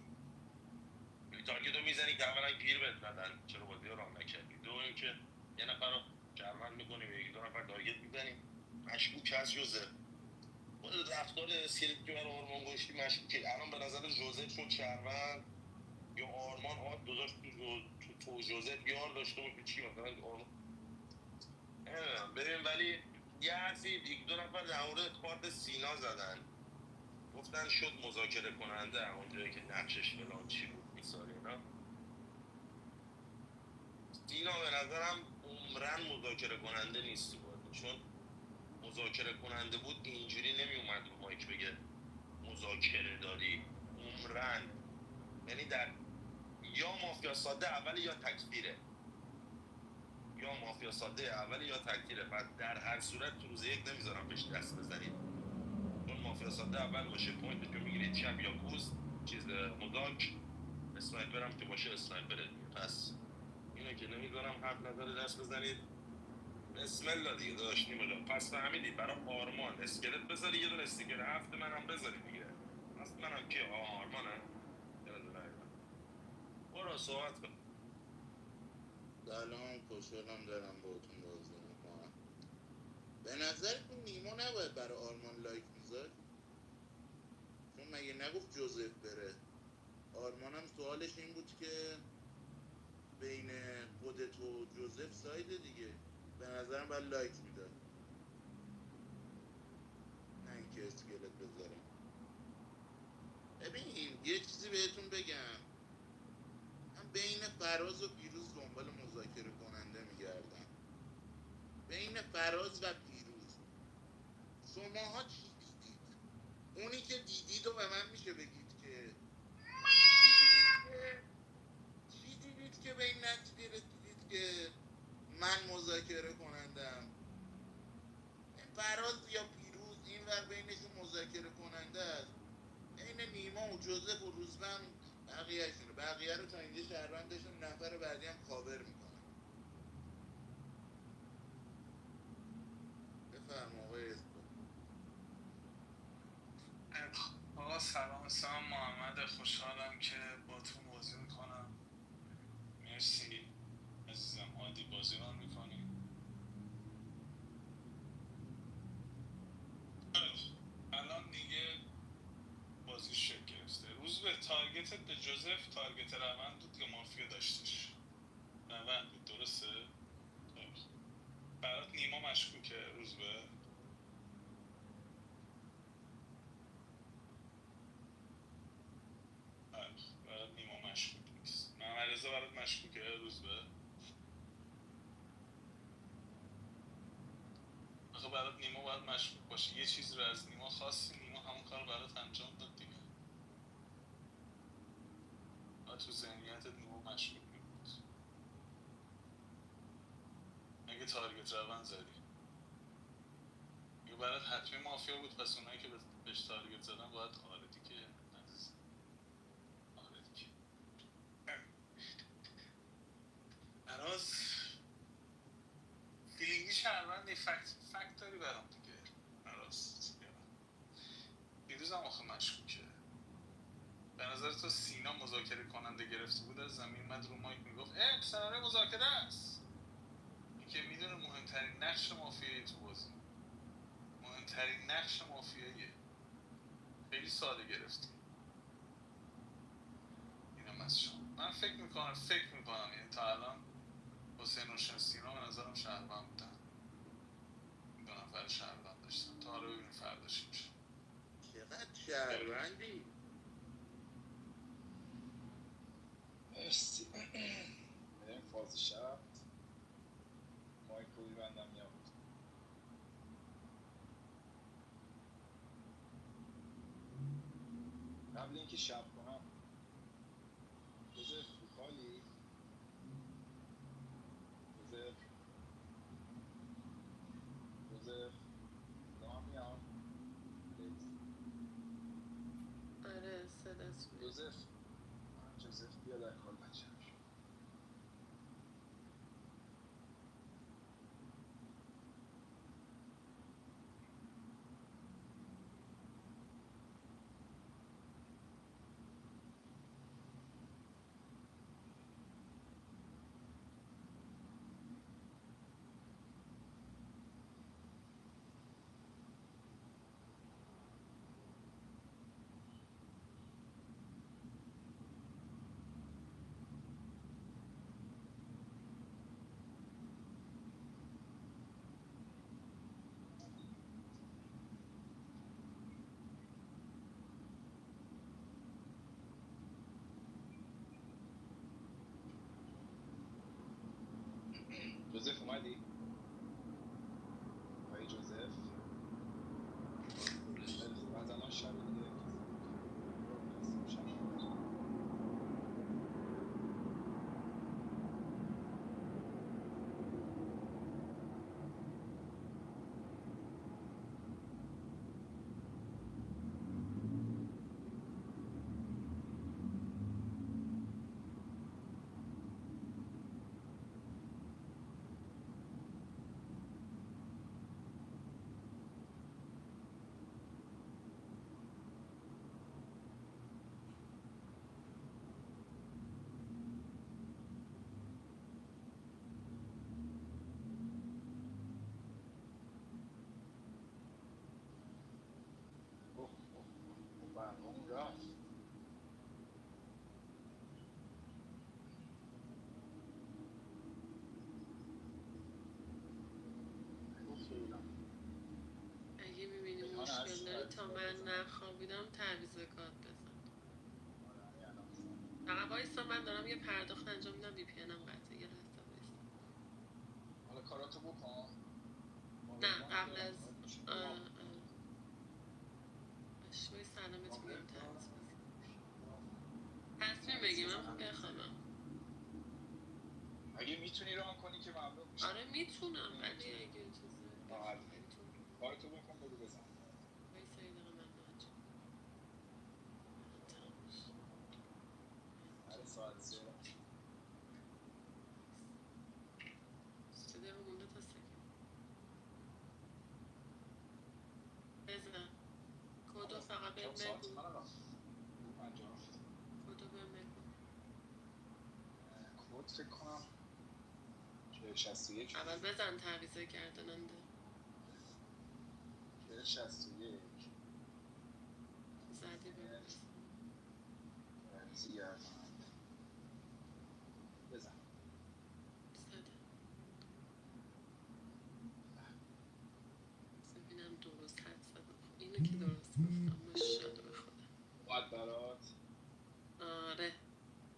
تارگت رو میزنی که اولا گیر بهت ندن چرا بازی رو رام نکردی، دو اینکه یه نفر رو شرمند میکنی به یک دو نفر تارگت میزنی مشکوک هست جوزف. خود رفتار اسکلت که برای آرمان گوشتی مشکوکه. الان به نظر جوزف شد شرمند یا آرمان آد گذاشت تو جوزف یار داشته باشه چی مثلا آرمان نمیدونم. ببین ولی یه حرفی یک دو نفر در مورد کارت سینا زدن گفتن شد مذاکره کننده اونجایی که نقشش فلان چی بود میساره اینا. سینا به نظرم عمرن مذاکره کننده نیست بود، چون مذاکره کننده بود اینجوری نمیومد رو مایک بگه مذاکره داری عمرن. یعنی در یا مافیا ساده اول یا تکفیره یا مافیا ساده اول یا تکفیره. بعد در هر صورت تو روز یک نمیذارم بهش دست بزنید چون مافیا ساده اول باشه پوینت رو میگیرید شب یا کوز چیز مذاک اسنایپر هم که باشه اسنایپر دیگه. پس اینو که نمیذارم حرف نداره دست بزنید. بسم الله دیگه داشت نیمه پس فهمیدید برای آرمان اسکلت بذاری یه دونه استیکر هفت منم بذاری دیگه. پس منم که آرمانم برو صحبت کن. سلام خوشحالم دارم باهاتون بازی میکنم. به نظرتون نیما نباید برای آرمان لایک میذاشت؟ چون مگه نگفت جوزف بره؟ آرمانم سوالش این بود که بین خودت و جوزف سایده دیگه، به نظرم باید لایک میداد نه اینکه اسکلت بذارم. ببین یه چیزی بهتون بگم، من بین فراز و پیروز دنبال مذاکره کننده میگردم. بین فراز و پیروز شماها چی دیدید؟ اونی که دیدید و به من میشه بگید که چی دیدید که به این نتیجه رسیدید که من مذاکره کنندم؟ فراز یا پیروز این ور بینشون مذاکره کننده است. بین نیما و جوزف و روزبن بقیه رو تا اینجا شهروند داشتم، نفر بعدی هم کاور میکنم. بفرم آقای اسم. آقا سلام اسمم محمد، خوشحالم که با تو بازی میکنم. مرسی عزیزم عادی بازی رو میکنی. الان دیگه بازی شکل گرفته. روز به تارگتت به جوزف تارگت روند بود که مافیا داشتش روند بود درسته؟ برات نیما مشکوکه روز به؟ برات نیما مشکوک نیست. محمد رضا برات مشکوکه روز به؟ آخه برات نیما باید مشکوک باشه، یه چیز رو از نیما خواستی نیما همون کار برات انجام داد دیگه. تو ذهنیتت نیما مشکوک بود اگه تارگت روند زدی. یا برات حتمی مافیا بود، پس اونایی که بهش تارگت زدن باید آره دیگه نزد. آره دیگه براز فیلینگی شهروندی فکت داری برام دیگه. براز دیروز هم آخه مشکوکه. به نظر تو سینا مذاکره کننده گرفته بود از زمین مد رو مایک میگفت سناریو مذاکره است؟ که میدونه مهمترین نقش مافیایی تو بازی، مهمترین نقش مافیاییه. خیلی ساده گرفتی. اینم از شما. من فکر میکنم یعنی تا الان حسین روشن سینا به نظرم شهروند بودن. 2 نفر شهروند داشتن. تا رو ببینیم فرداش میشه. چقدر شهروندی؟ مرسی. بریم فاز شب. مایکو میبندم میام. قبل اینکه شب کنم جوزف رو کالی؟ جوزف دام میام؟ آره صداش میاد. جوزف بیا در کال بچه. جوزف اومدی؟ آقای جوزف؟ خیلی خوب. از الان شب دیگه برنامه رفت. اگه میبینی مشکل داری تا من نخوابیدم تعویض کات بزن. فقط وایسا من دارم یه پرداخت انجام میدم وی پی انم قطعه. یه لحظه وایسا. حالا کاراتو بکن. نه قبل از شوی سلامت میگم تعویض بزن. تصمیم بگی من بخوابم. اگه میتونی ران کنی که ممنون میشم. آره میتونم ولی اگه چیزی کارتو بکن بگو بزن. وایسا یه دقیقه من ناجم. هر ساعت 3 3 دقیقه مونده تا 3. بزن کدو فقط بهم بگو. کدو بهم بگو. کد فکر کنم 61. اول بزن تعویض گرداننده. 61. زدی بگو. گرداننده. بزن. زده. ببینم درست حد زدم. اینو که درست گفتم. ماشاءالله به خدا. باید برات. آره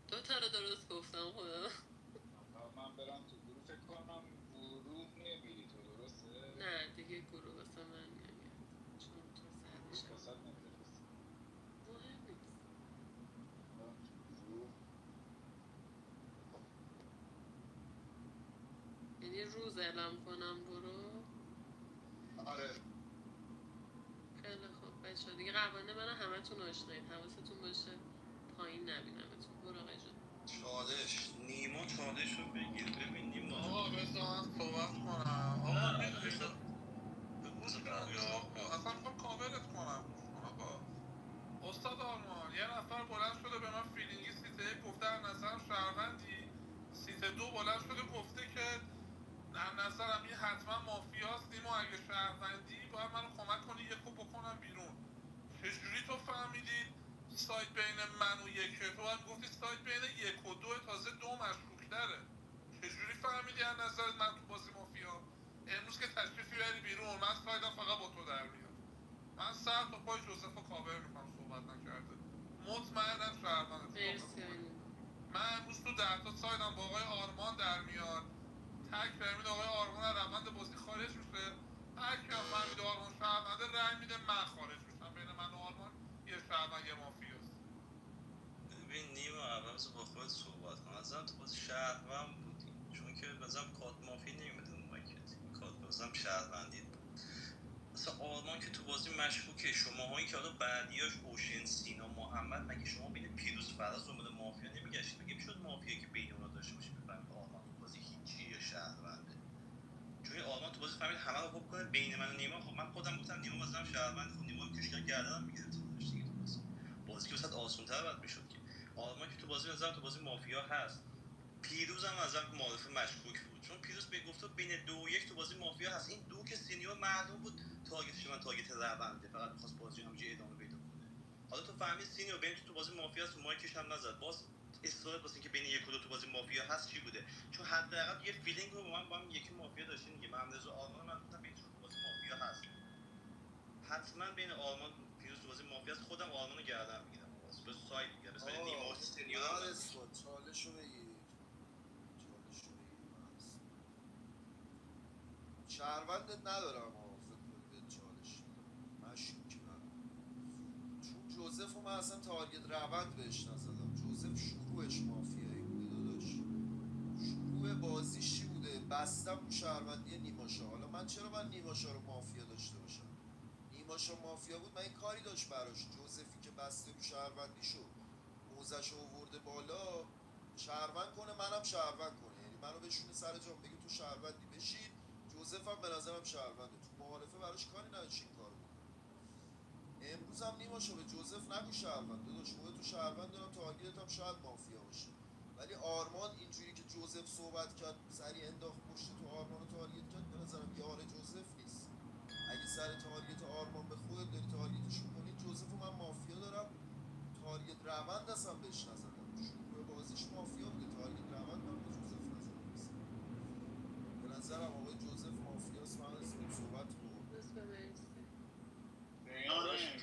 2 تا رو درست گفتم خدا. من برم تو گروه فکر کنم گروه نمیری تو درسته؟ نه دیگه گروه واسه من نمیاد چون تو زدشم واسه نمیرسه. مهم نیست. یعنی روز اعلام کنم برو. آره خیلی خوب بچه دیگه قوانین من همتون آشنایید. حواستون باشه پایین نبینمتون. برو آقای جان. چالش نیما چالش رو بگیر. ببین نیما آقا بذار من صحبت کنم. آقا میدونی اصلا میخوام کاورت کنم. آقا استاد آرمان یه نفر بلند شده به من فیلینگی سیت 1 گفته از نظرم شهروندی، سیت 2 بلند شده گفته که در نظرم این حتما مافیاست. نیما اگه شهروندی باید منو کمک کنی یکو بکنم بیرون. چجوری تو فهمیدید سایت بین من و یکه؟ تو باید گفتی سایت بین یک و دو، تازه دو مشکوک‌تره. چجوری فهمیدی از نظرت من تو بازی مافیا؟ امروز که تشریفی بری بیرون، من سایدم فقط با تو در میاد. من سر تا پای جوزف رو کاور میکنم، صحبت نکرده مطمئنم شهروند. من امروز تو 10 تا سایدم با آقای آرمان در میاد. تک فهمید آقای آرمان از روند بازی خارج میشه. هر کی هم فهمید آرمان شهرونده رأی میده، من خارج میشم. بین من و آرمان یه شهروند یه مافیاست. ببین نیما، اول با خودت صحبت کن. ازم تو بازی شهروند بودی، چون که بازم کارت مافی نمیده اون مایکت. کارت بازم شهروندید بود. مثلا آرمان که تو بازی مشکوکه. شماهایی که حالا بعدیاش اوشن، سینا، محمد، مگه شما بین پیروز فراز دنبال مافیا نمیگشتید؟ مگه میشد مافیا که بین اونا داشته باشید بفهمید آرمان تو بازی هیچی یا شهرونده؟ چون آرمان تو بازی فهمید همه رو خوب کنه بین من و نیما. خب من خودم گفتم نیما مثلا شهروند، خب نیما کشکل گردنم میگرفت دیگه. تو بازی که واسه آسان‌تر بعد میشد که آرمان که تو بازی نظرم تو بازی مافیا هست. پیروز هم از معرف مشکوک بود، چون پیروز به گفته بین 2 و 1 تو بازی مافیا هست. این دو که سینیور معلوم بود تارگتش من تارگت رونده، فقط می‌خواست بازی همونجوری ادامه پیدا کنه. حالا تو فهمید سینیور بین تو بازی مافیا هست، مایکش هم نزد. باز اصرار واسه اینکه بین 1 و 2 تو بازی مافیا هست چی بوده؟ چون حداقل یه فیلینگ رو با هم یکی مافیا داشتین دیگه. من رضا آرمان من گفتم بین تو بازی مافیا هست. حتما بین آرمان پیروز تو بازی مافیا هست. خودم آرمانو گردن میگیرم. واسه ساید میگیرم. مثلا نیما و سینیور هم چالشو بگیر. شهروندت ندارم فکر کنی به چالش مشکوکی. من چون جوزف رو من اصلا تارگت روند بهش نزدم. جوزف شروعش مافیایی بوده داداش. شروع بازیش چی بوده؟ بستم رو شهروندی نیماشا. حالا من چرا من نیماشا رو مافیا داشته باشم؟ نیماشا مافیا بود، من این کاری داشت براش. جوزفی که بسته رو شهروندیشو موزش رو آورده بالا، شهروند کنه منم شهروند کنه، یعنی منو بشونه سر جام بگه تو شهروندی بشید. جوزف هم به نظرم شهرونده. تو معارفه براش کاری نداشت این کارو بکنه. امروز هم نیماشو به جوزف نگو شهروند داداش. خودت تو شهروند دارم، تارگتت هم شاید مافیا باشه، ولی آرمان اینجوری که جوزف صحبت کرد سری انداخت پشت تو آرمان رو تارگت کرد، به نظرم یار جوزف نیست. اگه سر تارگت آرمان به خودت داری تارگتش می‌کنی، جوزف رو من مافیا دارم. تارگت روند اصلا بهش نزدم. شروع بازیش مافیا بوده، تارگت روند من به جوزف نزدم. به نظرم آقای جوزف مافیاست. من اسم صحبت کن.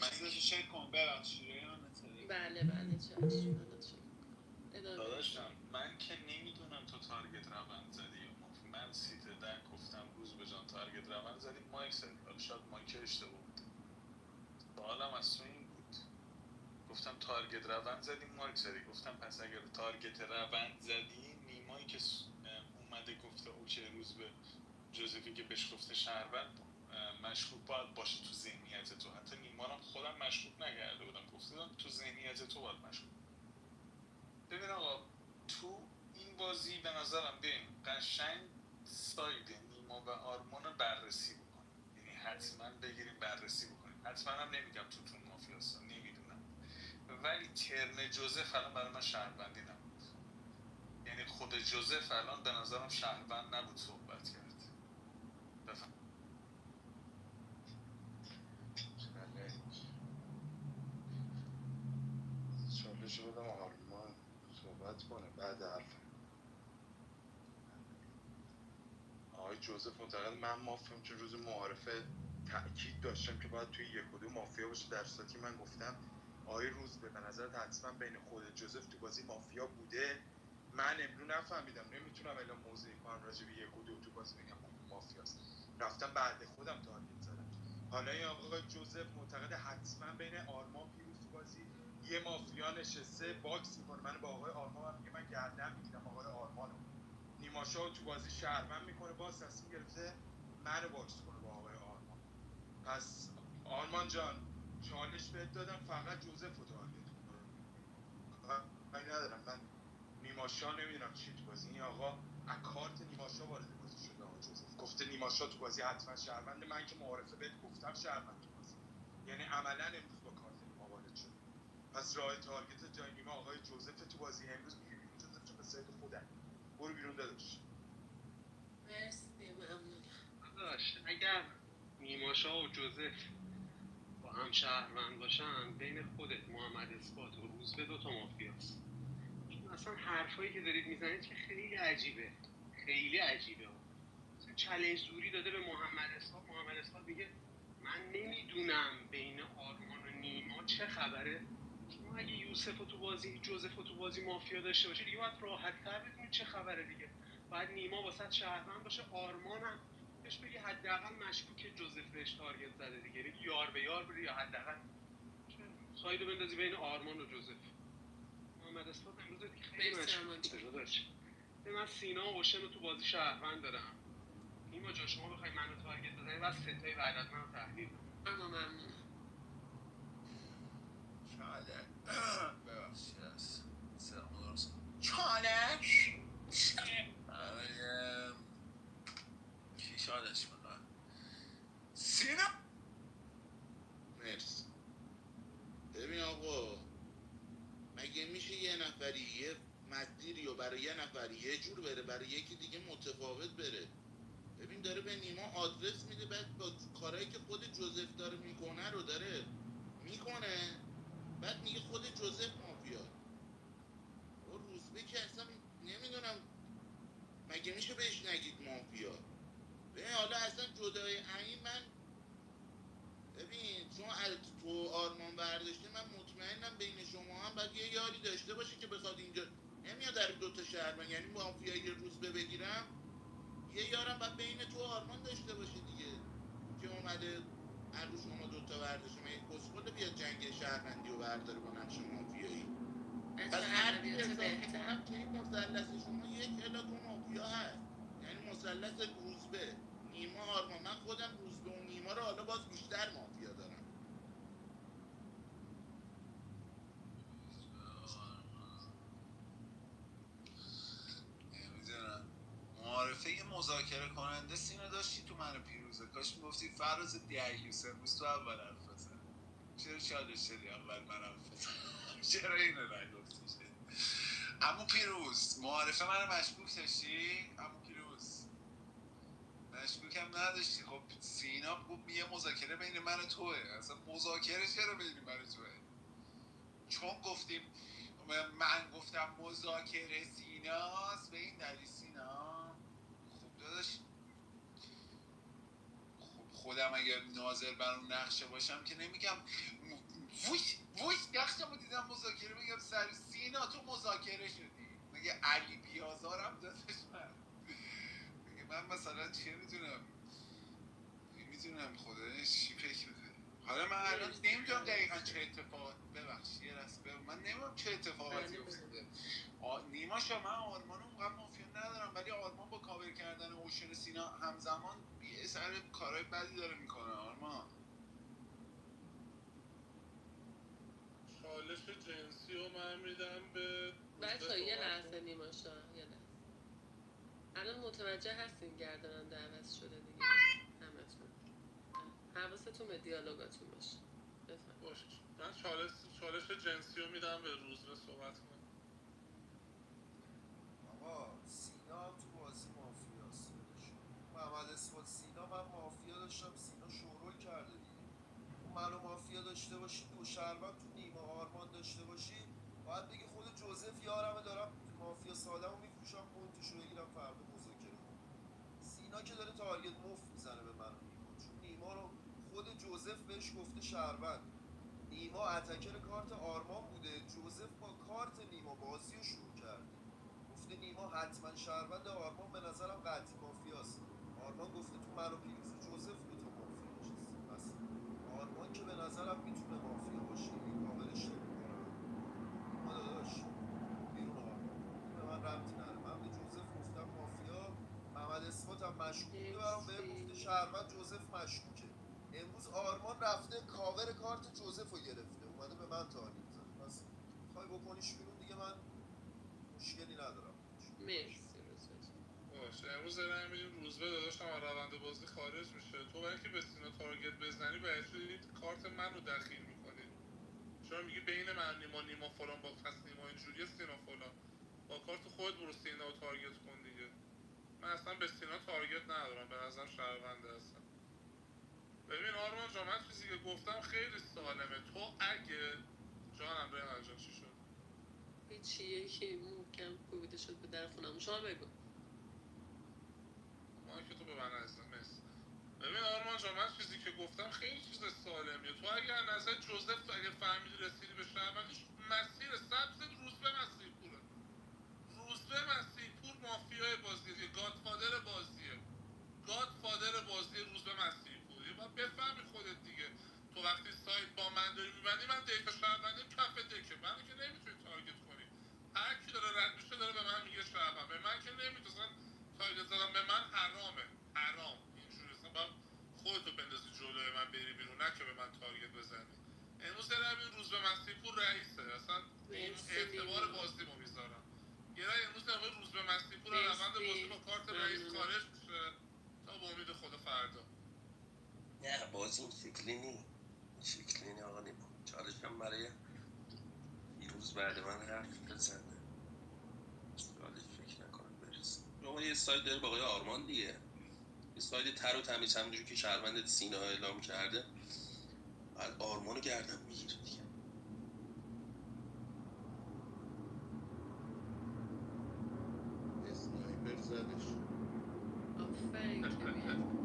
من چک کن ببخشید بله چشم. داداشم من که نمیدونم تو تارگت روند زدی یا مافی. من سیت در گفتم روز به جان تارگت روند زدی، مایک زدی. حالا شاید مایک اشتباه بود. سوالم از تو این بود، گفتم تارگت روند زدی مایک زدی. گفتم پس اگر تارگت روند زدی، نیمایی که اومده گفته اوکی روز به جوزفی که بهش گفته شهروند مشکوک باید باشه تو ذهنیت تو. حتی نیما رو خودم مشکوک نکرده بودم، گفتم تو ذهنیت تو باید مشکوک. ببین آقا، تو این بازی به نظرم بریم قشنگ ساید نیما و آرمان رو بررسی بکنیم. یعنی حتما بگیریم بررسی بکنیم. حتما هم نمیگم توتون مافیاست، نمیدونم، ولی ترن جوزف الان برای من شهروندی نبود. یعنی خود جوزف الان به نظرم شهروند نبود صحبت کرد. بفهم. چالش رو بدم آرمان صحبت کنه بعد حرف آقای جوزف معتقد من مافیام، چون روز معارفه تأکید داشتم که باید توی 1 و 2 مافیا باشه، در صورتی من گفتم آقای روز به نظرت حتما بین خود جوزف تو بازی مافیا بوده. من امرو نفهمیدم، نمیتونم الان موضعی کنم راجع به 1 و 2 تو بازی بگم مافیاست. رفتم بعد خودم تارگت زدم. حالا این آقای جوزف معتقد حتما بین آرمان پیروز تو بازی یه مافیا نشسته، باکس میکنه منو با آقای آرمان. من میگه من گردن میگیرم آقای آرمانو. نیماشا تو بازی شهروند میکنه، باز تصمیم گرفته منو باکس کنه با آقای آرمان. پس آرمان جان چالش بهت دادم فقط جوزف رو تارگت کنه. کاری ندارم من نیماشا نمیدونم چی تو بازی. این آقا اکارت نیماشا وارد بازی شده. آقا جوزف گفته نیماشا تو بازی حتما شهرونده. من که معارفه بهت گفتم شهروند تو بازی، یعنی عملا امروز با کارت نیما وارد شد. پس راه تارگت جای نیما آقای جوزف تو بازی. امروز میگه بیرون جوزف چون به سایت خودم. برو بیرون داداش. مرسی ممنون. داداش اگر نیماشا و جوزف با هم شهروند باشن بین خودت محمد اثبات و روزبه 2 مافیاست. چون اصلا حرفایی که دارید میزنید که خیلی عجیبه، خیلی عجیبه. مثلا چالش زوری داده به محمد اثبات میگه من نمیدونم بین آرمان و نیما چه خبره. شما اگه یوسف رو تو بازی جوزف رو تو بازی مافیا داشته باشید دیگه باید راحت‌تر بدونید چه خبره دیگه. باید نیما واسه شهروند باشه، آرمان هم بهش بگی حداقل مشکوک جوزف بهش تارگت زده دیگه، بگی یار به یار بری یا حداقل سایدو بندازی بین آرمان و جوزف. محمد اثبات امروز دیگه خیلی مشکوکه داداش. من سینا و اوشن رو تو بازی شهروند دارم. نیما جان شما بخوای منو تارگت بزنی بعد ستای بعد از من تحلیل کنی. اما ممنونم. ببخشید از سلام درست چالش برای کی چالش میخواد؟ سینا. مرسی. ببین آقا مگه میشه یه نفری یه مسیری و برای یه نفری یه جور بره برای یکی دیگه متفاوت بره؟ ببین داره به نیما آدرس میده، بعد با کارهایی که خود جوزف داره میکنه رو داره میکنه، بعد میگه خود جوزف مافیا. و روزبه که اصلا نمیدونم مگه میشه بهش نگید مافیا. ببین حالا اصلا جدای این من ببین چون تو آرمان برداشته من مطمئنم بین شما هم باید یه یاری داشته باشه که بخواد اینجا نمیاد در 2 تا شهر یعنی مافیایی روزبه بگیرم یه یارم باید بین تو و آرمان داشته باشه دیگه که اومده هر روز شما 2 تا برداشته من یک کسخل بیاد جنگ شهروندی و برداره با نقش مافیایی. پس هر کی حساب میکنم که این مثلث شما یک علاقه مافیا هست، یعنی مثلث روزبه نیما آرمان. من خودم روزبه و نیما رو حالا باز بیشتر مافیا دارم. نمیدونم معارفه یه مذاکره کننده سینا داشتی تو من پیروزه، کاش میگفتی فراز دیوس امروز تو اول حرف بزن. چرا چالش شدی اول من حرف بزن؟ چرا اینو نگفتی؟ عمو پیروز معارفه منو مشکوک داشتی؟ عمو پیروز مشکوکم نداشتی. خب سینا گفت یه مذاکره بین من و توه، اصلا مذاکره چرا بین من و توه؟ چون گفتیم من گفتم مذاکره سیناست به این دلیل سینا. خب داداش خب خودم اگر ناظر بر اون نقشه باشم که نمیگم ووش نقشمو دیدم مذاکره بگم سر سینا تو مذاکره شدی. مگه علی بیازارم داداش مگه من مثلا چه میدونم خودش چی فکر میکنه. حالا من الان نمیدونم دقیقا چه اتفاق ببخشید یه رسته من نمیدونم چه اتفاقاتی افتاده. نیما شا من آرمان اونقدر مافیا ندارم ولی آرمان با کاور کردن اوشن سینا همزمان یه سر کارهای بدی داره میکنه. آرمان چالش جنسی رو من میدم به بچه یه لحظه نیماشا یه لحظه. الان متوجه هستین گرداننده عوض شده دیگه همتون حواستون به دیالوگاتون باشه. باشه من چالش جنسی رو میدم به روزبه صحبت کنم. آقا سینا هم تو بازی مافیاست. محمد اثبات سینا من مافیا داشتم، سینا شورول کرده دیگه. منو مافیا داشته باشی دو شهروند تو نیما آرمان داشته باشی باید بگی خود جوزف یارمه دارم مافیا سادمو میفروشم پونتشو بگیرم فردا مذاکره کنم. سینا که داره تارگت مفت میزنه به من و نیما، چون نیما رو خود جوزف بهش گفته شهروند. نیما اتکر کارت آرمان بوده، جوزف با کارت نیما بازی رو شروع کرده، گفته نیما حتما شهروند، آرمان به نظرم قطعی مافیاست. آرمان گفته تو من و پیروز و جوزف 2 تا مافیا نشسته، پس آرمان که به نظرم میتونه مافیا باشه، این کاملش نمیکنم. نیما داداش بیرون آرمان به من ربطی نداره، من به جوزف گفتم مافیا. محمد اثبات هم مشکوکه برام، بهم گفته شهروند، جوزف مشکوکه. امروز آرمان رفته کاور کارت جوزف رو گرفته اومده به من تارگت زده، پس میخوای بکنیش بیرون دیگه من مشکلی ندارم. مرسی باشه امروز دارم میدیم روزبه داداشم از روند بازی خارج میشه. تو برای که به سینا تارگت بزنی باید کارت من رو دخیل میکنی. چرا میگی بین من نیما فلان با پس نیما اینجوریه سینا فلان، با کارت خودت برو سینا رو تارگت کن دیگه. من اصلا به سینا تارگت ندارم، به نظرم شهرونده هستم. ببین آرمان جان، من چیزی که گفتم خیلی سالمه. تو اگه جانم ریحان جان چی شد؟ هیچی، یکی محکم کوبیده شد به در خونم. شما بگو. ما که تو به من عزیزم مرسی. ببین آرمان جان، من چیزی که گفتم خیلی چیز سالمیه. تو اگه از نظر جوزف اگه فهمیدی رسیدی به شهروندیش، مسیر سبز روزبه مسیحپوره. روزبه مسیحپور مافیای بازیه، گادفادر بازیه. گادفادر بازی روزبه مسیحپور. یه باید بفهمی خودت دیگه. تو وقتی سایت با من داری میبندی، من دیتا شهروندیم کف دکه، من که نمیتونی تارگت کنی. هر کی داره رد میشه داره به من میگه شهروند. به من که نمیتونن تارگت زدن به من حرامه. حرام. اینجوری اصلا باید خودتو بندازی جلوی من بری بیرون، نه که به من تارگت بزنی. امروز دارم این روزبه مسیحپور رئیسه. اصلا اعتبار بازیمو میذارم. یه رای امروز آقای روزبه مسیحپور از روند بازی با کارت رئیس خارج میشه تا با امید خدا فردا. نه بازی این شکلی نی. این شکلی نی آقا نیما. چالشم برای دیروز بعد من حرف بزنه. چالش فکر نکنم برسه. شما یه سایت داره با آقای آرمان دیگه. یه سایت تر و تمیز همونجوری که شهروند سینا اعلام کرده. بعد آرمانو گردن میگیره دیگه. اسنایپر زدش. آفرین که بیاد.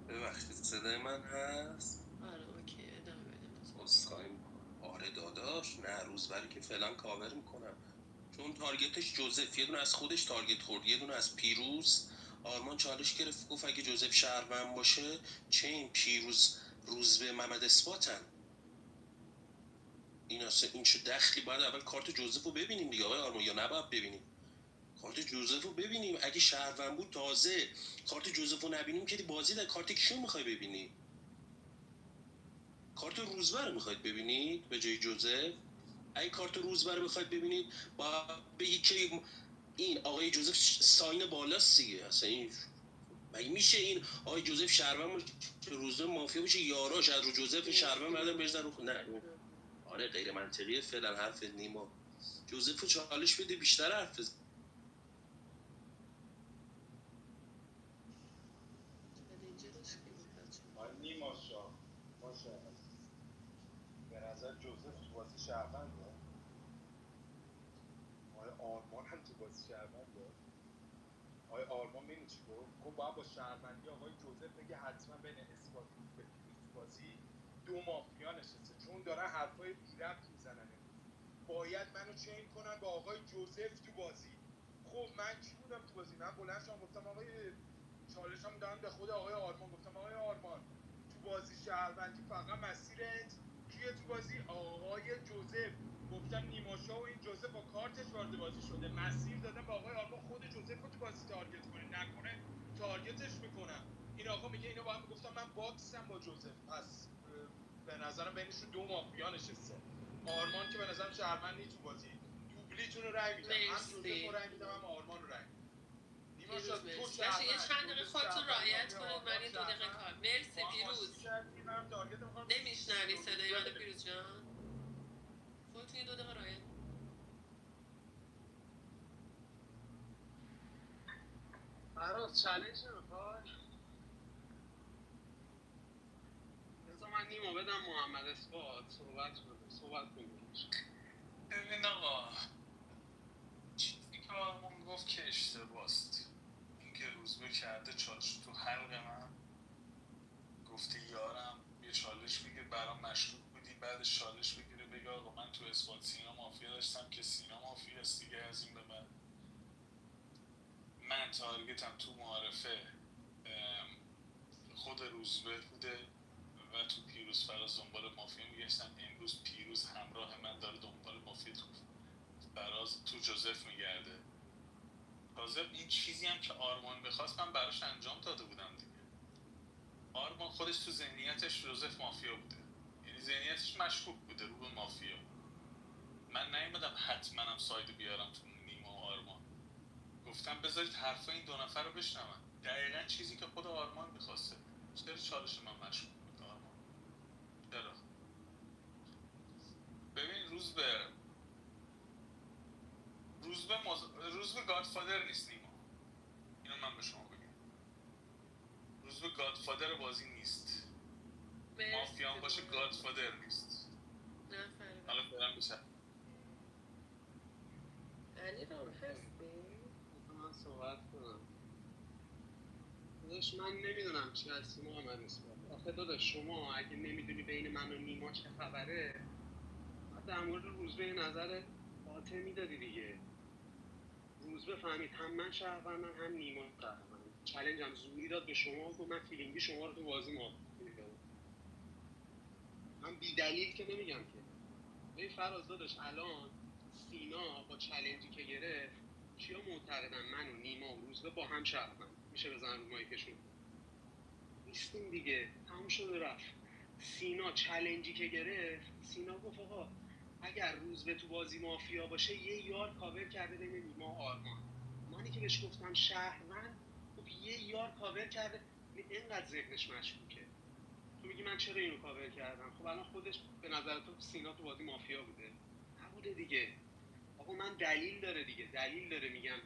ببخشید صدای من هست؟ آره اوکی، ادامه بده. اسخای میکنم. آره داداش، نه روزبری که فعلا کاور میکنم، چون تارگتش جوزف، یه دونه از خودش تارگت خورد، یه دونه از پیروز. آرمان چالش گرفت گفت اگه جوزف شهروند باشه چه این پیروز روزبه محمد اثباتن. این اصلا این چه دخلی؟ باید اول کارت جوزف رو ببینیم دیگه آقای آرمان، یا نباید ببینیم؟ کارت جوزف رو ببینیم. اگه شهروند بود تازه. کارت جوزف رو نبینیم که بازی در کارت کیو میخوای ببینی؟ کارت روزبه رو میخواید ببینید به جای جوزف؟ اگه کارت روزبه رو بخواید ببینید با بگید که این آقای جوزف ساین بالاست دیگه. اصلا این مگه میشه این آقای جوزف شهروند باشه روزبه مافیا بشه، یاراش از رو جوزف شهروند بعدم بزنن رو نه. آره غیر منطقیه فعلا حرف نیما. جوزف رو چالش بده بیشتر حرف بزن. نیما شاه باشه. به نظر جوزف تو بازی شهرونده. آقای آرمان هم تو بازی شهرونده. آقای آرمان می‌بینی چی گفت باید با شهروندی آقای جوزف بگه حتما بین اثبات و پیروز تو بازی دو مافیا نشسته، چون دارن حرفای بی ربط میزنن. باید منو چین کنن با آقای جوزف تو بازی. خب من کی بودم تو بازی؟ من بلند شدم گفتم آقای چالشم دادم به خود آقای آرمان، گفتم آقای آرمان تو بازی شهروندی فقط مسیرت کیه تو بازی؟ آقای جوزف. گفتم نیماشا و این جوزف با کارتش وارد بازی شده، مسیر دادم به آقای آرمان خود جوزف رو تو بازی تارگت کنه، نکنه تارگتش میکنم. این آقا میگه اینا با هم. گفتم من باکسم با جوزف، پس به نظرم بینشون دو مافیا نشسته. آرمان که به نظرم شهروند نیست تو بازی. دوبلیتون رو رای میدم، هم جوزف رو رای میدم هم آرمان رو رای میدم. نیما شاد تو بچه شهروند یه چند دقیقه خودتون رعایت کنید، من یه 2 دقیقه کار. مرسی پیروز. نمیشنوی صدای منو پیروز جان؟ خودتون یه 2 دقیقه رعایت. فراز چالش نمیخوای؟ بذار من نیمو بدم محمد اثبات صحبت کنیم. ببین آقا، چیزی که آرمان گفت که اشتباست. اینکه روزبه کرده چالش تو حلق من، گفته یارم یه چالش بگیر، برام مشکوک بودی، بعدش چالش بگیره بگه آقا من تو اثبات سینا مافیا داشتم که سینا مافیاست دیگه. از این به بعد من تارگتم تو معارفه خود روزبه بوده و تو پیروز فراز دنبال مافیا میگشتم. امروز پیروز همراه من داره دنبال مافیا تو فراز تو جوزف میگرده. تازه این چیزی هم که آرمان بخواست من براش انجام داده بودم دیگه. آرمان خودش تو ذهنیتش جوزف مافیا بوده، یعنی ذهنیتش مشکوک بوده رو به مافیا. من نیومدم حتما هم سایدو بیارم تو نیما و آرمان. گفتم بذارید حرفای این دو نفر رو بشنون. دقیقا چیزی که خود آرمان میخواسته. چرا چالش من مشکوک بود آرمان؟ چرا؟ ببین روز به گادفادر نیست نیما. اینو من به شما بگم. روز به گادفادر بازی نیست. مافیان باشه گادفادر نیست. حالا فعلا بشه. علی رام هستی؟ من صحبت کنم. داداش من نمیدونم چی هستی محمد اثبات. آخه داداش شما اگه نمیدونی بین من و نیما چه خبره، بعد در مورد روزبه نظر قاطع میدادی دیگه. روزبه فهمید هم من شهروندم هم نیما شهروندم. چالنجم زوری داد به شما و من فیلینگی شما رو تو بازی مافیا. من بی دلیل که نمیگم که. ببین فراز داداش الان سینا با چالنجی که گرفت کیا معتقدن من و نیما و روزبه با هم شهروند؟ میشه بزنن رو مایکشون؟ نیستیم دیگه. تموم شده رفت. سینا چالنجی که گرفت، سینا گفت آقا اگر روزبه تو بازی مافیا باشه یه یار کاور کرده بین نیما و آرمان. منی که بهش گفتم شهروند، خب یه یار کاور کرده. اینقدر ذهنش مشکوکه. تو میگی من چرا اینو کاور کردم؟ خب الان خودش به نظر تو سینا تو بازی مافیا بوده؟ نبوده دیگه. آقا من دلیل داره دیگه. دلیل داره میگم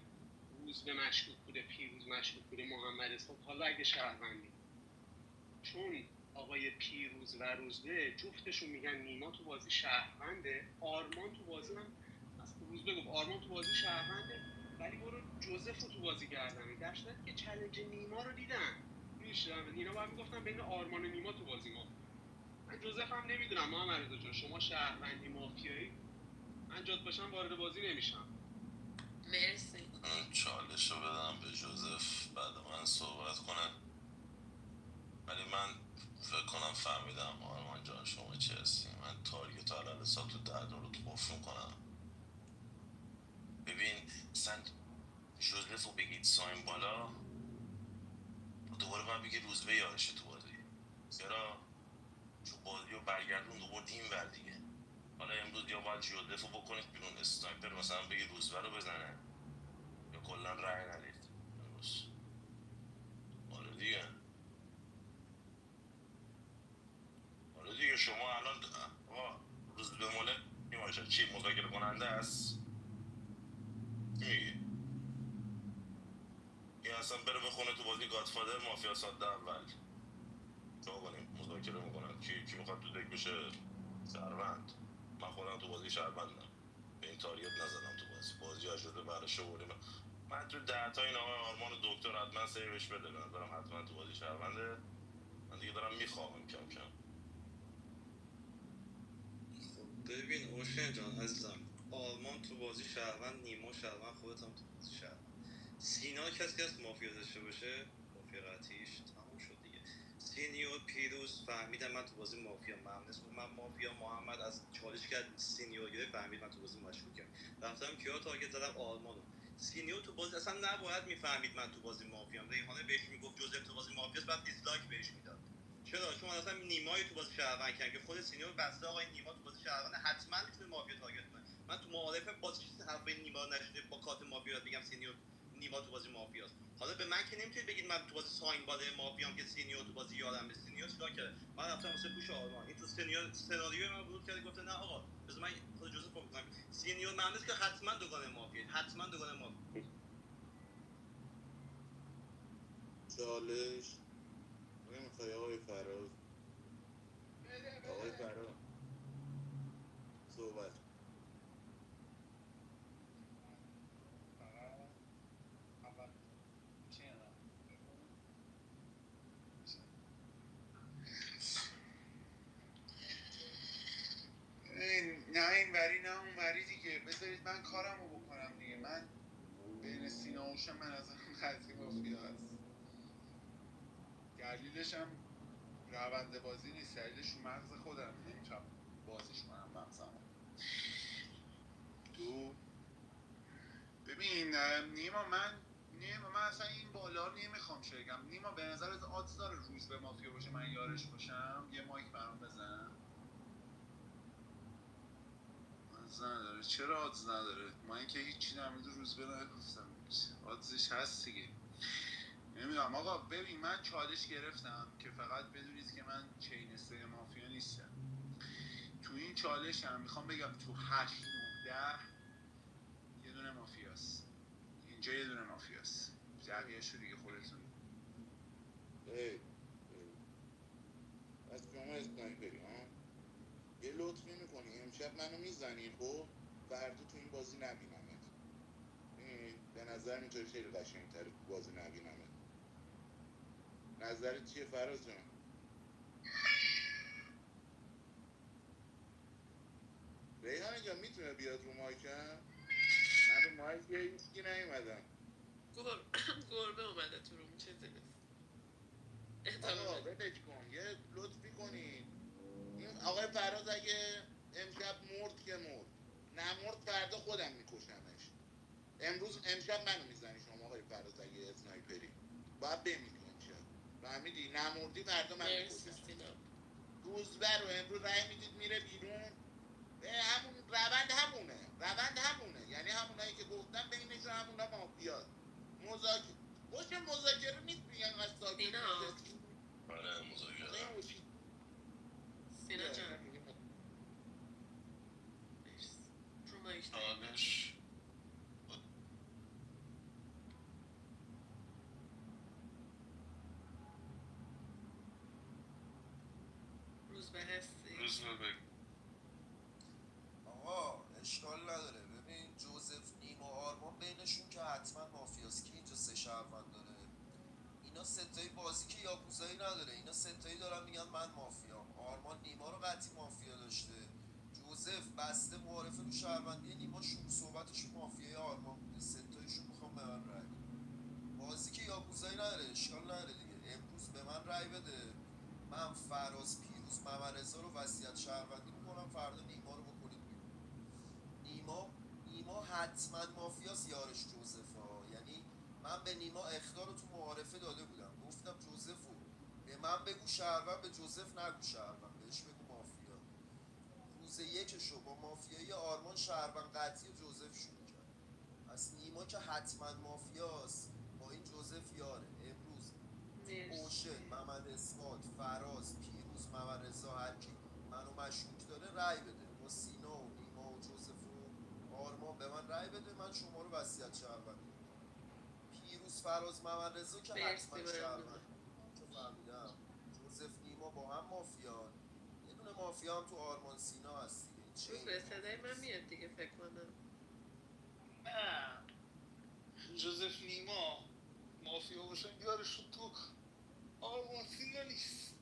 روزبه مشکوک بوده، پیروز مشکوک بوده، محمد اسحاق. حالا اگه شهروندی، چون آقای پیروز و روزبه جفتشون میگن نیما تو بازی شهرونده، آرمان تو بازی هم روزبه گفت آرمان تو بازی شهرونده، ولی برو جوزف رو تو بازی گردن. در صورتی که چالش نیما رو دیدن میشنم اینا باید میگفتن بین آرمان و نیما تو بازی ما. من جوزف هم نمیدونم محمد رضا جان، شما شهروندی مافیایی من جات باشم وارد بازی نمیشم. مرسی. چالش رو بدم به جوزف بعد من صحبت کنه. ولی من فکر کنم فهمیدم آرمان جان شما چی هستی. من تارگت علل حساب تو رو قفل کنم. ببین اصلا جوزف رو بگید ساین بالا، دوباره باید بگید روزبه یارشه تو بازی. چرا؟ چون بازی رو برگردون دوباره این ور دیگه. حالا امروز یا باید جوزف رو بکنید بیرون، اسنایپر مثلا بگید روزبه رو بزنه، یا کلا رای ندید امروز. آره دیگه. آره دیگه شما الان روزبه مله میماشه چی مذاکره کننده است؟ چی میگی؟ این اصلا بره بخونه تو بازی گادفادر مافیا ساده اول. چه کنیم مذاکره میکنن کی میخواد تو دک بشه شهروند؟ من خودم تو بازی شهروندم، به این تاریت نزدم تو بازی اجازه برش بردیم. من تو 10 تا این آقای آرمان دکتر حتما سیوش بده، به نظرم حتما تو بازی شهرونده. من دیگه دارم میخوام کم کم. خب ببین اوشن جان عزیزم، آرمان تو بازی شهروند، نیما شهروند، خودت هم تو بازی شهروند. سینا کسی از مافیا داشته باشه، مافیا قطعیش تموم شد دیگه. سینیور پیروز فهمیدم من تو بازی مافیا، من مافیا. محمد از چالش کرد سینیور گرفت فهمید من تو بازی مشکوکم. رفتم کیا تارگت زدم؟ آرمانو. سینیور تو بازی اصلا نباید میفهمید من تو بازی مافیام. ریحانه بهش میگفت جوزف تو بازی مافیاست، بعد دیسلایک بهش میداد. چرا؟ چون اصلا نیمای تو بازی شهروند کردم که خود سینیور بسته آقای نیما تو بازی شهروند حتما میتونه مافیا تارگت کنه. من تو معارفه باز چیزی حرف نیما نشده، با کارت مافیا بگم سینیور نیما تو بازی مافیاست. حالا به من که نمیتونید بگید من تو بازی ساین باله مافیام که سینیور تو بازی یارم. به سینیور چیکار کرده؟ من رفتم واسه پوش آرمان، این تو سینیور سناریو من ورود کرده، گفته نه آقا بذار من خود جزء فکر کنم. سینیور مهندس که حتما دوگانه مافیا، حتما دوگانه مافیا. چالش نمیخوای آقای فراز؟ آقای فراز صحبت. نه این وری نه اون وری دیگه. بذارید من کارمو بکنم دیگه. من بین سینا و اوشن من از قضیه مافیا هست. دلیلش هم روند بازی نیست، دلیلش رو مغز خودم، نمیتونم بازیش کنم مغزمو. دو ببین نیما، من اصلا این بالا نمیخوام شرکم. نیما به نظرت آدز داره روز به مافیا باشه من یارش باشم؟ یه مایک برام بزن. آدز نداره. چرا آدز نداره؟ من که هیچی در مورد روز به نگفتم. آدزش هست دیگه. نمیدونم آقا. ببین من چالش گرفتم که فقط بدونید که من چینسته مافیا نیستم. تو این چالش هم میخوام بگم تو 8 9 10 یه دونه مافیاست. اینجا یه دونه مافیاست. بقیه‌شو دیگه خودتون. از شما اسنایپری ها یه لطفی میکنی امشب منو میزنی خب فردا تو این بازی نبینمت. به نظر اینطوری خیلی قشنگ‌تره تو بازی نبینمت. نظرت چیه فراز جان؟ ریحانه جان میتونه بیاد رو مایکم؟ من رو مایک هیچکی نیومدم. گربه اومده تو روم چیزی نیست. آقا ولش کن یه لطفی کنید. این آقای فراز اگه امشب مرد که مرد، نمرد فردا خودم میکشمش. امشب منو میزنی شما آقای فراز اگه اسنایپری باید بمیری امشب. فهمیدی؟ نمردی فردا من میکشم. روزبه رو امروز رای میدید میره بیرون. همون روند همونه یعنی همونایی که گفتم بینش همونا مافیاست. مذاکره نیست بیان از ساکت آره مذاکره. سینا جان آنش روزبه هستی؟ روزبه بگو. آقا اشکال نداره. ببین جوزف نیما آرمان بینشون که حتما مافیاست. کی اینجا سه شهروند داره؟ اینا ستایی بازی که یاکوزایی نداره. اینا ستایی دارن میگن من مافیام. آرمان نیما رو قطعی مافیا داشته. جوزف بسته معارفه رو شهروندی نیما، شروع صحبتش مافیای آرمان بوده. ستایشون میخوام به من رای بدن. بازی که یاکوزایی نداره اشکال نداره دیگه. امروز به من رای بده. من فراز پیروز ممرزا رو وصیت شهروندی میکنم. فردا نیما رو بکنید بیرون. نیما حتما مافیاس یارش جوزف ها. یعنی من به نیما اخطار رو تو معارفه داده بودم. گفتم جوزف رو به من بگو شهروند، به جوزف نگو شهروند، بهش بگو مافیا. روز یکشو با مافیای آرمان شهروند قطعی جوزف شروع کرد. پس نیما که حتما مافیاس با این جوزف یاره. امروز اوشن، محمد اسمات، فراز، پیروز، ممرزا هرکی منو مشکوک داره رای بده. با سینا و نیما و جوزف و آرمان به من رای بده. من شما رو وصیت شهروندی میکنم. پیروز، فراز، ممرزا که حتما شهروند که فهمیدم جوزف نیما با هم مافیان. یه دونه مافیا هم تو آرمان سینا هست دیگه. روز به صدای من میاد دیگه فکر کنم. نه جوزف نیما مافیا باشن یارشون تو آرمان سینا نیست.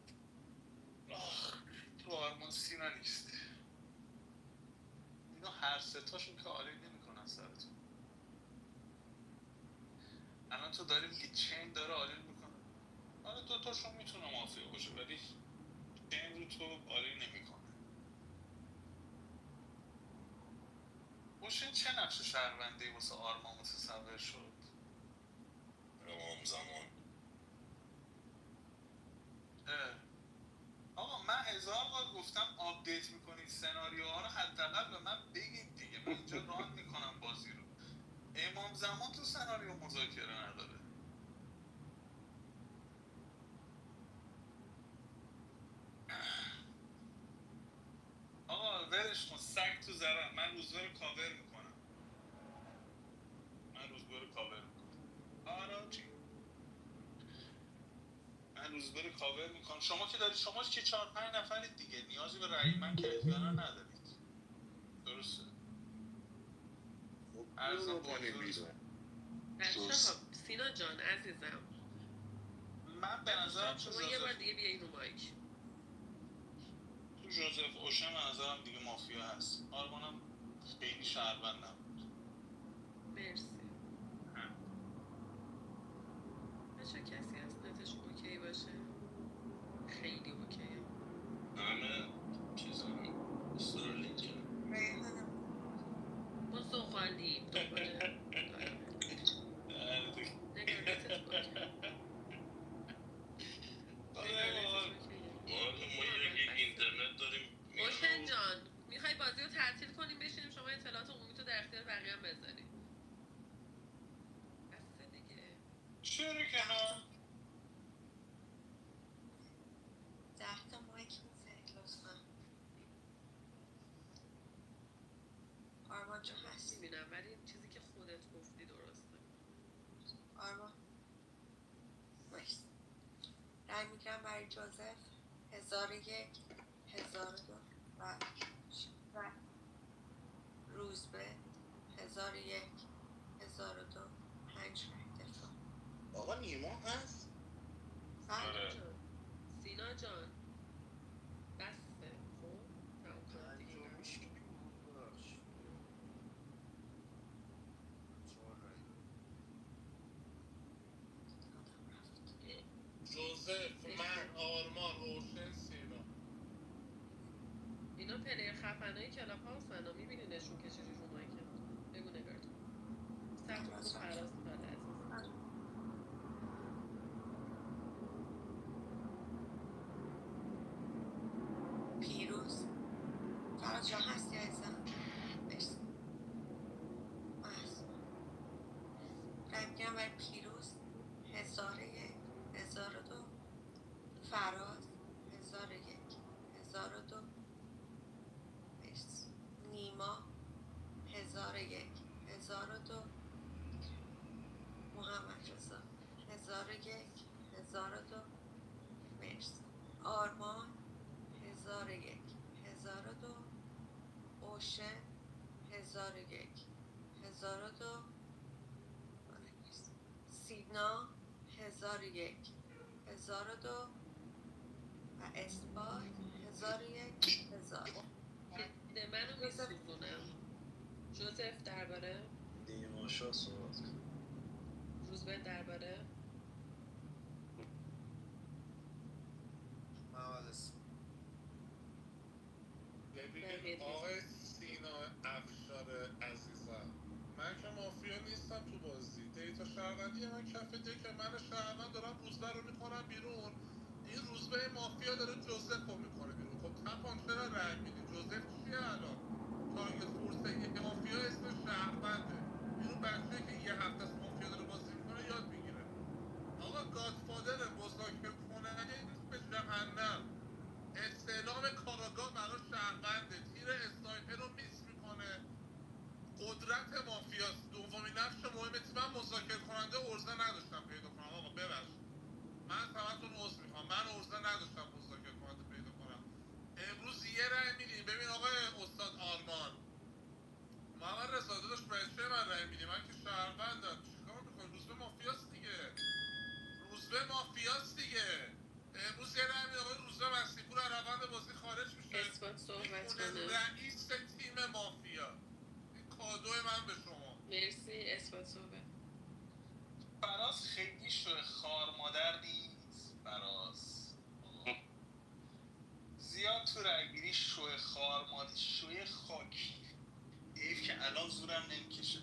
تو آرمان سینا نیست. اینا هر ستاشون که آلین نمیکنن سرتون. الان تو داری میگی چین داره آلین میکنه. آره دوتاشون میتونه مافیا باشه ولی چین رو تو آلین نمیکنه. اوشن چه نقش شهروندی واسه آرمان متصور شد؟ امام زمان. آقا من 1000 بار گفتم آپدیت میکنید سناریوها رو، حداقل به من بگید دیگه. من اینجا ران میکنم بازی رو. امام زمان تو سناریو مذاکره نداره. آقا ولش کن، سگ تو ذرم. من روزبه رو کاور میکنم. آره چی؟ من روزبه رو کاور میکنم. شما که دارید، شما که 4-5 نفرید دیگه، نیازی به رأی من که احیانا ندارید. درسته؟ ارزم بزرگتون. سینا جان عزیزم، من به نظرم شما یه بار دیگه بیایی رو مایک. تو جوزف اوشن به نظرم دیگه مافیا هست. آرمانم خیلی شهروند نبود. مرسی. بچه کسی هست نتش اوکی باشه؟ خیلی اوکیه. همه چیزم استرالینکه. ما زغالیم دوباره. ما یک اینترنت داریم. اوشن جان میخوای بازی رو تعطیل کنیم بشینیم شما اطلاعات عمومی تو در اختیار بقیه هم بذاریم؟ بسته دیگه. چرا که نه؟ جون هست. میبینم ولی چیزی که خودت گفتی درسته. آرمان مرسی. رای میگیرم برای جوزف 1001 1002 و روزبه 1001 1002 5 رای دفاع. آقا نیما هست؟ سینا جان سینا جان بسته خب تمام کنم دیگه جوزف، من، آرمان، اوشن، سینا. اینا پلیر خفنای کلاب هاوس هستن میبینینشون که چجوری رو مایکن. بگو نگار جان. سمت فراز بله عزیز. پیروز فراز جان هستی عزیزم؟ مرسی. رای میگیرم برای پیروز 1001 1002 فراز 1001 1002 مرسی. نیما 1001 1002 محمد رضا 1001 1002 مرسی. آرمان 1001 1002 اوشن 1001 1002 سینا 1001 1002 و اثبات 1001 1000. ده منو میسوزونم. جوزف درباره نیماشا صحبت کن. روزبه درباره محمد اسم ببین آقای سینا افشار عزیزم، من که مافیا نیستم تو بازی. دیتا شهروندی من کف که من شهروند دارم روزبه رو میکنم بیرون، این روزبه مافیا داره جوزف رو میکنه بیرون. خب تپان چرا رنگ میدین؟ جوزف چیه الان؟ تارگت فورسه یه مافیا اسم شهرونده. اینو بچه که یه هفته از مافیا داره بازی میکنه یاد میگیره. آقا گادفادر مذاکره کننده به جهنم، استعلام کاراگاه برای شهرونده، تیر اسنایپر رو میس میکنه، قدرت مافیاست. دومین نقش مهمتی من مذاکره کننده ارزه نداشتم پیدا کنم. آقا ببخشید من از همتون عذر میخوام، من ارزه نداشتم مذاکره کننده پیدا کنم. امروز یه رأی میدیم. ببین آقای استاد آرمان، محمد رضا داداش بچه من رأی میدیم، من که شهروندم. چیکار میکنی؟ روزبه مافیاست دیگه، روزبه مافیاست دیگه. امروز یه رأی میدیم آقای روزبه مسیحپور از روند بازی خارج میشه، اثبات صحبت میخونه کنه. رئیس تیم مافیا. این کادو من به شما. مرسی اثبات صحبت. فراز خیلی شوه خار مادر نیست. فراز زیاد تو رأیگیری شوه خار مادر، شوه خاکی ایف که الان زورم نمیکشه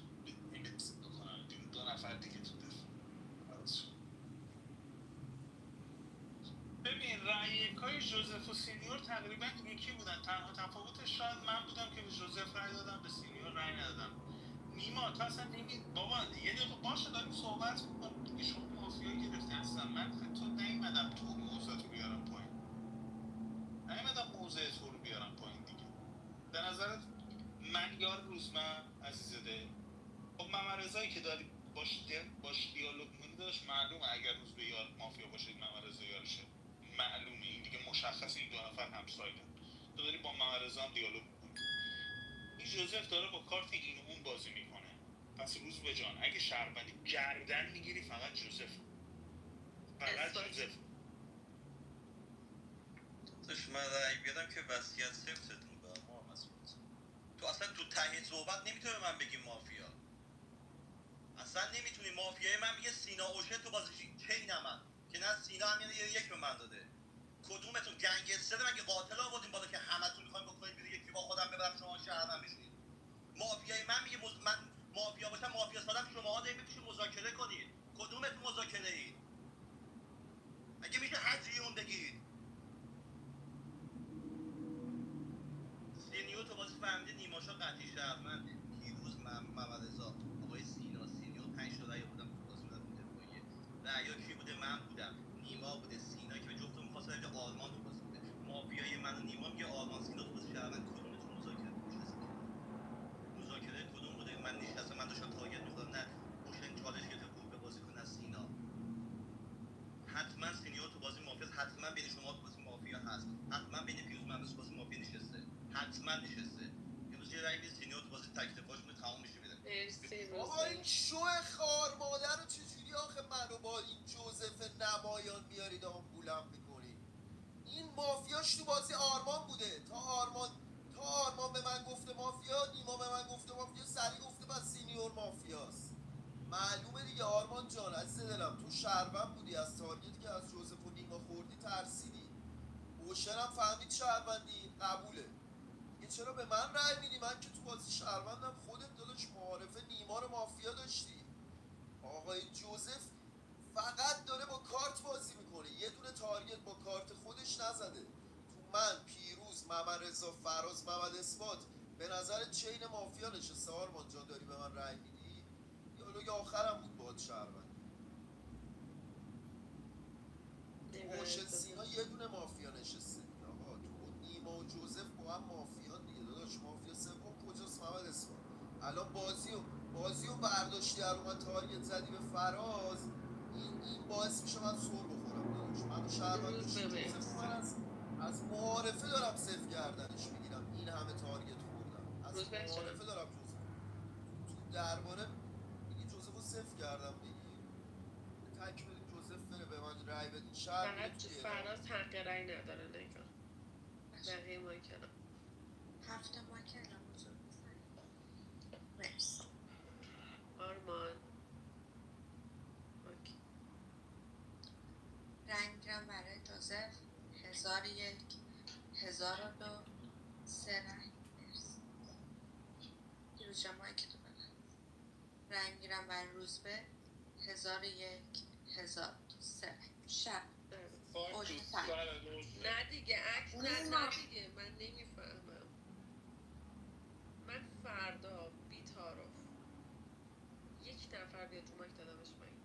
بکنم بیرون. دو نفر دیگه تو دفاع. فراز شد. ببین رأی یکای جوزف و سینیور تقریبا یکی بودن. تنها تفاوتش شاید من بودم که به جوزف رأی دادم، به سینیور رأی ندادم. نیما تو اصلا بابا یه دقیقه باشه داریم صحبت میکنم دیگه. شما مافیایی گرفتی هستم. من تو نیومدم تو موضوع تو بیارم پایین، نیومدم موضوع تو رو بیارم پایین دیگه. به نظرت من یار روزمن عزیزده؟ خب محمد رضایی که داری باش دیالوگ می‌کنی داشت، معلومه اگر روز به یار مافیا باشه محمد رضا یارشه، معلومه این دیگه مشخصه. این دو نفر همسایدن. تو داری با محمد رضا هم دیالوگ می‌کنی. این جوزف داره با کارت این و اون بازی میکنه. پس روز به جان اگه شهروندی گردن میگیری فقط جوزف، فقط جوزف. داشت من رأی بیادم که وصیت سفتتون میکنم. تو اصلا تو ته صحبت نمیتونه به من بگی مافیا، اصلا نمیتونی. مافیای من میگه سینا اوشه تو بازی چینم من که نه سینا هم یه یک به من داده. کدومتون گنگستر مگه قاتل آوردین بالا که همتون میخواین بکنید بیرون یکی با خودم ببرم شما شهروند بشید؟ مافیای من میگه من مافیا باشم، مافیا سادم شماها دارید بکشید مذاکره کنید. کدومتون مذاکره اید؟ مگه میشه هزیون بگید؟ سینیور تو بازی فهمیده نیماشا قطعی شهرونده. پیروز محمد رضا آقای سینیور 5 تا رأی آوردن تو بازی بودن دفاعیه. رأیا کی بوده؟ من بودم، نیما بوده، سینا که به جفتمون می‌خواست رأی آرمان تو بازی بوده. مافیای من و نیما میگه آرمان سینا تو بازی شهروند. کدومتون مذاکره کننده؟ مذاکره من نشسته. امروز یه رای میز سینیور تو بازی تک دفاعش میشه تموم میشه میره. مرسی بابا این روزبه. شو خار مادر رو چجوری آخه منو با این جوزف نمایان میارید آمبولم میکنید؟ این مافیاش تو بازی آرمان بوده. تا آرمان به من گفته مافیا، نیما به من گفته مافیا، سری گفته بس سینیور مافیاست. معلومه دیگه آرمان جان عزیز دلم، تو شهروند بودی، از تارگتی که از جوزف و نیما خوردی ترسیدی. اوشنم فهمید شهروندی، قبوله. دیگه چرا به من رأی میدی؟ من که تو بازی شهروندم. خودت داداش معارفه نیما رو مافیا داشتی. آقای جوزف فقط داره با کارت بازی میکنه، یه دونه تارگت با کارت خودش نزده. تو من، پیروز، محمد رضا، فراز، محمد اثبات به نظر چین مافیا نشسته. آرمان جان داری به من رأی میدی؟ دیالوگ آخرم بود باهات شهروند. تو اوشن سینا یه دونه مافیا نشسته. آقا تو نیما و جوزف با هم مافیا دیگه داداش. مافیا سوم کجاست محمد اثبات؟ الان بازیو برداشتی رو من تارگت زدی به فراز. این باعث میشه من سر بخورم داداش. منو شهروند روز داشتی به جوزف مرسی. من از معارفه دارم صفر گردنش میگیرم. این همه تارگت خوردم از روز به معارفه جان. دارم جوزف تو درباره میگی جوزف رو صفر کردم بگیر. تک بدید جوزف بره، به من رای بدید، شهر میره فقط تو گیرم. فراز حق رأی نداره نگاه. بقیه ما کلام. 7 ماه که الان حضور بزنید. مرسی. آرمان. اوکی. رای میگیرم برای جوزف 1001 1002 3 رای. مرسی. پیروز جان مایک تو ببند. رای میگیرم برای روزبه 1001 1002 3 رای. شب. اوج تن. نه دیگه عکس نه نیما. دیگه من نمیفهمم. من فردا بی‌تعارف یک نفر بیاد رو مایک دادمش پایین.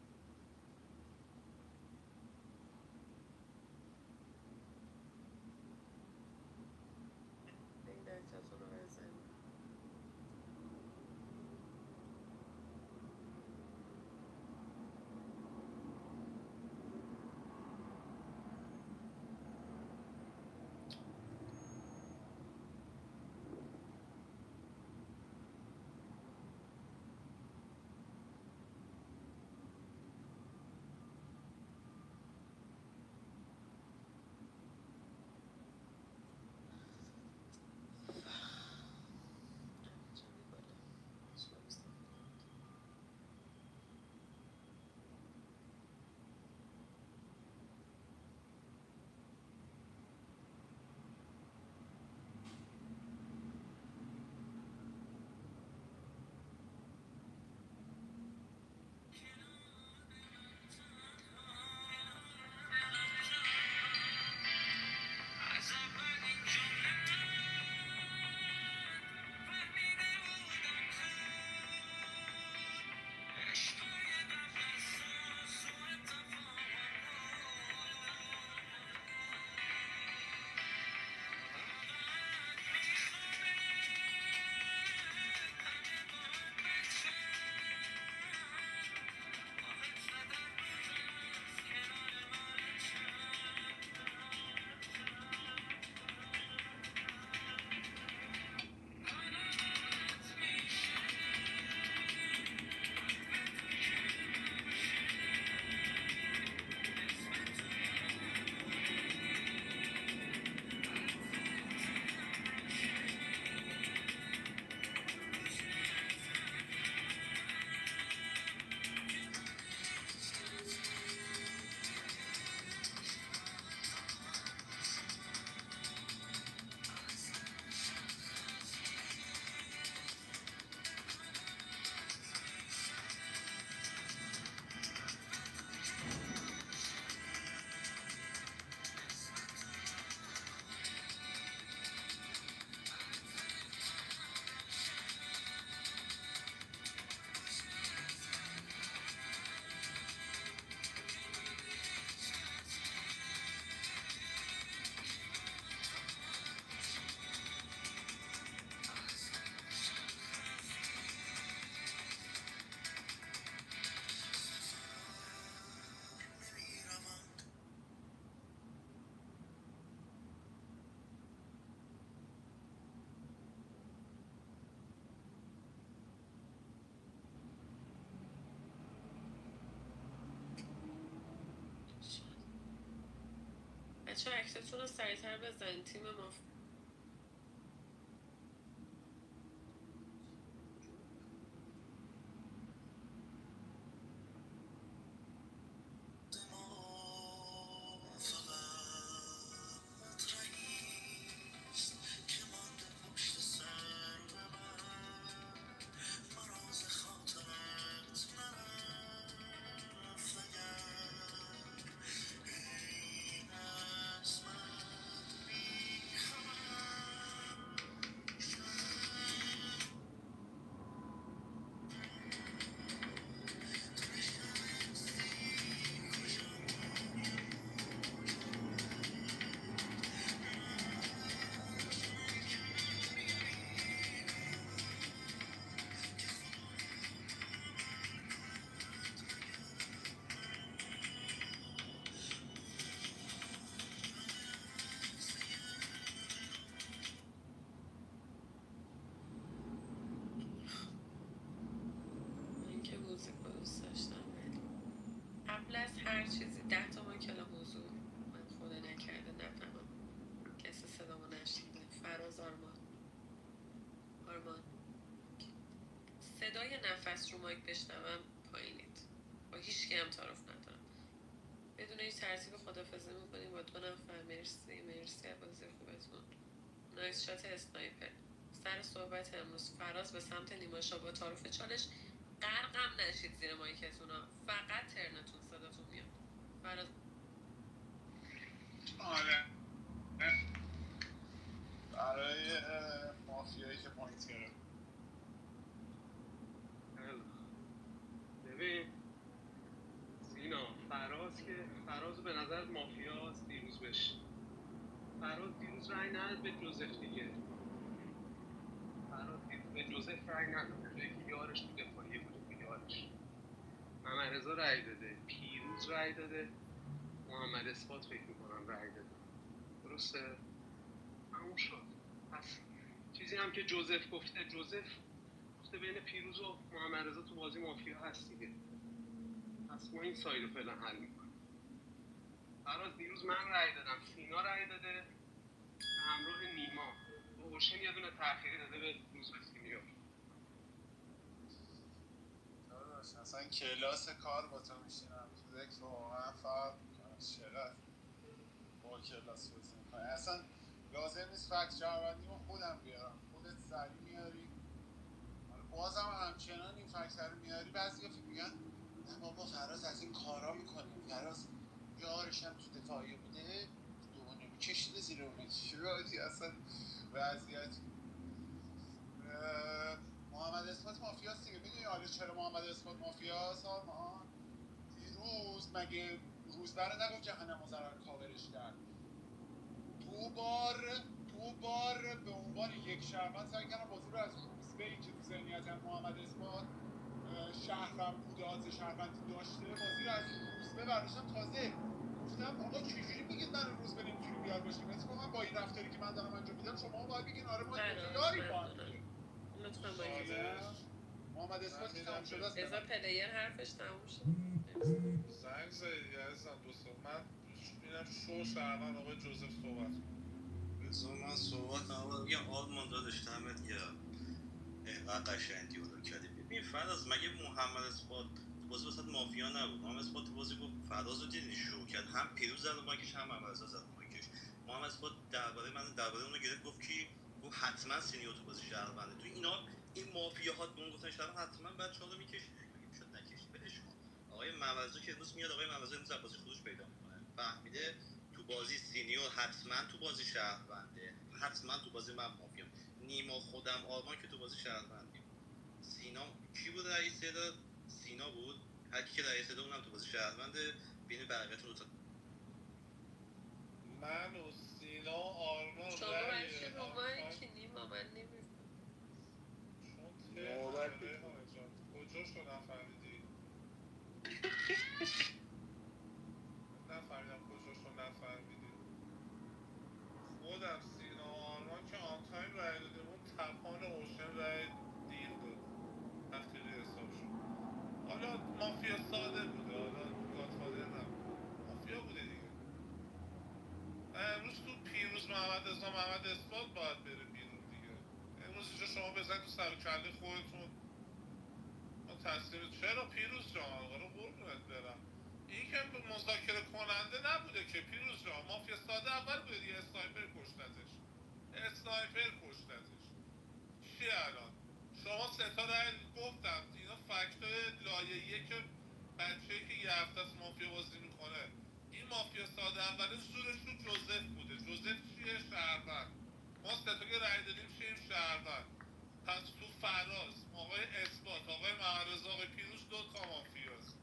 این لایتاتون رو بزنید. بچه اکتتون رو سریعتر بزنید. تیم مافیا من که موزیک رو دوست داشتم، ولی قبل از هر چیزی 10 تا ما کلا حضور. من خدا نکرده نفهمم کسی صدامو نشنیده. فراز، آرمان صدای نفس رو مایک بشنوم پایینید. با هیچ کی هم تعارف ندارم. بدون هیچ ترتیب خدافظی میکنیم با 2 نفر. مرسی از بازی خوبتون. نایس شات اسنایپر. سر صحبت امروز فراز به سمت نیماشا با تعارف چالش. غرقم نشید زیر مایکتون ها، فقط ترنتون صداتون میاد. فراز. آره برای مافیایی که پوینت گرفت. ببین سینا، فراز به نظر مافیاست. فراز دیروز رای نداد به جوزف دیگه. فراز دیروز به جوزف رای نداد، جایی که یارش تو دفاعیه بوده به یارش. محمد رضا رای داده، پیروز رای داده، محمد اثبات فکر میکنم رای داده. درسته؟ همون شد. پس چیزی هم که جوزف گفته بین پیروز و محمد رضا تو بازی مافیا هست دیگه. پس ما این ساید رو فعلا حل میکنیم. فراز دیروز من رای دادم، سینا رای داده به همراه نیما. با اوشن یه دونه تأخیری داده به روز سینیور. داداش اصلا کلاس کار با تو میشینم تو دک واقعا فرق میکنه. چقدر با کلاس بازی میکنه. اصلا لازم نیست فکت شهروندی رو خودم بیارم، خودت سریع میاری. بازم همچنان این فکت رو میاری. بعضی فکر میگن نه بابا فراز از این کارا میکنه، فراز یارش هم تو دفاعی بوده دوونه میکشیده زیر اونه. چی راجی اصلا وضعیت. محمد اثبات مافیاست دیگه. میدونی حالا چرا محمد اثبات مافیاست؟ آرمان دیروز مگه روزبره نگفت جهنم و ضرر کاورش کرد؟ دو بار به عنوان یک شهروند سعی کردم بازی رو از روزبه‌ای که تو ذهنیت محمد اثبات شهروند بوده، آز شهروندی داشته، بازی رو از روزبه برداشتم. تازه گفتم آقا چجوری میگید من روزبه نمیتونیم یار باشیم؟ اتفاقا با این رفتاری که من دارم انجام میدم شما باید بگین آره ما یاری با هم دیگه. لطفا با محمد اثبات که تموم شده است. بذار پلیر حرفش تموم شد. زنگ زدید عزیزم دوستان. من اینم شو شهروند آقای جوزف صحبت کنم. بذار من صحبت کنم. بگم آرمان داداش دمت گرم، اینقدر قشنگ دیالوگ کردی. ببین فراز مگه محمد اثبات تو بازی واسه مافیا نبود؟ محمد اثبات تو بازی گفت فراز رو دیدی شو کرد، هم پیروز زد رو مایکش هم محمد رضا زد رو مایکش. محمد اثبات درباره اون رو گرفت، گفت کی؟ گفت حتما سینیور تو بازی شهرونده. تو اینا این مافیاها به اون گفتن شهروند، حتما بعد چالو میکشید. مگه میشد نکشید؟ ولش کن. آقای محمد رضا که امروز میاد، آقای محمد رضا امروز بازی خروج پیدا میکنه. فهمیده تو بازی سینیور حتما تو بازی شهرونده، حتما تو بازی من مافیام. نیما خودم آرمان که تو بازی شهروندیم. سینا کی بود رئیس تعداد؟ سینا بود. هر کی که رئیس تعداد اونم تو بازی شهرونده. بین بقیه‌تون دو تا من و سینا و آرمان شما برشی رو مایکی نیما من نمیفهم. چون ریحانه جان کجاش رو نفهمیدی؟ نفهمیدم کجاش رو نفهمیدی. خودم سینا و آرمان که آن تایم رای دادیم، اون تپان اوشن رای دیر داد، تخیلی حساب شد. حالا مافیا ساده بوده، حالا گادفادر نبود، مافیا بوده دیگه. امروز تو پیروز محمد اثبات باید بره بیرون دیگه. امروز اینجا شما بزن تو سر و کله خودتون، ما تصمیم. چرا پیروز جان؟ آره قربونت برم، این که مذاکره کننده نبوده که پیروز جان، مافیا ساده اول بوده دیگه، اسنایپر کشتتش. چی الان شما ستا رای گفتم اینا فکتای لایه‌ایه که بچه‌ای که یه هفته از مافیا بازی میکنه، این مافیا ساده اوله زورش رو جوزف بوده. جوزف چیه؟ شهروند. ما ستا که رای دادیم شیم شهروند. پس تو فراز، آقای اثبات، آقای معرض، آقای پیروز 2 تا مافیاست.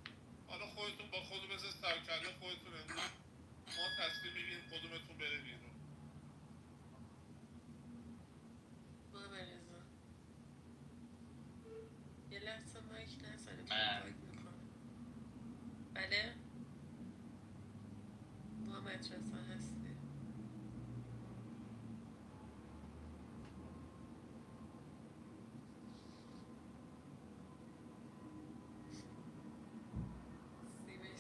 حالا خودتون با خودو بزن سرکله خودتون، امروز ما تصمیم میگیریم کدومتون بره بیرون. محمد رضا یه لحظه مایک نزنه، من باگ میکنه. بله محمد رضا هستی؟ سیمش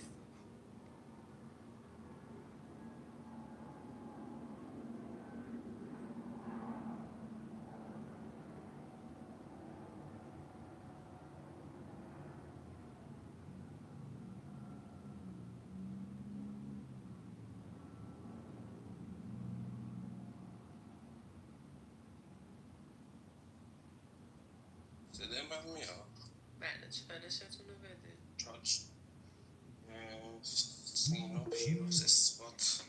صدای من میاد؟ بله چالشتون رو بده. چالش سینا پیروز اثبات.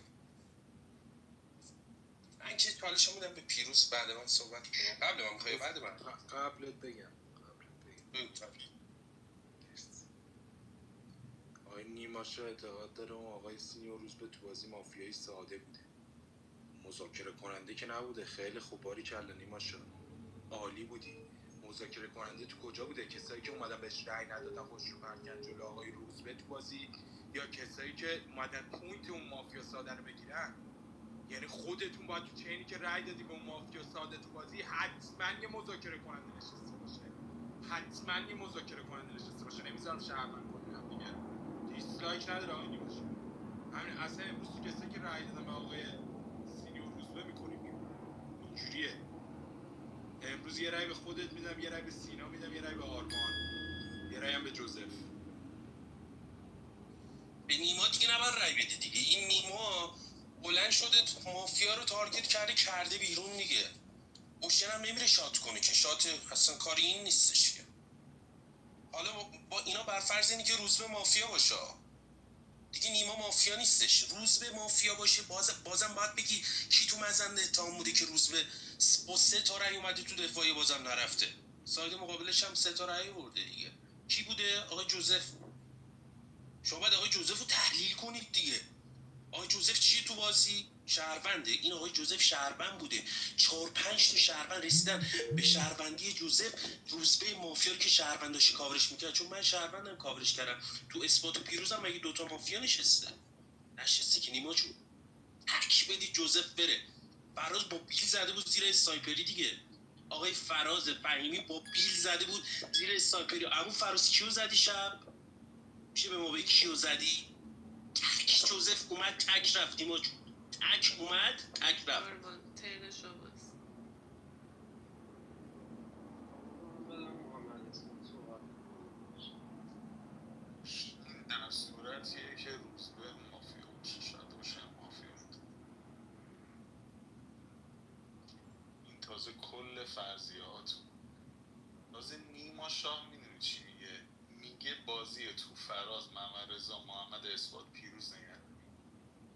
من که چالش میدم به پیروز، بعد من صحبت کنم. قبل من میخوای بعد من قبلت بگم آقای نیماشا اعتقاد داره اون آقای سینیور روز به تو بازی مافیایی ساده بوده، مذاکره کننده که نبوده. خیلی خوب، باری کلا نیماشا، عالی بودی. مذاکره کننده تو کجا بوده؟ کسایی که اومدن بهش رأی ندادن، خوش رو پرکن جلو آقای روزبه تو بازی، یا کسایی که اومدن پوینت اون مافیا ساده رو بگیرن؟ یعنی خودتون باید تو چینی که رأی دادی به اون مافیا ساده تو بازی حتما یه مذاکره کننده نشسته باشه. نمیذارم شهروند کنی هم دیگه. دیسلایک نداره آقای نیماشا. همین اصلا امروز تو کسایی که رأی دادن به آقای سینیور روزبه میکنیم بیرون. اینجوریه. امروز یه رأی به خودت میدم، یه رأی به سینا میدم، یه رأی به آرمان، یه رأی هم به جوزف. به نیما دیگه نباید رای بده دیگه. این نیما بلند شده مافیا رو تارگت کرده بیرون دیگه. اوشن هم نمیره شات کنه که، شات اصلا کاری این نیستش که. حالا با اینا برفرض اینه که روزبه مافیا باشه دیگه، نیما مافیا نیستش. روزبه مافیا باشه بازم باید بگی کی تو مزنده اتهام بوده که روزبه با 3 تا رأی اومده تو دفاعی بازم نرفته. ساید مقابلش هم 3 تا رأی برده دیگه. کی بوده؟ آقای جوزف. شما باید آقای جوزف رو تحلیل کنید دیگه. آقای جوزف چیه تو بازی؟ شهرونده. این آقای جوزف شهروند بوده. 4-5 تا شهروند رسیدن به شهروندی جوزف. روزبه مافیا که شهروند داشته کاورش میکرد، چون من شهروندم کاورش کردم. تو اثبات و پیروزم مگه 2 تا مافیا نشسته که نیما جون. تک بدی جوزف بره. فراز با بیل زده بود زیر اسنایپری دیگه. آقای فراز فهیمی با بیل زده بود زیر اسنایپری. عمو فراز کیو زدی شب؟ میشه به ما بگی کیو زدی؟ تک جوزف اومد تک رفت نیما جون. تک اومد تک رفت. آرمان ترن شماست. این در صورتیه که روزبه مافیا باشه، شاید باشه مافیا بود. این تازه کل فرضیات. تازه نیما شاه میدونی چی میگه بازی تو فراز، محمد رضا، محمد اثبات، پیروز نگرد.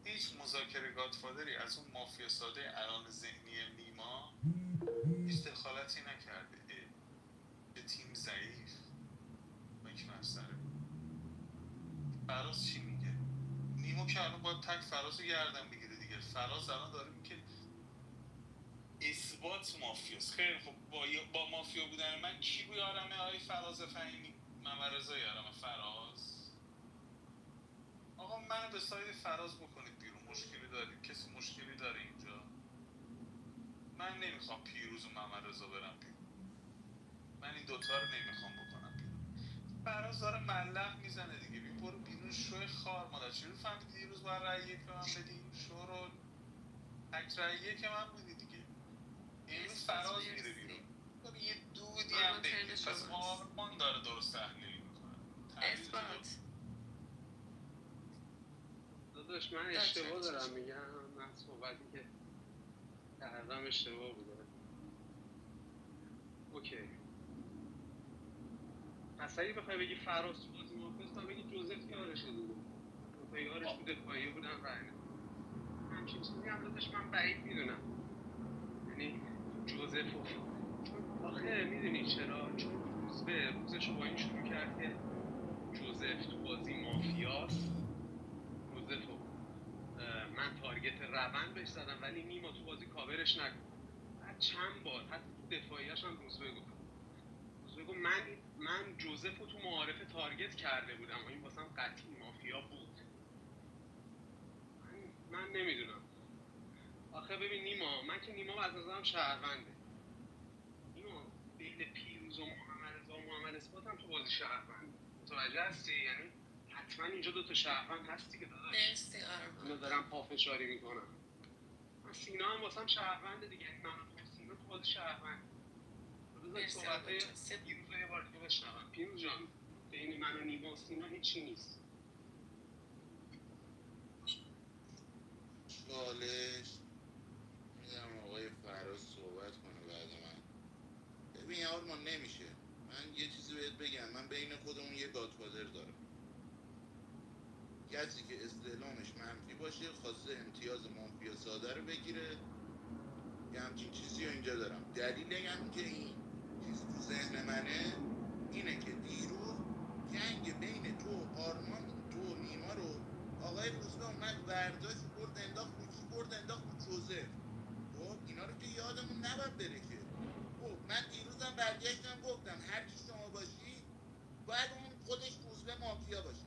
هیچ مذاکره گادفادری از اون مافیا ساده الان ذهنی نیما هیچ دخالتی نکرده. به تیم ضعیف مکنه از سره. فراز چی میگه؟ نیما که الان باید تک فراز رو گردن بگیره دیگه. فراز الان داره میگه اثبات مافیاست. خیلی خب با مافیا بودن من کی بیارمه؟ آقای فراز فهیمی، محمد رضا یارم فراز. آقا منو به ساید فراز بکنید بیرون. مشکلی دارید؟ کسی مشکلی داره اینجا؟ من نمیخوام پیروز و محمد رضا برم بیرون. من این دوتا رو نمیخوام بکنم بیرون. فراز داره ملق میزنه دیگه. برو بیرون شوی خار مادر. چجوری فهمیدی دیروز باید رأی یک به من بدی؟ شورول تکراییه که من بودی دیگه. امروز فراز میره بیرون. ببین یه دودی هم بگیر. پس آرمان داره درست تحلیل میکنه. اثبات داداش من اشتباه دارم میگم. من صحبتی که کردم اشتباه بوده. اوکی. پس اگه بخوای بگی فراز تو بازی مافیاس، تا بگی جوزف یارشه دیگه. تا یارش تو دفاعیه بودن رای همچین چیزی هم داداش من بعید میدونم. یعنی جوزف چون آخه میدونی چرا؟ چون روزش رو با این شروع کرد که جوزف تو بازی مافیاس. جوزف رو من تارگت روند بهش زدم ولی نیما تو بازی کاورش نکن. بعد چند بار حتی تو دفاعیش هم روزبه گفت من جوزف رو تو معارفه تارگت کرده بودم و این واسم قطعی مافیا بود. من نمیدونم. آخه ببین نیما، من که نیما از نظرم شهرونده. نیما بین پیروز و محمد اثبات هم تو بازی شهرونده. متوجه هستی؟ یعنی حتما اینجا دوتا شهروند هستی که داداش. مرسی آرمان. اینو دارم پافشاری میکنم. من سینا هم واسم شهرونده دیگه. یعنی من و سینا تو بازی شهرونده. بذار صحبتای پیروز رو یه بار دیگه بشنوم. پیروز جان، بین من و نیما و سینا هیچی نیست. چالش میدم آقای فراز صحبت کنه بعد من. ببین آرمان نمیشه. من یه چیزی بهت بگم. من بین خودمون یه گادفادر دارم. کسی که استعلامش منفی باشه خواسته امتیاز مافیا ساده رو بگیره. یه همچین چیزی رو اینجا دارم. دلیل هم که این چیز تو ذهن منه اینه که دیروز جنگ بین تو آرمان تو نیما رو آقای روزبه اومد برداشت برد انداخت رو جوزف. خب اینا رو که یادمون نباید بره که. خب من دیروزم برگشتم گفتم هر چی شما باشی باید اون خودش روزبه مافیا باشه.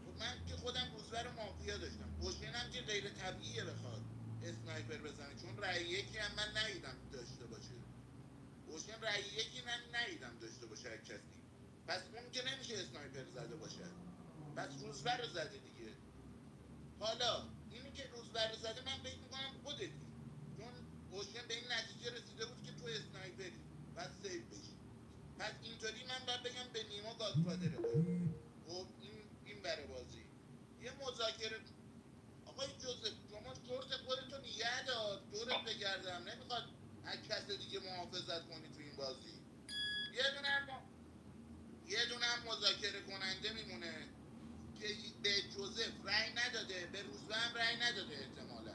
خب من که خودم روزبه رو مافیا داشتم. حسینم که غیر طبیعیه بخواد اسنایپر بزنه چون رأی یکی هم من ندیدم داشته باشه. حسین رأی یکی من ندیدم داشته باشه کسی. پس اون که نمیشه اسنایپر زده باشه. پس روزبه رو زده دیگه. حالا اینی که روزبه رو زده من فکر میکنم خودتی. چون حسین به این نتیجه رسیده بود که تو اسنایپری. پس سیف بشی. پس اینطوری من باید بگم به نیما گادفادره. خب این بره بازی. یه مذاکره آقای جوزف شما جرت خودتو نگه دار دورت بگردم نمیخواد از کس دیگه محافظت کنی تو این بازی. یه دونه هم مذاکره کننده میمونه که به جوزف رأی نداده به روزبه هم رأی نداده احتمالا.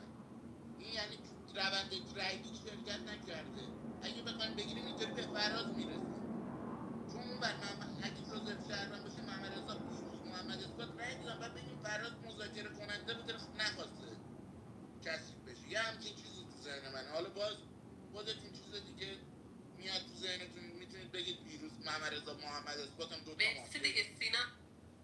این یعنی روند رأیگیری شرکت نکرده. اگه بخوایم بگیریم اینطوری به فراز میرسیم. چون اون بر اگه جوزف شهروند باشه محمد اثبات رأی دادن بعد بگیم فراز مذاکره کننده بوده نخواسته کثیف بشه. یه همچین چیزی تو ذهن من. حالا باز خودتون چیز دیگه میاد تو ذهنتون میتونید بگید پیروز محمد اثبات هم دوتا مرسی دیگه سینا.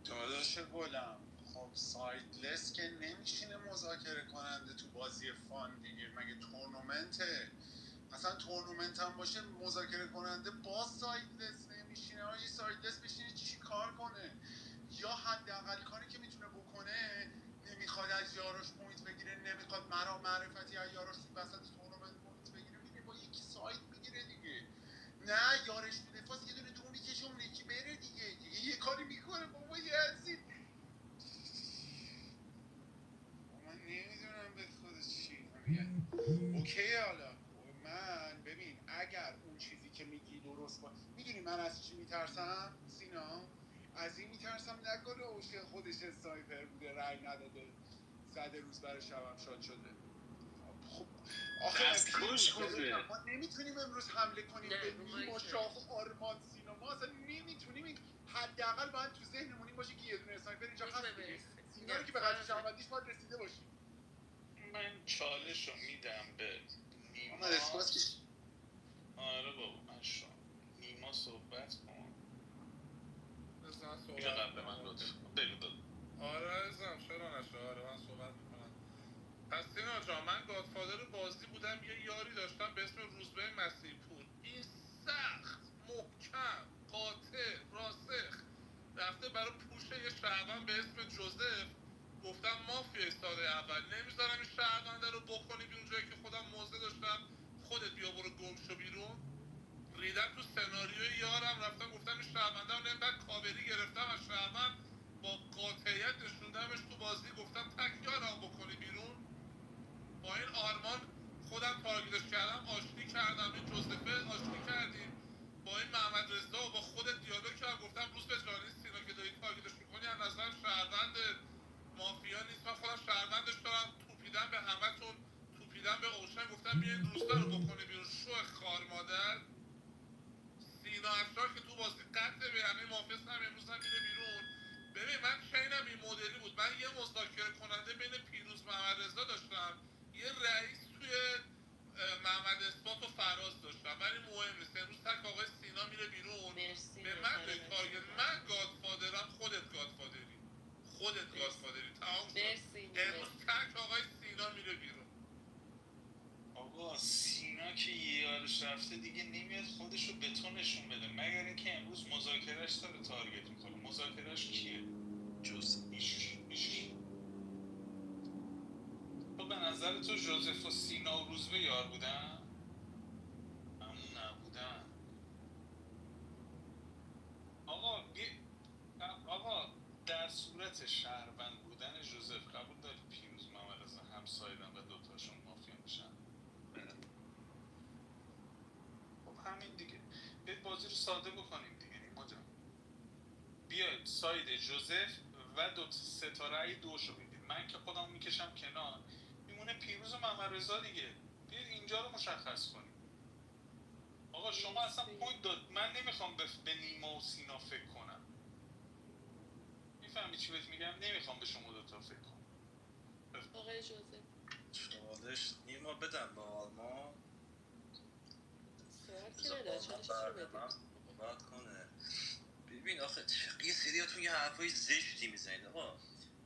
داداش گلم خب سایدلس که نمیشینه مذاکره کننده تو بازی فان دیگه. مگه تورنمنته؟ اصلا تورنمنت هم باشه مذاکره کننده با سایدلس نمیشینه. آجی سایدلس بشینه چی کار کنه؟ یا حداقل کاری که میتونه بکنه نمیخواد از یاراش پوینت بگیره، نمیخواد مرا معرفتی از یاراش تو وسط تورنمنت پوینت بگیره، میره با یکی ساید میگیره دیگه. نه یارش تو دفاعست یه دونه دو میکشه اون یکی بره دیگه یه کاری میکنه. بابا یزید من نمیدونم به خود چی میگن. اوکی حالا من ببین اگر اون چیزی که میگی درست با میدونی من از چی میترسم سینا؟ از این میترسم نکنه اوشه خودش اسنایپر بوده رأی نداده زده روز برای شبم شاد شده. خب آخه کش بوده. ما نمیتونیم امروز حمله کنیم به نیما شاه آرمان سینا. ما اصلا نمیتونیم. حداقل باید تو ذهنمون این باشه که یه دونه اسنایپر اینجا هست دیگه. سینا رو که به قضیه شهروندیش باید رسیده باشیم. من چالش رو میدم به نیما. آره بابا من نیما صحبت کن. بزن صحبت اینو قبل من لطف کن. بگو داد. آره عزیزم چرا نشه. آره من صحبت میکنم. پس سینا جان من گادفادر بازی بودم. یه یاری داشتم به اسم روزبه مسیحپور. این سخت محکم قاطع راسخ رفته برای پوش یه شهروند به اسم جوزف گفتم مافیای ساده اول نمیذارم این شهرونده رو بکنی بیرون جایی که خودم موضع داشتم، خودت بیا برو گم شو بیرون. ریدم تو سناریوی یارم، رفتم گفتم این شهرونده رو نمیدن کاوری گرفتم از شهروند، با قاطعیت نشوندمش تو بازی، گفتم تک یارم بکنی بیرون. با این آرمان خودم تارگتش کردم، آشتی کردم، این جوزفه آشتی کردیم، با این محمد رضا و با خودت دیالوگ کردم، گفتم روز به جانی سینا که داری تارگتش میکنی از نظر شهروند مافیا نیست، من خودم شهروندش دارم، توپیدم به همتون، توپیدم به اوشن، گفتم بیاین روزبه رو بکنی بیرون شو خار مادر. سینا افشار که تو بازی قطع به همه مافیا هم امروز هم میره بیرون. ببین من چینم این مدلی بود، من یه مذاکره کننده بین پیروز محمد رضا داشتم، یه رئیس توی محمد اثبات و فراز داشتم، ولی مهم نیست، امروز تک آقای سینا میره بیرون. به من به تارگت، من گادفادرم، خودت گادفادری، خودت گادفادری، تمام شد. امروز تک آقای سینا میره بیرون. آقا سینا که یه یارش رفته دیگه نمیاد خودشو به تو نشون بده، مگر اینکه امروز مذاکرهش داره تارگت میکنه. مذاکرهش کیه؟ هیچ. تو به نظر تو جوزف و سینا و روزبه یار بودن؟ همون نبودن. آقا در صورت شهروند بودن جوزف قبول داری پیروز محمد رضا همسایدن و دوتاشون مافیا میشن؟ خب همین دیگه، بیاید بازی رو ساده بکنیم دیگه نیما جان. بیاید ساید جوزف و ستاره ای دوشو بگید، من که خودم میکشم کنار، میمونه پیروز و محمد رضا دیگه. بیاید اینجا رو مشخص کنیم. آقا شما اصلا پوینت داد، من نمیخوام به نیما و سینا فکر کنم، میفهمی چی بهت میگم؟ نمیخوام به شما دوتا فکر کنم. آقای جوزف چالش نیما بدم به آرمان، سوال که نده، چالش رو بدید صحبت کنه. ببین آخه یه سریاتون یه حرفای زشتی میزنید آقا.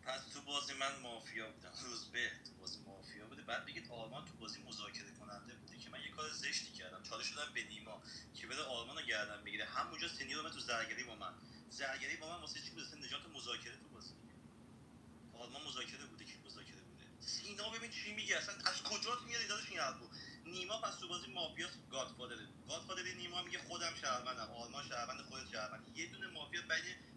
پس تو بازی من مافیا بودم، روزبه تو بازی مافیا بوده، بعد بگید آرمان تو بازی مذاکره کننده بوده که من یه کار زشتی کردم، چالش دادم به نیما که بره آرمان رو گردن بگیره. همونجا سینیور رو تو زرگری با من واسه چی بوده؟ نجات مذاکره تو بازی. آرمان مذاکره بوده، کی مذاکره بوده؟ سینا ببین چی میگه، اصلا از کجا میاد داداش این حرفو؟ نیما پس تو بازی مافیاس، گادفادر نیما میگه خودم شهروندم، آرمان شهروند، خودت شهروند، یه دونه مافیا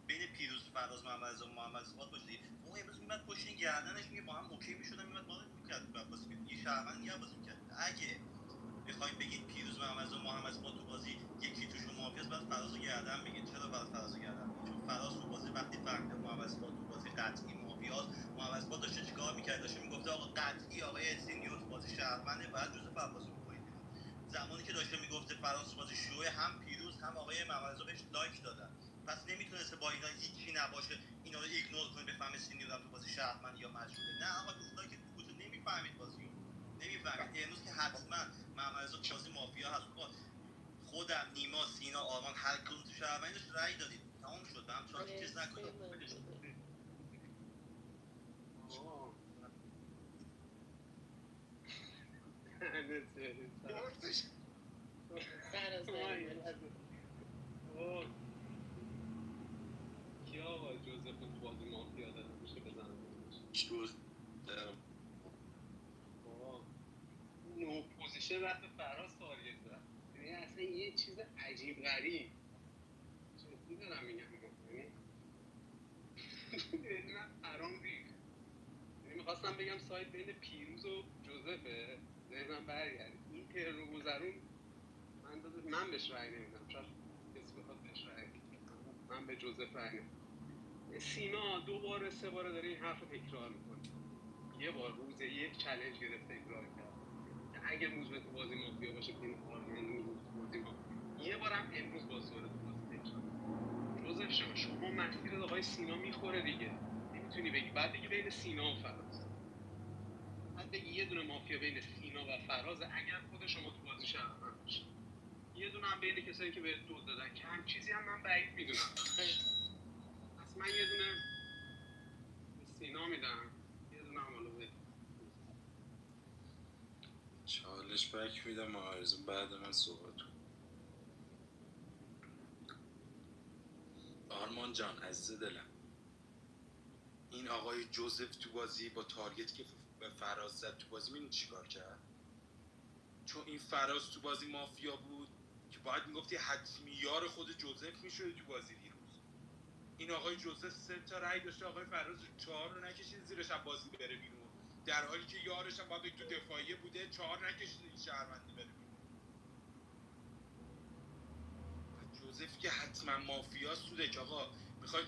بین پیروز فراز محمد رضا محمد اثبات باشه. اون امروز میاد پشت گردنش میگه با هم اوکی میشدن، میاد بالا میکرد بعد بازی یه شهروند دیگه بازی میکرد. اگه بخواید بگید پیروز محمد رضا محمد اثبات تو بازی یکی توشون مافیاس، بعد فرازو گردن بگید. چرا بعد فرازو گردن بگید؟ چون فراز تو بازی وقتی فهمیده محمد اثبات تو بازی قطعی مافیاس، محمد اثبات داشته چیکار میکرد؟ داشته میگفته آقا قطعی آقای سینیور تو بازی شهرونده، بعد جزء بازی بکنید بیرون. زمانی که داشته میگفته فراز تو بازی شوه، هم پیروز هم آقای محمد رضا بهش لایک دادن، پس نمیتونسته با اینا هیچی نباشه اینا رو ایگنور کنه بفهمه سینیور تو بازی شهروند یا مجهوله. نه آقا دیسلایک تو بود، نمیفهمید بازیو، نمیفهمید. امروز که حتما محمد رضا تو بازی مافیا هست. خودم نیما سینا آرمان هر کدوم تو شهروندش رأی دادید، تمام شد. به هم چیز نکنید. کیا آقا جوزف تو بازی مافیا داره میشه بزنم نو پوزیشن رفت فراز تارگت زد. یعنی اصلا یه چیز عجیب غریب جدی دارم میگم. یعنی من پرام ریخت. یعنی میخواستم بگم سایت بین پیروز و جوزفه، ذهنم برگرد این ترنو گذرون. من بهش رأی نمیدم، شاید کسی بخواد بهش رأی نمیدم، من به جوزف رأی نمیدم. سینا 2 بار 3 بار داره این حرف رو تکرار میکنه. یه بار روز یک چالش گرفت تکرار کرد که اگه موضوع تو بازی مافیا باشه بین آرمان و تو بازی مافیا، یه بارم امروز باز دوره تو بازی تکرار. جوزف شما مسیر آقای سینا میخوره دیگه، نمیتونی بگی بعد دیگه بین سینا و فراز، بعد بگی یه دونه مافیا بین سینا و فراز اگر خود شما تو بازی شهروند باشه، یه دونه هم بین کسایی که به دو دادن که هم چیزی هم من بعید میدونم. پس من یه دونه به سینا میدم، یه دونه هم به چالش بک میدم آرزو بعد من صحبت کنم. آرمان جان عزیز دلم، این آقای جوزف تو بازی با تارگت که به فراز زد تو بازی میدونی چیکار کرد؟ چون این فراز تو بازی مافیا بود که باید میگفتی حتمی یار خود جوزف میشده تو بازی دیروز. این آقای جوزف 3 تا رأی داشته، آقای فراز 4 رو نکشید زیرش از بازی بره بیرون، در حالی که یارش هم باید تو دفاعیه بوده 4 نکشید این شهرونده بره بیرون. جوزف که حتما مافیاست تو دک. آقا میخواید